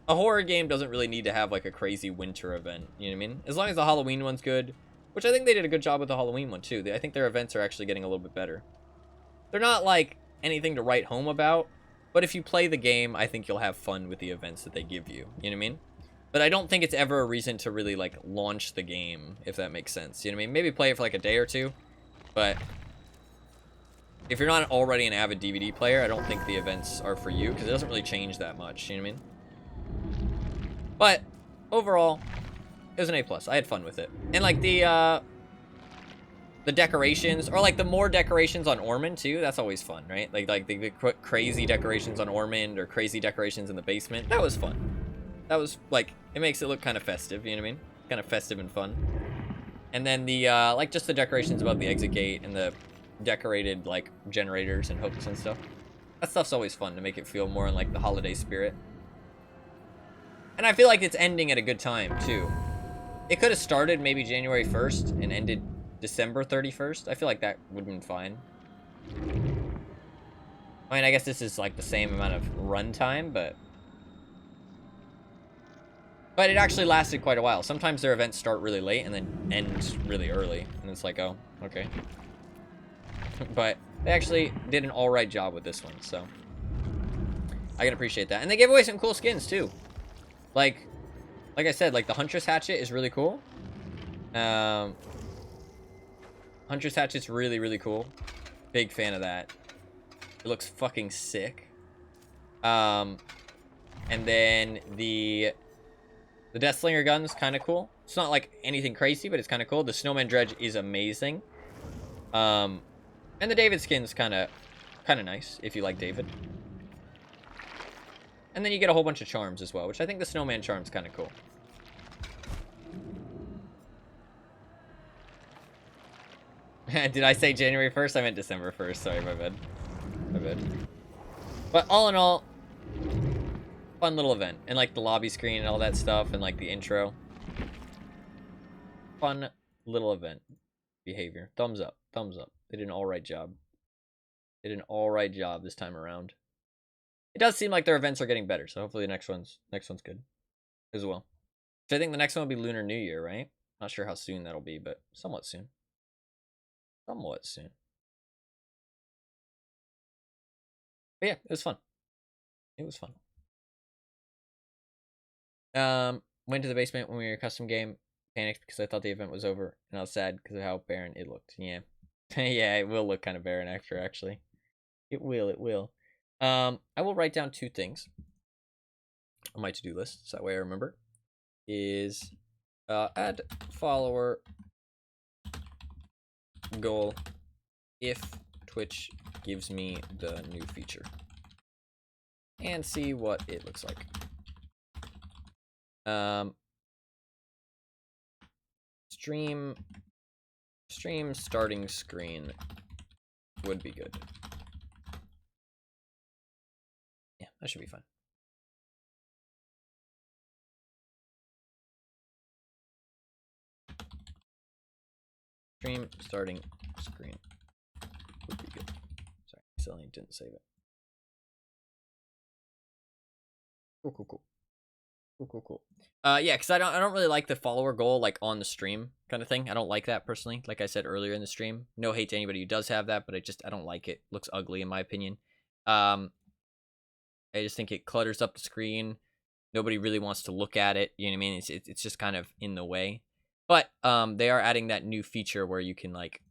A horror game doesn't really need to have, like, a crazy winter event, you know what I mean? As long as the Halloween one's good, which I think they did a good job with the Halloween one, too. I think their events are actually getting a little bit better. They're not, like, anything to write home about, but if you play the game, I think you'll have fun with the events that they give you, you know what I mean? But I don't think it's ever a reason to really, like, launch the game, if that makes sense, you know what I mean? Maybe play it for, like, a day or two, but if you're not already an avid DVD player, I don't think the events are for you, because it doesn't really change that much, you know what I mean? But overall, it was an A+. I had fun with it. And like the decorations, or like the more decorations on Ormond too, that's always fun, right? Like the crazy decorations on Ormond or crazy decorations in the basement. That was fun. That was like, it makes it look kind of festive, you know what I mean? Kind of festive and fun. And then the like just the decorations above the exit gate and the decorated like generators and hooks and stuff. That stuff's always fun to make it feel more in like the holiday spirit. And I feel like it's ending at a good time, too. It could have started maybe January 1st and ended December 31st. I feel like that would have been fine. I mean, I guess this is like the same amount of runtime, but it actually lasted quite a while. Sometimes their events start really late and then end really early. And it's like, oh, okay. But they actually did an alright job with this one, so I can appreciate that. And they gave away some cool skins, too. Like I said, like the Huntress Hatchet is really cool. Huntress Hatchet's really, really cool. Big fan of that. It looks fucking sick. And then the Deathslinger gun's kind of cool. It's not like anything crazy, but it's kind of cool. The Snowman Dredge is amazing. And the David skin's kind of nice if you like David. And then you get a whole bunch of charms as well, which I think the Snowman charm's kind of cool. Did I say January 1st? I meant December 1st. Sorry, my bad. My bad. But all in all, fun little event. And like the lobby screen and all that stuff and like the intro. Fun little event. Behavior. Thumbs up. Thumbs up. They did an alright job. They did an alright job this time around. It does seem like their events are getting better, so hopefully the next one's good as well. So I think the next one will be Lunar New Year, right? Not sure how soon that'll be, but somewhat soon. Somewhat soon. But yeah, it was fun. It was fun. Went to the basement when we were a custom game. Panicked because I thought the event was over, and I was sad because of how barren it looked. Yeah. Yeah, it will look kind of barren after, actually. It will, it will. I will write down 2 things on my to-do list, so that way I remember. Is add follower goal if Twitch gives me the new feature and see what it looks like. Stream starting screen would be good. Yeah, that should be fun. Stream starting screen would be good. Sorry, accidentally didn't save it. Cool. Yeah, because I don't really like the follower goal like on the stream kind of thing. I don't like that personally. Like I said earlier in the stream, no hate to anybody who does have that, but I don't like it. Looks ugly in my opinion. I just think it clutters up the screen. Nobody really wants to look at it. You know what I mean? It's just kind of in the way. But they are adding that new feature where you can like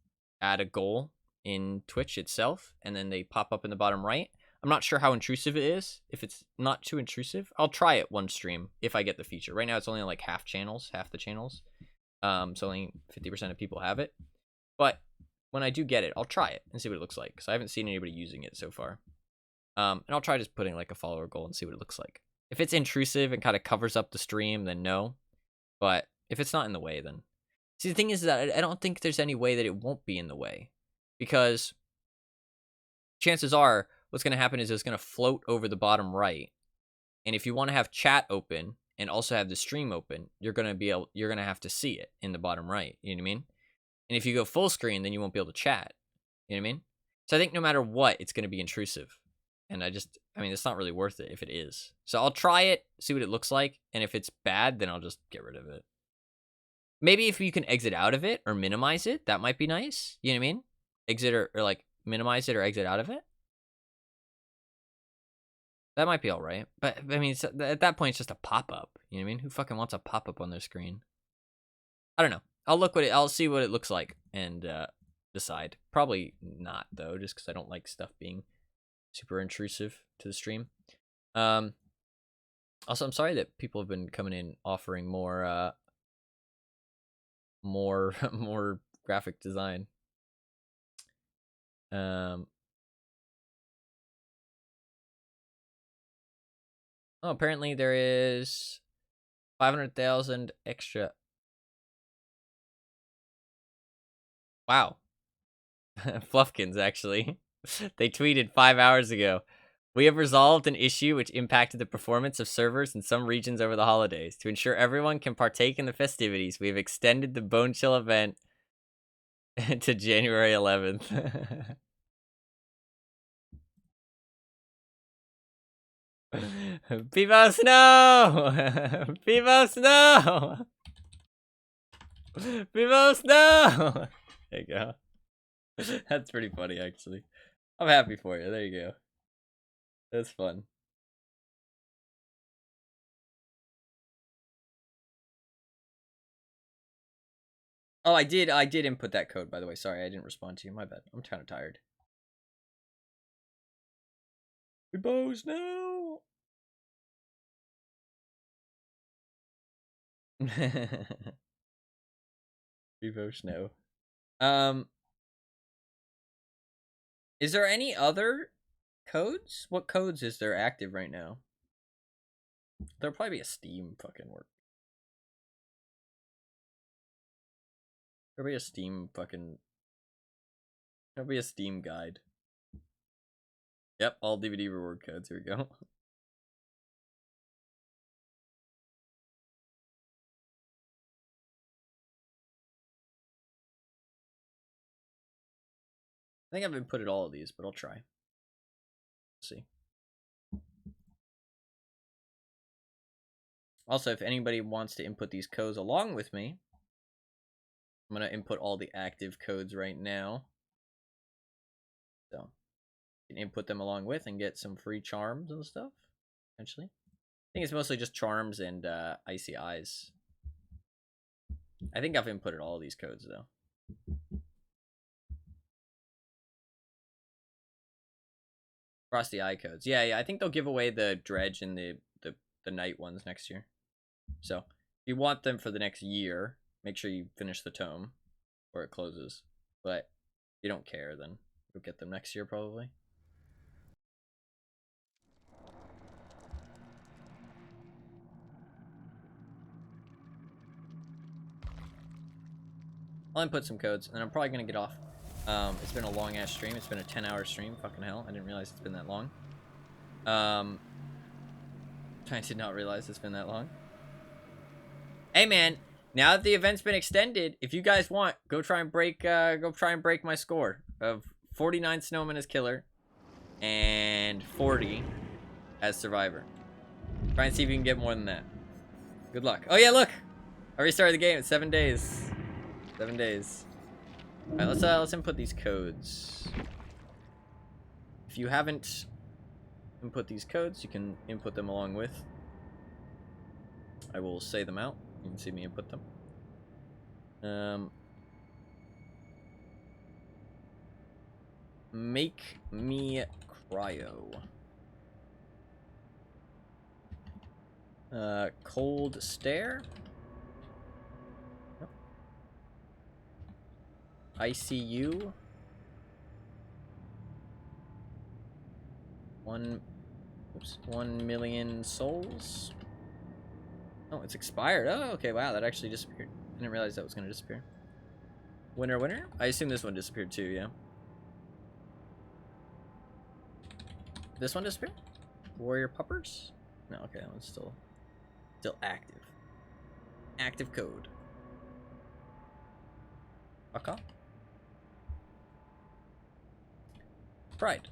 add a goal in Twitch itself, and then they pop up in the bottom right. I'm not sure how intrusive it is. If it's not too intrusive, I'll try it one stream if I get the feature. Right now, it's only like half the channels. So only 50% of people have it. But when I do get it, I'll try it and see what it looks like, because I haven't seen anybody using it so far. And I'll try just putting like a follower goal and see what it looks like. If it's intrusive and kind of covers up the stream, then no. But if it's not in the way, then... See, the thing is that I don't think there's any way that it won't be in the way. Because chances are, what's going to happen is it's going to float over the bottom right. And if you want to have chat open and also have the stream open, you're going to have to see it in the bottom right. You know what I mean? And if you go full screen, then you won't be able to chat. You know what I mean? So I think no matter what, it's going to be intrusive. And it's not really worth it if it is. So I'll try it, see what it looks like. And if it's bad, then I'll just get rid of it. Maybe if you can exit out of it or minimize it, that might be nice. You know what I mean? Exit or like minimize it or exit out of it. That might be all right. But I mean, at that point, it's just a pop-up. You know what I mean? Who fucking wants a pop-up on their screen? I don't know. I'll see what it looks like and decide. Probably not though, just because I don't like stuff being super intrusive to the stream. Also, I'm sorry that people have been coming in offering more graphic design. Oh, apparently there is 500,000 extra. Wow. Fluffkins, actually. They tweeted 5 hours ago. We have resolved an issue which impacted the performance of servers in some regions over the holidays. To ensure everyone can partake in the festivities, we have extended the Bone Chill event to January 11th. Pivos, no! Pivos, no! Pivos, no! There you go. That's pretty funny, actually. I'm happy for you. There you go. That's fun. Oh, I did input that code, by the way. Sorry, I didn't respond to you. My bad. I'm kind of tired. Pivos, no! Pivos, no. Is there any other codes? What codes is there active right now? There'll probably be a Steam fucking work. There'll be a Steam fucking... There'll be a Steam guide. Yep, all DVD reward codes. Here we go. I think I've inputted all of these, but I'll try. Let's see. Also, if anybody wants to input these codes along with me, I'm going to input all the active codes right now. So, you can input them along with and get some free charms and stuff, eventually. I think it's mostly just charms and icy eyes. I think I've inputted all of these codes, though. Frosty eye codes. Yeah, I think they'll give away the dredge and the night ones next year. So, if you want them for the next year, make sure you finish the tome or it closes. But if you don't care, then We'll get them next year probably. I'll input some codes, and I'm probably gonna get off. It's been a long ass stream. It's been a 10-hour stream. Fucking hell! I didn't realize it's been that long. I did not realize it's been that long. Hey man, now that the event's been extended, if you guys want, go try and break my score of 49 Snowman as killer and 40 as survivor. Try and see if you can get more than that. Good luck. Oh yeah, look, I restarted the game. It's 7 days. 7 days. All right, let's input these codes. If you haven't input these codes, you can input them along with. I will say them out. You can see me input them. Make me cryo. Cold stare. Yep. ICU. 1 million souls. Oh, it's expired. Oh, okay. Wow, that actually disappeared. I didn't realize that was going to disappear. Winner, winner? I assume this one disappeared too, yeah? This one disappeared? Warrior puppers? No, okay, that one's still active. Active code. Fuck off. Pride.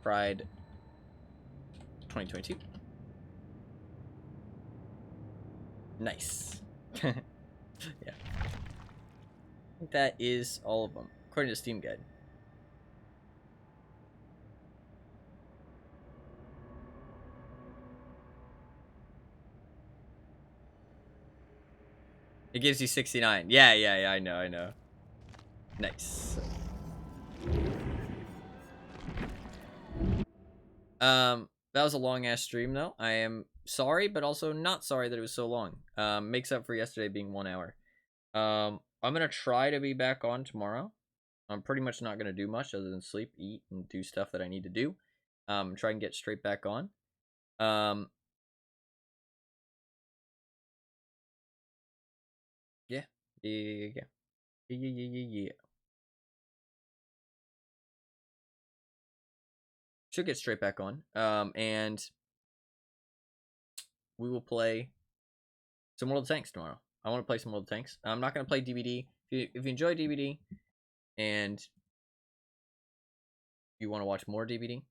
Pride 2022. Nice. Yeah. I think that is all of them, according to Steam Guide. It gives you 69. Yeah, I know. Nice. That was a long ass stream though. I am sorry, but also not sorry that it was so long. Makes up for yesterday being 1 hour. I'm gonna try to be back on tomorrow. I'm pretty much not gonna do much other than sleep, eat, and do stuff that I need to do. Try and get straight back on. Yeah. Should get straight back on. And we will play some World of Tanks tomorrow. I want to play some World of Tanks. I'm not going to play DBD. If you enjoy DBD and you want to watch more DBD,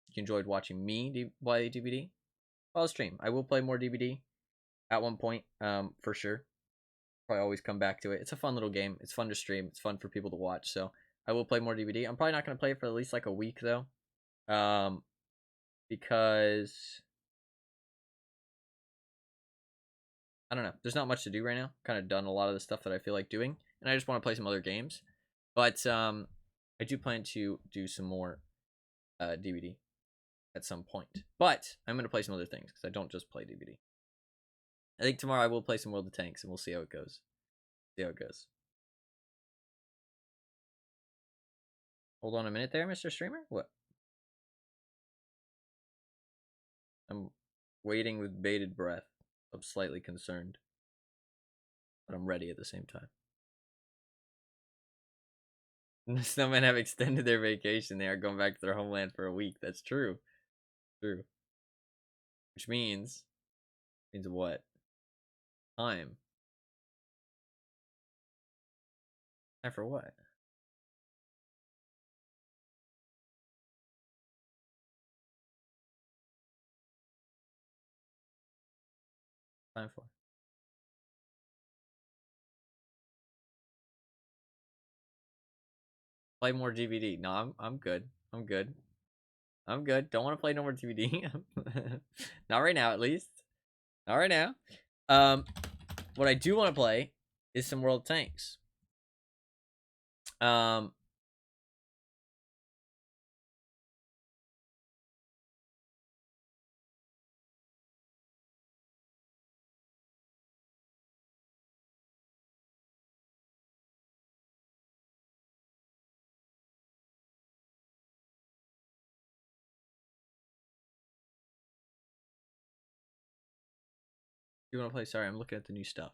you enjoyed watching me play DBD, I'll stream. I will play more DBD at one point, for sure. Probably always come back to it. It's a fun little game. It's fun to stream. It's fun for people to watch. So I will play more DBD. I'm probably not going to play it for at least like a week though, because I don't know. There's not much to do right now. Kind of done a lot of the stuff that I feel like doing, and I just want to play some other games. But I do plan to do some more DBD at some point. But I'm going to play some other things because I don't just play DBD. I think tomorrow I will play some World of Tanks, and we'll see how it goes. Hold on a minute there, Mr. Streamer. What? I'm waiting with bated breath. I'm slightly concerned, but I'm ready at the same time. The Snowmen have extended their vacation. They are going back to their homeland for a week. That's true. True. Which means what? Time. Time for what? Time for play more DVD. No, I'm good. I'm good. Don't want to play no more DVD. Not right now, at least. Not right now. What I do want to play is some World Tanks. You want to play? Sorry, I'm looking at the new stuff.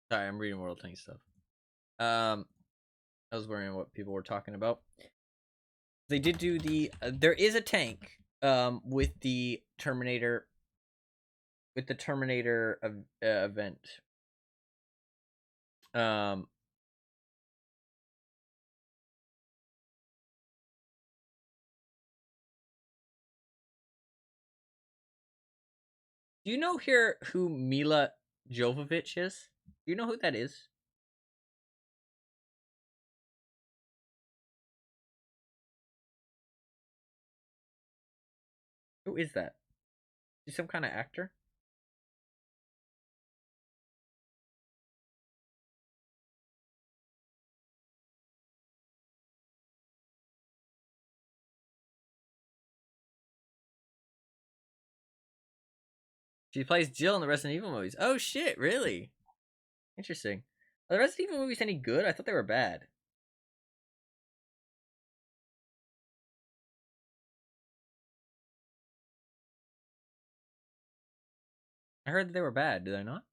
Sorry, I'm reading World Tank stuff. I was wondering what people were talking about. They did do the. There is a tank. With the Terminator. With the Terminator event. Um. Do you know here who Mila Jovovich is? Do you know who that is? Who is that? Is some kind of actor? She plays Jill in the Resident Evil movies. Oh shit, really? Interesting. Are the Resident Evil movies any good? I thought they were bad. I heard that they were bad. Did I not?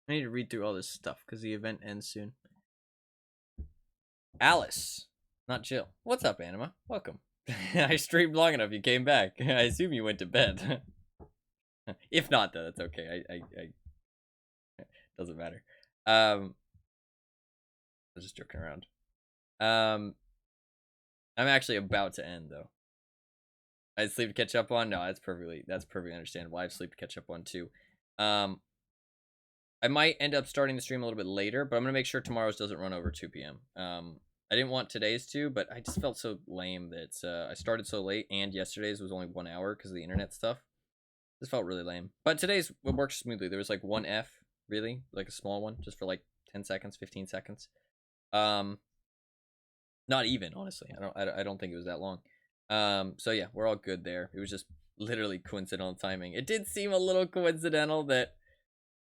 I need to read through all this stuff because the event ends soon. Alice, not Jill. What's up, Anima? Welcome. I streamed long enough. You came back. I assume you went to bed. If not, though, that's okay. I doesn't matter. I'm just joking around. I'm actually about to end though. I had sleep to catch up on. No, that's perfectly understandable. I have sleep to catch up on too. I might end up starting the stream a little bit later, but I'm gonna make sure tomorrow's doesn't run over 2 p.m. I didn't want today's to, but I just felt so lame that I started so late, and yesterday's was only 1 hour because of the internet stuff. This felt really lame. But today's it worked smoothly. There was like one F, really, like a small one, just for like 10 seconds, 15 seconds. Not even, honestly. I don't think it was that long. So yeah, we're all good there. It was just literally coincidental timing. It did seem a little coincidental that,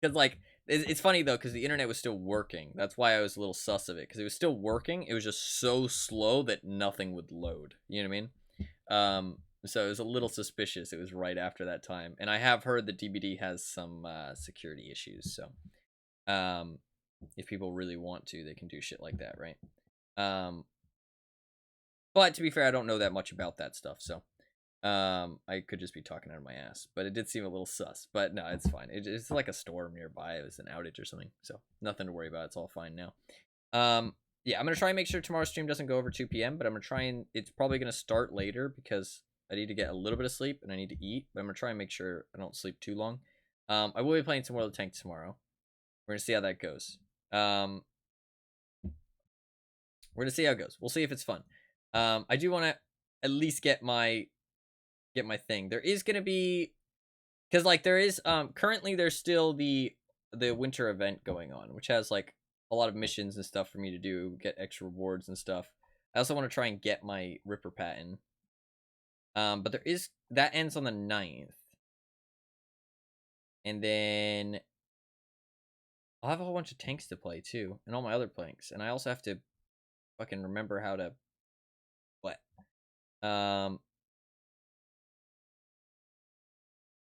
because like it's funny though, because the internet was still working. That's why I was a little sus of it, because it was still working. It was just so slow that nothing would load. You know what I mean? So it was a little suspicious. It was right after that time, and I have heard that DBD has some security issues. So, if people really want to, they can do shit like that, right? But to be fair, I don't know that much about that stuff, so I could just be talking out of my ass. But it did seem a little sus. But no, it's fine. It's like a storm nearby. It was an outage or something, so nothing to worry about. It's all fine now. Yeah, I'm gonna try and make sure tomorrow's stream doesn't go over 2 p.m. But I'm gonna try and it's probably gonna start later because I need to get a little bit of sleep and I need to eat. But I'm gonna try and make sure I don't sleep too long. I will be playing some World of Tank tomorrow. We're gonna see how that goes. We're gonna see how it goes. We'll see if it's fun. I do want to at least get my thing. There is gonna be, because like there is currently there's still the winter event going on, which has like a lot of missions and stuff for me to do, get extra rewards and stuff. I also want to try and get my Ripper patent. But there is that ends on the 9th. And then I'll have a whole bunch of tanks to play too, and all my other planks. And I also have to fucking remember how to what?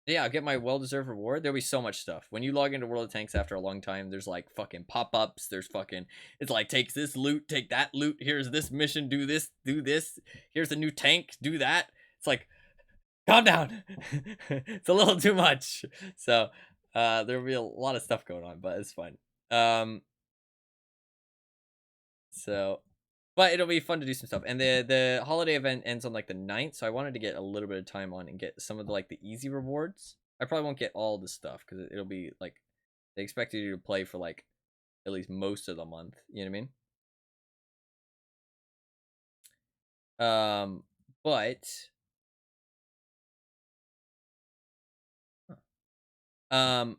Yeah, I'll get my well-deserved reward. There'll be so much stuff. When you log into World of Tanks after a long time, there's like fucking pop-ups. There's fucking, it's like, take this loot, take that loot. Here's this mission, do this, do this. Here's a new tank, do that. It's like, calm down. It's a little too much. So, there'll be a lot of stuff going on, but it's fun. So, but it'll be fun to do some stuff. And the holiday event ends on like the 9th, so I wanted to get a little bit of time on and get some of the like the easy rewards. I probably won't get all the stuff because it'll be like they expect you to play for like at least most of the month. You know what I mean? But um,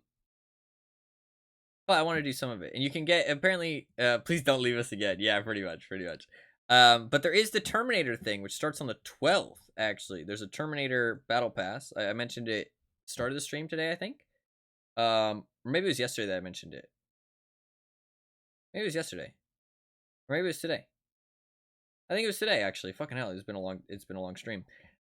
but I want to do some of it, and you can get apparently. Please don't leave us again. Yeah, pretty much. But there is the Terminator thing, which starts on the 12th. Actually, there's a Terminator Battle Pass. I mentioned it started the stream today, I think. Or maybe it was yesterday that I mentioned it. Maybe it was yesterday, or maybe it was today. I think it was today, actually. Fucking hell, it's been a long stream.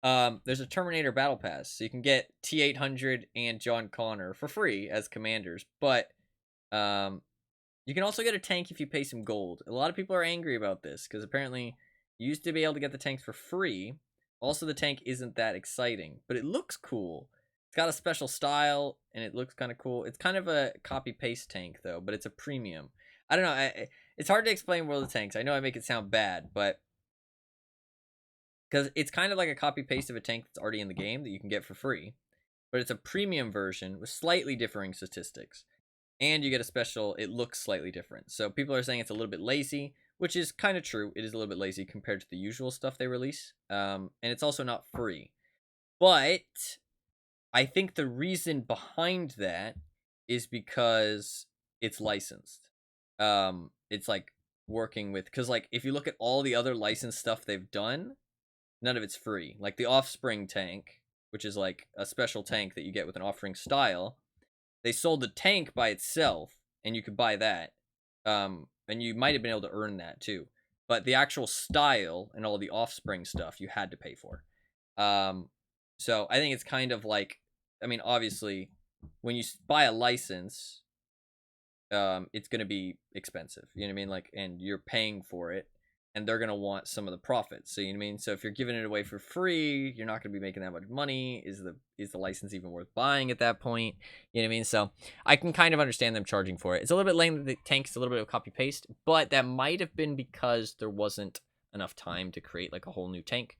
There's a Terminator Battle Pass, so you can get T-800 and John Connor for free as commanders, but you can also get a tank if you pay some gold. A lot of people are angry about this because apparently you used to be able to get the tanks for free. Also, the tank isn't that exciting, but it looks cool. It's got a special style and it looks kind of cool. It's kind of a copy-paste tank though, but it's a premium. I don't know. It's hard to explain World of Tanks. I know I make it sound bad, but because it's kind of like a copy-paste of a tank that's already in the game that you can get for free, but it's a premium version with slightly differing statistics. And you get a special, it looks slightly different. So people are saying it's a little bit lazy, which is kind of true. It is a little bit lazy compared to the usual stuff they release. And it's also not free. But I think the reason behind that is because it's licensed. It's like working with, because like if you look at all the other licensed stuff they've done, none of it's free. Like the Offspring tank, which is like a special tank that you get with an Offspring style. They sold the tank by itself, and you could buy that. And you might have been able to earn that too. But the actual style and all the Offspring stuff you had to pay for. So I think it's kind of like, I mean, obviously, when you buy a license, it's going to be expensive. You know what I mean? Like, and you're paying for it, and they're going to want some of the profits. So you know what I mean? So if you're giving it away for free, you're not going to be making that much money. Is the license even worth buying at that point? You know what I mean? So I can kind of understand them charging for it. It's a little bit lame that the tank's a little bit of copy paste, but that might have been because there wasn't enough time to create like a whole new tank.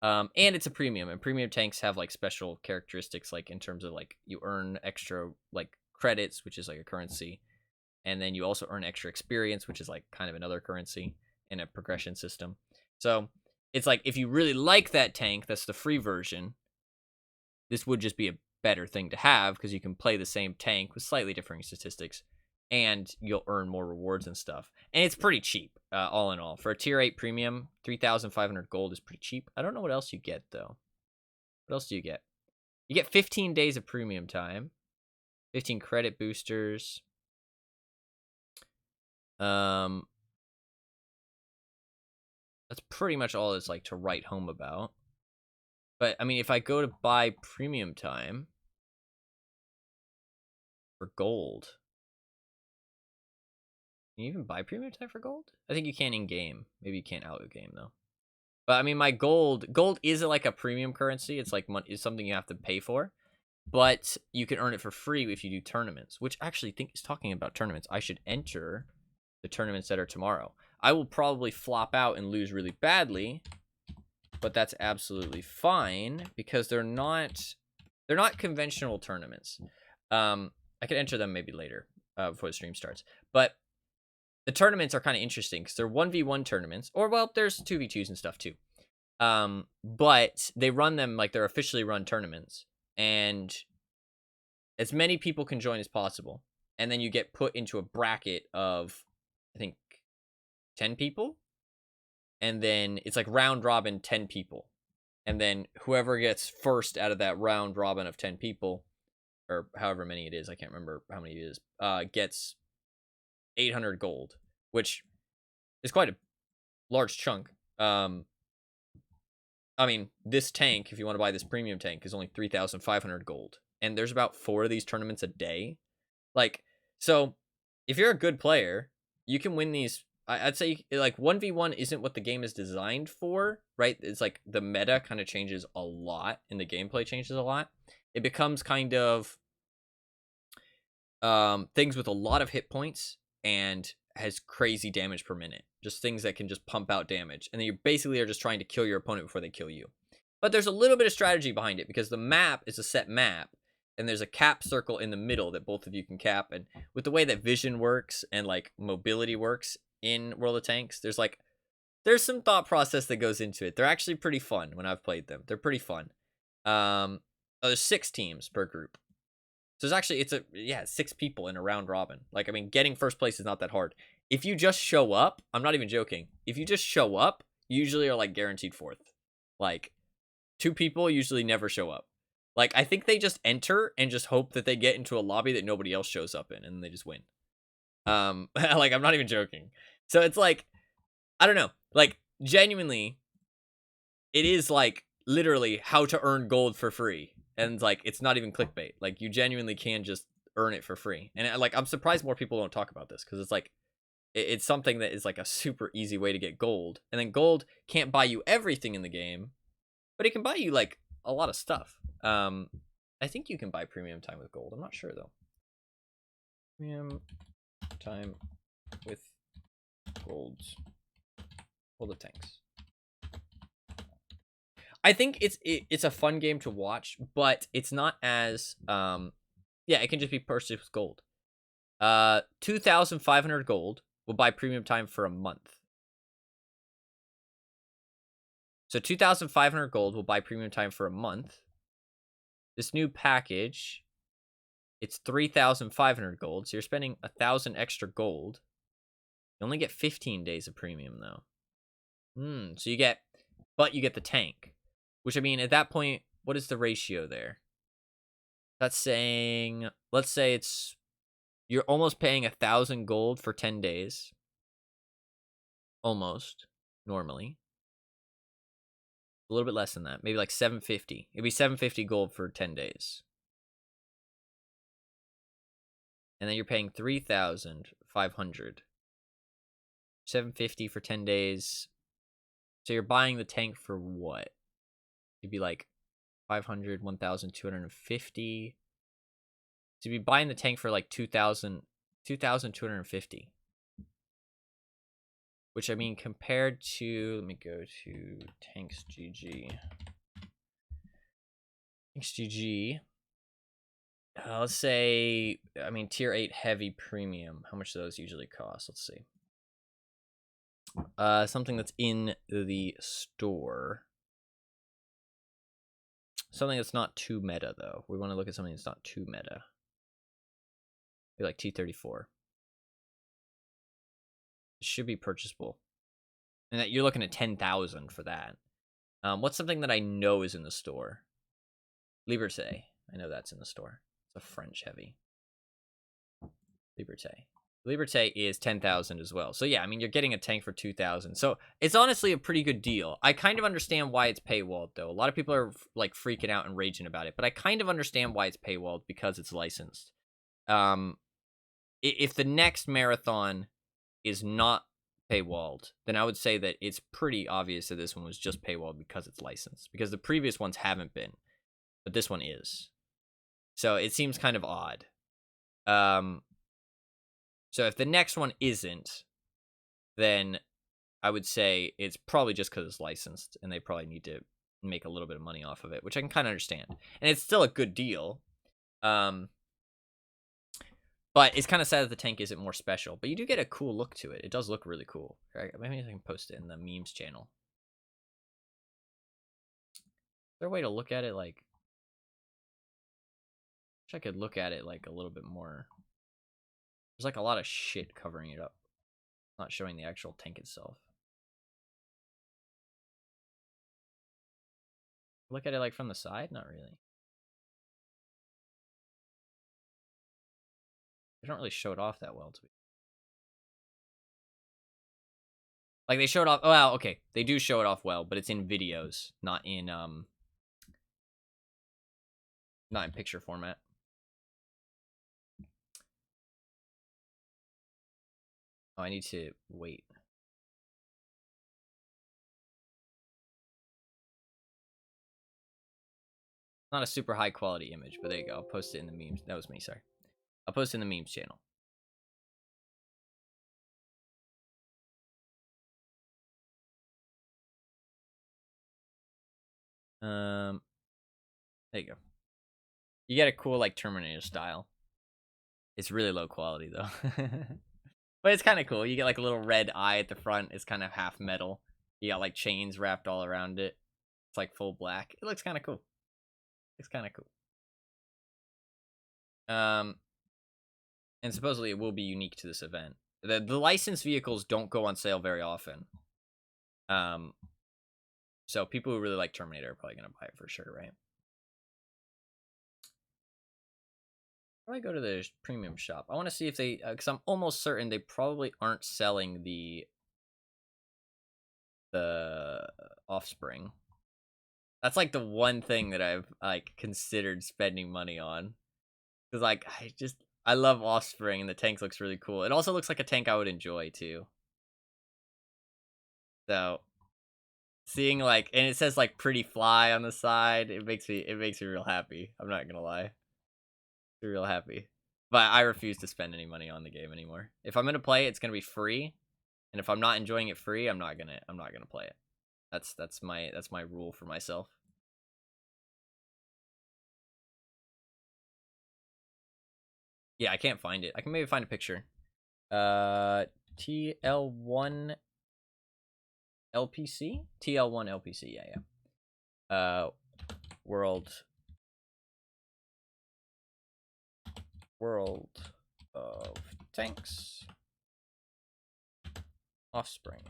And it's a premium, and premium tanks have like special characteristics, like in terms of like you earn extra like credits, which is like a currency, and then you also earn extra experience, which is like kind of another currency in a progression system. So it's like if you really like that tank, that's the free version. This would just be a better thing to have because you can play the same tank with slightly differing statistics, and you'll earn more rewards and stuff. And it's pretty cheap, all in all. For a tier 8 premium, 3,500 gold is pretty cheap. I don't know what else you get, though. What else do you get? You get 15 days of premium time, 15 credit boosters. That's pretty much all it's like to write home about. But, I mean, if I go to buy premium time for gold, can you even buy premium time for gold? I think you can in-game. Maybe you can't out-of-game, though. But, I mean, my gold is like a premium currency. It's like it's something you have to pay for. But you can earn it for free if you do tournaments, which I actually think is talking about tournaments. I should enter the tournaments that are tomorrow. I will probably flop out and lose really badly, but that's absolutely fine because they're not conventional tournaments. I could enter them maybe later before the stream starts. But the tournaments are kind of interesting because they're 1v1 tournaments, or well, there's 2v2s and stuff too. But they run them like they're officially run tournaments, and as many people can join as possible. And then you get put into a bracket of, I think, 10 people. And then it's like round robin 10 people. And then whoever gets first out of that round robin of 10 people, or however many it is, I can't remember how many it is, gets 800 gold, which is quite a large chunk. I mean, this tank, if you want to buy this premium tank, is only 3,500 gold. And there's about 4 of these tournaments a day. Like, so if you're a good player, you can win these. I'd say, like, 1v1 isn't what the game is designed for, right? It's like the meta kind of changes a lot and the gameplay changes a lot. It becomes kind of things with a lot of hit points and has crazy damage per minute. Just things that can just pump out damage. And then you basically are just trying to kill your opponent before they kill you. But there's a little bit of strategy behind it because the map is a set map. And there's a cap circle in the middle that both of you can cap. And with the way that vision works and like mobility works in World of Tanks, there's some thought process that goes into it. They're actually pretty fun when I've played them. They're pretty fun. There's 6 teams per group. So it's actually, 6 people in a round robin. Like, I mean, getting first place is not that hard. If you just show up, I'm not even joking. If you just show up, you usually are like guaranteed 4th. Like, 2 people usually never show up. Like, I think they just enter and just hope that they get into a lobby that nobody else shows up in, and they just win. Like, I'm not even joking. So it's like, I don't know. Like, genuinely, it is like literally how to earn gold for free. And like, it's not even clickbait. Like, you genuinely can just earn it for free. And like, I'm surprised more people don't talk about this because it's like, it's something that is like a super easy way to get gold. And then gold can't buy you everything in the game, but it can buy you like a lot of stuff. I think you can buy premium time with gold. I'm not sure though. Premium time with golds. Hold the tanks. I think it's a fun game to watch, but it's not as it can just be purchased with gold. 2,500 gold will buy premium time for a month. So 2,500 gold will buy premium time for a month. This new package, it's 3,500 gold, so you're spending 1,000 extra gold. You only get 15 days of premium though. So you get the tank, which, I mean, at that point, what is the ratio there? That's saying, let's say you're almost paying 1,000 gold for 10 days. Almost, normally. A little bit less than that. Maybe like 750. It'd be 750 gold for 10 days. And then you're paying 3,500. 750 for 10 days. So you're buying the tank for what? It'd be like 500, 1,250. So you'd be buying the tank for like 2,250. Which, I mean, compared to, let me go to Tanks GG. Tanks GG. Let's say, I mean, tier 8 heavy premium. How much do those usually cost? Let's see. Something that's in the store. Something that's not too meta, though. We want to look at something that's not too meta. Maybe like T34. It should be purchasable. And that you're looking at 10,000 for that. What's something that I know is in the store? Liberté. I know that's in the store. It's a French heavy. Liberté. Liberté is 10,000 as well. So yeah, I mean, you're getting a tank for 2,000. So it's honestly a pretty good deal. I kind of understand why it's paywalled, though. A lot of people are like freaking out and raging about it, but I kind of understand why it's paywalled because it's licensed. If the next marathon is not paywalled, then I would say that it's pretty obvious that this one was just paywalled because it's licensed. Because the previous ones haven't been, but this one is. So it seems kind of odd. So if the next one isn't, then I would say it's probably just because it's licensed and they probably need to make a little bit of money off of it, which I can kind of understand. And it's still a good deal. But it's kind of sad that the tank isn't more special. But you do get a cool look to it. It does look really cool. Right? Maybe I can post it in the memes channel. Is there a way to look at it like... I wish I could look at it like a little bit more. There's like a lot of shit covering it up. Not showing the actual tank itself. Look at it like from the side? Not really. They don't really show it off that well to me. Like they showed off. Oh, wow, okay, they do show it off well, but it's in videos, not in picture format. Oh, I need to wait. Not a super high quality image, but there you go. I'll post it in the memes. That was me, sorry. I'll post it in the memes channel. There you go. You get a cool like Terminator style. It's really low quality though. But it's kind of cool. You get like a little red eye at the front. It's kind of half metal. You got like chains wrapped all around it. It's like full black. It looks kind of cool. It's kind of cool. And supposedly it will be unique to this event. The licensed vehicles don't go on sale very often. So people who really like Terminator are probably gonna buy it for sure, right? How do I go to the premium shop? I want to see if they, because I'm almost certain they probably aren't selling the Offspring. That's like the one thing that I've like considered spending money on. Cause like I love Offspring and the tank looks really cool. It also looks like a tank I would enjoy too. So seeing like, and it says like pretty fly on the side, it makes me real happy. I'm not gonna lie. It's real happy. But I refuse to spend any money on the game anymore. If I'm gonna play it, it's gonna be free. And if I'm not enjoying it free, I'm not gonna play it. That's my rule for myself. Yeah, I can't find it. I can maybe find a picture. TL1 LPC? TL1 LPC, yeah. World of Tanks. Offspring.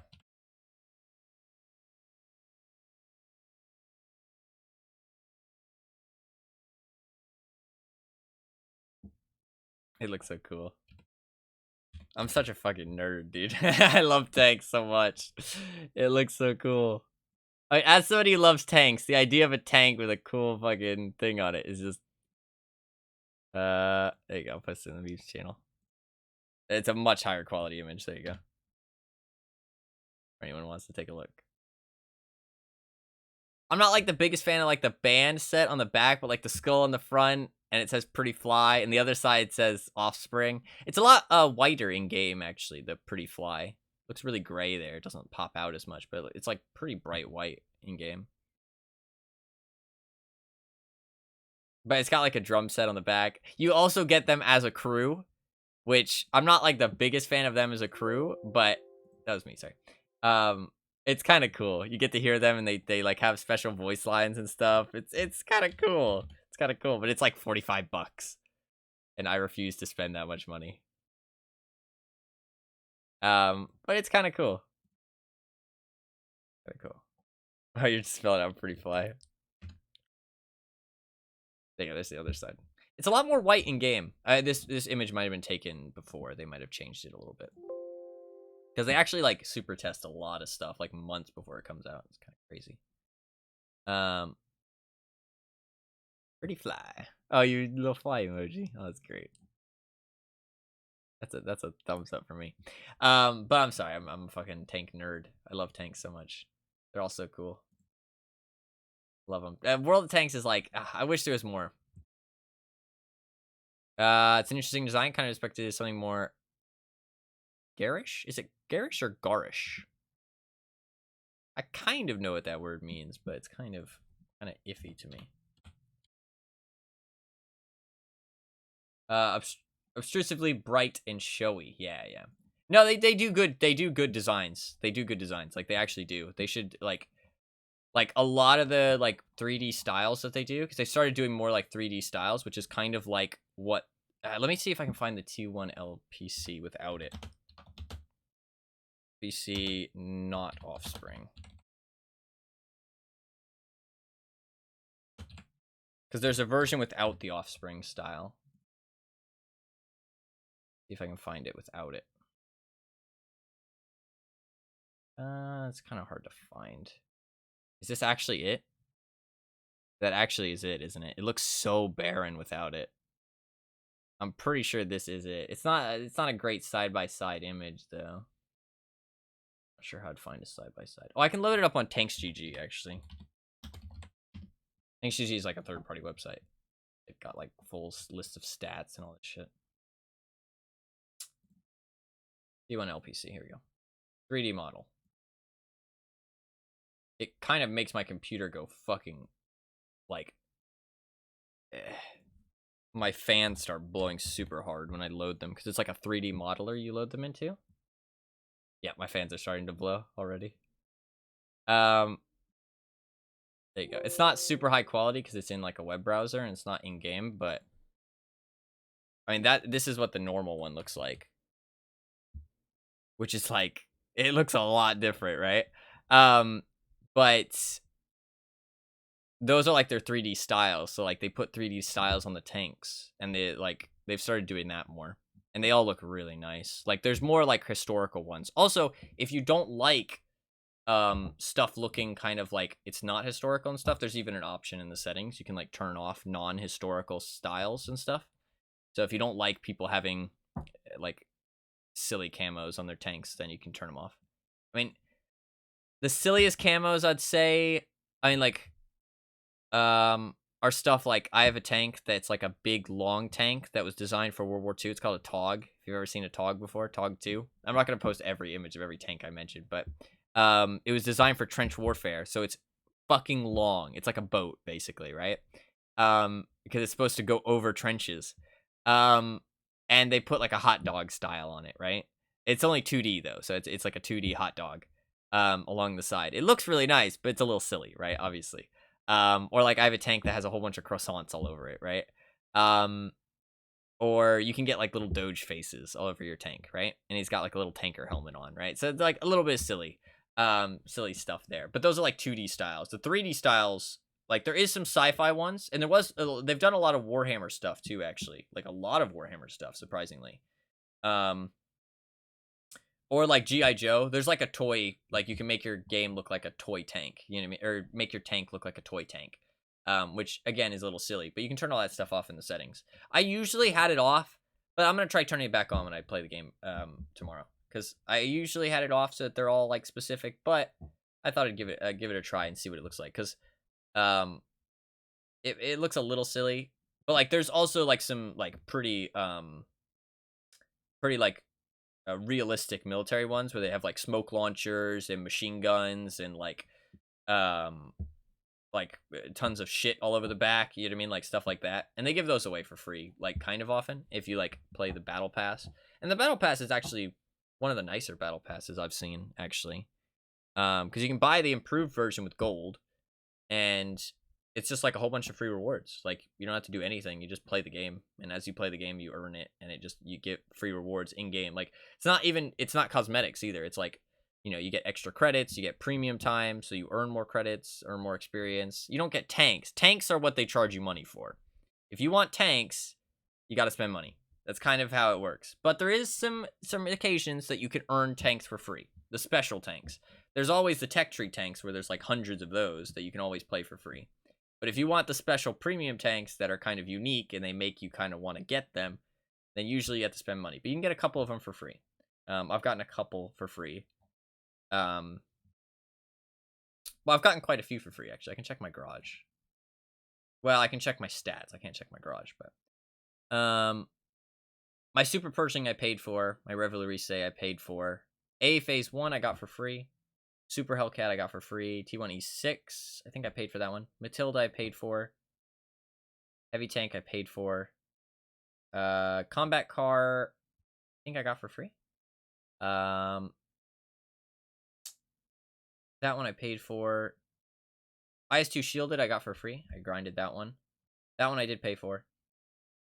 It looks so cool. I'm such a fucking nerd, dude. I love tanks so much. It looks so cool. Like, as somebody who loves tanks, the idea of a tank with a cool fucking thing on it is just... there you go. I'll post it in the memes channel. It's a much higher quality image. There you go. If anyone wants to take a look. I'm not like the biggest fan of like the band set on the back, but like the skull on the front, and it says Pretty Fly, and the other side says Offspring. It's a lot whiter in game actually. The Pretty Fly looks really gray there. It doesn't pop out as much, but it's like pretty bright white in game. But it's got like a drum set on the back. You also get them as a crew, which I'm not like the biggest fan of them as a crew, but that was me, sorry. It's kind of cool. You get to hear them and they like have special voice lines and stuff. It's kind of cool. It's kind of cool, but it's like $45 and I refuse to spend that much money. But it's kind of cool. Kind of cool. Oh, you're just spelling out Pretty Fly. There you go, there's the other side. It's a lot more white in game. This image might have been taken before. They might have changed it a little bit. Because they actually like super test a lot of stuff like months before it comes out. It's kind of crazy. Pretty fly. Oh, you little fly emoji. Oh, that's great. That's a thumbs up for me. But I'm sorry, I'm a fucking tank nerd. I love tanks so much. They're all so cool. Love them. World of Tanks is like, I wish there was more. It's an interesting design. Kind of expected something more garish. Is it garish or garish? I kind of know what that word means, but it's kind of iffy to me. Obtrusively bright and showy. Yeah. No, they do good. They do good designs. They do good designs. Like they actually do. They should like a lot of the like 3D styles that they do, because they started doing more like 3D styles, which is kind of like what. Let me see if I can find the T1 LPC without it. PC not Offspring. Because there's a version without the Offspring style. See if I can find it without it. It's kind of hard to find. Is this actually it? That actually is it, isn't it? It looks so barren without it. I'm pretty sure this is it. It's not a great side-by-side image, though. Not sure how to find a side-by-side. Oh, I can load it up on TanksGG, actually. TanksGG is like a third-party website. They've got like full list of stats and all that shit. D1 LPC, here we go. 3D model. It kind of makes my computer go fucking, like, my fans start blowing super hard when I load them, because it's like a 3D modeler you load them into. Yeah, my fans are starting to blow already. There you go. It's not super high quality because it's in like a web browser and it's not in game, but I mean this is what the normal one looks like, which is like, it looks a lot different, right? But those are like their 3D styles. So like they put 3D styles on the tanks, and they've started doing that more, and they all look really nice. Like there's more like historical ones. Also, if you don't like stuff looking kind of like it's not historical and stuff, there's even an option in the settings. You can like turn off non-historical styles and stuff. So if you don't like people having like silly camos on their tanks, then you can turn them off. I mean, the silliest camos I'd say, I mean, like, are stuff like, I have a tank that's like a big long tank that was designed for World War II. It's called a TOG. If you've ever seen a TOG before, TOG 2. I'm not going to post every image of every tank I mentioned, but it was designed for trench warfare, so it's fucking long. It's like a boat, basically, right? Because it's supposed to go over trenches. And they put like a hot dog style on it, right? It's only 2D though, so it's like a 2D hot dog along the side. It looks really nice, but it's a little silly, right? Obviously. Or like I have a tank that has a whole bunch of croissants all over it, right? Or you can get like little Doge faces all over your tank, right? And he's got like a little tanker helmet on, right? So it's like a little bit silly, silly stuff there. But those are like 2D styles. The 3D styles, like there is some sci-fi ones, and they've done a lot of Warhammer stuff too, actually, like a lot of Warhammer stuff, surprisingly. Or like G.I. Joe, there's like a toy, like you can make your game look like a toy tank, you know what I mean? Or make your tank look like a toy tank, which again is a little silly, but you can turn all that stuff off in the settings. I usually had it off, but I'm going to try turning it back on when I play the game tomorrow, because I usually had it off so that they're all like specific, but I thought I'd give it a try and see what it looks like, because it looks a little silly, but like there's also like some like pretty like realistic military ones where they have like smoke launchers and machine guns and like tons of shit all over the back, you know what I mean, like stuff like that, and they give those away for free like kind of often if you like play the battle pass. And the battle pass is actually one of the nicer battle passes I've seen, actually, because you can buy the improved version with gold, and it's just like a whole bunch of free rewards. Like you don't have to do anything, you just play the game, and as you play the game you earn it, and you get free rewards in game. Like it's not cosmetics either. It's like, you know, you get extra credits, you get premium time, so you earn more credits, earn more experience. You don't get tanks. Tanks are what they charge you money for. If you want tanks, you got to spend money. That's kind of how it works. But there is some occasions that you can earn tanks for free. The special tanks. There's always the tech tree tanks where there's like hundreds of those that you can always play for free. But if you want the special premium tanks that are kind of unique and they make you kind of want to get them, then usually you have to spend money. But you can get a couple of them for free. I've gotten a couple for free. Well, I've gotten quite a few for free, actually. I can check my garage. Well, I can check my stats. I can't check my garage, but my Super Pershing I paid for. My Revelry Say I paid for. A Phase 1 I got for free. Super Hellcat I got for free. T1E6, I think I paid for that one. Matilda I paid for. Heavy Tank I paid for. Combat Car, I think I got for free. That one I paid for. IS-2 Shielded I got for free. I grinded that one. That one I did pay for.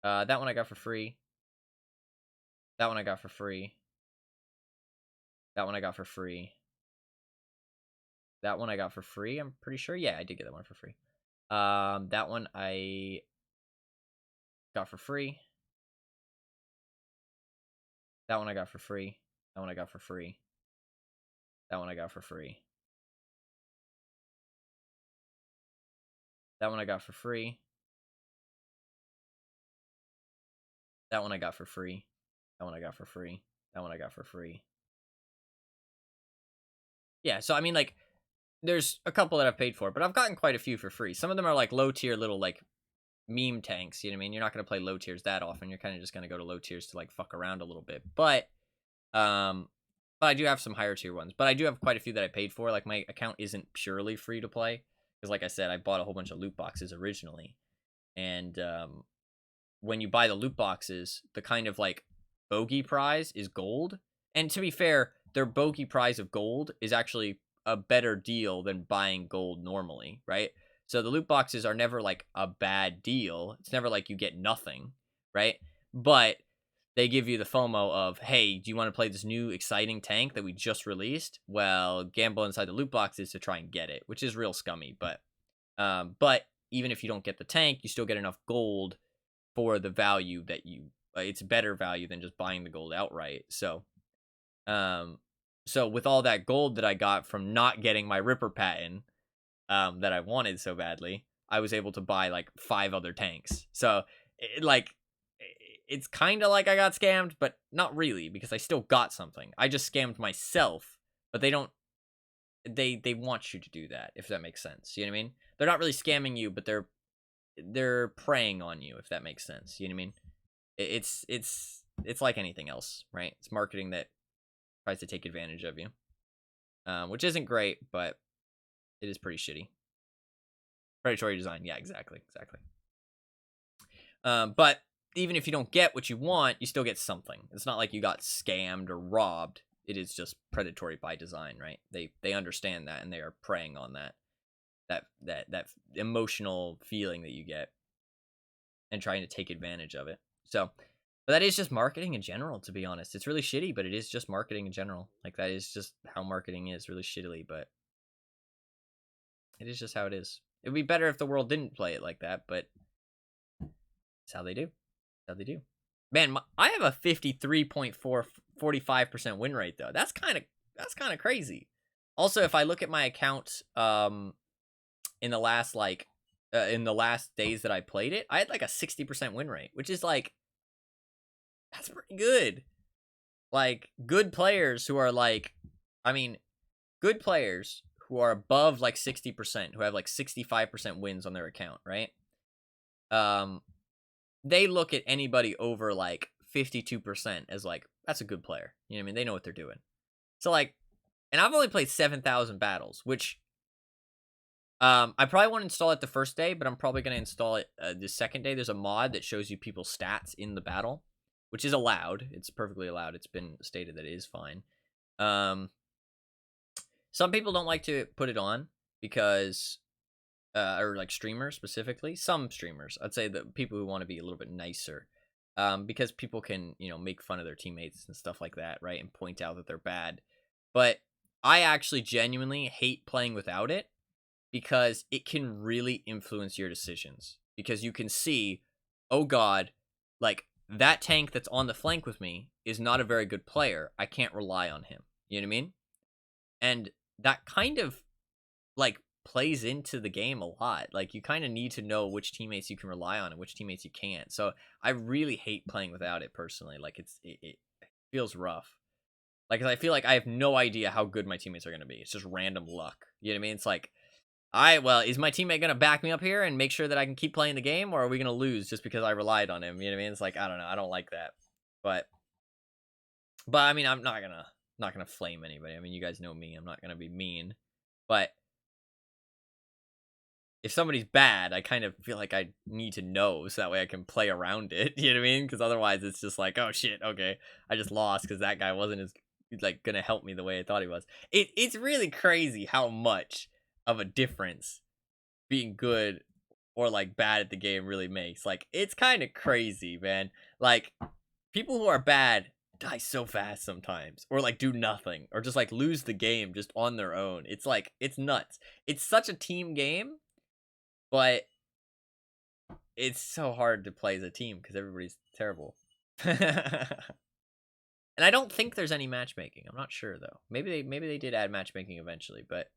That one I got for free. That one I got for free. That one I got for free. That one I got for free, I'm pretty sure. Yeah, I did get that one for free. That one I got for free. That one I got for free. That one I got for free. That one I got for free. That one I got for free. That one I got for free. That one I got for free. That one I got for free. Yeah, so I mean, like, there's a couple that I've paid for, but I've gotten quite a few for free. Some of them are like low tier little like meme tanks. You know what I mean? You're not gonna play low tiers that often. You're kind of just gonna go to low tiers to like fuck around a little bit. Um, but I do have some higher tier ones. But I do have quite a few that I paid for. Like my account isn't purely free to play because, like I said, I bought a whole bunch of loot boxes originally, and when you buy the loot boxes, the kind of like bogey prize is gold. And to be fair, their bogey prize of gold is actually a better deal than buying gold normally, right? So the loot boxes are never like a bad deal. It's never like you get nothing, right? But they give you the FOMO of, hey, do you want to play this new exciting tank that we just released? Well, gamble inside the loot boxes to try and get it, which is real scummy. But even if you don't get the tank, you still get enough gold for the value that you. It's better value than just buying the gold outright. So with all that gold that I got from not getting my Ripper patent, that I wanted so badly, I was able to buy like 5 other tanks. So it's kind of like I got scammed, but not really because I still got something. I just scammed myself, but they don't. They want you to do that, if that makes sense. You know what I mean? They're not really scamming you, but they're preying on you, if that makes sense. You know what I mean? It's like anything else, right? It's marketing that tries to take advantage of you, which isn't great, but it is pretty shitty. Predatory design, yeah, exactly. But even if you don't get what you want, you still get something. It's not like you got scammed or robbed. It is just predatory by design, right? They understand that, and they are preying on that emotional feeling that you get and trying to take advantage of it. So, but that is just marketing in general, to be honest. It's really shitty, but it is just marketing in general. Like, that is just how marketing is, really shittily, but it is just how it is. It would be better if the world didn't play it like that, but it's how they do. It's how they do. Man, I have a 53.45% win rate, though. That's kind of crazy. Also, if I look at my account in the last days that I played it, I had like a 60% win rate, which is like, that's pretty good. Like, good players who are like, I mean, good players who are above like 60%, who have like 65% wins on their account, right? They look at anybody over like 52% as like, that's a good player. You know what I mean? They know what they're doing. So like, and I've only played 7,000 battles, which I probably won't install it the first day, but I'm probably going to install it the second day. There's a mod that shows you people's stats in the battle, which is allowed. It's perfectly allowed. It's been stated that it is fine. Some people don't like to put it on because, or like streamers specifically. Some streamers, I'd say the people who want to be a little bit nicer, because people can, make fun of their teammates and stuff like that, right? And point out that they're bad. But I actually genuinely hate playing without it because it can really influence your decisions. Because you can see, oh God, like that tank that's on the flank with me is not a very good player. I can't rely on him. You know what I mean? And that kind of like plays into the game a lot. Like, you kind of need to know which teammates you can rely on and which teammates you can't. So I really hate playing without it personally. Like, it feels rough. Like, 'cause I feel like I have no idea how good my teammates are going to be. It's just random luck. You know what I mean? It's like, is my teammate going to back me up here and make sure that I can keep playing the game, or are we going to lose just because I relied on him? You know what I mean? It's like, I don't know. I don't like that. But I mean, I'm not gonna flame anybody. I mean, you guys know me. I'm not gonna be mean. But if somebody's bad, I kind of feel like I need to know so that way I can play around it. You know what I mean? Because otherwise, it's just like, oh shit, okay, I just lost because that guy wasn't as like gonna help me the way I thought he was. It's really crazy how much of a difference being good or like bad at the game really makes. Like, it's kind of crazy, man. Like, people who are bad die so fast sometimes, or like do nothing, or just like lose the game just on their own. It's like, it's nuts. It's such a team game, but it's so hard to play as a team because everybody's terrible. And I don't think there's any matchmaking. I'm not sure though. Maybe they did add matchmaking eventually, but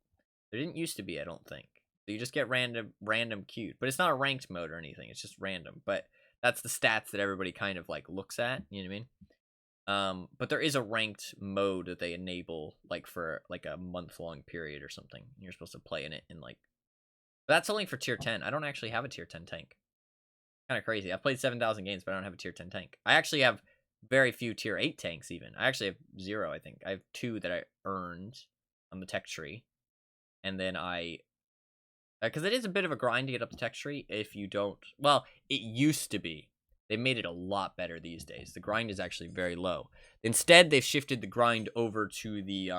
there didn't used to be, I don't think. So you just get random queued. But it's not a ranked mode or anything. It's just random. But that's the stats that everybody kind of like looks at, you know what I mean? But there is a ranked mode that they enable like for like a month-long period or something. You're supposed to play in it in like, but that's only for tier 10. I don't actually have a tier 10 tank. Kind of crazy. I've played 7,000 games, but I don't have a tier 10 tank. I actually have very few tier 8 tanks even. I actually have 0, I think. I have 2 that I earned on the tech tree. And then I... Because it is a bit of a grind to get up the tech tree if you don't... Well, it used to be. They made it a lot better these days. The grind is actually very low. Instead, they've shifted the grind over to the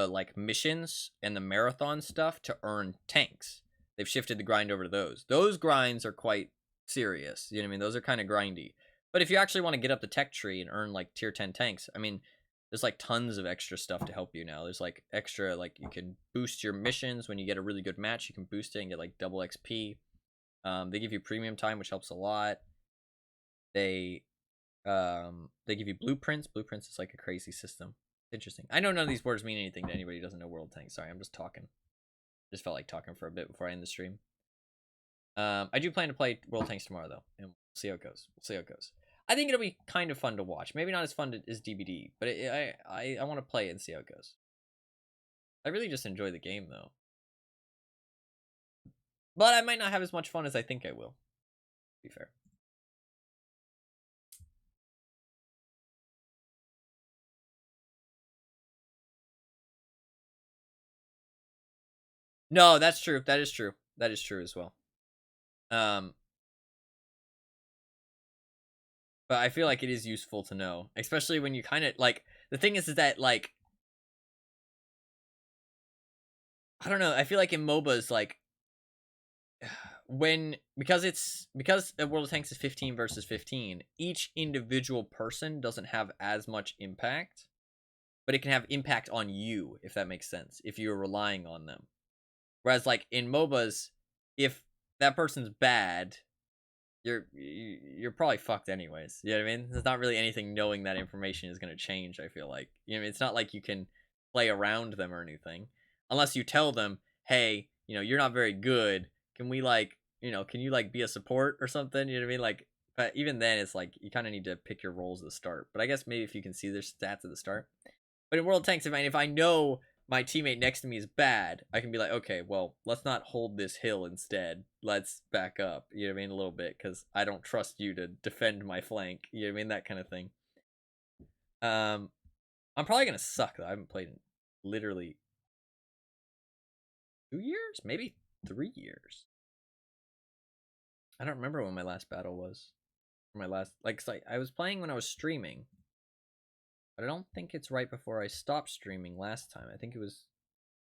like missions and the marathon stuff to earn tanks. They've shifted the grind over to those. Those grinds are quite serious. You know what I mean? Those are kind of grindy. But if you actually want to get up the tech tree and earn like tier 10 tanks, I mean, there's like tons of extra stuff to help you now. There's like extra, like you can boost your missions when you get a really good match. You can boost it and get like double XP. They give you premium time, which helps a lot. They give you blueprints. Blueprints is like a crazy system. Interesting. I know none of these words mean anything to anybody who doesn't know World Tanks. Sorry, I'm just talking. Just felt like talking for a bit before I end the stream. I do plan to play World Tanks tomorrow, though, and we'll see how it goes. We'll see how it goes. I think it'll be kind of fun to watch. Maybe not as fun as DBD, but I want to play it and see how it goes. I really just enjoy the game, though. But I might not have as much fun as I think I will, to be fair. No, that's true. That is true. That is true as well. But I feel like it is useful to know, especially when you kind of like, the thing is that like, I don't know, I feel like in MOBAs, like, because World of Tanks is 15 versus 15, each individual person doesn't have as much impact, but it can have impact on you, if that makes sense, if you're relying on them. Whereas like in MOBAs, if that person's bad, you're probably fucked anyways. You know what I mean? There's not really anything knowing that information is going to change, I feel like. You know, it's not like you can play around them or anything. Unless you tell them, hey, you know, you're not very good. Can we like, you know, can you like be a support or something? You know what I mean? Like, but even then it's like, you kind of need to pick your roles at the start. But I guess maybe if you can see their stats at the start. But in World Tanks, if I know my teammate next to me is bad, I can be like, okay, well, let's not hold this hill instead. Let's back up, you know what I mean, a little bit, because I don't trust you to defend my flank, you know what I mean, that kind of thing. I'm probably gonna suck, though. I haven't played in literally 2 years? Maybe 3 years. I don't remember when my last battle was. My last, like, I was playing when I was streaming. But I don't think it's right before I stopped streaming last time. I think it was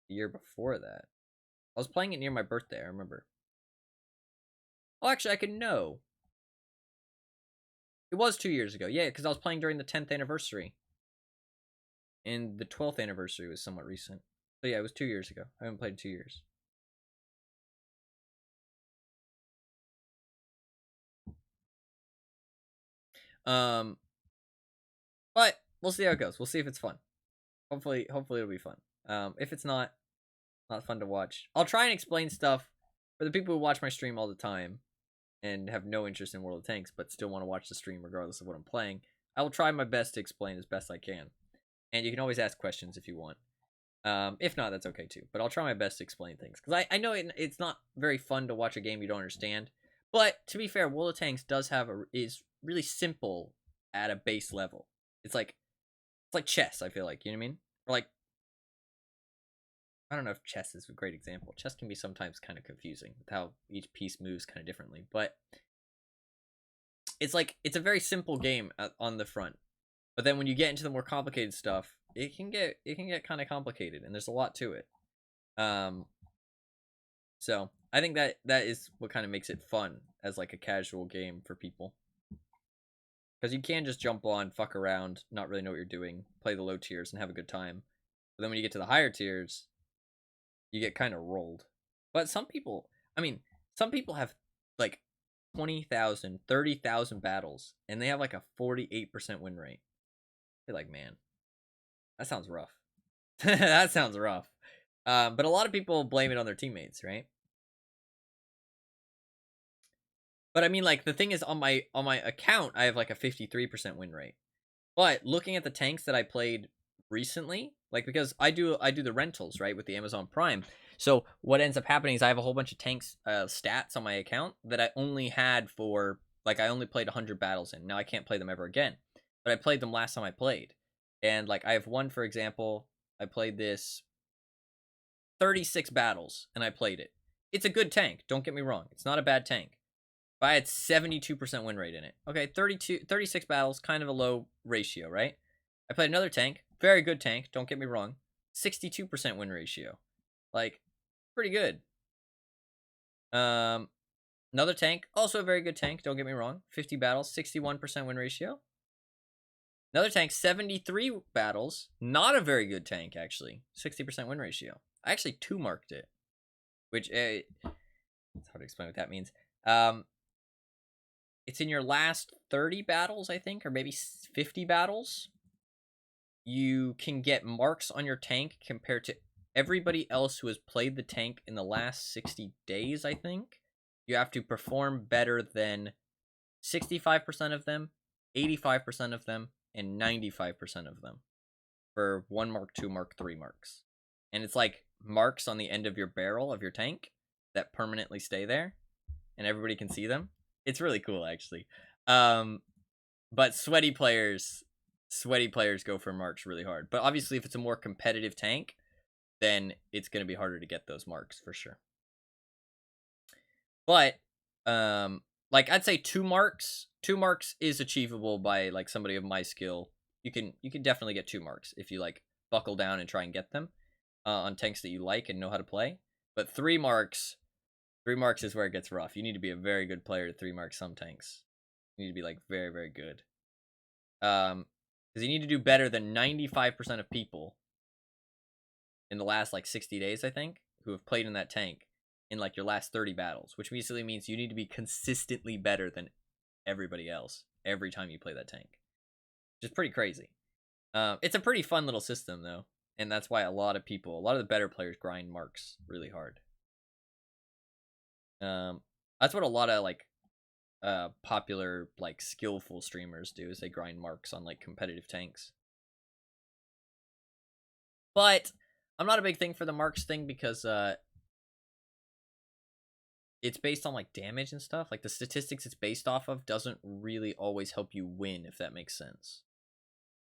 the year before that. I was playing it near my birthday, I remember. Oh, actually, I could know. It was 2 years ago. Yeah, because I was playing during the 10th anniversary. And the 12th anniversary was somewhat recent. So yeah, it was 2 years ago. I haven't played in 2 years. But we'll see how it goes. We'll see if it's fun. Hopefully it'll be fun. If it's not fun to watch, I'll try and explain stuff for the people who watch my stream all the time and have no interest in World of Tanks, but still want to watch the stream regardless of what I'm playing. I will try my best to explain as best I can. And you can always ask questions if you want. If not, that's okay too. But I'll try my best to explain things. Because I know it's not very fun to watch a game you don't understand. But to be fair, World of Tanks is really simple at a base level. It's like chess, I feel like. You know what I mean? Or like, I don't know if chess is a great example. Chess can be sometimes kind of confusing with how each piece moves kind of differently. But it's a very simple game on the front. But then when you get into the more complicated stuff, it can get kind of complicated, and there's a lot to it. So I think that is what kind of makes it fun as like a casual game for people. Because you can just jump on, fuck around, not really know what you're doing, play the low tiers, and have a good time. But then when you get to the higher tiers, you get kind of rolled. But some people have like 20,000, 30,000 battles, and they have like a 48% win rate. You're like, man, that sounds rough. That sounds rough. But a lot of people blame it on their teammates, right? But I mean, like, the thing is, on my account, I have like a 53% win rate. But looking at the tanks that I played recently, like, because I do the rentals, right, with the Amazon Prime. So what ends up happening is I have a whole bunch of tanks stats on my account that I only had for, like, I only played 100 battles in. Now I can't play them ever again. But I played them last time I played. And, like, I have one, for example, I played this 36 battles, and I played it. It's a good tank, don't get me wrong. It's not a bad tank. But I had 72% win rate in it. Okay, 36 battles, kind of a low ratio, right? I played another tank, very good tank, don't get me wrong. 62% win ratio. Like, pretty good. Another tank, also a very good tank, don't get me wrong. 50 battles, 61% win ratio. Another tank, 73 battles, not a very good tank, actually. 60% win ratio. I actually 2-marked it, which, it's hard to explain what that means. It's in your last 30 battles, I think, or maybe 50 battles. You can get marks on your tank compared to everybody else who has played the tank in the last 60 days, I think. You have to perform better than 65% of them, 85% of them, and 95% of them for 1 mark, 2 mark, 3 marks. And it's like marks on the end of your barrel of your tank that permanently stay there, and everybody can see them. It's really cool, actually. But sweaty players go for marks really hard. But obviously, if it's a more competitive tank, then it's going to be harder to get those marks for sure. But like, I'd say 2 marks. 2 marks is achievable by, like, somebody of my skill. You can definitely get 2 marks if you, like, buckle down and try and get them on tanks that you like and know how to play. But 3 marks. 3 marks is where it gets rough. You need to be a very good player to 3 mark some tanks. You need to be, like, very, very good. Because you need to do better than 95% of people in the last, like, 60 days, I think, who have played in that tank in, like, your last 30 battles, which basically means you need to be consistently better than everybody else every time you play that tank, which is pretty crazy. It's a pretty fun little system, though, and that's why a lot of the better players grind marks really hard. That's what a lot of, like, popular, like, skillful streamers do, is they grind marks on, like, competitive tanks. But I'm not a big thing for the marks thing because it's based on, like, damage and stuff. Like, the statistics it's based off of doesn't really always help you win, if that makes sense.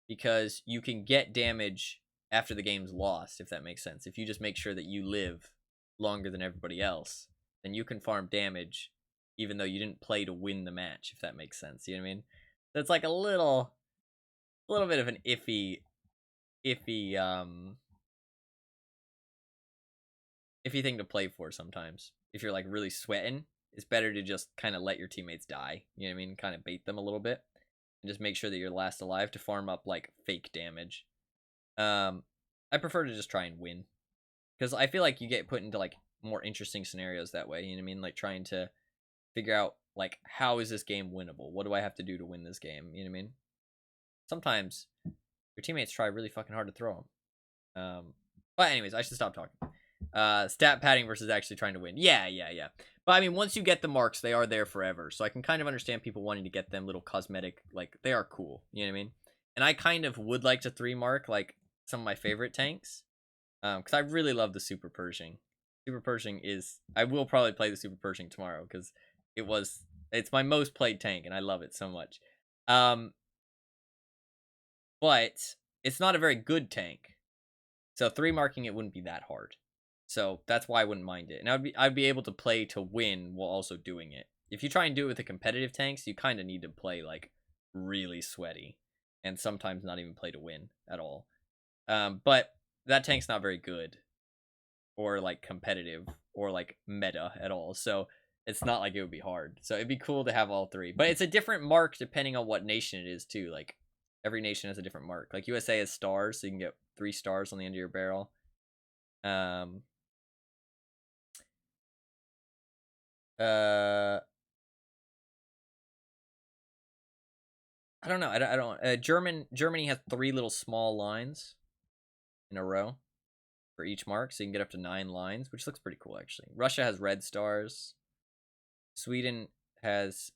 Because you can get damage after the game's lost, if that makes sense. If you just make sure that you live longer than everybody else, then you can farm damage even though you didn't play to win the match, if that makes sense. You know what I mean? That's like a little bit of an iffy thing to play for sometimes. If you're, like, really sweating, it's better to just kind of let your teammates die. You know what I mean? Kind of bait them a little bit and just make sure that you're last alive to farm up, like, fake damage. I prefer to just try and win because I feel like you get put into, like, more interesting scenarios that way. You know what I mean? Like, trying to figure out, like, how is this game winnable? What do I have to do to win this game? You know what I mean? Sometimes your teammates try really fucking hard to throw them. But anyways, I should stop talking. Stat padding versus actually trying to win. Yeah. But I mean, once you get the marks, they are there forever. So I can kind of understand people wanting to get them little cosmetic, like, they are cool. You know what I mean? And I kind of would like to 3 mark, like, some of my favorite tanks. Because I really love the Super Pershing. Super Pershing is, I will probably play the Super Pershing tomorrow because it's my most played tank and I love it so much. But it's not a very good tank. So 3 marking it wouldn't be that hard. So that's why I wouldn't mind it. And I'd be able to play to win while also doing it. If you try and do it with the competitive tanks, you kind of need to play, like, really sweaty. And sometimes not even play to win at all. But that tank's not very good. Or, like, competitive. Or, like, meta at all. So it's not like it would be hard. So it'd be cool to have all 3. But it's a different mark depending on what nation it is, too. Like, every nation has a different mark. Like, USA has stars, so you can get 3 stars on the end of your barrel. I don't know. I don't. Germany has 3 little small lines in a row for each mark, so you can get up to 9 lines, which looks pretty cool actually. Russia has red stars. Sweden has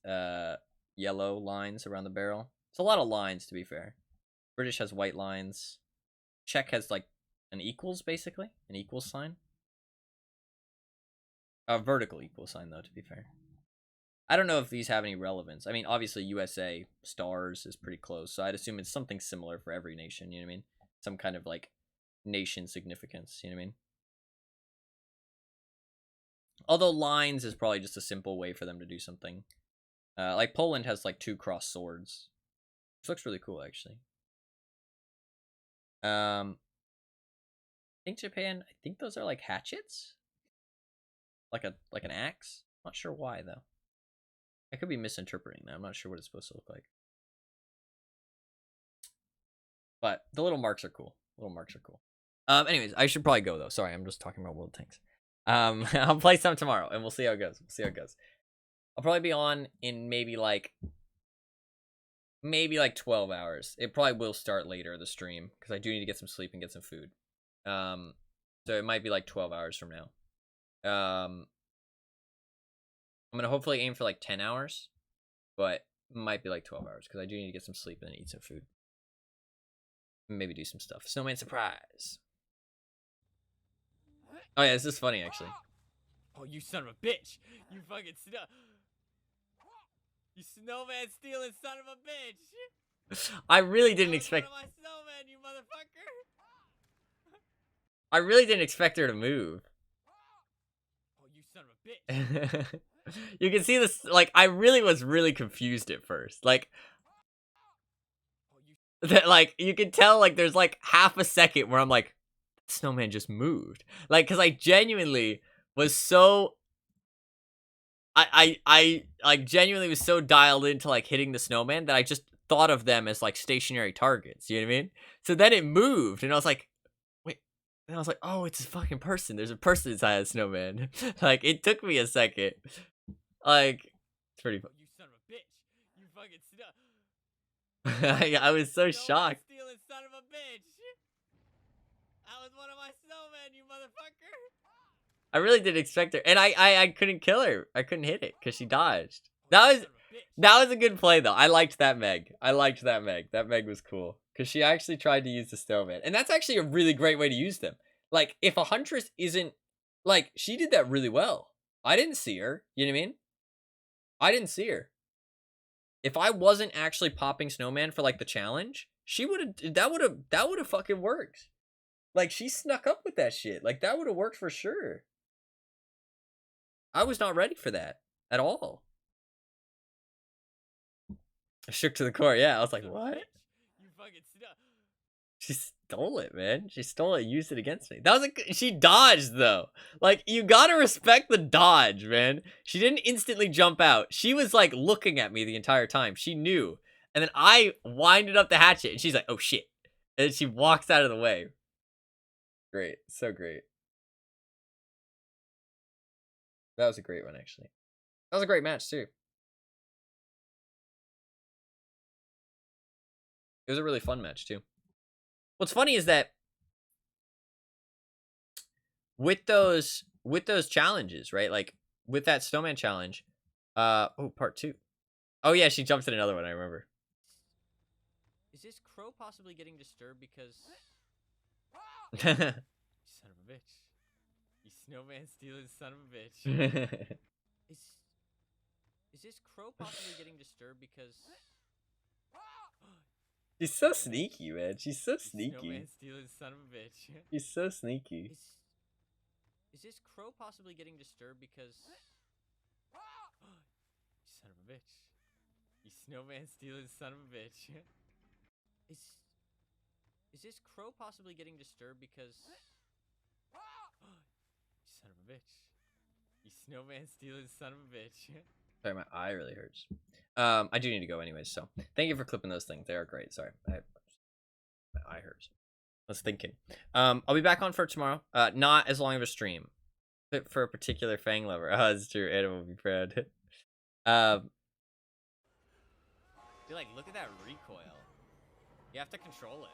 yellow lines around the barrel. It's a lot of lines, to be fair. British has white lines. Czech has like an equals, basically, an equals sign. A vertical equal sign, though, to be fair. I don't know if these have any relevance. I mean, obviously, USA stars is pretty close, so I'd assume it's something similar for every nation, you know what I mean? Some kind of, like, nation significance, you know what I mean? Although lines is probably just a simple way for them to do something. Like, Poland has, like, 2 crossed swords. Which looks really cool, actually. I think Japan, I think those are, like, hatchets? Like an axe? Not sure why, though. I could be misinterpreting that. I'm not sure what it's supposed to look like. But the little marks are cool. Little marks are cool. Anyways, I should probably go, though. Sorry, I'm just talking about world tanks. I'll play some tomorrow, and we'll see how it goes. I'll probably be on in maybe like 12 hours. It probably will start later, the stream, because I do need to get some sleep and get some food. So it might be like 12 hours from now. I'm gonna hopefully aim for like 10 hours, but it might be like 12 hours because I do need to get some sleep and then eat some food. Maybe do some stuff. Snowman surprise. Oh yeah, this is funny actually. Oh, you son of a bitch! You fucking you snowman stealing son of a bitch! I really didn't expect. One of my snowman, you motherfucker! I really didn't expect her to move. Oh, you son of a bitch! You can see this. Like, I really was really confused at first. Like, that. Like, you can tell. Like, there's like half a second where I'm like, Snowman just moved. Like, because I genuinely was so. I like genuinely was so dialed into like hitting the snowman that I just thought of them as like stationary targets. You know what I mean? So then it moved, and I was like, wait. And I was like, oh, it's a fucking person. There's a person inside the snowman. Like, it took me a second. Like, it's pretty. Oh, you son of a bitch! You fucking I was so shocked. Stealing son of a bitch! That was one of my snowmen, you motherfucker! I really didn't expect her, and I couldn't kill her. I couldn't hit it because she dodged. That was a good play though. I liked that Meg. That Meg was cool because she actually tried to use the snowman, and that's actually a really great way to use them. Like, if a huntress isn't, like, she did that really well. I didn't see her. You know what I mean? I didn't see her. If I wasn't actually popping snowman for like the challenge, she would have. That would have fucking worked. Like, she snuck up with that shit. Like, that would have worked for sure. I was not ready for that at all. I shook to the core. Yeah, I was like, what? You fucking She stole it, man. She stole it, used it against me. That was she dodged though. Like, you gotta respect the dodge, man. She didn't instantly jump out. She was like looking at me the entire time. She knew. And then I winded up the hatchet, and she's like, oh shit. And then she walks out of the way. Great. So great. That was a great one, actually. That was a great match, too. It was a really fun match, too. What's funny is that with those challenges, right? Like, with that snowman challenge, oh, part 2. Oh, yeah, she jumps in another one, I remember. Is this crow possibly getting disturbed because... Son of a bitch. You snowman stealing son of a bitch. Is this crow possibly getting disturbed because... She's so sneaky, man. She's so sneaky. Snowman stealing son of a bitch. She's so sneaky. Is this crow possibly getting disturbed because... son of a bitch. You snowman stealing son of a bitch. Is this crow possibly getting disturbed because... son of a bitch. You snowman stealing son of a bitch. Sorry, my eye really hurts. I do need to go anyways, so thank you for clipping those things. They are great. Sorry, my eye hurts. I was thinking. I'll be back on for tomorrow. Not as long of a stream. But for a particular Fang lover. Oh, that's true. Adam will be proud. Be like, look at that recoil. You have to control it.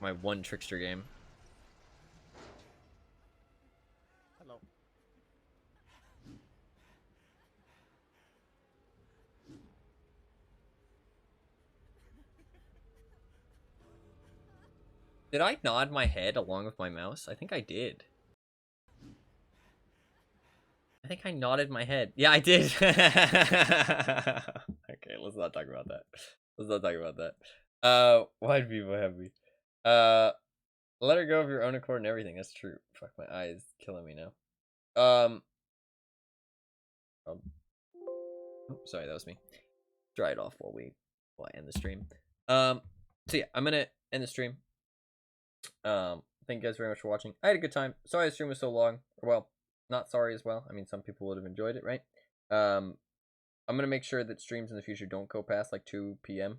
My one trickster game. Hello. Did I nod my head along with my mouse? I think I did. I think I nodded my head. Yeah, I did. Okay, let's not talk about that. Let's not talk about that. Why do people have me? Let her go of your own accord and everything. That's true. Fuck, my eye is killing me now. Oh, sorry, that was me. Dry it off while I end the stream. So yeah, I'm gonna end the stream. Thank you guys very much for watching. I had a good time. Sorry the stream was so long. Well, not sorry as well. I mean, some people would have enjoyed it, right? I'm gonna make sure that streams in the future don't go past like 2 p.m.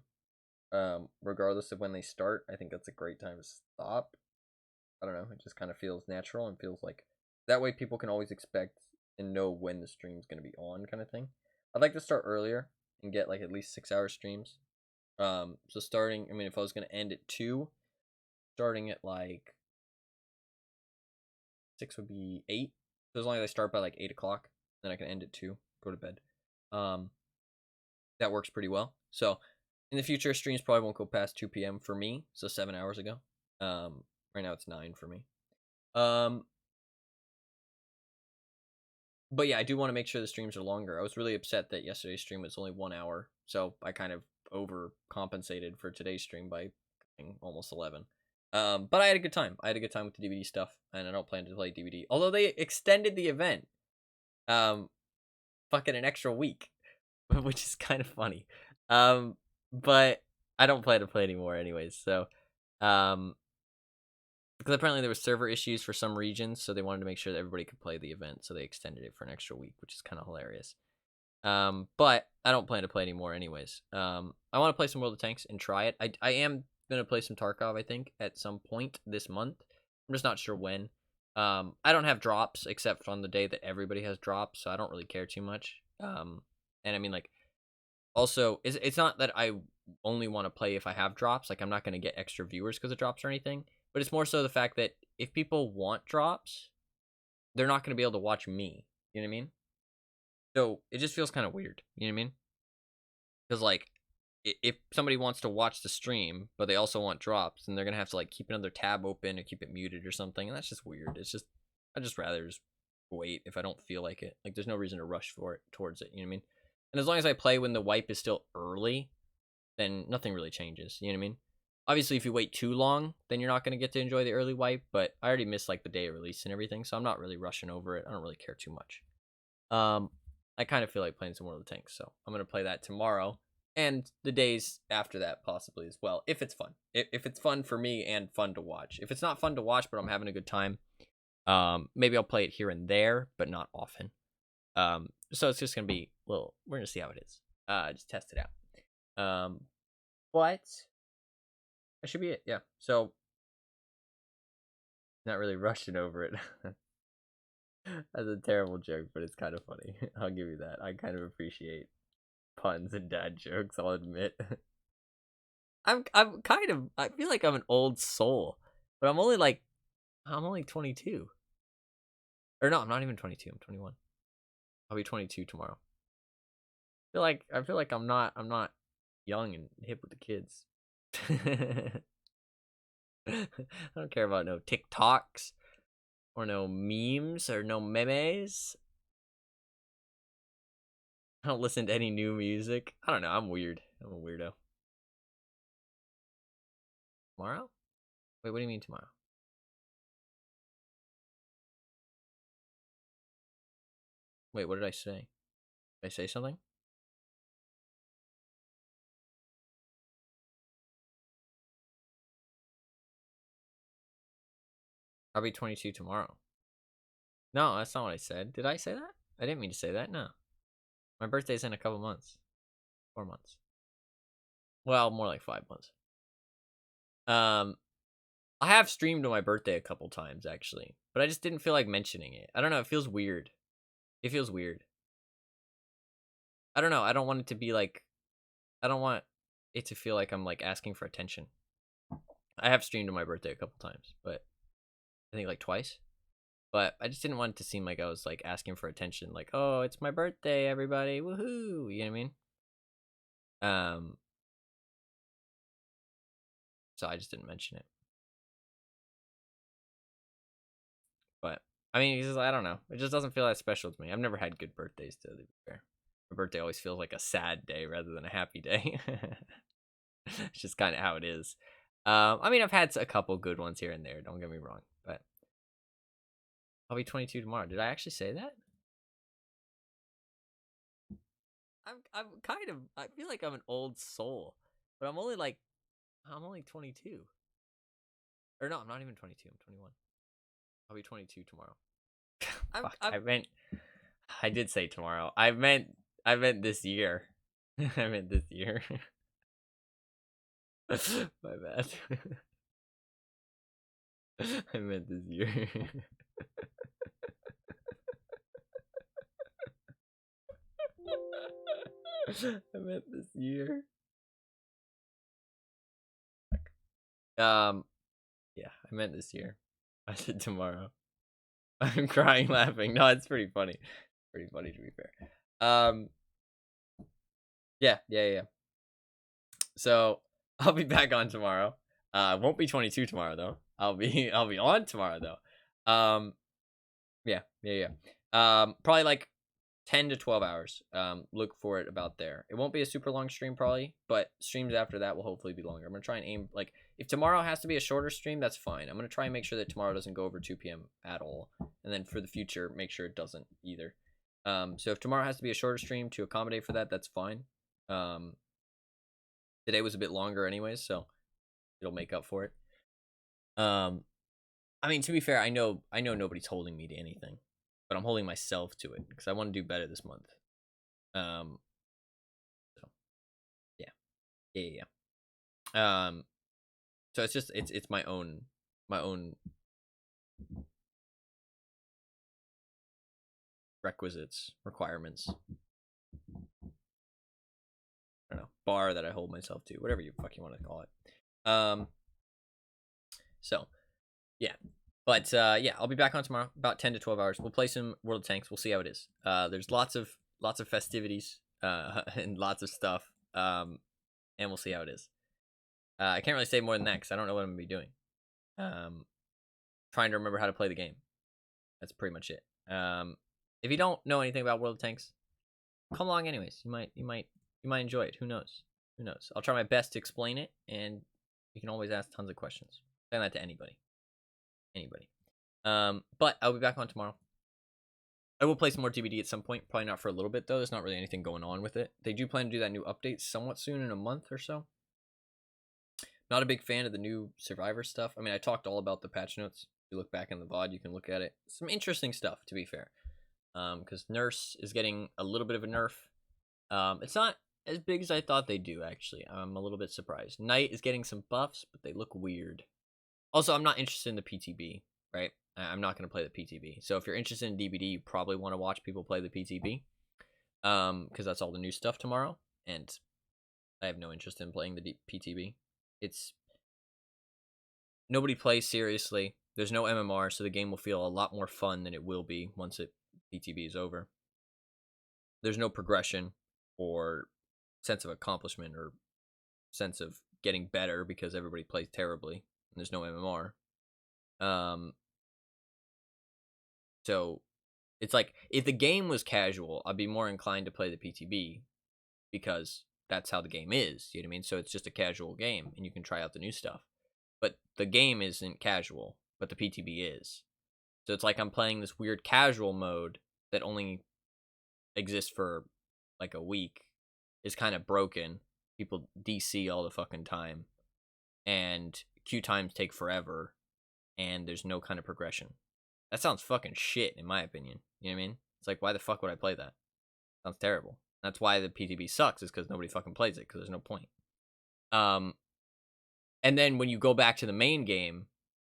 Regardless of when they start. I think that's a great time to stop. I don't know. It just kind of feels natural and feels like that way people can always expect and know when the stream's gonna be on, kind of thing. I'd like to start earlier and get like at least 6-hour streams. So starting, I mean, if I was gonna end at 2, starting at like 6 would be 8. So as long as I start by like 8 o'clock, then I can end at 2, go to bed. That works pretty well. So in the future, streams probably won't go past 2 p.m. for me. So 7 hours ago. Right now it's 9 for me. But yeah, I do want to make sure the streams are longer. I was really upset that yesterday's stream was only 1 hour. So I kind of overcompensated for today's stream by almost 11. But I had a good time. I had a good time with the DVD stuff, and I don't plan to play DVD. Although they extended the event, fucking an extra week, which is kind of funny. But I don't plan to play anymore anyways. So, because apparently there was server issues for some regions, so they wanted to make sure that everybody could play the event, so they extended it for an extra week, which is kind of hilarious. But I don't plan to play anymore anyways. I want to play some World of Tanks and try it. I am gonna play some Tarkov, I think, at some point this month. I'm just not sure when. I don't have drops except on the day that everybody has drops, so I don't really care too much. And I mean, like, also, it's not that I only want to play if I have drops. Like, I'm not gonna get extra viewers because of drops or anything. But it's more so the fact that if people want drops, they're not gonna be able to watch me. You know what I mean? So it just feels kind of weird. You know what I mean? Because like, if somebody wants to watch the stream, but they also want drops, then they're gonna have to like keep another tab open or keep it muted or something, and that's just weird. It's just, I'd just rather just wait if I don't feel like it. Like, there's no reason to rush for it towards it. You know what I mean? And as long as I play when the wipe is still early, then nothing really changes. You know what I mean? Obviously, if you wait too long, then you're not gonna get to enjoy the early wipe. But I already missed like the day of release and everything, so I'm not really rushing over it. I don't really care too much. I kind of feel like playing some World of Tanks, so I'm gonna play that tomorrow. And the days after that possibly as well, if it's fun. If it's fun for me and fun to watch. If it's not fun to watch, but I'm having a good time, maybe I'll play it here and there, but not often. So it's just gonna be we're gonna see how it is. Just test it out. But that should be it. Yeah. So not really rushing over it. That's a terrible joke, but it's kind of funny. I'll give you that. I kind of appreciate puns and dad jokes, I'll admit. I'm kind of, I feel like I'm an old soul, but I'm only 22. Or no, I'm not even 22. I'm 21. I'll be 22 tomorrow. I feel like I'm not young and hip with the kids. I don't care about no TikToks or no memes or no memes. I don't listen to any new music. I don't know. I'm weird. I'm a weirdo. Tomorrow? Wait, what do you mean tomorrow? Wait, what did I say? Did I say something? I'll be 22 tomorrow. No, that's not what I said. Did I say that? I didn't mean to say that. No. My birthday's in a couple months. 4 months. Well, more like 5 months. I have streamed on my birthday a couple times, actually. But I just didn't feel like mentioning it. I don't know. It feels weird. It feels weird. I don't know. I don't want it to be like I don't want it to feel like I'm like asking for attention. I have streamed on my birthday a couple times, but I think like twice. But I just didn't want it to seem like I was like asking for attention, like, oh, it's my birthday, everybody, woohoo! You know what I mean? So I just didn't mention it. But I mean, I don't know. It just doesn't feel that special to me. I've never had good birthdays, to be fair. My birthday always feels like a sad day rather than a happy day. It's just kind of how it is. I mean, I've had a couple good ones here and there. Don't get me wrong, but I'll be 22 tomorrow. Did I actually say that? I'm kind of. I feel like I'm an old soul, but I'm only 22. Or no, I'm not even 22. I'm 21. I'll be 22 tomorrow. I meant. I did say tomorrow. I meant this year. I meant this year. My bad. I meant this year. I meant this year. Yeah, I meant this year. I said tomorrow. I'm crying laughing. No, it's pretty funny. Pretty funny to be fair. Yeah. So I'll be back on tomorrow. I won't be 22 tomorrow though. I'll be on tomorrow though. Yeah. Probably like 10 to 12 hours. Look for it about there. It won't be a super long stream probably, but streams after that will hopefully be longer. I'm gonna try and aim, like, if tomorrow has to be a shorter stream, that's fine. I'm gonna try and make sure that tomorrow doesn't go over 2 p.m. at all, and then for the future, make sure it doesn't either. So if tomorrow has to be a shorter stream to accommodate for that, that's fine. Today was a bit longer anyways, so it'll make up for it. I mean, to be fair, I know nobody's holding me to anything, but I'm holding myself to it because I want to do better this month. So yeah. So it's just it's my own requirements. I don't know, bar that I hold myself to, whatever you fucking want to call it. So yeah. But yeah, I'll be back on tomorrow, about 10 to 12 hours. We'll play some World of Tanks. We'll see how it is. There's lots of festivities and lots of stuff. And we'll see how it is. I can't really say more than that because I don't know what I'm gonna be doing. Trying to remember how to play the game. That's pretty much it. If you don't know anything about World of Tanks, come along anyways. You might enjoy it. Who knows? I'll try my best to explain it, and you can always ask tons of questions. Say that to anybody. But I'll be back on tomorrow. I will play some more DBD at some point. Probably not for a little bit though. There's not really anything going on with it. They do plan to do that new update somewhat soon, in a month or so. Not a big fan of the new Survivor stuff. I mean, I talked all about the patch notes. If you look back in the VOD, you can look at it. Some interesting stuff, to be fair. Because Nurse is getting a little bit of a nerf. It's not as big as I thought they'd do, actually. I'm a little bit surprised. Knight is getting some buffs, but they look weird. Also, I'm not interested in the PTB, right? I'm not going to play the PTB. So if you're interested in DBD, you probably want to watch people play the PTB. Because that's all the new stuff tomorrow. And I have no interest in playing the PTB. Nobody plays seriously. There's no MMR, so the game will feel a lot more fun than it will be once PTB is over. There's no progression or sense of accomplishment or sense of getting better because everybody plays terribly and there's no MMR. So it's like, if the game was casual, I'd be more inclined to play the PTB because that's how the game is, you know what I mean? So it's just a casual game and you can try out the new stuff. But the game isn't casual, but the PTB is. So it's like I'm playing this weird casual mode that only exists for like a week. Is kind of broken. People DC all the fucking time. And queue times take forever. And there's no kind of progression. That sounds fucking shit, in my opinion. You know what I mean? It's like, why the fuck would I play that? Sounds terrible. That's why the PTB sucks, is because nobody fucking plays it, because there's no point. And then when you go back to the main game,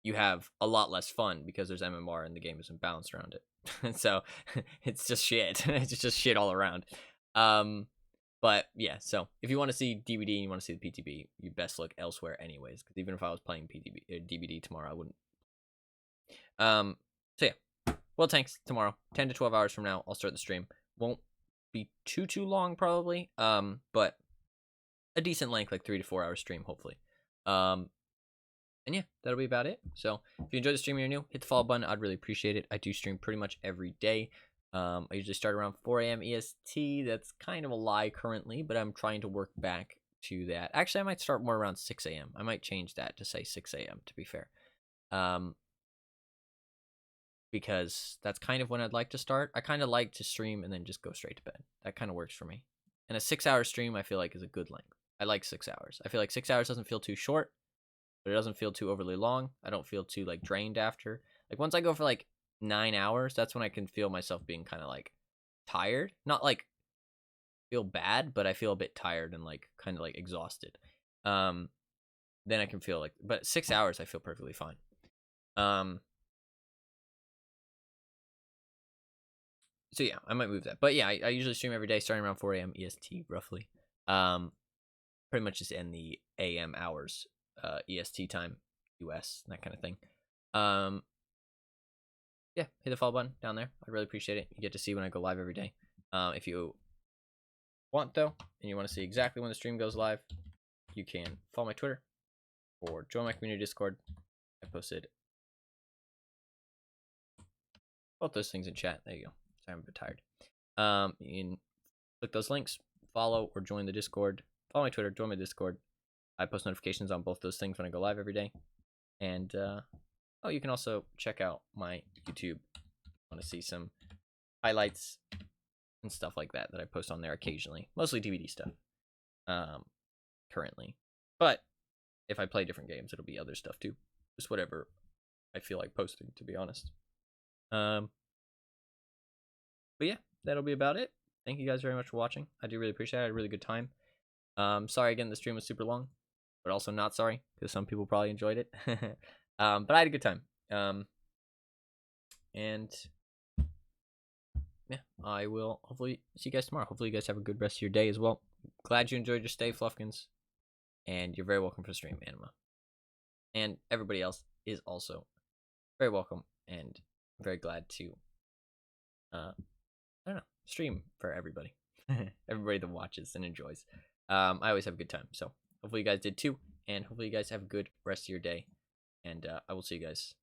you have a lot less fun because there's MMR and the game isn't balanced around it. And so it's just shit. It's just shit all around. But yeah, so if you want to see DVD and you want to see the PTB, you best look elsewhere anyways. Because even if I was playing PTB DVD tomorrow, I wouldn't. So yeah, well, thanks. Tomorrow, 10 to 12 hours from now, I'll start the stream. Won't be too long probably. But a decent length, like 3 to 4 hour stream, hopefully. And yeah, that'll be about it. So if you enjoyed the stream and you're new, hit the follow button. I'd really appreciate it. I do stream pretty much every day. I usually start around 4 a.m. EST. That's kind of a lie currently, but I'm trying to work back to that. Actually, I might start more around 6 a.m. I might change that to say 6 a.m. to be fair. Because that's kind of when I'd like to start. I kind of like to stream and then just go straight to bed. That kind of works for me. And a 6-hour stream, I feel like, is a good length. I like 6 hours. I feel like 6 hours doesn't feel too short, but it doesn't feel too overly long. I don't feel too like drained after. Like once I go for like 9 hours, that's when I can feel myself being kind of like tired. Not like feel bad, but I feel a bit tired and like kind of like exhausted. Then I can feel like, but 6 hours I feel perfectly fine. So yeah, I might move that. But yeah, I usually stream every day starting around 4 a.m. EST roughly. Pretty much just in the AM hours, EST time, US, that kind of thing. Yeah, hit the follow button down there. I really appreciate it. You get to see when I go live every day. If you want though, and you want to see exactly when the stream goes live, you can follow my Twitter or join my community Discord. I posted both those things in chat. There you go. Sorry, I'm a bit tired. You can click those links, follow or join the Discord. Follow my Twitter, join my Discord. I post notifications on both those things when I go live every day. And oh, you can also check out my YouTube. Want to see some highlights and stuff like that I post on there occasionally. Mostly DVD stuff. Currently. But if I play different games, it'll be other stuff too. Just whatever I feel like posting, to be honest. But yeah, that'll be about it. Thank you guys very much for watching. I do really appreciate it. I had a really good time. Sorry again, the stream was super long, but also not sorry because some people probably enjoyed it. But I had a good time. And yeah, I will hopefully see you guys tomorrow. Hopefully you guys have a good rest of your day as well. Glad you enjoyed your stay, Fluffkins. And you're very welcome for the stream, Anima. And everybody else is also very welcome and very glad to I don't know, stream for everybody. Everybody that watches and enjoys. I always have a good time. So hopefully you guys did too. And hopefully you guys have a good rest of your day. And I will see you guys